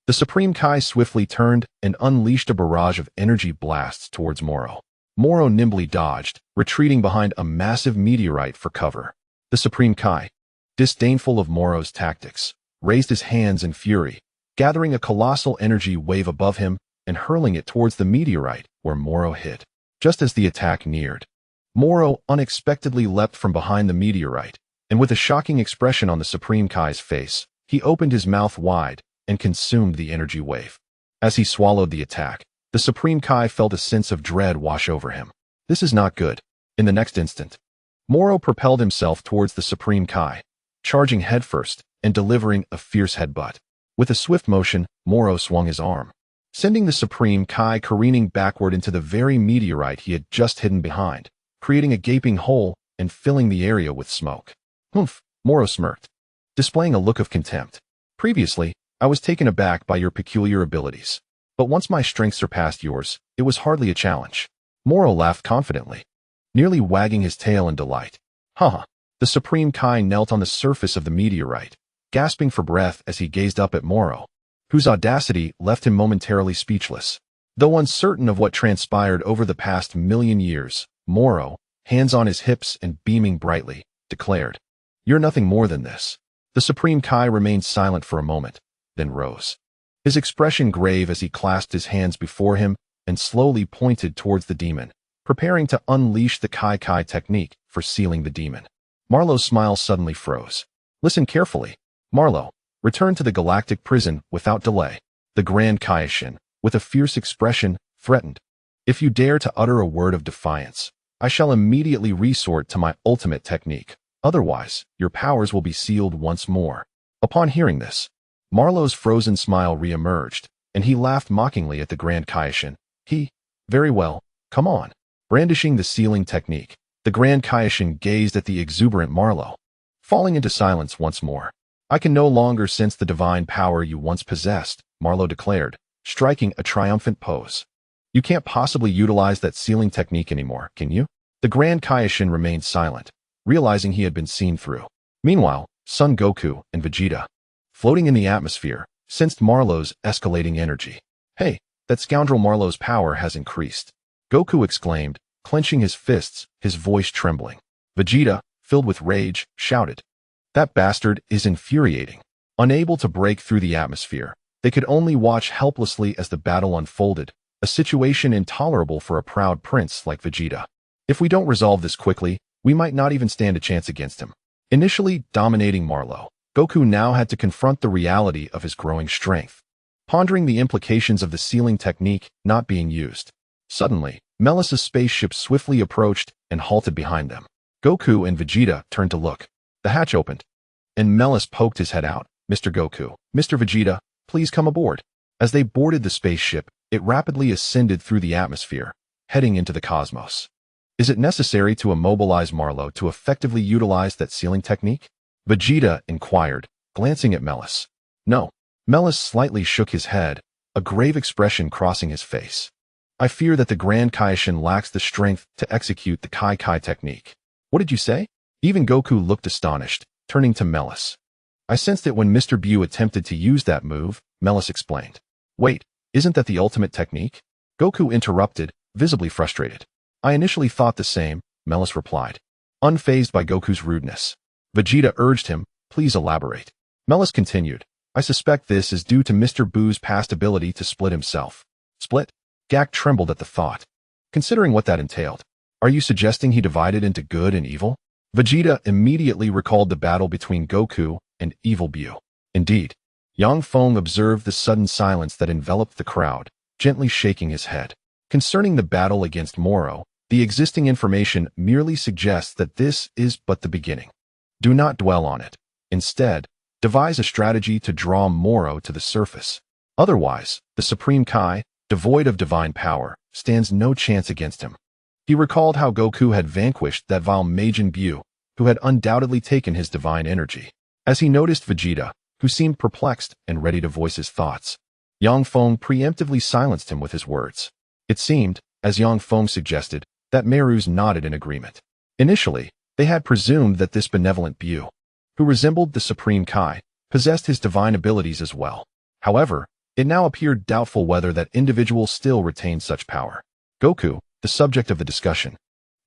the Supreme Kai swiftly turned and unleashed a barrage of energy blasts towards Moro. Moro nimbly dodged, retreating behind a massive meteorite for cover. The Supreme Kai, disdainful of Moro's tactics, raised his hands in fury, gathering a colossal energy wave above him and hurling it towards the meteorite where Moro hid. Just as the attack neared, Moro unexpectedly leapt from behind the meteorite, and with a shocking expression on the Supreme Kai's face, he opened his mouth wide and consumed the energy wave. As he swallowed the attack, the Supreme Kai felt a sense of dread wash over him. This is not good. In the next instant, Moro propelled himself towards the Supreme Kai, charging headfirst and delivering a fierce headbutt. With a swift motion, Moro swung his arm, sending the Supreme Kai careening backward into the very meteorite he had just hidden behind, creating a gaping hole and filling the area with smoke. Humph, Moro smirked, displaying a look of contempt. Previously, I was taken aback by your peculiar abilities, but once my strength surpassed yours, it was hardly a challenge. Moro laughed confidently, nearly wagging his tail in delight. Haha. The Supreme Kai knelt on the surface of the meteorite, gasping for breath as he gazed up at Moro, whose audacity left him momentarily speechless. Though uncertain of what transpired over the past million years, Moro, hands on his hips and beaming brightly, declared, "You're nothing more than this." The Supreme Kai remained silent for a moment, then rose, his expression grave as he clasped his hands before him and slowly pointed towards the demon, preparing to unleash the Kai technique for sealing the demon. Marlowe's smile suddenly froze. Listen carefully. Marlowe, return to the galactic prison without delay. The Grand Kaioshin, with a fierce expression, threatened. If you dare to utter a word of defiance, I shall immediately resort to my ultimate technique. Otherwise, your powers will be sealed once more. Upon hearing this, Marlowe's frozen smile re-emerged, and he laughed mockingly at the Grand Kaioshin. Very well, come on. Brandishing the sealing technique, the Grand Kaioshin gazed at the exuberant Marlowe, falling into silence once more. I can no longer sense the divine power you once possessed, Marlowe declared, striking a triumphant pose. You can't possibly utilize that sealing technique anymore, can you? The Grand Kaioshin remained silent, realizing he had been seen through. Meanwhile, Son Goku and Vegeta, floating in the atmosphere, sensed Marlowe's escalating energy. Hey, that scoundrel Marlowe's power has increased, Goku exclaimed, clenching his fists, his voice trembling. Vegeta, filled with rage, shouted, "That bastard is infuriating." Unable to break through the atmosphere, they could only watch helplessly as the battle unfolded, a situation intolerable for a proud prince like Vegeta. If we don't resolve this quickly, we might not even stand a chance against him. Initially dominating Marlowe, Goku now had to confront the reality of his growing strength, pondering the implications of the sealing technique not being used. Suddenly, Melis's spaceship swiftly approached and halted behind them. Goku and Vegeta turned to look. The hatch opened, and Melis poked his head out. "Mr. Goku, Mr. Vegeta, please come aboard." As they boarded the spaceship, it rapidly ascended through the atmosphere, heading into the cosmos. Is it necessary to immobilize Marlowe to effectively utilize that sealing technique? Vegeta inquired, glancing at Melis. No. Melis slightly shook his head, a grave expression crossing his face. I fear that the Grand Kaioshin lacks the strength to execute the Kai technique. What did you say? Even Goku looked astonished, turning to Melis. I sensed it when Mr. Bu attempted to use that move, Melis explained. Wait, isn't that the ultimate technique? Goku interrupted, visibly frustrated. I initially thought the same, Melis replied, unfazed by Goku's rudeness. Vegeta urged him, please elaborate. Melis continued, I suspect this is due to Mr. Bu's past ability to split himself. Split? Gak trembled at the thought. Considering what that entailed, are you suggesting he divided into good and evil? Vegeta immediately recalled the battle between Goku and Evil Bu. Indeed, Yang Feng observed the sudden silence that enveloped the crowd, gently shaking his head. Concerning the battle against Moro, the existing information merely suggests that this is but the beginning. Do not dwell on it. Instead, devise a strategy to draw Moro to the surface. Otherwise, the Supreme Kai, devoid of divine power, stands no chance against him. He recalled how Goku had vanquished that vile Majin Bu, who had undoubtedly taken his divine energy. As he noticed Vegeta, who seemed perplexed and ready to voice his thoughts, Yang Feng preemptively silenced him with his words. It seemed, as Yang Feng suggested, that Meru's nodded in agreement. Initially, they had presumed that this benevolent Bu, who resembled the Supreme Kai, possessed his divine abilities as well. However, it now appeared doubtful whether that individual still retained such power. Goku, the subject of the discussion,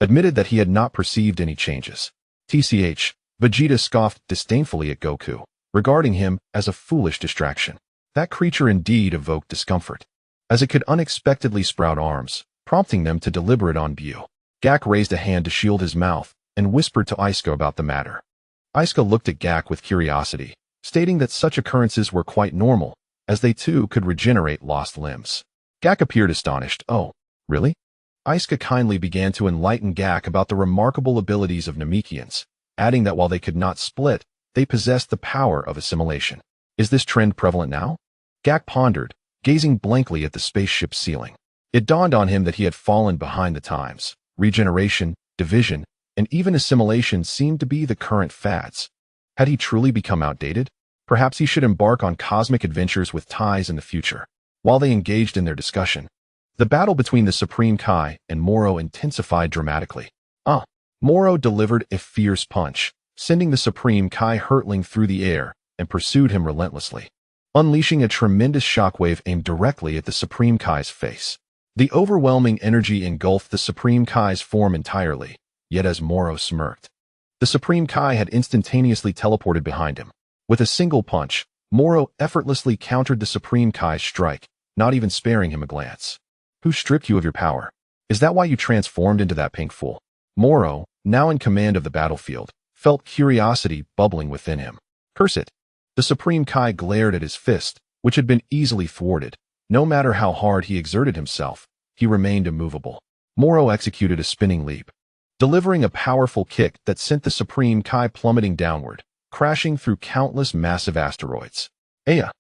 admitted that he had not perceived any changes. TCH, Vegeta scoffed disdainfully at Goku, regarding him as a foolish distraction. That creature indeed evoked discomfort, as it could unexpectedly sprout arms, prompting them to deliberate on Bu. Gak raised a hand to shield his mouth and whispered to Isuka about the matter. Isuka looked at Gak with curiosity, stating that such occurrences were quite normal, as they too could regenerate lost limbs. Gak appeared astonished. Oh, really? Isuka kindly began to enlighten Gak about the remarkable abilities of Namekians, adding that while they could not split, they possessed the power of assimilation. Is this trend prevalent now? Gak pondered, gazing blankly at the spaceship's ceiling. It dawned on him that he had fallen behind the times. Regeneration, division, and even assimilation seemed to be the current fads. Had he truly become outdated? Perhaps he should embark on cosmic adventures with ties in the future. While they engaged in their discussion, the battle between the Supreme Kai and Moro intensified dramatically. Moro delivered a fierce punch, sending the Supreme Kai hurtling through the air, and pursued him relentlessly, unleashing a tremendous shockwave aimed directly at the Supreme Kai's face. The overwhelming energy engulfed the Supreme Kai's form entirely, yet as Moro smirked, the Supreme Kai had instantaneously teleported behind him. With a single punch, Moro effortlessly countered the Supreme Kai's strike, not even sparing him a glance. Who stripped you of your power? Is that why you transformed into that pink fool? Moro, now in command of the battlefield, felt curiosity bubbling within him. Curse it! The Supreme Kai glared at his fist, which had been easily thwarted. No matter how hard he exerted himself, he remained immovable. Moro executed a spinning leap, delivering a powerful kick that sent the Supreme Kai plummeting downward, crashing through countless massive asteroids. Aya!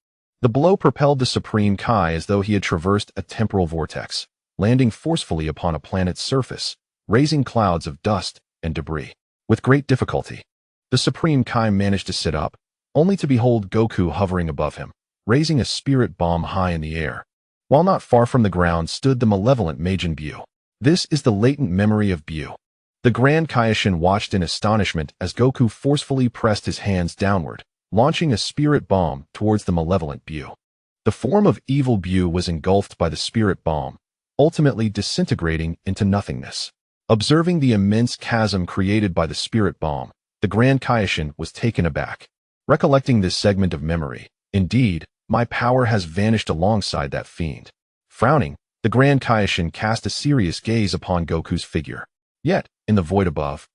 The blow propelled the Supreme Kai as though he had traversed a temporal vortex, landing forcefully upon a planet's surface, raising clouds of dust and debris. With great difficulty, the Supreme Kai managed to sit up, only to behold Goku hovering above him, raising a spirit bomb high in the air. While not far from the ground stood the malevolent Majin Buu. This is the latent memory of Buu. The Grand Kaioshin watched in astonishment as Goku forcefully pressed his hands downward, launching a spirit bomb towards the malevolent Buu. The form of evil Buu was engulfed by the spirit bomb, ultimately disintegrating into nothingness. Observing the immense chasm created by the spirit bomb, the Grand Kaioshin was taken aback. Recollecting this segment of memory, indeed, my power has vanished alongside that fiend. Frowning, the Grand Kaioshin cast a serious gaze upon Goku's figure. Yet, in the void above,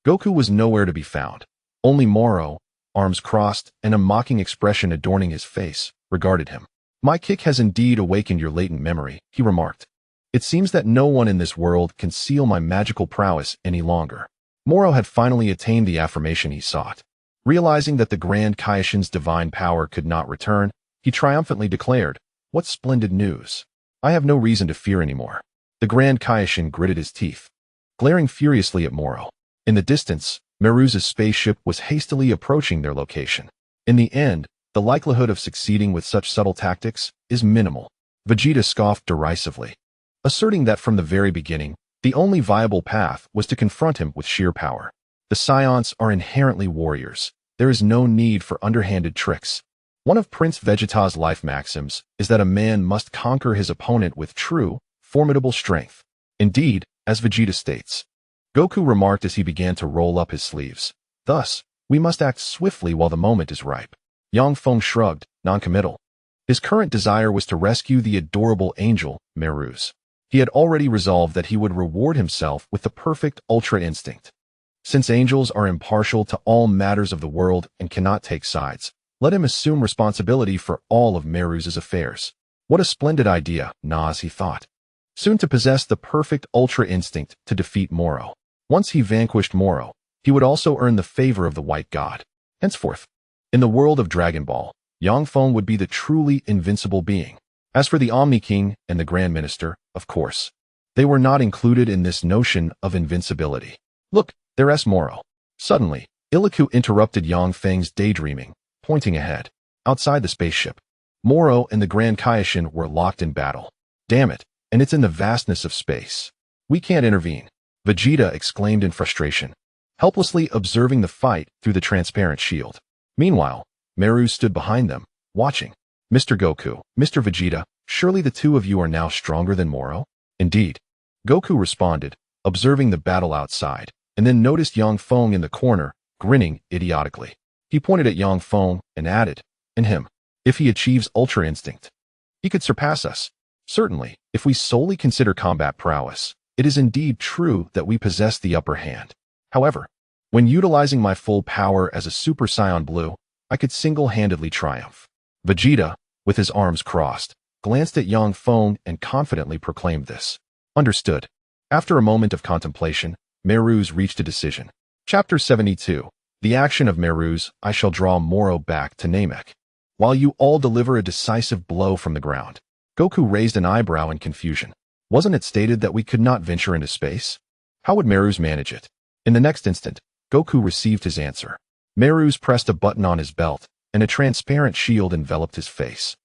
Goku was nowhere to be found. Only Moro, arms crossed and a mocking expression adorning his face, regarded him. My kick has indeed awakened your latent memory, he remarked. It seems that no one in this world can seal my magical prowess any longer. Moro had finally attained the affirmation he sought. Realizing that the Grand Kaioshin's divine power could not return, he triumphantly declared, "What splendid news! I have no reason to fear anymore." The Grand Kaioshin gritted his teeth, glaring furiously at Moro. In the distance, Meru's spaceship was hastily approaching their location. In the end, the likelihood of succeeding with such subtle tactics is minimal. Vegeta scoffed derisively, asserting that from the very beginning, the only viable path was to confront him with sheer power. The Scions are inherently warriors. There is no need for underhanded tricks. One of Prince Vegeta's life maxims is that a man must conquer his opponent with true, formidable strength. Indeed, as Vegeta states, Goku remarked as he began to roll up his sleeves. Thus, we must act swiftly while the moment is ripe. Feng shrugged, non-committal. His current desire was to rescue the adorable angel, Meru's. He had already resolved that he would reward himself with the perfect Ultra Instinct. Since angels are impartial to all matters of the world and cannot take sides, let him assume responsibility for all of Meru's affairs. What a splendid idea, Nas, he thought. Soon to possess the perfect Ultra Instinct to defeat Moro. Once he vanquished Moro, he would also earn the favor of the White God. Henceforth, in the world of Dragon Ball, Feng would be the truly invincible being. As for the Omni King and the Grand Minister, of course, they were not included in this notion of invincibility. Look, there's Moro. Suddenly, Iliku interrupted Feng's daydreaming, pointing ahead. Outside the spaceship, Moro and the Grand Kaioshin were locked in battle. Damn it, and it's in the vastness of space. We can't intervene, Vegeta exclaimed in frustration, helplessly observing the fight through the transparent shield. Meanwhile, Meru stood behind them, watching. Mr. Goku, Mr. Vegeta, surely the two of you are now stronger than Moro? Indeed. Goku responded, observing the battle outside, and then noticed Feng in the corner, grinning idiotically. He pointed at Feng and added, and him. If he achieves Ultra Instinct, he could surpass us. Certainly, if we solely consider combat prowess, it is indeed true that we possess the upper hand. However, when utilizing my full power as a Super Saiyan Blue, I could single-handedly triumph. Vegeta, with his arms crossed, glanced at Yang Feng and confidently proclaimed this. Understood. After a moment of contemplation, Meru's reached a decision. Chapter 72. The action of Meru's, I shall draw Moro back to Namek. While you all deliver a decisive blow from the ground. Goku raised an eyebrow in confusion. Wasn't it stated that we could not venture into space? How would Meru's manage it? In the next instant, Goku received his answer. Meru's pressed a button on his belt, and a transparent shield enveloped his face,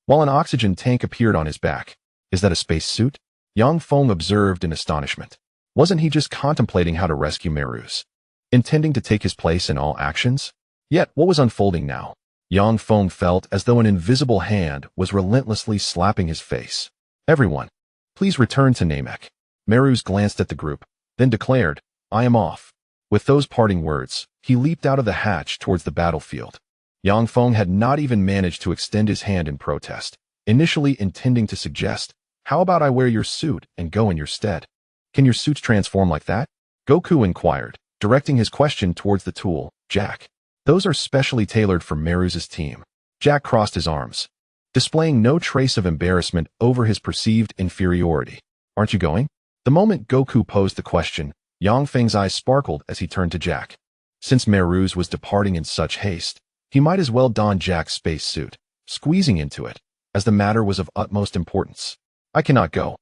while an oxygen tank appeared on his back. Is that a space suit? Yang Feng observed in astonishment. Wasn't he just contemplating how to rescue Meru's, intending to take his place in all actions? Yet, what was unfolding now? Yang Feng felt as though an invisible hand was relentlessly slapping his face. Everyone, please return to Namek. Meru's glanced at the group, then declared, I am off. With those parting words, he leaped out of the hatch towards the battlefield. Yang Feng had not even managed to extend his hand in protest, initially intending to suggest, how about I wear your suit and go in your stead? Can your suits transform like that? Goku inquired, directing his question towards the tool, Jack. Those are specially tailored for Meru's team. Jack crossed his arms, displaying no trace of embarrassment over his perceived inferiority. Aren't you going? The moment Goku posed the question, Yang Feng's eyes sparkled as he turned to Jack. Since Meru's was departing in such haste, he might as well don Jack's space suit, squeezing into it, as the matter was of utmost importance. I cannot go.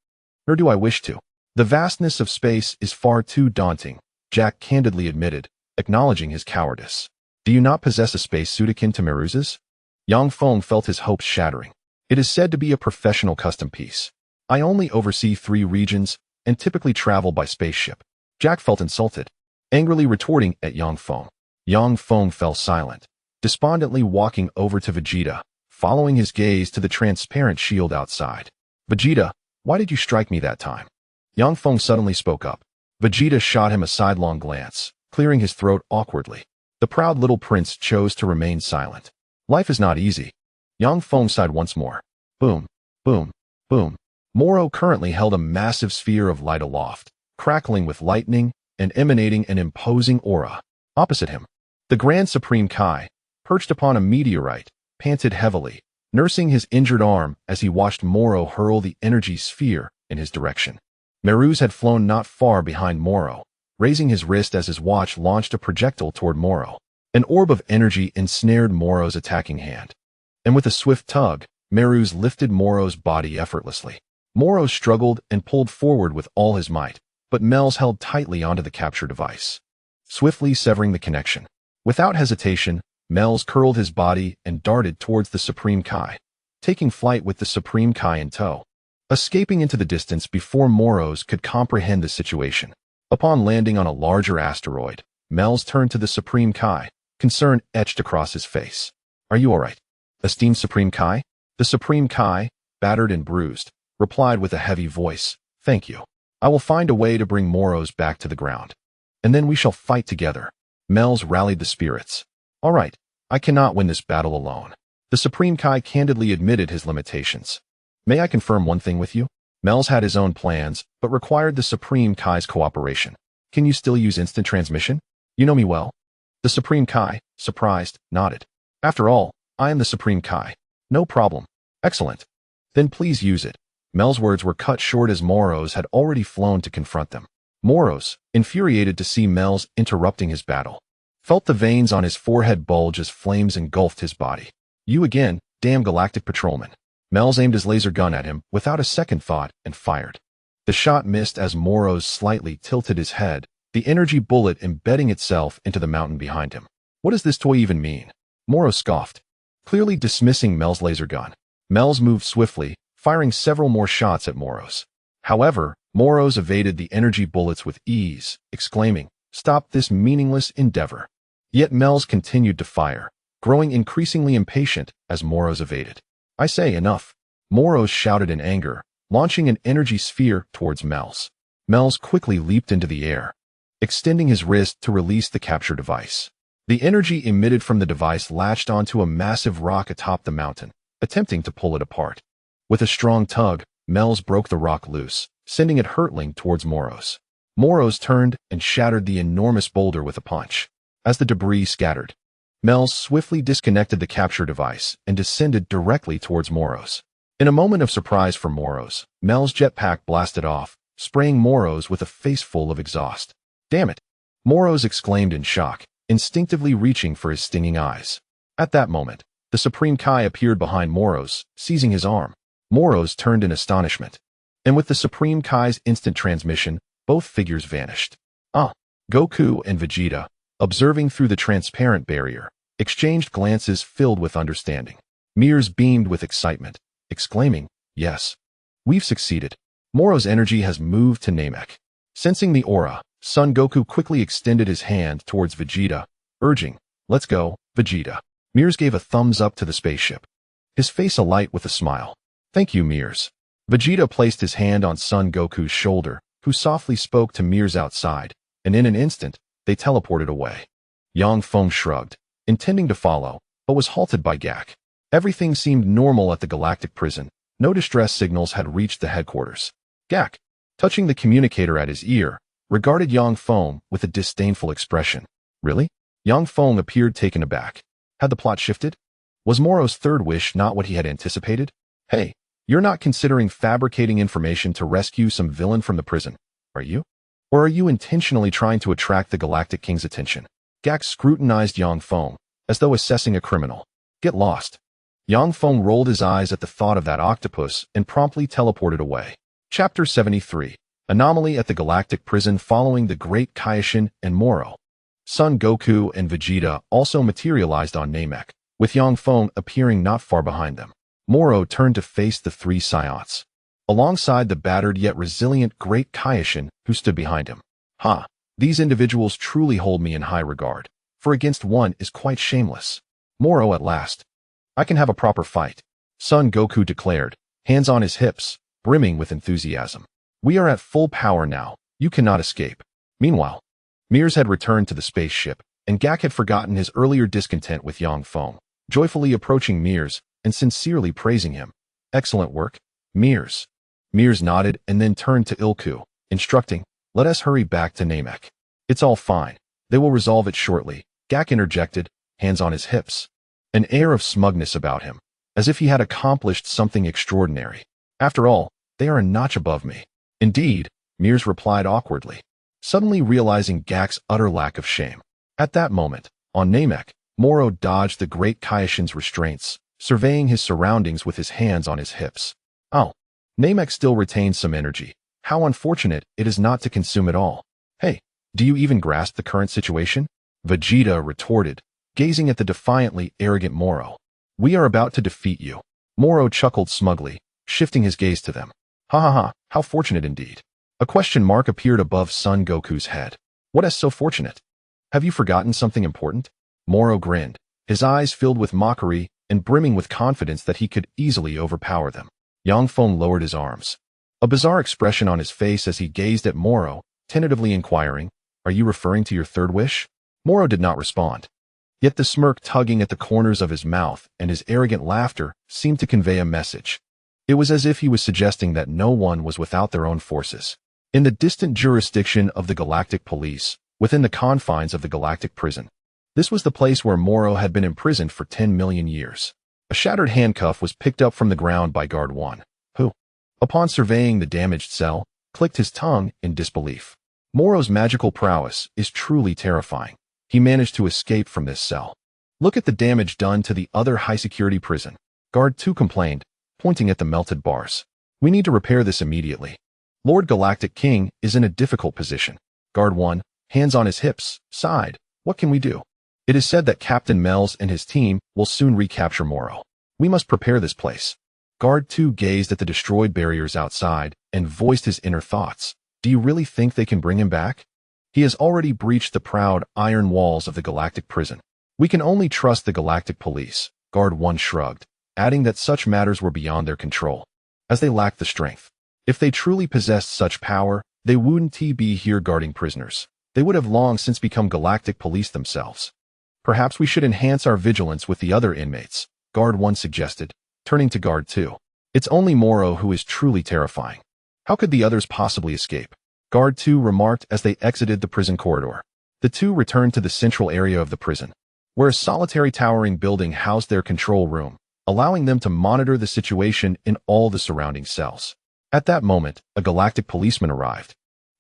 Nor do I wish to. The vastness of space is far too daunting, Jack candidly admitted, acknowledging his cowardice. Do you not possess a spacesuit akin to Meru's? Yang Feng felt his hopes shattering. It is said to be a professional custom piece. I only oversee 3 regions and typically travel by spaceship. Jack felt insulted, angrily retorting at Yang Feng. Yang Feng fell silent, despondently walking over to Vegeta, following his gaze to the transparent shield outside. Vegeta, why did you strike me that time? Yang Feng suddenly spoke up. Vegeta shot him a sidelong glance, clearing his throat awkwardly. The proud little prince chose to remain silent. Life is not easy. Yang Feng sighed once more. Boom, boom, boom. Moro currently held a massive sphere of light aloft, crackling with lightning and emanating an imposing aura. Opposite him, the Grand Supreme Kai, perched upon a meteorite, panted heavily, nursing his injured arm as he watched Moro hurl the energy sphere in his direction. Meru's had flown not far behind Moro, raising his wrist as his watch launched a projectile toward Moro. An orb of energy ensnared Moro's attacking hand, and with a swift tug, Meru's lifted Moro's body effortlessly. Moro struggled and pulled forward with all his might, but Mel's held tightly onto the capture device, swiftly severing the connection. Without hesitation, Mel's curled his body and darted towards the Supreme Kai, taking flight with the Supreme Kai in tow, escaping into the distance before Moro's could comprehend the situation. Upon landing on a larger asteroid, Mel's turned to the Supreme Kai, concern etched across his face. Are you all right, esteemed Supreme Kai? The Supreme Kai, battered and bruised, replied with a heavy voice, Thank you. I will find a way to bring Moro's back to the ground. And then we shall fight together. Mel's rallied the spirits. All right, I cannot win this battle alone. The Supreme Kai candidly admitted his limitations. May I confirm one thing with you? Mel's had his own plans, but required the Supreme Kai's cooperation. Can you still use instant transmission? You know me well. The Supreme Kai, surprised, nodded. After all, I am the Supreme Kai. No problem. Excellent. Then please use it. Mel's words were cut short as Moro's had already flown to confront them. Moro's, infuriated to see Mel's interrupting his battle, felt the veins on his forehead bulge as flames engulfed his body. You again, damn Galactic Patrolman. Mel's aimed his laser gun at him without a second thought and fired. The shot missed as Moro's slightly tilted his head, the energy bullet embedding itself into the mountain behind him. What does this toy even mean? Moro scoffed, clearly dismissing Mel's laser gun. Mel's moved swiftly, firing several more shots at Moro's. However, Moro's evaded the energy bullets with ease, exclaiming, Stop this meaningless endeavor. Yet Mel's continued to fire, growing increasingly impatient as Moro's evaded. I say enough. Moro's shouted in anger, launching an energy sphere towards Mel's. Mel's quickly leaped into the air, extending his wrist to release the capture device. The energy emitted from the device latched onto a massive rock atop the mountain, attempting to pull it apart. With a strong tug, Mel's broke the rock loose, sending it hurtling towards Moro's. Moro's turned and shattered the enormous boulder with a punch. As the debris scattered, Mels swiftly disconnected the capture device and descended directly towards Moro's. In a moment of surprise for Moro's, Mel's jetpack blasted off, spraying Moro's with a face full of exhaust. Damn it! Moro's exclaimed in shock, instinctively reaching for his stinging eyes. At that moment, the Supreme Kai appeared behind Moro's, seizing his arm. Moro's turned in astonishment. And with the Supreme Kai's instant transmission, both figures vanished. Goku and Vegeta, observing through the transparent barrier, exchanged glances filled with understanding. Mears beamed with excitement, exclaiming, "Yes, we've succeeded. Moro's energy has moved to Namek." Sensing the aura, Son Goku quickly extended his hand towards Vegeta, urging, "Let's go, Vegeta." Mears gave a thumbs up to the spaceship, his face alight with a smile. "Thank you, Mears." Vegeta placed his hand on Son Goku's shoulder, who softly spoke to Mears outside, and in an instant, they teleported away. Yang Feng shrugged, intending to follow, but was halted by Gak. Everything seemed normal at the Galactic Prison. No distress signals had reached the headquarters. Gak, touching the communicator at his ear, regarded Yang Feng with a disdainful expression. Really? Yang Feng appeared taken aback. Had the plot shifted? Was Moro's third wish not what he had anticipated? Hey, you're not considering fabricating information to rescue some villain from the prison, are you? Or are you intentionally trying to attract the Galactic King's attention? Gak scrutinized Yang Feng, as though assessing a criminal. Get lost. Yang Feng rolled his eyes at the thought of that octopus and promptly teleported away. Chapter 73. Anomaly at the Galactic Prison following the Great Kaioshin and Moro. Son Goku and Vegeta also materialized on Namek, with Yang Feng appearing not far behind them. Moro turned to face the three Psyots, alongside the battered yet resilient Great Kaioshin who stood behind him. These individuals truly hold me in high regard, for against one is quite shameless. Moro at last. I can have a proper fight, Son Goku declared, hands on his hips, brimming with enthusiasm. We are at full power now, you cannot escape. Meanwhile, Mears had returned to the spaceship, and Gak had forgotten his earlier discontent with Yang Feng, joyfully approaching Mears and sincerely praising him. Excellent work, Mears. Mears nodded and then turned to Ilku, instructing, let us hurry back to Namek. It's all fine. They will resolve it shortly, Gak interjected, hands on his hips. An air of smugness about him, as if he had accomplished something extraordinary. After all, they are a notch above me. Indeed, Mears replied awkwardly, suddenly realizing Gak's utter lack of shame. At that moment, on Namek, Moro dodged the Great Kaioshin's restraints, surveying his surroundings with his hands on his hips. Oh, Namek still retains some energy. How unfortunate it is not to consume it all. Hey, do you even grasp the current situation? Vegeta retorted, gazing at the defiantly arrogant Moro. We are about to defeat you. Moro chuckled smugly, shifting his gaze to them. Ha ha ha, how fortunate indeed. A question mark appeared above Son Goku's head. What is so fortunate? Have you forgotten something important? Moro grinned, his eyes filled with mockery and brimming with confidence that he could easily overpower them. Yang Feng lowered his arms, a bizarre expression on his face as he gazed at Moro, tentatively inquiring, are you referring to your third wish? Moro did not respond. Yet the smirk tugging at the corners of his mouth and his arrogant laughter seemed to convey a message. It was as if he was suggesting that no one was without their own forces. In the distant jurisdiction of the Galactic Police, within the confines of the Galactic Prison. This was the place where Moro had been imprisoned for 10 million years. A shattered handcuff was picked up from the ground by Guard 1, who, upon surveying the damaged cell, clicked his tongue in disbelief. Moro's magical prowess is truly terrifying. He managed to escape from this cell. Look at the damage done to the other high-security prison. Guard 2 complained, pointing at the melted bars. We need to repair this immediately. Lord Galactic King is in a difficult position. Guard 1, hands on his hips, sighed. What can we do? It is said that Captain Mels and his team will soon recapture Moro. We must prepare this place. Guard 2 gazed at the destroyed barriers outside and voiced his inner thoughts. Do you really think they can bring him back? He has already breached the proud iron walls of the Galactic Prison. We can only trust the Galactic Police, Guard 1 shrugged, adding that such matters were beyond their control, as they lacked the strength. If they truly possessed such power, they wouldn't be here guarding prisoners. They would have long since become Galactic Police themselves. Perhaps we should enhance our vigilance with the other inmates, Guard 1 suggested, turning to Guard 2. It's only Moro who is truly terrifying. How could the others possibly escape? Guard 2 remarked as they exited the prison corridor. The two returned to the central area of the prison. where a solitary towering building housed their control room, allowing them to monitor the situation in all the surrounding cells. At that moment, a galactic policeman arrived,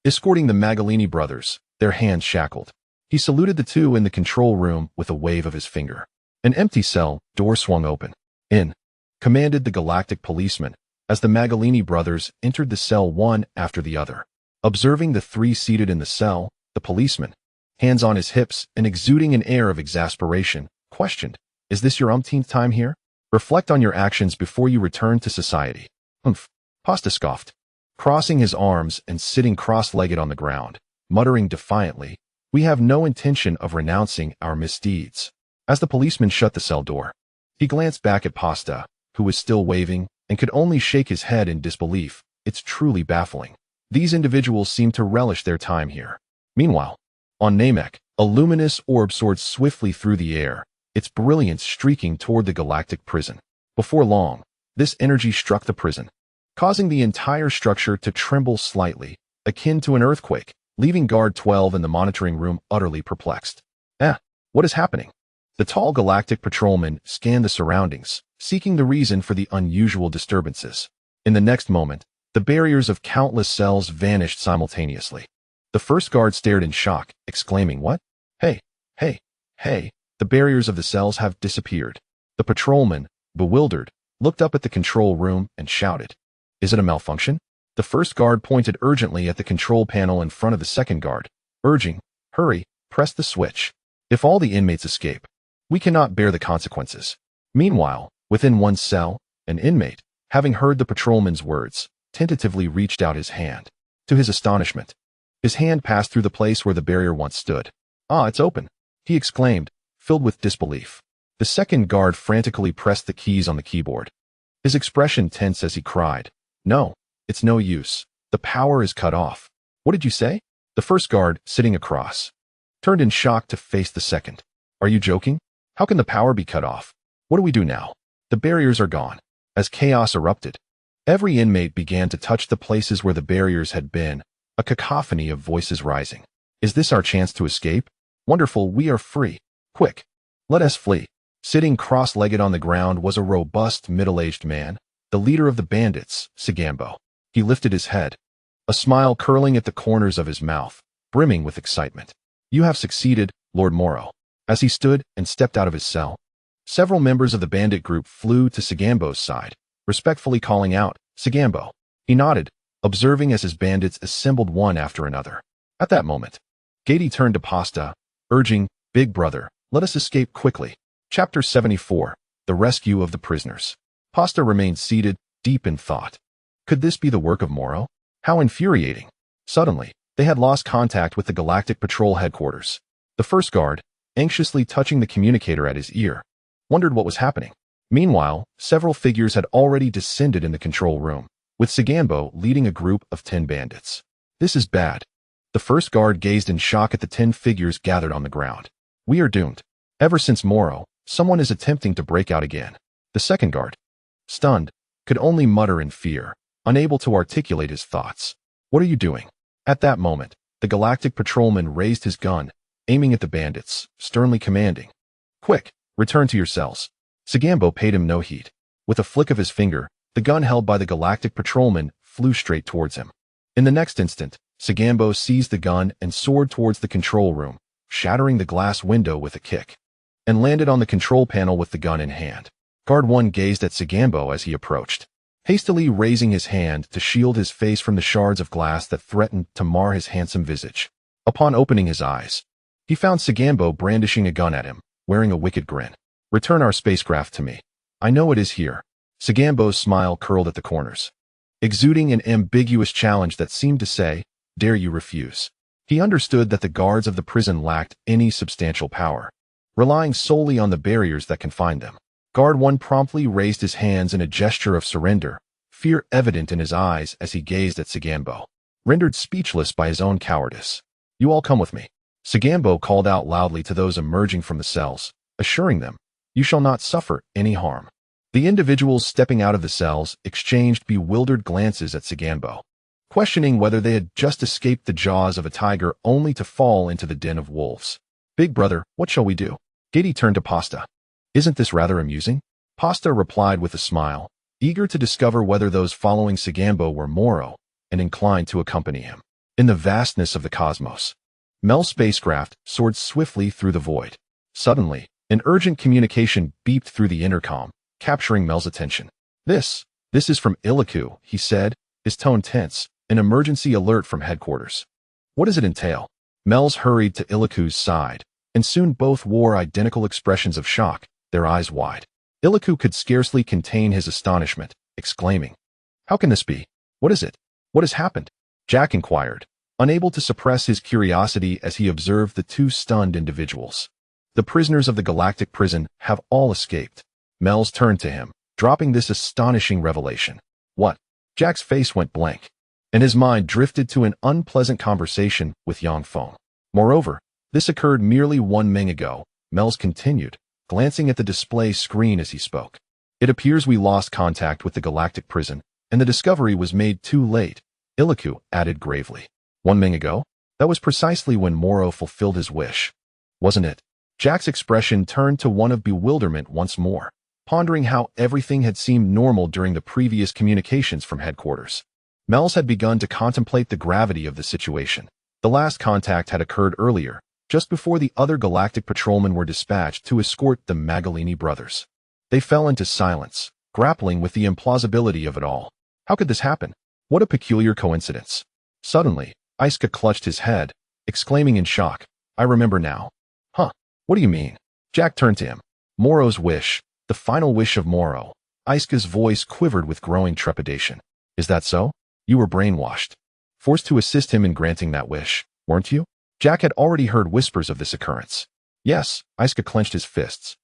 escorting the Magalini brothers, their hands shackled. He saluted the two in the control room with a wave of his finger. An empty cell door swung open. "In," commanded the galactic policeman, as the Magalini brothers entered the cell one after the other. Observing the three seated in the cell, the policeman, hands on his hips and exuding an air of exasperation, questioned, "Is this your umpteenth time here? Reflect on your actions before you return to society." "Humph," Pasta scoffed, crossing his arms and sitting cross-legged on the ground, muttering defiantly, "We have no intention of renouncing our misdeeds." As the policeman shut the cell door, he glanced back at Pasta, who was still waving and could only shake his head in disbelief. It's truly baffling. These individuals seem to relish their time here. Meanwhile, on Namek, a luminous orb soared swiftly through the air, its brilliance streaking toward the galactic prison. Before long, this energy struck the prison, causing the entire structure to tremble slightly, akin to an earthquake, leaving Guard 12 in the monitoring room utterly perplexed. What is happening? The tall galactic patrolman scanned the surroundings, seeking the reason for the unusual disturbances. In the next moment, the barriers of countless cells vanished simultaneously. The first guard stared in shock, exclaiming, "What? Hey! The barriers of the cells have disappeared." The patrolman, bewildered, looked up at the control room and shouted, "Is it a malfunction?" The first guard pointed urgently at the control panel in front of the second guard, urging, "Hurry, press the switch. If all the inmates escape, we cannot bear the consequences." Meanwhile, within one cell, an inmate, having heard the patrolman's words, tentatively reached out his hand. To his astonishment, his hand passed through the place where the barrier once stood. "Ah, it's open," he exclaimed, filled with disbelief. The second guard frantically pressed the keys on the keyboard, his expression tense as he cried, "No, it's no use. The power is cut off." "What did you say?" The first guard, sitting across, turned in shock to face the second. "Are you joking? How can the power be cut off? What do we do now? The barriers are gone." As chaos erupted, every inmate began to touch the places where the barriers had been, a cacophony of voices rising. "Is this our chance to escape? Wonderful, we are free. Quick, let us flee." Sitting cross-legged on the ground was a robust, middle-aged man, the leader of the bandits, Sagambo. He lifted his head, a smile curling at the corners of his mouth, brimming with excitement. "You have succeeded, Lord Moro." As he stood and stepped out of his cell, several members of the bandit group flew to Sagambo's side, respectfully calling out, "Sagambo." He nodded, observing as his bandits assembled one after another. At that moment, Gady turned to Pasta, urging, "Big brother, let us escape quickly." Chapter 74, The Rescue of the Prisoners. Pasta remained seated, deep in thought. Could this be the work of Moro? How infuriating. Suddenly, they had lost contact with the Galactic Patrol headquarters. The first guard, anxiously touching the communicator at his ear, wondered what was happening. Meanwhile, several figures had already descended in the control room, with Sagambo leading a group of 10 bandits. "This is bad." The first guard gazed in shock at the 10 figures gathered on the ground. "We are doomed. Ever since Moro, someone is attempting to break out again." The second guard, stunned, could only mutter in fear, unable to articulate his thoughts. "What are you doing?" At that moment, the Galactic Patrolman raised his gun, aiming at the bandits, sternly commanding, "Quick, return to your cells." Sagambo paid him no heed. With a flick of his finger, the gun held by the Galactic Patrolman flew straight towards him. In the next instant, Sagambo seized the gun and soared towards the control room, shattering the glass window with a kick, and landed on the control panel with the gun in hand. Guard 1 gazed at Sagambo as he approached, hastily raising his hand to shield his face from the shards of glass that threatened to mar his handsome visage. Upon opening his eyes, he found Sagambo brandishing a gun at him, wearing a wicked grin. "Return our spacecraft to me. I know it is here." Sagambo's smile curled at the corners, exuding an ambiguous challenge that seemed to say, "Dare you refuse?" He understood that the guards of the prison lacked any substantial power, relying solely on the barriers that confined them. Guard 1 promptly raised his hands in a gesture of surrender, fear evident in his eyes as he gazed at Sagambo, rendered speechless by his own cowardice. "You all come with me." Sagambo called out loudly to those emerging from the cells, assuring them, "You shall not suffer any harm." The individuals stepping out of the cells exchanged bewildered glances at Sagambo, questioning whether they had just escaped the jaws of a tiger only to fall into the den of wolves. "Big brother, what shall we do?" Giddy turned to Pasta. Isn't this rather amusing? Pasta replied with a smile, eager to discover whether those following Sagambo were Moro, and inclined to accompany him. In the vastness of the cosmos, Mel's spacecraft soared swiftly through the void. Suddenly, an urgent communication beeped through the intercom, capturing Mel's attention. This is from Iliku, he said, his tone tense, an emergency alert from headquarters. What does it entail? Mel's hurried to Iliku's side, and soon both wore identical expressions of shock, their eyes wide. Iliku could scarcely contain his astonishment, exclaiming, "How can this be? What is it? What has happened?" Jack inquired, unable to suppress his curiosity as he observed the two stunned individuals. The prisoners of the galactic prison have all escaped. Mel's turned to him, dropping this astonishing revelation. What? Jack's face went blank, and his mind drifted to an unpleasant conversation with Yang Feng. Moreover, this occurred merely 1 minute ago, Mel's continued, glancing at the display screen as he spoke. It appears we lost contact with the galactic prison, and the discovery was made too late, Iliku added gravely. 1 minute ago? That was precisely when Moro fulfilled his wish, wasn't it? Jack's expression turned to one of bewilderment once more, pondering how everything had seemed normal during the previous communications from headquarters. Mel's had begun to contemplate the gravity of the situation. The last contact had occurred earlier, just before the other galactic patrolmen were dispatched to escort the Magalini brothers. They fell into silence, grappling with the implausibility of it all. How could this happen? What a peculiar coincidence. Suddenly, Iska clutched his head, exclaiming in shock, "I remember now." Huh? What do you mean? Jack turned to him. Moro's wish, the final wish of Moro. Iska's voice quivered with growing trepidation. Is that so? You were brainwashed. Forced to assist him in granting that wish, weren't you? Jack had already heard whispers of this occurrence. Yes, Iska clenched his fists,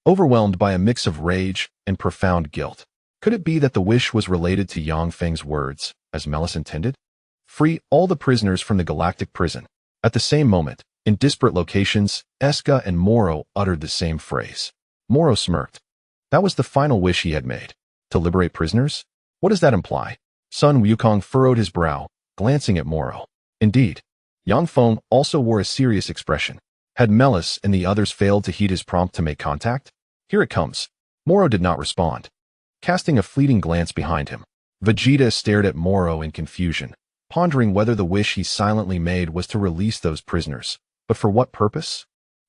overwhelmed by a mix of rage and profound guilt. Could it be that the wish was related to Yang Feng's words, as Melis intended? Free all the prisoners from the galactic prison. At the same moment, in disparate locations, Iska and Moro uttered the same phrase. Moro smirked. That was the final wish he had made. To liberate prisoners? What does that imply? Sun Wukong furrowed his brow, glancing at Moro. Indeed. Yang Feng also wore a serious expression. Had Melis and the others failed to heed his prompt to make contact? Here it comes. Moro did not respond. Casting a fleeting glance behind him, Vegeta stared at Moro in confusion, pondering whether the wish he silently made was to release those prisoners. But for what purpose?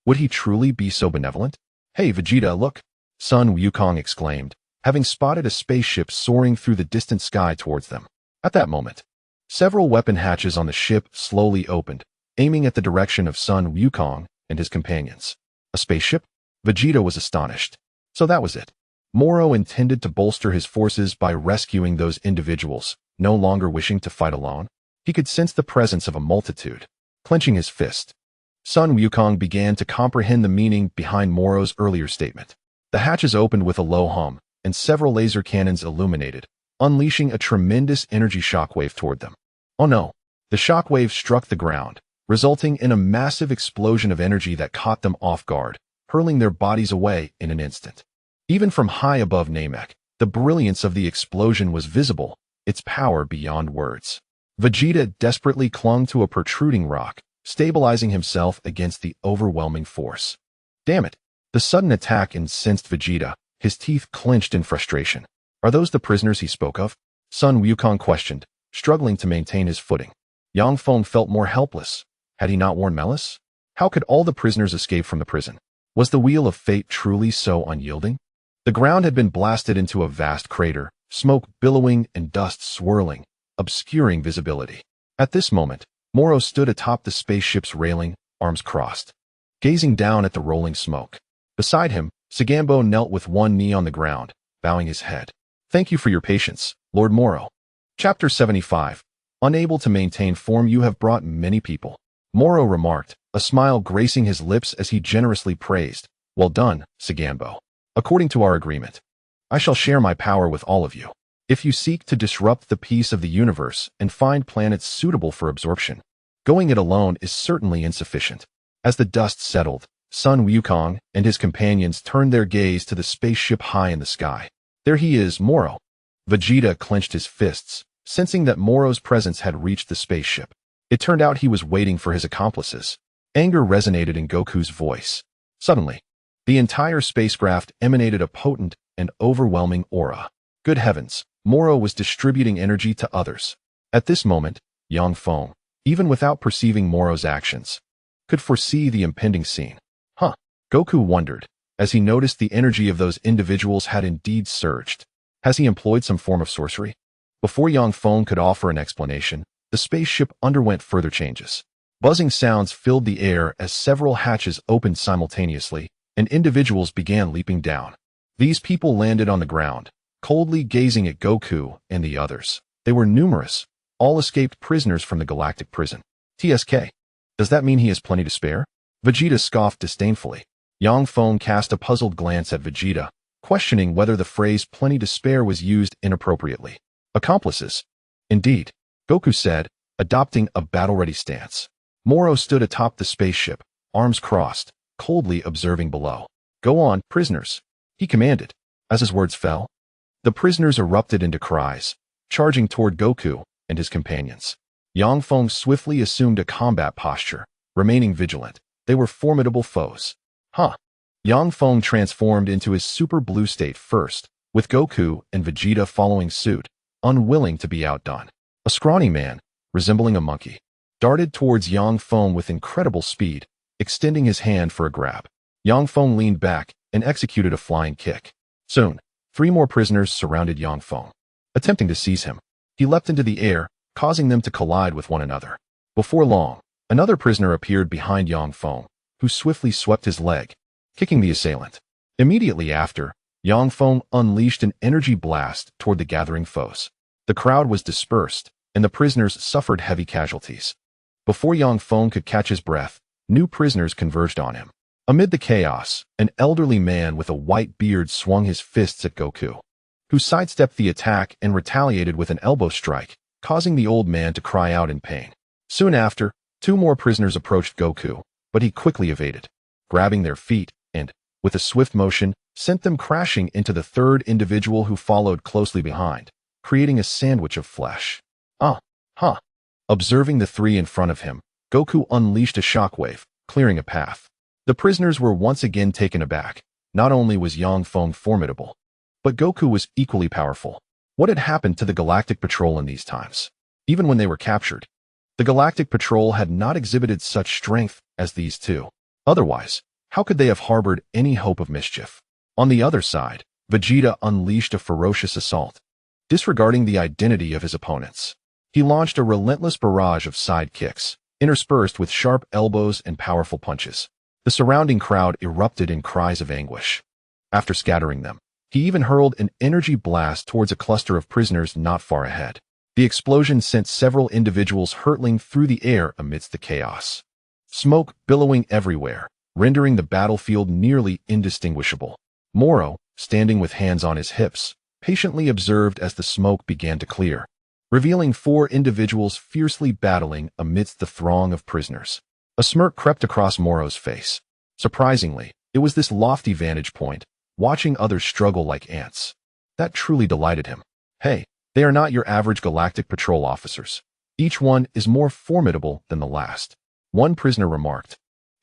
Would he truly be so benevolent? Hey, Vegeta, look! Sun Wukong exclaimed, having spotted a spaceship soaring through the distant sky towards them. At that moment, several weapon hatches on the ship slowly opened, aiming at the direction of Sun Wukong and his companions. A spaceship? Vegeta was astonished. So that was it. Moro intended to bolster his forces by rescuing those individuals, no longer wishing to fight alone. He could sense the presence of a multitude. Clenching his fist, Sun Wukong began to comprehend the meaning behind Moro's earlier statement. The hatches opened with a low hum, and several laser cannons illuminated, unleashing a tremendous energy shockwave toward them. Oh no! The shockwave struck the ground, resulting in a massive explosion of energy that caught them off guard, hurling their bodies away in an instant. Even from high above Namek, the brilliance of the explosion was visible, its power beyond words. Vegeta desperately clung to a protruding rock, stabilizing himself against the overwhelming force. Damn it! The sudden attack incensed Vegeta, his teeth clenched in frustration. Are those the prisoners he spoke of? Sun Wukong questioned, struggling to maintain his footing. Yang Feng felt more helpless. Had he not warned Melis? How could all the prisoners escape from the prison? Was the wheel of fate truly so unyielding? The ground had been blasted into a vast crater, smoke billowing and dust swirling, obscuring visibility. At this moment, Moro stood atop the spaceship's railing, arms crossed, gazing down at the rolling smoke. Beside him, Sagambo knelt with one knee on the ground, bowing his head. Thank you for your patience, Lord Moro. Chapter 75. Unable to maintain form, you have brought many people. Moro remarked, a smile gracing his lips as he generously praised. Well done, Sagambo. According to our agreement, I shall share my power with all of you. If you seek to disrupt the peace of the universe and find planets suitable for absorption, going it alone is certainly insufficient. As the dust settled, Sun Wukong and his companions turned their gaze to the spaceship high in the sky. There he is, Moro. Vegeta clenched his fists, sensing that Moro's presence had reached the spaceship. It turned out he was waiting for his accomplices. Anger resonated in Goku's voice. Suddenly, The entire spacecraft emanated a potent and overwhelming aura. Good heavens, Moro was distributing energy to others. At this moment, Yang Feng, even without perceiving Moro's actions, could foresee the impending scene. Goku wondered, as he noticed the energy of those individuals had indeed surged. Has he employed some form of sorcery? Before Yang Feng could offer an explanation, the spaceship underwent further changes. Buzzing sounds filled the air as several hatches opened simultaneously, and individuals began leaping down. These people landed on the ground, coldly gazing at Goku and the others. They were numerous, all escaped prisoners from the galactic prison. TSK. Does that mean he has plenty to spare? Vegeta scoffed disdainfully. Yang Feng cast a puzzled glance at Vegeta, questioning whether the phrase plenty to spare was used inappropriately. Accomplices. Indeed, Goku said, adopting a battle-ready stance. Moro stood atop the spaceship, arms crossed, coldly observing below. Go on, prisoners, he commanded. As his words fell, the prisoners erupted into cries, charging toward Goku and his companions. Yang Feng swiftly assumed a combat posture, remaining vigilant. They were formidable foes. Yang Feng transformed into his super blue state first, with Goku and Vegeta following suit, unwilling to be outdone. A scrawny man, resembling a monkey, darted towards Yang Feng with incredible speed, extending his hand for a grab. Yang Feng leaned back and executed a flying kick. Soon, 3 more prisoners surrounded Yang Feng. Attempting to seize him, he leapt into the air, causing them to collide with one another. Before long, another prisoner appeared behind Yang Feng, who swiftly swept his leg, kicking the assailant. Immediately after, Yang Feng unleashed an energy blast toward the gathering foes. The crowd was dispersed, and the prisoners suffered heavy casualties. Before Yang Feng could catch his breath, new prisoners converged on him. Amid the chaos, an elderly man with a white beard swung his fists at Goku, who sidestepped the attack and retaliated with an elbow strike, causing the old man to cry out in pain. Soon after, 2 more prisoners approached Goku, but he quickly evaded, grabbing their feet and, with a swift motion, sent them crashing into the 3rd individual who followed closely behind, creating a sandwich of flesh. Observing the 3 in front of him, Goku unleashed a shockwave, clearing a path. The prisoners were once again taken aback. Not only was Yang Feng formidable, but Goku was equally powerful. What had happened to the Galactic Patrol in these times? Even when they were captured, the Galactic Patrol had not exhibited such strength as these 2. Otherwise, how could they have harbored any hope of mischief? On the other side, Vegeta unleashed a ferocious assault. Disregarding the identity of his opponents, he launched a relentless barrage of side kicks, interspersed with sharp elbows and powerful punches. The surrounding crowd erupted in cries of anguish. After scattering them, he even hurled an energy blast towards a cluster of prisoners not far ahead. The explosion sent several individuals hurtling through the air amidst the chaos. Smoke billowing everywhere, rendering the battlefield nearly indistinguishable. Moro, standing with hands on his hips, patiently observed as the smoke began to clear, revealing 4 individuals fiercely battling amidst the throng of prisoners. A smirk crept across Moro's face. Surprisingly, it was this lofty vantage point, watching others struggle like ants, that truly delighted him. Hey, they are not your average Galactic Patrol officers. Each one is more formidable than the last, one prisoner remarked,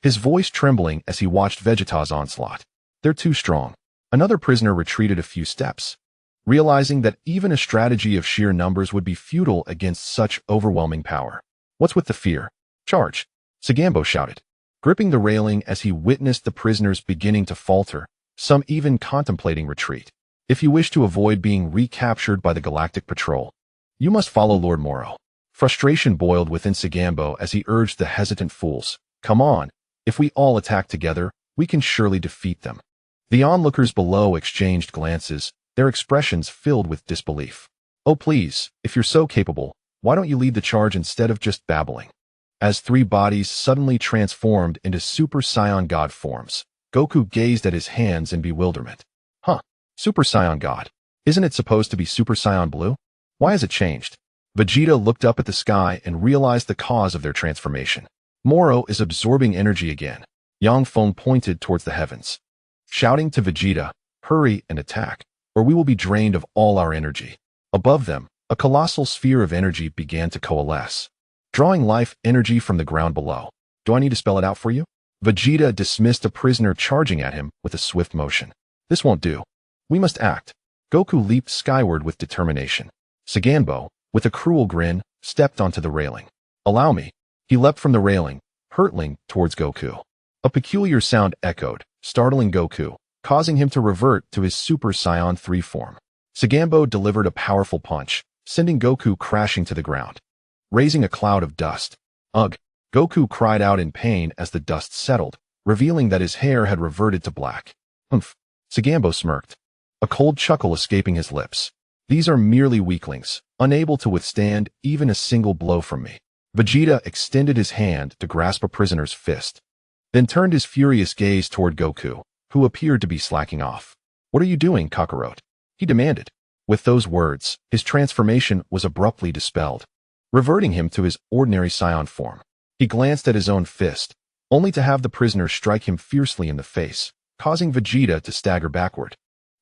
his voice trembling as he watched Vegeta's onslaught. They're too strong. Another prisoner retreated a few steps, realizing that even a strategy of sheer numbers would be futile against such overwhelming power. What's with the fear? Charge! Sagambo shouted, gripping the railing as he witnessed the prisoners beginning to falter, some even contemplating retreat. If you wish to avoid being recaptured by the Galactic Patrol, you must follow Lord Moro. Frustration boiled within Sagambo as he urged the hesitant fools. Come on, if we all attack together, we can surely defeat them. The onlookers below exchanged glances, their expressions filled with disbelief. Oh please, if you're so capable, why don't you lead the charge instead of just babbling? As 3 bodies suddenly transformed into Super Saiyan God forms, Goku gazed at his hands in bewilderment. Super Saiyan God. Isn't it supposed to be Super Saiyan Blue? Why has it changed? Vegeta looked up at the sky and realized the cause of their transformation. Moro is absorbing energy again. Yang Feng pointed towards the heavens, shouting to Vegeta, hurry and attack, or we will be drained of all our energy. Above them, a colossal sphere of energy began to coalesce, drawing life energy from the ground below. Do I need to spell it out for you? Vegeta dismissed a prisoner charging at him with a swift motion. This won't do. We must act. Goku leaped skyward with determination. Saganbo, with a cruel grin, stepped onto the railing. Allow me. He leapt from the railing, hurtling towards Goku. A peculiar sound echoed, startling Goku, causing him to revert to his Super Saiyan 3 form. Saganbo delivered a powerful punch, sending Goku crashing to the ground, raising a cloud of dust. Ugh! Goku cried out in pain as the dust settled, revealing that his hair had reverted to black. Humph! Saganbo smirked, a cold chuckle escaping his lips. These are merely weaklings, unable to withstand even a single blow from me. Vegeta extended his hand to grasp a prisoner's fist, then turned his furious gaze toward Goku, who appeared to be slacking off. What are you doing, Kakarot? He demanded. With those words, his transformation was abruptly dispelled, reverting him to his ordinary Saiyan form. He glanced at his own fist, only to have the prisoner strike him fiercely in the face, causing Vegeta to stagger backward.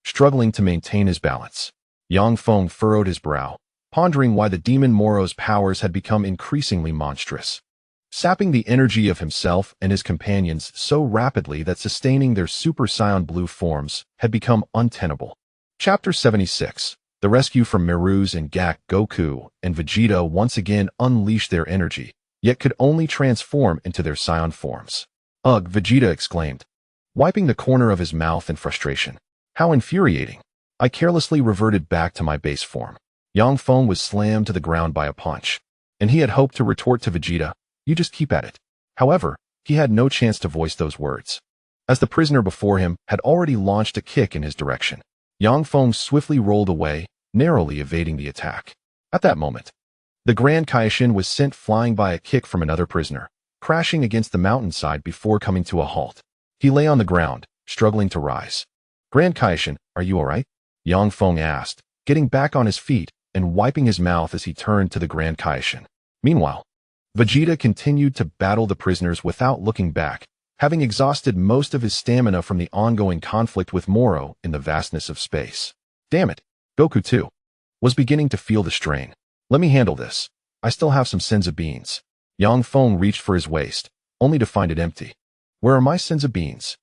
Struggling to maintain his balance, Yang Feng furrowed his brow, pondering why the demon Moro's powers had become increasingly monstrous, sapping the energy of himself and his companions so rapidly that sustaining their Super Saiyan Blue forms had become untenable. Chapter 76. The rescue from Meru's and Goku and Vegeta once again unleashed their energy, yet could only transform into their Saiyan forms. Ugh! Vegeta exclaimed, wiping the corner of his mouth in frustration. How infuriating! I carelessly reverted back to my base form. Yang Feng was slammed to the ground by a punch, and he had hoped to retort to Vegeta, you just keep at it. However, he had no chance to voice those words, as the prisoner before him had already launched a kick in his direction. Yang Feng swiftly rolled away, narrowly evading the attack. At that moment, the Grand Kaishin was sent flying by a kick from another prisoner, crashing against the mountainside before coming to a halt. He lay on the ground, struggling to rise. Grand Kaishin, are you alright? Yang Feng asked, getting back on his feet and wiping his mouth as he turned to the Grand Kaishin. Meanwhile, Vegeta continued to battle the prisoners without looking back, having exhausted most of his stamina from the ongoing conflict with Moro in the vastness of space. Damn it, Goku too was beginning to feel the strain. Let me handle this. I still have some senzu beans. Yang Feng reached for his waist, only to find it empty. Where are my senzu beans?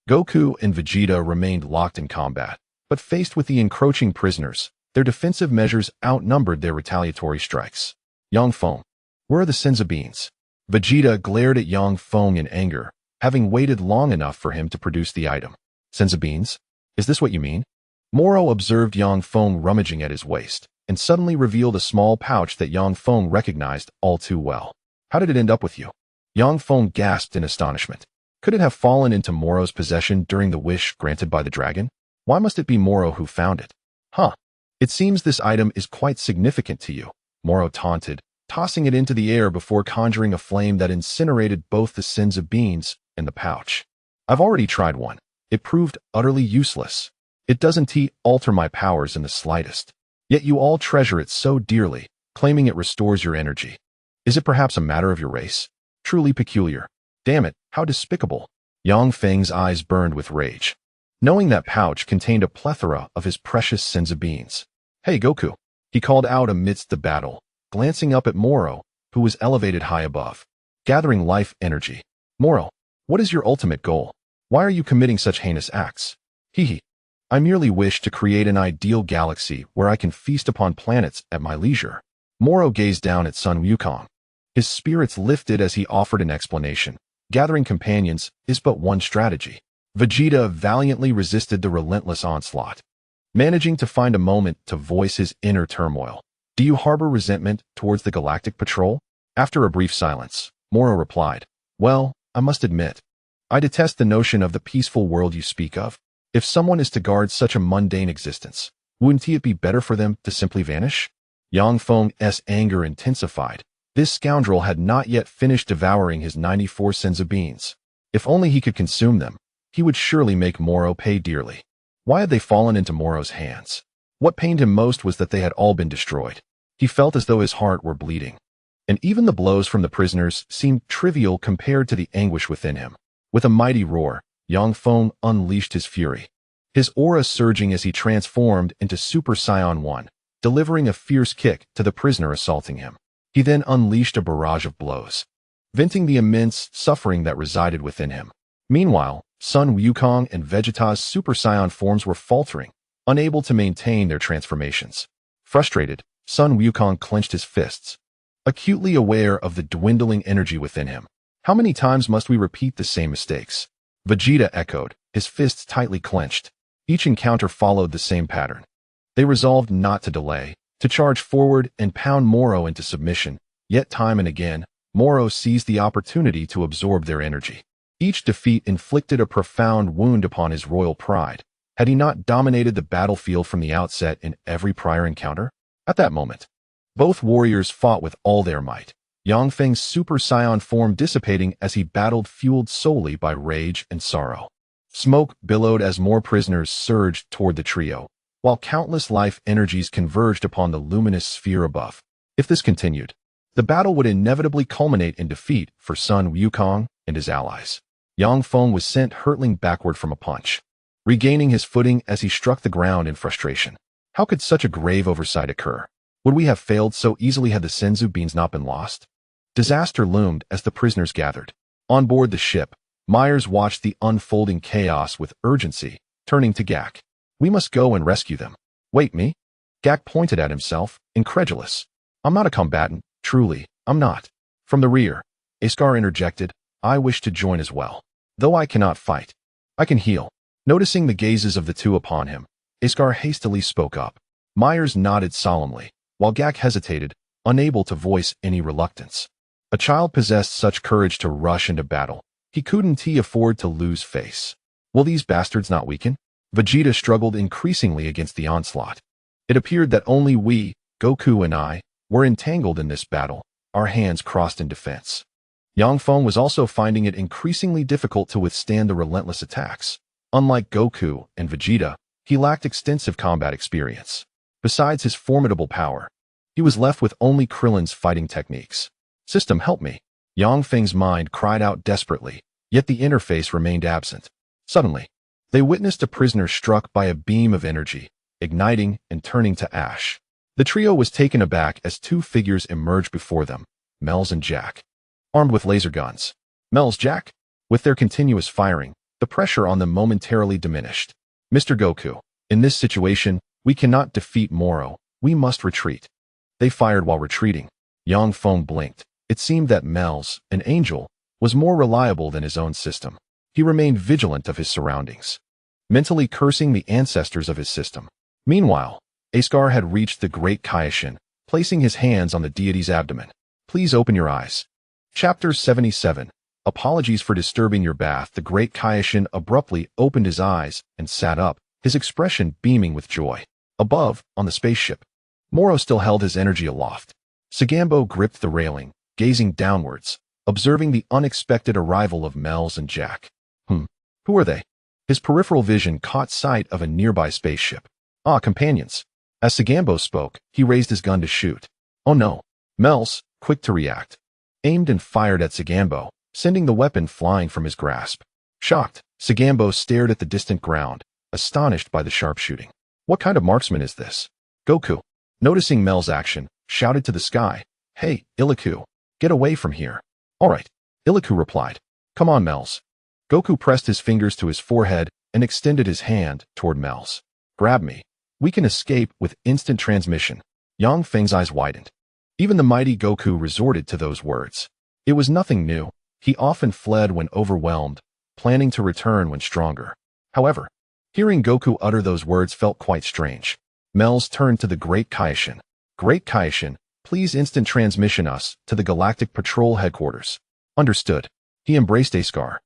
Goku and Vegeta remained locked in combat, but faced with the encroaching prisoners, their defensive measures outnumbered their retaliatory strikes. Yang Feng, where are the senzu beans? Vegeta glared at Yang Feng in anger, having waited long enough for him to produce the item. Senzu beans? Is this what you mean? Moro observed Yang Feng rummaging at his waist, and suddenly revealed a small pouch that Yang Feng recognized all too well. How did it end up with you? Yang Feng gasped in astonishment. Could it have fallen into Moro's possession during the wish granted by the dragon? Why must it be Moro who found it? Huh. It seems this item is quite significant to you, Moro taunted, tossing it into the air before conjuring a flame that incinerated both the senzu beans and the pouch. I've already tried one. It proved utterly useless. It doesn't alter my powers in the slightest. Yet you all treasure it so dearly, claiming it restores your energy. Is it perhaps a matter of your race? Truly peculiar. Damn it, how despicable. Yang Feng's eyes burned with rage, knowing that pouch contained a plethora of his precious senzu beans. Hey Goku, he called out amidst the battle, glancing up at Moro, who was elevated high above, gathering life energy. Moro, what is your ultimate goal? Why are you committing such heinous acts? Hee. I merely wish to create an ideal galaxy where I can feast upon planets at my leisure. Moro gazed down at Sun Wukong. His spirits lifted as he offered an explanation. Gathering companions is but one strategy. Vegeta valiantly resisted the relentless onslaught, managing to find a moment to voice his inner turmoil. Do you harbor resentment towards the Galactic Patrol? After a brief silence, Moro replied, well, I must admit, I detest the notion of the peaceful world you speak of. If someone is to guard such a mundane existence, wouldn't it be better for them to simply vanish? Yang Feng's anger intensified. This scoundrel had not yet finished devouring his 94 senzu beans. If only he could consume them, he would surely make Moro pay dearly. Why had they fallen into Moro's hands? What pained him most was that they had all been destroyed. He felt as though his heart were bleeding, and even the blows from the prisoners seemed trivial compared to the anguish within him. With a mighty roar, Yang Feng unleashed his fury, his aura surging as he transformed into Super Saiyan 1, delivering a fierce kick to the prisoner assaulting him. He then unleashed a barrage of blows, venting the immense suffering that resided within him. Meanwhile, Sun Wukong and Vegeta's Super Saiyan forms were faltering, unable to maintain their transformations. Frustrated, Sun Wukong clenched his fists, acutely aware of the dwindling energy within him. How many times must we repeat the same mistakes? Vegeta echoed, his fists tightly clenched. Each encounter followed the same pattern. They resolved not to delay, to charge forward and pound Moro into submission, yet time and again, Moro seized the opportunity to absorb their energy. Each defeat inflicted a profound wound upon his royal pride. Had he not dominated the battlefield from the outset in every prior encounter? At that moment, both warriors fought with all their might, Yang Feng's Super Saiyan form dissipating as he battled, fueled solely by rage and sorrow. Smoke billowed as more prisoners surged toward the trio, while countless life energies converged upon the luminous sphere above. If this continued, the battle would inevitably culminate in defeat for Sun Wukong and his allies. Yang Feng was sent hurtling backward from a punch, regaining his footing as he struck the ground in frustration. How could such a grave oversight occur? Would we have failed so easily had the senzu beans not been lost? Disaster loomed as the prisoners gathered. On board the ship, Myers watched the unfolding chaos with urgency, turning to Gak. We must go and rescue them. Wait, me? Gak pointed at himself, incredulous. I'm not a combatant, truly, I'm not. From the rear, Askar interjected, I wish to join as well. Though I cannot fight, I can heal. Noticing the gazes of the two upon him, Askar hastily spoke up. Myers nodded solemnly, while Gak hesitated, unable to voice any reluctance. A child possessed such courage to rush into battle. He couldn't afford to lose face. Will these bastards not weaken? Vegeta struggled increasingly against the onslaught. It appeared that only we, Goku and I, were entangled in this battle, our hands crossed in defense. Yang Feng was also finding it increasingly difficult to withstand the relentless attacks. Unlike Goku and Vegeta, he lacked extensive combat experience. Besides his formidable power, he was left with only Krillin's fighting techniques. System, help me. Yang Feng's mind cried out desperately, yet the interface remained absent. Suddenly, they witnessed a prisoner struck by a beam of energy, igniting and turning to ash. The trio was taken aback as two figures emerged before them, Mel's and Jack, armed with laser guns. Mel's Jack? With their continuous firing, the pressure on them momentarily diminished. Mr. Goku, in this situation, we cannot defeat Moro. We must retreat. They fired while retreating. Yang Feng blinked. It seemed that Mel's, an angel, was more reliable than his own system. He remained vigilant of his surroundings, mentally cursing the ancestors of his system. Meanwhile, Askar had reached the Great Kaioshin, placing his hands on the deity's abdomen. Please open your eyes. Chapter 77. Apologies for disturbing your bath. The Great Kaioshin abruptly opened his eyes and sat up, his expression beaming with joy. Above, on the spaceship, Moro still held his energy aloft. Sagambo gripped the railing, gazing downwards, observing the unexpected arrival of Mel's and Jack. Who are they? His peripheral vision caught sight of a nearby spaceship. Ah, companions. As Sagambo spoke, he raised his gun to shoot. Oh no. Mel's, quick to react, aimed and fired at Sagambo, sending the weapon flying from his grasp. Shocked, Sagambo stared at the distant ground, astonished by the sharpshooting. What kind of marksman is this? Goku, noticing Mel's action, shouted to the sky, Hey, Iliku, get away from here. All right, Iliku replied. Come on, Mel's. Goku pressed his fingers to his forehead and extended his hand toward Mel's. Grab me. We can escape with instant transmission. Yang Feng's eyes widened. Even the mighty Goku resorted to those words. It was nothing new. He often fled when overwhelmed, planning to return when stronger. However, hearing Goku utter those words felt quite strange. Mel's turned to the Great Kaioshin. Great Kaioshin, please instant transmission us to the Galactic Patrol headquarters. Understood. He embraced Askar,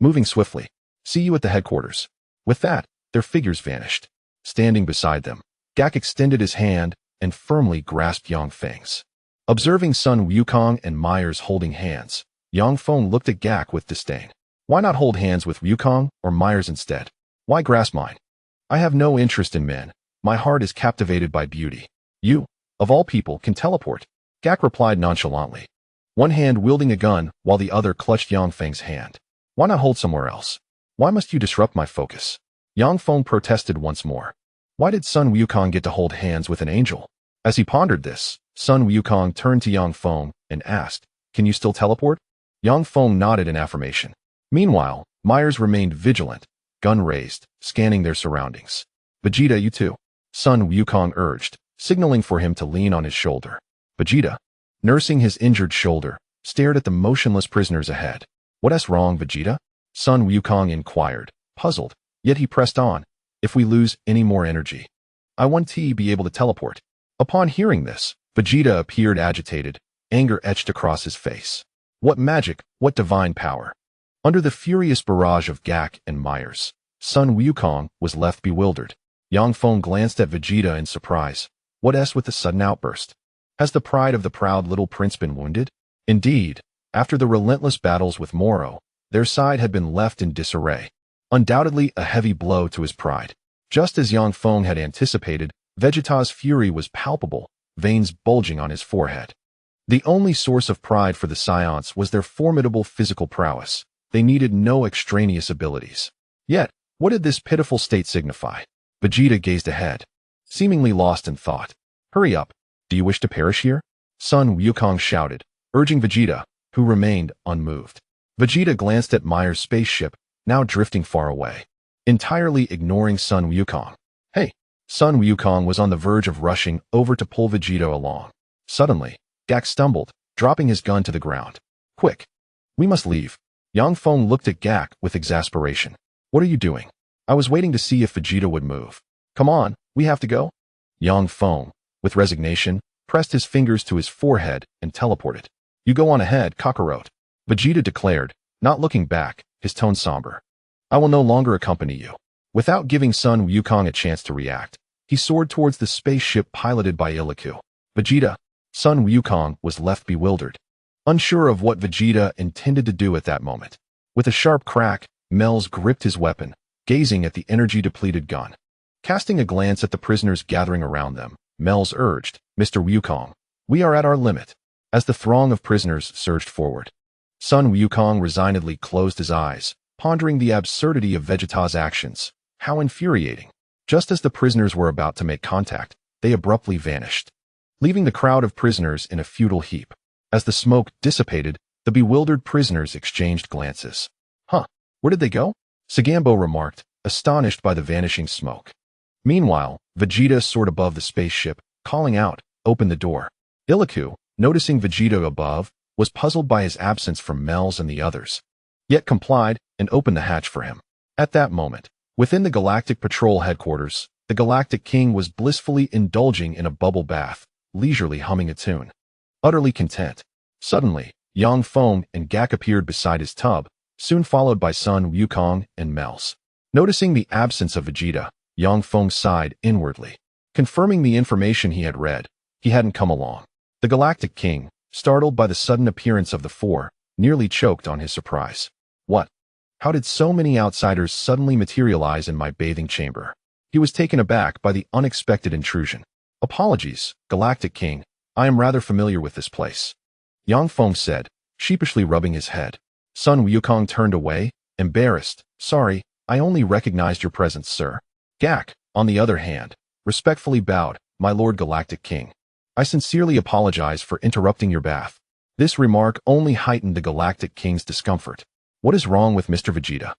moving swiftly. See you at the headquarters. With that, their figures vanished. Standing beside them, Gak extended his hand and firmly grasped Yang Feng's. Observing Sun Wukong and Myers holding hands, Yang Feng looked at Gak with disdain. Why not hold hands with Wukong or Myers instead? Why grasp mine? I have no interest in men. My heart is captivated by beauty. You, of all people, can teleport. Gak replied nonchalantly, one hand wielding a gun while the other clutched Yang Feng's hand. Why not hold somewhere else? Why must you disrupt my focus? Yang Feng protested once more. Why did Sun Wukong get to hold hands with an angel? As he pondered this, Sun Wukong turned to Yang Feng and asked, Can you still teleport? Yang Feng nodded in affirmation. Meanwhile, Myers remained vigilant, gun raised, scanning their surroundings. Vegeta, you too, Sun Wukong urged, signaling for him to lean on his shoulder. Vegeta, nursing his injured shoulder, stared at the motionless prisoners ahead. What's wrong, Vegeta? Sun Wukong inquired, puzzled, yet he pressed on. If we lose any more energy, I want to be able to teleport. Upon hearing this, Vegeta appeared agitated, anger etched across his face. What magic, what divine power! Under the furious barrage of Gak and Myers, Sun Wukong was left bewildered. Yang Feng glanced at Vegeta in surprise. What's with the sudden outburst? Has the pride of the proud little prince been wounded? Indeed, after the relentless battles with Moro, their side had been left in disarray. Undoubtedly a heavy blow to his pride. Just as Yang Feng had anticipated, Vegeta's fury was palpable, veins bulging on his forehead. The only source of pride for the Scions was their formidable physical prowess. They needed no extraneous abilities. Yet, what did this pitiful state signify? Vegeta gazed ahead, seemingly lost in thought. Hurry up, do you wish to perish here? Sun Wukong shouted, urging Vegeta, who remained unmoved. Vegeta glanced at Myers' spaceship, now drifting far away, entirely ignoring Sun Wukong. Hey! Sun Wukong was on the verge of rushing over to pull Vegeta along. Suddenly, Gak stumbled, dropping his gun to the ground. Quick! We must leave. Yang Feng looked at Gak with exasperation. What are you doing? I was waiting to see if Vegeta would move. Come on, we have to go. Yang Feng, with resignation, pressed his fingers to his forehead and teleported. You go on ahead, Kakarot. Vegeta declared, not looking back, his tone somber. I will no longer accompany you. Without giving Sun Wukong a chance to react, he soared towards the spaceship piloted by Iliku. Vegeta, Sun Wukong was left bewildered, unsure of what Vegeta intended to do at that moment. With a sharp crack, Melz gripped his weapon, gazing at the energy-depleted gun. Casting a glance at the prisoners gathering around them, Melz urged, Mr. Wukong, we are at our limit. As the throng of prisoners surged forward, Sun Wukong resignedly closed his eyes, pondering the absurdity of Vegeta's actions. How infuriating. Just as the prisoners were about to make contact, they abruptly vanished, leaving the crowd of prisoners in a futile heap. As the smoke dissipated, the bewildered prisoners exchanged glances. Huh, where did they go? Sagambo remarked, astonished by the vanishing smoke. Meanwhile, Vegeta soared above the spaceship, calling out, open the door. Iliku, noticing Vegeta above, was puzzled by his absence from Melz and the others, yet complied and opened the hatch for him. At that moment, within the Galactic Patrol headquarters, the Galactic King was blissfully indulging in a bubble bath, leisurely humming a tune. Utterly content. Suddenly, Yang Feng and Gak appeared beside his tub, soon followed by Sun Wukong and Melz. Noticing the absence of Vegeta, Yang Feng sighed inwardly. Confirming the information he had read, he hadn't come along. The Galactic King, startled by the sudden appearance of the four, nearly choked on his surprise. What? How did so many outsiders suddenly materialize in my bathing chamber? He was taken aback by the unexpected intrusion. Apologies, Galactic King, I am rather familiar with this place. Yang Feng said, sheepishly rubbing his head. Sun Wukong turned away, embarrassed. Sorry, I only recognized your presence, sir. Gak, on the other hand, respectfully bowed, my Lord Galactic King. I sincerely apologize for interrupting your bath. This remark only heightened the Galactic King's discomfort. What is wrong with Mr. Vegeta?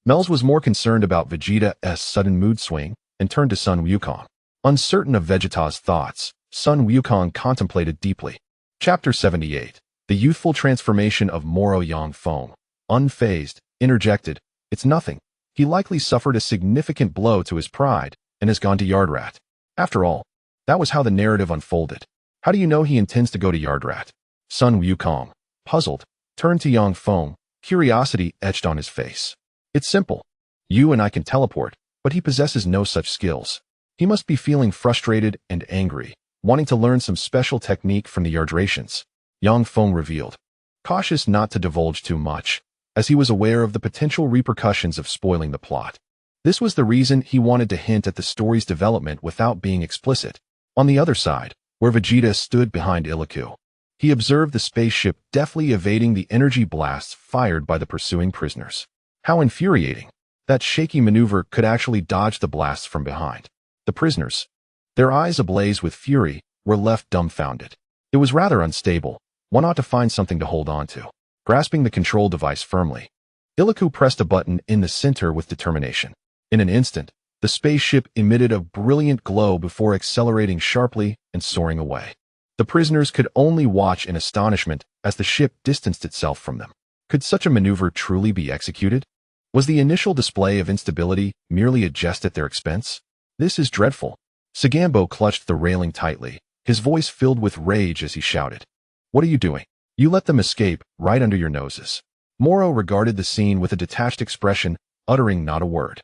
Melz was more concerned about Vegeta's sudden mood swing and turned to Sun Wukong. Uncertain of Vegeta's thoughts, Sun Wukong contemplated deeply. Chapter 78. The youthful transformation of Moro. Yang Feng, unfazed, interjected, it's nothing. He likely suffered a significant blow to his pride and has gone to Yardrat. After all, that was how the narrative unfolded. How do you know he intends to go to Yardrat? Sun Wukong, puzzled, turned to Yang Feng, curiosity etched on his face. It's simple. You and I can teleport, but he possesses no such skills. He must be feeling frustrated and angry, wanting to learn some special technique from the Yardratians. Yang Feng revealed, cautious not to divulge too much, as he was aware of the potential repercussions of spoiling the plot. This was the reason he wanted to hint at the story's development without being explicit. On the other side, where Vegeta stood behind Iliku, he observed the spaceship deftly evading the energy blasts fired by the pursuing prisoners. How infuriating! That shaky maneuver could actually dodge the blasts from behind. The prisoners, their eyes ablaze with fury, were left dumbfounded. It was rather unstable. One ought to find something to hold on to. grasping the control device firmly. Illiku pressed a button in the center with determination. In an instant, the spaceship emitted a brilliant glow before accelerating sharply and soaring away. The prisoners could only watch in astonishment as the ship distanced itself from them. Could such a maneuver truly be executed? Was the initial display of instability merely a jest at their expense? This is dreadful. Sagambo clutched the railing tightly, his voice filled with rage as he shouted. What are you doing? You let them escape right under your noses. Moro regarded the scene with a detached expression, uttering not a word.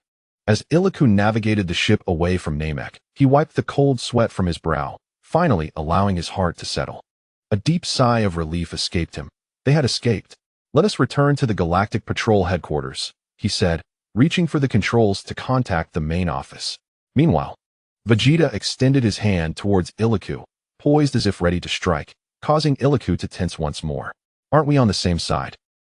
As Illiku navigated the ship away from Namek, he wiped the cold sweat from his brow, finally allowing his heart to settle. A deep sigh of relief escaped him. They had escaped. Let us return to the Galactic Patrol headquarters, he said, reaching for the controls to contact the main office. Meanwhile, Vegeta extended his hand towards Illiku, poised as if ready to strike, causing Illiku to tense once more. Aren't we on the same side?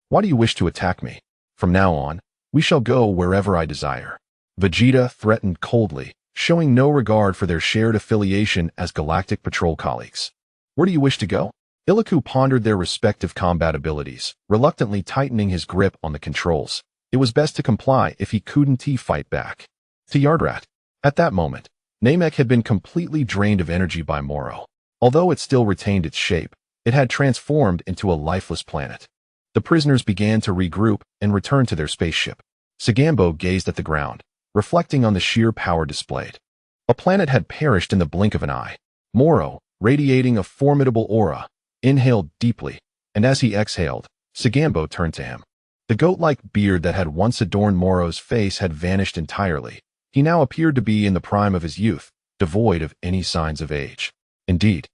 Why do you wish to attack me? From now on, we shall go wherever I desire. Vegeta threatened coldly, showing no regard for their shared affiliation as Galactic Patrol colleagues. Where do you wish to go? Illiku pondered their respective combat abilities, reluctantly tightening his grip on the controls. It was best to comply if he couldn't fight back. To Yardrat. At that moment, Namek had been completely drained of energy by Moro. Although it still retained its shape, it had transformed into a lifeless planet. The prisoners began to regroup and return to their spaceship. Sagambo gazed at the ground, reflecting on the sheer power displayed. A planet had perished in the blink of an eye. Moro, radiating a formidable aura, inhaled deeply, and as he exhaled, Sagambo turned to him. The goat-like beard that had once adorned Moro's face had vanished entirely. He now appeared to be in the prime of his youth, devoid of any signs of age. Indeed,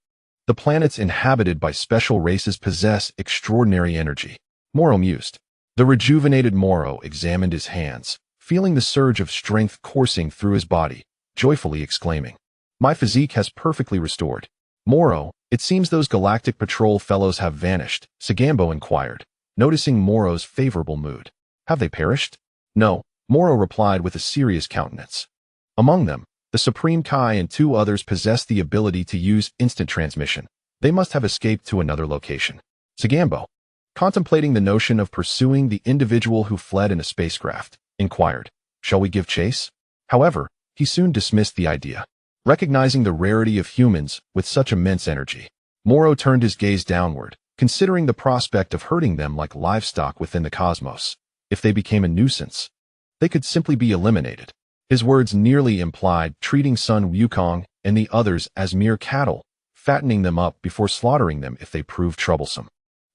the planets inhabited by special races possess extraordinary energy. Moro mused. The rejuvenated Moro examined his hands, feeling the surge of strength coursing through his body, joyfully exclaiming, "My physique has perfectly restored." Moro, it seems those Galactic Patrol fellows have vanished, Sagambo inquired, noticing Moro's favorable mood. Have they perished? No, Moro replied with a serious countenance. Among them, the Supreme Kai and two others possess the ability to use instant transmission. They must have escaped to another location. Sagambo, contemplating the notion of pursuing the individual who fled in a spacecraft, inquired, "Shall we give chase?" However, he soon dismissed the idea. Recognizing the rarity of humans with such immense energy, Moro turned his gaze downward, considering the prospect of herding them like livestock within the cosmos. If they became a nuisance, they could simply be eliminated. His words nearly implied treating Sun Wukong and the others as mere cattle, fattening them up before slaughtering them if they proved troublesome.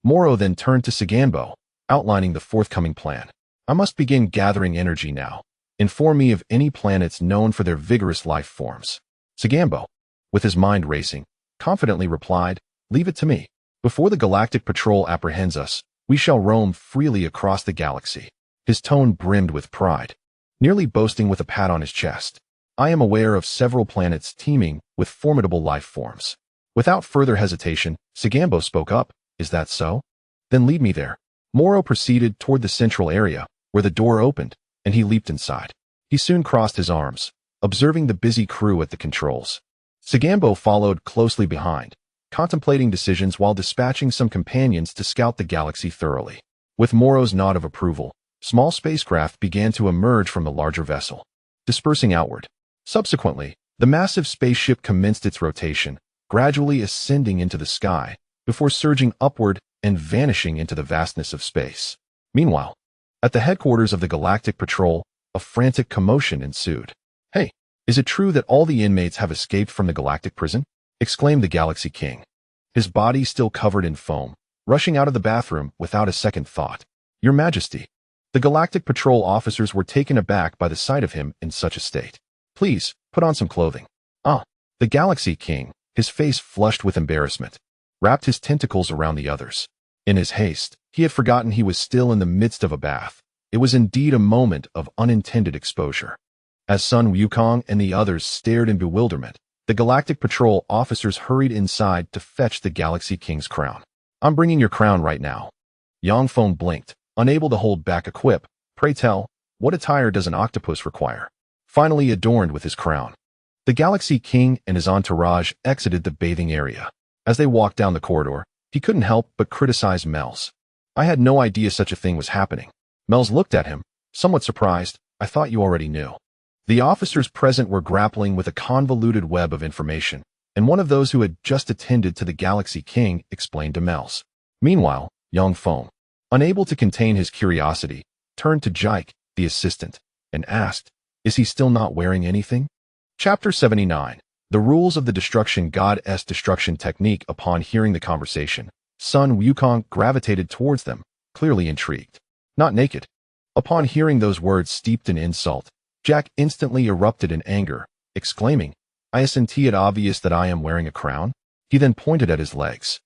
Moro then turned to Sagambo, outlining the forthcoming plan. I must begin gathering energy now. Inform me of any planets known for their vigorous life forms. Sagambo, with his mind racing, confidently replied, "Leave it to me. Before the Galactic Patrol apprehends us, we shall roam freely across the galaxy." His tone brimmed with pride, nearly boasting with a pat on his chest. "I am aware of several planets teeming with formidable life forms." Without further hesitation, Sagambo spoke up, "Is that so? Then lead me there." Moro proceeded toward the central area, where the door opened, and he leaped inside. He soon crossed his arms, observing the busy crew at the controls. Sagambo followed closely behind, contemplating decisions while dispatching some companions to scout the galaxy thoroughly. With Moro's nod of approval, small spacecraft began to emerge from the larger vessel, dispersing outward. Subsequently, the massive spaceship commenced its rotation, gradually ascending into the sky, before surging upward and vanishing into the vastness of space. Meanwhile, at the headquarters of the Galactic Patrol, a frantic commotion ensued. "Hey, is it true that all the inmates have escaped from the galactic prison?" exclaimed the Galaxy King, his body still covered in foam, rushing out of the bathroom without a second thought. "Your Majesty." The Galactic Patrol officers were taken aback by the sight of him in such a state. "Please, put on some clothing." "Ah." The Galaxy King, his face flushed with embarrassment, wrapped his tentacles around the others. In his haste, he had forgotten he was still in the midst of a bath. It was indeed a moment of unintended exposure. As Sun Wukong and the others stared in bewilderment, the Galactic Patrol officers hurried inside to fetch the Galaxy King's crown. "I'm bringing your crown right now." Yang Feng blinked, unable to hold back a quip. "Pray tell, what attire does an octopus require?" Finally adorned with his crown, the Galaxy King and his entourage exited the bathing area. As they walked down the corridor, he couldn't help but criticize Mel's I had no idea such a thing was happening. Mel's looked at him, somewhat surprised. I thought you already knew. The officers present were grappling with a convoluted web of information, and one of those who had just attended to the Galaxy King explained to Mels. Meanwhile, young Feng, unable to contain his curiosity, turned to Jike, the assistant, and asked, "Is he still not wearing anything?" Chapter 79. The Rules of the Destruction God's Destruction Technique. Upon hearing the conversation, Sun Wukong gravitated towards them, clearly intrigued. Not naked. Upon hearing those words steeped in insult, Jack instantly erupted in anger, exclaiming, "Isn't it obvious that I am wearing a crown?" He then pointed at his legs,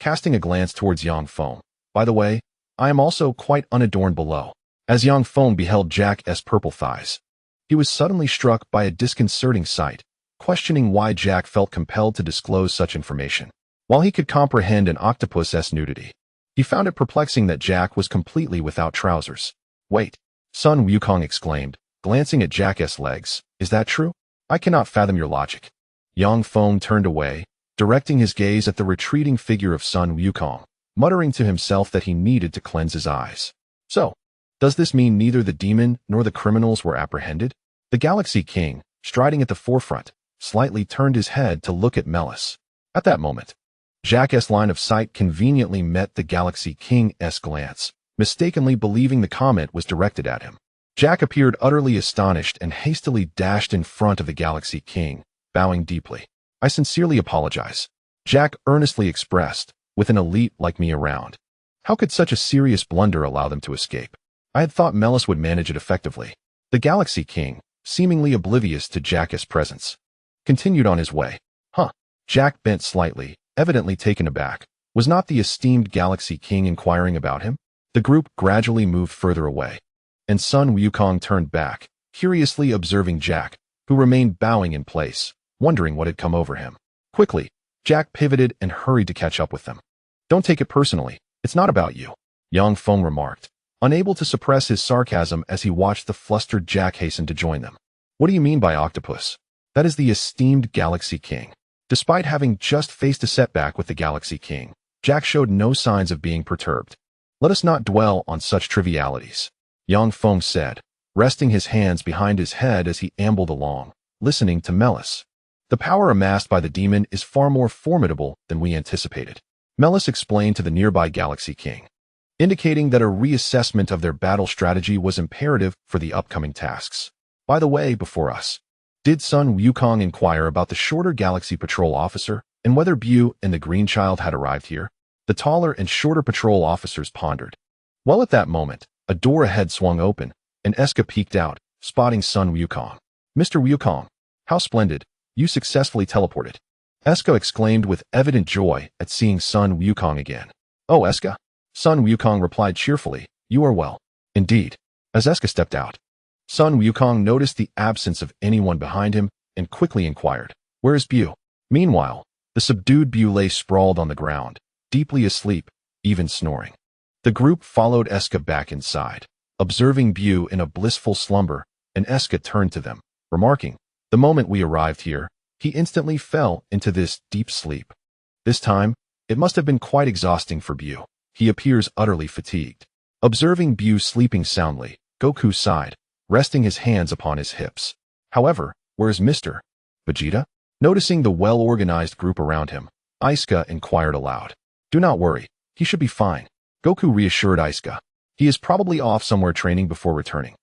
casting a glance towards Yang Feng. "By the way, I am also quite unadorned below." As Yang Feng beheld Jack's purple thighs, he was suddenly struck by a disconcerting sight, questioning why Jack felt compelled to disclose such information. While he could comprehend an octopus's nudity, he found it perplexing that Jack was completely without trousers. "Wait," Sun Wukong exclaimed, glancing at Jack's legs. "Is that true? I cannot fathom your logic." Yang Feng turned away, directing his gaze at the retreating figure of Sun Wukong, muttering to himself that he needed to cleanse his eyes. So, does this mean neither the demon nor the criminals were apprehended? The Galaxy King, striding at the forefront, slightly turned his head to look at Melis. At that moment, Jack's line of sight conveniently met the Galaxy King's glance, mistakenly believing the comment was directed at him. Jack appeared utterly astonished and hastily dashed in front of the Galaxy King, bowing deeply. "I sincerely apologize," Jack earnestly expressed, "with an elite like me around. How could such a serious blunder allow them to escape? I had thought Melis would manage it effectively." The Galaxy King, seemingly oblivious to Jack's presence, continued on his way. "Huh." Jack bent slightly, evidently taken aback. Was not the esteemed Galaxy King inquiring about him? The group gradually moved further away, and Sun Wukong turned back, curiously observing Jack, who remained bowing in place, wondering what had come over him. Quickly, Jack pivoted and hurried to catch up with them. "Don't take it personally. It's not about you," Yang Feng remarked, unable to suppress his sarcasm as he watched the flustered Jack hasten to join them. "What do you mean by octopus? That is the esteemed Galaxy King." Despite having just faced a setback with the Galaxy King, Jack showed no signs of being perturbed. "Let us not dwell on such trivialities," Yang Feng said, resting his hands behind his head as he ambled along, listening to Melis. "The power amassed by the demon is far more formidable than we anticipated," Melis explained to the nearby Galaxy King, indicating that a reassessment of their battle strategy was imperative for the upcoming tasks. "By the way, before us, did Sun Wukong inquire about the shorter Galaxy Patrol officer and whether Bu and the Green Child had arrived here?" The taller and shorter patrol officers pondered. Well, at that moment, a door ahead swung open, and Eska peeked out, spotting Sun Wukong. "Mr. Wukong, how splendid, you successfully teleported," Eska exclaimed with evident joy at seeing Sun Wukong again. "Oh, Eska," Sun Wukong replied cheerfully, "you are well." Indeed. As Eska stepped out, Sun Wukong noticed the absence of anyone behind him and quickly inquired, "Where is Bu?" Meanwhile, the subdued Bu lay sprawled on the ground, deeply asleep, even snoring. The group followed Eska back inside, observing Bu in a blissful slumber, and Eska turned to them, remarking, "The moment we arrived here, he instantly fell into this deep sleep. This time, it must have been quite exhausting for Bu. He appears utterly fatigued." Observing Bu sleeping soundly, Goku sighed, resting his hands upon his hips. "However, where is Mr. Vegeta?" Noticing the well-organized group around him, Isuka inquired aloud. "Do not worry, he should be fine," Goku reassured Isuka. "He is probably off somewhere training before returning."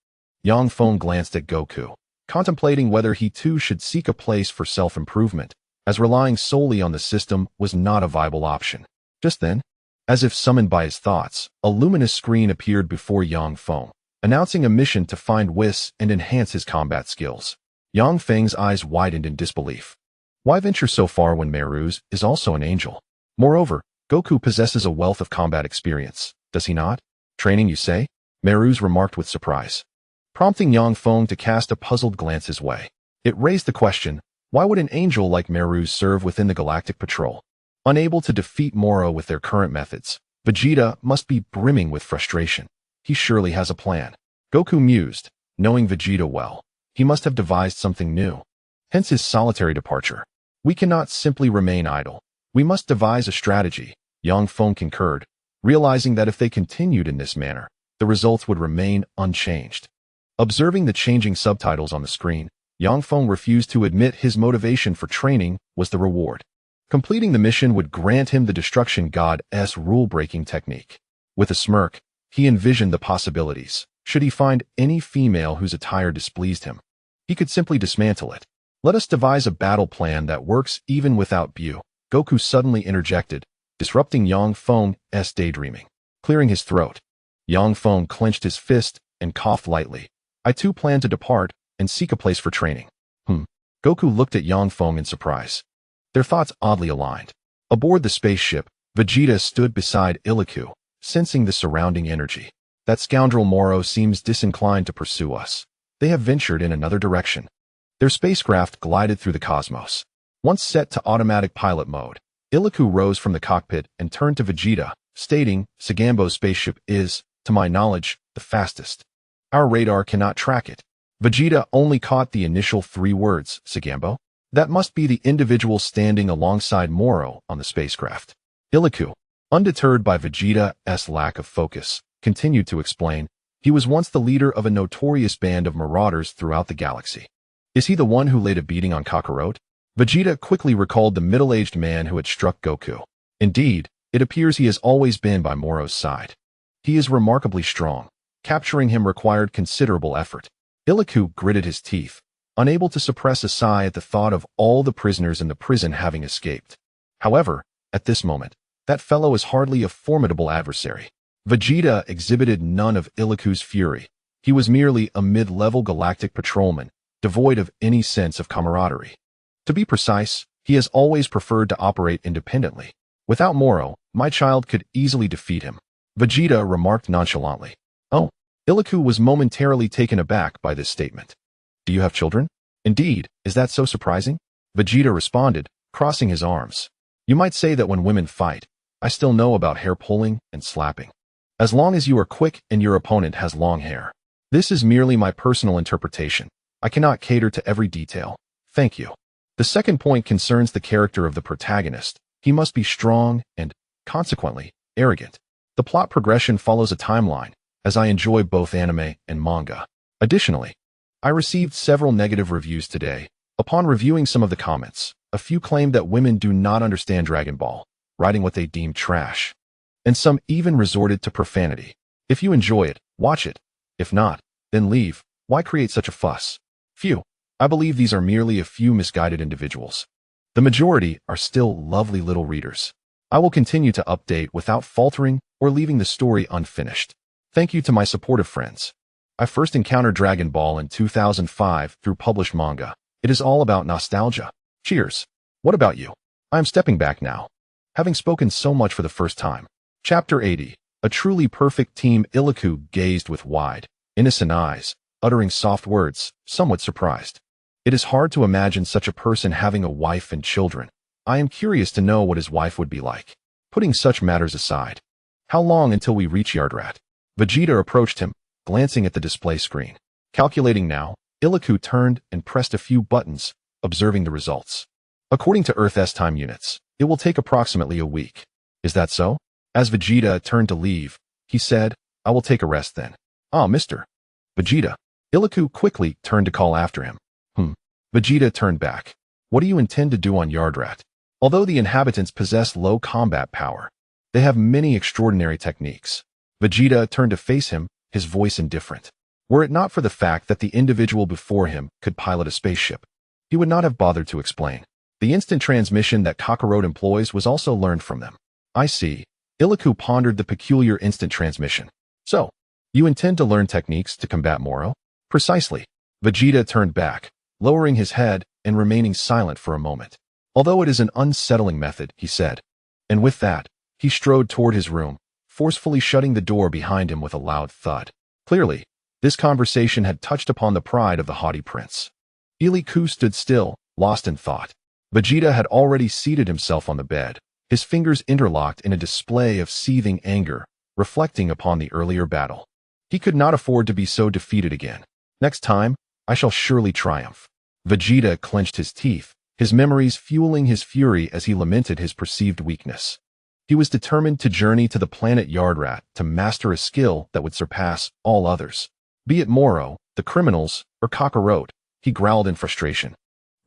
Yang Feng glanced at Goku, contemplating whether he too should seek a place for self-improvement, as relying solely on the system was not a viable option. Just then, as if summoned by his thoughts, a luminous screen appeared before Yang Feng, announcing a mission to find Whis and enhance his combat skills. Yang Feng's eyes widened in disbelief. Why venture so far when Meru's is also an angel? Moreover, Goku possesses a wealth of combat experience, does he not? "Training, you say?" Meru's remarked with surprise, prompting Yang Feng to cast a puzzled glance his way. It raised the question, why would an angel like Meru's serve within the Galactic Patrol? Unable to defeat Moro with their current methods, Vegeta must be brimming with frustration. He surely has a plan. Goku mused, knowing Vegeta well. He must have devised something new. Hence his solitary departure. "We cannot simply remain idle. We must devise a strategy," Yang Feng concurred, realizing that if they continued in this manner, the results would remain unchanged. Observing the changing subtitles on the screen, Yang Feng refused to admit his motivation for training was the reward. Completing the mission would grant him the Destruction God's rule-breaking technique. With a smirk, he envisioned the possibilities. Should he find any female whose attire displeased him, he could simply dismantle it. Let us devise a battle plan that works even without Bu. Goku suddenly interjected, disrupting Yang Feng's daydreaming. Clearing his throat, Yang Feng clenched his fist and coughed lightly. I too plan to depart and seek a place for training. Goku looked at Yang Feng in surprise. Their thoughts oddly aligned. Aboard the spaceship, Vegeta stood beside Iliku, sensing the surrounding energy. That scoundrel Moro seems disinclined to pursue us. They have ventured in another direction. Their spacecraft glided through the cosmos. Once set to automatic pilot mode, Iliku rose from the cockpit and turned to Vegeta, stating, Sagambo's spaceship is, to my knowledge, the fastest. Our radar cannot track it. Vegeta only caught the initial 3 words, Sagambo. That must be the individual standing alongside Moro on the spacecraft. Iliku, undeterred by Vegeta's lack of focus, continued to explain, he was once the leader of a notorious band of marauders throughout the galaxy. Is he the one who laid a beating on Kakarot? Vegeta quickly recalled the middle-aged man who had struck Goku. Indeed, it appears he has always been by Moro's side. He is remarkably strong. Capturing him required considerable effort. Iliku gritted his teeth, unable to suppress a sigh at the thought of all the prisoners in the prison having escaped. However, at this moment, that fellow is hardly a formidable adversary. Vegeta exhibited none of Iliku's fury. He was merely a mid-level galactic patrolman, devoid of any sense of camaraderie. To be precise, he has always preferred to operate independently. Without Moro, my child could easily defeat him. Vegeta remarked nonchalantly. Oh, Iliku was momentarily taken aback by this statement. Do you have children? Indeed, is that so surprising? Vegeta responded, crossing his arms. You might say that when women fight, I still know about hair pulling and slapping. As long as you are quick and your opponent has long hair. This is merely my personal interpretation. I cannot cater to every detail. Thank you. The second point concerns the character of the protagonist. He must be strong and, consequently, arrogant. The plot progression follows a timeline, as I enjoy both anime and manga. Additionally, I received several negative reviews today. Upon reviewing some of the comments, a few claimed that women do not understand Dragon Ball, writing what they deem trash. And some even resorted to profanity. If you enjoy it, watch it. If not, then leave. Why create such a fuss? Phew. I believe these are merely a few misguided individuals. The majority are still lovely little readers. I will continue to update without faltering or leaving the story unfinished. Thank you to my supportive friends. I first encountered Dragon Ball in 2005 through published manga. It is all about nostalgia. Cheers. What about you? I am stepping back now, having spoken so much for the first time. Chapter 80. A truly perfect team. Iliku gazed with wide, innocent eyes, uttering soft words, somewhat surprised. It is hard to imagine such a person having a wife and children. I am curious to know what his wife would be like. Putting such matters aside, how long until we reach Yardrat? Vegeta approached him, glancing at the display screen. Calculating now, Iliku turned and pressed a few buttons, observing the results. According to Earth's time units, it will take approximately a week. Is that so? As Vegeta turned to leave, he said, I will take a rest then. Ah, Mr. Vegeta. Iliku quickly turned to call after him. Vegeta turned back. What do you intend to do on Yardrat? Although the inhabitants possess low combat power, they have many extraordinary techniques. Vegeta turned to face him, his voice indifferent. Were it not for the fact that the individual before him could pilot a spaceship, he would not have bothered to explain. The instant transmission that Kakarot employs was also learned from them. I see. Iliku pondered the peculiar instant transmission. So, you intend to learn techniques to combat Moro? Precisely. Vegeta turned back, lowering his head and remaining silent for a moment. Although it is an unsettling method, he said. And with that, he strode toward his room, forcefully shutting the door behind him with a loud thud. Clearly, this conversation had touched upon the pride of the haughty prince. Iliku stood still, lost in thought. Vegeta had already seated himself on the bed, his fingers interlocked in a display of seething anger, reflecting upon the earlier battle. He could not afford to be so defeated again. Next time, I shall surely triumph. Vegeta clenched his teeth, his memories fueling his fury as he lamented his perceived weakness. He was determined to journey to the planet Yardrat to master a skill that would surpass all others. Be it Moro, the criminals, or Kakarot, he growled in frustration,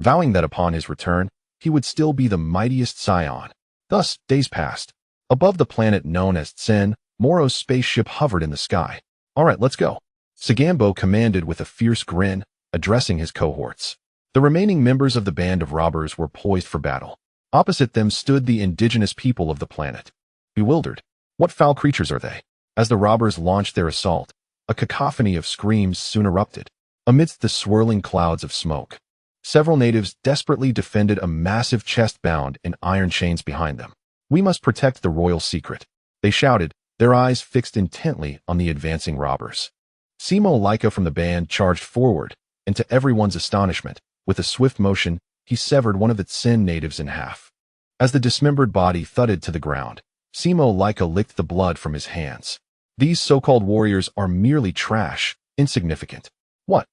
vowing that upon his return, he would still be the mightiest scion. Thus, days passed. Above the planet known as Tsen, Moro's spaceship hovered in the sky. All right, let's go. Sagambo commanded with a fierce grin, addressing his cohorts. The remaining members of the band of robbers were poised for battle. Opposite them stood the indigenous people of the planet. Bewildered, what foul creatures are they? As the robbers launched their assault, a cacophony of screams soon erupted. Amidst the swirling clouds of smoke, several natives desperately defended a massive chest bound in iron chains behind them. We must protect the royal secret, they shouted, their eyes fixed intently on the advancing robbers. Simo Laika from the band charged forward, and to everyone's astonishment, with a swift motion, he severed one of the Tsen natives in half. As the dismembered body thudded to the ground, Simo Laika licked the blood from his hands. These so-called warriors are merely trash, insignificant. What?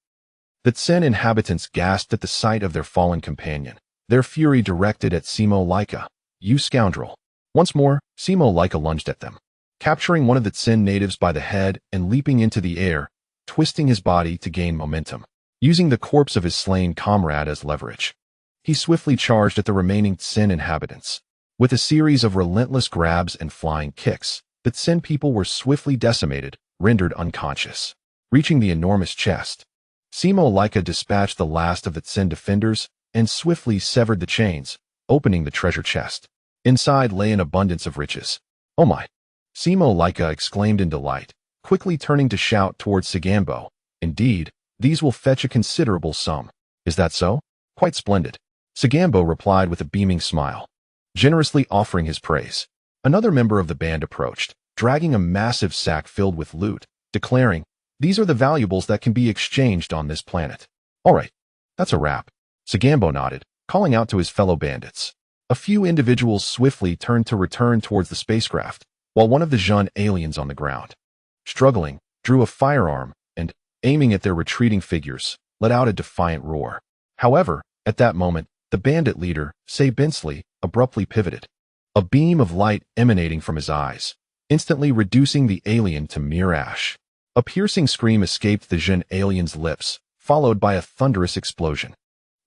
The Tsen inhabitants gasped at the sight of their fallen companion, their fury directed at Simo Laika. You scoundrel. Once more, Simo Laika lunged at them, capturing one of the Tsen natives by the head and leaping into the air, twisting his body to gain momentum. Using the corpse of his slain comrade as leverage, he swiftly charged at the remaining Tsen inhabitants. With a series of relentless grabs and flying kicks, the Tsen people were swiftly decimated, rendered unconscious. Reaching the enormous chest, Simo Laika dispatched the last of the Tsen defenders and swiftly severed the chains, opening the treasure chest. Inside lay an abundance of riches. Oh my! Simo Laika exclaimed in delight, quickly turning to shout towards Sagambo. Indeed, these will fetch a considerable sum. Is that so? Quite splendid. Sagambo replied with a beaming smile, generously offering his praise. Another member of the band approached, dragging a massive sack filled with loot, declaring, these are the valuables that can be exchanged on this planet. All right, that's a wrap. Sagambo nodded, calling out to his fellow bandits. A few individuals swiftly turned to return towards the spacecraft, while one of the Jun aliens on the ground, struggling, drew a firearm and, aiming at their retreating figures, let out a defiant roar. However, at that moment, the bandit leader, Say Bensley, abruptly pivoted. A beam of light emanating from his eyes, instantly reducing the alien to mere ash. A piercing scream escaped the Jun alien's lips, followed by a thunderous explosion.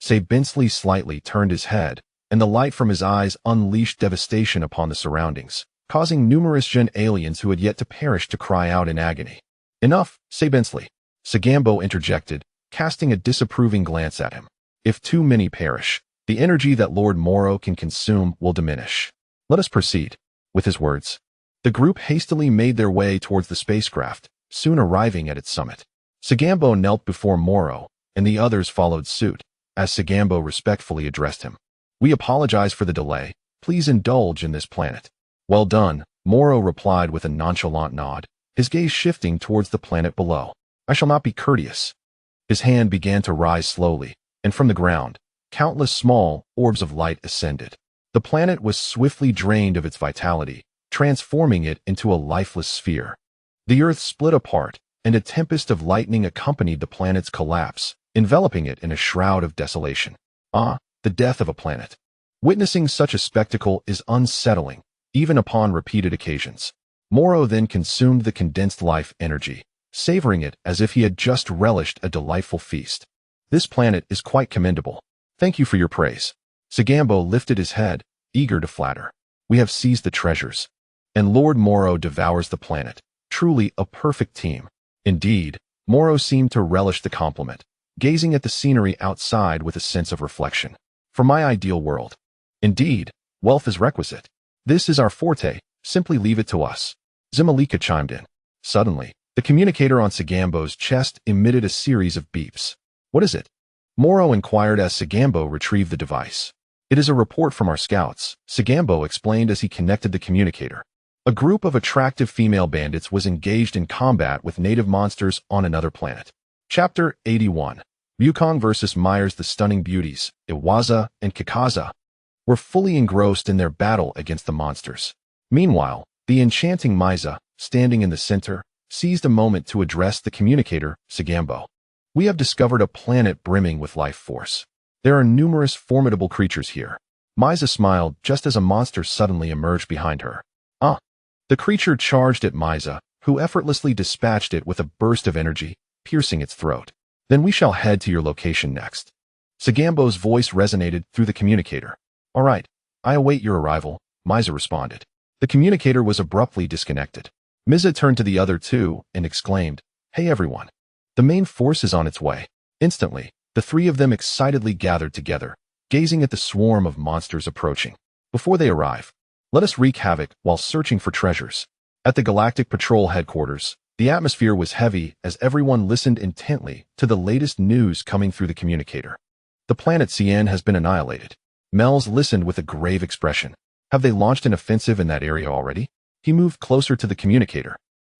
Say Bensley slightly turned his head, and the light from his eyes unleashed devastation upon the surroundings, causing numerous Jun aliens who had yet to perish to cry out in agony. Enough, Say Bensley. Sagambo interjected, casting a disapproving glance at him. If too many perish, the energy that Lord Moro can consume will diminish. Let us proceed. With his words, the group hastily made their way towards the spacecraft, soon arriving at its summit. Sagambo knelt before Moro, and the others followed suit, as Sagambo respectfully addressed him. We apologize for the delay. Please indulge in this planet. Well done, Moro replied with a nonchalant nod, his gaze shifting towards the planet below. I shall not be courteous. His hand began to rise slowly, and from the ground, countless small orbs of light ascended. The planet was swiftly drained of its vitality, transforming it into a lifeless sphere. The Earth split apart, and a tempest of lightning accompanied the planet's collapse, enveloping it in a shroud of desolation. Ah, the death of a planet. Witnessing such a spectacle is unsettling, even upon repeated occasions. Moro then consumed the condensed life energy, savoring it as if he had just relished a delightful feast. This planet is quite commendable. Thank you for your praise. Sagambo lifted his head, eager to flatter. We have seized the treasures, and Lord Moro devours the planet. Truly a perfect team. Indeed, Moro seemed to relish the compliment, gazing at the scenery outside with a sense of reflection. For my ideal world. Indeed, wealth is requisite. This is our forte, simply leave it to us. Zimalika chimed in. Suddenly, the communicator on Sagambo's chest emitted a series of beeps. What is it? Moro inquired as Sagambo retrieved the device. It is a report from our scouts, Sagambo explained as he connected the communicator. A group of attractive female bandits was engaged in combat with native monsters on another planet. Chapter 81. Wukong vs. Myers. The stunning beauties, Iwaza and Kakaza, were fully engrossed in their battle against the monsters. Meanwhile, the enchanting Miza, standing in the center, seized a moment to address the communicator, Sagambo. We have discovered a planet brimming with life force. There are numerous formidable creatures here. Miza smiled just as a monster suddenly emerged behind her, Ah! The creature charged at Miza, who effortlessly dispatched it with a burst of energy, piercing its throat. Then we shall head to your location next. Sagambo's voice resonated through the communicator. All right, I await your arrival, Miza responded. The communicator was abruptly disconnected. Miza turned to the other two and exclaimed, Hey everyone. The main force is on its way. Instantly, the three of them excitedly gathered together, gazing at the swarm of monsters approaching. Before they arrive, let us wreak havoc while searching for treasures. At the Galactic Patrol headquarters, the atmosphere was heavy as everyone listened intently to the latest news coming through the communicator. The planet CN has been annihilated. Mel's listened with a grave expression. Have they launched an offensive in that area already? He moved closer to the communicator.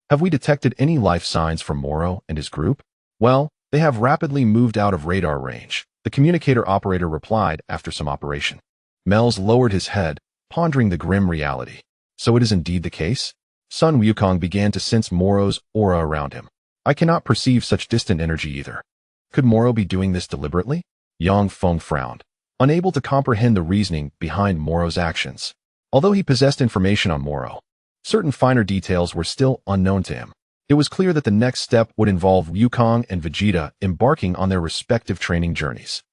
Have we detected any life signs from Moro and his group? Well, they have rapidly moved out of radar range, the communicator operator replied after some operation. Mel's lowered his head, pondering the grim reality. So it is indeed the case? Sun Wukong began to sense Moro's aura around him. I cannot perceive such distant energy either. Could Moro be doing this deliberately? Yang Feng frowned, unable to comprehend the reasoning behind Moro's actions. Although he possessed information on Moro, certain finer details were still unknown to him. It was clear that the next step would involve Wukong and Vegeta embarking on their respective training journeys.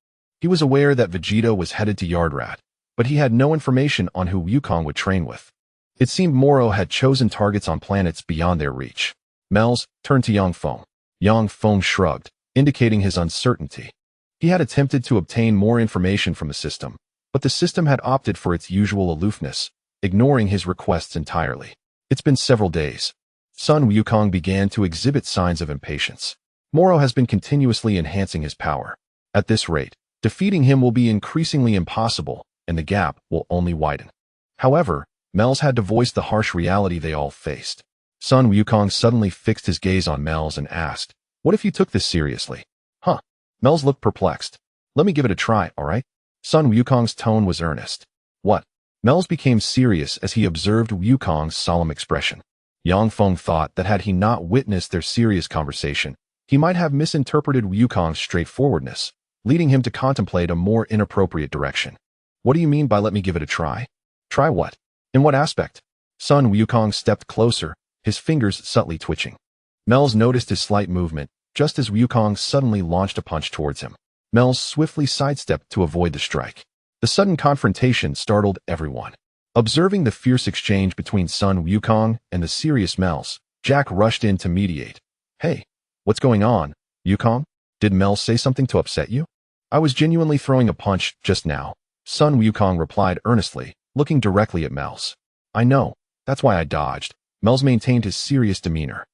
He was aware that Vegeta was headed to Yardrat, but he had no information on who Wukong would train with. It seemed Moro had chosen targets on planets beyond their reach. Mel's turned to Yang Feng. Yang Feng shrugged, indicating his uncertainty. He had attempted to obtain more information from the system, but the system had opted for its usual aloofness, ignoring his requests entirely. It's been several days. Sun Wukong began to exhibit signs of impatience. Moro has been continuously enhancing his power. At this rate, defeating him will be increasingly impossible, and the gap will only widen. However, Mel's had to voice the harsh reality they all faced. Sun Wukong suddenly fixed his gaze on Mel's and asked, What if you took this seriously? Huh. Mel's looked perplexed. Let me give it a try, alright? Sun Wukong's tone was earnest. What? Mel's became serious as he observed Wukong's solemn expression. Yang Feng thought that had he not witnessed their serious conversation, he might have misinterpreted Wukong's straightforwardness, leading him to contemplate a more inappropriate direction. What do you mean by let me give it a try? Try what? In what aspect? Sun Wukong stepped closer, his fingers subtly twitching. Mel's noticed his slight movement, just as Wukong suddenly launched a punch towards him. Mel's swiftly sidestepped to avoid the strike. The sudden confrontation startled everyone. Observing the fierce exchange between Sun Wukong and the serious Mel's, Jack rushed in to mediate. Hey, what's going on, Wukong? Did Mel say something to upset you? I was genuinely throwing a punch just now, Sun Wukong replied earnestly, looking directly at Mel's. I know, that's why I dodged. Mel's maintained his serious demeanor.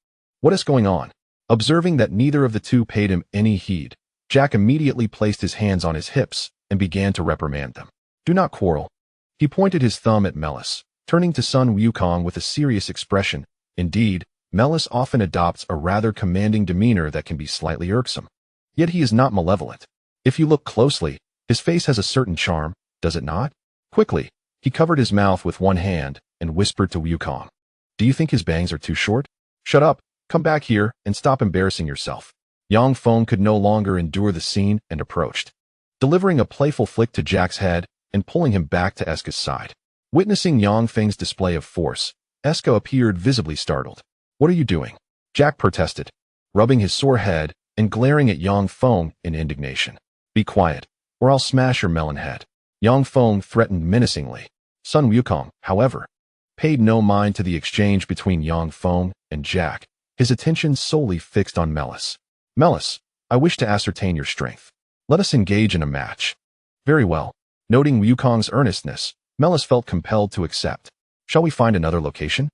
What is going on? Observing that neither of the two paid him any heed, Jack immediately placed his hands on his hips and began to reprimand them. Do not quarrel. He pointed his thumb at Melis, turning to Sun Wukong with a serious expression. Indeed, Melis often adopts a rather commanding demeanor that can be slightly irksome. Yet he is not malevolent. If you look closely, his face has a certain charm, does it not? Quickly, he covered his mouth with one hand and whispered to Wukong. Do you think his bangs are too short? Shut up, come back here and stop embarrassing yourself. Yang Feng could no longer endure the scene and approached, delivering a playful flick to Jack's head and pulling him back to Eska's side. Witnessing Yang Feng's display of force, Eska appeared visibly startled. What are you doing? Jack protested, rubbing his sore head and glaring at Yang Feng in indignation. Be quiet, or I'll smash your melon head. Yang Feng threatened menacingly. Sun Wukong, however, paid no mind to the exchange between Yang Feng and Jack, his attention solely fixed on Melis. Melis, I wish to ascertain your strength. Let us engage in a match. Very well. Noting Wukong's earnestness, Melis felt compelled to accept. Shall we find another location?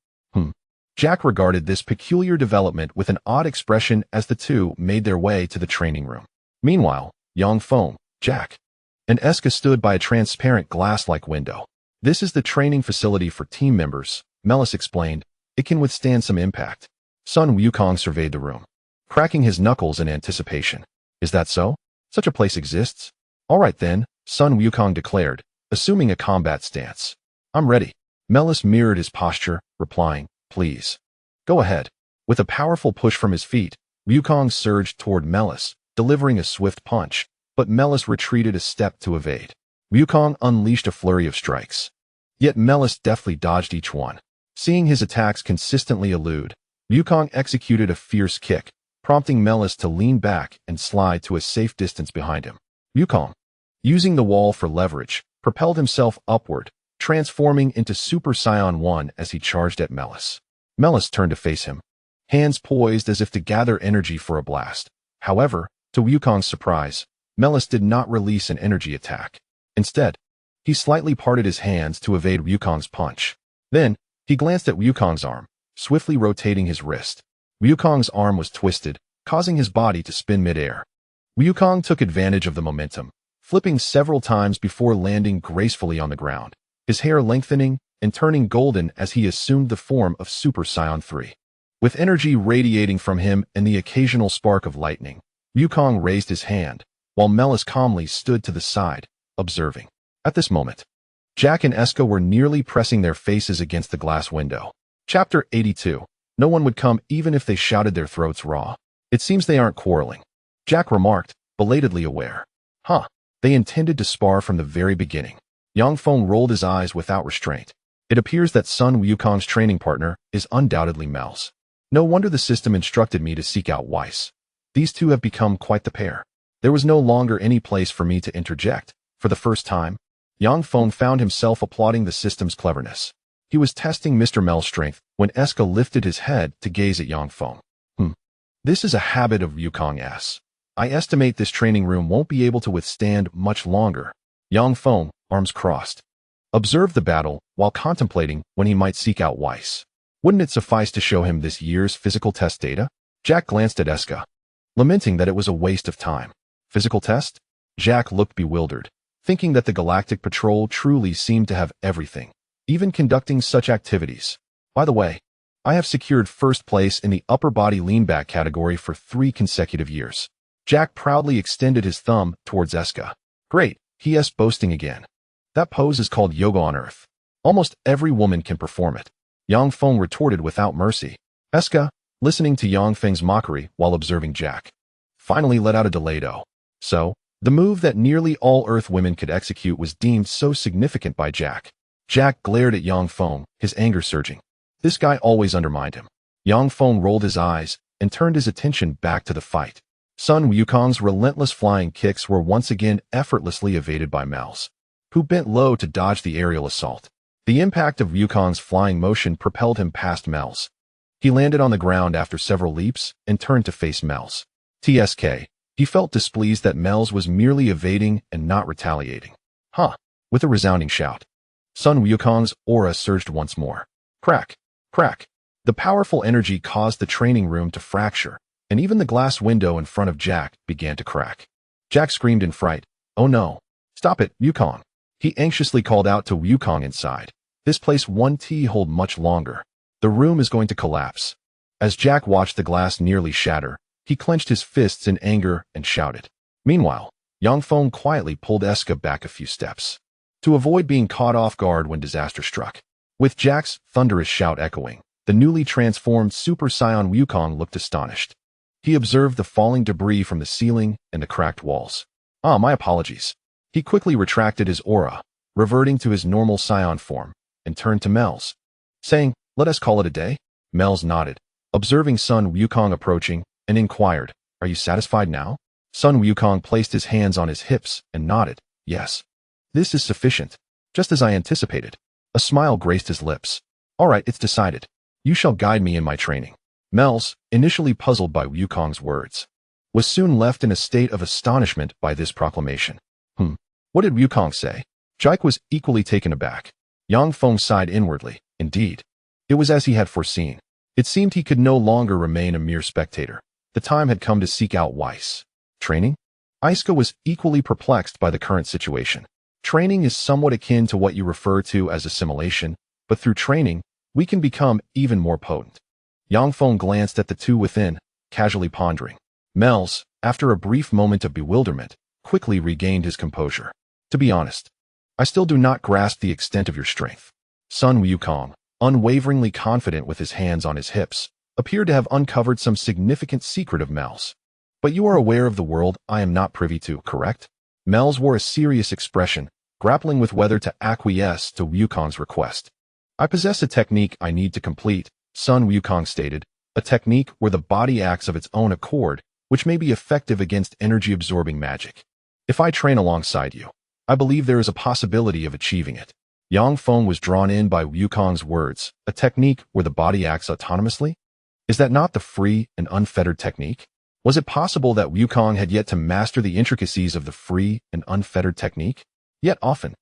Jack regarded this peculiar development with an odd expression as the two made their way to the training room. Meanwhile, Yang Feng, Jack, and Eska stood by a transparent glass-like window. This is the training facility for team members, Melis explained. It can withstand some impact. Sun Wukong surveyed the room, cracking his knuckles in anticipation. Is that so? Such a place exists? All right then, Sun Wukong declared, assuming a combat stance. I'm ready. Melis mirrored his posture, replying, Please. Go ahead. With a powerful push from his feet, Wukong surged toward Melis, delivering a swift punch, but Melis retreated a step to evade. Wukong unleashed a flurry of strikes. Yet Melis deftly dodged each one. Seeing his attacks consistently elude, Wukong executed a fierce kick, prompting Melis to lean back and slide to a safe distance behind him. Wukong, using the wall for leverage, propelled himself upward, transforming into Super Saiyan 1 as he charged at Melis. Melis turned to face him, hands poised as if to gather energy for a blast. However, to Wukong's surprise, Melis did not release an energy attack. Instead, he slightly parted his hands to evade Wukong's punch. Then, he glanced at Wukong's arm, swiftly rotating his wrist. Wukong's arm was twisted, causing his body to spin mid-air. Wukong took advantage of the momentum, flipping several times before landing gracefully on the ground, his hair lengthening and turning golden as he assumed the form of Super Saiyan 3. With energy radiating from him and the occasional spark of lightning, Wukong raised his hand, while Melis calmly stood to the side, observing. At this moment, Jack and Eska were nearly pressing their faces against the glass window. Chapter 82. No one would come even if they shouted their throats raw. It seems they aren't quarreling, Jack remarked, belatedly aware. Huh, they intended to spar from the very beginning. Yang Feng rolled his eyes without restraint. It appears that Sun Wukong's training partner is undoubtedly Mel's. No wonder the system instructed me to seek out Weiss. These two have become quite the pair. There was no longer any place for me to interject. For the first time, Yang Feng found himself applauding the system's cleverness. He was testing Mr. Mel's strength when Eska lifted his head to gaze at Yang Feng. This is a habit of Wukong's. I estimate this training room won't be able to withstand much longer. Yang Feng, arms crossed, observed the battle while contemplating when he might seek out Weiss. Wouldn't it suffice to show him this year's physical test data? Jack glanced at Eska, lamenting that it was a waste of time. Physical test? Jack looked bewildered, thinking that the Galactic Patrol truly seemed to have everything, even conducting such activities. By the way, I have secured first place in the upper body lean-back category for 3 consecutive years. Jack proudly extended his thumb towards Eska. Great, he's boasting again. That pose is called yoga on earth. Almost every woman can perform it. Yang Feng retorted without mercy. Eska, listening to Yang Feng's mockery while observing Jack, finally let out a delayed "oh." So, the move that nearly all Earth women could execute was deemed so significant by Jack. Jack glared at Yang Feng, his anger surging. This guy always undermined him. Yang Feng rolled his eyes and turned his attention back to the fight. Sun Wukong's relentless flying kicks were once again effortlessly evaded by Mel's, who bent low to dodge the aerial assault. The impact of Wukong's flying motion propelled him past Mel's. He landed on the ground after several leaps and turned to face Mel's. TSK. He felt displeased that Mel's was merely evading and not retaliating. With a resounding shout, Sun Wukong's aura surged once more. Crack, crack. The powerful energy caused the training room to fracture, and even the glass window in front of Jack began to crack. Jack screamed in fright. Oh no. Stop it, Wukong. He anxiously called out to Wukong inside. This place won't hold much longer. The room is going to collapse. As Jack watched the glass nearly shatter, he clenched his fists in anger and shouted. Meanwhile, Yang Feng quietly pulled Eska back a few steps, to avoid being caught off guard when disaster struck. With Jack's thunderous shout echoing, the newly transformed Super Saiyan Wukong looked astonished. He observed the falling debris from the ceiling and the cracked walls. My apologies. He quickly retracted his aura, reverting to his normal Saiyan form, and turned to Mel's, saying, let us call it a day. Mel's nodded, observing Sun Wukong approaching, and inquired, are you satisfied now? Sun Wukong placed his hands on his hips and nodded, yes. This is sufficient, just as I anticipated. A smile graced his lips. All right, it's decided. You shall guide me in my training. Mel's, initially puzzled by Wukong's words, was soon left in a state of astonishment by this proclamation. What did Wukong say? Jack was equally taken aback. Yang Feng sighed inwardly. Indeed, it was as he had foreseen. It seemed he could no longer remain a mere spectator. The time had come to seek out Weiss. Training? Eska was equally perplexed by the current situation. Training is somewhat akin to what you refer to as assimilation, but through training, we can become even more potent. Yang Feng glanced at the two within, casually pondering. Mel's, after a brief moment of bewilderment, quickly regained his composure. To be honest, I still do not grasp the extent of your strength. Sun Wukong, unwaveringly confident with his hands on his hips, appeared to have uncovered some significant secret of Mel's. But you are aware of the world I am not privy to, correct? Mel's wore a serious expression, grappling with whether to acquiesce to Wukong's request. I possess a technique I need to complete, Sun Wukong stated, a technique where the body acts of its own accord, which may be effective against energy-absorbing magic. If I train alongside you, I believe there is a possibility of achieving it. Yang Feng was drawn in by Wukong's words, a technique where the body acts autonomously? Is that not the free and unfettered technique? Was it possible that Wukong had yet to master the intricacies of the free and unfettered technique? Yet often,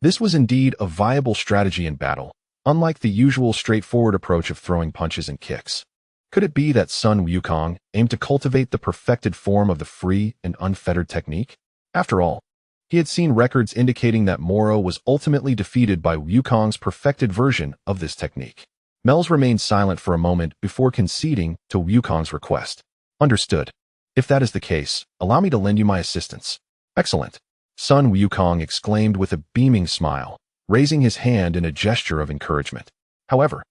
this was indeed a viable strategy in battle, unlike the usual straightforward approach of throwing punches and kicks. Could it be that Sun Wukong aimed to cultivate the perfected form of the free and unfettered technique? After all, he had seen records indicating that Moro was ultimately defeated by Wukong's perfected version of this technique. Mel's remained silent for a moment before conceding to Wukong's request. Understood. If that is the case, allow me to lend you my assistance. Excellent. Sun Wukong exclaimed with a beaming smile, raising his hand in a gesture of encouragement. However,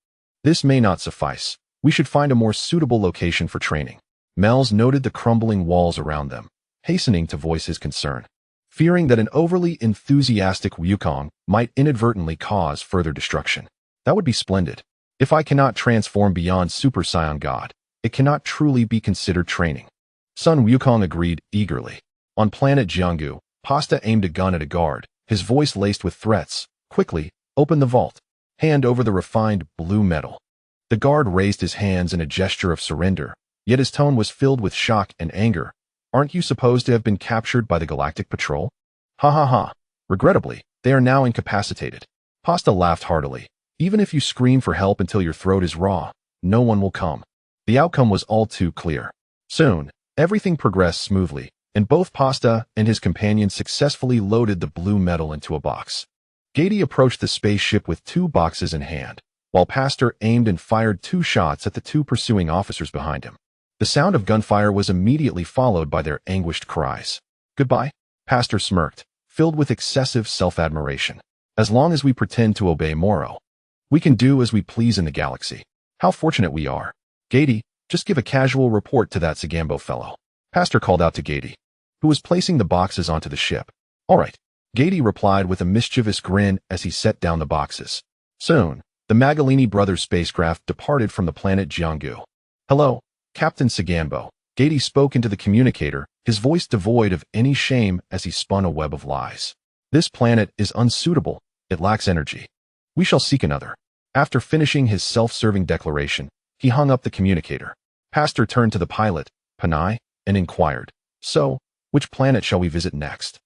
this may not suffice. We should find a more suitable location for training. Mel's noted the crumbling walls around them, hastening to voice his concern, fearing that an overly enthusiastic Wukong might inadvertently cause further destruction. That would be splendid. If I cannot transform beyond Super Saiyan God, it cannot truly be considered training. Sun Wukong agreed eagerly. On planet Jianggu, Pasta aimed a gun at a guard, his voice laced with threats. Quickly, open the vault. Hand over the refined blue metal. The guard raised his hands in a gesture of surrender, yet his tone was filled with shock and anger. Aren't you supposed to have been captured by the Galactic Patrol? Ha ha ha. Regrettably, they are now incapacitated. Pasta laughed heartily. Even if you scream for help until your throat is raw, no one will come. The outcome was all too clear. Soon, everything progressed smoothly, and both Pasta and his companion successfully loaded the blue metal into a box. Gady approached the spaceship with 2 boxes in hand, while Pastor aimed and fired 2 shots at the 2 pursuing officers behind him. The sound of gunfire was immediately followed by their anguished cries. Goodbye, Pastor smirked, filled with excessive self-admiration. As long as we pretend to obey Moro, we can do as we please in the galaxy. How fortunate we are. Gady, just give a casual report to that Zagambo fellow. Pastor called out to Gady, who was placing the boxes onto the ship. All right. Gady replied with a mischievous grin as he set down the boxes. Soon, the Magalini brothers' spacecraft departed from the planet Jianggu. Hello, Captain Zagambo. Gady spoke into the communicator, his voice devoid of any shame as he spun a web of lies. This planet is unsuitable. It lacks energy. We shall seek another. After finishing his self-serving declaration, he hung up the communicator. Pastor turned to the pilot, Panay, and inquired, So, which planet shall we visit next?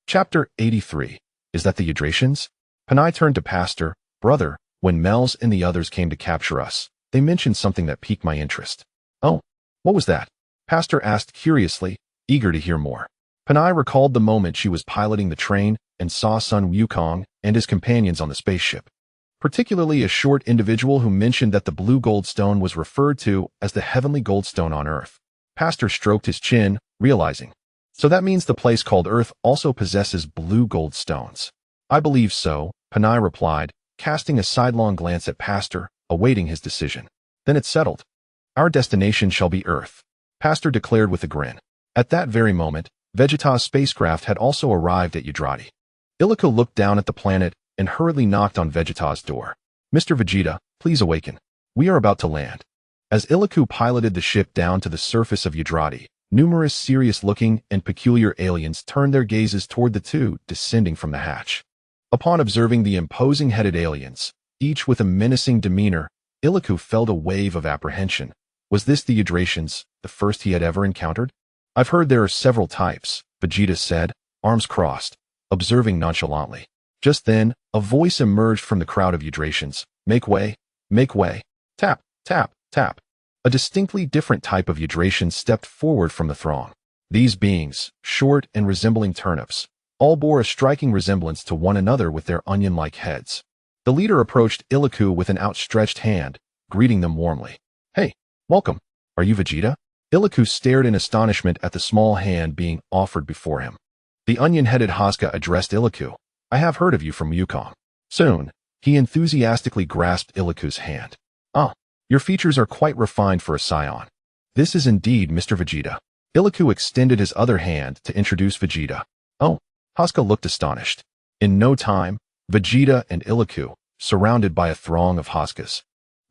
Chapter 83. Is that the Hydratians? Panay turned to Pastor, Brother, when Mel's and the others came to capture us, they mentioned something that piqued my interest. Oh, what was that? Pastor asked curiously, eager to hear more. Panay recalled the moment she was piloting the train and saw Sun Wukong and his companions on the spaceship. Particularly a short individual who mentioned that the blue goldstone was referred to as the heavenly goldstone on Earth. Pastor stroked his chin, realizing. So that means the place called Earth also possesses blue goldstones. I believe so, Panay replied, casting a sidelong glance at Pastor, awaiting his decision. Then it's settled. Our destination shall be Earth, Pastor declared with a grin. At that very moment, Vegeta's spacecraft had also arrived at Yadrati. Illico looked down at the planet and hurriedly knocked on Vegeta's door. Mr. Vegeta, please awaken. We are about to land. As Illico piloted the ship down to the surface of Yadrati, numerous serious-looking and peculiar aliens turned their gazes toward the 2 descending from the hatch. Upon observing the imposing-headed aliens, each with a menacing demeanor, Illico felt a wave of apprehension. Was this the Hydratians, the first he had ever encountered? I've heard there are several types, Vegeta said, arms crossed, observing nonchalantly. Just then, a voice emerged from the crowd of Hydratians. Make way, make way. Tap, tap, tap. A distinctly different type of Hydratian stepped forward from the throng. These beings, short and resembling turnips, all bore a striking resemblance to one another with their onion-like heads. The leader approached Illico with an outstretched hand, greeting them warmly. Hey, welcome. Are you Vegeta? Illico stared in astonishment at the small hand being offered before him. The onion-headed Haska addressed Illico. I have heard of you from Yukon. Soon, he enthusiastically grasped Illico's hand. Ah, your features are quite refined for a Saiyan. This is indeed Mr. Vegeta. Illico extended his other hand to introduce Vegeta. Oh, Haska looked astonished. In no time, Vegeta and Illico, surrounded by a throng of Hoskas,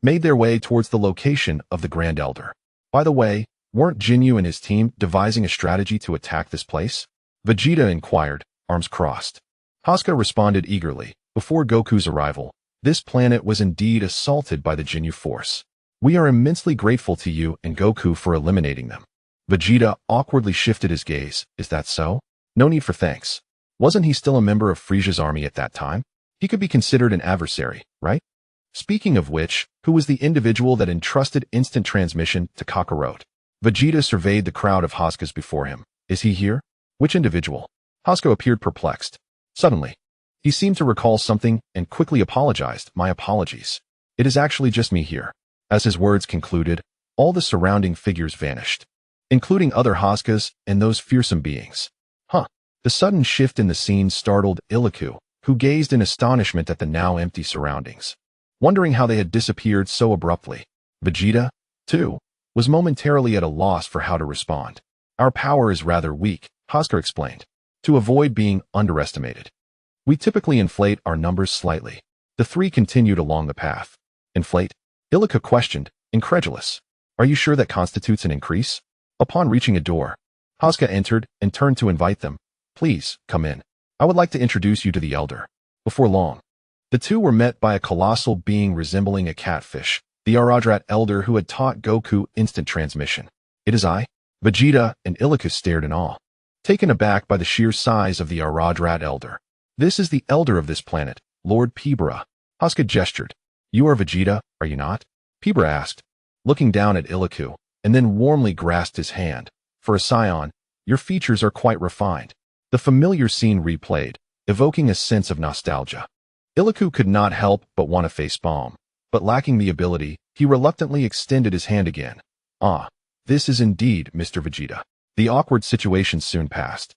made their way towards the location of the Grand Elder. By the way, weren't Jinyu and his team devising a strategy to attack this place? Vegeta inquired, arms crossed. Hoska responded eagerly. Before Goku's arrival, this planet was indeed assaulted by the Jinyu force. We are immensely grateful to you and Goku for eliminating them. Vegeta awkwardly shifted his gaze. Is that so? No need for thanks. Wasn't he still a member of Frisia's army at that time? He could be considered an adversary, right? Speaking of which, who was the individual that entrusted instant transmission to Kakarot? Vegeta surveyed the crowd of Hoskas before him. Is he here? Which individual? Hoska appeared perplexed. Suddenly, he seemed to recall something and quickly apologized. My apologies. It is actually just me here. As his words concluded, all the surrounding figures vanished, including other Hoskas and those fearsome beings. The sudden shift in the scene startled Iliku, who gazed in astonishment at the now empty surroundings, wondering how they had disappeared so abruptly. Vegeta, too, was momentarily at a loss for how to respond. Our power is rather weak, Hoska explained, to avoid being underestimated. We typically inflate our numbers slightly. The three continued along the path. Inflate? Iliku questioned, incredulous. Are you sure that constitutes an increase? Upon reaching a door, Hoska entered and turned to invite them. Please, come in. I would like to introduce you to the Elder. Before long, the two were met by a colossal being resembling a catfish, the Aradrat Elder who had taught Goku instant transmission. It is I. Vegeta and Iliku stared in awe, taken aback by the sheer size of the Aradrat Elder. This is the Elder of this planet, Lord Pibara. Hoska gestured. You are Vegeta, are you not? Pibara asked, looking down at Iliku, and then warmly grasped his hand. For a scion, your features are quite refined. The familiar scene replayed, evoking a sense of nostalgia. Iliku could not help but want to facepalm, but lacking the ability, he reluctantly extended his hand again. Ah, this is indeed Mr. Vegeta. The awkward situation soon passed,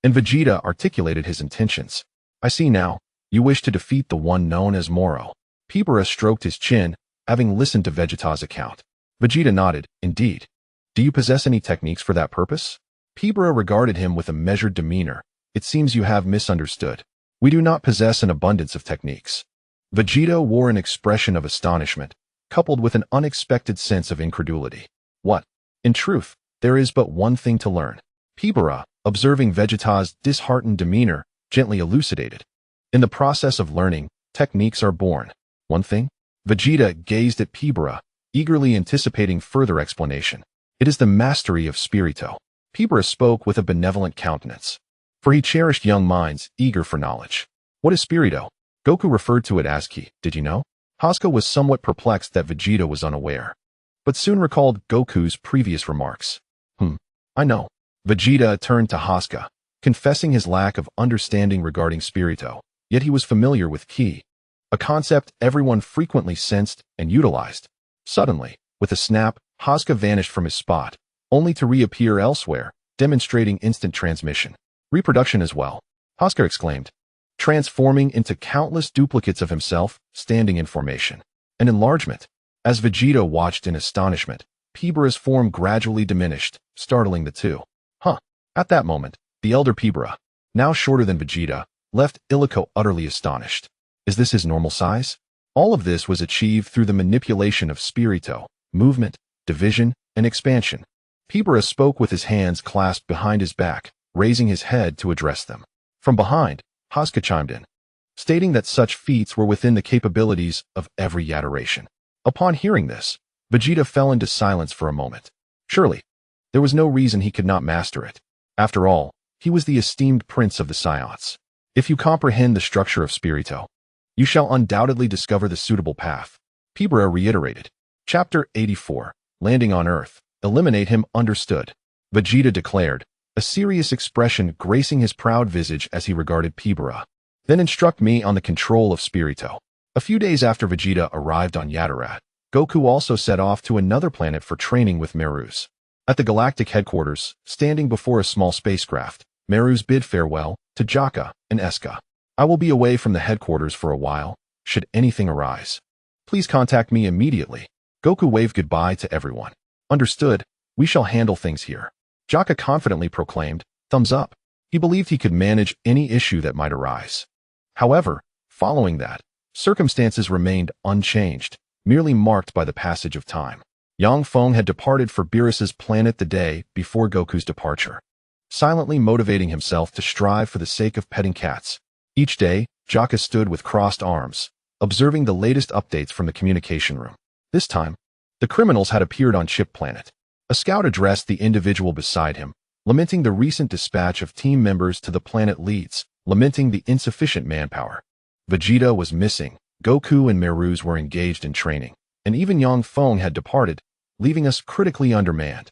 and Vegeta articulated his intentions. I see now, you wish to defeat the one known as Moro. Pibara stroked his chin, having listened to Vegeta's account. Vegeta nodded, indeed. Do you possess any techniques for that purpose? Pibara regarded him with a measured demeanor. It seems you have misunderstood. We do not possess an abundance of techniques. Vegeta wore an expression of astonishment, coupled with an unexpected sense of incredulity. What? In truth, there is but one thing to learn. Pibara, observing Vegeta's disheartened demeanor, gently elucidated. In the process of learning, techniques are born. One thing? Vegeta gazed at Pibara, eagerly anticipating further explanation. It is the mastery of Spirito. Pibara spoke with a benevolent countenance, for he cherished young minds eager for knowledge. What is Spirito? Goku referred to it as Ki, did you know? Hoska was somewhat perplexed that Vegeta was unaware, but soon recalled Goku's previous remarks. I know. Vegeta turned to Hoska, confessing his lack of understanding regarding Spirito, yet he was familiar with Ki, a concept everyone frequently sensed and utilized. Suddenly, with a snap, Hoska vanished from his spot, only to reappear elsewhere, demonstrating instant transmission. Reproduction as well, Hoska exclaimed, transforming into countless duplicates of himself, standing in formation. An enlargement. As Vegeta watched in astonishment, Pibara's form gradually diminished, startling the two. At that moment, the elder Pibara, now shorter than Vegeta, left Iliku utterly astonished. Is this his normal size? All of this was achieved through the manipulation of Spirito, movement, division, and expansion. Pibara spoke with his hands clasped behind his back, raising his head to address them. From behind, Hoska chimed in, stating that such feats were within the capabilities of every Yateration. Upon hearing this, Vegeta fell into silence for a moment. Surely, there was no reason he could not master it. After all, he was the esteemed prince of the Science. If you comprehend the structure of Spirito, you shall undoubtedly discover the suitable path. Pibara reiterated. Chapter 84, Landing on Earth. Eliminate him understood. Vegeta declared, a serious expression gracing his proud visage as he regarded Pibara. Then instruct me on the control of Spirito. A few days after Vegeta arrived on Yatarat, Goku also set off to another planet for training with Merus. At the Galactic headquarters, standing before a small spacecraft, Merus bid farewell to Jaka and Eska. I will be away from the headquarters for a while, should anything arise. Please contact me immediately. Goku waved goodbye to everyone. Understood, we shall handle things here. Jaka confidently proclaimed, thumbs up. He believed he could manage any issue that might arise. However, following that, Circumstances remained unchanged, merely marked by the passage of time. Yang Feng had departed for Beerus's planet the day before Goku's departure, silently motivating himself to strive for the sake of petting cats. Each day, Jaka stood with crossed arms, observing the latest updates from the communication room. This time, the criminals had appeared on Chip Planet. A scout addressed the individual beside him, lamenting the recent dispatch of team members to the planet leads, lamenting the insufficient manpower. Vegeta was missing, Goku and Meru's were engaged in training, and even Yang Feng had departed, leaving us critically undermanned.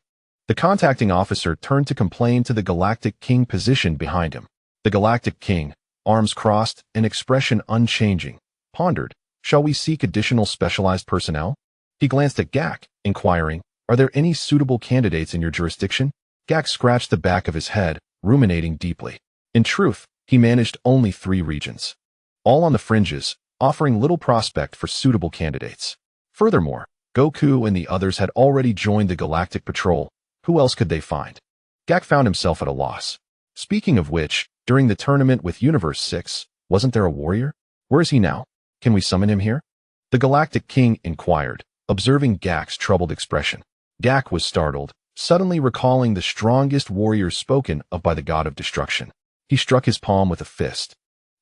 The contacting officer turned to complain to the Galactic King positioned behind him. The Galactic King, arms crossed and expression unchanging, pondered, "Shall we seek additional specialized personnel?" He glanced at Gak, inquiring, "Are there any suitable candidates in your jurisdiction?" Gak scratched the back of his head, ruminating deeply. In truth, he managed only 3 regions, all on the fringes, offering little prospect for suitable candidates. Furthermore, Goku and the others had already joined the Galactic Patrol. Who else could they find? Gak found himself at a loss. Speaking of which, during the tournament with Universe 6, wasn't there a warrior? Where is he now? Can we summon him here? The Galactic King inquired, observing Gak's troubled expression. Gak was startled, suddenly recalling the strongest warrior spoken of by the god of destruction. He struck his palm with a fist,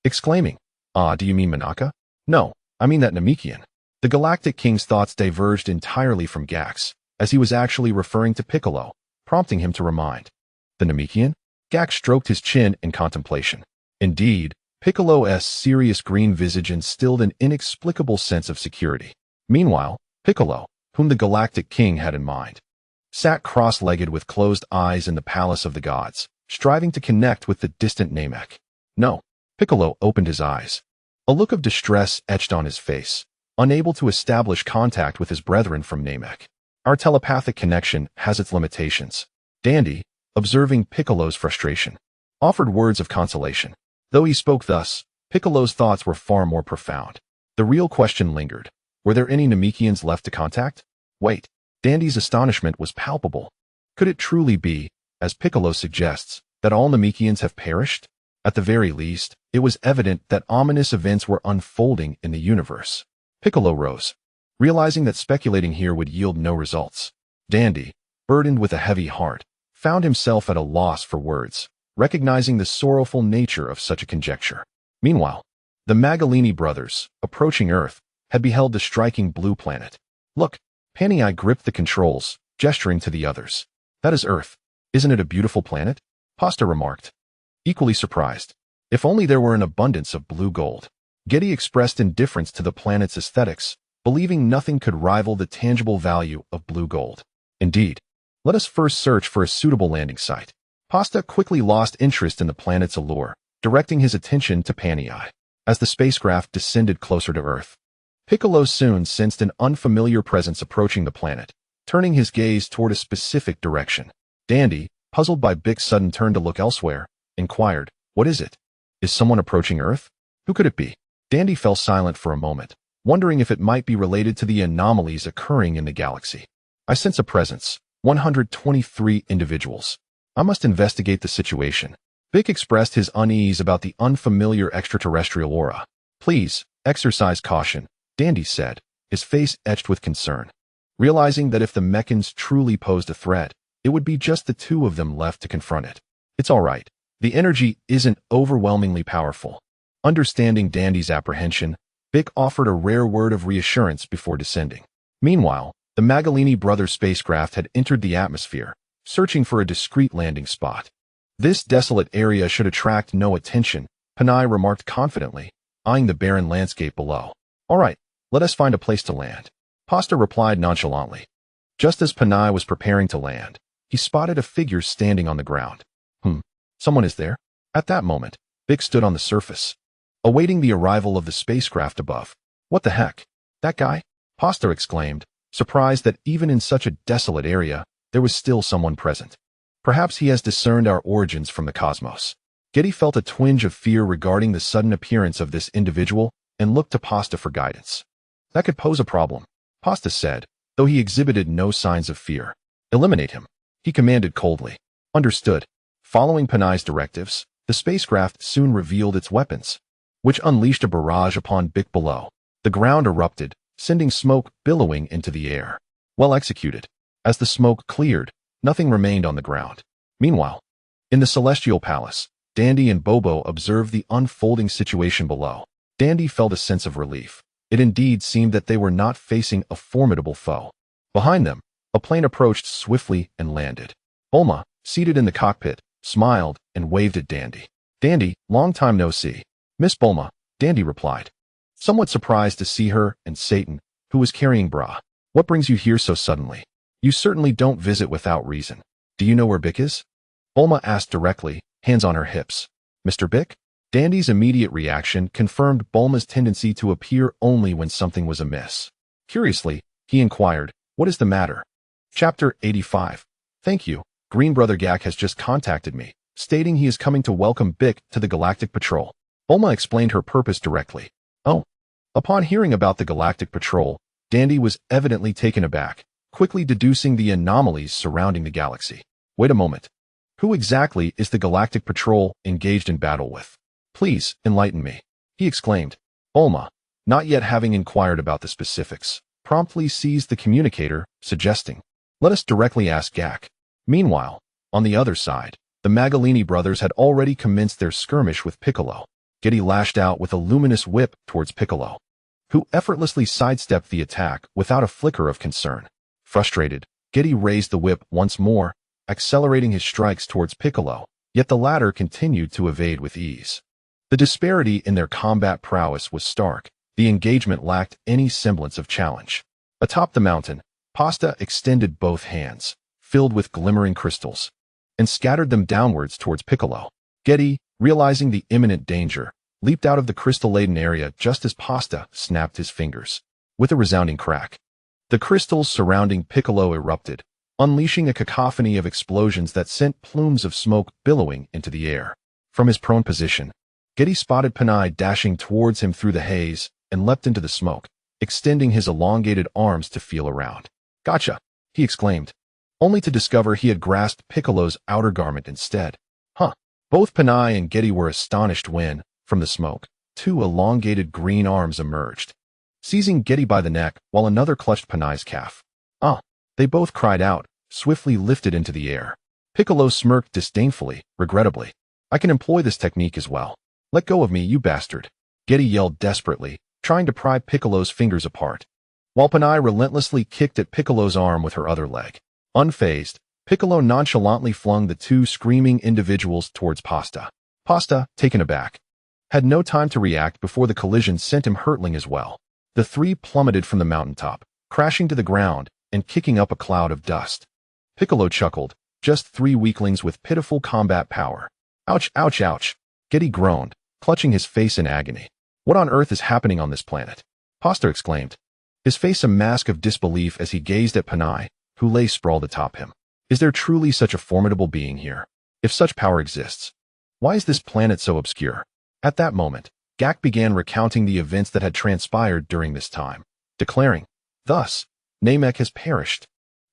exclaiming, "Ah, do you mean Manaka? No, I mean that Namekian." The Galactic King's thoughts diverged entirely from Gak's, as he was actually referring to Piccolo, prompting him to remind. The Namekian? Gak stroked his chin in contemplation. Indeed, Piccolo's serious green visage instilled an inexplicable sense of security. Meanwhile, Piccolo, whom the Galactic King had in mind, sat cross-legged with closed eyes in the palace of the gods, striving to connect with the distant Namek. No, Piccolo opened his eyes. A look of distress etched on his face, unable to establish contact with his brethren from Namek. Our telepathic connection has its limitations. Dandy, observing Piccolo's frustration, offered words of consolation. Though he spoke thus, Piccolo's thoughts were far more profound. The real question lingered. Were there any Namekians left to contact? Wait, Dandy's astonishment was palpable. Could it truly be, as Piccolo suggests, that all Namekians have perished? At the very least, it was evident that ominous events were unfolding in the universe. Piccolo rose, realizing that speculating here would yield no results. Dandy, burdened with a heavy heart, found himself at a loss for words, recognizing the sorrowful nature of such a conjecture. Meanwhile, the Magalini brothers, approaching Earth, had beheld the striking blue planet. "Look," Panei gripped the controls, gesturing to the others. "That is Earth. Isn't it a beautiful planet?" Pasta remarked, equally surprised. If only there were an abundance of blue gold. Getty expressed indifference to the planet's aesthetics, believing nothing could rival the tangible value of blue gold. Indeed, let us first search for a suitable landing site. Pasta quickly lost interest in the planet's allure, directing his attention to Panei. As the spacecraft descended closer to Earth, Piccolo soon sensed an unfamiliar presence approaching the planet, turning his gaze toward a specific direction. Dandy, puzzled by Bic's sudden turn to look elsewhere, inquired, "What is it? Is someone approaching Earth? Who could it be?" Dandy fell silent for a moment, wondering if it might be related to the anomalies occurring in the galaxy. "I sense a presence. 123 individuals. I must investigate the situation." Bic expressed his unease about the unfamiliar extraterrestrial aura. "Please, exercise caution," Dandy said, his face etched with concern, realizing that if the Meccans truly posed a threat, it would be just the 2 of them left to confront it. "It's all right. The energy isn't overwhelmingly powerful." Understanding Dandy's apprehension, Bic offered a rare word of reassurance before descending. Meanwhile, the Magalini brothers' spacecraft had entered the atmosphere, searching for a discreet landing spot. "This desolate area should attract no attention," Panei remarked confidently, eyeing the barren landscape below. "All right, let us find a place to land," Pasta replied nonchalantly. Just as Panei was preparing to land, he spotted a figure standing on the ground. Someone is there?" At that moment, Bic stood on the surface, awaiting the arrival of the spacecraft above. "What the heck? That guy?" Pasta exclaimed, surprised that even in such a desolate area, there was still someone present. "Perhaps he has discerned our origins from the cosmos." Getty felt a twinge of fear regarding the sudden appearance of this individual and looked to Pasta for guidance. "That could pose a problem," Pasta said, though he exhibited no signs of fear. "Eliminate him," he commanded coldly. "Understood." Following Panei's directives, the spacecraft soon revealed its weapons. which unleashed a barrage upon Bic below. The ground erupted, sending smoke billowing into the air. Well executed. As the smoke cleared, nothing remained on the ground. Meanwhile, in the Celestial Palace, Dandy and Bobo observed the unfolding situation below. Dandy felt a sense of relief. It indeed seemed that they were not facing a formidable foe. Behind them, a plane approached swiftly and landed. Bulma, seated in the cockpit, smiled and waved at Dandy. "Dandy, long time no see." "Miss Bulma," Dandy replied, somewhat surprised to see her and Satan, who was carrying Bra. "What brings you here so suddenly? You certainly don't visit without reason. Do you know where Bic is?" Bulma asked directly, hands on her hips. "Mr. Bic?" Dandy's immediate reaction confirmed Bulma's tendency to appear only when something was amiss. Curiously, he inquired, "What is the matter?" Chapter 85. "Thank you. Green Brother Gak has just contacted me, stating he is coming to welcome Bic to the Galactic Patrol." Bulma explained her purpose directly. "Oh." Upon hearing about the Galactic Patrol, Dandy was evidently taken aback, quickly deducing the anomalies surrounding the galaxy. "Wait a moment. Who exactly is the Galactic Patrol engaged in battle with? Please, enlighten me," he exclaimed. Bulma, not yet having inquired about the specifics, promptly seized the communicator, suggesting, "Let us directly ask Gak." Meanwhile, on the other side, the Magalini brothers had already commenced their skirmish with Piccolo. Getty lashed out with a luminous whip towards Piccolo, who effortlessly sidestepped the attack without a flicker of concern. Frustrated, Getty raised the whip once more, accelerating his strikes towards Piccolo, yet the latter continued to evade with ease. The disparity in their combat prowess was stark. The engagement lacked any semblance of challenge. Atop the mountain, Pasta extended both hands, filled with glimmering crystals, and scattered them downwards towards Piccolo. Getty, realizing the imminent danger, leaped out of the crystal-laden area just as Pasta snapped his fingers. With a resounding crack, the crystals surrounding Piccolo erupted, unleashing a cacophony of explosions that sent plumes of smoke billowing into the air. From his prone position, Getty spotted Panay dashing towards him through the haze and leapt into the smoke, extending his elongated arms to feel around. "Gotcha!" he exclaimed, only to discover he had grasped Piccolo's outer garment instead. Huh! Both Panay and Getty were astonished when, from the smoke, two elongated green arms emerged, seizing Getty by the neck while another clutched Panay's calf. "Ah!" They both cried out, swiftly lifted into the air. Piccolo smirked disdainfully, regrettably. "I can employ this technique as well. Let go of me, you bastard." Getty yelled desperately, trying to pry Piccolo's fingers apart, while Panay relentlessly kicked at Piccolo's arm with her other leg. Unfazed, Piccolo nonchalantly flung the two screaming individuals towards Pasta. Pasta, taken aback, had no time to react before the collision sent him hurtling as well. The three plummeted from the mountaintop, crashing to the ground and kicking up a cloud of dust. Piccolo chuckled, just three weaklings with pitiful combat power. "Ouch, ouch, ouch," Getty groaned, clutching his face in agony. "What on earth is happening on this planet?" Pasta exclaimed, his face a mask of disbelief as he gazed at Panay, who lay sprawled atop him. "Is there truly such a formidable being here? If such power exists, why is this planet so obscure?" At that moment, Gak began recounting the events that had transpired during this time, declaring, "Thus, Namek has perished."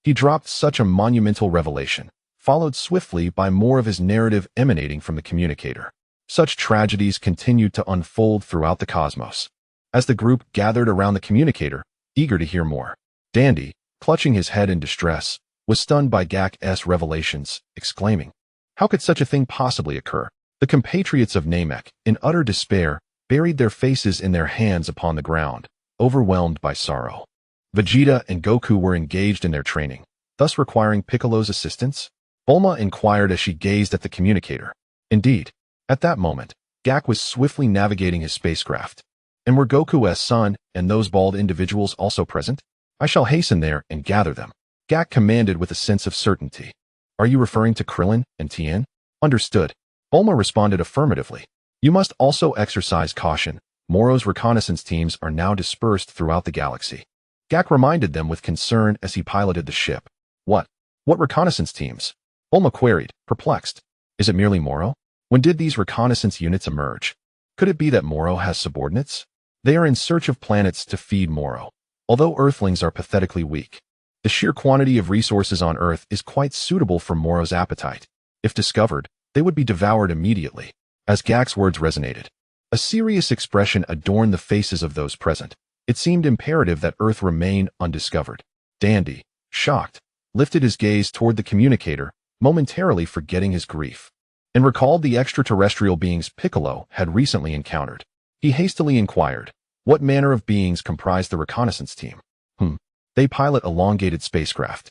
He dropped such a monumental revelation, followed swiftly by more of his narrative emanating from the communicator. Such tragedies continued to unfold throughout the cosmos. As the group gathered around the communicator, eager to hear more, Dandy, clutching his head in distress, was stunned by Gak's revelations, exclaiming, "How could such a thing possibly occur?" The compatriots of Namek, in utter despair, buried their faces in their hands upon the ground, overwhelmed by sorrow. Vegeta and Goku were engaged in their training, thus requiring Piccolo's assistance. Bulma inquired as she gazed at the communicator. Indeed, at that moment, Gak was swiftly navigating his spacecraft. And were Goku's son and those bald individuals also present? "I shall hasten there and gather them," Gak commanded with a sense of certainty. "Are you referring to Krillin and Tien?" "Understood." Bulma responded affirmatively. "You must also exercise caution. Moro's reconnaissance teams are now dispersed throughout the galaxy." Gak reminded them with concern as he piloted the ship. What reconnaissance teams?" Bulma queried, perplexed. "Is it merely Moro? When did these reconnaissance units emerge? Could it be that Moro has subordinates? They are in search of planets to feed Moro, although Earthlings are pathetically weak. The sheer quantity of resources on Earth is quite suitable for Moro's appetite. If discovered, they would be devoured immediately." As Gak's words resonated, A serious expression adorned the faces of those present. It seemed imperative that Earth remain undiscovered. Dandy, shocked, lifted his gaze toward the communicator, momentarily forgetting his grief, and recalled the extraterrestrial beings Piccolo had recently encountered. He hastily inquired, what manner of beings comprised the reconnaissance team? They pilot elongated spacecraft.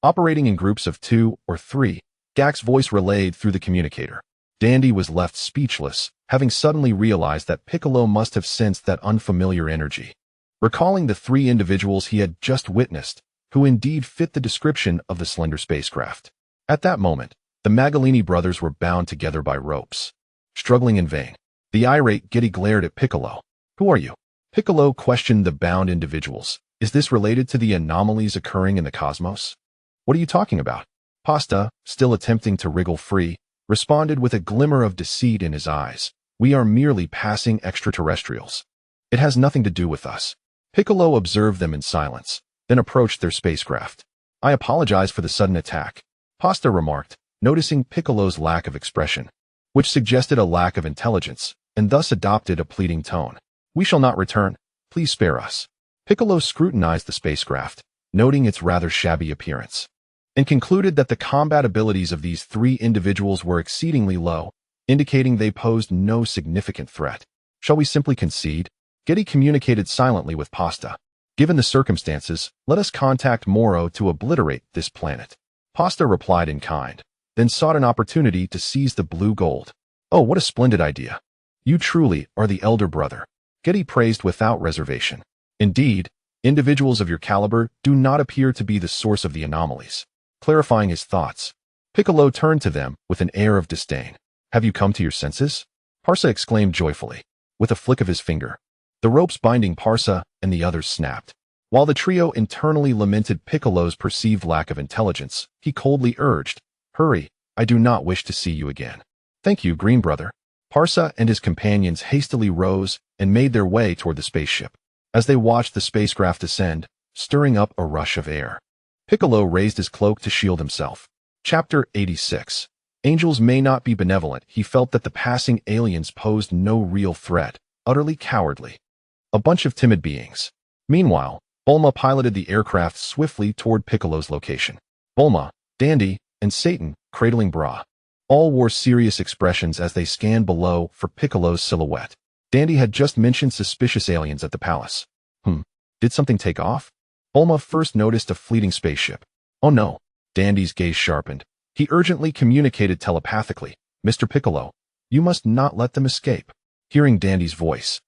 Operating in groups of 2 or 3, Gak's voice relayed through the communicator. Dandy was left speechless, having suddenly realized that Piccolo must have sensed that unfamiliar energy. Recalling the 3 individuals he had just witnessed, who indeed fit the description of the slender spacecraft. At that moment, the Magalini brothers were bound together by ropes. Struggling in vain, the irate Getty glared at Piccolo. Who are you? Piccolo questioned the bound individuals. Is this related to the anomalies occurring in the cosmos? What are you talking about? Pasta, still attempting to wriggle free, responded with a glimmer of deceit in his eyes. We are merely passing extraterrestrials. It has nothing to do with us. Piccolo observed them in silence, then approached their spacecraft. I apologize for the sudden attack, Pasta remarked, noticing Piccolo's lack of expression, which suggested a lack of intelligence, and thus adopted a pleading tone. We shall not return. Please spare us. Piccolo scrutinized the spacecraft, noting its rather shabby appearance, and concluded that the combat abilities of these 3 individuals were exceedingly low, indicating they posed no significant threat. Shall we simply concede? Getty communicated silently with Pasta. Given the circumstances, let us contact Moro to obliterate this planet. Pasta replied in kind, then sought an opportunity to seize the blue gold. Oh, what a splendid idea. You truly are the elder brother, Getty praised without reservation. Indeed, individuals of your caliber do not appear to be the source of the anomalies. Clarifying his thoughts, Piccolo turned to them with an air of disdain. Have you come to your senses? Parsa exclaimed joyfully, with a flick of his finger. The ropes binding Parsa and the others snapped. While the trio internally lamented Piccolo's perceived lack of intelligence, he coldly urged, Hurry, I do not wish to see you again. Thank you, Green Brother. Parsa and his companions hastily rose and made their way toward the spaceship. As they watched the spacecraft descend, stirring up a rush of air, Piccolo raised his cloak to shield himself. Chapter 86. Angels may not be benevolent. He felt that the passing aliens posed no real threat, utterly cowardly. A bunch of timid beings. Meanwhile, Bulma piloted the aircraft swiftly toward Piccolo's location. Bulma, Dandy, and Satan, cradling Bra, all wore serious expressions as they scanned below for Piccolo's silhouette. Dandy had just mentioned suspicious aliens at the palace. Did something take off? Bulma first noticed a fleeting spaceship. Oh no. Dandy's gaze sharpened. He urgently communicated telepathically. Mr. Piccolo, you must not let them escape. Hearing Dandy's voice,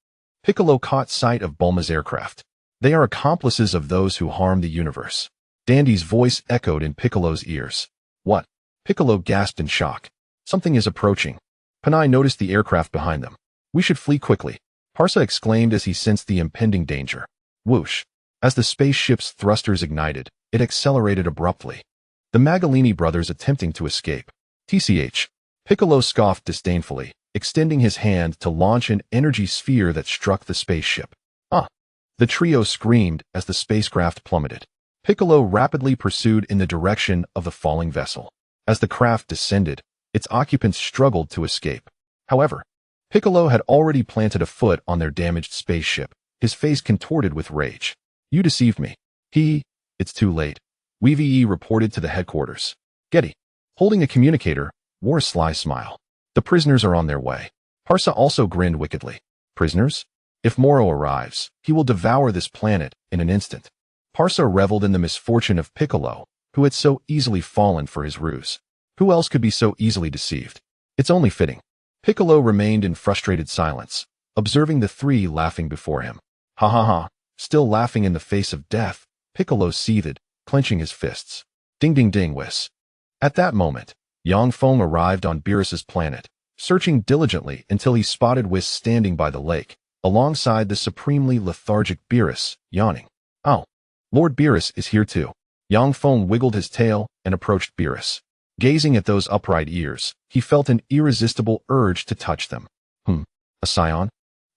Piccolo caught sight of Bulma's aircraft. They are accomplices of those who harm the universe. Dandy's voice echoed in Piccolo's ears. What? Piccolo gasped in shock. Something is approaching. Panay noticed the aircraft behind them. We should flee quickly, Parsa exclaimed as he sensed the impending danger. Whoosh. As the spaceship's thrusters ignited, it accelerated abruptly. The Magalini brothers attempting to escape. TCH. Piccolo scoffed disdainfully, extending his hand to launch an energy sphere that struck the spaceship. The trio screamed as the spacecraft plummeted. Piccolo rapidly pursued in the direction of the falling vessel. As the craft descended, its occupants struggled to escape. However, Piccolo had already planted a foot on their damaged spaceship, his face contorted with rage. You deceived me. It's too late. Weevee reported to the headquarters. Getty, holding a communicator, wore a sly smile. The prisoners are on their way. Parsa also grinned wickedly. Prisoners? If Moro arrives, he will devour this planet in an instant. Parsa reveled in the misfortune of Piccolo, who had so easily fallen for his ruse. Who else could be so easily deceived? It's only fitting. Piccolo remained in frustrated silence, observing the 3 laughing before him. Ha ha ha. Still laughing in the face of death, Piccolo seethed, clenching his fists. Ding ding ding whiz. At that moment, Yang Feng arrived on Beerus's planet, searching diligently until he spotted Whis standing by the lake, alongside the supremely lethargic Beerus, yawning. Oh, Lord Beerus is here too. Yang Feng wiggled his tail and approached Beerus. Gazing at those upright ears, he felt an irresistible urge to touch them. A scion?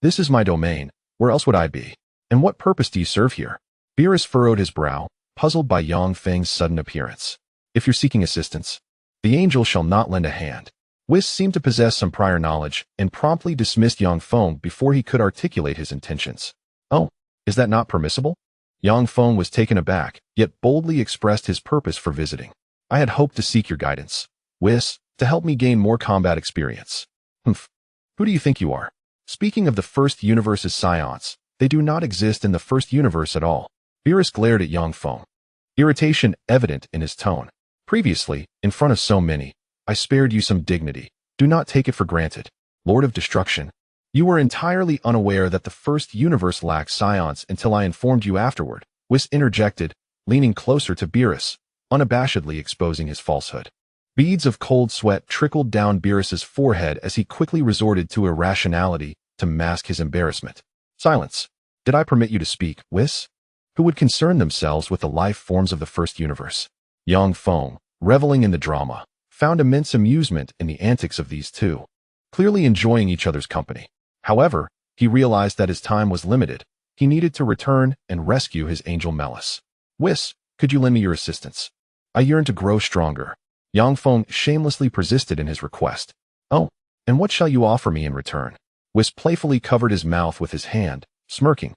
This is my domain. Where else would I be? And what purpose do you serve here? Beerus furrowed his brow, puzzled by Yang Feng's sudden appearance. If you're seeking assistance, the angel shall not lend a hand. Whis seemed to possess some prior knowledge and promptly dismissed Yang Feng before he could articulate his intentions. Oh, is that not permissible? Yang Feng was taken aback, yet boldly expressed his purpose for visiting. I had hoped to seek your guidance, Whis, to help me gain more combat experience. Humph. Who do you think you are? Speaking of the first universe's scions, they do not exist in the first universe at all. Beerus glared at Yang Feng, irritation evident in his tone. Previously, in front of so many, I spared you some dignity. Do not take it for granted. Lord of Destruction. You were entirely unaware that the first universe lacked scions until I informed you afterward, Whis interjected, leaning closer to Beerus, unabashedly exposing his falsehood. Beads of cold sweat trickled down Beerus's forehead as he quickly resorted to irrationality to mask his embarrassment. Silence. Did I permit you to speak, Whis? Who would concern themselves with the life forms of the first universe? Yang Feng, reveling in the drama, found immense amusement in the antics of these two, clearly enjoying each other's company. However, he realized that his time was limited. He needed to return and rescue his angel Melis. Whis, could you lend me your assistance? I yearn to grow stronger. Yang Feng shamelessly persisted in his request. Oh, and what shall you offer me in return? Whis playfully covered his mouth with his hand, smirking.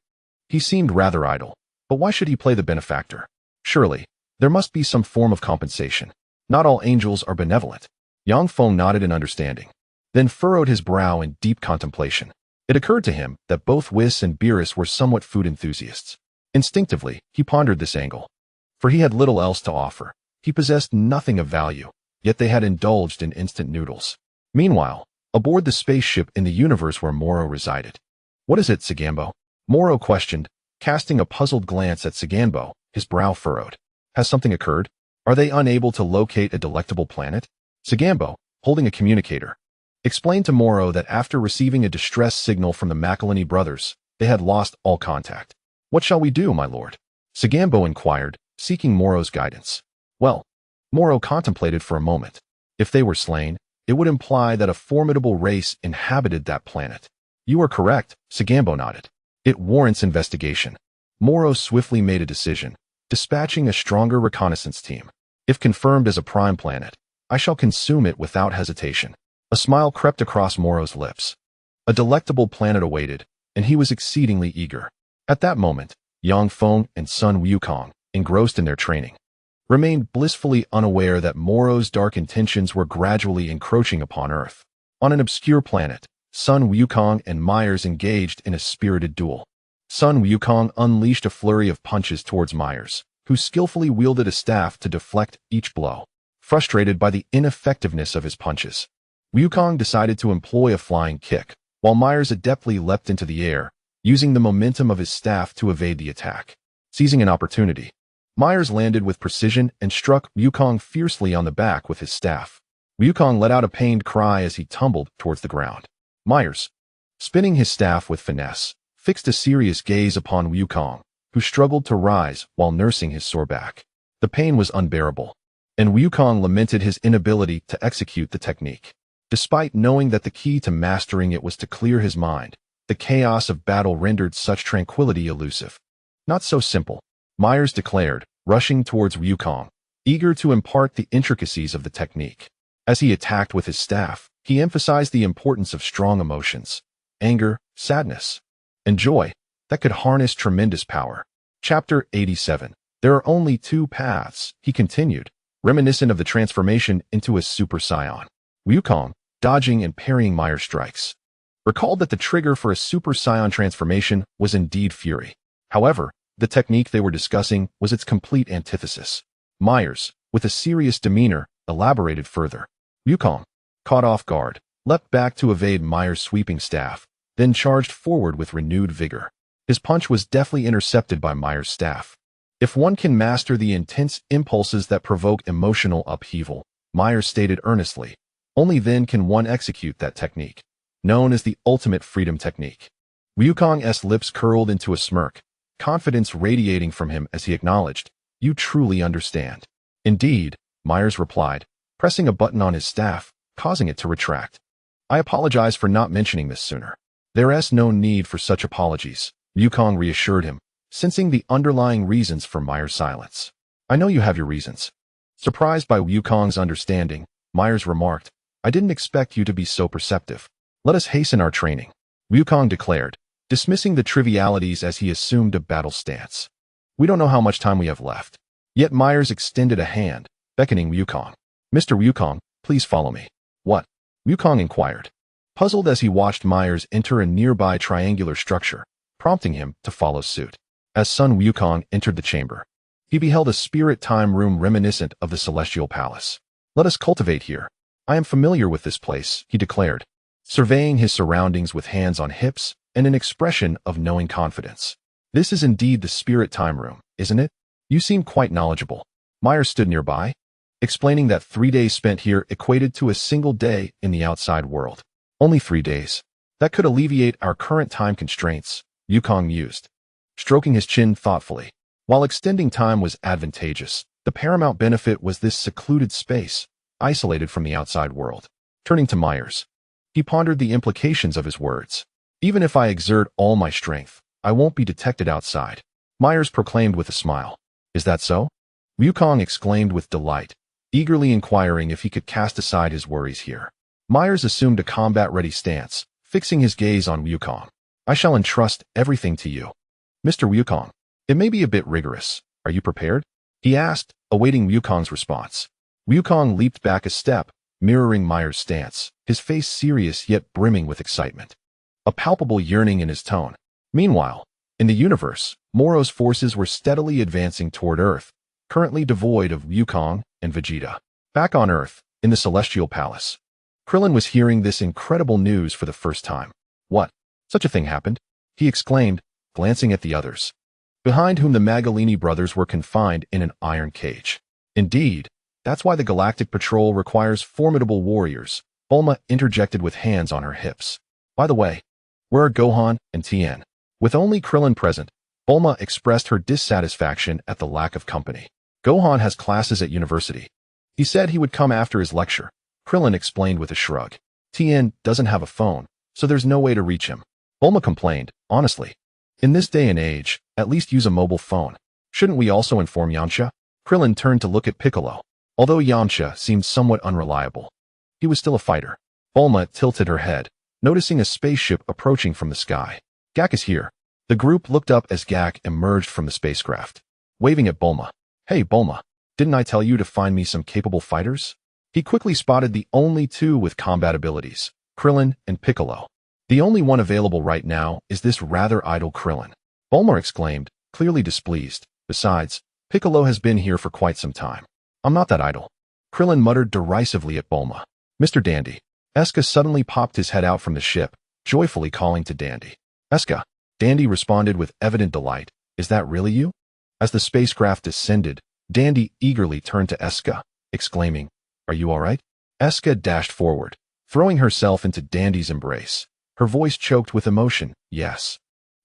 He seemed rather idle, but why should he play the benefactor? Surely, there must be some form of compensation. Not all angels are benevolent. Yang Feng nodded in understanding, then furrowed his brow in deep contemplation. It occurred to him that both Whis and Beerus were somewhat food enthusiasts. Instinctively, he pondered this angle. For he had little else to offer. He possessed nothing of value, yet they had indulged in instant noodles. Meanwhile, aboard the spaceship in the universe where Moro resided. What is it, Sagambo? Moro questioned, casting a puzzled glance at Sagambo, his brow furrowed. Has something occurred? Are they unable to locate a delectable planet? Sagambo, holding a communicator, explained to Moro that after receiving a distress signal from the Makalani brothers, they had lost all contact. What shall we do, my lord? Sagambo inquired, seeking Moro's guidance. Well, Moro contemplated for a moment. If they were slain, it would imply that a formidable race inhabited that planet. You are correct, Sagambo nodded. It warrants investigation. Moro swiftly made a decision, dispatching a stronger reconnaissance team. If confirmed as a prime planet, I shall consume it without hesitation. A smile crept across Moro's lips. A delectable planet awaited, and he was exceedingly eager. At that moment, Yang Feng and Sun Wukong, engrossed in their training, remained blissfully unaware that Moro's dark intentions were gradually encroaching upon Earth. On an obscure planet, Sun Wukong and Myers engaged in a spirited duel. Sun Wukong unleashed a flurry of punches towards Myers, who skillfully wielded a staff to deflect each blow. Frustrated by the ineffectiveness of his punches, Wukong decided to employ a flying kick, while Myers adeptly leapt into the air, using the momentum of his staff to evade the attack. Seizing an opportunity, Myers landed with precision and struck Wukong fiercely on the back with his staff. Wukong let out a pained cry as he tumbled towards the ground. Myers, spinning his staff with finesse, fixed a serious gaze upon Wukong, who struggled to rise while nursing his sore back. The pain was unbearable, and Wukong lamented his inability to execute the technique. Despite knowing that the key to mastering it was to clear his mind, the chaos of battle rendered such tranquility elusive. Not so simple, Myers declared, rushing towards Wukong, eager to impart the intricacies of the technique. As he attacked with his staff, he emphasized the importance of strong emotions, anger, sadness, and joy that could harness tremendous power. Chapter 87. There are only two paths, he continued, reminiscent of the transformation into a super scion. Wukong, dodging and parrying Myers' strikes, recalled that the trigger for a super scion transformation was indeed fury. However, the technique they were discussing was its complete antithesis. Myers, with a serious demeanor, elaborated further. Wukong, caught off guard, leapt back to evade Myers' sweeping staff, then charged forward with renewed vigor. His punch was deftly intercepted by Myers' staff. If one can master the intense impulses that provoke emotional upheaval, Myers stated earnestly, only then can one execute that technique, known as the ultimate freedom technique. Wukong's lips curled into a smirk, confidence radiating from him as he acknowledged, "You truly understand." "Indeed," Myers replied, pressing a button on his staff, causing it to retract. "I apologize for not mentioning this sooner." "There's no need for such apologies," Wukong reassured him, sensing the underlying reasons for Myers' silence. "I know you have your reasons." Surprised by Wukong's understanding, Myers remarked, I didn't expect you to be so perceptive. Let us hasten our training, Wukong declared, dismissing the trivialities as he assumed a battle stance. We don't know how much time we have left. Yet Myers extended a hand, beckoning Wukong. Mr. Wukong, please follow me. What? Wukong inquired, puzzled as he watched Myers enter a nearby triangular structure, prompting him to follow suit. As Sun Wukong entered the chamber, he beheld a spirit-time room reminiscent of the Celestial Palace. Let us cultivate here. I am familiar with this place, he declared, surveying his surroundings with hands on hips and an expression of knowing confidence. This is indeed the spirit-time room, isn't it? You seem quite knowledgeable. Myers stood nearby, explaining that 3 days spent here equated to a single day in the outside world. Only 3 days. That could alleviate our current time constraints, Wukong mused, stroking his chin thoughtfully. While extending time was advantageous, the paramount benefit was this secluded space, isolated from the outside world. Turning to Myers, he pondered the implications of his words. Even if I exert all my strength, I won't be detected outside, Myers proclaimed with a smile. Is that so? Wukong exclaimed with delight, eagerly inquiring if he could cast aside his worries here. Myers assumed a combat-ready stance, fixing his gaze on Wukong. I shall entrust everything to you. Mr. Wukong, it may be a bit rigorous. Are you prepared? He asked, awaiting Wukong's response. Wukong leaped back a step, mirroring Myers' stance, his face serious yet brimming with excitement, a palpable yearning in his tone. Meanwhile, in the universe, Moro's forces were steadily advancing toward Earth, currently devoid of Wukong and Vegeta. Back on Earth, in the Celestial Palace, Krillin was hearing this incredible news for the first time. What? Such a thing happened? He exclaimed, glancing at the others, behind whom the Magalini brothers were confined in an iron cage. Indeed, that's why the Galactic Patrol requires formidable warriors, Bulma interjected with hands on her hips. By the way, where are Gohan and Tien? With only Krillin present, Bulma expressed her dissatisfaction at the lack of company. Gohan has classes at university. He said he would come after his lecture, Krillin explained with a shrug. Tien doesn't have a phone, so there's no way to reach him. Bulma complained, honestly. In this day and age, at least use a mobile phone. Shouldn't we also inform Yamcha? Krillin turned to look at Piccolo. Although Yamcha seemed somewhat unreliable, he was still a fighter. Bulma tilted her head, noticing a spaceship approaching from the sky. Gak is here. The group looked up as Gak emerged from the spacecraft, waving at Bulma. Hey Bulma, didn't I tell you to find me some capable fighters? He quickly spotted the only two with combat abilities, Krillin and Piccolo. The only one available right now is this rather idle Krillin, Bulma exclaimed, clearly displeased. Besides, Piccolo has been here for quite some time. I'm not that idle. Krillin muttered derisively at Bulma. Mr. Dandy. Eska suddenly popped his head out from the ship, joyfully calling to Dandy. Eska. Dandy responded with evident delight. Is that really you? As the spacecraft descended, Dandy eagerly turned to Eska, exclaiming, Are you all right? Eska dashed forward, throwing herself into Dandy's embrace. Her voice choked with emotion. Yes.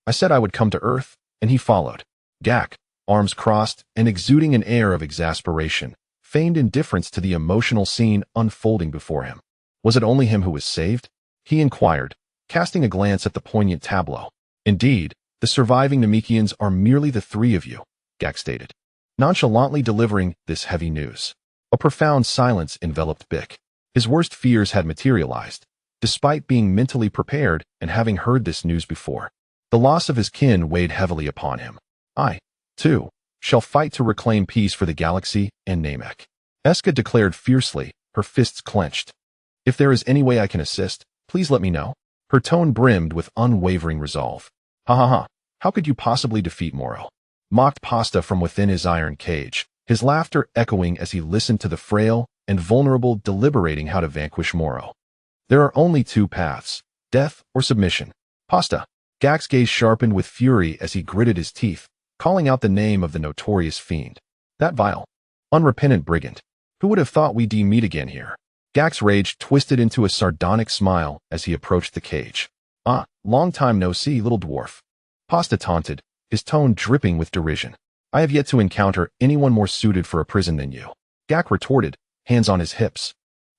I said I would come to Earth, and he followed. Gak, arms crossed and exuding an air of exasperation, feigned indifference to the emotional scene unfolding before him. Was it only him who was saved? He inquired, casting a glance at the poignant tableau. Indeed, the surviving Namekians are merely the three of you, Gak stated, nonchalantly delivering this heavy news. A profound silence enveloped Bick. His worst fears had materialized, despite being mentally prepared and having heard this news before. The loss of his kin weighed heavily upon him. I, too, shall fight to reclaim peace for the galaxy and Namek. Eska declared fiercely, her fists clenched. If there is any way I can assist, please let me know. Her tone brimmed with unwavering resolve. Ha ha ha, how could you possibly defeat Moro? Mocked Pasta from within his iron cage, his laughter echoing as he listened to the frail and vulnerable deliberating how to vanquish Moro. There are only two paths, death or submission. Pasta. Gak's gaze sharpened with fury as he gritted his teeth, calling out the name of the notorious fiend. That vile, unrepentant brigand. Who would have thought we'd meet again here? Gak's rage twisted into a sardonic smile as he approached the cage. Ah, long time no see, little dwarf. Pasta taunted, his tone dripping with derision. I have yet to encounter anyone more suited for a prison than you. Gak retorted, hands on his hips.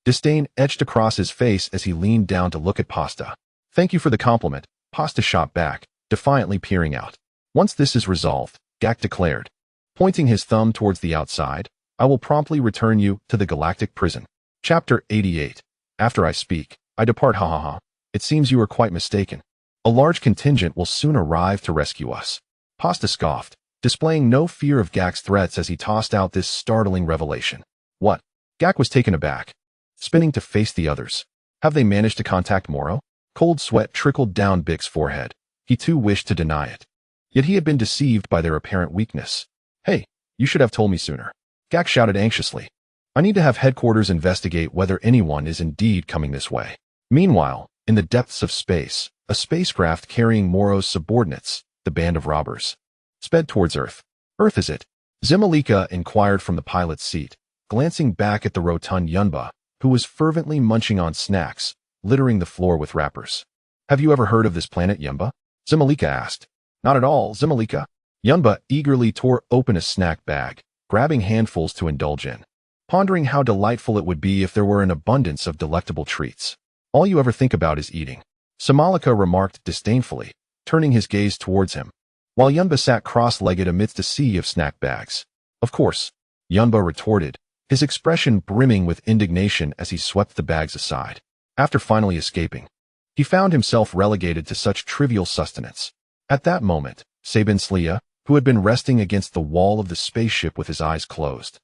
Disdain etched across his face as he leaned down to look at Pasta. Thank you for the compliment, Pasta shot back, defiantly peering out. Once this is resolved, Gak declared, pointing his thumb towards the outside, I will promptly return you to the galactic prison. Chapter 88. After I speak, I depart, ha ha ha. It seems you are quite mistaken. A large contingent will soon arrive to rescue us. Pasta scoffed, displaying no fear of Gak's threats as he tossed out this startling revelation. What? Gak was taken aback, spinning to face the others. Have they managed to contact Moro? Cold sweat trickled down Bik's forehead. He too wished to deny it. Yet he had been deceived by their apparent weakness. Hey, you should have told me sooner. Gak shouted anxiously. I need to have headquarters investigate whether anyone is indeed coming this way. Meanwhile, in the depths of space, a spacecraft carrying Moro's subordinates, the band of robbers, sped towards Earth. Earth is it? Zimalika inquired from the pilot's seat, glancing back at the rotund Yunba, who was fervently munching on snacks, littering the floor with wrappers. Have you ever heard of this planet, Yunba? Zimalika asked. Not at all, Zimalika. Yunba eagerly tore open a snack bag, grabbing handfuls to indulge in, pondering how delightful it would be if there were an abundance of delectable treats. All you ever think about is eating, Zimalika remarked disdainfully, turning his gaze towards him, while Yunba sat cross-legged amidst a sea of snack bags. Of course, Yunba retorted, his expression brimming with indignation as he swept the bags aside. After finally escaping, he found himself relegated to such trivial sustenance. At that moment, Sabin Slia, who had been resting against the wall of the spaceship with his eyes closed,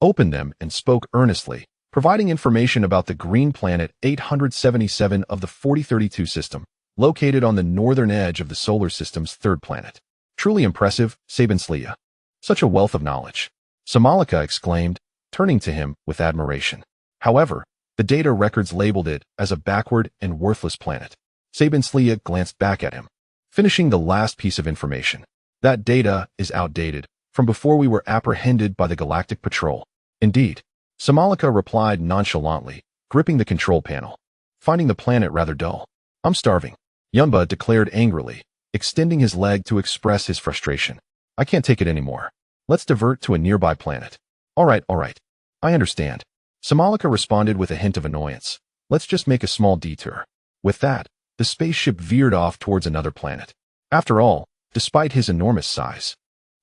opened them and spoke earnestly, providing information about the green planet 877 of the 4032 system, located on the northern edge of the solar system's third planet. Truly impressive, Sabin Slia. Such a wealth of knowledge. Zimalika exclaimed, turning to him with admiration. However, the data records labeled it as a backward and worthless planet. Sabin Slia glanced back at him, finishing the last piece of information. That data is outdated, from before we were apprehended by the Galactic Patrol. Indeed, Zimalika replied nonchalantly, gripping the control panel. Finding the planet rather dull. I'm starving, Yunba declared angrily, extending his leg to express his frustration. I can't take it anymore. Let's divert to a nearby planet. All right. I understand. Zimalika responded with a hint of annoyance. Let's just make a small detour. With that, the spaceship veered off towards another planet. After all, despite his enormous size,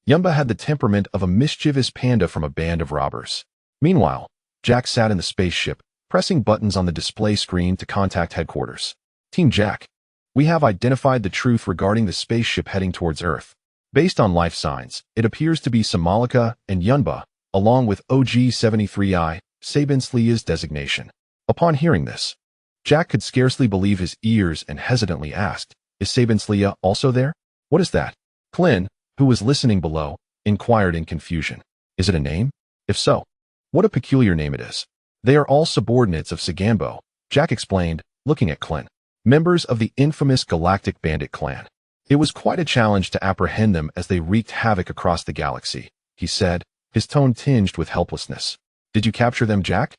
Yunba had the temperament of a mischievous panda from a band of robbers. Meanwhile, Jack sat in the spaceship, pressing buttons on the display screen to contact headquarters. Team Jack, we have identified the truth regarding the spaceship heading towards Earth. Based on life signs, it appears to be Zimalika and Yunba, along with OG-73I, Sabin Slia's designation. Upon hearing this, Jack could scarcely believe his ears and hesitantly asked, Is Sabin Slia also there? What is that? Clin, who was listening below, inquired in confusion. Is it a name? If so, what a peculiar name it is. They are all subordinates of Sagambo, Jack explained, looking at Clin. Members of the infamous Galactic Bandit clan. It was quite a challenge to apprehend them as they wreaked havoc across the galaxy, he said, his tone tinged with helplessness. Did you capture them, Jack?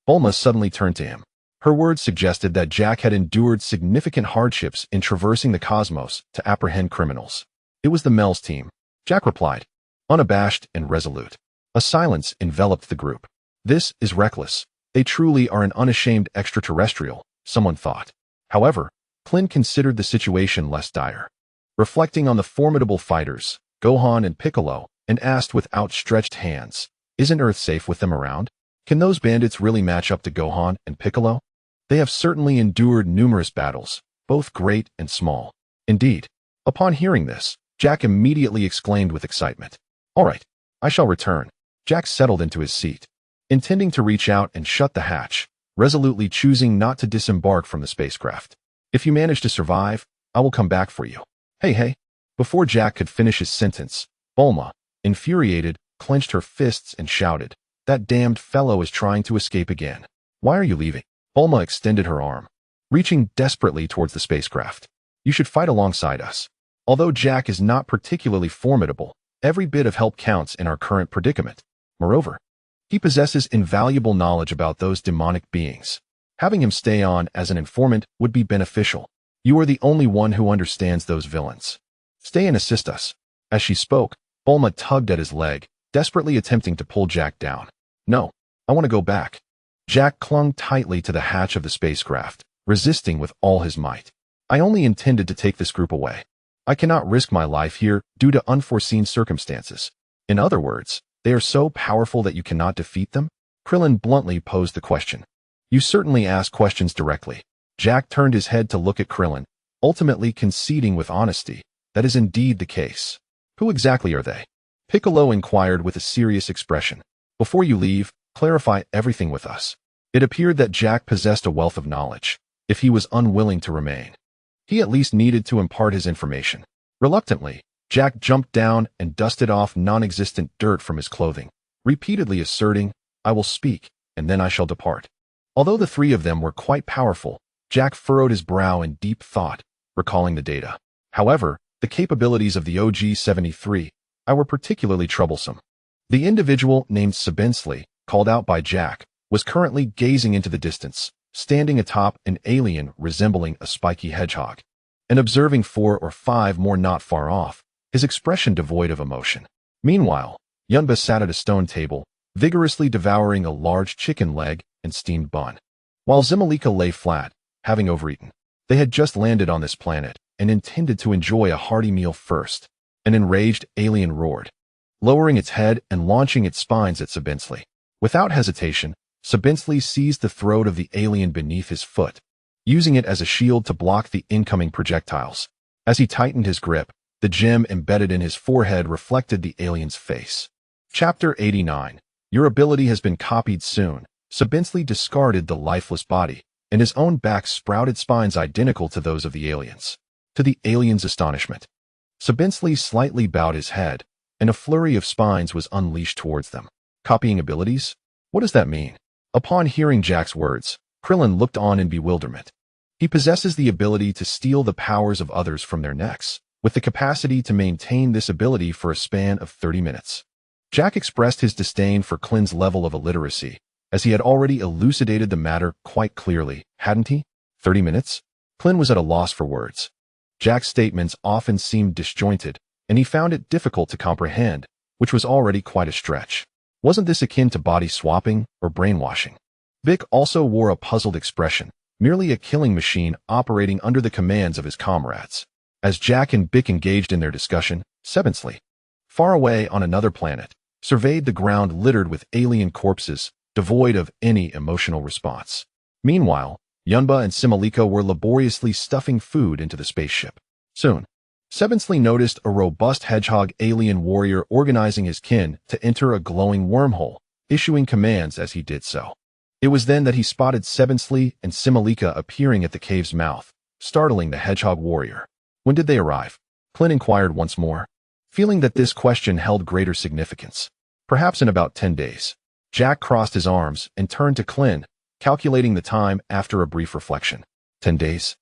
Bulma suddenly turned to him. Her words suggested that Jack had endured significant hardships in traversing the cosmos to apprehend criminals. It was the Mel's team, Jack replied, unabashed and resolute. A silence enveloped the group. This is reckless. They truly are an unashamed extraterrestrial, someone thought. However, Clint considered the situation less dire. Reflecting on the formidable fighters, Gohan and Piccolo, and asked with outstretched hands, Isn't Earth safe with them around? Can those bandits really match up to Gohan and Piccolo? They have certainly endured numerous battles, both great and small. Indeed, upon hearing this, Jack immediately exclaimed with excitement. All right, I shall return. Jack settled into his seat, intending to reach out and shut the hatch, resolutely choosing not to disembark from the spacecraft. If you manage to survive, I will come back for you. Hey. Before Jack could finish his sentence, Bulma, infuriated, clenched her fists and shouted, That damned fellow is trying to escape again. Why are you leaving? Bulma extended her arm, reaching desperately towards the spacecraft. You should fight alongside us. Although Jack is not particularly formidable, every bit of help counts in our current predicament. Moreover, he possesses invaluable knowledge about those demonic beings. Having him stay on as an informant would be beneficial. You are the only one who understands those villains. Stay and assist us. As she spoke, Bulma tugged at his leg, desperately attempting to pull Jack down. No, I want to go back. Jack clung tightly to the hatch of the spacecraft, resisting with all his might. I only intended to take this group away. I cannot risk my life here due to unforeseen circumstances. In other words, they are so powerful that you cannot defeat them? Krillin bluntly posed the question. You certainly ask questions directly. Jack turned his head to look at Krillin, ultimately conceding with honesty. That is indeed the case. Who exactly are they? Piccolo inquired with a serious expression. Before you leave, clarify everything with us. It appeared that Jack possessed a wealth of knowledge, if he was unwilling to remain. He at least needed to impart his information. Reluctantly, Jack jumped down and dusted off non-existent dirt from his clothing, repeatedly asserting, I will speak, and then I shall depart. Although the three of them were quite powerful, Jack furrowed his brow in deep thought, recalling the data. However, the capabilities of the OG-73 were particularly troublesome. The individual named Sabinsley, called out by Jack, was currently gazing into the distance, standing atop an alien resembling a spiky hedgehog, and observing 4 or 5 more not far off, his expression devoid of emotion. Meanwhile, Yunba sat at a stone table, vigorously devouring a large chicken leg and steamed bun, while Zimalika lay flat, having overeaten. They had just landed on this planet and intended to enjoy a hearty meal first. An enraged alien roared, lowering its head and launching its spines at Sabinsley. Without hesitation, Sabinsley seized the throat of the alien beneath his foot, using it as a shield to block the incoming projectiles. As he tightened his grip, the gem embedded in his forehead reflected the alien's face. Chapter 89. Your ability has been copied soon. Sabinsley discarded the lifeless body, and his own back sprouted spines identical to those of the aliens. To the alien's astonishment, Sabinsley slightly bowed his head, and a flurry of spines was unleashed towards them. Copying abilities? What does that mean? Upon hearing Jack's words, Krillin looked on in bewilderment. He possesses the ability to steal the powers of others from their necks, with the capacity to maintain this ability for a span of 30 minutes. Jack expressed his disdain for Klin's level of illiteracy, as he had already elucidated the matter quite clearly, hadn't he? 30 minutes? Klin was at a loss for words. Jack's statements often seemed disjointed, and he found it difficult to comprehend, which was already quite a stretch. Wasn't this akin to body swapping or brainwashing? Vic also wore a puzzled expression, merely a killing machine operating under the commands of his comrades. As Jack and Bick engaged in their discussion, Sabinsley, far away on another planet, surveyed the ground littered with alien corpses, devoid of any emotional response. Meanwhile, Yunba and Simalika were laboriously stuffing food into the spaceship. Soon, Sabinsley noticed a robust hedgehog alien warrior organizing his kin to enter a glowing wormhole, issuing commands as he did so. It was then that he spotted Sabinsley and Simalika appearing at the cave's mouth, startling the hedgehog warrior. When did they arrive? Clint inquired once more, feeling that this question held greater significance. Perhaps in about 10 days. Jack crossed his arms and turned to Clint, calculating the time after a brief reflection. 10 days?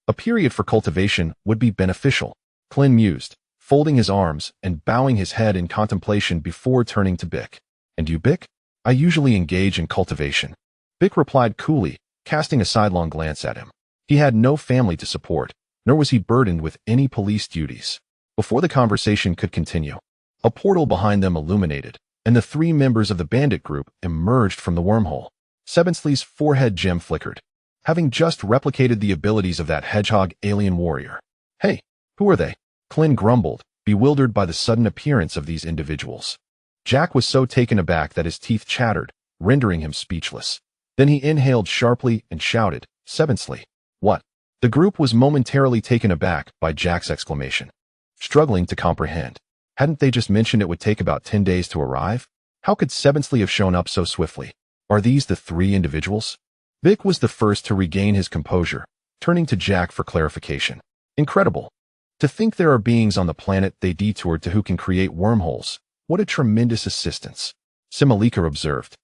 A period for cultivation would be beneficial, Clint mused, folding his arms and bowing his head in contemplation before turning to Bick. And you, Bick? I usually engage in cultivation. Bick replied coolly, casting a sidelong glance at him. He had no family to support, nor was he burdened with any police duties. Before the conversation could continue, a portal behind them illuminated, and the 3 members of the bandit group emerged from the wormhole. Sabinsley's forehead gem flickered, having just replicated the abilities of that hedgehog alien warrior. Hey, who are they? Clint grumbled, bewildered by the sudden appearance of these individuals. Jack was so taken aback that his teeth chattered, rendering him speechless. Then he inhaled sharply and shouted, Sabinsley. What? The group was momentarily taken aback by Jack's exclamation, struggling to comprehend. Hadn't they just mentioned it would take about 10 days to arrive? How could Sabinsley have shown up so swiftly? Are these the 3 individuals? Vic was the first to regain his composure, turning to Jack for clarification. Incredible. To think there are beings on the planet they detoured to who can create wormholes. What a tremendous assistance, Simalika observed,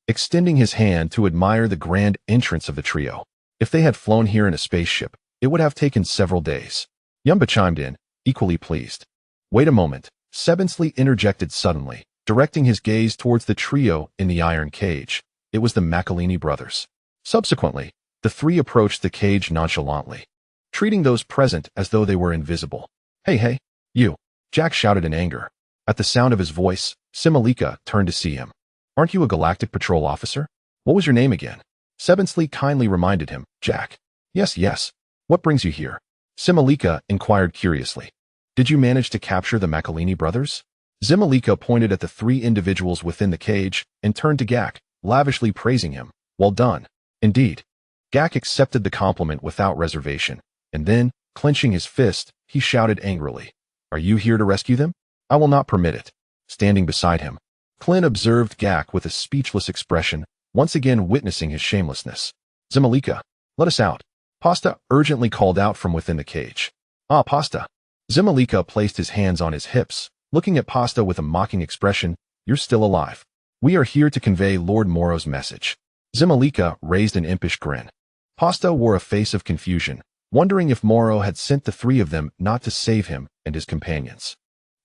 extending his hand to admire the grand entrance of the trio. If they had flown here in a spaceship, it would have taken several days. Yumba chimed in, equally pleased. Wait a moment, Sabinsley interjected suddenly, directing his gaze towards the trio in the iron cage. It was the Makalini brothers. Subsequently, the 3 approached the cage nonchalantly, treating those present as though they were invisible. Hey, you! Jack shouted in anger. At the sound of his voice, Simalika turned to see him. Aren't you a Galactic Patrol officer? What was your name again? Sabinsley kindly reminded him. Jack. Yes. What brings you here? Simalika inquired curiously. Did you manage to capture the Makalini brothers? Zimalika pointed at the 3 individuals within the cage and turned to Gak, lavishly praising him. Well done. Indeed. Gak accepted the compliment without reservation, and then, clenching his fist, he shouted angrily, "Are you here to rescue them? I will not permit it." Standing beside him, Clint observed Gak with a speechless expression, once again witnessing his shamelessness. "Zimalika, let us out," Pasta urgently called out from within the cage. "Ah, Pasta." Zimalika placed his hands on his hips, looking at Pasta with a mocking expression. "You're still alive. We are here to convey Lord Moro's message." Zimalika raised an impish grin. Pasta wore a face of confusion, wondering if Moro had sent the three of them not to save him and his companions.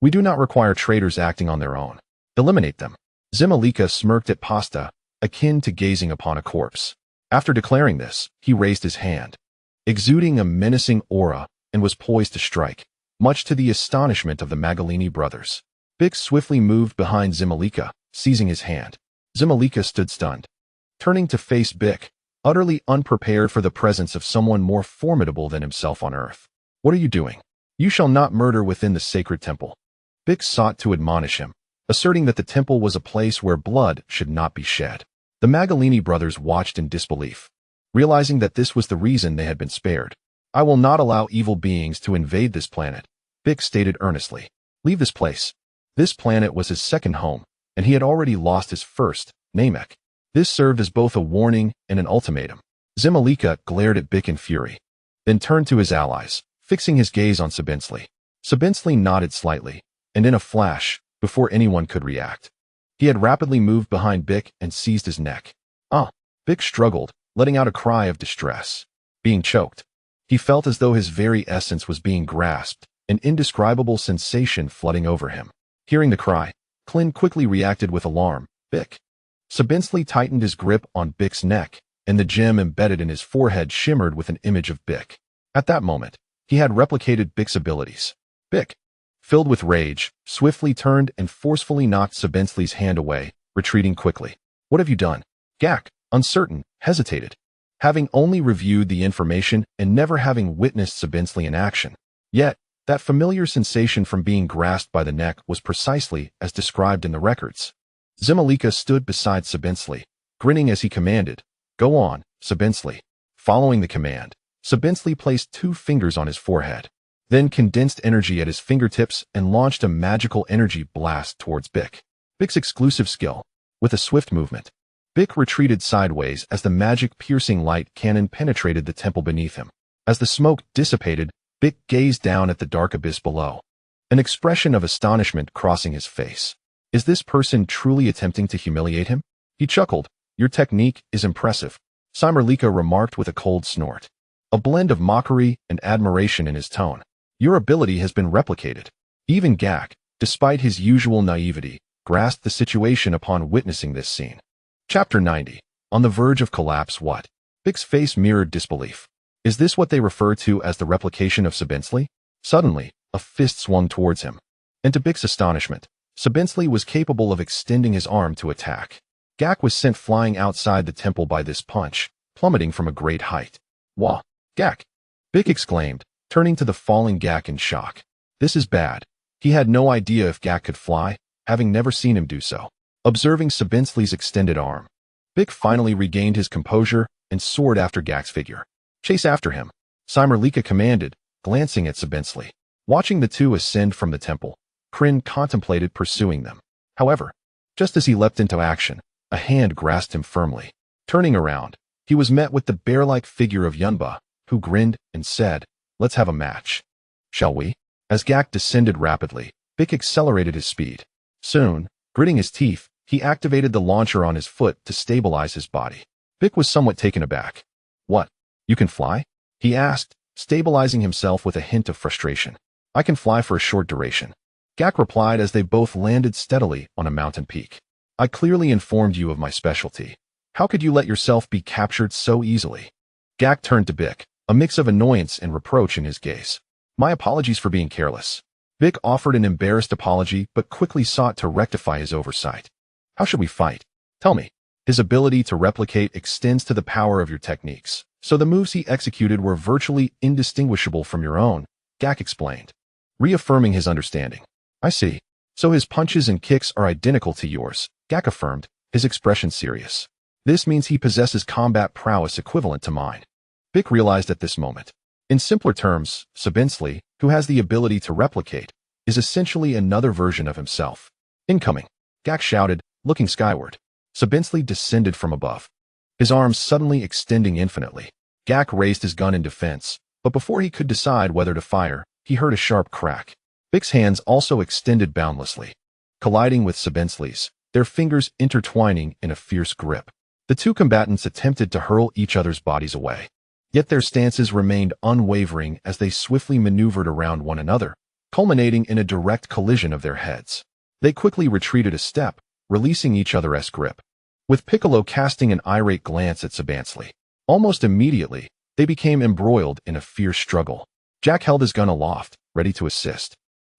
"We do not require traitors acting on their own. Eliminate them." Zimalika smirked at Pasta, akin to gazing upon a corpse. After declaring this, he raised his hand, exuding a menacing aura, and was poised to strike, much to the astonishment of the Magalini brothers. Bix swiftly moved behind Zimalika, seizing his hand. Zimalika stood stunned, turning to face Bic, utterly unprepared for the presence of someone more formidable than himself on earth. "What are you doing? You shall not murder within the sacred temple." Bic sought to admonish him, asserting that the temple was a place where blood should not be shed. The Magalini brothers watched in disbelief, realizing that this was the reason they had been spared. "I will not allow evil beings to invade this planet," Bic stated earnestly. "Leave this place." This planet was his second home, and he had already lost his first, Namek. This served as both a warning and an ultimatum. Zimalika glared at Bic in fury, then turned to his allies, fixing his gaze on Sabinsley. Sabinsley nodded slightly, and in a flash, before anyone could react, he had rapidly moved behind Bic and seized his neck. "Ah!" Bic struggled, letting out a cry of distress. Being choked, he felt as though his very essence was being grasped, an indescribable sensation flooding over him. Hearing the cry, Clint quickly reacted with alarm. "Bic." Sabinsley tightened his grip on Bic's neck, and the gem embedded in his forehead shimmered with an image of Bic. At that moment, he had replicated Bic's abilities. Bic, filled with rage, swiftly turned and forcefully knocked Sabinsley's hand away, retreating quickly. "What have you done?" Gak, uncertain, hesitated, having only reviewed the information and never having witnessed Sabinsley in action. Yet, that familiar sensation from being grasped by the neck was precisely as described in the records. Zimalika stood beside Sabinsley, grinning as he commanded, "Go on, Sabinsley." Following the command, Sabinsley placed 2 fingers on his forehead, then condensed energy at his fingertips and launched a magical energy blast towards Bic. Bic's exclusive skill. With a swift movement, Bic retreated sideways as the magic piercing light cannon penetrated the temple beneath him. As the smoke dissipated, Bic gazed down at the dark abyss below, an expression of astonishment crossing his face. Is this person truly attempting to humiliate him? He chuckled. "Your technique is impressive," Simerlika remarked with a cold snort, a blend of mockery and admiration in his tone. "Your ability has been replicated." Even Gak, despite his usual naivety, grasped the situation upon witnessing this scene. Chapter 90. On the verge of collapse. What? Bic's face mirrored disbelief. Is this what they refer to as the replication of Sabinsley? Suddenly, a fist swung towards him, and to Bic's astonishment, Sabinsley was capable of extending his arm to attack. Gak was sent flying outside the temple by this punch, plummeting from a great height. "Wah! Gak!" Bic exclaimed, turning to the falling Gak in shock. This is bad. He had no idea if Gak could fly, having never seen him do so. Observing Sabinsley's extended arm, Bic finally regained his composure and soared after Gak's figure. "Chase after him," Simerlika commanded, glancing at Sabinsley. Watching the two ascend from the temple, Kryn contemplated pursuing them. However, just as he leapt into action, a hand grasped him firmly. Turning around, he was met with the bear-like figure of Yunba, who grinned and said, "Let's have a match." "Shall we?" As Gak descended rapidly, Bic accelerated his speed. Soon, gritting his teeth, he activated the launcher on his foot to stabilize his body. Bic was somewhat taken aback. "What? You can fly?" he asked, stabilizing himself with a hint of frustration. "I can fly for a short duration," Gak replied as they both landed steadily on a mountain peak. "I clearly informed you of my specialty. How could you let yourself be captured so easily?" Gak turned to Bic, a mix of annoyance and reproach in his gaze. "My apologies for being careless." Bic offered an embarrassed apology but quickly sought to rectify his oversight. "How should we fight? Tell me." His ability to replicate extends to the power of your techniques, so the moves he executed were virtually indistinguishable from your own, Gak explained, reaffirming his understanding. "I see. So his punches and kicks are identical to yours," Gak affirmed, his expression serious. This means he possesses combat prowess equivalent to mine. Bick realized at this moment. In simpler terms, Sabinsley, who has the ability to replicate, is essentially another version of himself. Incoming, Gak shouted, looking skyward. Sabinsley descended from above, his arms suddenly extending infinitely. Gak raised his gun in defense, but before he could decide whether to fire, he heard a sharp crack. Bick's hands also extended boundlessly, colliding with Sabinsley's, their fingers intertwining in a fierce grip. The two combatants attempted to hurl each other's bodies away. Yet their stances remained unwavering as they swiftly maneuvered around one another, culminating in a direct collision of their heads. They quickly retreated a step, releasing each other's grip, with Piccolo casting an irate glance at Sabinsley. Almost immediately, they became embroiled in a fierce struggle. Jack held his gun aloft, ready to assist.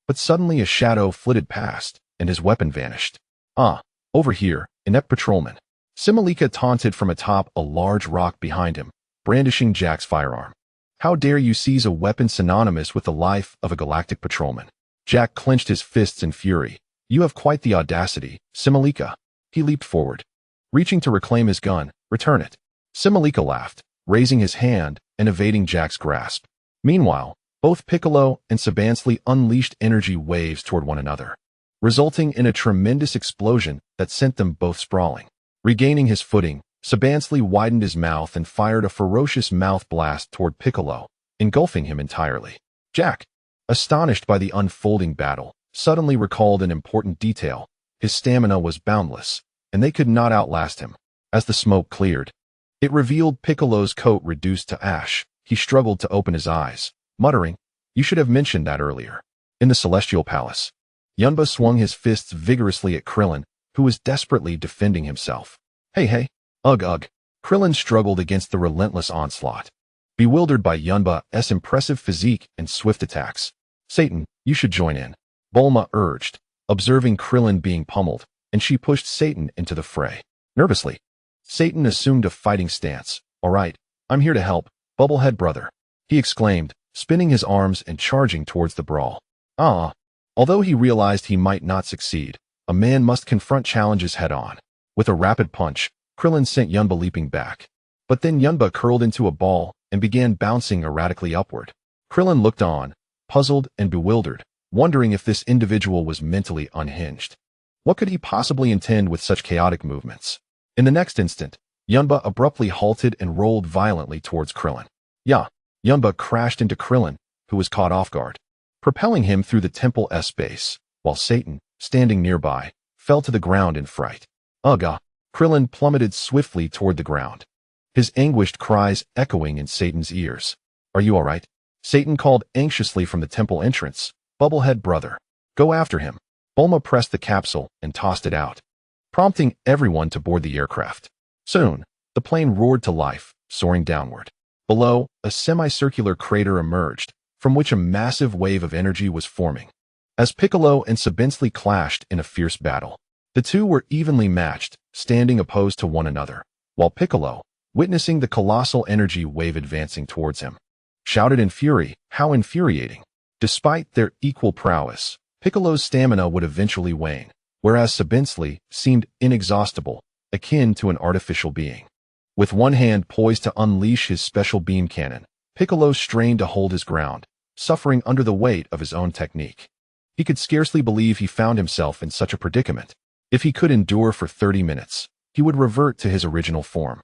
But suddenly a shadow flitted past, and his weapon vanished. "Ah, over here, inept patrolman." Simalika taunted from atop a large rock behind him, brandishing Jack's firearm. "How dare you seize a weapon synonymous with the life of a galactic patrolman?" Jack clenched his fists in fury. "You have quite the audacity, Simalika." He leaped forward, reaching to reclaim his gun. "Return it." Simalika laughed, raising his hand and evading Jack's grasp. Meanwhile, both Piccolo and Sabinsley unleashed energy waves toward one another, resulting in a tremendous explosion that sent them both sprawling. Regaining his footing, Sabinsley widened his mouth and fired a ferocious mouth blast toward Piccolo, engulfing him entirely. Jack, astonished by the unfolding battle, suddenly recalled an important detail. His stamina was boundless, and they could not outlast him. As the smoke cleared, it revealed Piccolo's coat reduced to ash. He struggled to open his eyes, muttering, "You should have mentioned that earlier." In the Celestial Palace, Yunba swung his fists vigorously at Krillin, who was desperately defending himself. Hey. Ugh ugh. Krillin struggled against the relentless onslaught, bewildered by Yunba's impressive physique and swift attacks. "Satan, you should join in," Bulma urged, observing Krillin being pummeled, and she pushed Satan into the fray. Nervously, Satan assumed a fighting stance. "All right, I'm here to help, Bubblehead brother," he exclaimed, spinning his arms and charging towards the brawl. Although he realized he might not succeed, a man must confront challenges head-on. With a rapid punch, Krillin sent Yunba leaping back. But then Yunba curled into a ball and began bouncing erratically upward. Krillin looked on, puzzled and bewildered, wondering if this individual was mentally unhinged. What could he possibly intend with such chaotic movements? In the next instant, Yunba abruptly halted and rolled violently towards Krillin. Yunba crashed into Krillin, who was caught off guard, propelling him through the temple's base, while Satan, standing nearby, fell to the ground in fright. Ugh! Krillin plummeted swiftly toward the ground, his anguished cries echoing in Satan's ears. "Are you all right?" Satan called anxiously from the temple entrance. "Bubblehead brother, go after him." Bulma pressed the capsule and tossed it out, prompting everyone to board the aircraft. Soon, the plane roared to life, soaring downward. Below, a semicircular crater emerged, from which a massive wave of energy was forming. As Piccolo and Sabinsley clashed in a fierce battle, the two were evenly matched, standing opposed to one another, while Piccolo, witnessing the colossal energy wave advancing towards him, shouted in fury. How infuriating! Despite their equal prowess, Piccolo's stamina would eventually wane, whereas Sabinsley seemed inexhaustible, akin to an artificial being. With one hand poised to unleash his special beam cannon, Piccolo strained to hold his ground, suffering under the weight of his own technique. He could scarcely believe he found himself in such a predicament. If he could endure for 30 minutes, he would revert to his original form.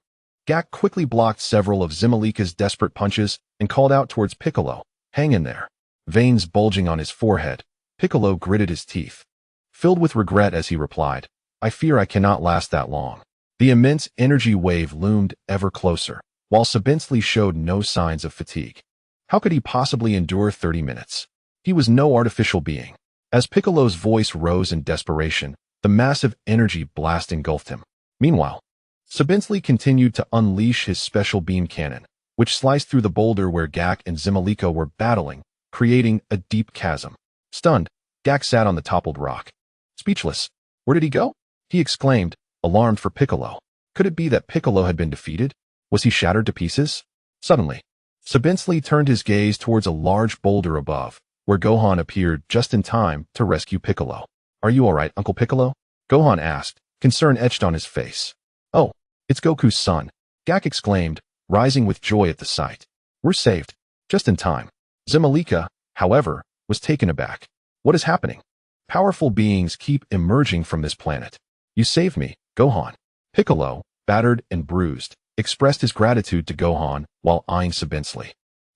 Gak quickly blocked several of Zimalika's desperate punches and called out towards Piccolo, "Hang in there." Veins bulging on his forehead, Piccolo gritted his teeth, filled with regret as he replied, "I fear I cannot last that long." The immense energy wave loomed ever closer, while Sabinsley showed no signs of fatigue. How could he possibly endure 30 minutes? He was no artificial being. As Piccolo's voice rose in desperation, the massive energy blast engulfed him. Meanwhile, Sabinsley continued to unleash his special beam cannon, which sliced through the boulder where Gak and Zimalika were battling, creating a deep chasm. Stunned, Gak sat on the toppled rock. Speechless. "Where did he go?" he exclaimed, alarmed for Piccolo. Could it be that Piccolo had been defeated? Was he shattered to pieces? Suddenly, Sabinsley turned his gaze towards a large boulder above, where Gohan appeared just in time to rescue Piccolo. "Are you all right, Uncle Piccolo?" Gohan asked, concern etched on his face. "Oh, It's Goku's son, Gak exclaimed, rising with joy at the sight. We're saved. Just in time. Zemalika, however, was taken aback. What is happening? Powerful beings keep emerging from this planet. You saved me, Gohan. Piccolo, battered and bruised, expressed his gratitude to Gohan while eyeing Sabinsley.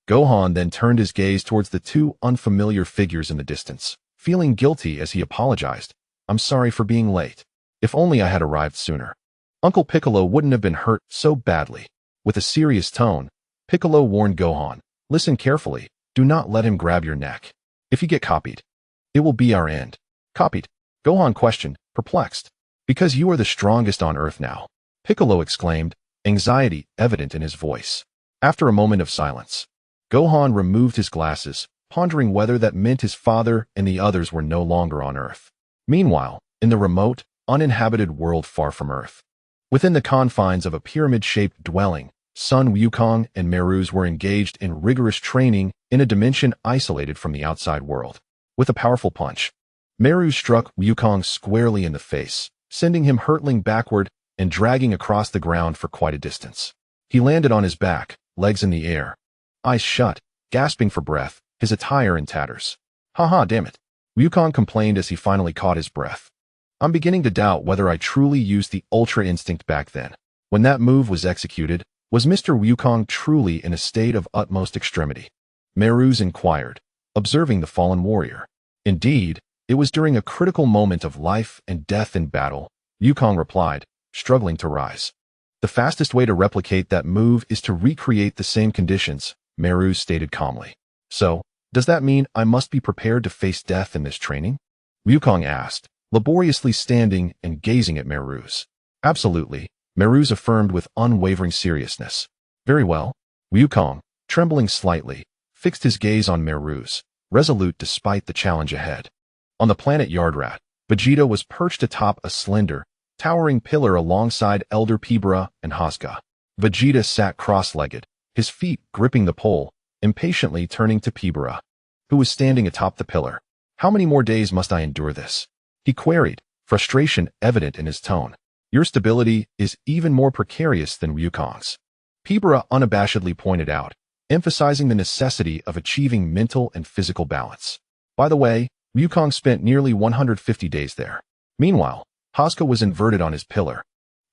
Gohan then turned his gaze towards the two unfamiliar figures in the distance, feeling guilty as he apologized. I'm sorry for being late. If only I had arrived sooner. Uncle Piccolo wouldn't have been hurt so badly. With a serious tone, Piccolo warned Gohan, listen carefully, do not let him grab your neck. If you get copied, it will be our end. Copied? Gohan questioned, perplexed. Because you are the strongest on Earth now, Piccolo exclaimed, anxiety evident in his voice. After a moment of silence, Gohan removed his glasses, pondering whether that meant his father and the others were no longer on Earth. Meanwhile, in the remote, uninhabited world far from Earth, within the confines of a pyramid-shaped dwelling, Sun Wukong and Meru's were engaged in rigorous training in a dimension isolated from the outside world. With a powerful punch, Meru struck Wukong squarely in the face, sending him hurtling backward and dragging across the ground for quite a distance. He landed on his back, legs in the air, eyes shut, gasping for breath, his attire in tatters. Haha, damn it. Wukong complained as he finally caught his breath. I'm beginning to doubt whether I truly used the Ultra Instinct back then. When that move was executed, was Mr. Wukong truly in a state of utmost extremity? Meruz inquired, observing the fallen warrior. Indeed, it was during a critical moment of life and death in battle, Wukong replied, struggling to rise. The fastest way to replicate that move is to recreate the same conditions, Meruz stated calmly. So, does that mean I must be prepared to face death in this training? Wukong asked, laboriously standing and gazing at Meruz. Absolutely, Meruz affirmed with unwavering seriousness. Very well. Wukong, trembling slightly, fixed his gaze on Meruz, resolute despite the challenge ahead. On the planet Yardrat, Vegeta was perched atop a slender, towering pillar alongside Elder Pibra and Haska. Vegeta sat cross-legged, his feet gripping the pole, impatiently turning to Pibra, who was standing atop the pillar. How many more days must I endure this? He queried, frustration evident in his tone. Your stability is even more precarious than Wukong's. Pibra unabashedly pointed out, emphasizing the necessity of achieving mental and physical balance. By the way, Wukong spent nearly 150 days there. Meanwhile, Haska was inverted on his pillar,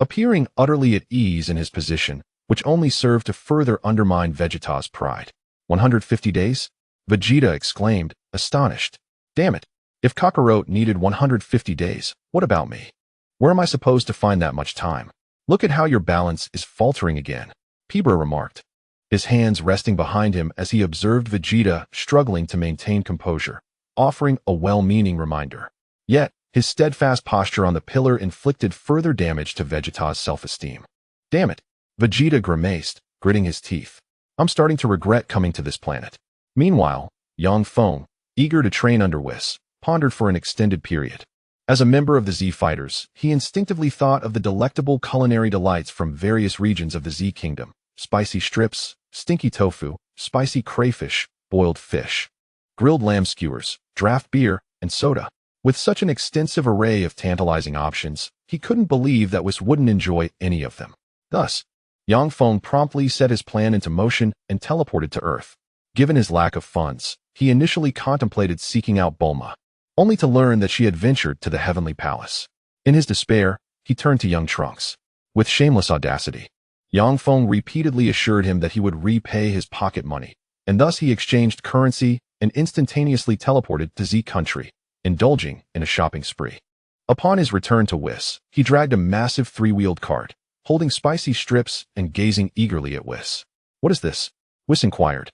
appearing utterly at ease in his position, which only served to further undermine Vegeta's pride. 150 days? Vegeta exclaimed, astonished. Damn it. If Kakarot needed 150 days, what about me? Where am I supposed to find that much time? Look at how your balance is faltering again, Pibra remarked, his hands resting behind him as he observed Vegeta struggling to maintain composure, offering a well-meaning reminder. Yet, his steadfast posture on the pillar inflicted further damage to Vegeta's self-esteem. Damn it, Vegeta grimaced, gritting his teeth. I'm starting to regret coming to this planet. Meanwhile, Yang Feng, eager to train under Whis, pondered for an extended period. As a member of the Z Fighters, he instinctively thought of the delectable culinary delights from various regions of the Z Kingdom: spicy strips, stinky tofu, spicy crayfish, boiled fish, grilled lamb skewers, draft beer, and soda. With such an extensive array of tantalizing options, he couldn't believe that Whis wouldn't enjoy any of them. Thus, Yang Feng promptly set his plan into motion and teleported to Earth. Given his lack of funds, he initially contemplated seeking out Bulma, only to learn that she had ventured to the Heavenly Palace. In his despair, he turned to young Trunks. With shameless audacity, Yang Feng repeatedly assured him that he would repay his pocket money, and thus he exchanged currency and instantaneously teleported to Z Country, indulging in a shopping spree. Upon his return to Whis, he dragged a massive three-wheeled cart, holding spicy strips and gazing eagerly at Whis. What is this? Whis inquired,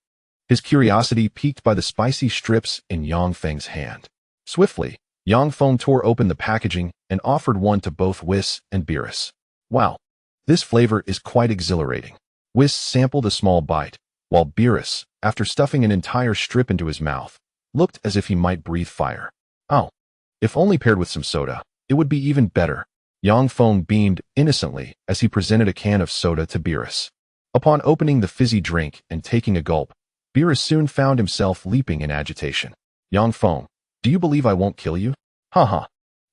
his curiosity piqued by the spicy strips in Yang Feng's hand. Swiftly, Yang Feng tore open the packaging and offered one to both Whis and Beerus. Wow, this flavor is quite exhilarating. Whis sampled a small bite, while Beerus, after stuffing an entire strip into his mouth, looked as if he might breathe fire. Oh, if only paired with some soda, it would be even better. Yang Feng beamed innocently as he presented a can of soda to Beerus. Upon opening the fizzy drink and taking a gulp, Beerus soon found himself leaping in agitation. Yang Feng, do you believe I won't kill you? Haha.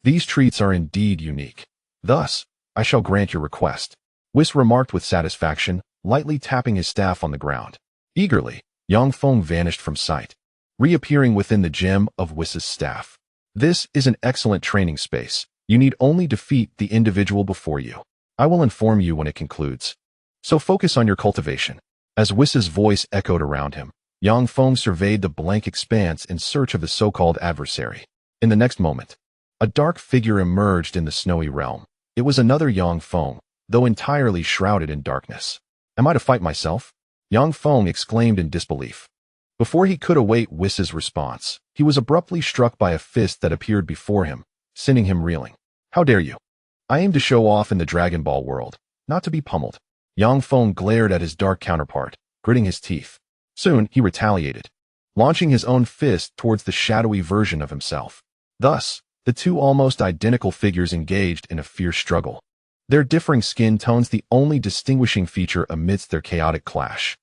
These treats are indeed unique. Thus, I shall grant your request. Whis remarked with satisfaction, lightly tapping his staff on the ground. Eagerly, Yang Feng vanished from sight, reappearing within the gem of Whis's staff. This is an excellent training space. You need only defeat the individual before you. I will inform you when it concludes. So focus on your cultivation. As Whis's voice echoed around him, Yang Feng surveyed the blank expanse in search of the so-called adversary. In the next moment, a dark figure emerged in the snowy realm. It was another Yang Feng, though entirely shrouded in darkness. Am I to fight myself? Yang Feng exclaimed in disbelief. Before he could await Whis's response, he was abruptly struck by a fist that appeared before him, sending him reeling. How dare you? I aim to show off in the Dragon Ball world, not to be pummeled. Yang Feng glared at his dark counterpart, gritting his teeth. Soon, he retaliated, launching his own fist towards the shadowy version of himself. Thus, the two almost identical figures engaged in a fierce struggle, their differing skin tones the only distinguishing feature amidst their chaotic clash.